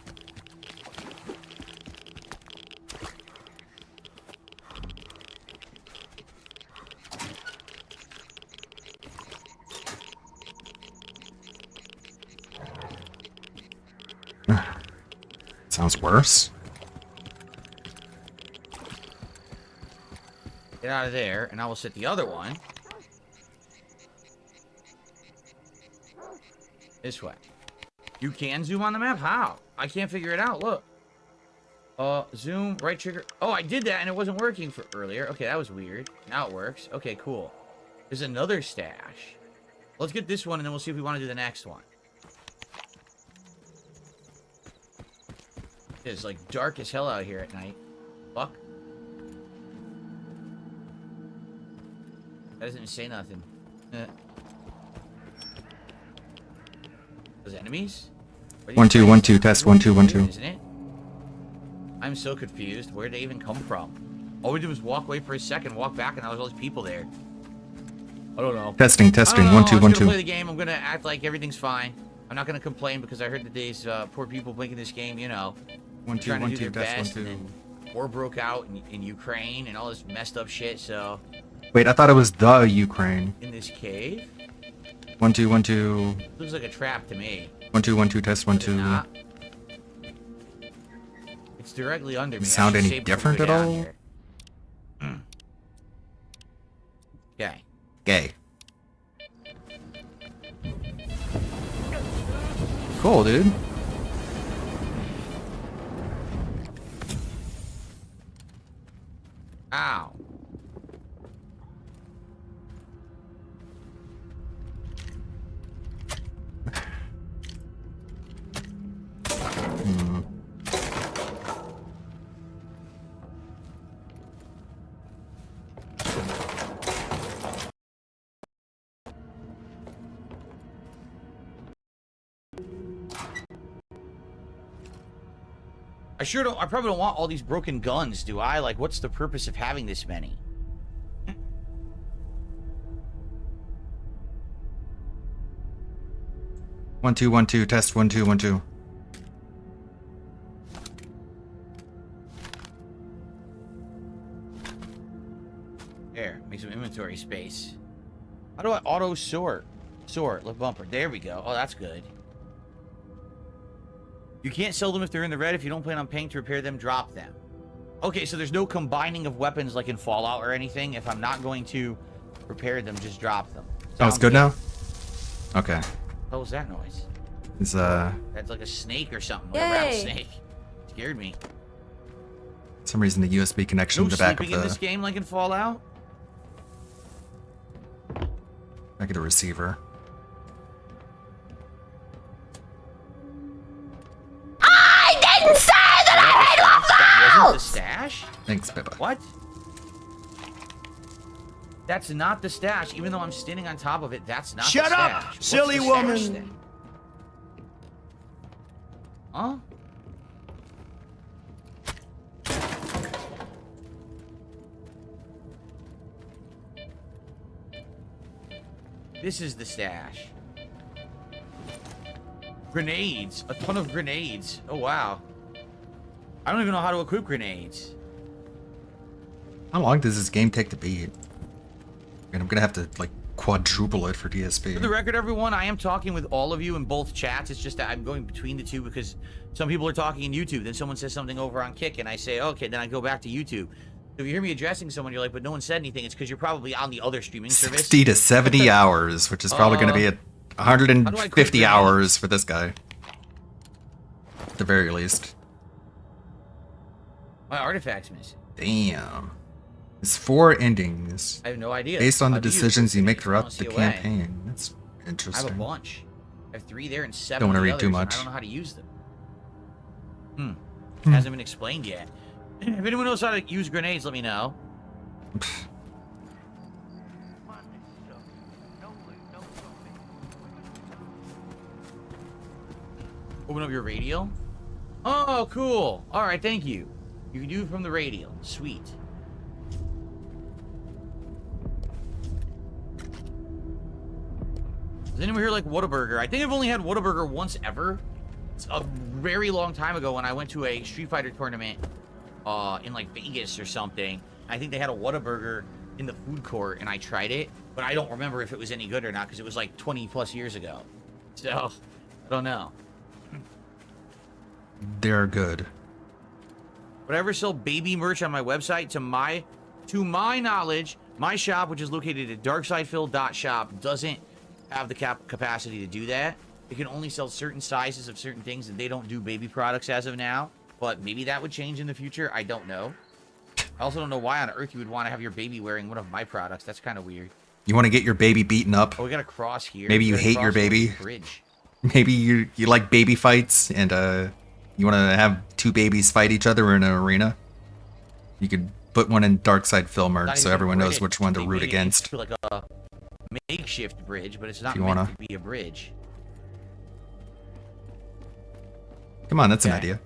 Sounds worse. Get out of there, and I will set the other one this way. You can zoom on the map? How? I can't figure it out. Look. Zoom, right trigger. Oh, I did that, and it wasn't working for earlier. Okay, that was weird. Now it works. Okay, cool. There's another stash. Let's get this one, and then we'll see if we want to do the next one. It's like dark as hell out here at night. Fuck. That doesn't say nothing. Those enemies? 1 2 1 2. Test 1 2 1 2. Isn't it? I'm so confused. Where'd they even come from? All we did was walk away for a second, walk back, and there was all these people there. I don't know. Testing. I don't know. 1 2 I'm 1 gonna 2. play the game. I'm gonna act like everything's fine. I'm not gonna complain because I heard today's poor people playing this game. You know, 1 2 trying 1 to do 2 their test 1 best, 2. and then war broke out in Ukraine and all this messed up shit. So Wait, I thought it was the Ukraine. in this cave, 1 2 1 2 looks like a trap to me. 1 2 1 2 test 1 2. Not. It's directly under me. Sound I should any save before different we at go down all? here. Okay. Gay. Cool, dude. Ow. I probably don't want all these broken guns, do I? Like, what's the purpose of having this many? One two 1 2 test 1 2 1 2. There, make some inventory space. How do I auto sort? Sort, look bumper. There we go. Oh, that's good. You can't sell them if they're in the red. If you don't plan on paying to repair them, drop them. Okay, so there's no combining of weapons like in Fallout or anything. If I'm not going to repair them, just drop them. Oh, it's good now? Okay. What was that noise? It's That's like a snake or something. Like a round Yay. snake. Scared me. for some reason the USB connection No in the back of sleeping in this the game like in Fallout? back of the receiver. I didn't say that I hate That wasn't waffles! the stash? Thanks, Pippa. What? That's not the stash. Even though I'm standing on top of it, that's not Shut the up, stash. What's silly the stash woman. then? Huh? This is the stash. Grenades. A ton of grenades. Oh, wow. I don't even know how to equip grenades. How long does this game take to beat? And I'm gonna have to like quadruple it for DSP. For the record, everyone, I am talking with all of you in both chats. It's just that I'm going between the two because some people are talking in YouTube. Then someone says something over on Kick, and I say, okay, then I go back to YouTube. So if you hear me addressing someone, you're like, but no one said anything. It's because you're probably on the other streaming service. 60 to 70 hours, which is probably going to be at How do I quit 150 grenades? hours for this guy. At the very least. My artifact's missing. Damn. It's 4 endings. I have no idea. Based on the How do you decisions you make I throughout don't the see a way. campaign. That's I have a interesting. bunch. I have 3 there and 7 Don't wanna of the read too others, and much. I don't know how to use them. Hasn't been explained yet. If anyone knows how to use grenades, let me know. Open up your radio. Oh, cool. All right, thank you. You can do it from the radio. Sweet. Does anyone here like Whataburger? I think I've only had Whataburger once ever. It's a very long time ago when I went to a Street Fighter tournament in like Vegas or something. I think they had a Whataburger in the food court and I tried it, but I don't remember if it was any good or not because it was like 20 plus years ago. So, I don't know. They're good. Would I ever sell baby merch on my website? To my knowledge, my shop, which is located at darksidefill.shop, doesn't have the capacity to do that. It can only sell certain sizes of certain things, and they don't do baby products as of now. But maybe that would change in the future. I don't know. I also don't know why on earth you would want to have your baby wearing one of my products. That's kind of weird. You want to get your baby beaten up? Oh, we got a cross here. Maybe you We got a hate your cross over baby. this bridge. Maybe you like baby fights and you want to have 2 babies fight each other in an arena. You could put one in Darkside Phil merch Not so even everyone knows bridge. which one to They root made it against. into like a makeshift bridge, but it's not you meant wanna. to be a bridge. Come on, that's an Okay. idea.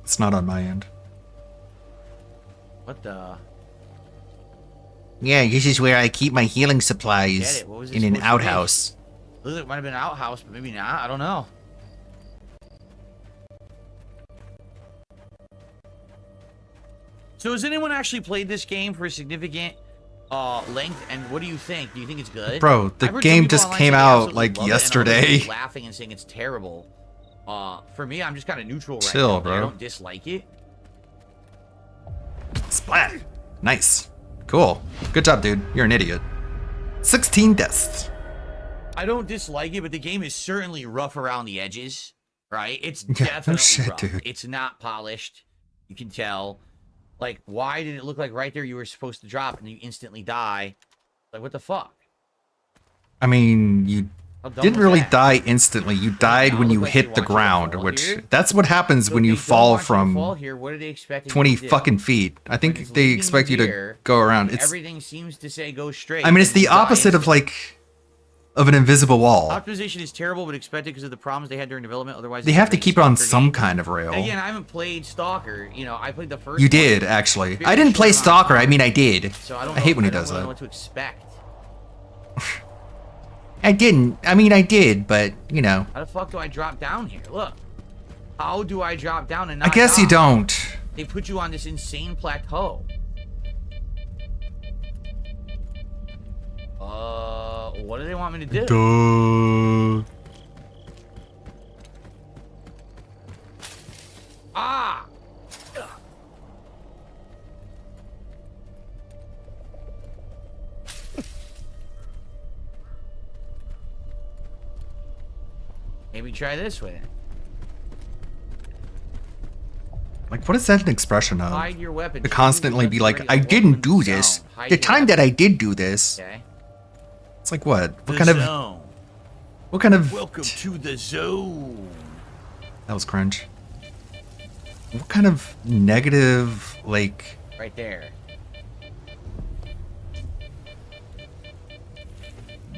It's not on my end. What the? Yeah, this is where I keep my healing Get supplies it. What was it in an supposed to be? outhouse. Looks like it might have been an outhouse, but maybe not. I don't know. So has anyone actually played this game for a significant length? And what do you think? Do you think it's good? Bro, the I've heard some game people just online came say they out, absolutely like, love it, and yesterday. others are laughing and saying it's terrible. For me, I'm just kind of neutral right Chill, now. bro. I don't dislike it. Splat. Nice. Cool. Good job, dude. You're an idiot. 16 deaths. I don't dislike it, but the game is certainly rough around the edges, right? It's Yeah, no definitely shit, rough. dude. It's not polished. You can tell. Like, why did it look like right there you were supposed to drop and you instantly die? Like, what the fuck? I mean, you How dumb didn't was really that? die instantly. You died when you hit the ground, which that's what happens when you fall from Fall here. What are they expecting? 20 you to do? fucking feet. I think they leading expect you to here, go around. and It's everything seems to say go straight. I mean, it's and you the die opposite of instantly. like of an invisible wall. Optimization is terrible, but expected because of the problems they had during development. Otherwise, They it's a have to great keep it on Stalker some game. kind of rail. And again, I haven't played Stalker. You know, I played the first. You one. did, actually. Very I didn't play short amount of Stalker. I time. mean, I did. So I don't I hate when he don't does really know that. what to expect. I didn't. I mean, I did, but, you know. How the fuck do I drop down here? Look. How do I drop down and I not guess you die? don't. They put you on this insane plateau. What do they want me to do? Duh. Ah! Maybe try this with it. Like, what is that an expression of? Hide your weapon. To constantly be like, I didn't do this. The time that I did do this. Okay. It's like what? What The kind of? zone. What kind of? Welcome to the zone. That was cringe. What kind of negative, like? Right there.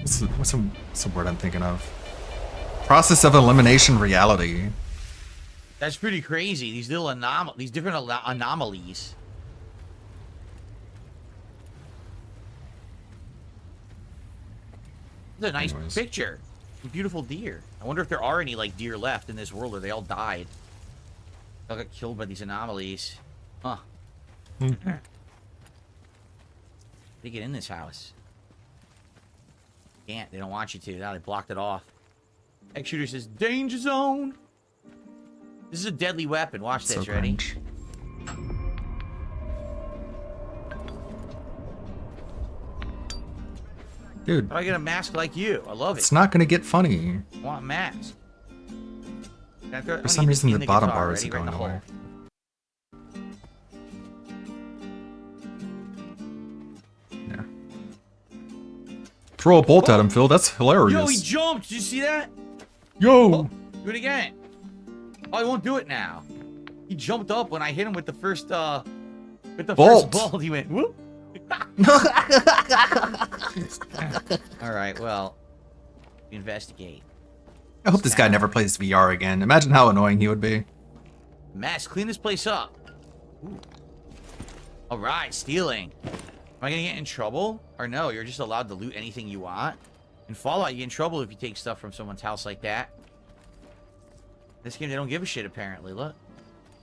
What's the word I'm thinking of? Process of elimination reality. That's pretty crazy. These little these different anomalies. It's a nice picture. Beautiful deer. I wonder if there are any like deer left in this world, or they all died. They all got killed by these anomalies. Huh. They get in this house. Can't. They don't want you to. Now they blocked it off. X Shooter says, danger zone. This is a deadly weapon. Watch So this. Ready? cringe. Dude, How do I get a mask like you? I love it. it's not gonna get funny. I want a mask. For some reason, the bottom bar isn't going away. away. Yeah. Throw a bolt at him, Phil. That's hilarious. Yo, he jumped. Did you see that? Yo. Do it again. Oh, he won't do it now. He jumped up when I hit him with the first Bolt. first bolt. He went whoop. All right, well, investigate. I hope this guy never plays VR again. Imagine how annoying he would be. Mess, clean this place up. Ooh. All right, stealing. Am I gonna get in trouble? Or no, you're just allowed to loot anything you want. In Fallout, you get in trouble if you take stuff from someone's house like that. This game, they don't give a shit, apparently. Look.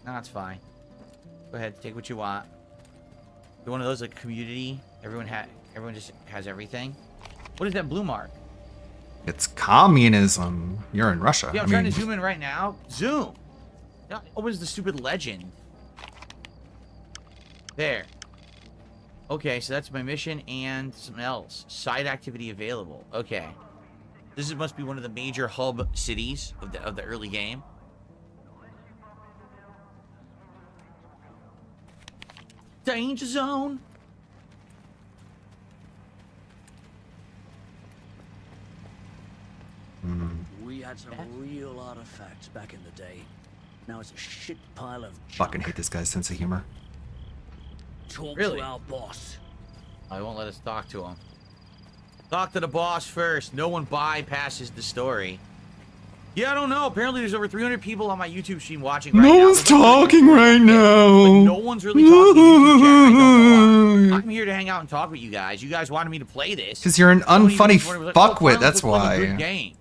No, it's fine. Go ahead, take what you want. You're one of those, like, community. Everyone just has everything. What is that blue mark? It's communism. You're in Russia. Yeah, I'm I trying mean, to zoom in right now. Zoom. Yeah, what was the stupid legend? There. Okay, so that's my mission and something else. Side activity available. Okay. This must be one of the major hub cities of the early game. Danger zone. We had some real artifacts back in the day. Now it's a shit pile of fucking hate this guy's sense of humor. talk Really? to our boss. I won't let us talk to him. Talk to the boss first. No one bypasses the story. Yeah, I don't know. Apparently, there's over 300 people on my YouTube stream watching right now. No one's talking right now. No one's really talking YouTube chat. I don't know why. I'm here to hang out and talk with you guys. You guys wanted me to play this. Because you're an unfunny fuckwit, that's Like a good why. game.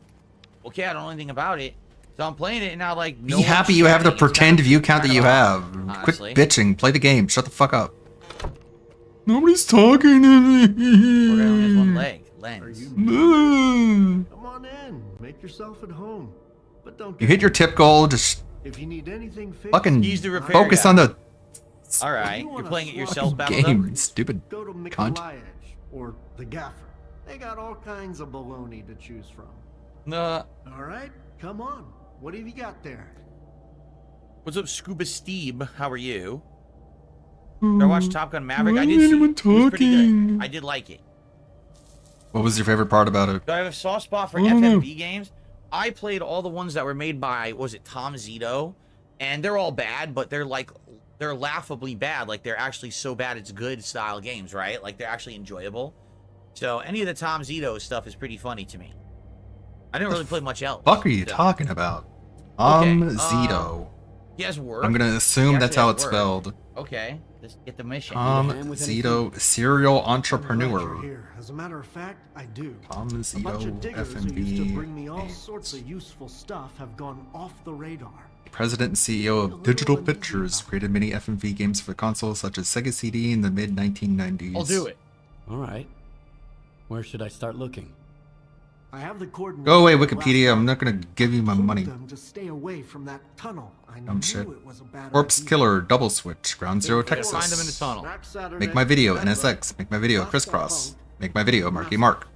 Okay, I don't know anything about it. So I'm playing it, and now, like, Be happy you have the pretend view count that you have. Quit bitching. Play the game. Shut the fuck up. Nobody's talking to me. We're gonna have one leg. Lens. Come on in. Make yourself at home. But don't You hit your tip goal, just if you need anything fixed, fucking He's the repair focus guy. on the All right, you're playing it yourself, game, stupid go to cunt. Mikolayich or the Gaffer. They got all kinds of baloney to choose from. Nah. All right, come on. What have you got there? What's up, Scuba Steve? How are you? Did I watch Top Gun Maverick? I Why did isn't see it. anyone It was pretty talking? good. I did like it. What was your favorite part about it? Do I have a soft spot for I don't know. FMV games? I played all the ones that were made by, was it Tom Zito? And they're all bad, but they're laughably bad. Like, they're actually so bad it's good style games, right? Like, they're actually enjoyable. So any of the Tom Zito stuff is pretty funny to me. I didn't really play much else. Fuck are you so. talking about? Okay, Zito. He has work. I'm gonna assume He that's actually how has it's work. spelled. Okay, let's get the mission. Zito, serial entrepreneur. Here, as a matter of fact, I do. Tom A bunch Zito, of diggers who used to bring me all FMV. sorts of useful stuff have gone off the radar. President and CEO of Digital Pictures, created many FMV games for consoles such as Sega CD in the mid 1990s. I'll do it. All right. Where should I start looking? I have the coordinates. Go away, of the last Wikipedia. I'm not gonna give you my Told money. them to stay away from that tunnel. I Dumb knew shit. it was a bad Corpse idea. Killer, Double Switch, Ground Zero, Find them in the Texas. tunnel. Make my video, NSX. Make my video, Crisscross. Make my video, Marky Mark.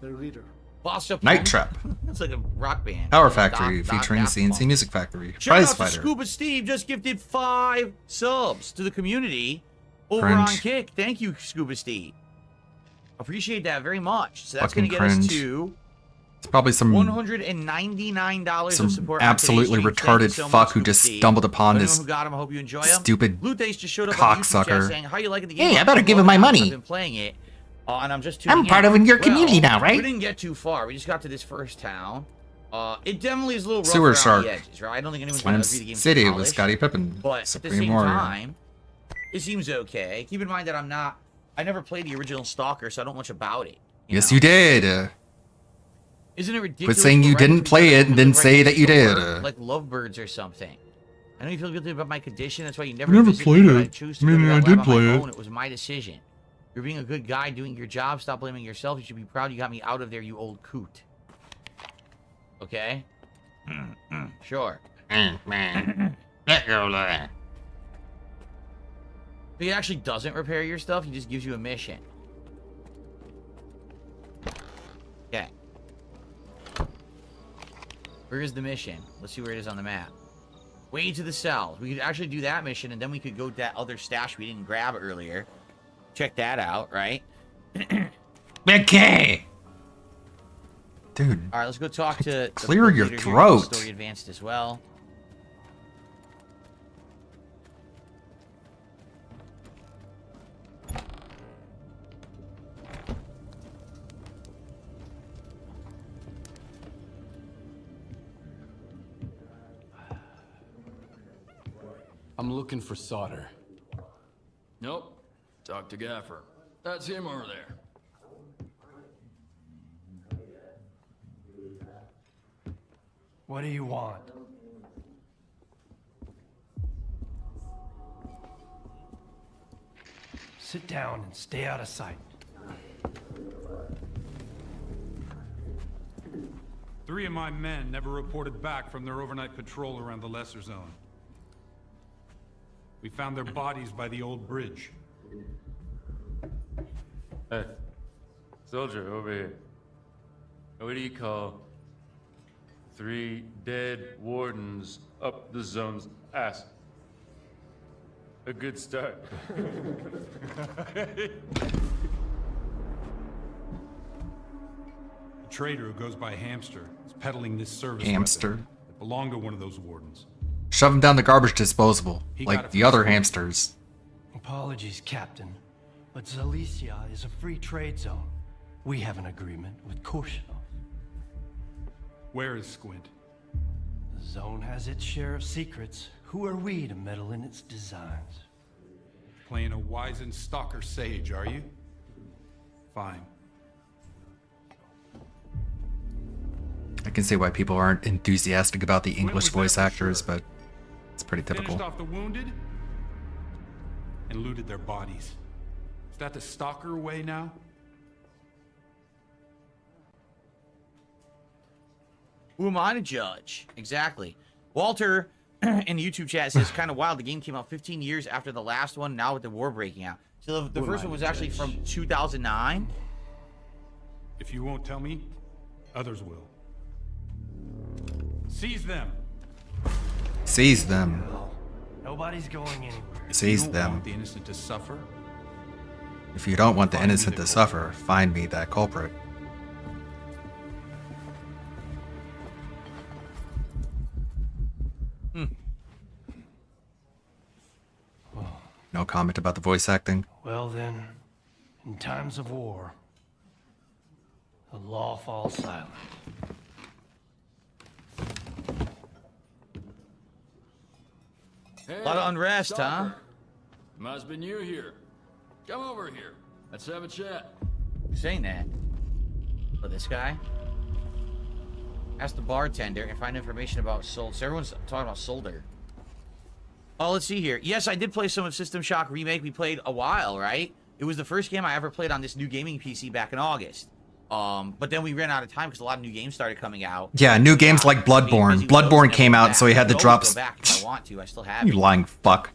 Boss up Night Trap. That's like a rock band. Power Doc- Factory, Doc featuring Daft CNC Punk. Music Factory. Shout Prize out to Fighter. Scuba Steve, just gifted 5 subs to the community over Cringe. on Kick. Thank you, Scuba Steve. Appreciate that very much. So that's Fucking going to get us cringe. to It's probably some $199 of support. on absolutely today's stream. Thank you retarded so much, fuck who Scuba just Steve. stumbled upon Anyone this who got him, I hope you enjoy him. stupid Luthace just showed up on YouTube chat cocksucker. saying, "How you liking the game?" Hey, I I'm better give him my loading it. money. I've been playing it, and I'm just I'm tuning part in. of your Well, community now, right? We didn't get too far. We just got to this first town. It definitely is a little rough Sewer around Shark. the edges, right? I don't think anyone's going to Slime agree the game's City with polished, Scottie Pippen. but at the Supreme same Warrior. time, it seems okay. Keep in mind that I never played the original Stalker, so I don't know much about it. Yes, you did. Isn't it ridiculous? Quit saying we're you writing didn't play it and then right say next that you door, did. Like Lovebirds or something. I know you feel guilty about my condition. That's why you never. never visited played me, but it. I choose to I mean, go to I that did lab on play my it. own. It was my decision. You're being a good guy, doing your job. Stop blaming yourself. You should be proud you got me out of there, you old coot. Okay. Sure. He actually doesn't repair your stuff. He just gives you a mission. Okay. Where is the mission? Let's see where it is on the map. Way to the cells. We could actually do that mission, and then we could go to that other stash we didn't grab earlier. Check that out, right? Okay. Dude. All right, let's go talk to the Clear your leader here. throat. Story advanced as well. I'm looking for Sauter. Nope. Talk to Gaffer. That's him over there. What do you want? Sit down and stay out of sight. 3 of my men never reported back from their overnight patrol around the Lesser Zone. We found their bodies by the old bridge. Hey, soldier over here. What do you call 3 dead wardens up the zone's ass? A good start. A trader who goes by Hamster is peddling this service Hamster. weapon that belonged to one of those wardens. Shove him down the garbage disposable, He got like it the from other someone. hamsters. Apologies, Captain, but Zalicia is a free trade zone. We have an agreement with Korshinov. Where is Squint? zone has its share of secrets. Who are we to meddle in its designs? Playing a wizened stalker sage, are you? Fine. I can see why people aren't enthusiastic about the English voice actors, but it's pretty typical. Finished off the wounded and looted their bodies. Is that the stalker way now? Who am I to judge? Exactly. Walter in the YouTube chat says, kind of wild. The game came out 15 years after the last one, now with the war breaking out. So the first one was actually from 2009? If you won't tell me, others will. Seize them. Seize them. Nobody's going anywhere. Seize You don't them. want the innocent to suffer. If you don't want the innocent to suffer, find me that culprit. No comment about the voice acting. Well then, in times of war, the law falls silent. A lot of unrest, huh? Must be new here. Come over here. Let's have a chat. Who's saying that? Oh, this guy? Ask the bartender and find information about Solder. So everyone's talking about Solder. Oh, let's see here. Yes, I did play some of System Shock Remake. We played a while, right? It was the first game I ever played on this new gaming PC back in August. But then we ran out of time because a lot of new games started coming out. Yeah, new games like Bloodborne. Bloodborne came out, so he had to drop. Go back if I want to. I still have You it. lying fuck.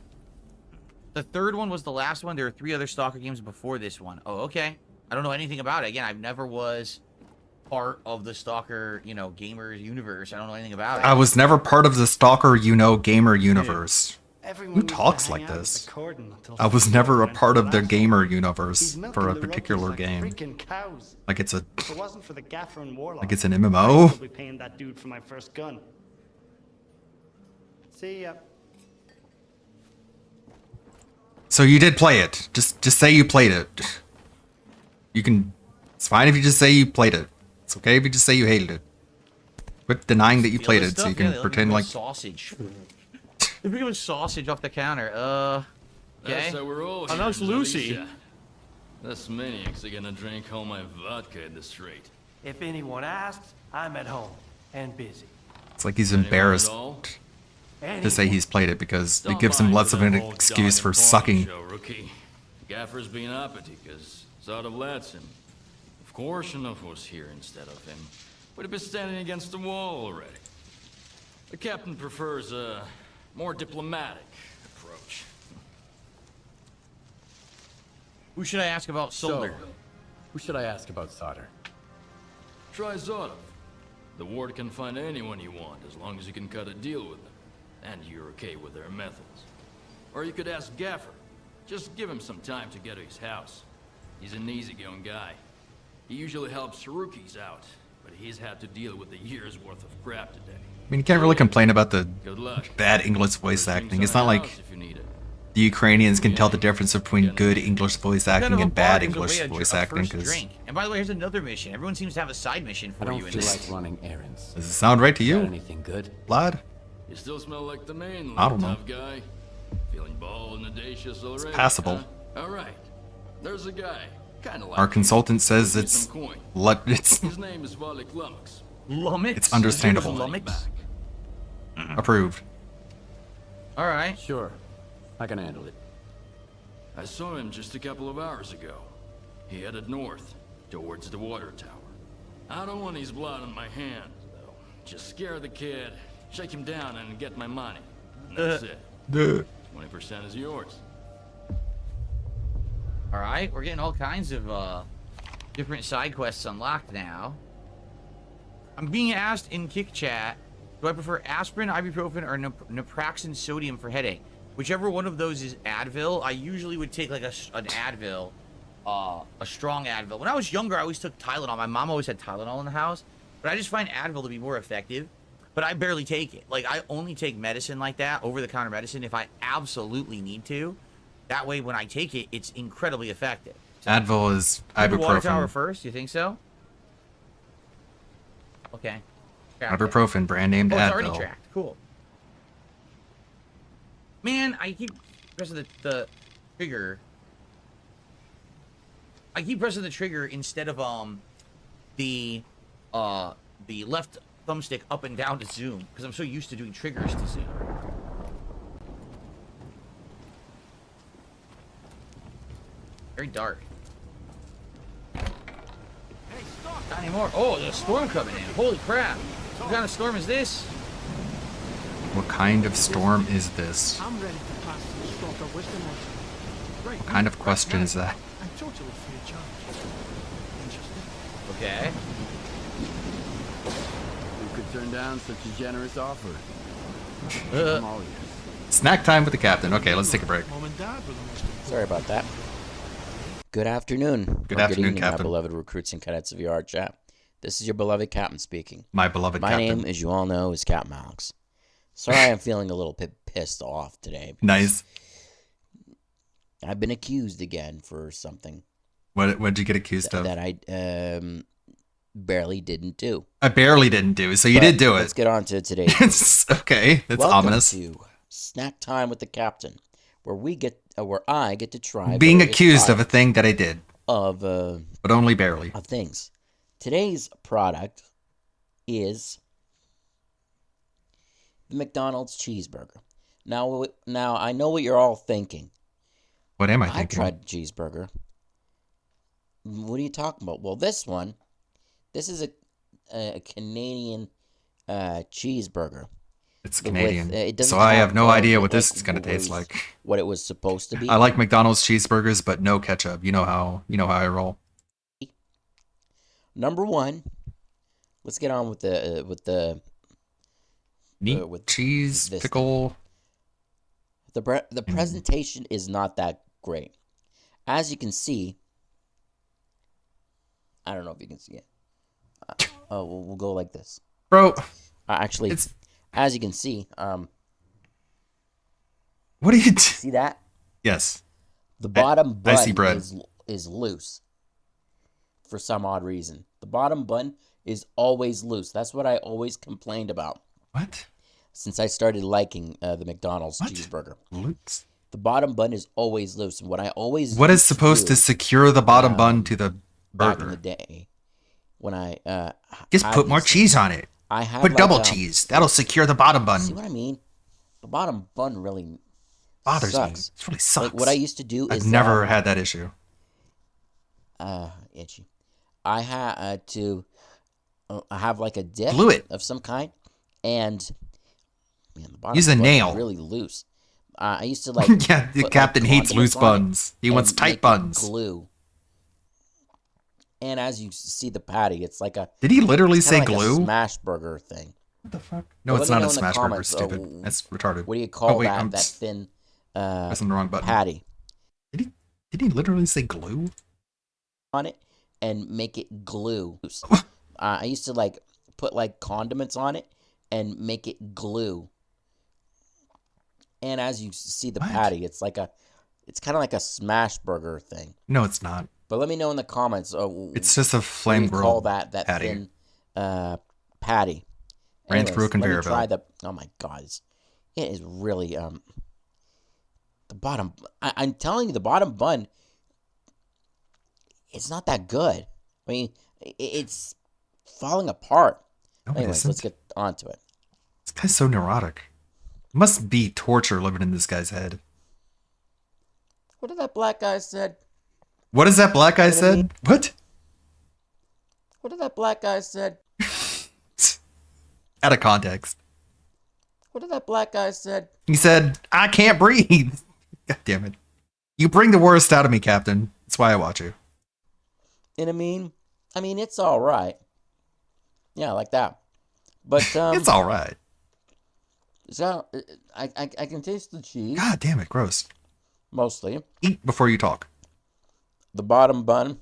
The third one was the last one. There were 3 other Stalker games before this one. Oh, okay. I don't know anything about it. Again, I never was part of the Stalker, you know, gamer universe. I don't know anything about it. I was never part of the Stalker, gamer universe. Everyone Who used to talks hang like out at this? the cordon until I was never a someone part went of the to gamer He's universe milking for a the particular rookies like game. freaking cows. Like it's a If it wasn't for the gaffer and warlock, like it's an I'd MMO. still be paying that dude for my first gun. See ya. So you did play it. Just say you played it. You can. It's fine if you just say you played it. It's okay if you just say you hated it. Quit denying that you played it, so you can pretend like. Sausage. If we was sausage off the counter, okay. That's how we're all Oh, here, no, it's Lucy. Zalisha. This maniac's are gonna drink all my vodka in the street. If anyone asks, I'm at home and busy. It's like he's Anyone at embarrassed all? to say he's played it because it Don't gives him mind less for of an that whole excuse dog for and pony sucking. Show, rookie. Gaffer's being uppity because sort of lets him. Of course, enough was here instead of him. Would have been standing against the wall already. The captain prefers a more diplomatic approach. Who should I ask about Solder? Who should I ask about Solder? Try Zodov. The ward can find anyone you want as long as you can cut a deal with them. And you're okay with their methods. Or you could ask Gaffer. Just give him some time to get to his house. He's an easygoing guy. He usually helps rookies out, but he's had to deal with a year's worth of crap today. I mean, you can't really complain about the Good luck. bad English voice acting. It's not like If you need it. the Ukrainians can tell the difference between good English voice acting and bad English voice acting. Because Drink. And by the way, here's another mission. Everyone seems to have a side mission I for don't you in feel this. like running errands. does it sound right to Got you, anything good? lad? You still smell like the mainland, I don't know. tough guy. Feeling bald and audacious already. passable. Huh? All right. There's a guy. Kind of like Our you. consultant says Give me it's some coin. it's His name is Valik Lummox. Lummox? it's understandable. Lummox? Approved. All right. Sure. I can handle it. I saw him just a couple of hours ago. He headed north, towards the water tower. I don't want his blood on my hands, though. Just scare the kid, shake him down, and get my money. And that's it. 20% is yours. All right. We're getting all kinds of different side quests unlocked now. I'm being asked in Kick Chat, do I prefer aspirin, ibuprofen, or naproxen sodium for headache? Whichever one of those is Advil. I usually would take like an Advil, a strong Advil. When I was younger, I always took Tylenol. My mom always had Tylenol in the house, but I just find Advil to be more effective. But I barely take it. Like, I only take medicine like that, over-the-counter medicine, if I absolutely need to. That way, when I take it, it's incredibly effective. So, Advil is do the water tower ibuprofen. first, you think so? Okay. Captain. Ibuprofen, brand named Oh, it's already Advil. tracked. Cool. Man, I keep pressing the trigger. I keep pressing the trigger instead of the left thumbstick up and down to zoom because I'm so used to doing triggers to zoom. Very dark. Not anymore. Oh, there's a storm coming in. Holy crap. What kind of storm is this? What kind of storm is this? I'm ready to pass the stroke of wisdom on you. Right. What kind of question is that? I'm totally free of charge. Interested? Okay. Who could turn down such a generous offer? I'm all ears. Snack time with the captain. Okay, let's take a break. Mom and Dad were the most important. Sorry about that. Good afternoon. Good or afternoon, evening, Captain. my beloved recruits and cadets of your chat. This is your beloved Captain speaking. My beloved My Captain. name, as you all know, is Captain Alex. Sorry I'm feeling a little bit pissed off today. Nice. I've been accused again for something What'd you get accused of? that I barely didn't do. I barely didn't do, so you But did do it. Let's get on to today. Okay, that's Welcome ominous. to Snack Time with the Captain, where I get to try Being various accused of a products thing that I did, of but only barely. of things. Today's product is the McDonald's cheeseburger. Now I know what you're all thinking. What am I I've thinking? tried Cheeseburger. What are you talking about? Well, this is a Canadian cheeseburger. It's with- Canadian, it doesn't so I have no idea what like this is gonna taste like. What it was supposed to be. I like McDonald's cheeseburgers, but no ketchup. You know how I roll. Number one, let's get on with the Meat, with cheese, this. pickle. The presentation is not that great. As you can see, I don't know if you can see it. We'll go like this, Bro. Actually, as you can see, what do you see that? Yes. The bottom I see bun bread. is loose for some odd reason. The bottom bun is always loose. That's what I always complained about. What? Since I started liking the McDonald's cheeseburger. Loose? The bottom bun is always loose. And what I always What is used supposed to do secure the bottom bun to the back in burger? the day, when I Just had put more these cheese things, on it. I had Put like, double cheese. That'll secure the bottom bun. See what I mean? The bottom bun really Bothers me. sucks. It really sucks. Like what I used to do is I've never had that issue. Itchy. I had to have like a dip Glue it. of some kind, and man, the bottom Use a bun is nail. really loose. I used to like Yeah, the put, captain like, hates loose condiments on it buns. He wants and tight make it buns. glue. And as you see the patty, it's like a. Did he literally it's kinda say like glue? A smash burger thing. What the fuck? No, Well, it's let me not know a in the smash burger, comments, stupid. That's retarded. What do you call Oh, wait, that? That thin pressing the wrong button. patty Did he literally say glue? on it and make it glue. I used to like put like condiments on it and make it glue. And as you see the patty, it's like it's kind of like a smash burger thing. No, it's not. But let me know in the comments. It's just a flame what do you grilled call that patty. thin patty. Ran through a conveyor let me try belt. oh my god, it is really the bottom. I'm telling you, the bottom bun. It's not that good. I mean, it's falling apart. No, it Anyways, isn't. let's get on to it. This guy's so neurotic. It must be torture living in this guy's head. What did that black guy said? What is that black guy What did he- said? What? What did that black guy said? Out of context. What did that black guy said? He said, I can't breathe. God damn it. You bring the worst out of me, Captain. That's why I watch you. And I mean, it's all right. Yeah, like that. But It's all right. So I can taste the cheese. God damn it, gross. Mostly. Eat before you talk. The bottom bun.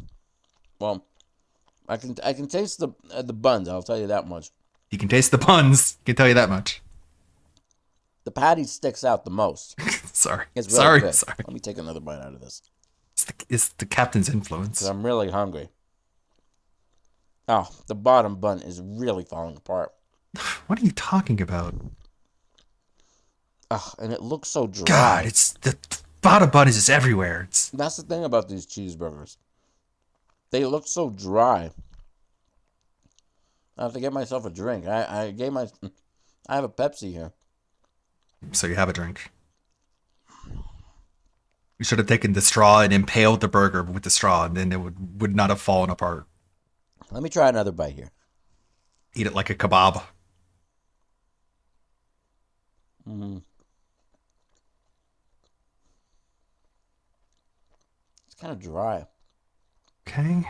Well, I can taste the buns. I'll tell you that much. You can taste the buns. Can tell you that much. The patty sticks out the most. Sorry. It's really good. Sorry. Let me take another bite out of this. It's the captain's influence. 'Cause I'm really hungry. Oh, the bottom bun is really falling apart. What are you talking about? Ugh, and it looks so dry. God, it's the bottom bun is just everywhere. That's the thing about these cheeseburgers. They look so dry. I have to get myself a drink. I have a Pepsi here. So you have a drink. You should have taken the straw and impaled the burger with the straw, and then it would not have fallen apart. Let me try another bite here. Eat it like a kebab. Mm. It's kind of dry. Okay.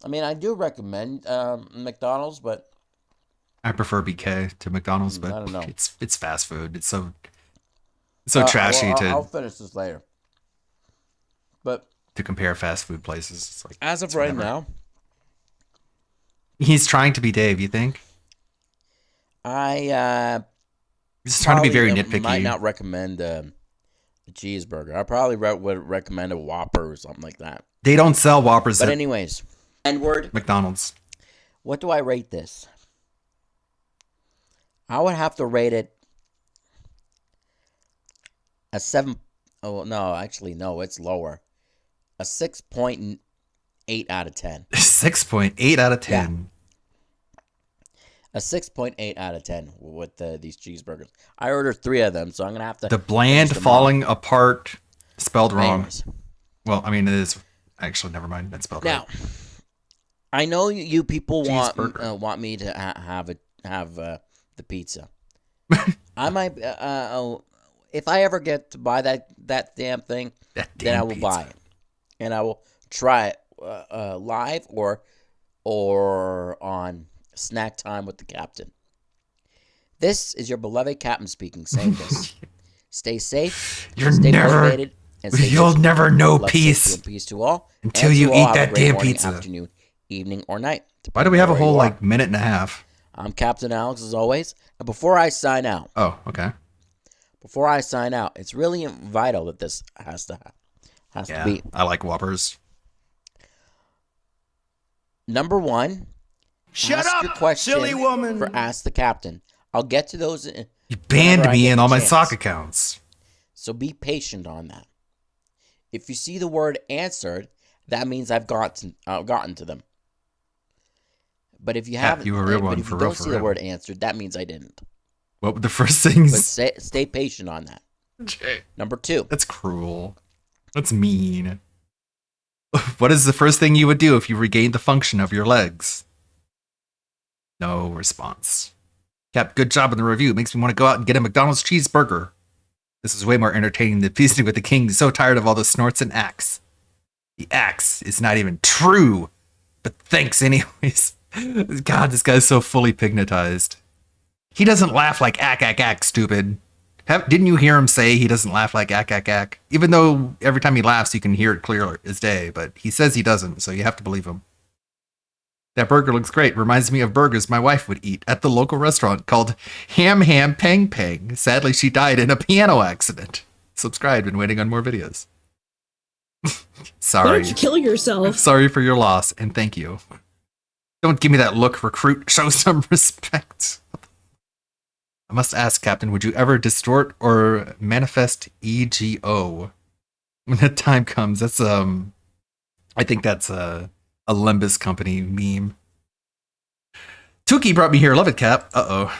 I mean, I do recommend McDonald's, but I prefer BK to McDonald's, but I don't know. It's fast food. It's so trashy I'll finish this later. But to compare fast food places. It's like as of right now, he's trying to be Dave. You think? He's trying to be very nitpicky. Might not recommend a cheeseburger. I probably would recommend a Whopper or something like that. They don't sell Whoppers. But at anyways, N-word. McDonald's. What do I rate this? I would have to rate it a 7. Oh no, actually no, it's lower. A 6.8 out of 10. 6.8 out of 10. A 6.8 out of 10 with these cheeseburgers. I ordered 3 of them, so I'm gonna have to. The bland falling apart, spelled wrong. Anyways. Well, I mean, it is actually. Never mind. That's spelled Now, right. I know you people want me to have the pizza. I might if I ever get to buy that damn thing, then I will buy it, and I will try it live or on Snack Time with the Captain. This is your beloved Captain speaking, saying this. Stay safe. Stay motivated. And stay You'll vigilant. never know Love, peace safety, and peace to all. until And you to all, eat have a that great damn morning, pizza. Afternoon, evening, or night. Why do we have a Wherever whole you are. like minute and a half? I'm Captain Alex as always. And before I sign out, Oh, okay. it's really vital that this has to be. I like Whoppers. Number 1. Shut ask up, your question silly woman. For Ask the Captain. I'll get to those. You banned whenever I me get in the all my chance. sock accounts. So be patient on that. If you see the word answered, that means I've gotten to them. But if you haven't, you were a real but one, if for you real, don't for see the real. word answered, that means I didn't. What were the first things? But stay patient on that. Number 2. That's cruel. That's mean. What is the first thing you would do if you regained the function of your legs? No response. Cap, good job on the review. It makes me want to go out and get a McDonald's cheeseburger. This is way more entertaining than Feasting with the King. So tired of all the snorts and acts. The acts is not even true. But thanks anyways. God, this guy's so fully pignatized. He doesn't laugh like ack, stupid. Didn't you hear him say he doesn't laugh like ack? Even though every time he laughs, you can hear it clear as day, but he says he doesn't, so you have to believe him. That burger looks great. Reminds me of burgers my wife would eat at the local restaurant called Ham Pang Pang. Sadly, she died in a piano accident. Subscribed and waiting on more videos. Why Sorry. don't you kill yourself? Sorry for your loss, and thank you. Don't give me that look, recruit. Show some respect. I must ask, Captain, would you ever distort or manifest EGO? When that time comes, that's, I think that's a Limbus Company meme. Tuki brought me here. Love it, Cap. Uh-oh.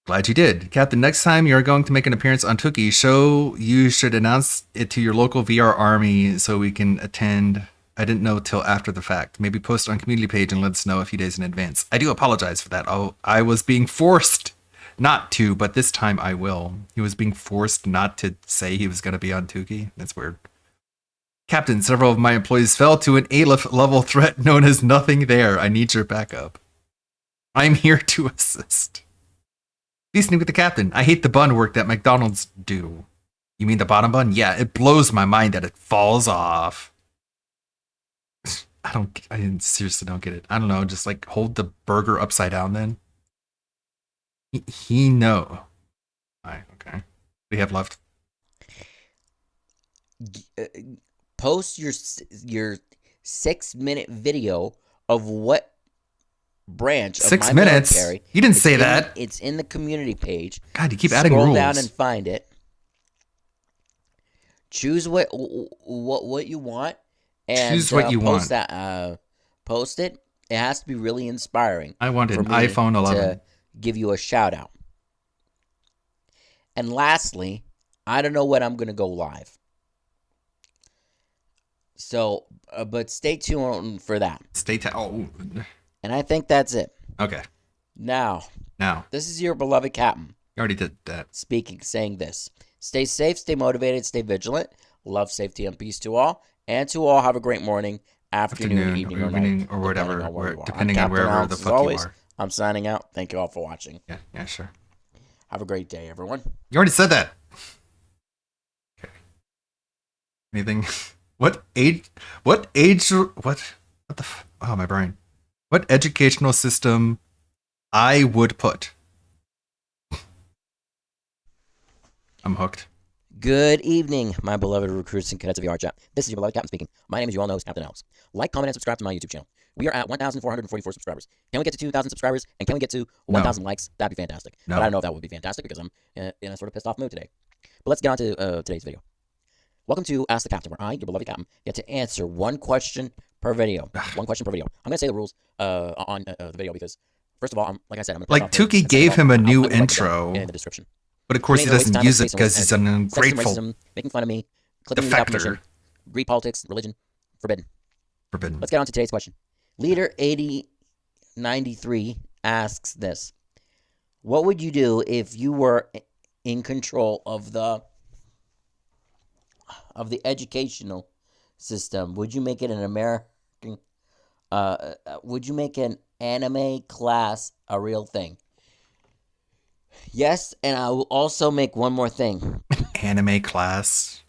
Glad you did. Captain, next time you're going to make an appearance on Tuki, you should announce it to your local VR army so we can attend. I didn't know till after the fact. Maybe post on community page and let us know a few days in advance. I do apologize for that. I was being forced not to, but this time I will. He was being forced not to say he was going to be on Tuki. That's weird. Captain, several of my employees fell to an Aleph level threat known as Nothing There. I need your backup. I'm here to assist. Feasting with the Captain. I hate the bun work that McDonald's do. You mean the bottom bun? Yeah, it blows my mind that it falls off. I seriously don't get it. I don't know, just like hold the burger upside down then. He know. Alright, okay. What do you have left? Post your 6-minute video of what branch of 6 my minutes? military. You didn't It's say in- that. It's in the community page. God, you keep adding Scroll rules. down and find it. Choose what you want, and Choose what you post want. that. Post it. It has to be really inspiring. I want for an me iPhone 11. to give you a shout out. And lastly, I don't know when I'm gonna go live. So, but stay tuned for that. Stay tuned. Oh. And I think that's it. Okay. Now, Now. this is your beloved captain. You already did that. Speaking, saying this. Stay safe, stay motivated, stay vigilant. Love, safety, and peace to all. And to all, have a great morning, afternoon, evening, or night. Or whatever. Depending On wherever Alex, the as fuck always, you are. I'm signing out. Thank you all for watching. Yeah, sure. Have a great day, everyone. You already said that. Okay. Anything? What age? What the? Oh, my brain. What educational system I would put? I'm hooked. Good evening, my beloved recruits and cadets of the R Chat. This is your beloved captain speaking. My name, as you all know, is Captain Alex. Like, comment, and subscribe to my YouTube channel. We are at 1,444 subscribers. Can we get to 2,000 subscribers? And can we get to 1,000 likes? That'd be fantastic. No. But I don't know if that would be fantastic because I'm in a sort of pissed off mood today. But let's get on to today's video. Welcome to Ask the Captain, where I, your beloved captain, get to answer one question per video. One question per video. I'm going to say the rules on the video because, first of all, like I said, I'm going to Like Tukey gave him a new intro, in the description. but of course he doesn't use it because he's an ungrateful. Racism, making fun of me, clipping me without permission, defector. greed politics, religion, forbidden. Forbidden. Let's get on to today's question. Leader 8093 asks this: what would you do if you were in control of the educational system? Would you make it an American? Would you make an anime class a real thing? Yes, and I will also make one more thing. Anime class.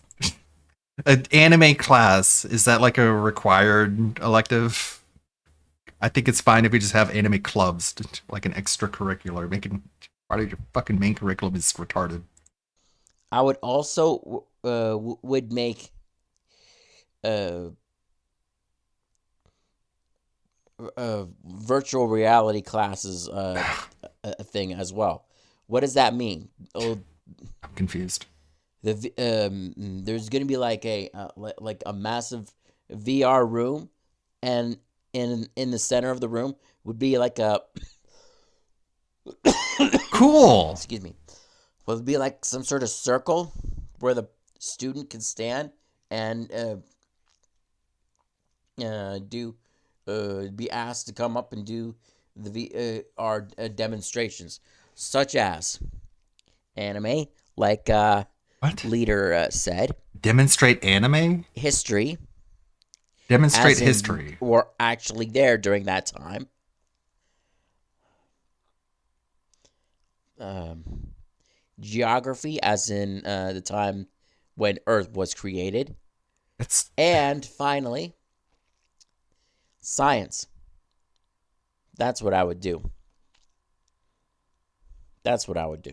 An anime class, is that like a required elective? I think it's fine if you just have anime clubs, like an extracurricular. Making part of your fucking main curriculum is retarded. I would also would make virtual reality classes a thing as well. What does that mean? I'm confused. There's going to be like a massive VR room, and in the center of the room would be like a cool. Excuse me. Well, it'd be like some sort of circle where the student can stand and be asked to come up and do the VR demonstrations, such as anime, like what Leader said. Demonstrate anime? History. Demonstrate as in history. Were actually there during that time. Geography, as in the time when Earth was created. And finally, science. That's what I would do. That's what I would do.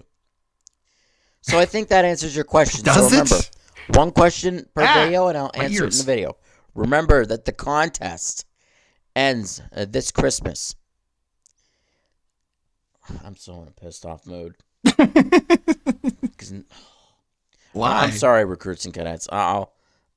So I think that answers your question. Does so remember, it? one question per video, and I'll my answer it in ears. the video. Remember that the contest ends this Christmas. I'm so in a pissed off mood. Why? I'm sorry, recruits and cadets. Why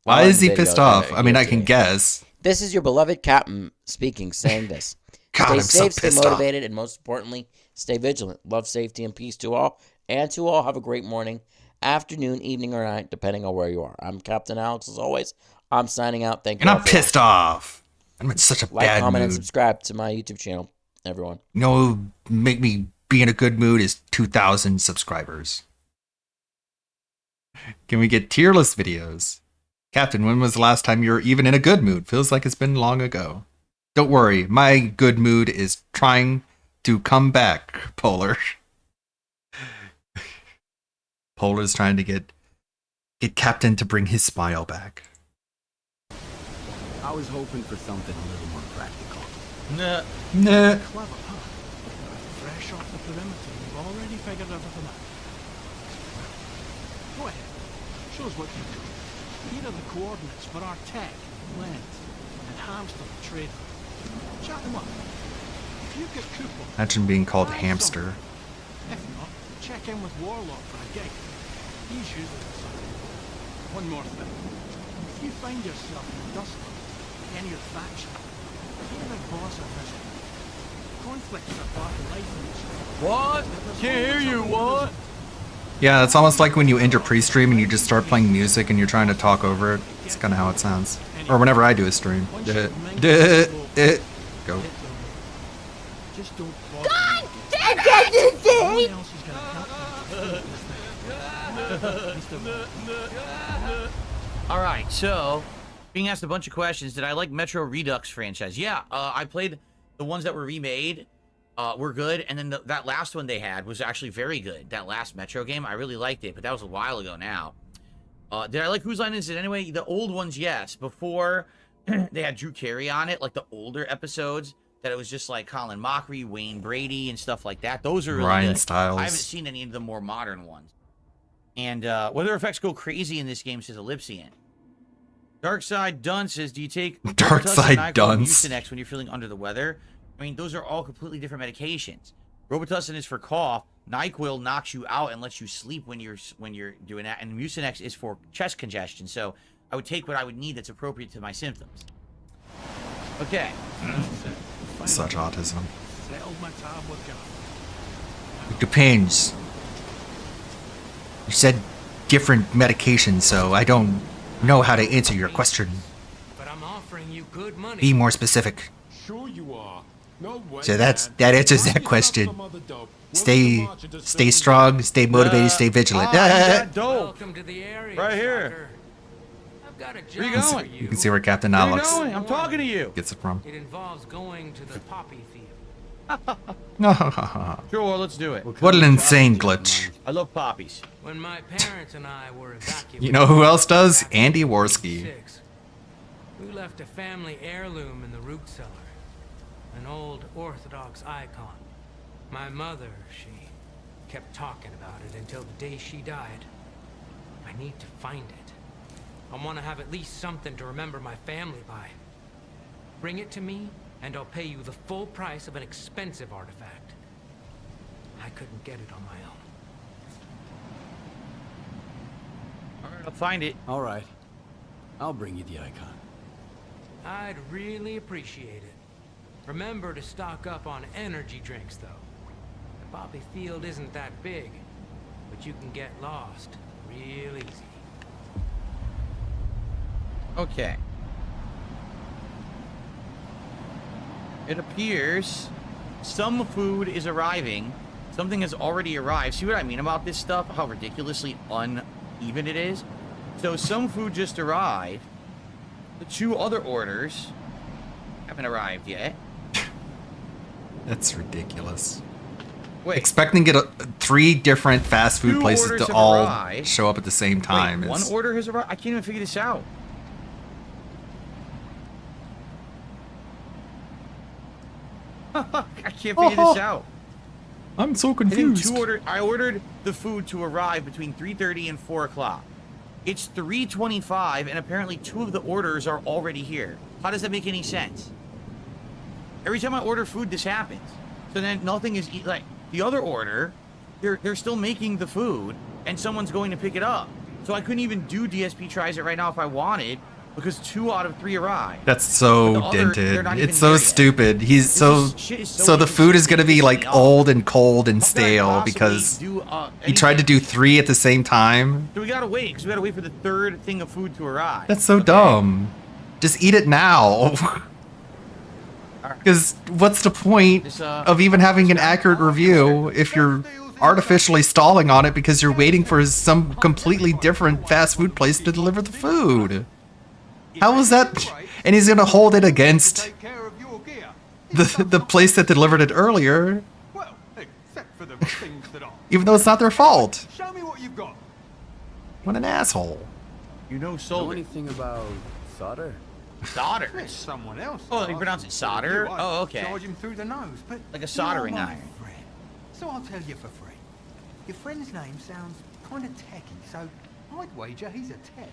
I'll is he end the pissed video off? I mean, here I can today. guess. This is your beloved captain speaking, saying this. God, Stay I'm so safe, stay pissed off. motivated, and most importantly, stay vigilant. Love, safety, and peace to all. And to all, have a great morning, afternoon, evening, or night, depending on where you are. I'm Captain Alex, as always. I'm signing out. Thank you. And all I'm for pissed off. I'm in such a Like, bad comment, and mood. subscribe to my YouTube channel, everyone. No, make me be in a good mood is 2,000 subscribers. Can we get tier list videos? Captain, when was the last time you were even in a good mood? Feels like it's been long ago. Don't worry, my good mood is trying to come back, Polar. Polar's trying to get Captain to bring his smile back. I was hoping for something a little more practical. Nah. Nah. Clever, huh? Fresh off the perimeter, you've already figured everything out. Go ahead. Show us what you do. Here are the coordinates for our tech, Lens, and Hamster the trader. Chat them up. you get Cooper, Imagine being called hamster. if not, check in with Warlock for a gig. He's usually the same. One more thing. If you find yourself in the dust of any of the faction, give the boss a visit. Conflicts are part of life in this world. What? Can't hear you, what? Yeah, it's almost like when you enter pre-stream and you just start playing music and you're trying to talk over it. It's kind of how it sounds. Or whenever I do a stream. Go. Just don't God damn it! All right, so being asked a bunch of questions. Did I like Metro Redux franchise? Yeah, I played the ones that were remade. Were good, and then that last one they had was actually very good. That last Metro game, I really liked it, but that was a while ago now. Did I like Whose Line Is It Anyway? The old ones, yes. Before they had Drew Carey on it, like the older episodes, that it was just like Colin Mockery, Wayne Brady, and stuff like that. Those are really Ryan good. Stiles. I haven't seen any of the more modern ones. And weather effects go crazy in this game, says Ellipsian. Darkside Dunce says, do you take Darkside Dunce Mucinex when you're feeling under the weather? I mean, those are all completely different medications. Robitussin is for cough. NyQuil knocks you out and lets you sleep when you're doing that. And Mucinex is for chest congestion. So I would take what I would need that's appropriate to my symptoms. Okay. Such autism. It depends. You said different medications, so I don't know how to answer your question. But I'm offering you good money. Be more specific. Sure you are. No way, So that answers that question. Stay strong, stay motivated, stay vigilant. Welcome to the area, right here. I've got a job Where you going? You can see where Captain Where you Alex going? I'm talking to you. gets it from. It involves going to the poppy field. Sure, let's do it. What an insane glitch. I love poppies. When my parents and I were evacuated, You know who else does? Andy Worski. we left a family heirloom in the root cellar. An old Orthodox icon. My mother, she kept talking about it until the day she died. I need to find it. I want to have at least something to remember my family by. Bring it to me, and I'll pay you the full price of an expensive artifact. I couldn't get it on my own. All right, I'll find it. All right. I'll bring you the icon. I'd really appreciate it. Remember to stock up on energy drinks, though. The poppy field isn't that big, but you can get lost real easy. Okay. It appears some food is arriving. Something has already arrived. See what I mean about this stuff? How ridiculously uneven it is? So some food just arrived. The two other orders haven't arrived yet. That's ridiculous. Wait. Expecting to get 3 different fast food Two places orders to have all arrived. show up at the same time Wait, one is order has arrived? I can't even figure this out. I can't figure this out. I'm so I think confused. I ordered the food to arrive between 3:30 and 4 o'clock. It's 3:25, and apparently 2 of the orders are already here. How does that make any sense? Every time I order food, this happens. So then nothing is like the other order. They're still making the food, and someone's going to pick it up. So I couldn't even do DSP tries it right now if I wanted, because 2 out of 3 arrived. That's so But the other, they're dented. not even It's so there yet. stupid. He's so shit is so so the food is gonna be like inconsistent. old and cold and How could I stale possibly because do, he tried to do 3 at the same time. So we gotta wait, because we gotta wait for the 3rd thing of food to arrive. That's so dumb. Just eat it now. Because what's the point of even having an accurate review if you're artificially stalling on it because you're waiting for some completely different fast food place to deliver the food? How is that? And he's gonna hold it against the place that delivered it earlier, Well, except for the things that are. even though it's not their fault. Show me what you've got. What an asshole. You know Know solder. anything about solder? Solder? Let someone else. Oh, you pronounce it solder? You, I Oh, okay. Charge him through the nose, but Like a soldering you're my iron. friend, so I'll tell you for free. Your friend's name sounds kind of techy, so I'd wager he's a tech.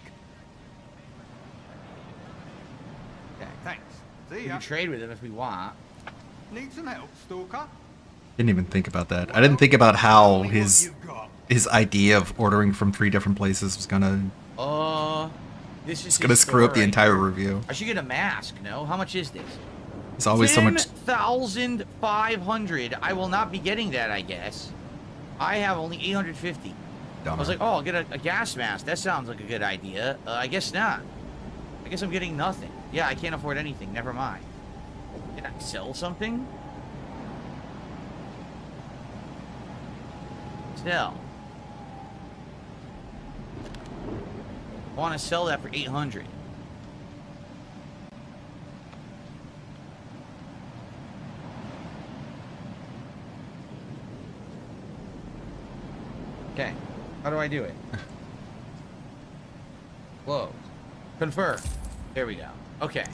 Okay, thanks. See We ya. can trade with him if we want. Need some help, Stalker? Didn't even think about that. I didn't think about how his idea of ordering from 3 different places was gonna this is gonna screw up the entire review. I should get a mask. No, how much is this? There's always so much. 10,500. I will not be getting that, I guess. I have only 850. I was like, oh, I'll get a gas mask. That sounds like a good idea. I guess not. I guess I'm getting nothing. Yeah, I can't afford anything. Never mind. Can I sell something? Sell. I want to sell that for 800. Okay. How do I do it? Whoa. Confirm. There we go. Okay.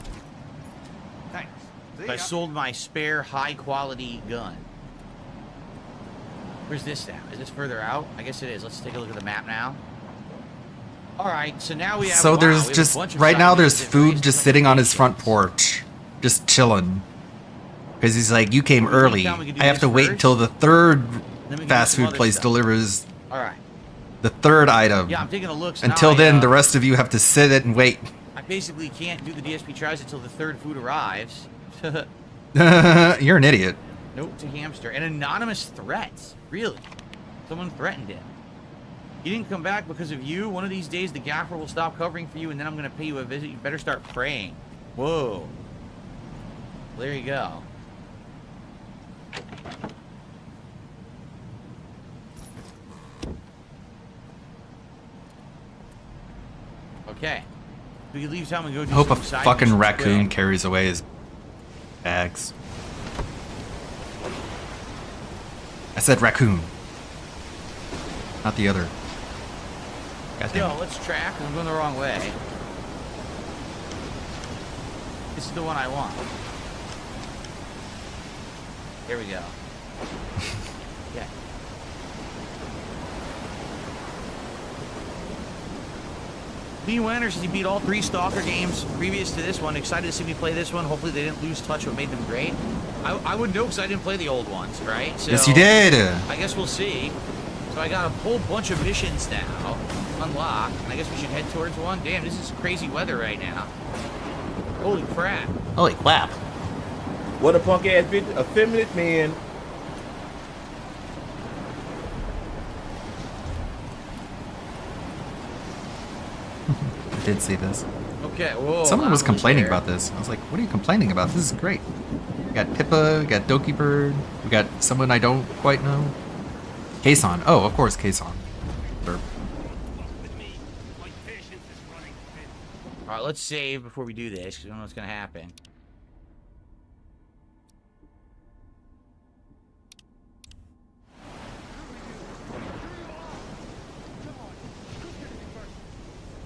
Thanks. So I sold my spare high-quality gun. Where's this now? Is this further out? I guess it is. Let's take a look at the map now. All right, so now we have. So there's just right now there's food just sitting on his front porch, just chilling. Because he's like, you came early. I have to wait until the 3rd fast food place delivers. All right. The 3rd item. Yeah, I'm taking a look. So until then, the rest of you have to sit it and wait. I basically can't do the DSP tries until the 3rd food arrives. You're an idiot. Note to hamster. An anonymous threat. Really? Someone threatened him. He didn't come back because of you. One of these days, the gaffer will stop covering for you, and then I'm going to pay you a visit. You better start praying. Whoa. There you go. Okay. We can leave town and go do I hope a some side fucking missions raccoon quick. carries away his bags. I said raccoon. Not the other. Yo, let's track. I'm going the wrong way. This is the one I want. Here we go. Yeah. Lee Wenner says he beat all 3 Stalker games previous to this one. Excited to see me play this one. Hopefully they didn't lose touch what made them great. I wouldn't know because I didn't play the old ones, right? So, yes, you did. I guess we'll see. So I got a whole bunch of missions now unlocked, and I guess we should head towards one. Damn, this is crazy weather right now. Holy crap. Holy crap. What a punk ass bitch. Effeminate man. I did see this. Okay, whoa. Someone was complaining about this. I was like, what are you complaining about? This is great. We got Pippa, we got Doki Bird, we got someone I don't quite know. Kason. Oh, of course, Kason. Sure. Alright, let's save before we do this, because we don't know what's going to happen.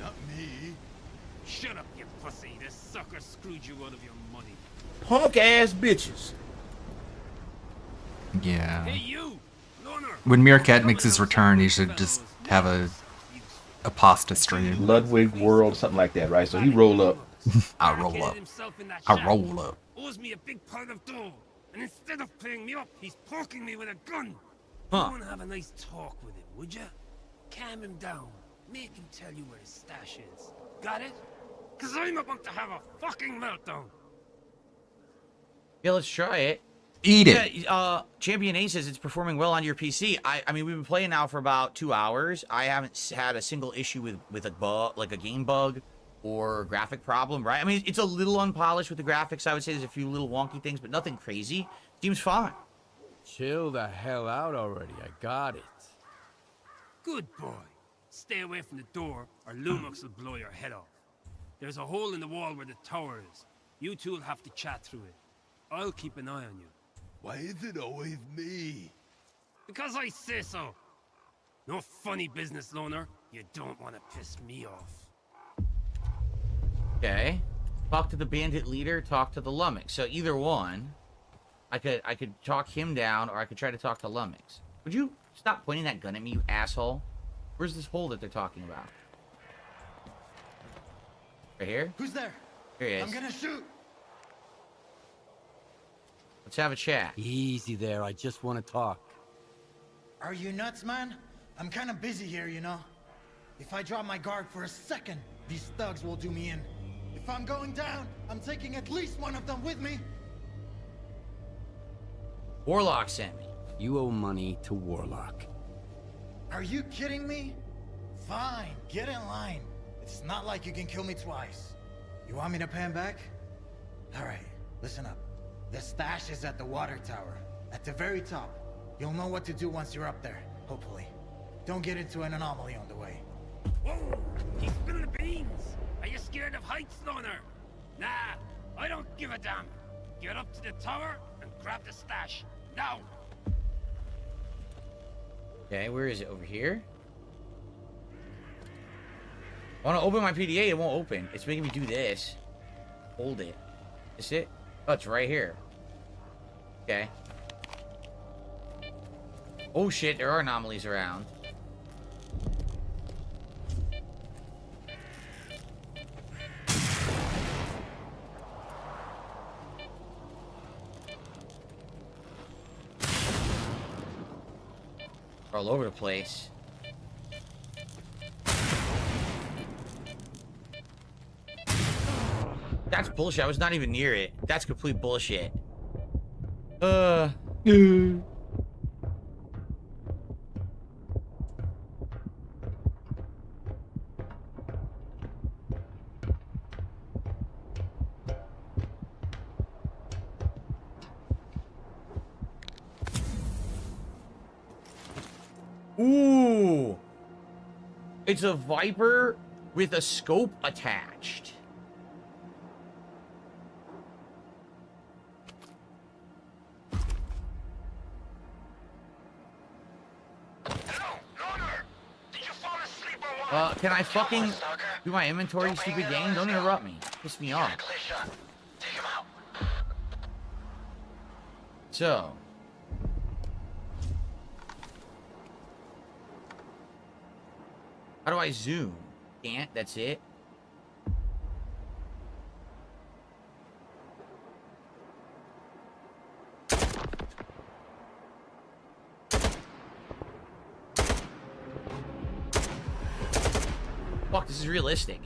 Not me. Shut up, you pussy. This sucker screwed you out of your money. Punk ass bitches. Yeah. Hey, you! Loner! When Meerkat makes his return, he should just have a pasta stream. Ludwig World, something like that, right? So he roll up. I'll roll up. I'll roll up. Owes me a big pile of dough, and instead of paying me up, he's poking me with a gun. Huh. You want to have a nice talk with him, would ya? Calm him down. Make him tell you where his stash is. Got it? Cause I'm about to have a fucking meltdown. Yeah, let's try it. Eat it. Yeah, Champion A says it's performing well on your PC. I mean, we've been playing now for about 2 hours. I haven't had a single issue with a bug, like a game bug or graphic problem, right? I mean, it's a little unpolished with the graphics. I would say there's a few little wonky things, but nothing crazy. Seems fine. Chill the hell out already. I got it. Good boy. Stay away from the door, or Lumux will blow your head off. There's a hole in the wall where the tower is. You two will have to chat through it. I'll keep an eye on you. Why is it always me? Because I say so. No funny business, Loner. You don't want to piss me off. Okay. Talk to the bandit leader, talk to the Lummox. So either one, I could talk him down, or I could try to talk to Lummox. Would you stop pointing that gun at me, you asshole? Where's this hole that they're talking about? Right here? Who's there? Here he is. I'm gonna shoot. Let's have a chat. Easy there, I just want to talk. Are you nuts, man? I'm kind of busy here, you know? If I drop my guard for a second, these thugs will do me in. If I'm going down, I'm taking at least one of them with me. Warlock sent me. You owe money to Warlock. Are you kidding me? Fine, get in line. It's not like you can kill me twice. You want me to pay him back? Alright, listen up. The stash is at the water tower, at the very top. You'll know what to do once you're up there, hopefully. Don't get into an anomaly on the way. Whoa! He's spilling the beans! Are you scared of heights, loner? Nah, I don't give a damn. Get up to the tower and grab the stash. Now! Okay, where is it? Over here? I want to open my PDA, it won't open. It's making me do this. Hold it. Is it? Oh, it's right here. Okay. Oh shit, there are anomalies around. All over the place. That's bullshit. I was not even near it. That's complete bullshit. Ooh. It's a Viper with a scope attached. Can I fucking do my inventory, stupid game? Don't interrupt me. Piss me off. So. How do I zoom? Can't, that's it. Fuck, this is realistic.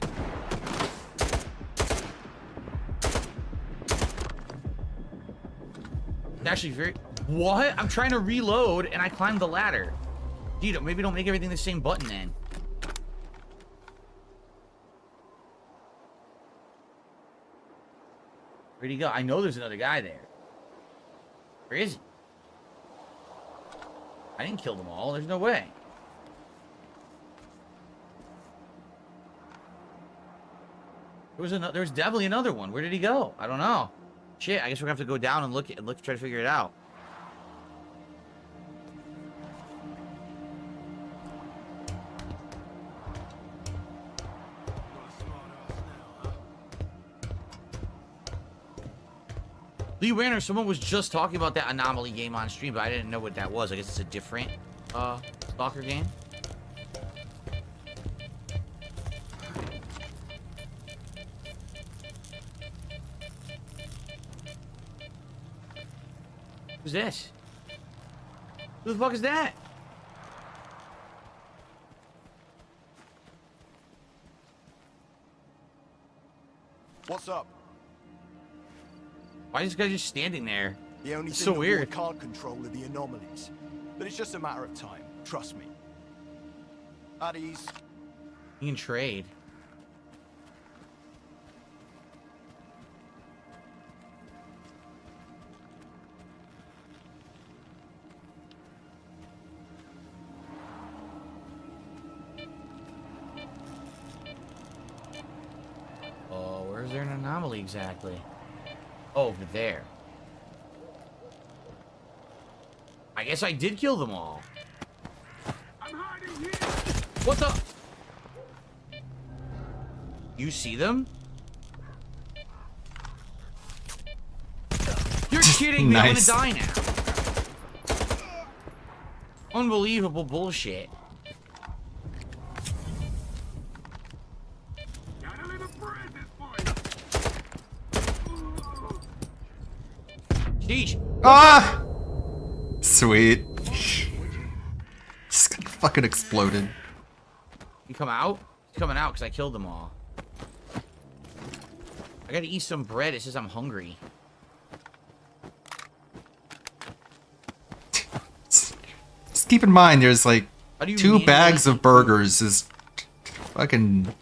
It's actually very... What? I'm trying to reload and I climbed the ladder. Dude, maybe don't make everything the same button then. Where'd he go? I know there's another guy there. Where is he? I didn't kill them all. There's no way. There was definitely another one. Where did he go? I don't know. Shit, I guess we're gonna have to go down and look to try to figure it out. Lee Warner, someone was just talking about that anomaly game on stream, but I didn't know what that was. I guess it's a different Stalker game. Who's this? Who the fuck is that? What's up? Why is this guy just standing there? The only it's thing so the weird. Ward can't control are the anomalies, but it's just a matter of time. Trust me. At ease. You can trade. Oh, where's there an anomaly exactly? Oh, over there. I guess I did kill them all. What the? You see them? You're kidding me. Nice. I'm gonna die now. Unbelievable bullshit. Siege. Ah! Sweet. Just got fucking exploded. You come out? He's coming out because I killed them all. I gotta eat some bread. It says I'm hungry. Just keep in mind, there's like How do you 2 bags manually of burgers is fucking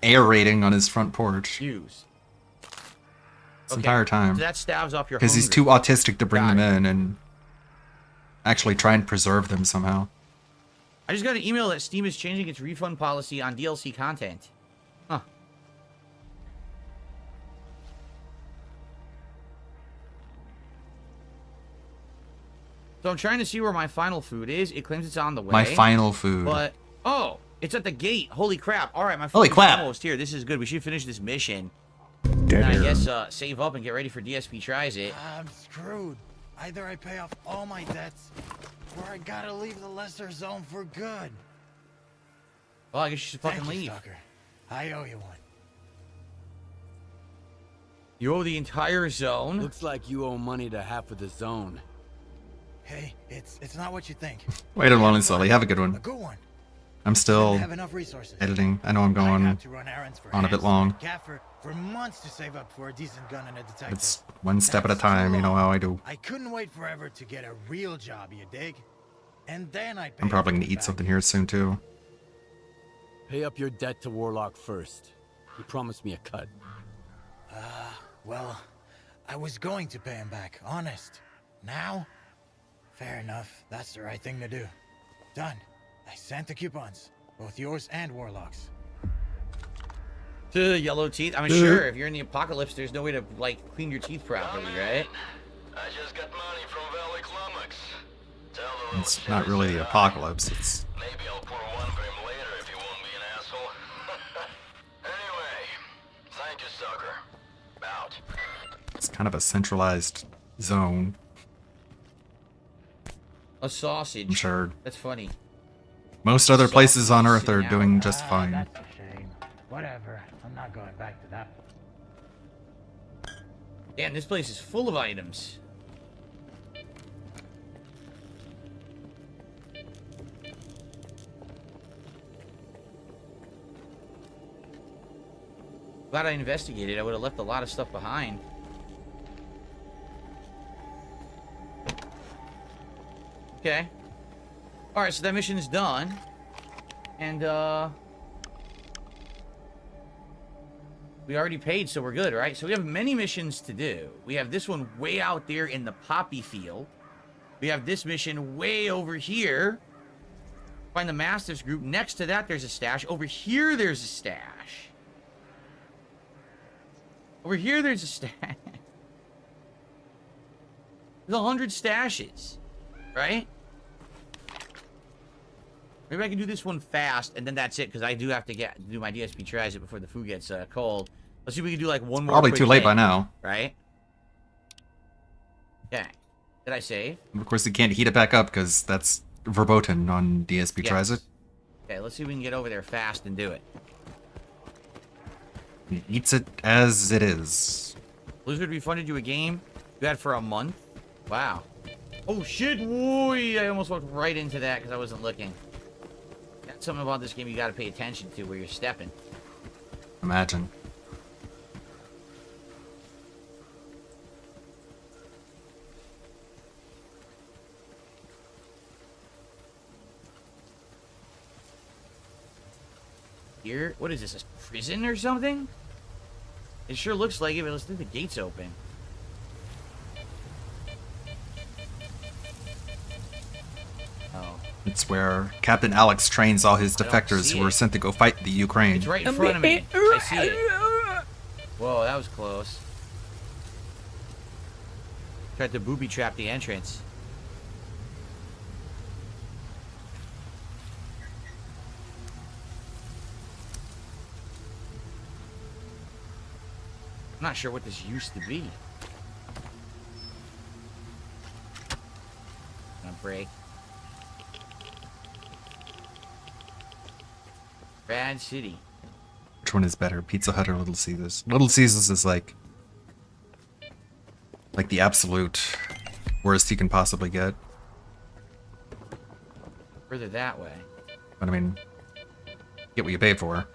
aerating on his front porch use? this entire time. So that staves off your Because he's too hunger. autistic to bring them in and actually try and preserve them somehow. I just got an email that Steam is changing its refund policy on DLC content. Huh. So I'm trying to see where my final food is. It claims it's on the way. My final food. But, oh, it's at the gate. Holy crap. All right, my Holy food is crap. almost here. This is good. We should finish this mission. Dead And I air. guess save up and get ready for DSP Tries It. I'm screwed. Either I pay off all my debts, or I gotta leave the lesser zone for good. Well, I guess you should fucking Thank you, leave. Stalker. I owe you one. You owe the entire zone? Looks like you owe money to half of the zone. Hey, it's not what you think. Wait a moment, Sully. Have a good one. A good one. I'm still Didn't have enough resources. editing. I know I'm I going had to run errands for on a bit Hanson long. and Gaffer for months to save up for a decent gun and a detective. It's one step at a That's too time. You know long. how I do. I couldn't wait forever to get a real job, you dig? And then I I'm probably going to eat something here soon, too. Pay up your debt to Warlock first. He promised me a cut. Well, I was going to pay him back, honest. Now? Fair enough. That's the right thing to do. Done. I sent the coupons. Both yours and Warlock's. Yellow teeth? I'm sure if you're in the apocalypse, there's no way to, like, clean your teeth properly, right? I just got money from Valley Climax. Tell the It's not really the apocalypse. It's maybe I'll pour one for him later if you won't be an asshole. Anyway, thank you, sucker. Out. it's kind of a centralized zone. A sausage. I'm sure. That's funny. Most other places on Earth are Sitting out. doing just fine. That's a shame. Whatever. I'm not going back to that. Damn, this place is full of items. Glad I investigated. I would have left a lot of stuff behind. Okay. Alright, so that mission is done. And, we already paid, so we're good, right? So we have many missions to do. We have this one way out there in the poppy field. We have this mission way over here. Find the Mastiffs group. Next to that, there's a stash. Over here, there's a stash. Over here, there's a stash. There's 100 stashes, right? Maybe I can do this one fast, and then that's it, because I do have to do my DSP Tries It before the food gets cold. Let's see if we can do like one more. Probably quick too late thing, by now. right? Okay. Did I save? Of course, you can't heat it back up because that's verboten on DSP Tries It. Okay, let's see if we can get over there fast and do it. He eats it as it is. Blizzard refunded you a game you had for a month? Wow. Oh shit, boy! I almost walked right into that because I wasn't looking. That's something about this game you gotta pay attention to where you're stepping. Imagine. Here? What is this, a prison or something? It sure looks like it, but let's leave the gates open. Oh. It's where Captain Alex trains all his I don't defectors see who were it. sent to go fight the Ukraine. It's right in front of me. I see it. Whoa, that was close. Tried to booby trap the entrance. I'm not sure what this used to be. Gonna break. Bad City. Which one is better, Pizza Hut or Little Caesars? Little Caesars is like like the absolute worst you can possibly get. Further that way. But I mean, get what you paid for.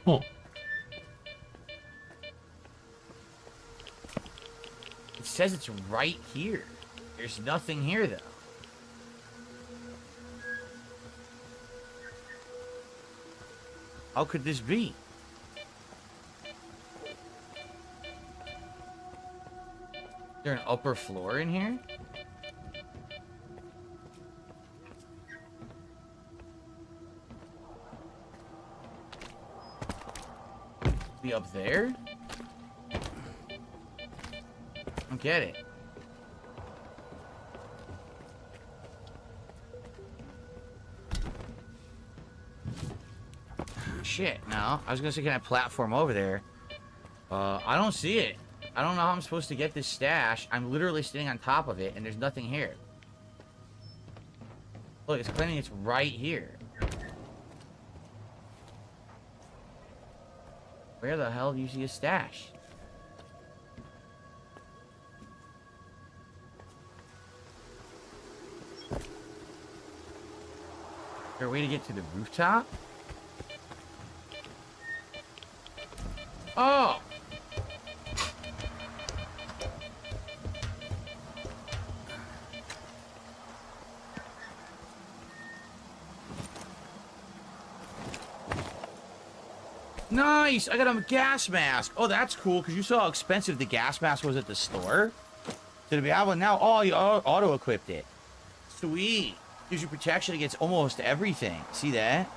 Oh. It says it's right here. There's nothing here, though. How could this be? Is there an upper floor in here? Be up there? I don't get it. Shit, no. I was gonna say, can I platform over there? I don't see it. I don't know how I'm supposed to get this stash. I'm literally sitting on top of it, and there's nothing here. Look, it's claiming it's right here. Where the hell do you see a stash? Is there a way to get to the rooftop? Oh! Nice! I got a gas mask. Oh, that's cool, because you saw how expensive the gas mask was at the store. Did it be able now? Oh, you auto-equipped it. Sweet. Gives you protection against almost everything. See that?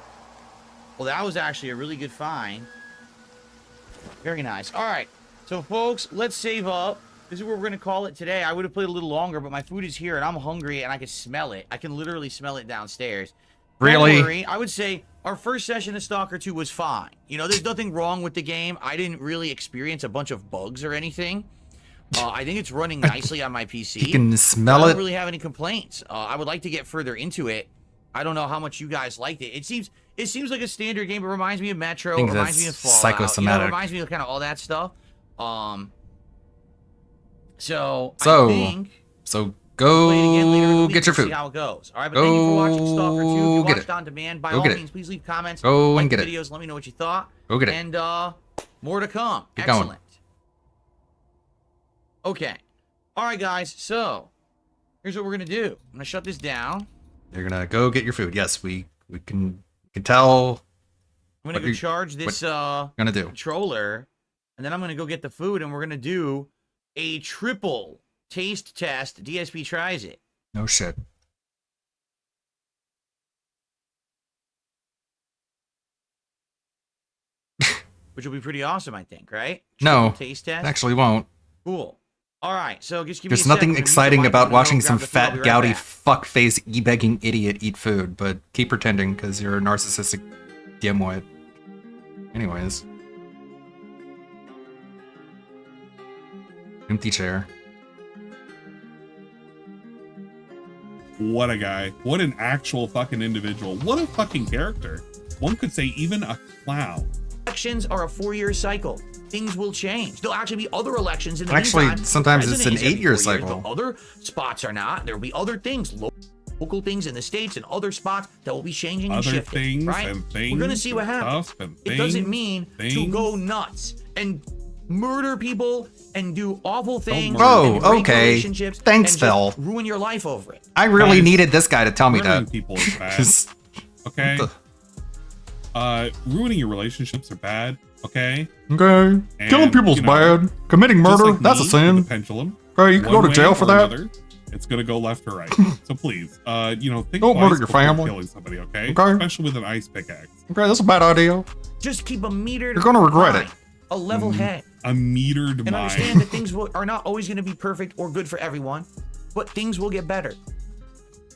Well, that was actually a really good find. Very nice. All right. So, folks, let's save up. This is what we're going to call it today. I would have played a little longer, but my food is here, and I'm hungry, and I can smell it. I can literally smell it downstairs. Really? Don't worry. I would say our first session of Stalker 2 was fine. You know, there's nothing wrong with the game. I didn't really experience a bunch of bugs or anything. I think it's running nicely on my PC. You can smell I it. don't really have any complaints. I would like to get further into it. I don't know how much you guys liked it. It seems like a standard game. It reminds me of Metro. It reminds me of Fallout. Psychosomatic. You know, it reminds me of kind of all that stuff. So I think go get your food. See how it goes. All right, but thank you for watching Stalker 2. If you Get watched it. on demand, by Go all get it. means, please leave comments. Go like and get the it. videos. Let me know what you thought. Go get it. And more to come. Keep going. Excellent. Okay. All right, guys. So here's what we're gonna do. I'm gonna shut this down. You're gonna go get your food. Yes, we can tell. I'm gonna go charge this gonna do. controller, and then I'm gonna go get the food, and we're gonna do a triple taste test. DSP tries it. No shit. Which will be pretty awesome, I think, right? No, Triple taste test. actually won't. Cool. All right, so just give me There's a sec. nothing I'm gonna use exciting the mic about and then I'll watching grab some the food. I'll fat, be right gouty, back. fuck-face, e-begging idiot eat food, but keep pretending because you're a narcissistic dimwit. Anyways. Empty chair. What a guy. What an actual fucking individual. What a fucking character. One could say even a clown. Elections are a 4-year cycle. Things will change. There'll actually be other elections in the Actually, meantime. sometimes it's an President is every 8-year 4 years, cycle. but other spots are not. There'll be other things, local things in the states and other spots that will be changing and Other shifting. things right? and We're gonna things see what and happens. stuff and It doesn't things, mean to things. go nuts and murder people and do awful things. Oh, and break okay. relationships Thanks, and Phil. just ruin your life over it. I really Guys, needed this guy to tell me murdering that. people is bad. 'Cause- Okay. What Ruining your relationships are bad. Okay. Okay. Killing And, people's you know, bad. Committing just murder, like that's a me with sin. the pendulum. Okay, you can one go to way jail for or that. another, it's gonna go left or right. So please, think Don't twice murder your before family. killing somebody, okay? Okay. Especially with an ice pickaxe. Okay, that's a bad idea. Just keep a metered You're gonna regret mind, it. a level head. A metered And mind. understand that things are not always going to be perfect or good for everyone, but things will get better.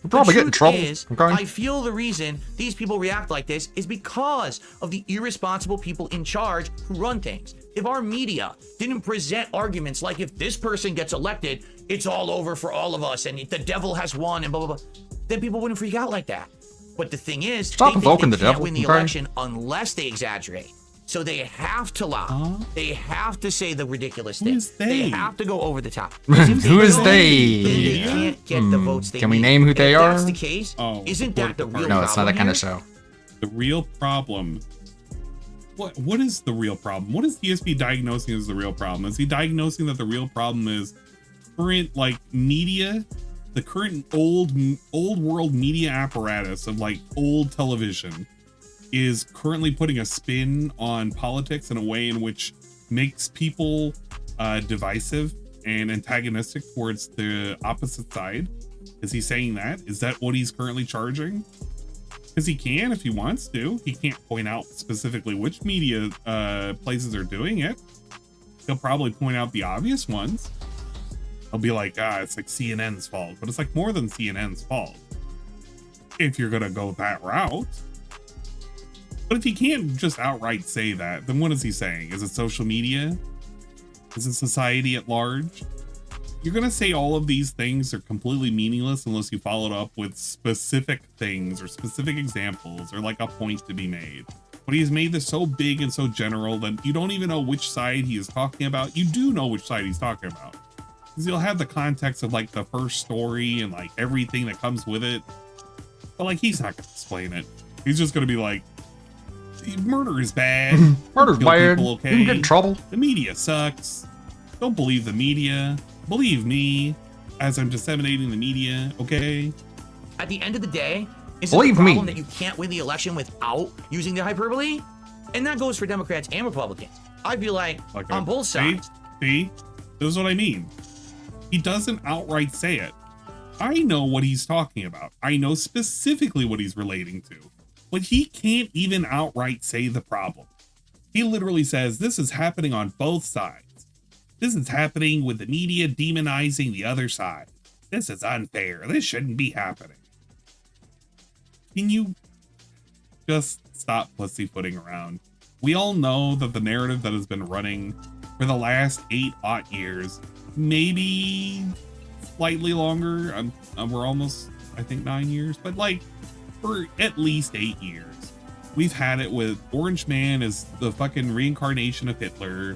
You'll probably The get in truth trouble. is, Okay. I feel the reason these people react like this is because of the irresponsible people in charge who run things. If our media didn't present arguments like if this person gets elected, it's all over for all of us and the devil has won and blah, blah, blah, then people wouldn't freak out like that. But the thing is, Stop they think invoking they the can't devil, win the okay? election unless they exaggerate. So they have to lie. They have to say the ridiculous things. They have to go over the top. Who is they? They can't get the votes they Can we need. name who And they if are? That's the case. Isn't that the real No, it's not that kind of here? show. The real problem. What is the real problem? What is DSP diagnosing as the real problem? Is he diagnosing that the real problem is current like media, the current old world media apparatus of like old television is currently putting a spin on politics in a way in which makes people divisive and antagonistic towards the opposite side? Is he saying that? Is that what he's currently charging? Because he can if he wants to. He can't point out specifically which media places are doing it. He'll probably point out the obvious ones. He'll be like, it's like CNN's fault. But it's like more than CNN's fault if you're gonna go that route. But if he can't just outright say that, then what is he saying? Is it social media? Is it society at large? You're gonna say all of these things are completely meaningless unless you follow it up with specific things or specific examples or like a point to be made. But he's made this so big and so general that you don't even know which side he is talking about. You do know which side he's talking about, because you'll have the context of like the first story and like everything that comes with it. But like he's not gonna explain it. He's just gonna be like, murder is bad. Murder's Kill bad. people, okay? You can get in trouble. The media sucks. Don't believe the media. Believe me as I'm disseminating the media, okay? At the end of the day, is it Believe the problem me. that you can't win the election without using the hyperbole? And that goes for Democrats and Republicans. I feel like on both sides. See? This is what I mean. He doesn't outright say it. I know what he's talking about. I know specifically what he's relating to. But he can't even outright say the problem. He literally says, this is happening on both sides. This is happening with the media demonizing the other side. This is unfair. This shouldn't be happening. Can you just stop pussyfooting around? We all know that the narrative that has been running for the last 8 odd years, maybe slightly longer. We're almost, I think, 9 years, but like for at least 8 years. We've had it with Orange Man as the fucking reincarnation of Hitler.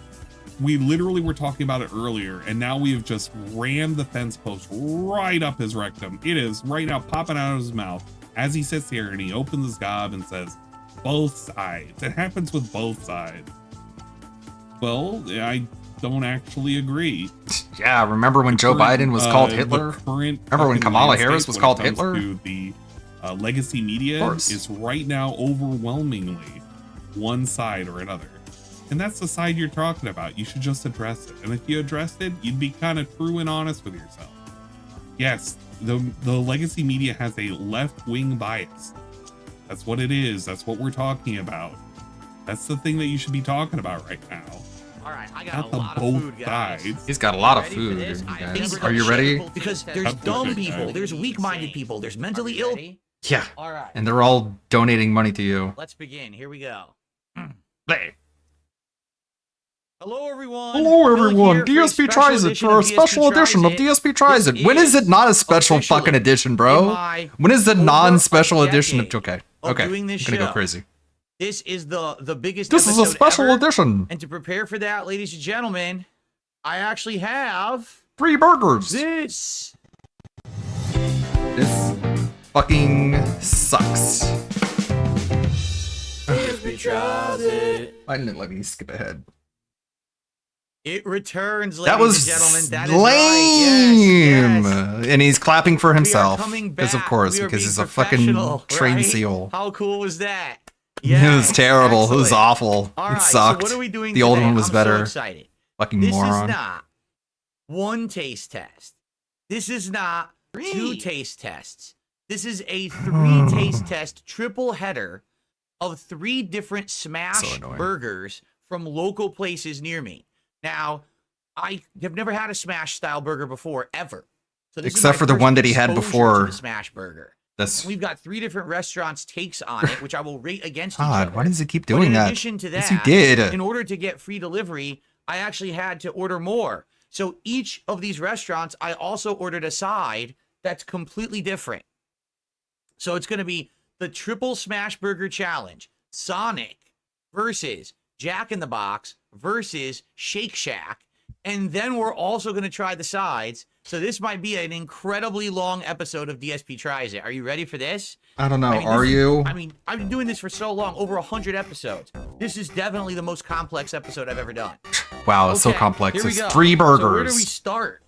We literally were talking about it earlier, and now we have just rammed the fence post right up his rectum. It is right now popping out of his mouth as he sits here and he opens his gob and says, both sides. It happens with both sides. Well, I don't actually agree. Yeah, remember when Joe Biden was called Hitler? Remember when Kamala Harris was called Hitler? The legacy media is right now overwhelmingly one side or another. And that's the side you're talking about. You should just address it. And if you addressed it, you'd be kind of true and honest with yourself. Yes, the legacy media has a left-wing bias. That's what it is. That's what we're talking about. That's the thing that you should be talking about right now. All right, I got Not a the lot of both food, guys. sides. He's got a lot of Ready for food, this? you I guys. think Are you ready? Because there's dumb people, there's weak-minded people, there's mentally ill. Yeah. All right. And they're all donating money to you. Let's begin. Here we go. Hey. Hello, everyone. Hello, everyone. Here for a DSP special tries it edition for a of DSP special edition of Tries DSP Tries It. When is it not a special fucking edition, bro? When is the non-special edition of? Okay. Okay. doing this I'm gonna show. go crazy. This is the biggest This is a episode special ever. edition. And to prepare for that, ladies and gentlemen, I actually have 3 burgers. This fucking sucks. DSP Tries It. Why didn't it let me skip ahead? It returns, ladies That was and gentlemen. That is right. lame. Yes, yes. And he's clapping for himself. coming Because of back. course, We are because being he's a fucking professional, trained right? seal. How cool was that? It was terrible. It was excellent. awful. All It right, sucked. So what are we doing the old today? one was I'm better. So excited. Fucking This moron. is not one taste test. This is not 2 taste tests. This is a 3 taste test triple header of 3 different smash burgers from local places near me. Now, I have never had a smash style burger before, ever. So this is Except my for the first one that he had exposure to before. the smash burger. That's And we've got 3 different restaurants' takes on it, which I will rate against each God. other. Why does it keep But doing in that? addition to Yes, that, you did. in order to get free delivery, I actually had to order more. So each of these restaurants, I also ordered a side that's completely different. So it's going to be the Triple Smash Burger Challenge. Sonic versus Jack in the Box versus Shake Shack. And then we're also going to try the sides. So this might be an incredibly long episode of DSP Tries It. Are you ready for this? I don't know. I mean, Are you? I mean, I've been doing this for so long, over 100 episodes. This is definitely the most complex episode I've ever done. Wow, it's so Okay, complex. here we It's go. 3 burgers. So where do we start?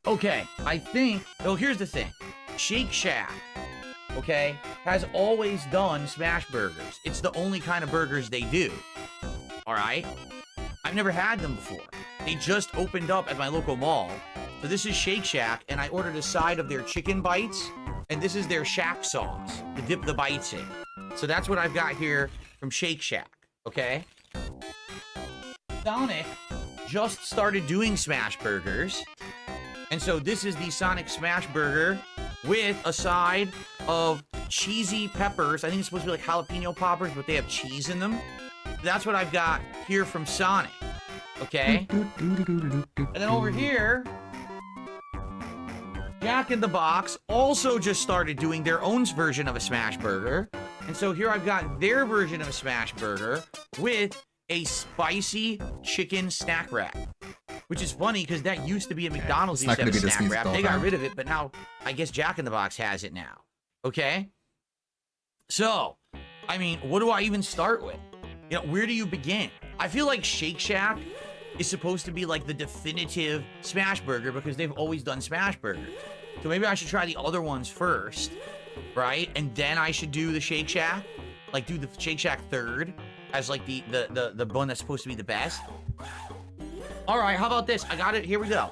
Okay, I think, here's the thing. Shake Shack, okay, has always done smash burgers. It's the only kind of burgers they do, all right? I've never had them before. They just opened up at my local mall. So this is Shake Shack, and I ordered a side of their chicken bites, and this is their Shack sauce to dip the bites in. So that's what I've got here from Shake Shack, okay? Sonic just started doing smash burgers, and so this is the Sonic Smash Burger with a side of cheesy peppers. I think it's supposed to be like jalapeno poppers, but they have cheese in them. That's what I've got here from Sonic, okay? And then over here, Jack in the Box also just started doing their own version of a smash burger. And so here I've got their version of a smash burger with a spicy chicken snack wrap. Which is funny because that used to be a McDonald's It's not used to gonna have be a this snack music wrap. all They the got time. rid of it, but now I guess Jack in the Box has it now. Okay? So, I mean, what do I even start with? You know, where do you begin? I feel like Shake Shack is supposed to be like the definitive smash burger because they've always done smash burgers. So maybe I should try the other ones first, right? And then I should do the Shake Shack, like do the Shake Shack third as like the one that's supposed to be the best. All right, how about this? I got it. Here we go.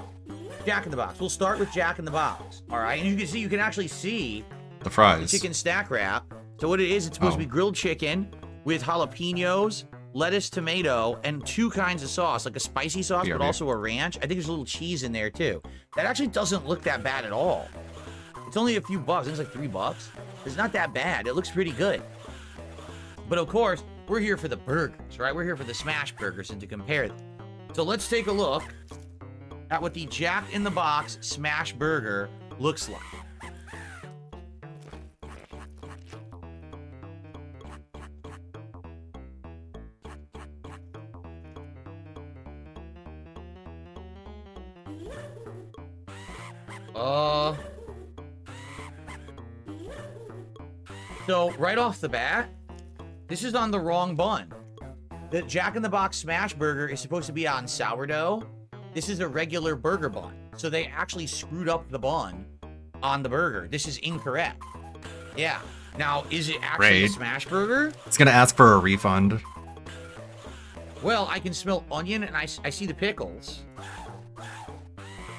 Jack in the Box. We'll start with Jack in the Box. All right, and you can actually see The fries. the chicken stack wrap. So what it is, it's supposed to be grilled chicken with jalapenos, lettuce, tomato, and 2 kinds of sauce, like a spicy sauce, but also a ranch. I think there's a little cheese in there too. That actually doesn't look that bad at all. It's only a few bucks. I think it's like $3. It's not that bad. It looks pretty good. But of course, we're here for the burgers, right? We're here for the smash burgers and to compare them. So let's take a look at what the Jack in the Box smash burger looks like. So right off the bat, this is on the wrong bun. The Jack in the Box smash burger is supposed to be on sourdough. This is a regular burger bun. So they actually screwed up the bun on the burger. This is incorrect. Yeah. Now, is it actually a Great. smash burger? It's gonna ask for a refund. Well, I can smell onion and I see the pickles.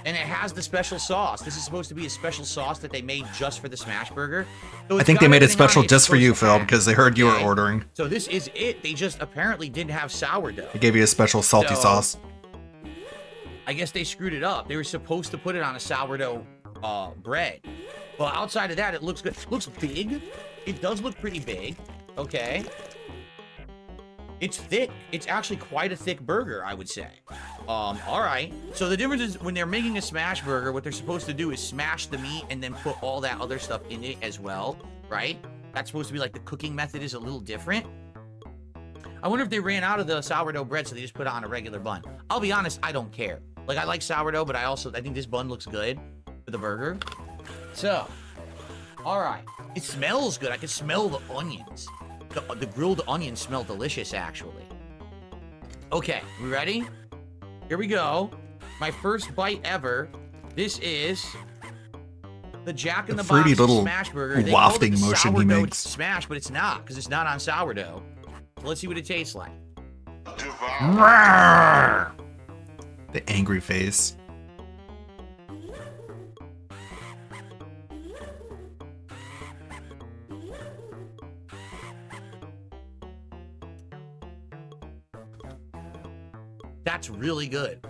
And it has the special sauce. This is supposed to be a special sauce that they made just for the smash burger. So I it's think got they made it everything on special it's just for you, supposed to Phil, have. because they heard you were Okay. ordering. So this is it. They just apparently didn't have sourdough. They gave you a special salty So, sauce. I guess they screwed it up. They were supposed to put it on a sourdough bread. But outside of that, it looks good. Looks big. It does look pretty big. Okay. It's thick. It's actually quite a thick burger, I would say. All right. So the difference is when they're making a smash burger, what they're supposed to do is smash the meat and then put all that other stuff in it as well, right? That's supposed to be like the cooking method is a little different. I wonder if they ran out of the sourdough bread, so they just put it on a regular bun. I'll be honest, I don't care. Like, I like sourdough, but I think this bun looks good for the burger. So, all right. It smells good. I can smell the onions. The grilled onions smell delicious, actually. Okay, we ready? Here we go. My first bite ever. This is the Jack in the fruity Box little smash burger. They wafting called it the motion he sourdough makes. Smash, but it's not, because it's not on sourdough. So let's see what it tastes like. The angry face. That's really good.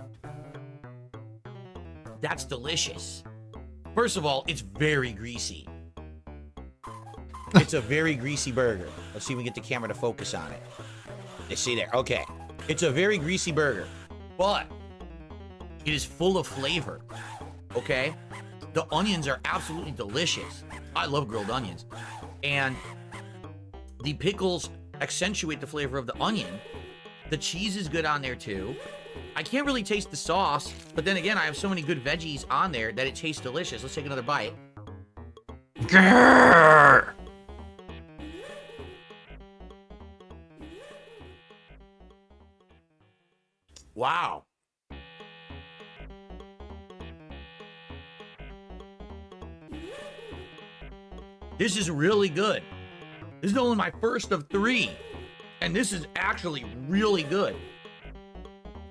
That's delicious. First of all, it's very greasy. It's a very greasy burger. Let's see if we can get the camera to focus on it. You see there. Okay. It's a very greasy burger, but it is full of flavor. Okay? The onions are absolutely delicious. I love grilled onions. And the pickles accentuate the flavor of the onion. The cheese is good on there too. I can't really taste the sauce, but then again, I have so many good veggies on there that it tastes delicious. Let's take another bite. Grrr! Wow. This is really good. This is only my first of 3. And this is actually really good.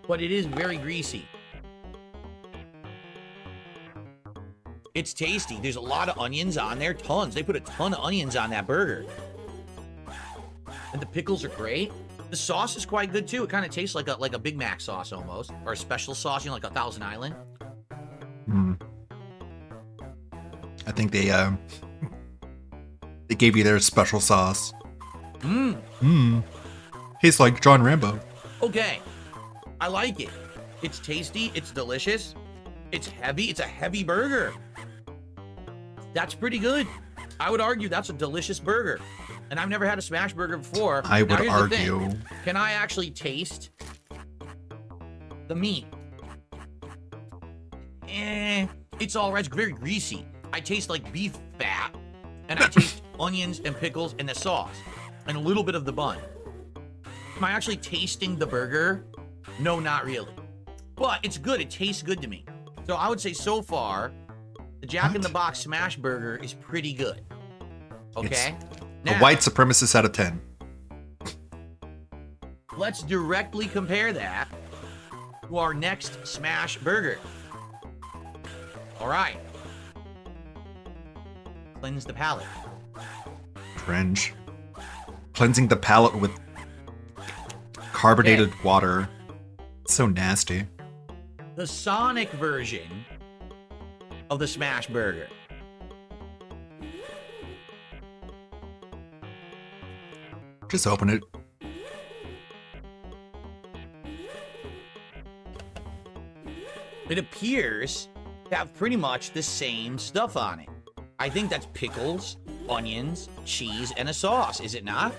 But it is very greasy. It's tasty. There's a lot of onions on there. Tons. They put a ton of onions on that burger. And the pickles are great. The sauce is quite good too. It kind of tastes like a Big Mac sauce almost. Or a special sauce, you know, like a Thousand Island. I think they gave you their special sauce. Tastes like John Rambo. Okay. I like it. It's tasty. It's delicious. It's heavy. It's a heavy burger. That's pretty good. I would argue that's a delicious burger. And I've never had a smash burger before. I would Now, here's the thing. argue. Can I actually taste the meat? It's all right. It's very greasy. I taste like beef fat. And I taste onions and pickles and the sauce. And a little bit of the bun. Am I actually tasting the burger? No, not really. But it's good. It tastes good to me. So I would say so far, the Jack in the Box smash burger is pretty good. Okay? A white supremacist out of 10. Let's directly compare that to our next smash burger. All right. Cleanse the palate. Cringe. Cleansing the palate with carbonated water. It's so nasty. The Sonic version of the smash burger. Just open it. It appears to have pretty much the same stuff on it. I think that's pickles, onions, cheese, and a sauce, is it not?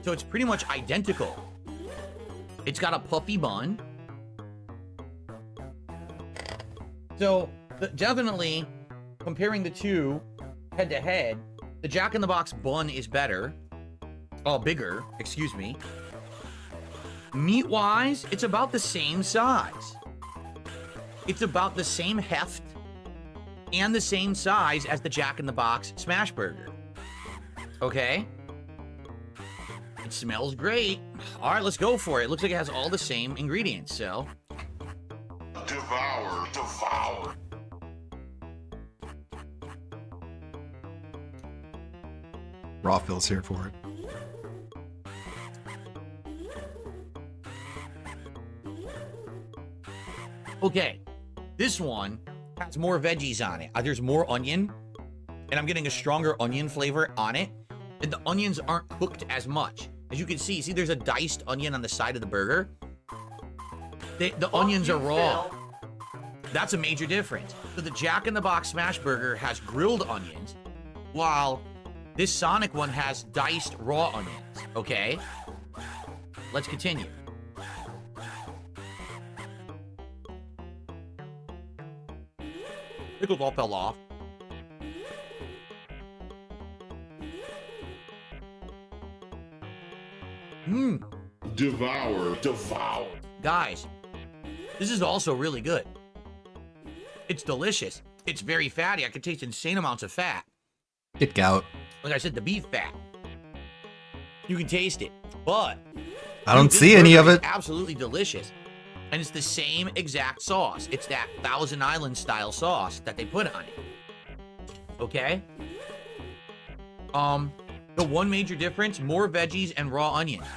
So it's pretty much identical. It's got a puffy bun. So definitely comparing the two head to head, the Jack in the Box bun is better. Oh, bigger, excuse me. Meat-wise, it's about the same size. It's about the same heft and the same size as the Jack in the Box smash burger. Okay? It smells great. All right, let's go for it. It looks like it has all the same ingredients, so. Devour, devour. Raw feels here for it. Okay, this one has more veggies on it. There's more onion, and I'm getting a stronger onion flavor on it. And the onions aren't cooked as much. As you can see, there's a diced onion on the side of the burger. The onions are raw. That's a major difference. So the Jack in the Box smash burger has grilled onions, while this Sonic one has diced raw onions. Okay? Let's continue. Pickles all fell off. Devour, devour. Guys, this is also really good. It's delicious. It's very fatty. I can taste insane amounts of fat. Get gout. Like I said, the beef fat. You can taste it, but I don't this see any of burger is it. Absolutely delicious. And it's the same exact sauce. It's that Thousand Island style sauce that they put on it. Okay? The one major difference, more veggies and raw onions.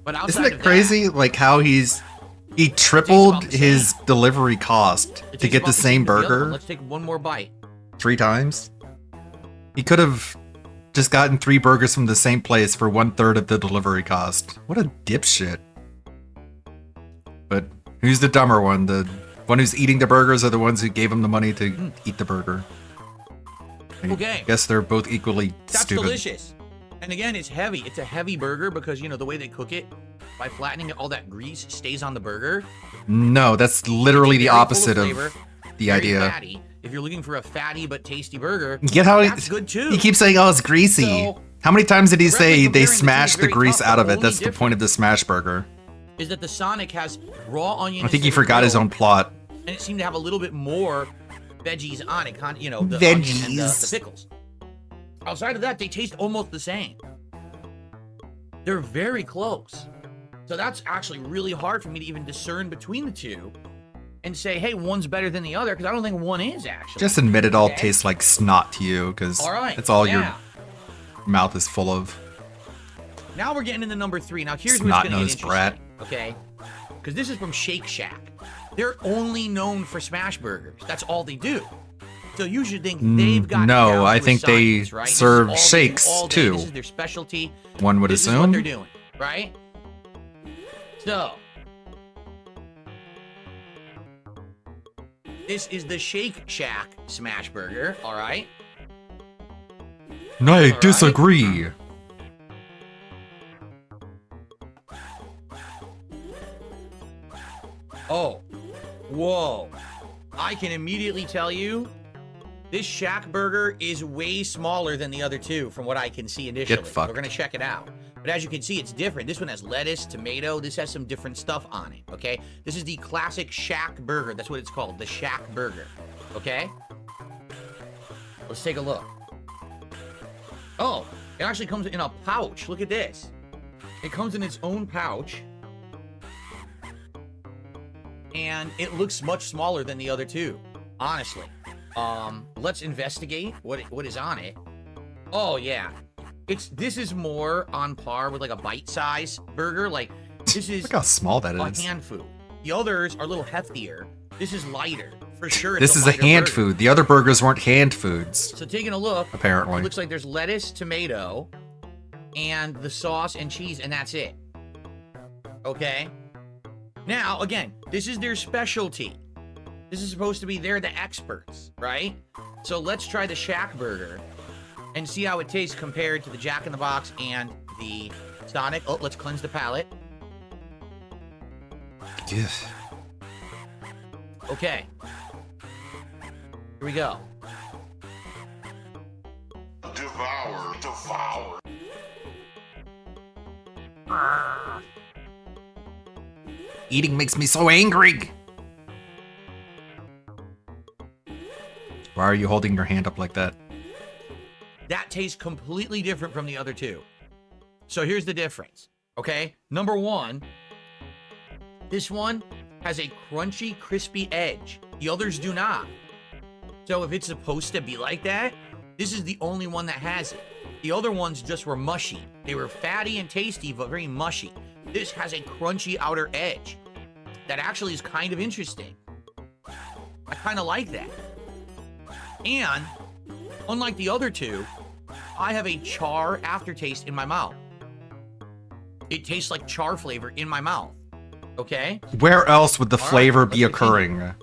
But outside Isn't it of crazy? Like how he tripled his delivery cost It to tastes get about the same as the other one. burger Let's take one more bite. 3 times. He could have just gotten 3 burgers from the same place for 1/3 of the delivery cost. What a dipshit. But who's the dumber one? The one who's eating the burgers or the ones who gave him the money to eat the burger? Okay. Guess they're both equally That's stupid. delicious. And again, it's heavy. It's a heavy burger because, you know, the way they cook it, by flattening it, all that grease stays on the burger. No, that's literally the Very full opposite of flavor, the very idea. Fatty. If you're looking for a fatty but tasty burger, Get how that's good too. He keeps saying, "Oh, it's greasy." So, how many times did he directly say they comparing the two smash is the very grease tough. out of The it? That's only the point of the smash burger. is that the Sonic has raw onion. I think he instead of forgot his grilled, own plot. and it seemed to have a little bit more veggies on it. You know, the onion and the pickles. Outside of that, they taste almost the same. They're very close. So that's actually really hard for me to even discern between the two and say, hey, one's better than the other, because I don't think one is actually. Just admit it all Okay? tastes like snot to you, because All right, it's all yeah. your mouth is full of. Now we're getting into number 3. Now here's where it's going to get Snot-nosed interesting, brat. okay? Because this is from Shake Shack. They're only known for smash burgers. That's all they do. So you should think they've got No, I think they right? This is serve all they do shakes all day. too. This is their specialty. One would This is what assume. they're doing, right? So this is the Shake Shack smash burger, all right? No, I All right. disagree. Oh, whoa. I can immediately tell you this Shack burger is way smaller than the other two from what I can see initially. fucked. We're going to check it out. But as you can see, it's different. This one has lettuce, tomato. This has some different stuff on it, okay? This is the classic Shack burger. That's what it's called, the Shack burger, okay? Let's take a look. Oh, it actually comes in a pouch. Look at this. It comes in its own pouch. And it looks much smaller than the other two, honestly. Let's investigate what is on it. Oh yeah, this is more on par with like a bite-size burger. Like this is Look how small that a is. hand food. The others are a little heftier. This is lighter for sure. This is a lighter hand burger. food. The other burgers weren't hand foods. So taking a look, Apparently. it looks like there's lettuce, tomato, and the sauce and cheese, and that's it. Okay. Now, again, this is their specialty. This is supposed to be, they're the experts, right? So let's try the Shack burger and see how it tastes compared to the Jack in the Box and the Sonic. Oh, let's cleanse the palate. Yes. Okay. Here we go. Devour, devour. Eating makes me so angry. Why are you holding your hand up like that? That tastes completely different from the other two. So here's the difference, okay? Number one, this one has a crunchy, crispy edge. The others do not. So if it's supposed to be like that, this is the only one that has it. The other ones just were mushy. They were fatty and tasty, but very mushy. This has a crunchy outer edge. That actually is kind of interesting. I kind of like that. And unlike the other two, I have a char aftertaste in my mouth. It tastes like char flavor in my mouth. Okay? Where else would the All right, flavor be let's continue. occurring?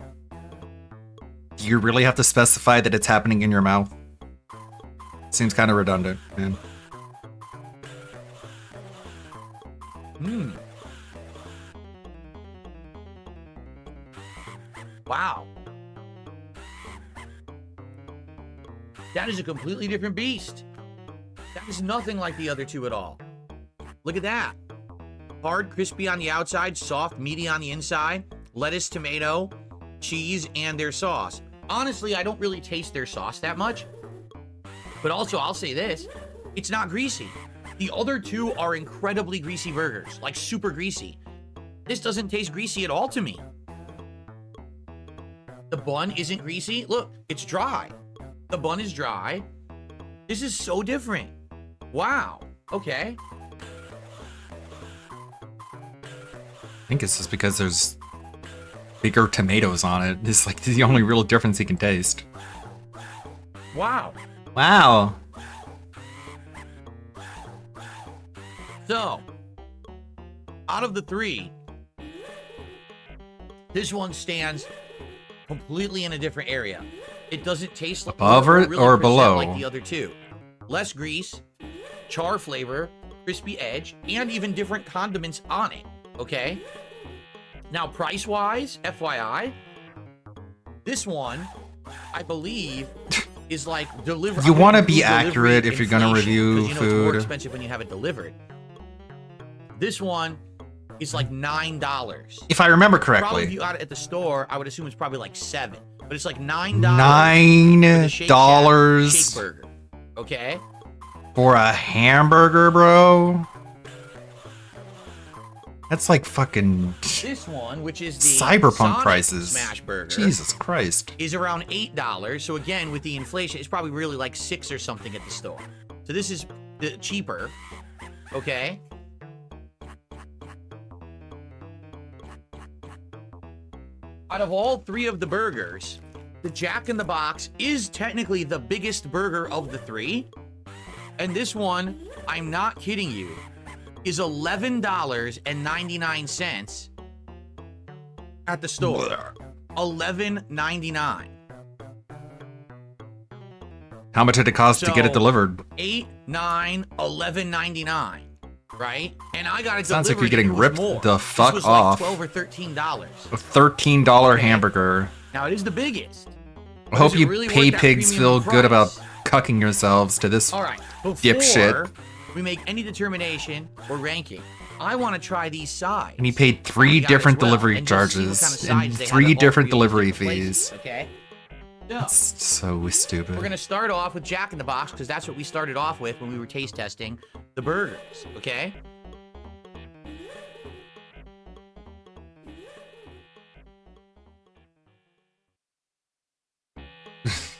Do you really have to specify that it's happening in your mouth? Seems kind of redundant, man. Hmm. Wow. That is a completely different beast. That is nothing like the other two at all. Look at that. Hard, crispy on the outside, soft, meaty on the inside, lettuce, tomato, cheese, and their sauce. Honestly, I don't really taste their sauce that much. But also, I'll say this, it's not greasy. The other two are incredibly greasy burgers, like super greasy. This doesn't taste greasy at all to me. The bun isn't greasy. Look, it's dry. The bun is dry. This is so different. Wow. Okay. I think it's just because there's bigger tomatoes on it. It's like the only real difference you can taste. Wow. Wow. So, out of the three, this one stands completely in a different area. It doesn't taste like Above or really present below? like the other two. Less grease, char flavor, crispy edge, and even different condiments on it. Okay. Now, price-wise, FYI, this one, I believe, is like delivered. You want to be accurate if you're gonna review It's more food. expensive when you have it delivered. This one is like $9. If I remember Probably if correctly. you got it at the store, I would assume it's probably like $7, but it's like $9. $9 Shake burger. Okay. for a hamburger, bro? That's like fucking This one, which is the cyberpunk Sonic prices. Smash Burger, Jesus Christ. is around $8. So again, with the inflation, it's probably really like $6 or something at the store. So this is the cheaper. Okay. Out of all three of the burgers, the Jack in the Box is technically the biggest burger of the three. And this one, I'm not kidding you, is $11.99 at the store. $11.99. How much did it cost to get it So, delivered? $8, $9, $11.99, right? And I got it Sounds like delivered. you're getting and it was ripped more. the fuck this was off. Like $12 or $13. A $13 hamburger. Now it is the biggest. I hope Does it you really pay worth that pigs premium feel good about price? cucking yourselves to this All right, dipshit. before we make any determination or ranking, I want to try these sides. And he paid We 3 got it different as well, delivery and just see what charges kind of and sides they have 3 at all different three of the delivery different places, fees. Okay. Yeah. That's so stupid. We're gonna start off with Jack in the Box because that's what we started off with when we were taste testing the burgers. Okay.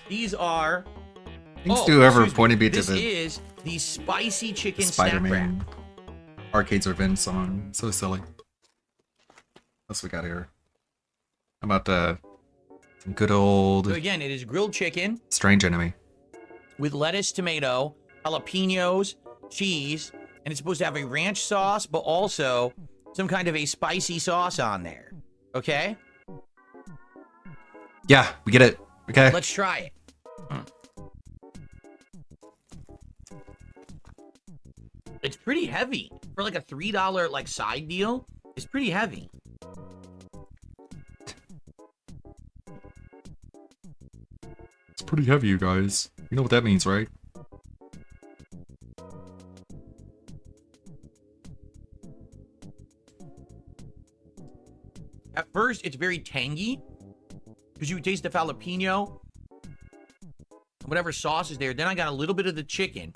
These are. Thanks to whoever excuse me. pointed me to This the is the spicy chicken snack wrap. Spider-Man Arcade's Revenge song. So silly. What else we got here? How about some good old So again, it is grilled chicken Strange Enemy. with lettuce, tomato, jalapenos, cheese, and it's supposed to have a ranch sauce, but also some kind of a spicy sauce on there. Okay? Yeah, we get it. Okay. Let's try it. It's pretty heavy. For like a $3 like side deal, it's pretty heavy. It's pretty heavy, you guys. You know what that means, right? At first, it's very tangy because you taste the jalapeno, whatever sauce is there. Then I got a little bit of the chicken,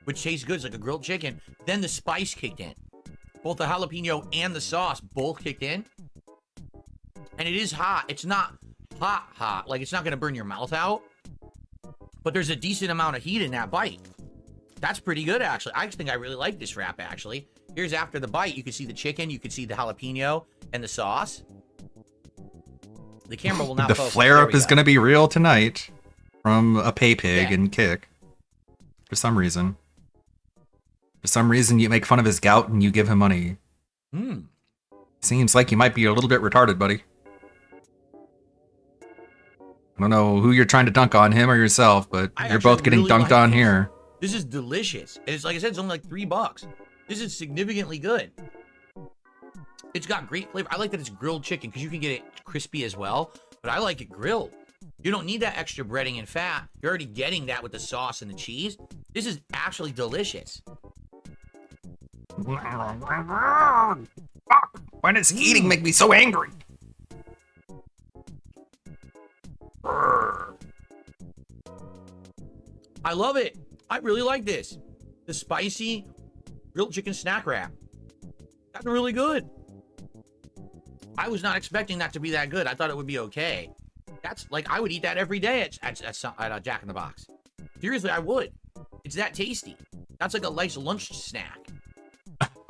which tastes good. It's like a grilled chicken. Then the spice kicked in. Both the jalapeno and the sauce both kicked in. And it is hot. It's not hot. Like, it's not going to burn your mouth out. But there's a decent amount of heat in that bite. That's pretty good, actually. I think I really like this wrap, actually. Here's after the bite. You can see the chicken. You can see the jalapeno and the sauce. The camera will not The focus. flare There up we is go. going to be real tonight from a pay pig Yeah. and Kick. For some reason. For some reason, you make fun of his gout and you give him money. Hmm. Seems like you might be a little bit retarded, buddy. I don't know who you're trying to dunk on, him or yourself, but I you're both actually getting really dunked like on this. here. This is delicious. And it's like I said, it's only like $3. This is significantly good. It's got great flavor. I like that it's grilled chicken because you can get it crispy as well, but I like it grilled. You don't need that extra breading and fat. You're already getting that with the sauce and the cheese. This is actually delicious. Why does eating make me so angry? I love it. I really like this. The spicy grilled chicken snack wrap. That's really good. I was not expecting that to be that good. I thought it would be okay. That's like, I would eat that every day at Jack in the Box. Seriously, I would. It's that tasty. That's like a nice lunch snack.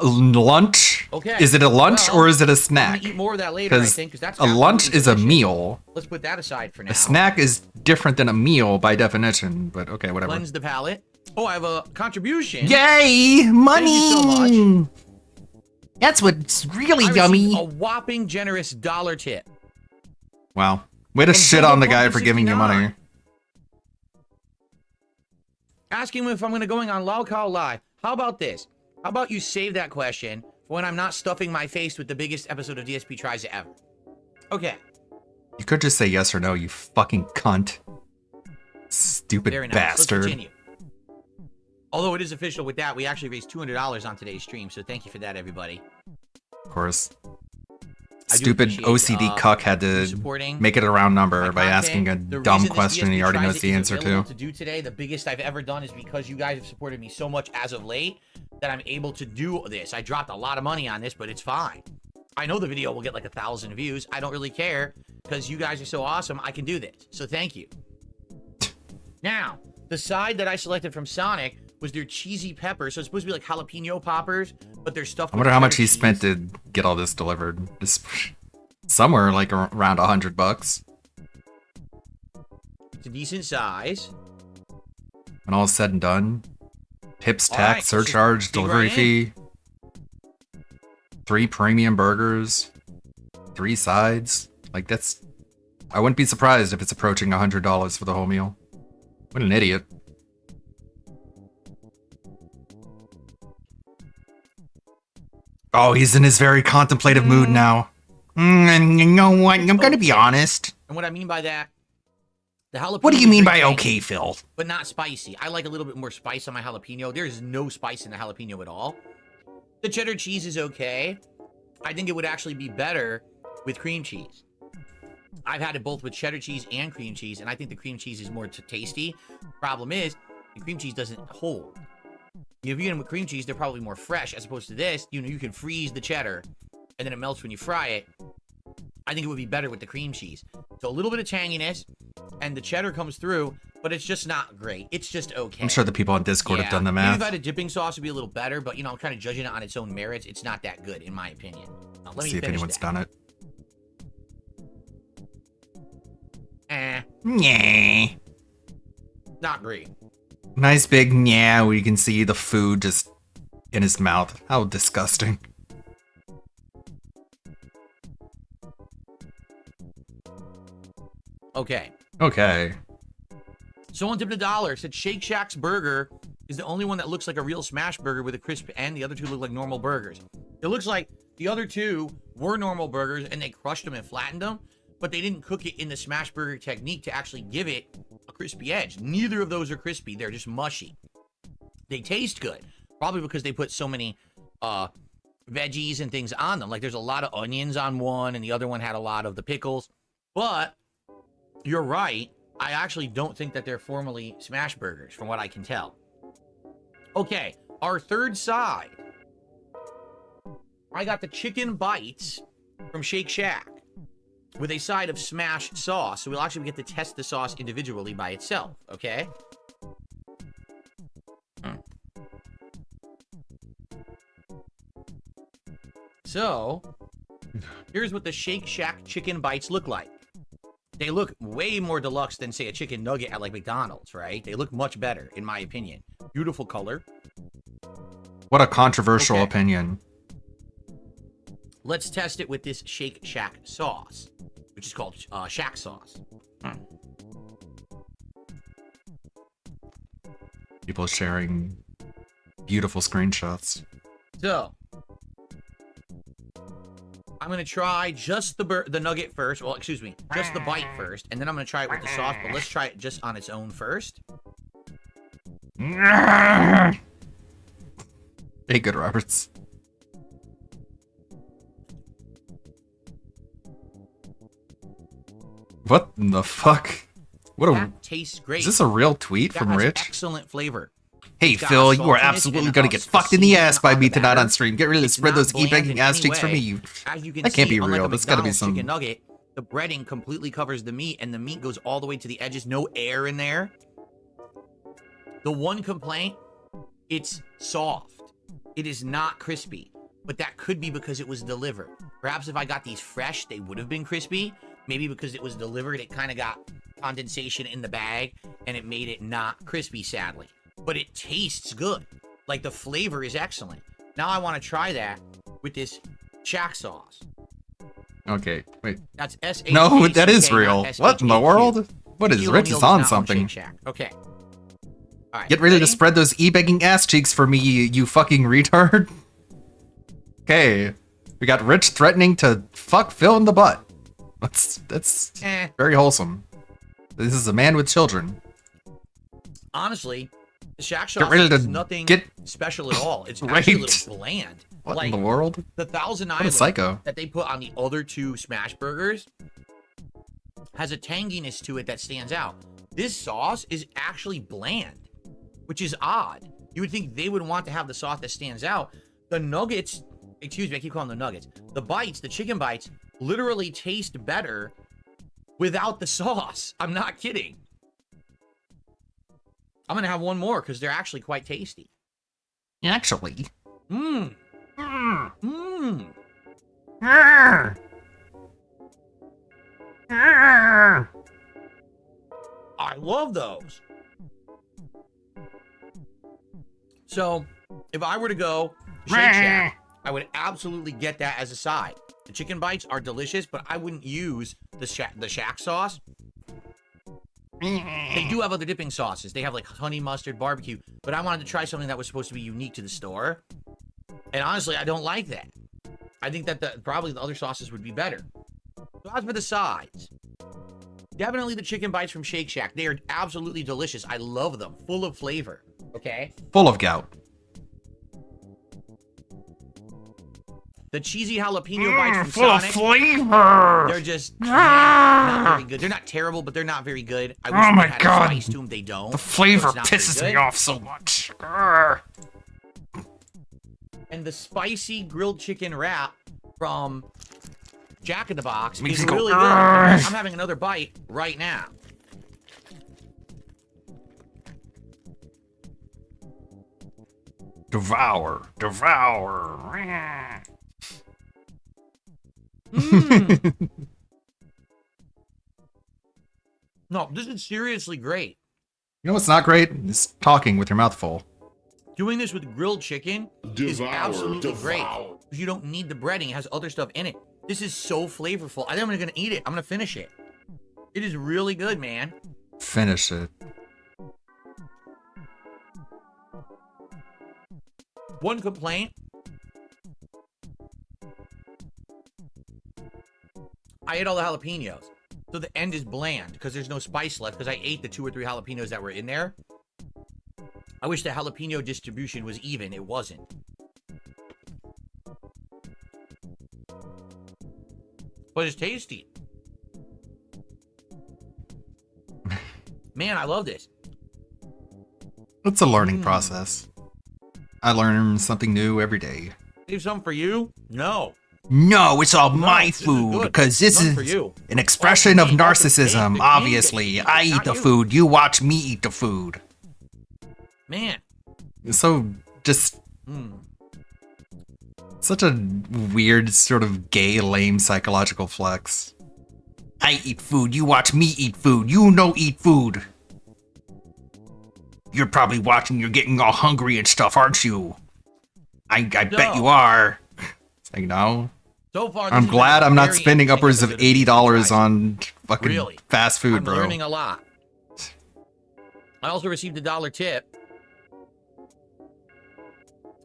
Lunch? Okay. Is it a lunch Well, or is it a I'm snack? gonna eat more of that later, I think, because that's a lunch absolutely is a delicious. meal. Let's put that aside for now. A snack is different than a meal by definition, but okay, whatever. Cleanse the palate. Oh, I have a contribution. Yay! Money! Thank you so much. That's what's really I yummy. received a whopping generous $1 tip. Wow. Way to From shit Bubba on the guy Pumpkin for giving you 69. money. Asking if I'm going to going on Lao Khao Live. How about this? How about you save that question for when I'm not stuffing my face with the biggest episode of DSP Tries It ever? Okay. You could just say yes or no, you fucking cunt. Stupid Very nice. bastard. Let's continue. Although it is official with that, we actually raised $200 on today's stream, so thank you for that, everybody. Of course. I do Stupid appreciate, OCD cuck had to supporting make it a round number my by content. asking a The dumb reason this question he DSP already Tries knows It the is answer available to. To do today, the biggest I've ever done is because you guys have supported me so much as of late that I'm able to do this. I dropped a lot of money on this, but it's fine. I know the video will get like 1,000 views. I don't really care because you guys are so awesome. I can do this. So thank you. Now, the side that I selected from Sonic was their cheesy pepper. So it's supposed to be like jalapeno poppers, but they're stuffed I with wonder how much cheddar he cheese. spent to get all this delivered. Just somewhere like around $100. It's a decent size. When all is said and done, tips, All tax, right, let's just surcharge, dig delivery right in. fee, 3 premium burgers, 3 sides. Like that's, I wouldn't be surprised if it's approaching $100 for the whole meal. What an idiot. Oh, he's in his very contemplative mood now. And you know what? I'm gonna be honest. And what I mean by that, the jalapeno. What do you is mean very by tangy, okay, Phil? But not spicy. I like a little bit more spice on my jalapeno. There's no spice in the jalapeno at all. The cheddar cheese is okay. I think it would actually be better with cream cheese. I've had it both with cheddar cheese and cream cheese, and I think the cream cheese is more tasty. Problem is, the cream cheese doesn't hold. If you get them with cream cheese, they're probably more fresh, as opposed to this, you know, you can freeze the cheddar, and then it melts when you fry it. I think it would be better with the cream cheese. So a little bit of tanginess, and the cheddar comes through, but it's just not great. It's just okay. I'm sure the people on Discord have done the Maybe math. if I had a dipping sauce, it'd be a little better, but, you know, I'm kind of judging it on its own merits. It's not that good, in my opinion. Now, let me See if finish anyone's that. done it. Eh, not great. Nice big yeah, where you can see the food just in his mouth. How disgusting. Okay. Okay. Someone tipped $1, said Shake Shack's burger is the only one that looks like a real smash burger with a crisp end. The other two look like normal burgers. It looks like the other two were normal burgers and they crushed them and flattened them, but they didn't cook it in the smash burger technique to actually give it a crispy edge. Neither of those are crispy. They're just mushy. They taste good, probably because they put so many veggies and things on them. Like there's a lot of onions on one and the other one had a lot of the pickles. But you're right. I actually don't think that they're formally smash burgers from what I can tell. Okay, our third side. I got the chicken bites from Shake Shack with a side of smash sauce. So we'll actually get to test the sauce individually by itself, okay? So, here's what the Shake Shack chicken bites look like. They look way more deluxe than, say, a chicken nugget at, like, McDonald's, right? They look much better, in my opinion. Beautiful color. What a controversial opinion. Let's test it with this Shake Shack sauce, which is called Shack sauce. People sharing beautiful screenshots. So, I'm going to try just the nugget first. Well, excuse me, just the bite first. And then I'm going to try it with the sauce. But let's try it just on its own first. Hey, good Roberts. What the fuck? What a... That tastes great. Is this a real tweet That from has Rich? Excellent flavor. Hey It's got Phil, a you are saltiness absolutely and gonna a get fucked in the seasoning ass by on me the tonight batter. on stream. Get ready to It's spread not those bland e-bacon in ass any cheeks for way. me. You... As you can That can't see, be unlike real. a That's gotta be McDonald's some... chicken nugget, the breading completely covers the meat, and the meat goes all the way to the edges. No air in there. The one complaint, it's soft. It is not crispy, but that could be because it was delivered. Perhaps if I got these fresh, they would have been crispy. Maybe because it was delivered, it kind of got condensation in the bag, and it made it not crispy, sadly. But it tastes good. Like, the flavor is excellent. Now I want to try that with this Shack sauce. Okay, wait. That's S-H-A-C-K, No, that is not real. S-H-A-Q. What in the world? What is Shaquille Rich O'Neal is was on not something? Shake Shack. Okay. All right, Get ready to ready? spread those e-begging ass cheeks for me, you fucking retard. Okay. We got Rich threatening to fuck Phil in the butt. That's very wholesome. This is a man with children. Honestly, the Shack Get sauce ready to is nothing get special at all. It's actually a raped. little bland. What like, in the world? The Thousand What a Island psycho. that they put on the other two smash burgers has a tanginess to it that stands out. This sauce is actually bland, which is odd. You would think they would want to have the sauce that stands out. The nuggets, excuse me, I keep calling them nuggets. The bites, the chicken bites, literally taste better without the sauce. I'm not kidding. I'm going to have one more because they're actually quite tasty. Actually. Mmm. Mmm. Mmm. I love those. So, if I were to go Shake Shack, I would absolutely get that as a side. The chicken bites are delicious, but I wouldn't use the Shack sauce. They do have other dipping sauces. They have like honey mustard, barbecue, but I wanted to try something that was supposed to be unique to the store. And honestly, I don't like that. I think that probably the other sauces would be better. So as for the sides, definitely the chicken bites from Shake Shack. They are absolutely delicious. I love them. Full of flavor. Okay? Full of gout. The cheesy jalapeno bites from full of Sonic. flavor. They're just not very good. They're not terrible, but they're not very good. I wish Oh my they had God. a spice to them. They don't. The flavor So it's not very pisses me good. off so much. Grr. And the spicy grilled chicken wrap from Jack in the Box Makes is me go, really good. "Argh." I'm having another bite right now. Devour. Devour. No, this is seriously great. You know what's not great? Is talking with your mouth full. Doing this with grilled chicken is Devour, absolutely devour. great. Because you don't need the breading. It has other stuff in it. This is so flavorful. I think I'm going to eat it. I'm going to finish it. It is really good, man. Finish it. One complaint. I ate all the jalapenos. So the end is bland because there's no spice left because I ate the 2 or 3 jalapenos that were in there. I wish the jalapeno distribution was even. It wasn't. But it's tasty. Man, I love this. It's a learning process. I learn something new every day. Save some for you? No. No, it's all my this is food good. because this None for is you. an expression of me, all for me, narcissism. the Obviously, king, I eat not the you. food. You watch me eat the food. Man. So just such a weird sort of gay, lame psychological flex. I eat food. You watch me eat food. You know eat food. You're probably watching. You're getting all hungry and stuff, aren't you? I bet you are. It's like, no. So far, I'm this has glad been a I'm not very spending interesting upwards of episode $80 on fucking Really? fast food, I'm bro. learning a lot. I also received a $1 tip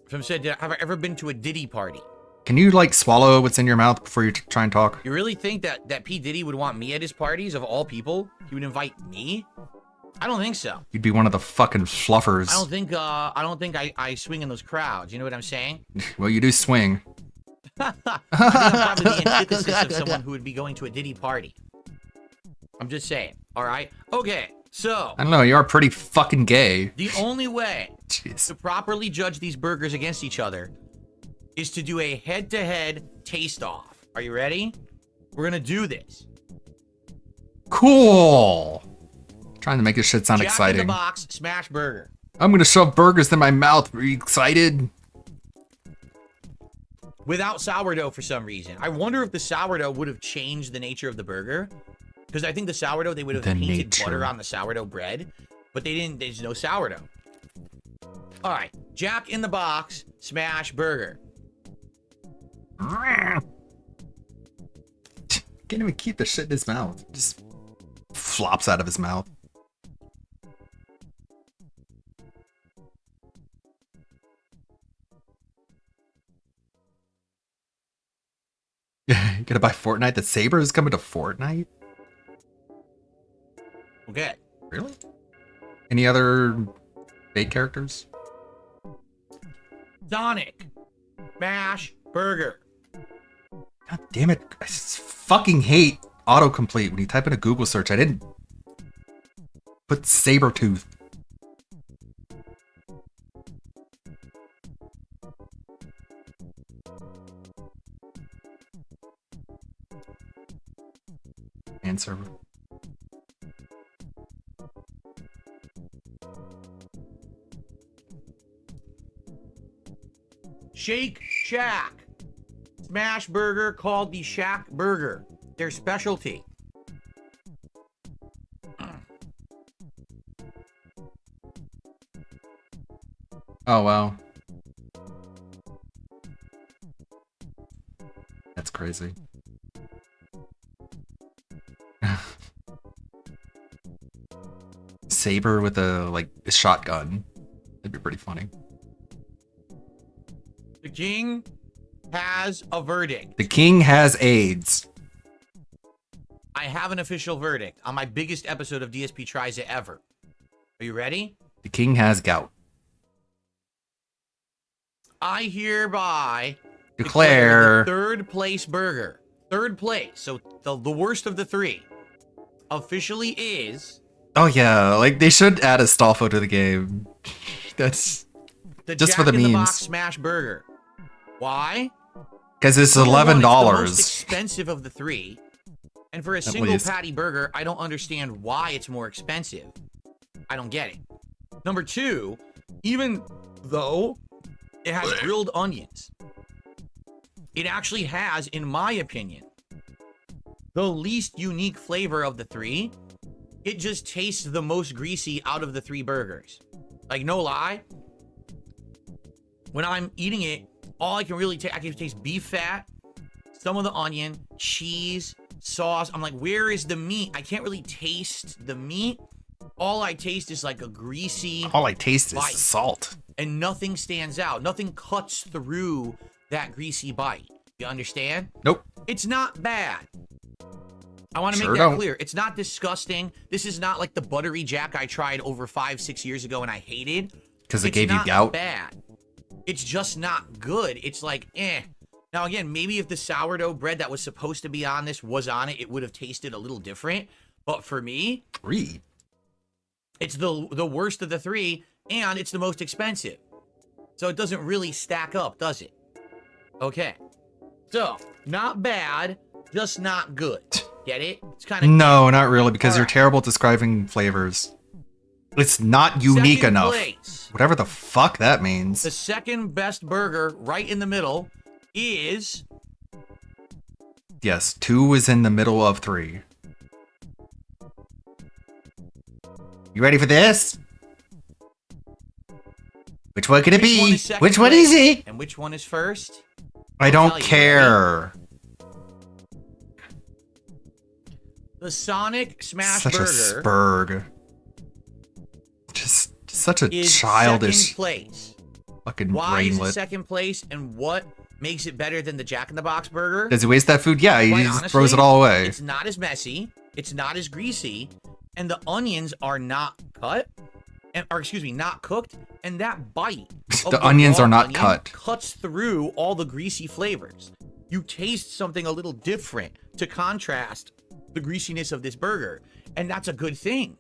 from said, have I ever been to a Diddy party? Can you like swallow what's in your mouth before you try and talk? You really think that P. Diddy would want me at his parties of all people? He would invite me? I don't think so. You'd be one of the fucking fluffers. I don't think I swing in those crowds. You know what I'm saying? Well, you do swing. I think I'm probably the antithesis of someone who would be going to a Diddy party. I'm just saying. All right. Okay. So I don't know. You are pretty fucking gay. the only way to properly judge these burgers against each other is to do a head-to-head taste-off. Are you ready? We're gonna do this. Cool. Trying to make this shit sound Jack in exciting. the Box smash burger. I'm gonna shove burgers in my mouth. Are you excited? Without sourdough for some reason. I wonder if the sourdough would have changed the nature of the burger. Because I think the sourdough, they would have The painted nature. butter on the sourdough bread. But they didn't. There's no sourdough. All right. Jack in the Box smash burger. Can't even keep the shit in his mouth. Just flops out of his mouth. Gonna buy Fortnite? The Saber is coming to Fortnite? Okay. Really? Any other big characters? Sonic Smash Burger. God damn it. I fucking hate autocomplete when you type in a Google search. I didn't put Sabretooth. Answer. Shake Shack Smash Burger, called the Shack Burger. Their specialty. Oh, wow. That's crazy. Saber with a shotgun. That'd be pretty funny. The king has a verdict. The king has AIDS. I have an official verdict on my biggest episode of DSP Tries It ever. Are you ready? The king has gout. I hereby Declare the third place burger. Third place. So the worst of the three. Officially is... Oh yeah, like they should add Astolfo to the game. That's the just Jack for the in the memes. Box Smash Burger. Why? Because it's Number one, $11. it's the most expensive of the three. And for a At single least. patty burger, I don't understand why it's more expensive. I don't get it. Number two, even though it has grilled onions, it actually has, in my opinion, the least unique flavor of the three. It just tastes the most greasy out of the three burgers. Like, no lie. When I'm eating it, all I can really taste, I can taste beef fat, some of the onion, cheese, sauce. I'm like, where is the meat? I can't really taste the meat. All I taste is like a greasy All I taste is bite. salt. And nothing stands out. Nothing cuts through that greasy bite. You understand? Nope. It's not bad. I want to Sure make that don't. clear. It's not disgusting. This is not like the buttery jack I tried over 5-6 years ago and I hated. 'Cause it It's gave you not gout? bad. It's just not good. It's like, eh. Now, again, maybe if the sourdough bread that was supposed to be on this was on it, it would have tasted a little different. But for me, it's the worst of the three, and it's the most expensive. So it doesn't really stack up, does it? Okay. So, not bad, just not good. Get it? It's kind of... No, not really, because you're terrible at describing flavors. It's not unique Second enough. place. Whatever the fuck that means. The second best burger, right in the middle, is... Yes, 2 is in the middle of 3. You ready for this? Which one could it Which one be? is second Which one is place? it? And which one is first? I I'll don't tell you, care. The Sonic Smash Such a Burger spurg. Just such a is childish second place. fucking Why is it brainlet. second place, and what makes it better than the Jack in the Box burger? Does he waste that food? Yeah, he Quite just honestly, throws it all away. It's not as messy. It's not as greasy, and the onions are not cut, or excuse me, not cooked. And that bite, of The onions raw are not onion cut. cuts through all the greasy flavors. You taste something a little different to contrast the greasiness of this burger, and that's a good thing.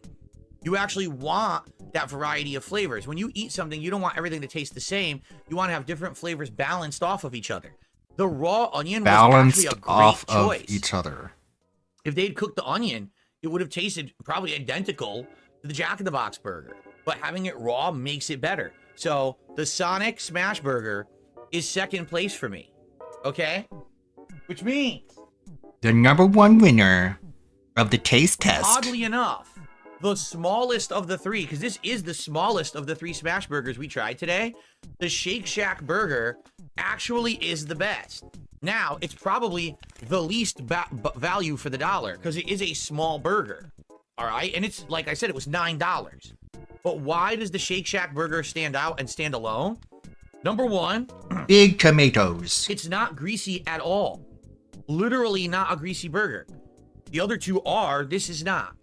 You actually want that variety of flavors. When you eat something, you don't want everything to taste the same. You want to have different flavors balanced off of each other. The raw onion was Balanced actually a great off choice. of each other. If they'd cooked the onion, it would have tasted probably identical to the Jack in the Box burger. But having it raw makes it better. So the Sonic Smash Burger is second place for me. Okay? Which means, The #1 winner of the taste test. oddly enough, the smallest of the three, because this is the smallest of the 3 Smash Burgers we tried today, the Shake Shack Burger actually is the best. Now, it's probably the least value for the dollar, because it is a small burger. All right? And it's, like I said, it was $9. But why does the Shake Shack Burger stand out and stand alone? Number one, Big tomatoes. it's not greasy at all. literally not a greasy burger. The other two are, this is not.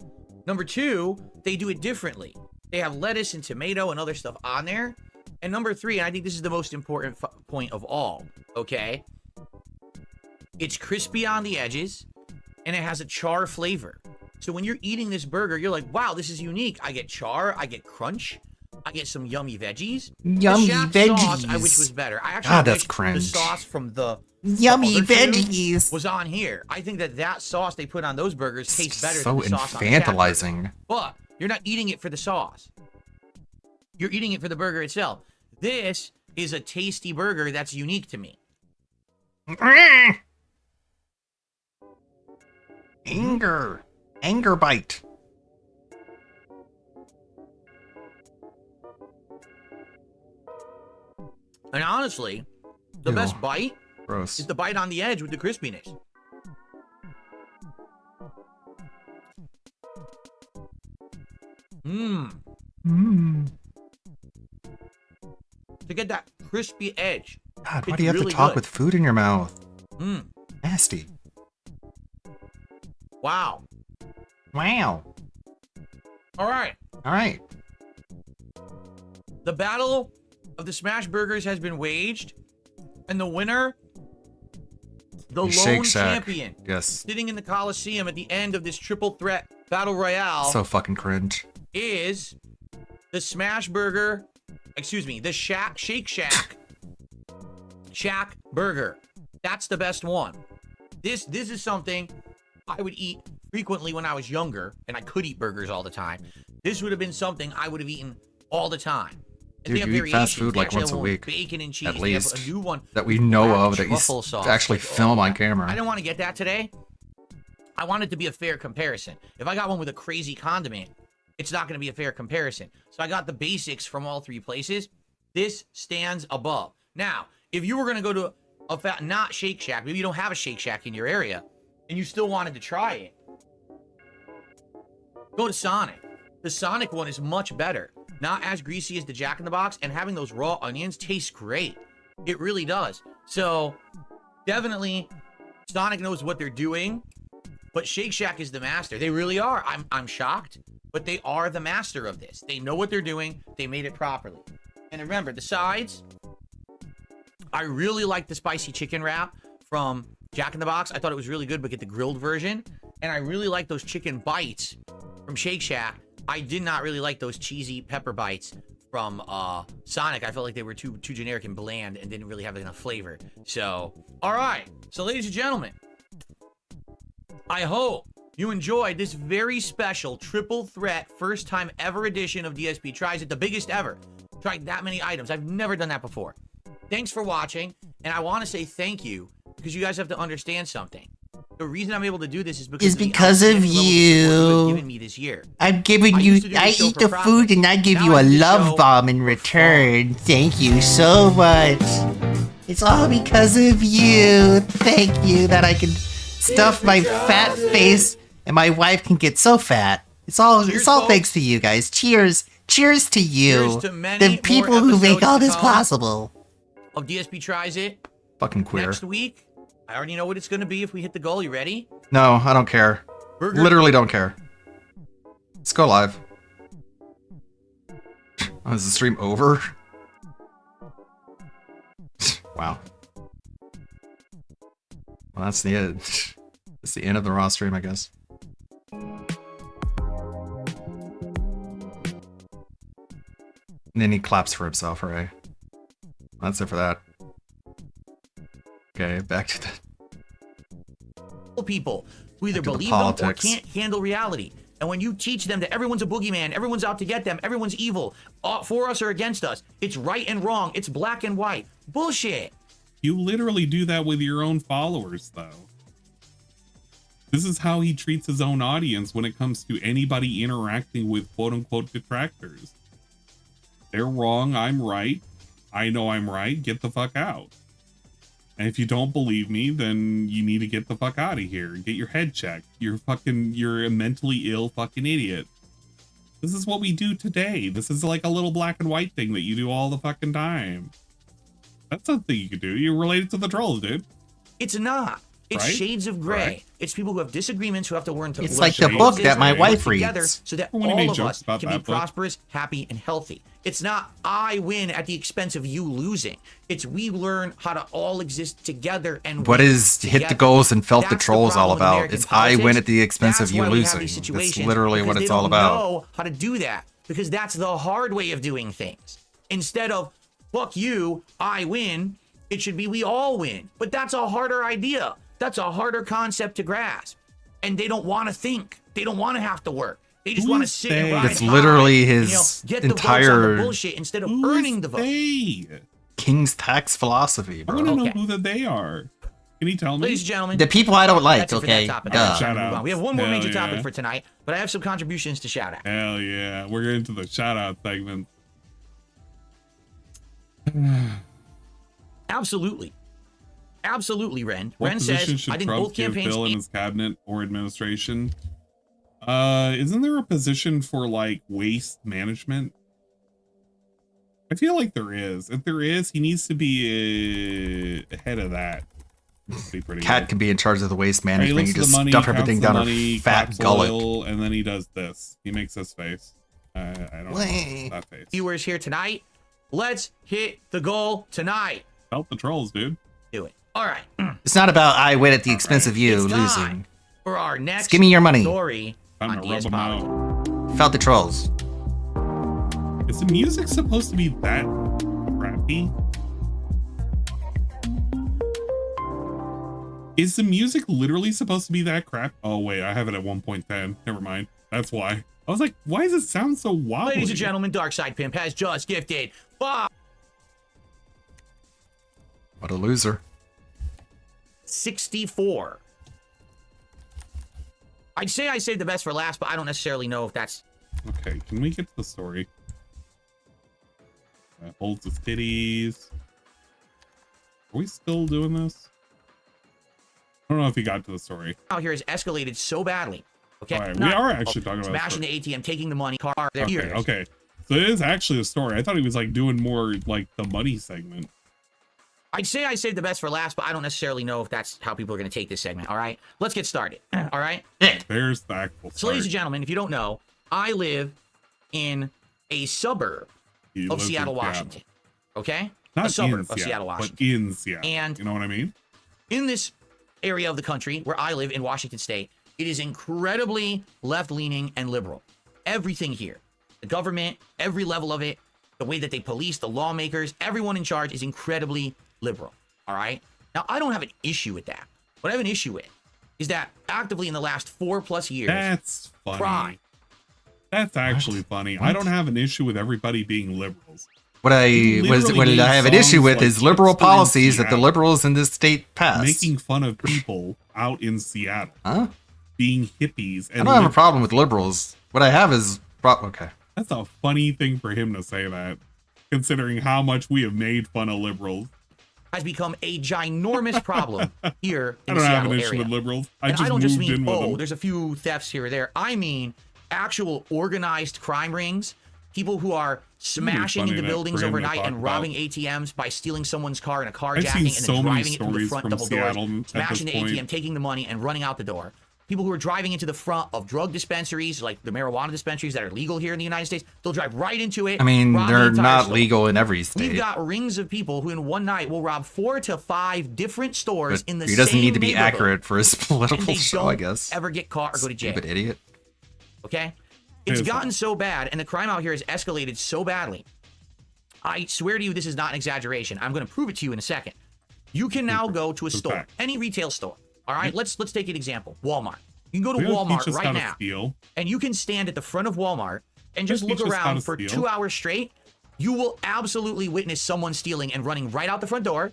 Number two, they do it differently. They have lettuce and tomato and other stuff on there. And number three, and I think this is the most important point of all, okay? It's crispy on the edges, and it has a char flavor. So when you're eating this burger, you're like, wow, this is unique. I get char, I get crunch, I get some yummy veggies. Yummy the Shack veggies. sauce, I wish was better. I actually God, that's wish cringe. the sauce from the Yummy other two veggies. was on here. I think that sauce they put on those burgers tastes better So than the sauce on the Shack burger. infantilizing. But you're not eating it for the sauce. You're eating it for the burger itself. This is a tasty burger that's unique to me. Anger bite. And honestly, the Ew. best bite Gross. is the bite on the edge with the crispiness. To get that crispy edge. God, why it's do you have really to talk good. with food in your mouth? Mm. Nasty. Wow. Wow. All right. All right. The battle of the smash burgers has been waged, and the winner, the Shake lone Shack. champion, Yes. sitting in the Coliseum at the end of this triple threat battle royale, So fucking cringe. is the smash burger, excuse me, the Shake Shack Shack burger. That's the best one. This is something I would eat frequently when I was younger, and I could eat burgers all the time. This would have been something I would have eaten all the time. And Dude, they have you eat fast variations. food They like actually once have a one with week, bacon and cheese. at They have least, a new one that we know with of that you truffle sauce. actually Like, film on camera. I didn't want to get that today. I want it to be a fair comparison. If I got one with a crazy condiment, it's not going to be a fair comparison. So I got the basics from all three places. This stands above. Now, if you were going to go to not Shake Shack, maybe you don't have a Shake Shack in your area, and you still wanted to try it, go to Sonic. The Sonic one is much better. Not as greasy as the Jack in the Box, and having those raw onions tastes great. It really does. So, definitely, Sonic knows what they're doing, but Shake Shack is the master. They really are. I'm shocked, but they are the master of this. They know what they're doing. They made it properly. And remember, the sides, I really like the spicy chicken wrap from Jack in the Box. I thought it was really good, but get the grilled version. And I really like those chicken bites from Shake Shack. I did not really like those cheesy pepper bites from Sonic. I felt like they were too generic and bland and didn't really have enough flavor. So, all right. So, ladies and gentlemen, I hope you enjoyed this very special triple threat first time ever edition of DSP Tries It, the biggest ever. Tried that many items. I've never done that before. Thanks for watching, and I want to say thank you because you guys have to understand something. The reason I'm able to do this is because of you. Given me this year. I'm giving you. I eat the food and I give you a love bomb in return. Thank you so much. It's all because of you. Thank you that I can stuff my fat face and my wife can get so fat. It's all thanks to you guys. Cheers. Cheers to you. Cheers to many The people more who make episodes all to this come possible. Of DSP Tries It. Fucking queer. Next week, I already know what it's going to be if we hit the goal. You ready? No, I don't care. Burger. Literally don't care. Let's go live. Oh, is the stream over? Wow. Well, that's the end. That's the end of the Raw stream, I guess. And then he claps for himself, right? That's it for that. Okay, back to the people who either Back to the believe them or politics. can't handle reality. And when you teach them that everyone's a boogeyman, everyone's out to get them, everyone's evil, for us or against us, it's right and wrong, it's black and white. Bullshit. You literally do that with your own followers, though. This is how he treats his own audience when it comes to anybody interacting with quote-unquote detractors. They're wrong, I'm right. I know I'm right, get the fuck out. And if you don't believe me, then you need to get the fuck out of here. Get your head checked. You're a mentally ill fucking idiot. This is what we do today. This is like a little black and white thing that you do all the fucking time. That's something you can do. You're related to the trolls, dude. It's not. It's right? shades of gray. Right. It's people who have disagreements who have to learn to. It's learn like to the book that my work wife together reads. so that When he made all of jokes us about can be that book. prosperous, happy, and healthy. It's not I win at the expense of you losing. It's we learn how to all exist together and What win is hit the together. goals and felt the That's trolls all problem with about? American It's I win politics. at the expense That's of you why we have losing. these That's situations, literally what because it's they all don't about. know how to do that because that's the hard way of doing things. Instead of fuck you, I win, it should be we all win. But that's a harder idea. That's a harder concept to grasp. And they don't want to think. They don't want to have to work. They just want to sit and ride It's high literally and, his get the votes on entire the bullshit instead of earning the vote. King's tax philosophy, I bro. want to know who that they are. Can you tell me? Ladies and gentlemen, The people I don't like, that's it for okay? that topic. Duh. Shout out. We have one more Hell major yeah. topic for tonight, but I have some contributions to shout out. Hell yeah. We're into the shout out segment. Absolutely. Absolutely, Ren. What Ren position says, should I think Trump both give campaigns. Bill in his cabinet or administration? Isn't there a position for like waste management? I feel like there is. If there is, he needs to be ahead of that. That'd be pretty Cat good. can be in charge of the waste Right, he management. looks You at the just money, stuff counts everything the down money, her fat claps gullet. oil, and then he does this. He makes this face. I don't know that face. Viewers here tonight. Let's hit the goal tonight. Help the trolls, dude. Do it. All right. It's not about I win at the expense of you It's time losing. for our next Just give me your money. story on Time to rub DS them Politics. out. Felt the trolls. Is the music supposed to be that crappy? Is the music literally supposed to be that crap? Oh wait, I have it at 1.10. Never mind. That's why. I was like, why does it sound so wobbly? Ladies and gentlemen, Darkside Pimp has just gifted What a loser. 64. I'd say I saved the best for last, but I don't necessarily know if that's. Okay, can we get to the story? Holds his titties. Are we still doing this? I don't know if he got to the story. Out here has escalated so badly. Okay, All right, we are actually talking about smashing the ATM, taking the money, car. There, Okay, here. okay. So it is actually a story. I thought he was like doing more like the money segment. I'd say I saved the best for last, but I don't necessarily know if that's how people are going to take this segment. All right, let's get started. All right. There's the actual So, start. ladies and gentlemen, if you don't know, I live in a suburb He of lives in Seattle, Washington. Okay, Not a suburb in of Seattle, Washington. but in Seattle. And you know what I mean? in this area of the country where I live in Washington State, it is incredibly left-leaning and liberal. Everything here, the government, every level of it, the way that they police, the lawmakers, everyone in charge is incredibly liberal. All right. Now, I don't have an issue with that. What I have an issue with is that actively in the last 4+ years, That's funny. crime. That's actually funny. I don't have an issue with everybody being liberals. What I have an issue with is liberal policies that the liberals in this state pass. Making fun of people out in Seattle. Huh? Being hippies. I don't have a problem with liberals. What I have is okay. That's a funny thing for him to say that, considering how much we have made fun of liberals. Has become a ginormous problem here I in don't the have Seattle an issue area. with liberals. And I I don't just moved mean, in with oh, them. there's a few thefts here or there. I mean actual organized crime rings, people who are smashing funny into that buildings for him to overnight talk and about. robbing ATMs by stealing someone's car in a I've carjacking seen and so then many driving it through the stories front from double Seattle doors, at smashing the this ATM, point. taking the money and running out the door. People who are driving into the front of drug dispensaries, like the marijuana dispensaries that are legal here in the United States, they'll drive right into it. I mean, rob the they're entire not store. legal in every We've state. got rings of people who in one night will rob 4 to 5 different stores But in the he doesn't same need to be neighborhood, accurate for his and political they show, don't I guess. ever get caught or go to jail. Stupid idiot. Okay? It's Seriously. gotten so bad, and the crime out here has escalated so badly. I swear to you, this is not an exaggeration. I'm going to prove it to you in a second. You can now go to a store, fact. any retail store. All right, let's take an example. Walmart. You can go to They don't teach Walmart us how right to now, steal. and you can stand at the front of Walmart and just They look teach us how around to for steal. 2 hours straight. You will absolutely witness someone stealing and running right out the front door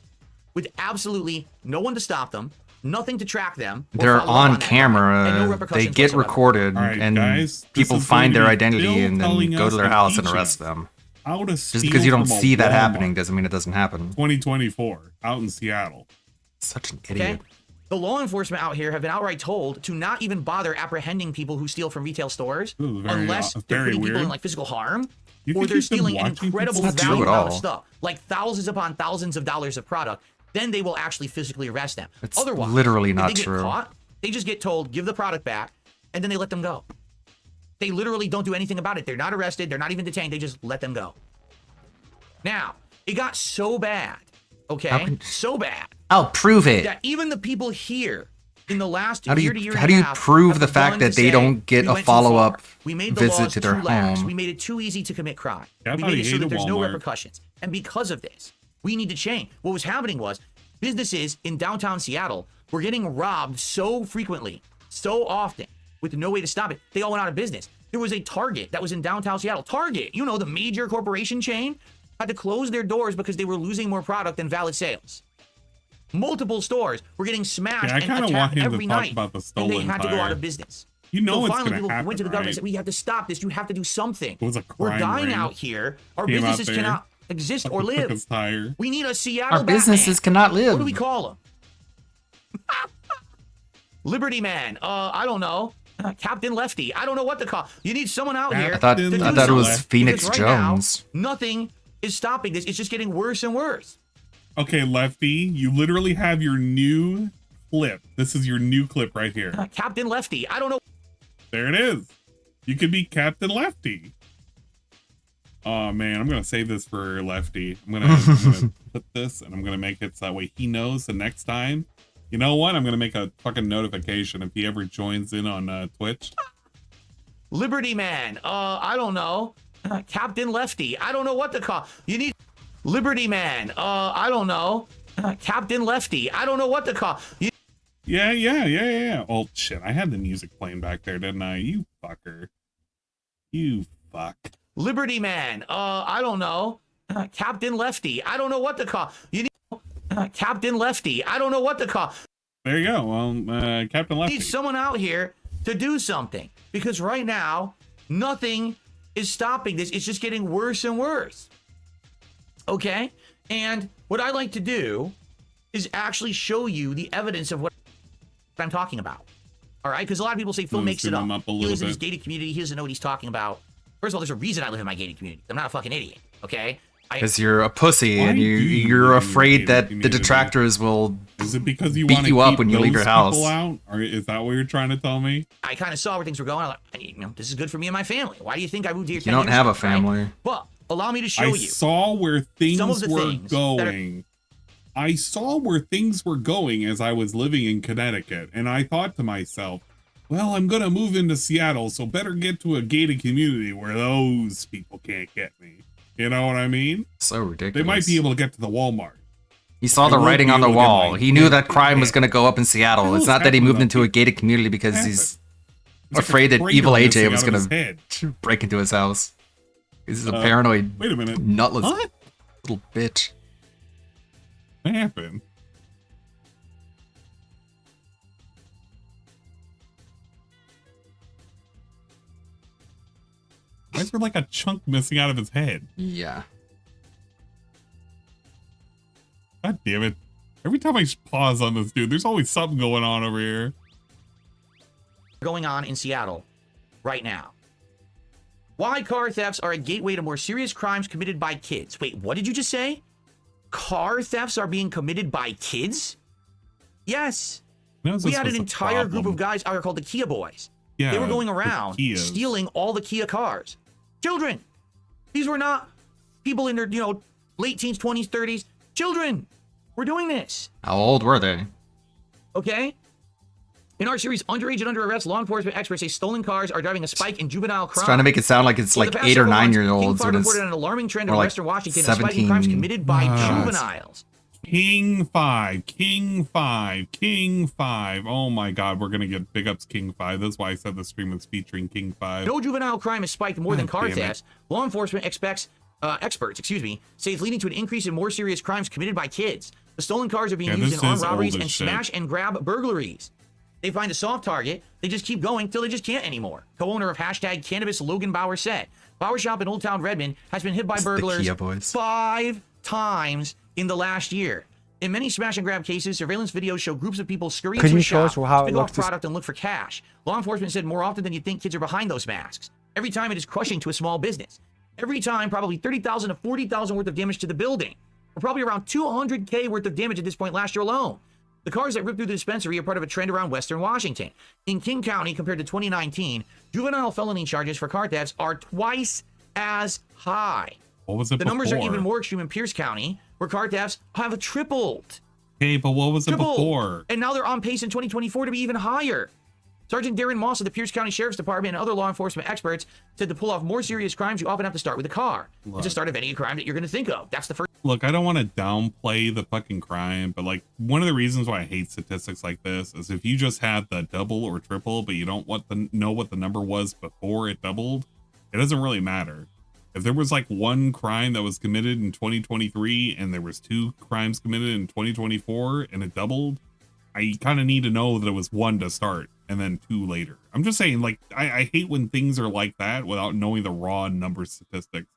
with absolutely no one to stop them, nothing to track them. or They're follow up on that crime, and no camera. They repercussions get whatsoever. recorded, All right, and guys, this people is find going their to be identity Bill and then telling go us to their and house and teaching arrest us them. How to Just steal because you don't from a see that Walmart. happening doesn't mean it doesn't happen. 2024, out in Seattle. Such an Okay? idiot. The law enforcement out here have been outright told to not even bother apprehending people who steal from retail stores Ooh, very, unless they're very putting people weird. in like physical harm You or think they're he's been stealing an watching incredible people That's not true value at amount of all. stuff, like thousands upon thousands of dollars of product. then they will actually physically arrest them. It's Otherwise, literally if not they get true. caught, they just get told, give the product back, and then they let them go. They literally don't do anything about it. They're not arrested. They're not even detained. They just let them go. Now, it got so bad, okay? So bad. I'll prove it. That even the people here in the last How do year you to year how and do a you half prove have the fact begun that to they say, don't get "We a went too far. follow-up We made the visit laws to their too lax. home? We made it too easy to commit crime. Yeah, I we thought made he it so hated that there's no Walmart. repercussions. And because of this, we need to change. What was happening was businesses in downtown Seattle were getting robbed so frequently, so often, with no way to stop it. They all went out of business. There was a Target that was in downtown Seattle. Target, you know, the major corporation chain, had to close their doors because they were losing more product than valid sales. Multiple stores were getting smashed Yeah, I and kind of attacked want him every to talk night, about the and stolen they had to go tire. out of business. You know so it's finally, gonna people happen, went to the government right? and said, "We have to stop this. You have to do something. It was a We're crime dying ring. out here. Our Came out businesses there, cannot exist or took live. his tire. We need a Seattle Our businesses cannot live. What do we call him? Liberty Man. I don't know. Captain Lefty. I don't know what to call. You need someone out here. I thought to do it was something. Phoenix Because right now, Jones. nothing is stopping this. It's just getting worse and worse. Okay, Lefty, you literally have your new clip. This is your new clip right here. Captain Lefty. I don't know. There it is. You could be Captain Lefty. Oh man, I'm gonna save this for Lefty. I'm gonna put this and I'm gonna make it so that way he knows the next time. You know what? I'm gonna make a fucking notification if he ever joins in on Twitch. Liberty Man. I don't know. Captain Lefty. I don't know what to call. You need Liberty Man. I don't know. Captain Lefty. I don't know what to call. Yeah. Oh shit, I had the music playing back there, didn't I? You fucker. You fuck. Liberty Man. I don't know. Captain Lefty. I don't know what to call. You need Captain Lefty. I don't know what to call. There you go. Well, Captain Lefty. Need someone out here to do something, because right now nothing is stopping this. It's just getting worse and worse. Okay? And what I like to do is actually show you the evidence of what I'm talking about. All right? Because a lot of people say Phil makes it up. up a He little lives in his bit. gated community. He doesn't know what he's talking about. First of all, there's a reason I live in my gated community. I'm not a fucking idiot. Okay? Because you're a pussy Why and do you you're live in afraid the that gated the community? detractors will Is it because you beat want you to up keep when you leave those your house? people out? Or is that what you're trying to tell me? I kind of saw where things were going. I'm like, you know, this is good for me and my family. Why do you think I moved here? You 10 don't years have ago, a family. Right? But allow me to show I you. saw where things some of the were things that are- going. I saw where things were going as I was living in Connecticut, and I thought to myself, well, I'm gonna move into Seattle, so better get to a gated community where those people can't get me. You know what I mean? So ridiculous. They might be able to get to the Walmart. He saw I the won't writing be on the able to get wall. my He knew head that crime was hit. going to go up in Seattle. What It's the hell's not that he moved happening into up a gated community because Happened. he's It's like a afraid that crater evil AJ missing was out of going his to head. break into his house. He's a Uh, paranoid, wait a minute. nutless What? little bitch. What happened? Why is there like a chunk missing out of his head? Yeah. God damn it. Every time I pause on this dude, there's always something going on over here. going on in Seattle right now. Why car thefts are a gateway to more serious crimes committed by kids. Wait, what did you just say? Car thefts are being committed by kids? Yes. We had an entire group of guys out here called the Kia Boys. Yeah, they were going the around Kias. stealing all the Kia cars. Children. These were not people in their, late teens, 20s, 30s. Children. We're doing this. How old were they? Okay? In our series, Underage and Under Arrest, law enforcement experts say stolen cars are driving a spike in juvenile crime. It's trying to make it sound like it's Over like the past 8 or several 9 months, year olds King Fire when it's reported an alarming trend more in like Western Washington of spiking 17. crimes committed by God. juveniles. King 5. Oh my god, we're gonna get big ups King 5. That's why I said the stream was featuring King 5. No juvenile crime has spiked more than God car damn it. thefts. Law enforcement experts, say it's leading to an increase in more serious crimes committed by kids. The stolen cars are being Yeah, used this in armed is robberies old as and shit. smash and grab burglaries. They find a soft target, they just keep going till they just can't anymore. Co-owner of hashtag Cannabis Logan Bauer said, Bauer Shop in Old Town Redmond has been hit by It's the burglars Kia Boys. 5 times in the last year. In many smash and grab cases, surveillance videos show groups of people scurrying Could to a you show shop, us how it pick off looks to- product and look for cash. Law enforcement said more often than you'd think kids are behind those masks. Every time it is crushing to a small business. Every time, probably $30,000 to $40,000 worth of damage to the building. for probably around $200K worth of damage at this point last year alone. The cars that ripped through the dispensary are part of a trend around Western Washington. In King County, compared to 2019, juvenile felony charges for car thefts are twice as high. What was it The numbers are before? even more extreme in Pierce County, where car thefts have tripled. Okay, but what was it before? And now they're on pace in 2024 to be even higher. Sergeant Darren Moss of the Pierce County Sheriff's Department and other law enforcement experts said to pull off more serious crimes, you often have to start with a car. It's the start of any crime that you're going to think of. That's the first. Look, I don't want to downplay the fucking crime, but like one of the reasons why I hate statistics like this is if you just had the double or triple, but you don't want to know what the number was before it doubled, it doesn't really matter. If there was like one crime that was committed in 2023 and there was 2 crimes committed in 2024 and it doubled, I kind of need to know that it was 1 to start and then 2 later. I'm just saying, like, I hate when things are like that without knowing the raw number statistics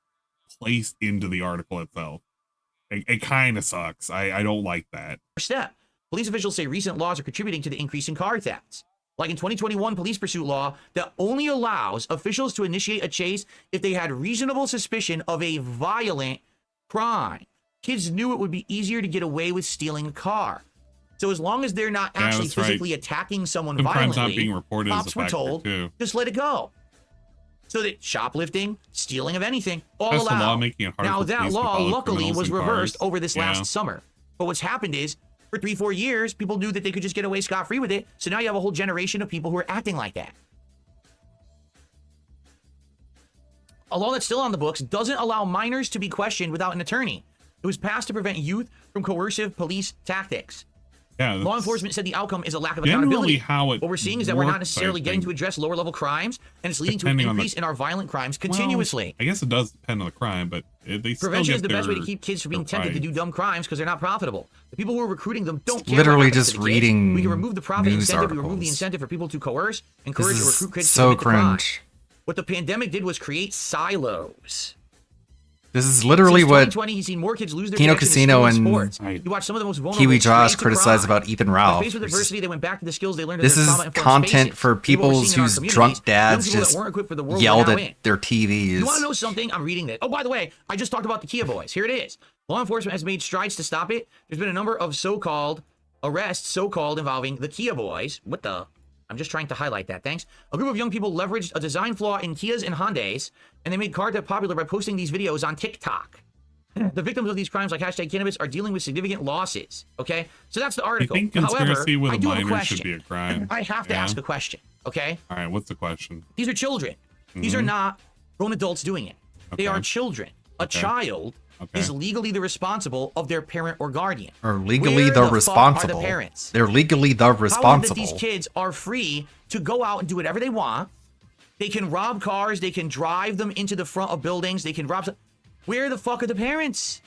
placed into the article itself. It kind of sucks. I don't like that. Step. Police officials say recent laws are contributing to the increase in car thefts. Like in 2021 police pursuit law that only allows officials to initiate a chase if they had reasonable suspicion of a violent crime. Kids knew it would be easier to get away with stealing a car. So as long as they're not actually that's right. physically attacking someone Some crimes violently, not being reported as a cops were factor, told, too. just let it go. So that shoplifting, stealing of anything, all That's the law allowed. making it hard Now for that police to law follow luckily criminals was in reversed cars. over this Yeah. last summer. But what's happened is, for 3-4 years, people knew that they could just get away scot-free with it. So now you have a whole generation of people who are acting like that. A law that's still on the books doesn't allow minors to be questioned without an attorney. It was passed to prevent youth from coercive police tactics. Yeah, Law enforcement said the outcome is a lack of generally accountability. how it What we're seeing is that we're not works, necessarily I getting think. to address lower level crimes, and it's leading to an Depending on the- increase in our violent crimes continuously. Well, I guess it does depend on the crime, but they still Prevention get is the best way to their- keep kids from being their tempted to rights. do dumb crimes because they're not profitable. The people who are recruiting them don't care. Literally what happens just to the kids. reading We can remove the profit news incentive. We remove the articles. incentive for people to coerce, encourage, This or is recruit kids so to commit the crime. cringe. What the pandemic did was create silos. This is literally Since what 2020, he's seen more kids lose their Kino connection to Casino school and sports. You watch some of the most vulnerable Kiwi Josh straight to criticized crime. about Ethan When Ralph. faced with adversity, they went back to the skills they learned in This their is trauma-informed content spaces. for People we're people seeing in our whose communities, drunk young dads people that just weren't equipped for the world yelled we're now at in. their TVs. You want to know something? I'm reading this. Oh, by the way, I just talked about the Kia Boys. Here it is. Law enforcement has made strides to stop it. There's been a number of so-called arrests, involving the Kia Boys. What the? I'm just trying to highlight that. Thanks. A group of young people leveraged a design flaw in Kias and Hyundais, and they made car theft popular by posting these videos on TikTok. The victims of these crimes, like #cannabis, are dealing with significant losses. Okay, so that's the You article. think However, conspiracy with I a do have a minor question. should be a crime? I have to Yeah. ask a question. Okay. All right, what's the question? These are children. These are Mhm. not grown adults doing it. They Okay. are children. A Okay. child Okay. is legally the responsible of their parent or guardian. Are legally Where the fuck are responsible. the parents? They're legally the How is it that responsible. these kids are free to go out and do whatever they want? They can rob cars. They can drive them into the front of buildings. They can rob. Where the fuck are the parents?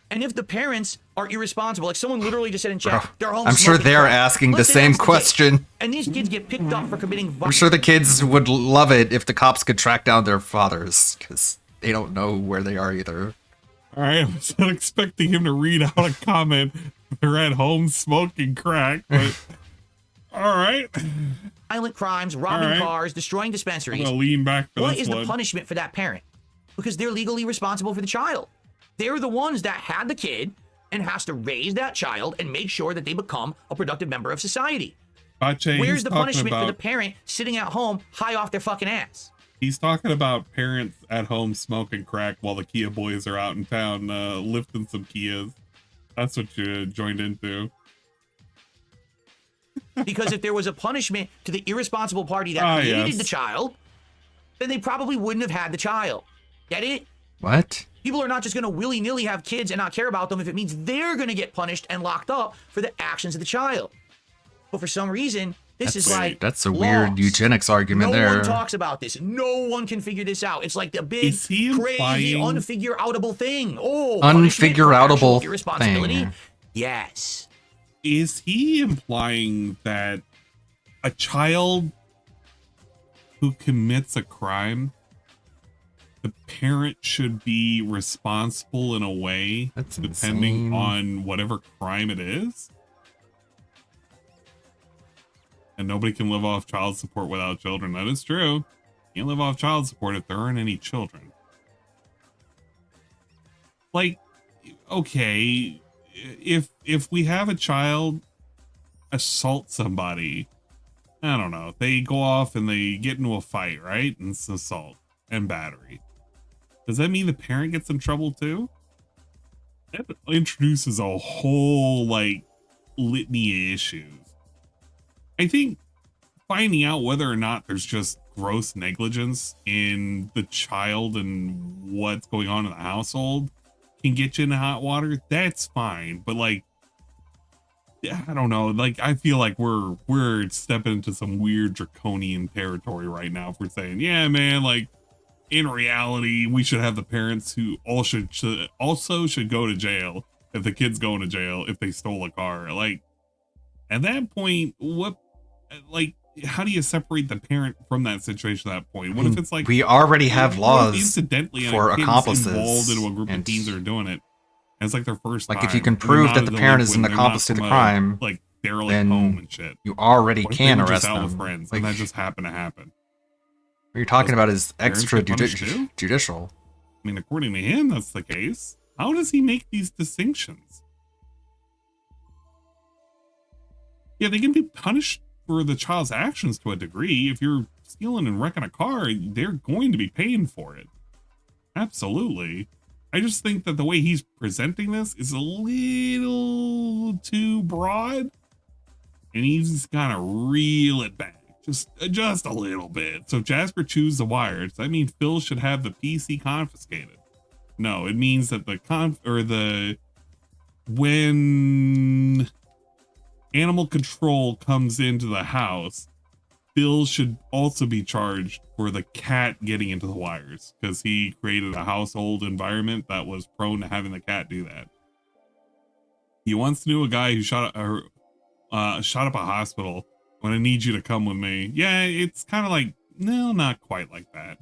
And if the parents are irresponsible, like someone literally just said in chat, Bro, they're home. I'm sure smoking they're crack. asking the Let's say same that's the case. question. And these kids get picked up for committing I'm violence. sure the kids would love it if the cops could track down their fathers, because they don't know where they are either. All right, I was not expecting him to read out a comment. They're at home smoking crack, but all right. Violent crimes, robbing All right. cars, destroying I'm dispensaries. gonna lean back for What this is the one. punishment for that parent? Because they're legally responsible for the child. They're the ones that had the kid and has to raise that child and make sure that they become a productive member of society. Bache, Where's he's the talking punishment for the about- parent sitting at home high off their fucking ass? He's talking about parents at home smoking crack while the Kia boys are out in town lifting some Kias. That's what you joined into. Because if there was a punishment to the irresponsible party that Ah, created yes. the child, then they probably wouldn't have had the child. Get it? What? People are not just going to willy-nilly have kids and not care about them if it means they're going to get punished and locked up for the actions of the child. But for some reason, this is like that's a weird laws. eugenics argument No there. one talks about this. No one can figure this out. It's like the big, Is he crazy, implying- unfigure-outable thing. Oh, punishment for Unfigure-outable actual irresponsibility? thing. Yes. Is he implying that a child who commits a crime, the parent should be responsible in a way depending insane. on whatever crime it is? And nobody can live off child support without children. That is true. You can't live off child support if there aren't any children. Like, okay, if we have a child assault somebody, I don't know, they go off and they get into a fight, right? And it's assault and battery. Does that mean the parent gets in trouble too? That introduces a whole like litany of issues. I think finding out whether or not there's just gross negligence in the child and what's going on in the household can get you into hot water. That's fine, but like, I don't know, like I feel like we're stepping into some weird draconian territory right now if we're saying, yeah, man, like in reality, we should have the parents who also should go to jail if the kid's going to jail if they stole a car. Like at that point, what, like, how do you separate the parent from that situation at that point? What if it's like, we already have laws incidentally for accomplices involved into a group of teens that are doing it? And it's like their first like time. if you can and they're prove not that a the parent is an delinquent, they're not accomplice to the from a, crime, like derelict then home and shit. you already What if can they were arrest just out them. with friends Like, and that just happened to happen. what you're talking about is Parents get punished too? extrajudicial. I mean, according to him, that's the case. How does he make these distinctions? Yeah, they can be punished for the child's actions to a degree. If you're stealing and wrecking a car, they're going to be paying for it. Absolutely. I just think that the way he's presenting this is a little too broad, and he's got to reel it back just a little bit. So if Jasper chews the wires, that means Phil should have the PC confiscated. No, it means that when animal control comes into the house, Phil should also be charged for the cat getting into the wires because he created a household environment that was prone to having the cat do that. He once knew a guy who shot up a hospital. When I need you to come with me. Yeah, it's kind of like, no, not quite like that.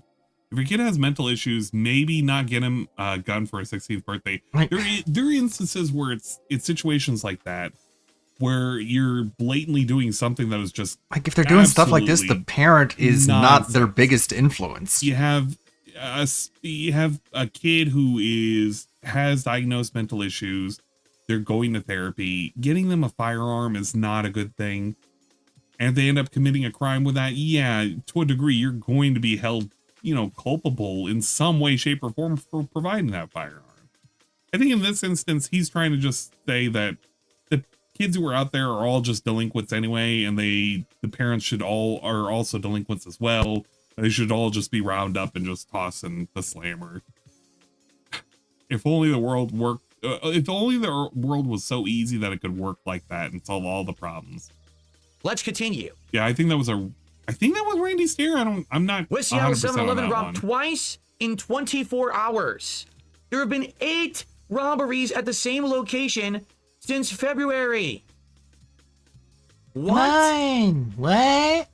If your kid has mental issues, maybe not get him a gun for his 16th birthday. There are instances where it's situations like that where you're blatantly doing something that is just like if they're doing stuff like this, the parent is not their biggest influence. You have a kid who has diagnosed mental issues. They're going to therapy. Getting them a firearm is not a good thing. And if they end up committing a crime with that, yeah, to a degree, you're going to be held, culpable in some way, shape, or form for providing that firearm. I think in this instance, he's trying to just say that the kids who are out there are all just delinquents anyway, and the parents are also delinquents as well. They should all just be rounded up and just tossed in the slammer. If only the world worked. If only the world was so easy that it could work like that and solve all the problems. Let's continue. Yeah, I think that was Randy Stair. I'm not. West Seattle 100% on 7-Eleven that robbed one. twice in 24 hours. There have been 8 robberies at the same location since February. What? What?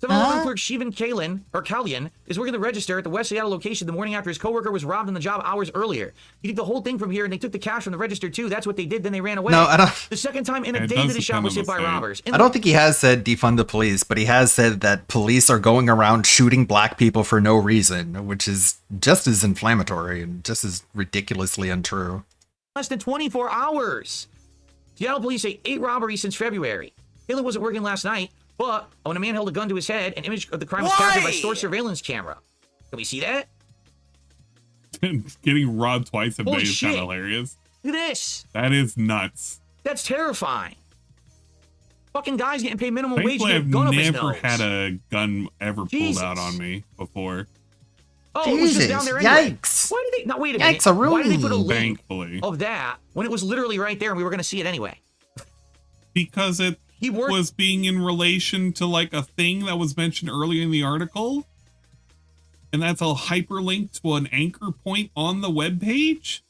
7-Eleven clerk Shivan Kalyan is working the register at the West Seattle location the morning after his coworker was robbed on the job hours earlier. You took the whole thing from here and they took the cash from the register too. That's what they did. Then they ran away. No, I don't. The second time in a day that his shop was hit by robbers. I don't think he has said defund the police, but he has said that police are going around shooting black people for no reason, which is just as inflammatory and just as ridiculously untrue. Less than 24 hours. Seattle police say 8 robberies since February. Kalyan wasn't working last night. But when a man held a gun to his head, an image of the crime was captured by store surveillance camera. Can we see that? Getting robbed twice a day Holy is kind shit. of hilarious. Look at this. That is nuts. That's terrifying. Fucking guys getting paid minimum wage Thankfully, to I've get a gun up his never nose. had a gun ever Jesus. pulled out on me before. Oh, it was just down there anyway. Yikes. Why did they? No, wait a minute. Yikes-a-roo. Why did they put a link Thankfully. of that when it was literally right there and we were going to see it anyway? Because it was being in relation to like a thing that was mentioned earlier in the article. And that's a hyperlink to an anchor point on the webpage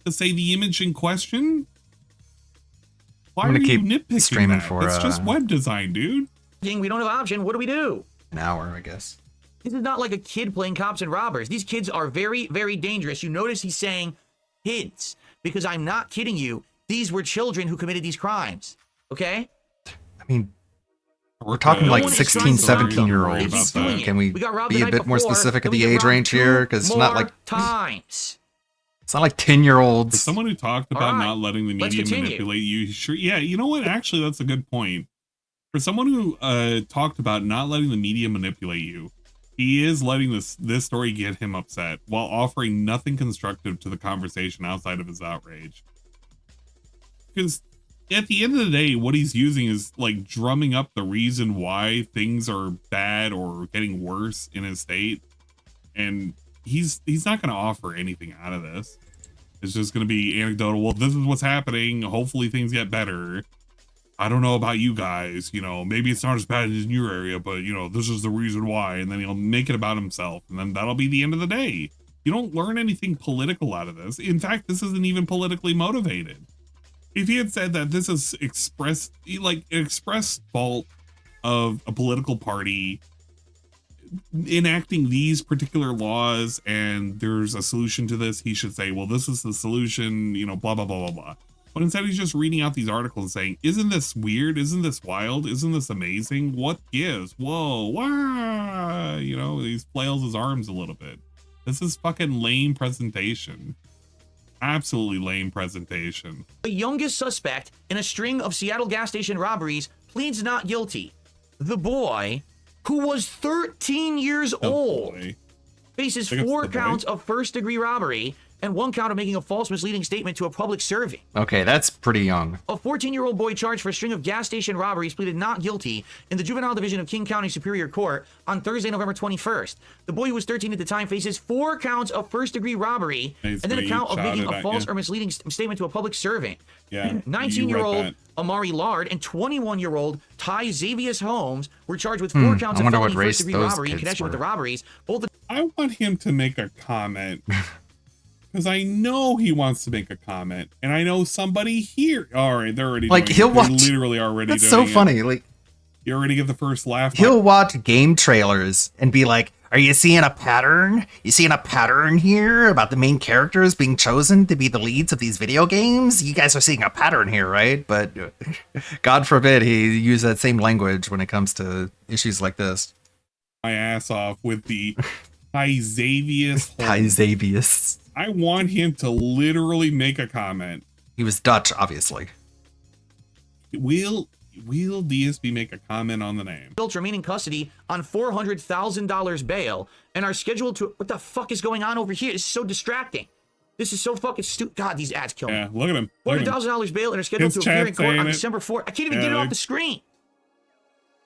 to say the image in question. Why I'm are gonna you keep nitpicking streaming that? for, It's just web design, dude. We don't have an option. What do we do? An hour, I guess. This is not like a kid playing cops and robbers. These kids are very, very dangerous. You notice he's saying kids, because I'm not kidding you. These were children who committed these crimes. Okay? I mean, we're talking No like one is 16, trying to stop them. 17-year-olds. They keep doing it. Can we got robbed be the a night bit more before, specific of then we the get age robbed range here? 2 Because it's not more like times. It's not like 10-year-olds. For someone who talked about not letting the media manipulate you, sure. Yeah, you know what? Actually, that's a good point. For someone who talked about not letting the media manipulate you, he is letting this story get him upset while offering nothing constructive to the conversation outside of his outrage. Because at the end of the day, what he's using is like drumming up the reason why things are bad or getting worse in his state, and he's not going to offer anything out of this. It's just going to be anecdotal. Well, this is what's happening. Hopefully things get better. I don't know about you guys, you know, maybe it's not as bad as in your area, but you know, this is the reason why. And then he'll make it about himself. And then that'll be the end of the day. You don't learn anything political out of this. In fact, this isn't even politically motivated. If he had said that this is expressed fault of a political party enacting these particular laws and there's a solution to this, he should say, well, this is the solution, you know, blah, blah, blah, blah, blah. But instead he's just reading out these articles and saying, isn't this weird? Isn't this wild? Isn't this amazing? What gives? Whoa, wow. You know, he flails his arms a little bit. This is fucking lame presentation. Absolutely lame presentation. The youngest suspect in a string of Seattle gas station robberies pleads not guilty. The boy, who was 13 years old, faces 4 counts of first-degree robbery and 1 count of making a false misleading statement to a public servant. Okay, that's pretty young. A 14-year-old boy charged for a string of gas station robberies pleaded not guilty in the Juvenile Division of King County Superior Court on Thursday, November 21st. The boy, who was 13 at the time, faces 4 counts of first-degree robbery and then a count of making a false or misleading statement to a public servant. Yeah, 19-year-old Amari Lard and 21-year-old Ty Xavius Holmes were charged with 4 counts of felony first-degree robbery in connection with the robberies. I want him to make a comment. Because I know he wants to make a comment, and I know somebody here. All right, they're already like doing he'll it. watch. They're literally already. That's doing so funny. It. Like you already get the first laugh. He'll watch game trailers and be like, "Are you seeing a pattern? You seeing a pattern here about the main characters being chosen to be the leads of these video games? You guys are seeing a pattern here, right?" But God forbid he use that same language when it comes to issues like this. My ass off with the Xavius. Xavius. I want him to literally make a comment. He was Dutch, obviously. Will DSB make a comment on the name? Adults remain in custody on $400,000 bail and are scheduled to. What the fuck is going on over here? This is so distracting. This is so fucking stupid. God, these ads kill me. Yeah, look at him. $400,000 bail and are scheduled to appear in court on December 4th. I can't even get it off the screen.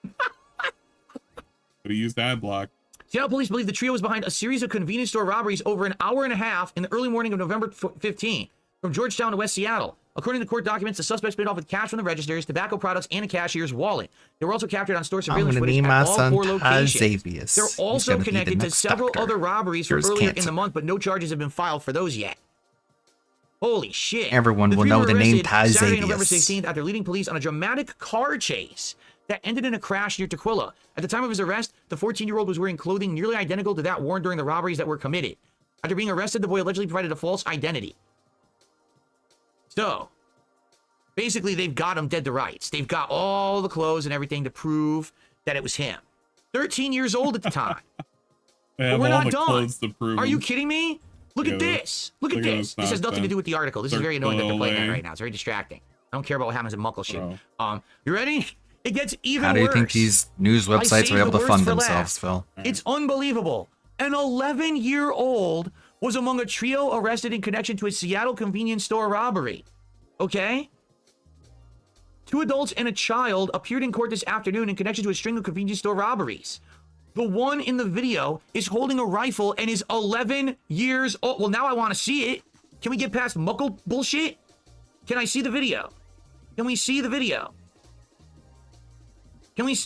Could have used ad block. Seattle police believe the trio was behind a series of convenience store robberies over an hour and a half in the early morning of November 15 from Georgetown to West Seattle. According to court documents, the suspects paid off with cash from the registers, tobacco products, and a cashier's wallet. They were also captured on store surveillance footage at all 4 locations. They're also connected to several other robberies from earlier in the month, but no charges have been filed for those yet. Holy shit. Everyone will know the name Ty Saturday, November Xavius. 16th, after leading police on a dramatic car chase that ended in a crash near Tukwila. At the time of his arrest, the 14-year-old was wearing clothing nearly identical to that worn during the robberies that were committed. After being arrested, the boy allegedly provided a false identity. So, basically, they've got him dead to rights. They've got all the clothes and everything to prove that it was him. 13 years old at the time. But we're not done. Are you kidding me? Look at this. Look at this. This has nothing to do with the article. This is very annoying that they're playing that right now. It's very distracting. I don't care about what happens in Muckleship. You ready? It gets even worse. How do you think these news websites are able to fund themselves, Phil? It's unbelievable. An 11-year-old was among a trio arrested in connection to a Seattle convenience store robbery. Okay? 2 adults and a child appeared in court this afternoon in connection to a string of convenience store robberies. The one in the video is holding a rifle and is 11 years old. Well, now I want to see it. Can we get past muckle bullshit? Can I see the video? Can we see the video? Can we...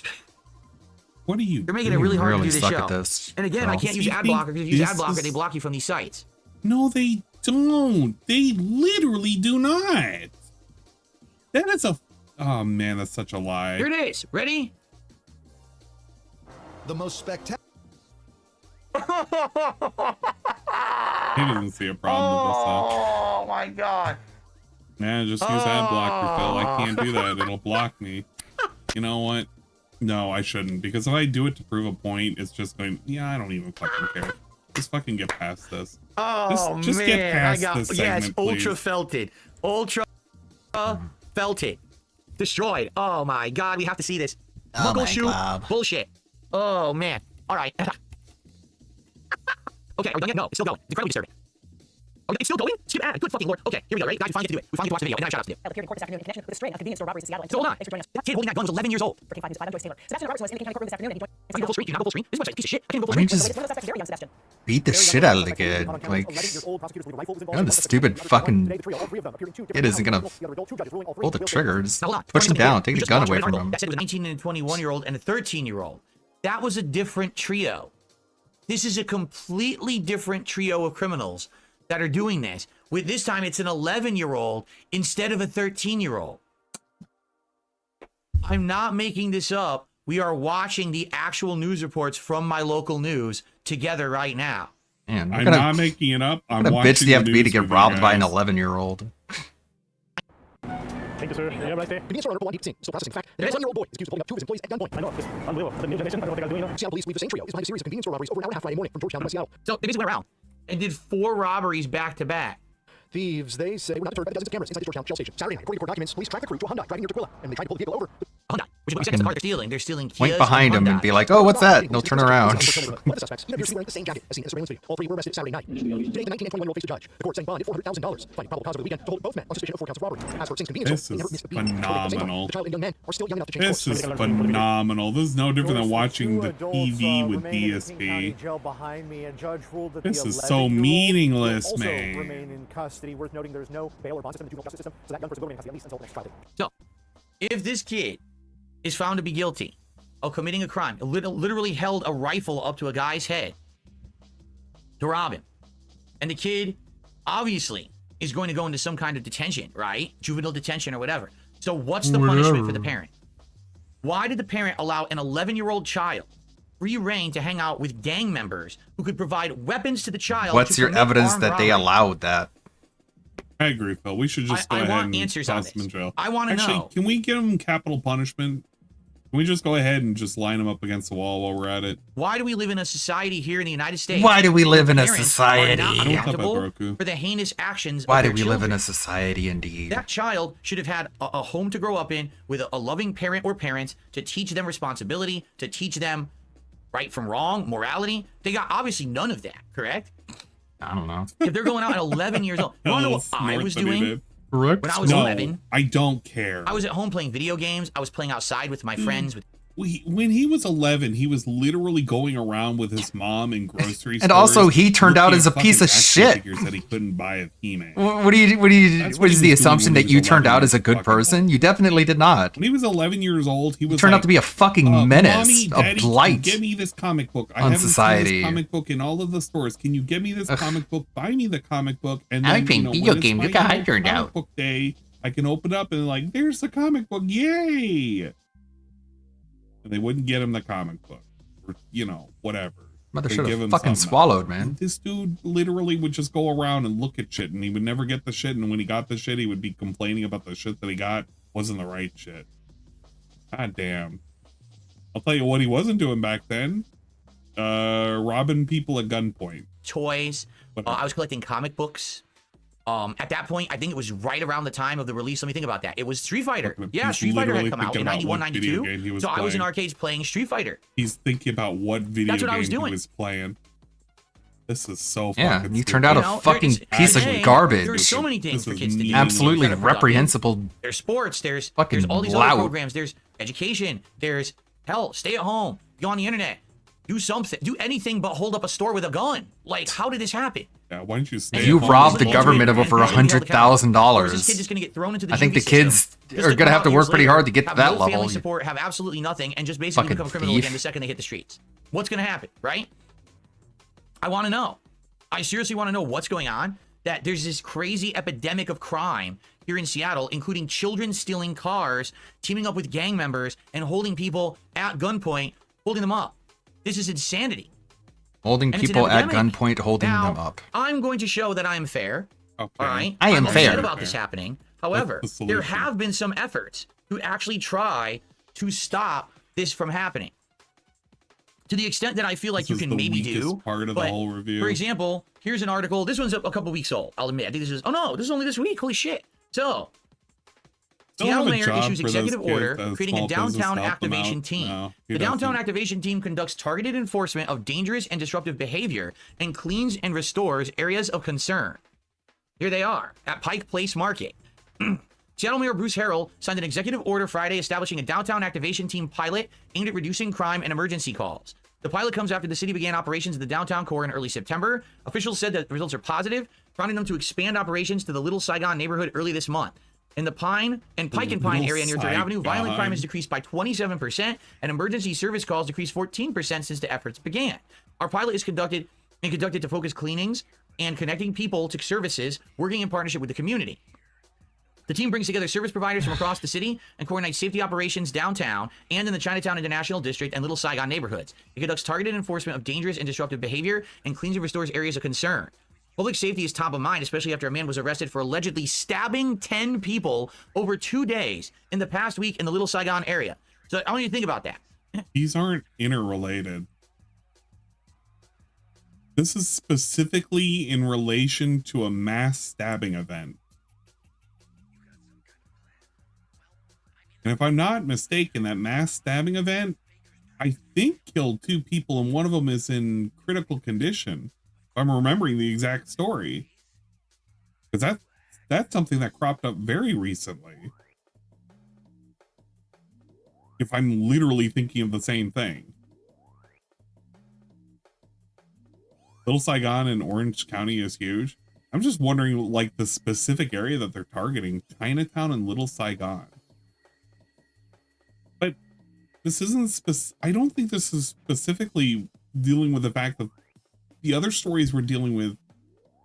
What are you? You're making it really hard to do this suck show. at this. And again, I can't use ad blocker because if you use ad blocker, they block you from these sites. No, they don't. They literally do not. That is a... Oh, man, that's such a lie. Here it is. Ready? The most spectacular. He doesn't see a problem with this stuff. Oh, my God. Man, just use ad blocker, Phil. I can't do that. It'll block me. You know what? No, I shouldn't. Because if I do it to prove a point, it's just going... Yeah, I don't even fucking care. Just fucking get past this. Oh just man, get past I got this yes, segment, ultra please. felted, ultra felted, destroyed. Oh my god, we have to see this. Oh Buckle my shoe God. bullshit. Oh man. All right. Okay, are we done yet? No, it's still going. It's incredibly disturbing. Okay, it's still going? Skip ad. Good fucking lord. Okay, here we go. Ready? Guys, we finally get to do it. We finally get to watch the video, and then I shout out to do. Held a hearing court this afternoon in connection with a string of convenience store robberies in Seattle. So hold on. That kid holding that gun was 11 years old. For King 5 News 5, I'm Joyce Taylor. Sebastian Robertson was in the King County courtroom this afternoon, and he joined. Can you go full screen? Can you not go full screen? This website's a piece of shit. I can't go full Why don't screen. you One of the suspects, very young Sebastian. beat the shit out of the kid? Like, you know, the stupid fucking kid isn't gonna pull the triggers. Now, hold on. Push him down. Take We the just gun watched away an from article him. That said it was a 19 and 21-year-old and a 13-year-old. That was a different trio. This is a completely different trio of criminals that are doing this. With this time, it's an 11-year-old instead of a 13-year-old. I'm not making this up. We are watching the actual news reports from my local news together right now. Man, I'm not making it up. I'm what a watching bitch do you have the to be to news get with you robbed by an guys. 11-year-old? Thank you, sir. Yeah, right there. Convenience store number 1, deep scene. Still processing. In fact, the 11-year-old boy is accused of holding up 2 of his employees at gunpoint. I know. It's unbelievable. The new generation, I don't think I'm doing it. Seattle police believe the same trio is behind a series of convenience store robberies over an hour and a half Friday morning from Georgetown to West Seattle. So they basically went around and did 4 robberies back to back. Thieves, they say, were not deterred by the dozens of cameras inside the Georgetown Shell station. Saturday night, according to court documents, police tracked the crew to a Hyundai driving near Tequila, and they tried to pull the vehicle over. Hyundai, which is what you said is the car they're stealing. They're stealing Kias Point behind him and be like, "Oh, what's that?" And they'll turn around. One of the suspects even appears to be wearing the same jacket as seen in the surveillance video. All 3 were arrested Saturday night. Today, the 19 and 21-year-old faced a judge. The court setting bond at $400,000, finding probable cause over the weekend to hold both men on suspicion of 4 counts of robbery. As for Sing's convenience store, they never missed a beat. Phenomenal. The child and young men are still young enough to change This course. is phenomenal. This is no different than watching the TV with DSP. This is so meaningless, man. Remain in custody. Worth noting, there's no bail or bond system in the juvenile justice system, so that young person will remain in custody at least until next trial date. So, if this kid is found to be guilty of committing a crime, literally held a rifle up to a guy's head to rob him, and the kid obviously is going to go into some kind of detention, right? Juvenile detention or whatever. So what's the punishment for the parent? Why did the parent allow an 11-year-old child free reign to hang out with gang members who could provide weapons to the child? What's your evidence that they allowed that? I agree, Phil. We should just go I ahead want and answers on toss him in this. jail. I wanna Actually, know. can we give him capital punishment? Can we just go ahead and just line him up against the wall while we're at it? Why do we live in a society here in the United States? Why do we live in a Parents society? are not What's up, accountable Roku? for the heinous actions Why of do their we live in children? a society indeed? That child should have had a home to grow up in with a loving parent or parents to teach them responsibility, to teach them right from wrong, morality. They got obviously none of that, correct? I don't know. If they're going out at 11 years old, you want to know what I was doing Correct. when I was No, 11? I don't care. I was at home playing video games. I was playing outside with my friends. With When he was 11, he was literally going around with his mom in grocery stores. And also, he turned out looking as a at piece fucking of action shit. figures that he couldn't buy at He-Man. What That's what what is he the was doing assumption when that he you was turned 11 out as a good fucking- person? You definitely did not. When he was 11 years old, he You was turned like, out to be a fucking menace, Mommy, a Daddy, blight Get me this comic book. I on haven't society. seen this comic book in all of the stores. Can you get me this comic book? Buy me the comic book. And I then, think when video it's game, my look how I annual turned comic out. book day, I can open up and like, there's the comic book. Yay! And they wouldn't get him the comic book. Or, you know, whatever. Mother They should give have him fucking something. swallowed, man. This dude literally would just go around and look at shit, and he would never get the shit. And when he got the shit, he would be complaining about the shit that he got wasn't the right shit. God damn. I'll tell you what he wasn't doing back then. Robbing people at gunpoint. toys. I was collecting comic books. At that point, I think it was right around the time of the release. Let me think about that. It was Street Fighter. Yeah, He's Street Fighter had literally come out thinking in about 91, what video 92. game he was So I was in playing. arcades playing Street Fighter. He's thinking about what video That's what I was game doing. he was playing. This is so Yeah, fucking you turned stupid. out a fucking piece of today, garbage. There's so many things for kids to do. Absolutely that are productive. reprehensible. There's sports. There's Fucking all these loud. other programs. There's education. There's hell. Stay at home. Go on the internet. Do something. Do anything but hold up a store with a gun. Like, how did this happen? Yeah, why don't you stay? You at home? robbed the government of over Or is this kid $100,000. just going to get thrown into the I think juvie the kids system, just are to gonna come have out to years work pretty later, hard to get to have that no level. family support, have absolutely nothing, and just basically Fucking become a criminal thief. again the second they hit the streets. What's going to happen, right? I want to know. I seriously want to know what's going on. That there's this crazy epidemic of crime here in Seattle, including children stealing cars, teaming up with gang members, and holding people at gunpoint, holding them up. This is insanity. Holding And it's an people at epidemic. gunpoint, holding Now, them up. I'm going to show that I am fair. Okay. All right. I am I'm fair. upset about this happening. However, That's the there solution. have been some efforts to actually try to stop this from happening. to the extent that I feel like you can maybe do. Part of the whole review. For example, here's an article. This one's a couple weeks old. I'll admit. I think this is. Oh no, this is only this week. Holy shit. So, Seattle mayor issues executive order creating a downtown activation team. The downtown activation team conducts targeted enforcement of dangerous and disruptive behavior and cleans and restores areas of concern. Here they are at Pike Place Market. Seattle Mayor Bruce Harrell signed an executive order Friday establishing a downtown activation team pilot aimed at reducing crime and emergency calls. The pilot comes after the city began operations in the downtown core in early September. Officials said that the results are positive, prompting them to expand operations to the Little Saigon neighborhood early this month. In the Pike and Pine area near 3rd Avenue, violent crime has decreased by 27%, and emergency service calls decreased 14% since the efforts began. Our pilot is conducted to focus cleanings and connecting people to services, working in partnership with the community. The team brings together service providers from across the city and coordinates safety operations downtown and in the Chinatown International District and Little Saigon neighborhoods. It conducts targeted enforcement of dangerous and disruptive behavior and cleans and restores areas of concern. Public safety is top of mind, especially after a man was arrested for allegedly stabbing 10 people over 2 days in the past week in the Little Saigon area. So I want you to think about that. These aren't interrelated. This is specifically in relation to a mass stabbing event. And if I'm not mistaken, that mass stabbing event, I think killed 2 people, and one of them is in critical condition. If I'm remembering the exact story. Because that's something that cropped up very recently. If I'm literally thinking of the same thing. Little Saigon in Orange County is huge. I'm just wondering, like, the specific area that they're targeting, Chinatown and Little Saigon. But this isn't I don't think this is specifically dealing with the fact that the other stories were dealing with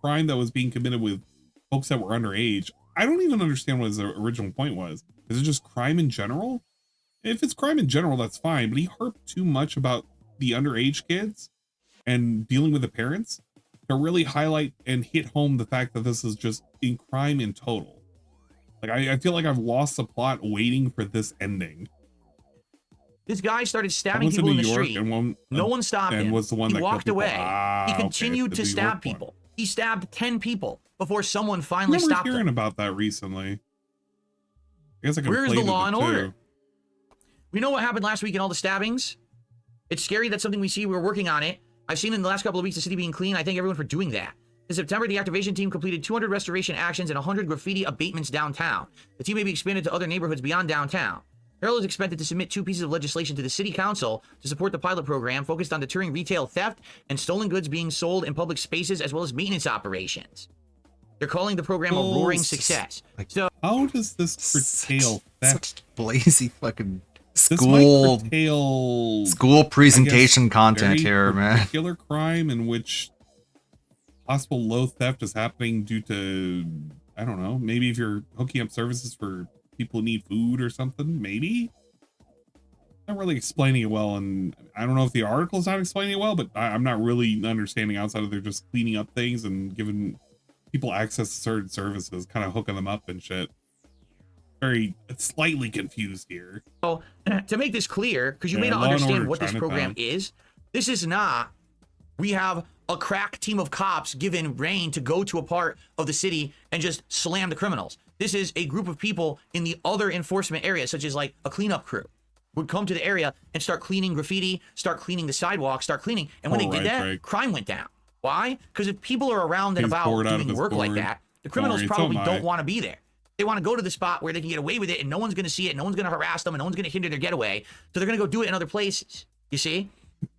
crime that was being committed with folks that were underage. I don't even understand what his original point was. Is it just crime in general? If it's crime in general, that's fine, but he harped too much about the underage kids and dealing with the parents to really highlight and hit home the fact that this is just in crime in total. Like, I feel like I've lost the plot waiting for this ending. This guy started stabbing people in the street. No one stopped him. Was the one he that walked away. He continued to stab people. He stabbed 10 people before someone finally stopped him. I'm hearing about that recently. I guess I Where's the law and order? We know what happened last week in all the stabbings. It's scary. That's something we see. We're working on it. I've seen in the last couple of weeks the city being clean. I thank everyone for doing that. In September, the activation team completed 200 restoration actions and 100 graffiti abatements downtown. The team may be expanded to other neighborhoods beyond downtown. Harrell is expected to submit 2 pieces of legislation to the city council to support the pilot program focused on deterring retail theft and stolen goods being sold in public spaces, as well as maintenance operations. They're calling the program a roaring success. So how does this curtail theft? Such lazy fucking school presentation content here, man. Particular crime in which possible low theft is happening due to, I don't know, maybe if you're hooking up services for people who need food or something, maybe. Not really explaining it well, and I don't know if the article's not explaining it well, but I'm not really understanding outside of they're just cleaning up things and giving people access to certain services, kind of hooking them up and shit. Very slightly confused here. So to make this clear, because you may not understand what this program is, this is not, we have a crack team of cops given reign to go to a part of the city and just slam the criminals. This is a group of people in the other enforcement areas, such as like a cleanup crew, would come to the area and start cleaning graffiti, start cleaning the sidewalk, start cleaning. And when they did that, crime went down. Why? Because if people are around and about doing work like that, the criminals probably don't want to be there. They want to go to the spot where they can get away with it and no one's going to see it, no one's going to harass them, and no one's going to hinder their getaway. So they're going to go do it in other places. You see?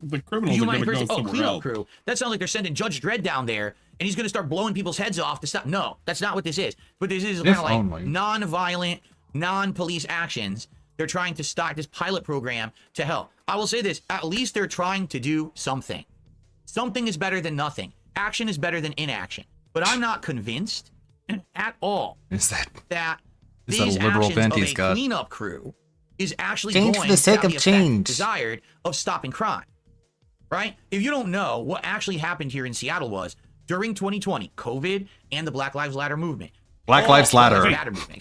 The criminals are going to go somewhere cleanup else. Crew. That sounds like they're sending Judge Dredd down there and he's going to start blowing people's heads off to stop. No, that's not what this is. But this is kind of like non-violent, non-police actions. They're trying to start this pilot program to help. I will say this, at least they're trying to do something. Something is better than nothing. Action is better than inaction. But I'm not convinced at all that these actions of a cleanup crew is actually going to have the effect desired of stopping crime. Right? If you don't know, what actually happened here in Seattle was during 2020, COVID and the Black Lives Matter movement. Black Lives Matter.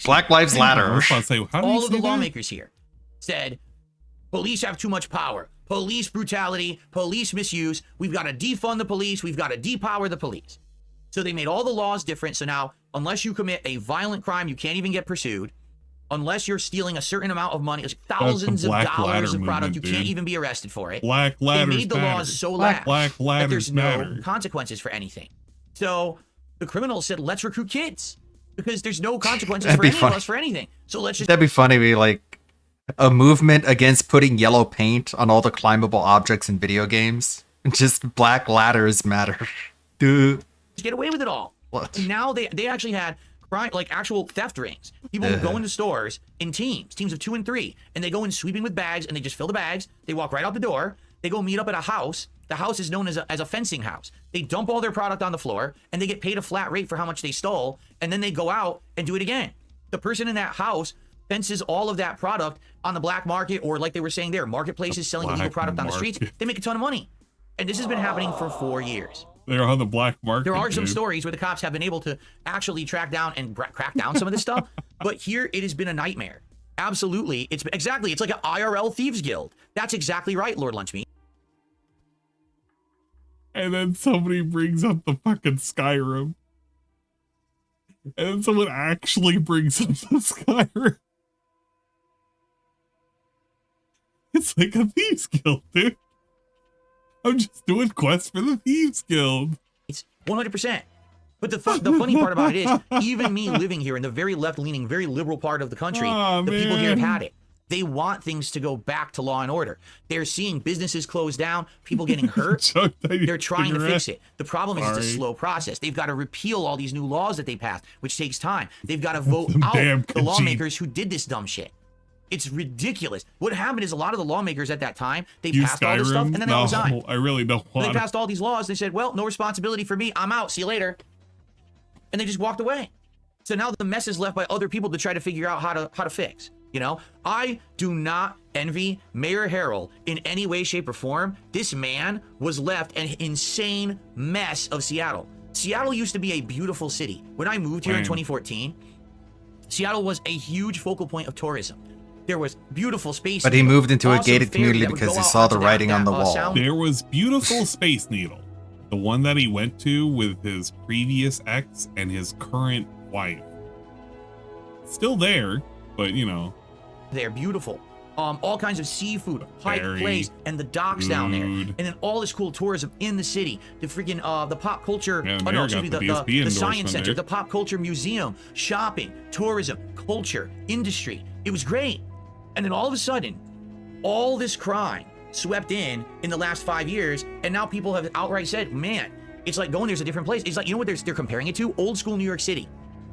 Black Lives Matter. All of the lawmakers here said, police have too much power. police brutality, police misuse. We've got to defund the police. We've got to depower the police. So they made all the laws different. So now, unless you commit a violent crime, you can't even get pursued. Unless you're stealing a certain amount of money, like thousands of dollars of product, you can't even be arrested for it. Black ladders They made the laws so lax that there's no consequences for anything. So the criminals said, let's recruit kids because there's no consequences for any of us for anything. So let's just... That'd be funny. Be like a movement against putting yellow paint on all the climbable objects in video games. Just black ladders matter. Dude. Just get away with it all. What? And now they actually had like actual theft rings. People would go into stores in teams of 2 and 3, and they go in sweeping with bags, and they just fill the bags. They walk right out the door. They go meet up at a house. The house is known as a fencing house. They dump all their product on the floor, and they get paid a flat rate for how much they stole, and then they go out and do it again. The person in that house fences all of that product on the black market, or like they were saying there, marketplaces selling illegal product on the streets. They make a ton of money. And this has been happening for 4 years. They're on the black market. There are some stories where the cops have been able to actually track down and crack down some of this stuff, but here it has been a nightmare. Absolutely. It's like an IRL thieves guild. That's exactly right, Lord Lunchmeat. And then somebody brings up the fucking Skyrim. And then someone actually brings up the Skyrim. It's like a thieves guild, dude. I'm just doing quests for the Thieves Guild. It's 100%. But the funny part about it is, even me living here in the very left-leaning, very liberal part of the country, the people here have had it. They want things to go back to law and order. They're seeing businesses close down, people getting hurt. They're trying to fix it. The problem is it's a slow process. They've got to repeal all these new laws that they passed, which takes time. They've got to vote out the lawmakers who did this dumb shit. It's ridiculous. What happened is a lot of the lawmakers at that time, they passed all this stuff and then they resigned. I really don't want They passed all these laws. They said, well, no responsibility for me. I'm out. See you later. And they just walked away. So now the mess is left by other people to try to figure out how to fix. You know, I do not envy Mayor Harrell in any way, shape, or form. This man was left an insane mess of Seattle. Seattle used to be a beautiful city. When I moved here in 2014, Seattle was a huge focal point of tourism. There was beautiful space. But he moved into a gated community because he saw the writing on the wall. There was beautiful Space Needle. The one that he went to with his previous ex and his current wife. Still there, but you know. They're beautiful. All kinds of seafood, Pike Place, and the docks down there, and then all this cool tourism in the city. The freaking the pop culture, the science center, the pop culture museum, shopping, tourism, culture, industry. It was great. And then all of a sudden, all this crime swept in the last 5 years, and now people have outright said, "Man, it's like going there's a different place." It's like, you know what they're comparing it to? Old school New York City.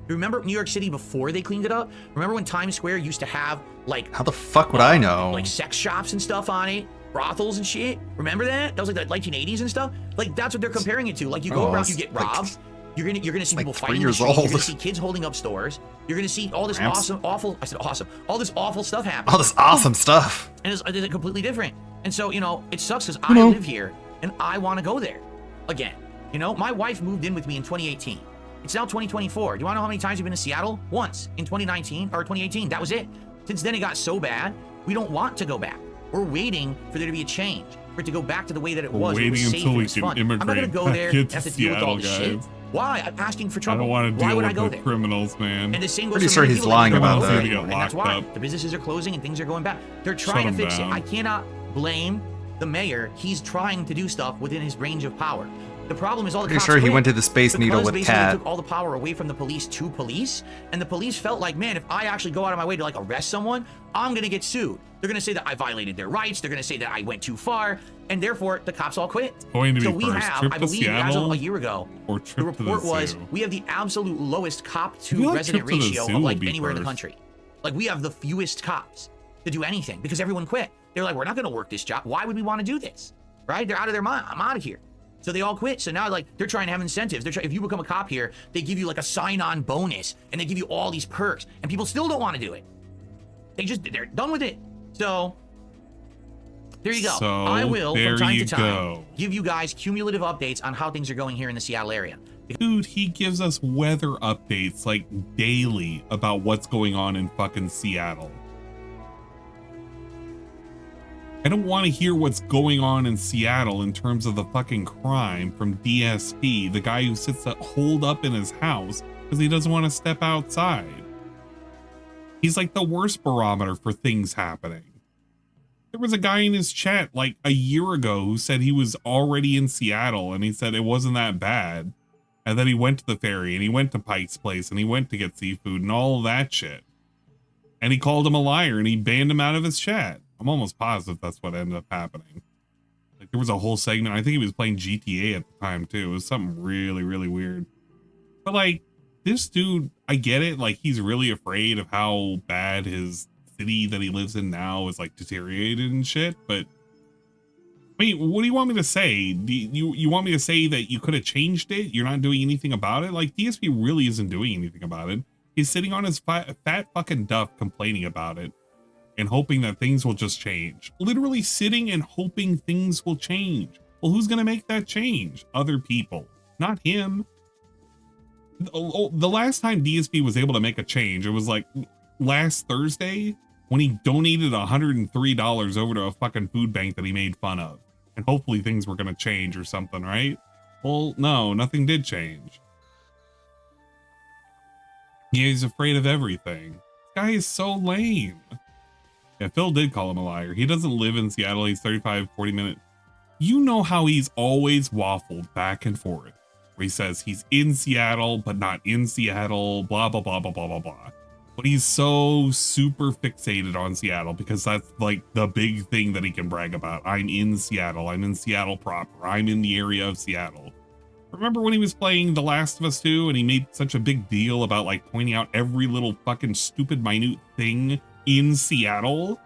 Remember New York City before they cleaned it up? Remember when Times Square used to have like how the fuck would I know? Like sex shops and stuff on it, brothels and shit. Remember that? That was like the 1980s and stuff. Like that's what they're comparing it to. Like you go around, you get robbed. You're gonna see people fighting in the street. You're gonna see kids holding up stores. You're gonna see all this all this awful stuff happen. All this awesome stuff. And it's completely different. And so, you know, it sucks because I live here and I want to go there again. You know, my wife moved in with me in 2018. It's now 2024. Do you want to know how many times we've been to Seattle? Once in 2019 or 2018. That was it. Since then, it got so bad, we don't want to go back. We're waiting for there to be a change, for it to go back to the way that it was. Waiting it was safe, until we it was can fun. immigrate. I'm not going to go there and have to deal with all this Seattle, shit. guys. Why? I'm asking for trouble. I don't want to Why deal would I with go the there? criminals, man. And the same goes Pretty for sure many he's people lying that about go that. there, and that's why the businesses are closing and things are going back. They're trying to fix it. I cannot blame the mayor. He's trying to do stuff within his range of power. The problem is all the Pretty cops sure he quit went to the Space Needle because with basically Kat. took all the power away from the police to police, and the police felt like, man, if I actually go out of my way to like arrest someone, I'm gonna get sued. They're gonna say that I violated their rights. They're gonna say that I went too far, and therefore the cops all quit. Going to so be we first, have, trip I to believe, as of Seattle a year ago, or the trip to report the was zoo? we have the absolute lowest cop feel to like resident trip to the ratio zoo of will like be anywhere in the first. country. Like we have the fewest cops to do anything because everyone quit. They're like, we're not gonna work this job. Why would we want to do this? Right? They're out of their mind. I'm out of here. So they all quit. So now, like, they're trying to have incentives. If you become a cop here, they give you like a sign-on bonus, and they give you all these perks, and people still don't want to do it. They're done with it. So there you go. So, I will, from there time you to time, go. give you guys cumulative updates on how things are going here in the Seattle area. Dude, he gives us weather updates like daily about what's going on in fucking Seattle. I don't want to hear what's going on in Seattle in terms of the fucking crime from DSP, the guy who sits holed up in his house because he doesn't want to step outside. He's like the worst barometer for things happening. There was a guy in his chat like a year ago who said he was already in Seattle and he said it wasn't that bad. And then he went to the ferry and he went to Pike's Place and he went to get seafood and all of that shit. And he called him a liar and he banned him out of his chat. I'm almost positive that's what ended up happening. Like there was a whole segment. I think he was playing GTA at the time too. It was something really, really weird. But like this dude, I get it. Like he's really afraid of how bad his city that he lives in now is like deteriorated and shit. But I mean, what do you want me to say? Do you want me to say that you could have changed it? You're not doing anything about it? Like DSP really isn't doing anything about it. He's sitting on his fat fucking duff complaining about it and hoping that things will just change. Literally sitting and hoping things will change. Well, who's going to make that change? Other people, not him. The last time DSP was able to make a change, it was like last Thursday when he donated $103 over to a fucking food bank that he made fun of. And hopefully things were going to change or something, right? Well, no, nothing did change. Yeah, he's afraid of everything. This guy is so lame. Yeah, Phil did call him a liar. He doesn't live in Seattle. He's 35, 40 minutes. You know how he's always waffled back and forth. Where he says he's in Seattle, but not in Seattle, blah, blah, blah, blah, blah, blah, blah. But he's so super fixated on Seattle because that's like the big thing that he can brag about. I'm in Seattle. I'm in Seattle proper. I'm in the area of Seattle. Remember when he was playing The Last of Us 2 and he made such a big deal about like pointing out every little fucking stupid minute thing in Seattle?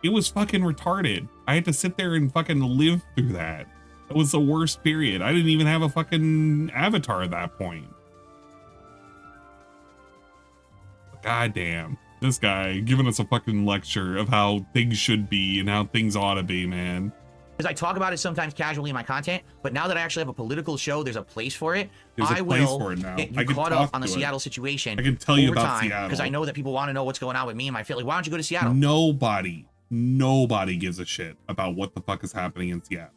It was fucking retarded. I had to sit there and fucking live through that. It was the worst period. I didn't even have a fucking avatar at that point. God damn. This guy giving us a fucking lecture of how things should be and how things ought to be, man. Because I talk about it sometimes casually in my content, but now that I actually have a political show, there's a place for it. There's I a place will for it now. get I you can caught talk up on the to it. Seattle situation. I can tell you over about time, Seattle. because I know that people want to know what's going on with me and my family. Why don't you go to Seattle? Nobody gives a shit about what the fuck is happening in Seattle.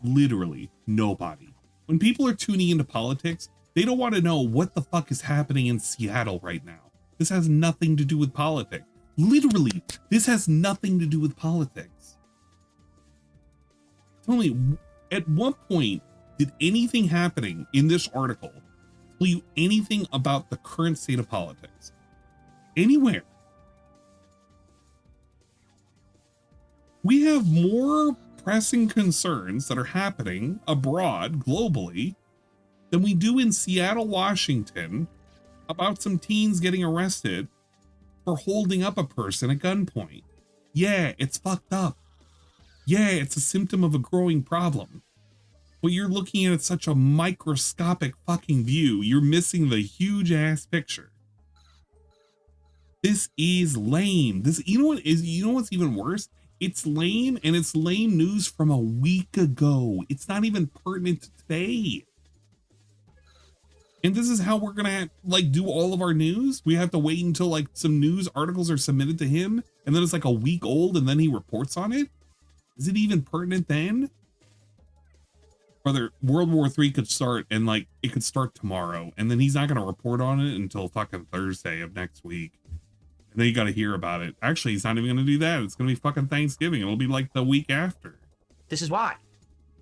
Literally nobody. When people are tuning into politics, they don't want to know what the fuck is happening in Seattle right now. This has nothing to do with politics. Literally, this has nothing to do with politics. Tell me, at what point did anything happening in this article tell you anything about the current state of politics? Anywhere. We have more pressing concerns that are happening abroad globally than we do in Seattle, Washington, about some teens getting arrested for holding up a person at gunpoint. Yeah, it's fucked up. Yeah, it's a symptom of a growing problem. But you're looking at it such a microscopic fucking view. You're missing the huge ass picture. This is lame. You know what's even worse? It's lame, and it's lame news from a week ago. It's not even pertinent to today. And this is how we're gonna like do all of our news. We have to wait until like some news articles are submitted to him, and then it's like a week old, and then he reports on it. Is it even pertinent then? Brother, World War III could start, and like it could start tomorrow, and then he's not gonna report on it until fucking Thursday of next week. And then you got to hear about it. Actually, he's not even gonna do that. It's gonna be fucking Thanksgiving. It'll be like the week after. This is why.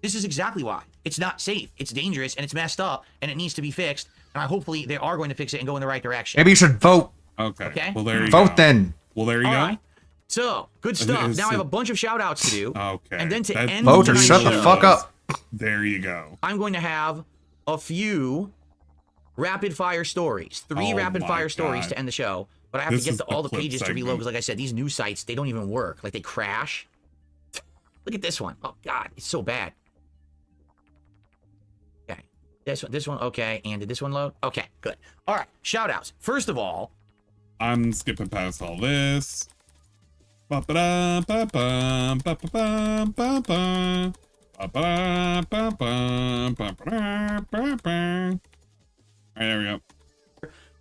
This is exactly why. It's not safe. It's dangerous, and it's messed up, and it needs to be fixed. And hopefully they are going to fix it and go in the right direction. Maybe you should vote. Okay. Well, there you go. Vote then. Well, there you All go. right. So, good stuff. Now I have a bunch of shout outs to do. Okay. And then to end vote or tonight's shut the show, fuck up. There you go. I'm going to have a few rapid fire stories. Three Oh rapid my fire stories God. to end the show. But I have This to get is to the all the clip pages to segment. reload because, like I said, these news sites, they don't even work. Like, they crash. Look at this one. Oh, God. It's so bad. Okay. This one. Okay. And did this one load? Okay. Good. All right. Shout outs. First of all, I'm skipping past all this. Ba-ba-da, ba-bum, ba-ba-bum, ba-bum. Ba-ba-da, ba-bum, ba-ba-da, ba-bum. All right, there we go.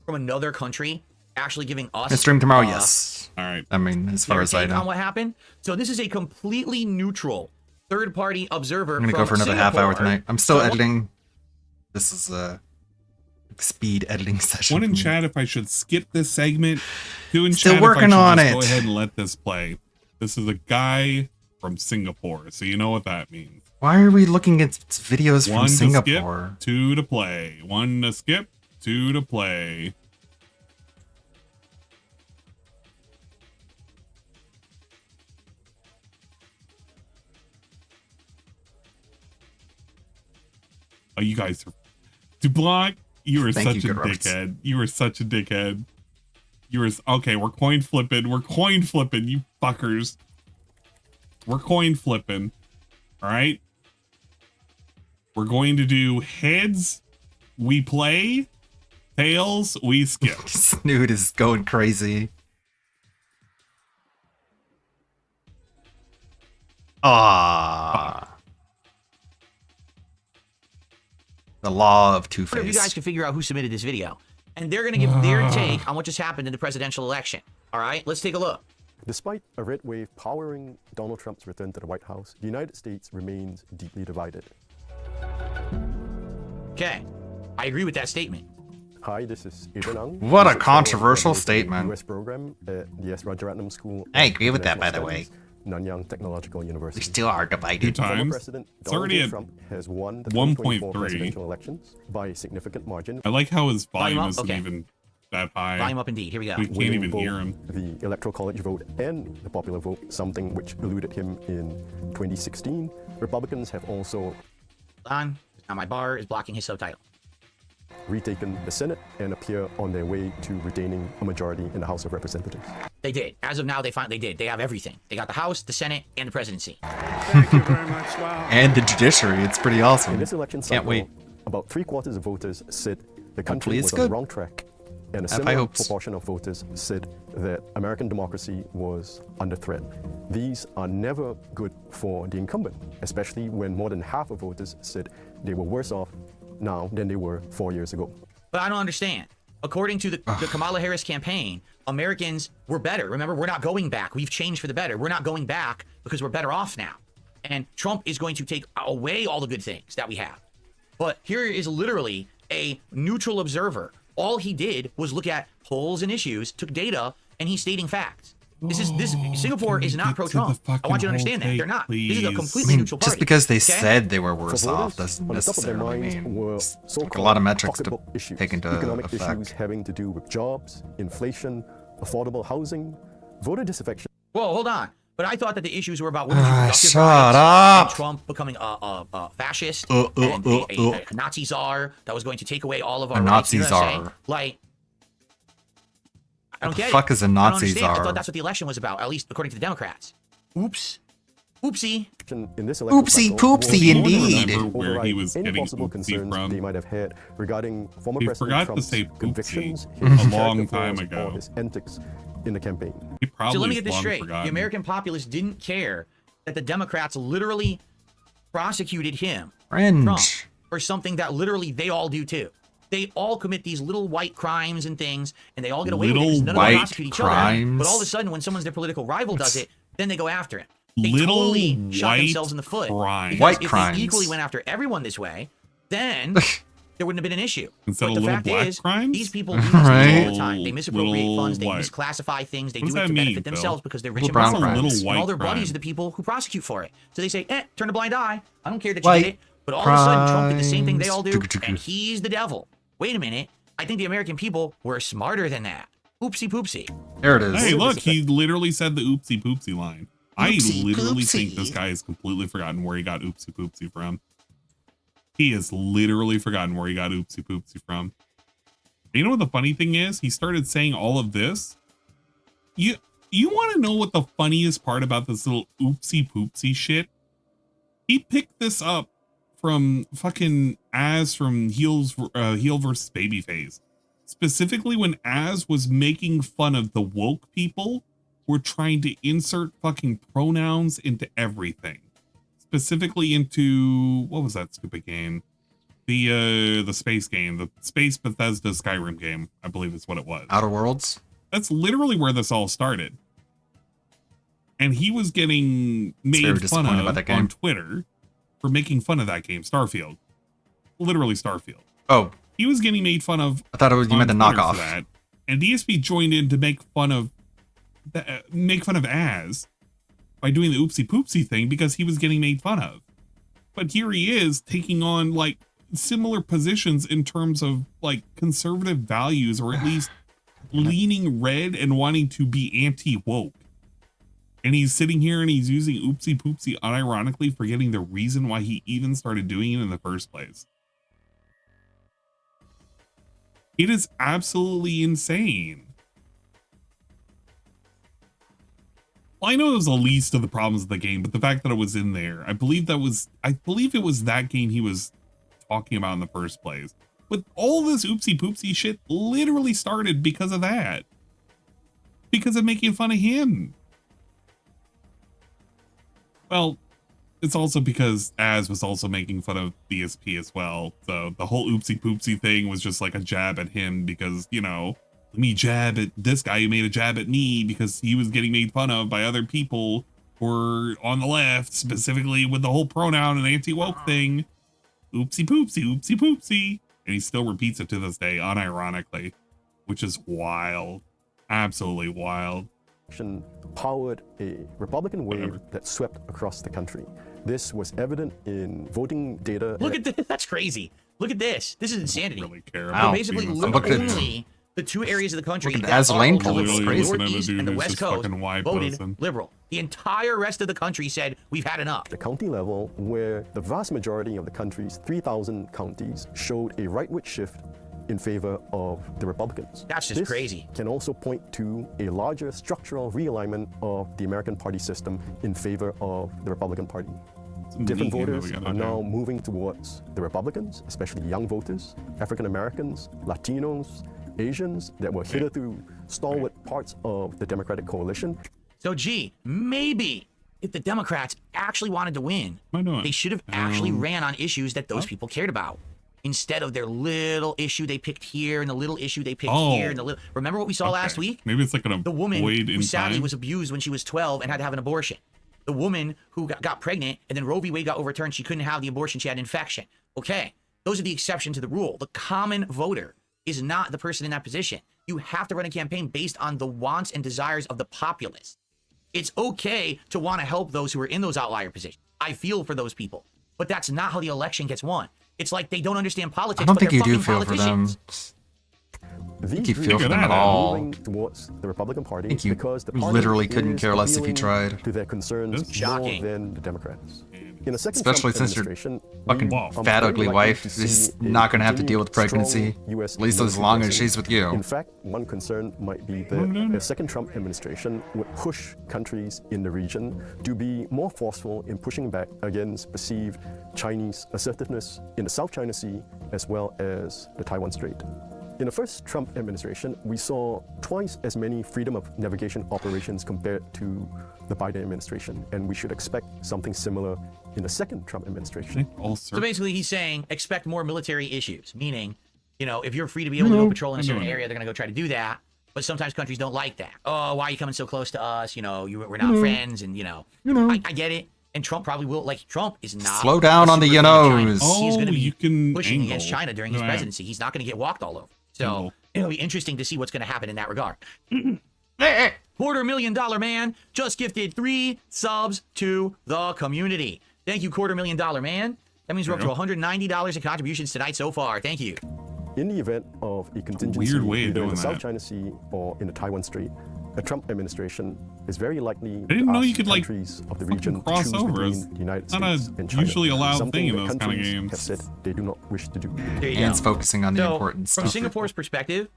from another country actually giving us Gonna stream tomorrow, yes. All right. I mean, as far Their as I take know. on what happened. So this is a completely neutral third-party observer. I'm gonna go from for another half hour Singapore. tonight. I'm still editing. This is a speed editing session. One in chat if I should skip this segment. Two in Still chat working if I on should just it. Go ahead and let this play. This is a guy from Singapore, so you know what that means. Why are we looking at videos One from to Singapore? skip, two to play. One to skip, two to play. Oh, you guys are... DuBlanc, you are Thank such you, a Gross. dickhead. You are such a dickhead. You are... Okay, we're coin flipping. We're coin flipping, you fuckers. We're coin flipping. All right? We're going to do heads, we play. Tails, we skip. Snoot is going crazy. Ah. The law of If you Two-Face. guys can figure out who submitted this video, and they're going to give their take on what just happened in the presidential election. All right, let's take a look. Despite a red wave powering Donald Trump's return to the White House, the United States remains deeply divided. Okay, I agree with that statement. Hi, this is Adrian Ang. What a research controversial fellow at the statement. US program at the S. Rajaratnam School. I of agree with that, by the International Studies, Nanyang Technological University. We still are divided. Two Former times. President It's Donald already J. at Trump has won the 1.3. 2024 presidential elections by a significant margin. I like how his Volume volume up? isn't Okay. even that high. Volume up indeed. Here we go. We can't winning even both hear him. the Electoral College vote and the popular vote, something which eluded him in 2016. Republicans have also On. Now my bar is blocking his subtitle. retaken the Senate and appear on their way to retaining a majority in the House of Representatives. They did. As of now, they did. They have everything. They got the House, the Senate, and the presidency. Thank you very much. Wow. And the judiciary. It's pretty awesome. In this election Can't cycle, wait. about 3/4 of voters said the Hopefully country it's was on the good. wrong track, and a Have high similar hopes. proportion of voters said that American democracy was under threat. These are never good for the incumbent, especially when more than half of voters said they were worse off now than they were 4 years ago. But I don't understand. According to the Kamala Harris campaign, Americans were better. Remember, we're not going back. We've changed for the better. We're not going back because we're better off now. And Trump is going to take away all the good things that we have. But here is literally a neutral observer. All he did was look at polls and issues, took data, and he's stating facts. Singapore is not pro-Trump. I want you to understand that. They're not. This is a completely neutral party. Just because they okay? said they were worse For voters, off doesn't on the top of their necessarily minds mean were it's like a so-called lot of metrics to pocketbook issues, take into economic effect. issues having to do with jobs, inflation, affordable housing, voter disaffection. Whoa, hold on. But I thought that the issues were about women's reproductive shut rights up. and Trump becoming a fascist and a Nazi czar that was going to take away all of our A rights. Nazi You know what I'm saying? czar. Like, I don't get it. fuck is a I don't Nazi understand. I czar? thought that's what the election was about, at least according to the Democrats. Oops. Oopsie. In this election Oopsie cycle will poopsie indeed. Remember where he override was any getting possible oopsie concerns from. they might have had regarding former He President forgot to Trump's say poopsie convictions, a his long character time flaws, ago. or his antics in the campaign. He probably So let me is get this long straight. forgotten. The American populace didn't care that the Democrats literally prosecuted him, Fringe. Trump, for something that literally they all do too. They all commit these little white crimes and things, and they all get away with it because none of them prosecute each other. But all of a sudden, when someone's their political rival does it, then they go after him. They Little totally shot white themselves in the foot. crimes. Because White if crimes. they equally went after everyone this way, then there wouldn't have been an issue. Instead but of the little fact black is, crimes? these people do these things all Right. the time. They misappropriate Little funds, they white. misclassify things, they What do does it to that mean, benefit Phil? themselves because they're rich Little and brown powerful. crimes. Little And all white their buddies crimes. are the people who prosecute for it. So they say, turn a blind eye. I don't care that you White did it. But all of a sudden, Trump did the same thing they all do, crimes. and he's the devil. Wait a minute. I think the American people were smarter than that. Oopsie poopsie. There it is. Hey, look, he literally said the oopsie poopsie line. I Oopsie literally poopsie. think this guy has completely forgotten where he got oopsie poopsie from. He has literally forgotten where he got oopsie poopsie from. You know what the funny thing is? He started saying all of this. You want to know what the funniest part about this little oopsie poopsie shit? He picked this up from fucking Az from Heel versus Babyface. Specifically when Az was making fun of the woke people who were trying to insert fucking pronouns into everything. Specifically into, what was that stupid game? The space game, the Space Bethesda Skyrim game, I believe is what it was. Outer Worlds? That's literally where this all started. and he was getting very made fun disappointed of about that game. on Twitter for making fun of that game, Starfield. Literally Starfield. Oh, he was getting made fun of. I thought it was you meant the Twitter for knockoff. that, and DSP joined in to make fun of Az by doing the oopsie poopsie thing because he was getting made fun of. But here he is taking on like similar positions in terms of like conservative values, or at least leaning red and wanting to be anti-woke. And he's sitting here and he's using oopsie poopsie unironically, forgetting the reason why he even started doing it in the first place. It is absolutely insane. Well, I know it was the least of the problems of the game, but the fact that it was in there, I believe it was that game he was talking about in the first place. But all this oopsie poopsie shit literally started because of that. Because of making fun of him. Well, it's also because Az was also making fun of DSP as well. So the whole oopsie poopsie thing was just like a jab at him because, you know, let me jab at this guy who made a jab at me because he was getting made fun of by other people who were on the left, specifically with the whole pronoun and anti-woke thing. Oopsie poopsie, oopsie poopsie. And he still repeats it to this day, unironically, which is wild. Absolutely wild. Powered a Republican wave that swept across the country. This was evident in voting data. Look at this. That's crazy. Look at this. This is insanity. Really care So about basically, being look a only the two areas of the country Look at that Az are Lane liberal. poll, it's The crazy. Northeast and the Dude, West this Coast fucking white voted person. liberal. The entire rest of the country said, we've had enough. The county level, where the vast majority of the country's 3,000 counties showed a rightward shift in favor of the Republicans. That's just This crazy. Can also point to a larger structural realignment of the American party system in favor of the Republican Party. Different voters are now moving towards the Republicans, especially young voters, African Americans, Latinos, Asians that were hitherto stalwart parts of the Democratic coalition. So, gee, maybe if the Democrats actually wanted to win, they should have actually ran on issues that those people cared about, instead of their little issue they picked here and the little issue they picked here and the little. Remember what we saw last week? Maybe it's like The woman void who in sadly time. was abused when she was 12 and had to have an abortion. The woman who got pregnant and then Roe v. Wade got overturned. She couldn't have the abortion. She had an infection. Okay, those are the exception to the rule. The common voter is not the person in that position. You have to run a campaign based on the wants and desires of the populace. It's okay to want to help those who are in those outlier positions. I feel for those people, but that's not how the election gets won. It's like they don't understand politics. I don't but think they're you do fucking feel for them. politicians. I think you feel for them at all. Moving towards the Republican Party I think you because the party literally couldn't is care less if you appealing tried. to their concerns more Shocking. than the Democrats. In a second Especially Trump since your administration, fucking we are fat, very ugly likely wife to is see a not going to have to deal with continued pregnancy, strong US at least as military long as presence. she's with you. In fact, one concern might be that a second Trump administration would push countries in the region to be more forceful in pushing back against perceived Chinese assertiveness in the South China Sea as well as the Taiwan Strait. In the first Trump administration, we saw twice as many freedom of navigation operations compared to the Biden administration, and we should expect something similar in the second Trump administration. So basically, he's saying expect more military issues, meaning, you know, if you're free to be able to go patrol in a certain area, they're going to go try to do that. But sometimes countries don't like that. Oh, why are you coming so close to us? You know, we're not friends, and I get it. And Trump probably will. Like, Trump is not. Slow down on the you-knows. you-knows. He's going to you be can pushing angle. against China during his Go ahead. presidency. He's not going to get walked all over. So it'll be interesting to see what's going to happen in that regard. $250,000 man just gifted 3 subs to the community. Thank you, $250,000 man. That means we're up to $190 in contributions tonight so far. Thank you. In the event of a contingency Weird way of either in doing the South that. China Sea or in the Taiwan Strait, a Trump administration is very likely I didn't to know ask you could, like, countries of the region to cross choose over. between the United It's not a States and China. usually allowed something thing in that those kind of countries games. have said they do not wish to do. There you And go. it's focusing on the So, important from stuff. Singapore's perspective,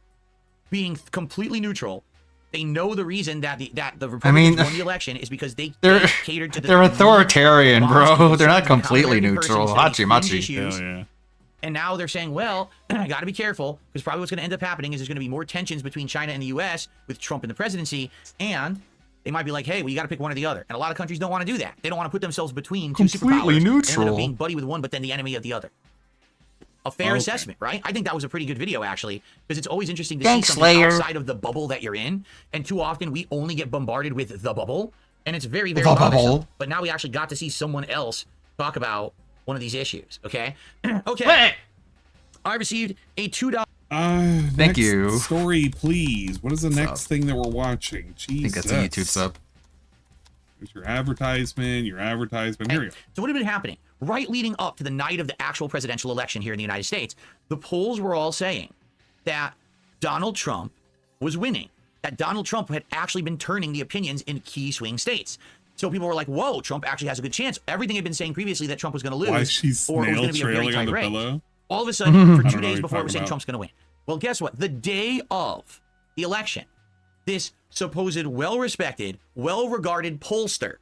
being completely neutral, they know the reason that the I Republicans mean, won the election is because they They're catered to the they're authoritarian, bro. Monsters, They're not certain completely counter-person neutral. study, Hachi fringe machi. issues. Hell yeah. And now they're saying, well, I got to be careful because probably what's going to end up happening is there's going to be more tensions between China and the U.S. with Trump in the presidency, and they might be like, hey, well, you got to pick one or the other. And a lot of countries don't want to do that. They don't want to put themselves between two Completely superpowers and end neutral. up being buddy with one, but then the enemy of the other. A fair assessment, right? I think that was a pretty good video, actually, because it's always interesting to Thanks, see something Slayer. outside of the bubble that you're in. And too often, we only get bombarded with the bubble. And it's very, very bothersome. But now we actually got to see someone else talk about one of these issues, okay? Okay. I received a $2... Thank you. Story, please. What is the next thing that we're watching? Jesus. I think that's a YouTube sub. There's your advertisement, Here we go. So what had been happening? Right leading up to the night of the actual presidential election here in the United States, the polls were all saying that Donald Trump was winning. That Donald Trump had actually been turning the opinions in key swing states. So people were like, whoa, Trump actually has a good chance. Everything had been saying previously that Trump was going to lose. Why is she snail trailing on the pillow? All of a sudden, for 2 know days what before, it you're was saying talking Trump's going to win. Well, guess what? The day of the election, this supposed well-respected, well-regarded pollster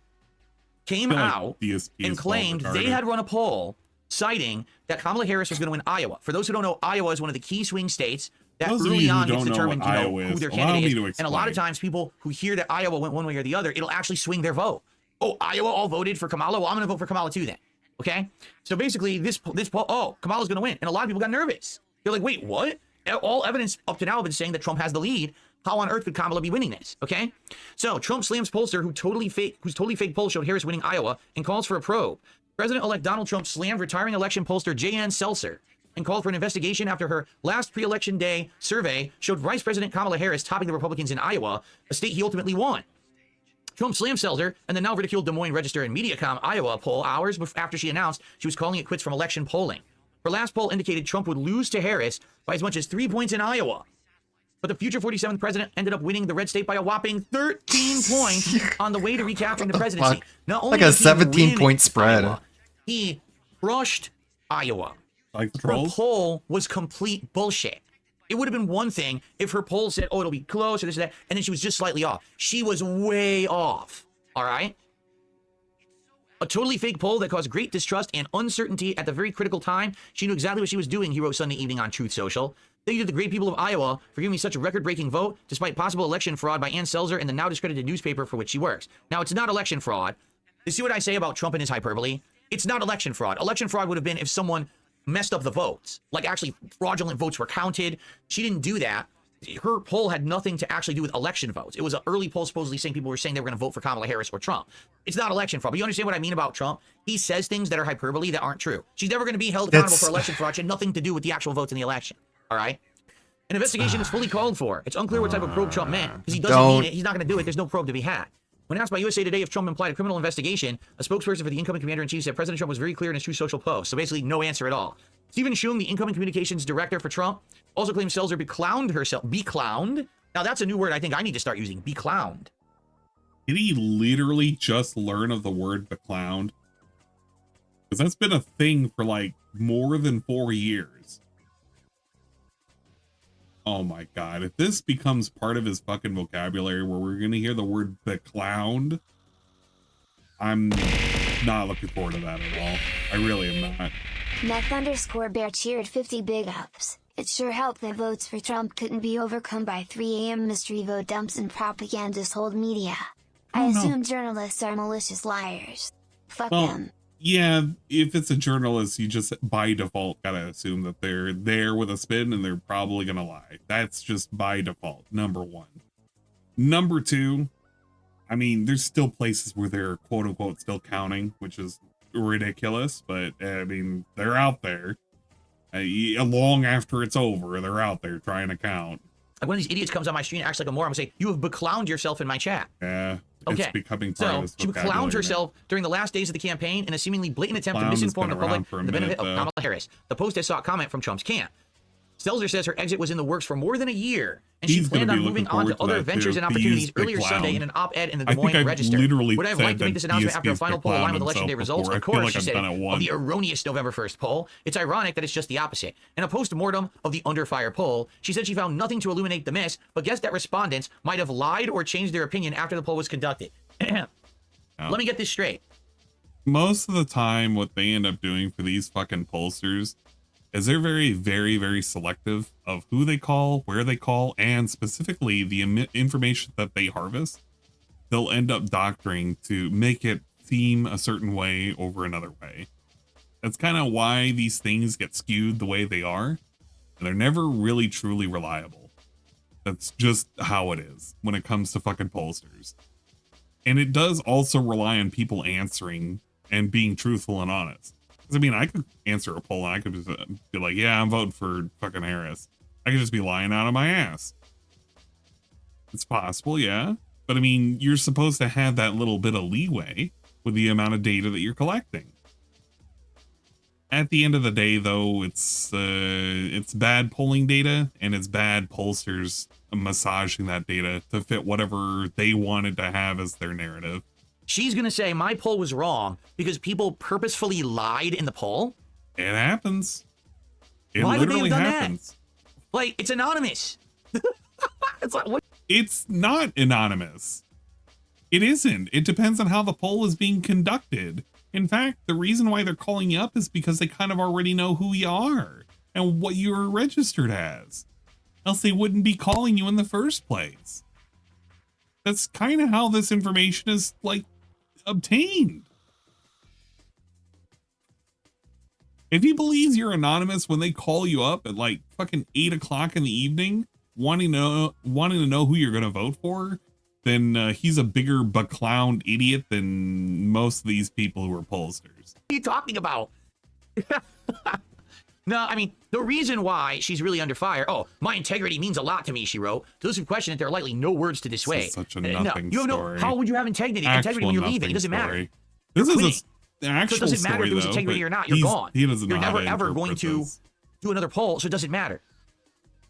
came out and claimed they had run a poll citing that Kamala Harris was going to win Iowa. For those who don't know, Iowa is one of the key swing states that early on gets determined who their candidate is. And a lot of times people who hear that Iowa went one way or the other, it'll actually swing their vote. Oh, Iowa all voted for Kamala? Well, I'm going to vote for Kamala too then. Okay? So basically, this poll, oh, Kamala's going to win. And a lot of people got nervous. They're like, wait, what? All evidence up to now have been saying that Trump has the lead. How on earth could Kamala be winning this? Okay? So Trump slams pollster whose totally fake poll showed Harris winning Iowa and calls for a probe. President-elect Donald Trump slammed retiring election pollster J.N. Seltzer and called for an investigation after her last pre-election day survey showed Vice President Kamala Harris topping the Republicans in Iowa, a state he ultimately won. Trump slammed Seltzer and the now ridiculed Des Moines Register and Mediacom Iowa poll hours after she announced she was calling it quits from election polling. Her last poll indicated Trump would lose to Harris by as much as 3 points in Iowa. But the future 47th president ended up winning the red state by a whopping 13 points on the way to recapturing the presidency. Not only like a 17-point spread. Iowa, he crushed Iowa. Like the Her poll was complete bullshit. It would have been one thing if her poll said, oh, it'll be close or this or that, and then she was just slightly off. She was way off, all right? A totally fake poll that caused great distrust and uncertainty at the very critical time. She knew exactly what she was doing, he wrote Sunday evening on Truth Social. Thank you to the great people of Iowa for giving me such a record-breaking vote, despite possible election fraud by Ann Seltzer and the now discredited newspaper for which she works. Now, it's not election fraud. You see what I say about Trump and his hyperbole? It's not election fraud. Election fraud would have been if someone messed up the votes. Like, actually, fraudulent votes were counted. She didn't do that. Her poll had nothing to actually do with election votes. It was an early poll supposedly saying people were saying they were going to vote for Kamala Harris or Trump. It's not election fraud. But you understand what I mean about Trump? He says things that are hyperbole that aren't true. She's never going to be held accountable for election fraud. She had nothing to do with the actual votes in the election. All right? An investigation is fully called for. It's unclear what type of probe Trump meant because he doesn't mean it. He's not going to do it. There's no probe to be had. When asked by USA Today if Trump implied a criminal investigation, a spokesperson for the incoming commander-in-chief said President Trump was very clear in his Truth Social post. So basically, no answer at all. Stephen Shum, the incoming communications director for Trump, also claims Seltzer beclowned herself. Beclowned? Now, that's a new word I think I need to start using. Beclowned. Did he literally just learn of the word beclowned? Because that's been a thing for like more than 4 years. Oh my god, if this becomes part of his fucking vocabulary where we're gonna hear the word beclowned, I'm not looking forward to that at all. I really am not. Meth_bear cheered 50 big ups. It sure helped that votes for Trump couldn't be overcome by 3 a.m. mystery vote dumps and propagandist hold media. I assume journalists are malicious liars. Fuck them. Yeah, if it's a journalist, you just by default gotta assume that they're there with a spin and they're probably gonna lie. That's just by default, number one. Number two, I mean, there's still places where they're quote unquote still counting, which is ridiculous, but I mean, they're out there. Long after it's over, they're out there trying to count. Like one of these idiots comes on my screen and acts like a moron, I'm gonna say, you have beclowned yourself in my chat. Yeah. Okay. It's becoming part of his she beclowned herself during the last days of the campaign in a seemingly blatant attempt to misinform the public for the benefit of Kamala Harris. The post has sought comment from Trump's camp. Seltzer says her exit was in the works for more than a year, and she planned on moving on to other ventures and opportunities earlier Sunday in an op-ed in the Des Moines Register. Would I have liked to make this announcement after a final poll aligned with election day results? Of course, she said, of the erroneous November 1st poll. It's ironic that it's just the opposite. In a post-mortem of the under fire poll, she said she found nothing to illuminate the miss, but guessed that respondents might have lied or changed their opinion after the poll was conducted. Let me get this straight. Most of the time, what they end up doing for these fucking pollsters is they're very, very, very selective of who they call, where they call, and specifically the information that they harvest. They'll end up doctoring to make it seem a certain way over another way. That's kind of why these things get skewed the way they are. And they're never really truly reliable. That's just how it is when it comes to fucking pollsters. And it does also rely on people answering and being truthful and honest. Because I mean, I could answer a poll and I could just be like, yeah, I'm voting for fucking Harris. I could just be lying out of my ass. It's possible, yeah. But I mean, you're supposed to have that little bit of leeway with the amount of data that you're collecting. At the end of the day, though, it's bad polling data, and it's bad pollsters massaging that data to fit whatever they wanted to have as their narrative. She's going to say my poll was wrong because people purposefully lied in the poll? It happens. It Why literally would they have done happens. That? Like, it's anonymous. It's like, what? It's not anonymous. It isn't. It depends on how the poll is being conducted. In fact, the reason why they're calling you up is because they kind of already know who you are and what you're registered as. Else they wouldn't be calling you in the first place. That's kind of how this information is, like, obtained. If he believes you're anonymous when they call you up at like fucking 8 o'clock in the evening, wanting to know who you're going to vote for, then he's a bigger beclowned idiot than most of these people who are pollsters. What are you talking about? No, I mean, the reason why she's really under fire. Oh, my integrity means a lot to me, she wrote. To those who question it, there are likely no words to dissuade. This is such a nothing story. How would you have integrity when you're leaving? It doesn't matter. This You're is an actual so it doesn't matter story, if there was though, integrity but or not. You're gone. He doesn't know You're how never to ever going interpret to this. do another poll, so it doesn't matter.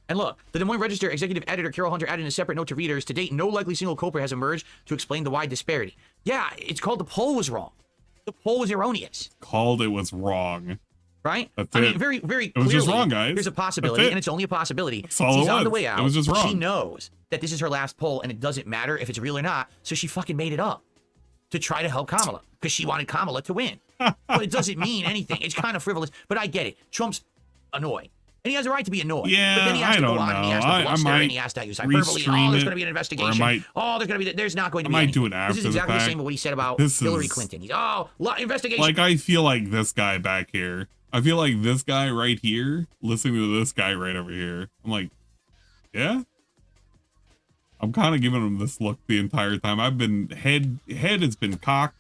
And look, the Des Moines Register executive editor Carol Hunter added in a separate note to readers, to date, no likely single culprit has emerged to explain the wide disparity. Yeah, it's called the poll was wrong. The poll was erroneous. Called it was wrong. Right? That's I it. mean, very, very It clearly, was just wrong, guys. There's a possibility, That's it. and it's only a possibility. That's all She's it on the was. way out. It was just wrong. She knows that this is her last poll, and it doesn't matter if it's real or not, so she fucking made it up to try to help Kamala, because she wanted Kamala to win. But it doesn't mean anything. It's kind of frivolous, but I get it. Trump's annoying. And he has a right to be annoyed. Yeah, but then he has I to go don't on and he has know. to I bluster might and he has to use hyperbole. restream Oh, there's it, going to be an or I investigation. might- Oh, there's going to be. There's not going to I be. might anything. do it after This is the exactly the fact. same as what he said about This Hillary is- Clinton. He's investigation. Like, I feel like this guy back here. I feel like this guy right here, listening to this guy right over here. I'm like, yeah? I'm kind of giving him this look the entire time. I've been, head has been cocked.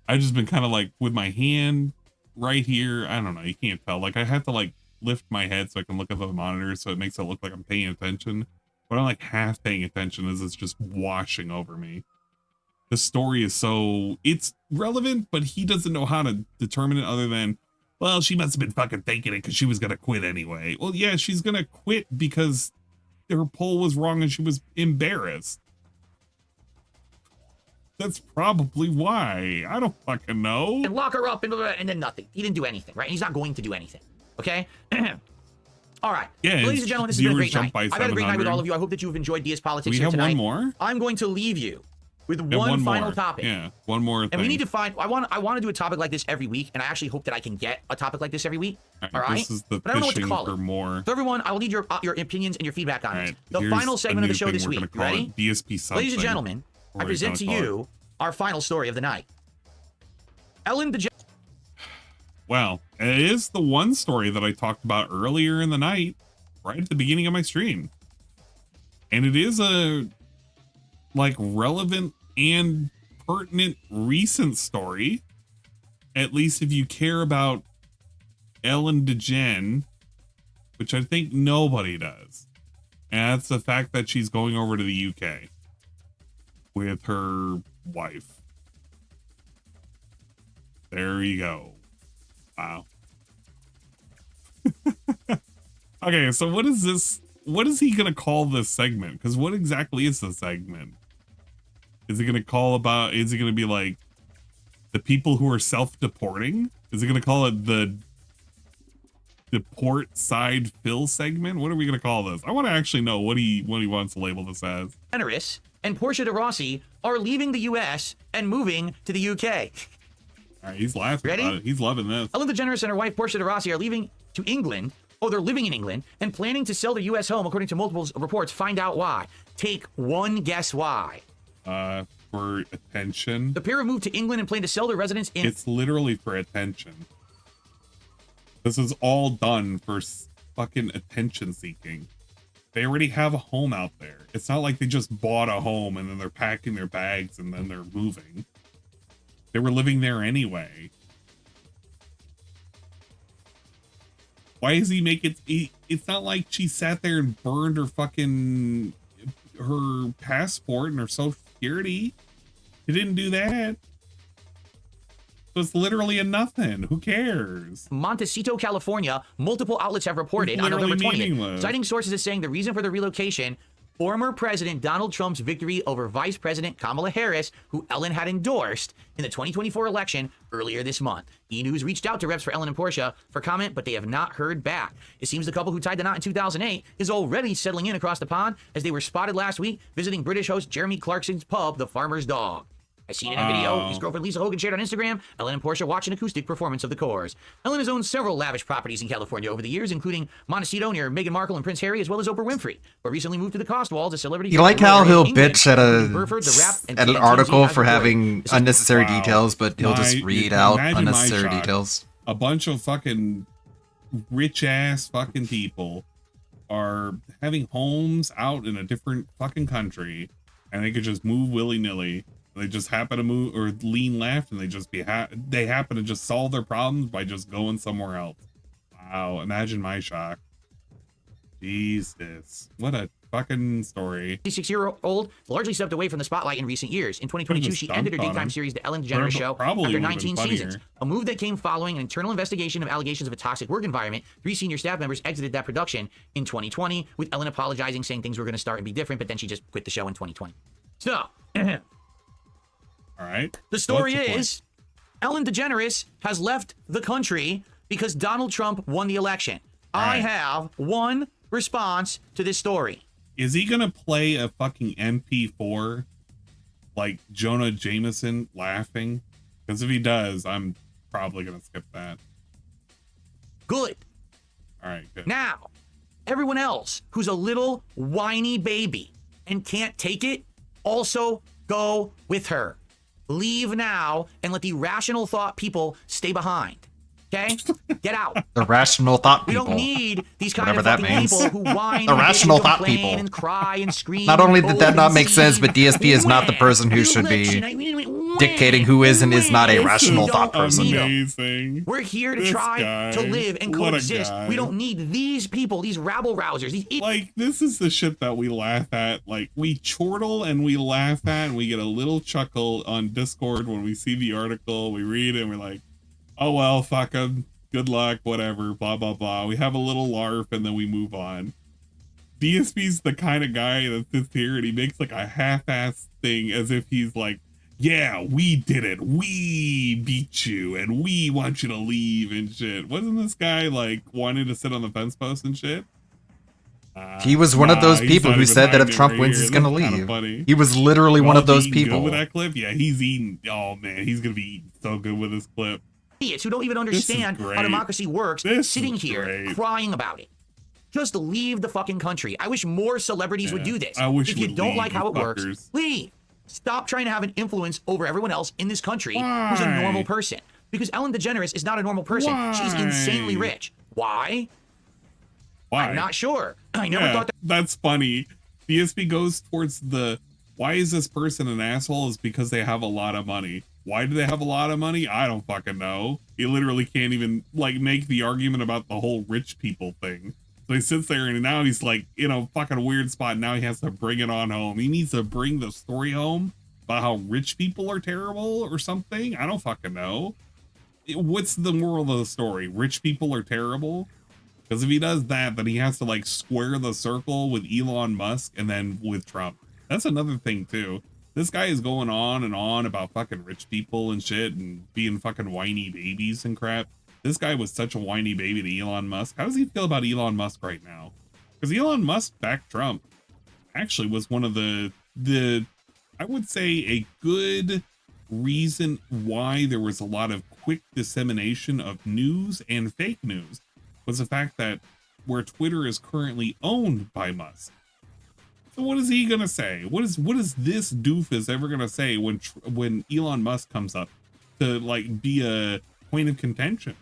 I've just been kind of like with my hand right here. I don't know. You can't tell. Like, I have to like lift my head so I can look at the monitor so it makes it look like I'm paying attention. But I'm like half paying attention as it's just washing over me. The story is it's relevant, but he doesn't know how to determine it other than, well, she must have been fucking thinking it because she was going to quit anyway. Well, yeah, she's going to quit because her poll was wrong and she was embarrassed. That's probably why. I don't fucking know. And lock her up and then nothing. He didn't do anything, right? He's not going to do anything. Okay? All right. Yeah, Ladies and gentlemen, this has been a great night. by I've had a great night with 700. all of you. I hope that you've enjoyed DS Politics We here have tonight. one more? I'm going to leave you with Yeah, one final more. topic. Yeah, one more thing. And we need to find. I want to do a topic like this every week, and I actually hope that I can get a topic like this every week. All right. This is the But I don't know what to fishing call for it. more. So everyone, I will need your opinions and your feedback on it. The Here's final a segment of new the show thing this we're week. gonna You call ready? it DSP something. Ladies and gentlemen, I Or we're present to gonna call you our final story of the night. Ellen DeGeneres. Well, it is the one story that I talked about earlier in the night, right at the beginning of my stream. And it is a like relevant and pertinent recent story. At least if you care about Ellen DeGeneres, which I think nobody does. And that's the fact that she's going over to the UK with her wife. There you go. Wow. Okay, so what is this? What is he going to call this segment? Because what exactly is the segment? Is it going to call about, is it going to be like the people who are self-deporting? Is it going to call it the deport side Phil segment? What are we going to call this? I want to actually know what he wants to label this as. DeGeneres and Portia de Rossi are leaving the U.S. and moving to the UK. All right, he's laughing Ready? about it. He's loving this. Ellen DeGeneres and her wife Portia de Rossi are leaving to England. Oh, they're living in England and planning to sell their U.S. home, according to multiple reports. Find out why. Take one guess why. For attention. The pair have moved to England and plan to sell their residence in. It's literally for attention. This is all done for fucking attention seeking. They already have a home out there. It's not like they just bought a home and then they're packing their bags and then they're moving. They were living there anyway. Why is he making it? It's not like she sat there and burned her passport and her social security. He didn't do that. So it's literally a nothing. Who cares? Montecito, California, multiple outlets have reported on November 20th, citing sources as saying the reason for the relocation, former President Donald Trump's victory over Vice President Kamala Harris, who Ellen had endorsed in the 2024 election earlier this month. E-News reached out to reps for Ellen and Portia for comment, but they have not heard back. It seems the couple who tied the knot in 2008 is already settling in across the pond, as they were spotted last week visiting British host Jeremy Clarkson's pub, The Farmer's Dog. I seen in a video his girlfriend Lisa Hogan shared on Instagram. Ellen and Portia watch an acoustic performance of The Corrs. Ellen has owned several lavish properties in California over the years, including Montecito near Meghan Markle and Prince Harry, as well as Oprah Winfrey, but recently moved to the Cotswolds as celebrity. You like how he'll bitch at an article for having unnecessary details, but he'll just read out unnecessary details. A bunch of fucking rich ass fucking people are having homes out in a different fucking country, and they could just move willy-nilly. They just happen to move or lean left, and they happen to just solve their problems by just going somewhere else. Wow, imagine my shock. Jesus, what a fucking story. 56-year-old largely stepped away from the spotlight in recent years. In 2022, she ended her daytime series The Ellen DeGeneres Show after 19 seasons, a move that came following an internal investigation of allegations of a toxic work environment. 3 senior staff members exited that production in 2020, with Ellen apologizing, saying things were going to start and be different, but then she just quit the show in 2020. So, all right. The story is Ellen DeGeneres has left the country because Donald Trump won the election. I have one response to this story. Is he going to play a fucking MP4 like Jonah Jameson laughing? Because if he does, I'm probably going to skip that. Good. All right, good. Now, everyone else who's a little whiny baby and can't take it, also go with her. Leave now and let the rational thought people stay behind. Okay? Get out. The rational thought people. We don't need these kind Whatever of fucking people who whine the and rational thought people. And cry and scream. Not only did that not make sense, but DSP is not the person who should be dictating who is and is not a rational thought person. Amazing. We're here to try to live and coexist. We don't need these people, these rabble rousers. Like, this is the shit that we laugh at. Like, we chortle and we laugh at, and we get a little chuckle on Discord when we see the article. We read it and we're like, oh well, fuck them, good luck, whatever, blah blah blah. We have a little larf and then we move on. DSP's the kind of guy that sits here and he makes like a half-ass thing as if he's like, yeah, we did it, we beat you, and we want you to leave and shit. Wasn't this guy like wanting to sit on the fence post and shit? He was one of those people who said that if Trump wins, he's gonna leave. He was literally one of those people. With that clip, yeah, he's eating. Oh man, he's gonna be eating so good with this clip. Idiots who don't even understand how democracy works, sitting here crying about it. Just leave the fucking country. I wish more celebrities would do this. I wish if you don't like how it works, leave. Stop trying to have an influence over everyone else in this country who's a normal person. Because Ellen DeGeneres is not a normal person. She's insanely rich. Why? I'm not sure. I never thought that. That's funny. DSP goes towards the why is this person an asshole is because they have a lot of money. Why do they have a lot of money? I don't fucking know. He literally can't even like make the argument about the whole rich people thing. So he sits there and now he's like in a fucking weird spot. Now he has to bring it on home. He needs to bring the story home about how rich people are terrible or something. I don't fucking know. What's the moral of the story? Rich people are terrible? Because if he does that, then he has to like square the circle with Elon Musk and then with Trump. That's another thing too. This guy is going on and on about fucking rich people and shit and being fucking whiny babies and crap. This guy was such a whiny baby to Elon Musk. How does he feel about Elon Musk right now? Because Elon Musk backed Trump actually was one of the I would say a good reason why there was a lot of quick dissemination of news and fake news was the fact that where Twitter is currently owned by Musk. So what is he gonna say? What is this doofus ever gonna say when Elon Musk comes up to like be a point of contention?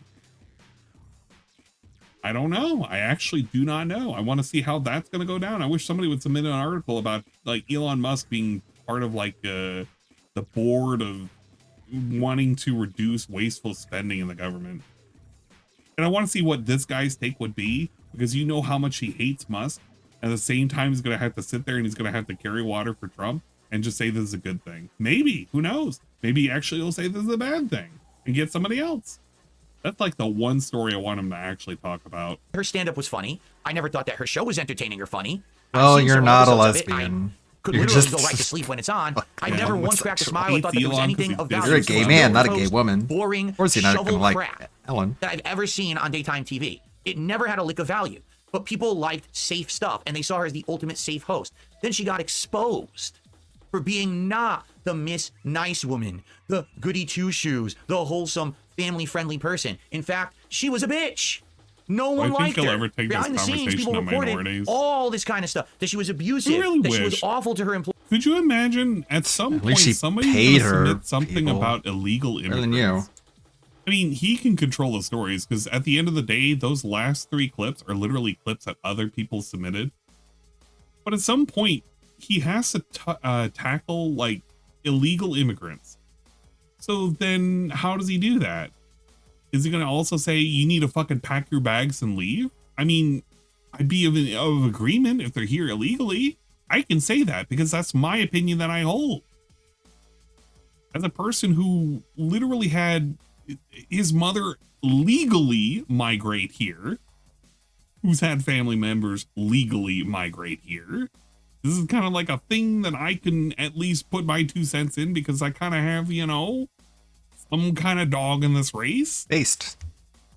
I don't know. I actually do not know. I want to see how that's going to go down. I wish somebody would submit an article about like Elon Musk being part of like the board of wanting to reduce wasteful spending in the government. And I want to see what this guy's take would be, because you know how much he hates Musk. At the same time, he's going to have to sit there and he's going to have to carry water for Trump and just say this is a good thing. Maybe, who knows? Maybe actually he'll say this is a bad thing and get somebody else. That's like the one story I want him to actually talk about. Her stand-up was funny. I never thought that her show was entertaining or funny. Well, you're not a lesbian. Could You're literally just go right to sleep when it's on. I man, never once cracked a smile or thought that there was anything of value. You're a gay man, not a gay woman. Boring, Of course you're not shovel gonna like crap Ellen. that I've ever seen on daytime TV. It never had a lick of value, but people liked safe stuff, and they saw her as the ultimate safe host. Then she got exposed for being not the Miss Nice Woman, the goody two-shoes, the wholesome, family-friendly person. In fact, she was a bitch. No one liked her. Ever take Behind the this scenes, people conversation on reported minorities. all this kind of stuff. That she was abusive, I really that she was wish. awful to her employees. Could you imagine at some point least she somebody paid gonna her submit something people. about illegal Better than immigrants? you. I mean, he can control the stories because at the end of the day, those last 3 clips are literally clips that other people submitted. But at some point, he has to tackle like illegal immigrants. So then how does he do that? Is he going to also say you need to fucking pack your bags and leave? I mean, I'd be of agreement if they're here illegally. I can say that because that's my opinion that I hold. As a person who literally had his mother legally migrate here, who's had family members legally migrate here, this is kind of like a thing that I can at least put my 2 cents in because I kind of have, you know, some kind of dog in this race. Based.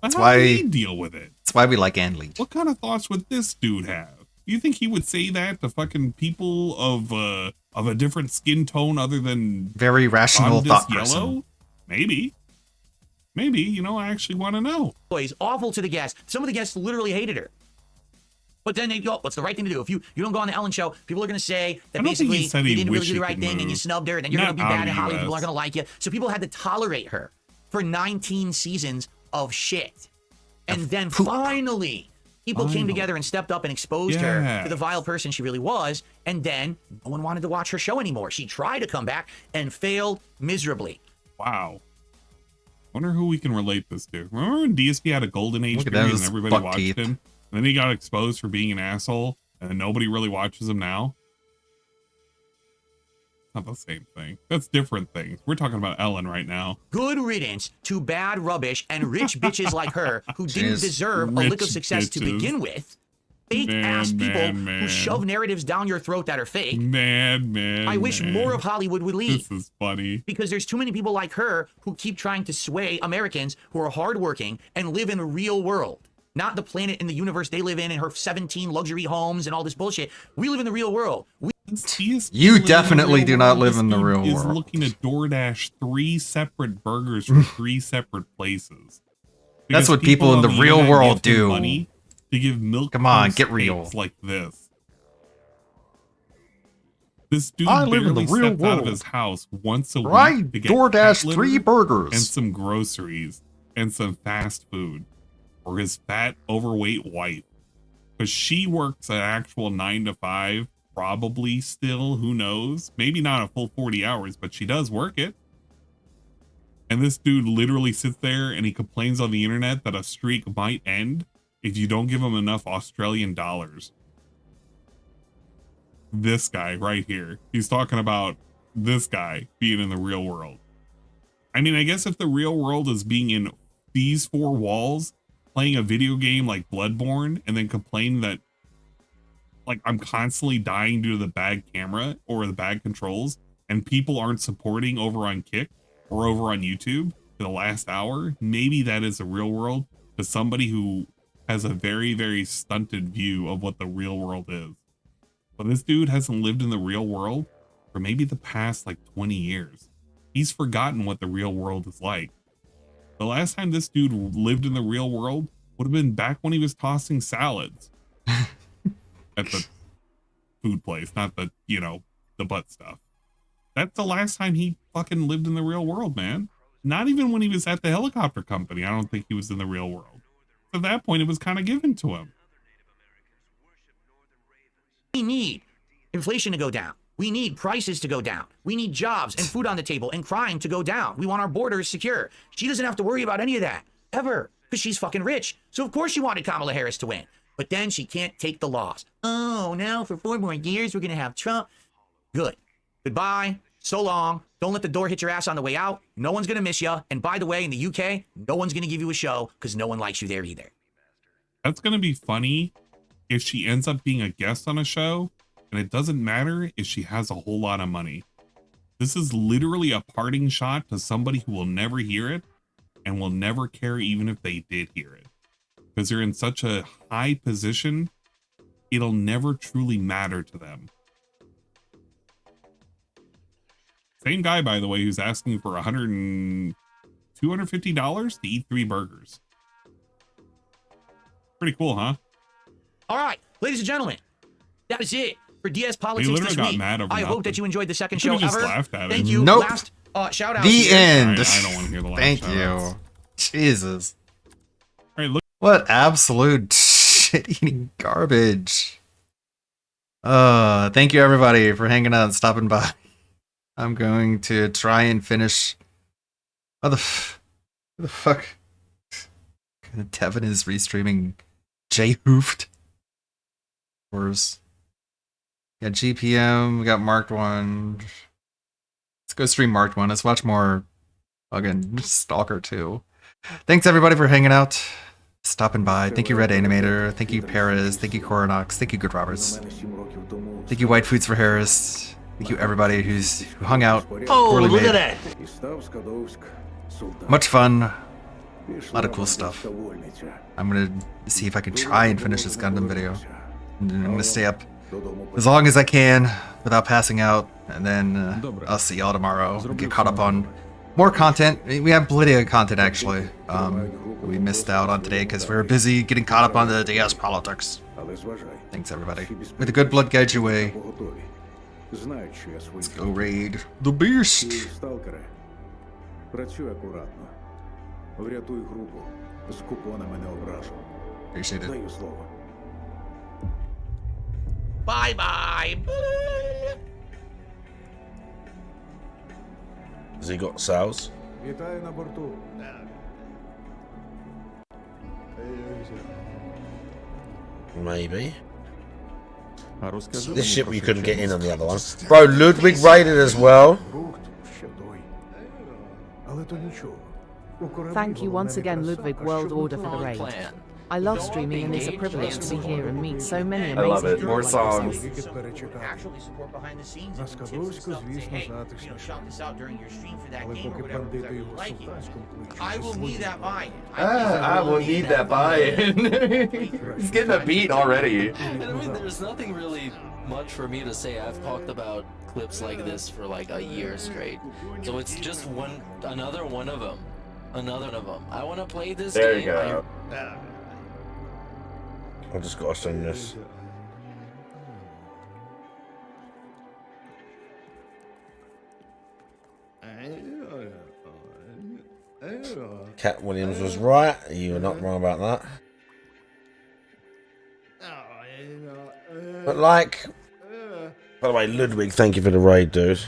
That's why we deal with it. That's why we like Ann Leach. What kind of thoughts would this dude have? You think he would say that to fucking people of a different skin tone other than Very rational jaundice thought person. Maybe, you know, I actually want to know. Awful to the guests. Some of the guests literally hated her. But then they go, what's the right thing to do? If you don't go on the Ellen show, people are going to say that I don't think basically he said you he didn't really wished do the he right could thing and you move. snubbed her and then you're going Not to be bad out in of the Hollywood. People US. aren't going to like you. So people had to tolerate her for 19 seasons of shit. And then finally, people came together and stepped up and exposed her to the vile person she really was. And then no one wanted to watch her show anymore. She tried to come back and failed miserably. Wow. Wonder who we can relate this to. Remember when DSP had a golden age Look at period and those everybody buck watched teeth. him? And then he got exposed for being an asshole and then nobody really watches him now? Not the same thing. That's different things. We're talking about Ellen right now. Good riddance to bad rubbish and rich bitches like her who didn't Jeez. deserve a lick of Rich success to bitches. begin with. Fake ass people who shove narratives down your throat that are fake. I wish more of Hollywood would leave. This is funny. Because there's too many people like her who keep trying to sway Americans who are hardworking and live in the real world. Not the planet and the universe they live in and her 17 luxury homes and all this bullshit. We live in the real world. You definitely do not live in the real Is world. looking to DoorDash 3 separate burgers from 3 separate places. That's Because what people in the real internet world give him do. Money to give milk. Come on, toast get real. steaks like this. This dude I live in the barely real steps out of world. his house once a Right, week to get DoorDash cat litter 3 burgers. and some groceries and some fast food for his fat, overweight wife. Because she works an actual 9 to 5, probably still, who knows? Maybe not a full 40 hours, but she does work it. And this dude literally sits there and he complains on the internet that a streak might end if you don't give him enough Australian dollars. This guy right here. He's talking about this guy being in the real world. I mean, I guess if the real world is being in these 4 walls, playing a video game like Bloodborne, and then complain that like I'm constantly dying due to the bad camera or the bad controls, and people aren't supporting over on Kick or over on YouTube for the last hour, maybe that is the real world to somebody who has a very, very stunted view of what the real world is. But this dude hasn't lived in the real world for maybe the past like 20 years. He's forgotten what the real world is like. The last time this dude lived in the real world would have been back when he was tossing salads at the food place, not the, you know, the butt stuff. That's the last time he fucking lived in the real world, man. Not even when he was at the helicopter company. I don't think he was in the real world. At that point, it was kind of given to him. We need inflation to go down. We need prices to go down. We need jobs and food on the table and crime to go down. We want our borders secure. She doesn't have to worry about any of that, ever, because she's fucking rich. So of course she wanted Kamala Harris to win. But then she can't take the loss. Oh, now for 4 more years, we're going to have Trump. Good. Goodbye. So long. Don't let the door hit your ass on the way out. No one's going to miss you. And by the way, in the UK, no one's going to give you a show because no one likes you there either. That's going to be funny if she ends up being a guest on a show, and it doesn't matter if she has a whole lot of money. This is literally a parting shot to somebody who will never hear it and will never care even if they did hear it. Because they're in such a high position, it'll never truly matter to them. Same guy, by the way, who's asking for $250 to eat 3 burgers. Pretty cool, huh? All right, ladies and gentlemen, that is it for DS Politics this week. I hope that you enjoyed the second show ever. Thank you. Nope. Last shout out. The end. I don't want to hear the last Thank shout you. outs. Jesus. All right, look. What absolute shit-eating garbage. Thank you everybody for hanging out and stopping by. I'm going to try and finish. What the fuck? Tevin is restreaming J-Hoofed. Of course. Yeah, GPM. We got Marked One. Let's go stream Marked One. Let's watch more fucking Stalker 2. Thanks everybody for hanging out, stopping by. Thank you, Red Animator. Thank you, Perez. Thank you, Coronox. Thank you, Good Roberts. Thank you, White Foods for Harris. Thank you, everybody who hung out. Oh, look made. at that! Much fun. A lot of cool stuff. I'm gonna see if I can try and finish this Gundam video. And I'm gonna stay up as long as I can without passing out, and then I'll see y'all tomorrow and get caught up on more content. We have plenty of content actually. We missed out on today because we were busy getting caught up on the DS Politics. Thanks everybody. With the Good Blood guide your way. Let's go raid the beast. Appreciate it. Bye bye. Has he got sales? Maybe. This ship you couldn't get in on the other one. Bro, Ludwig raided as well. Thank you once again, Ludwig World Order, for the raid. I love streaming and it's a privilege to be here and meet so many amazing I love it. people More like songs. Actually support behind the scenes and tips and stuff. Say, hey, shout this out during your stream for that game or whatever, because I really like it. I will need that buy-in. I will need that buy-in. He's getting a beat already. And I mean, there's nothing really much for me to say. I've talked about clips like this for like a year straight. So it's just another one of them. Another one of them. I want to play this game. There you go. I've just got to send this. Cat Williams was right. You were not wrong about that. But like, by the way, Ludwig, thank you for the raid, dude.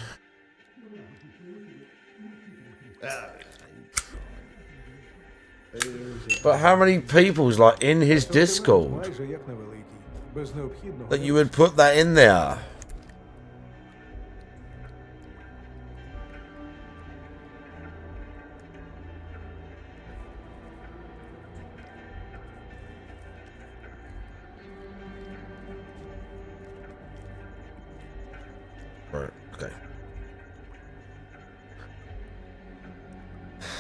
But how many people's like in his Discord that you would put that in there? Right, okay.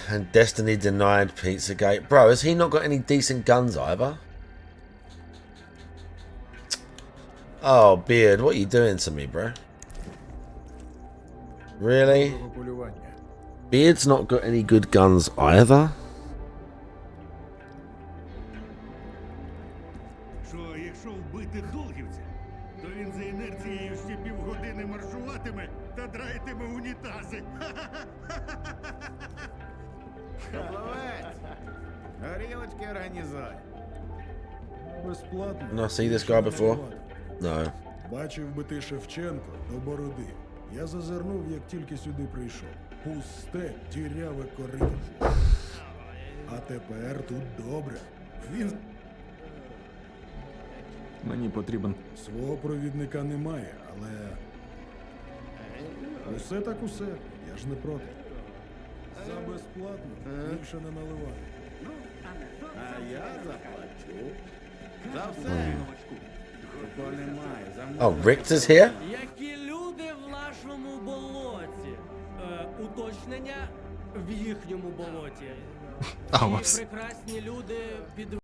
And Destiny denied Pizzagate. Bro, has he not got any decent guns either? Oh, Beard, what are you doing to me, bro? Really? Beard's not got any good guns either? Що, якщо вбити долгівця, то він за інерцією ще півгодини маршуватиме та драїтиме унітази. Капловець, горілочки організуй. Not see this guy before? No. Бачив би ти Шевченко до бороди. Я зазирнув, як тільки сюди прийшов. Пусте, діряве корито. А тепер тут добре. Він... Мені потрібен. Свого провідника немає, але... Усе так усе. Я ж не проти. За безплатно більше не наливати. А я заплачу. За все. Oh, Richter's here? Які люди в нашому болоті? Уточнення в їхньому болоті. Oh, Ці прекрасні люди під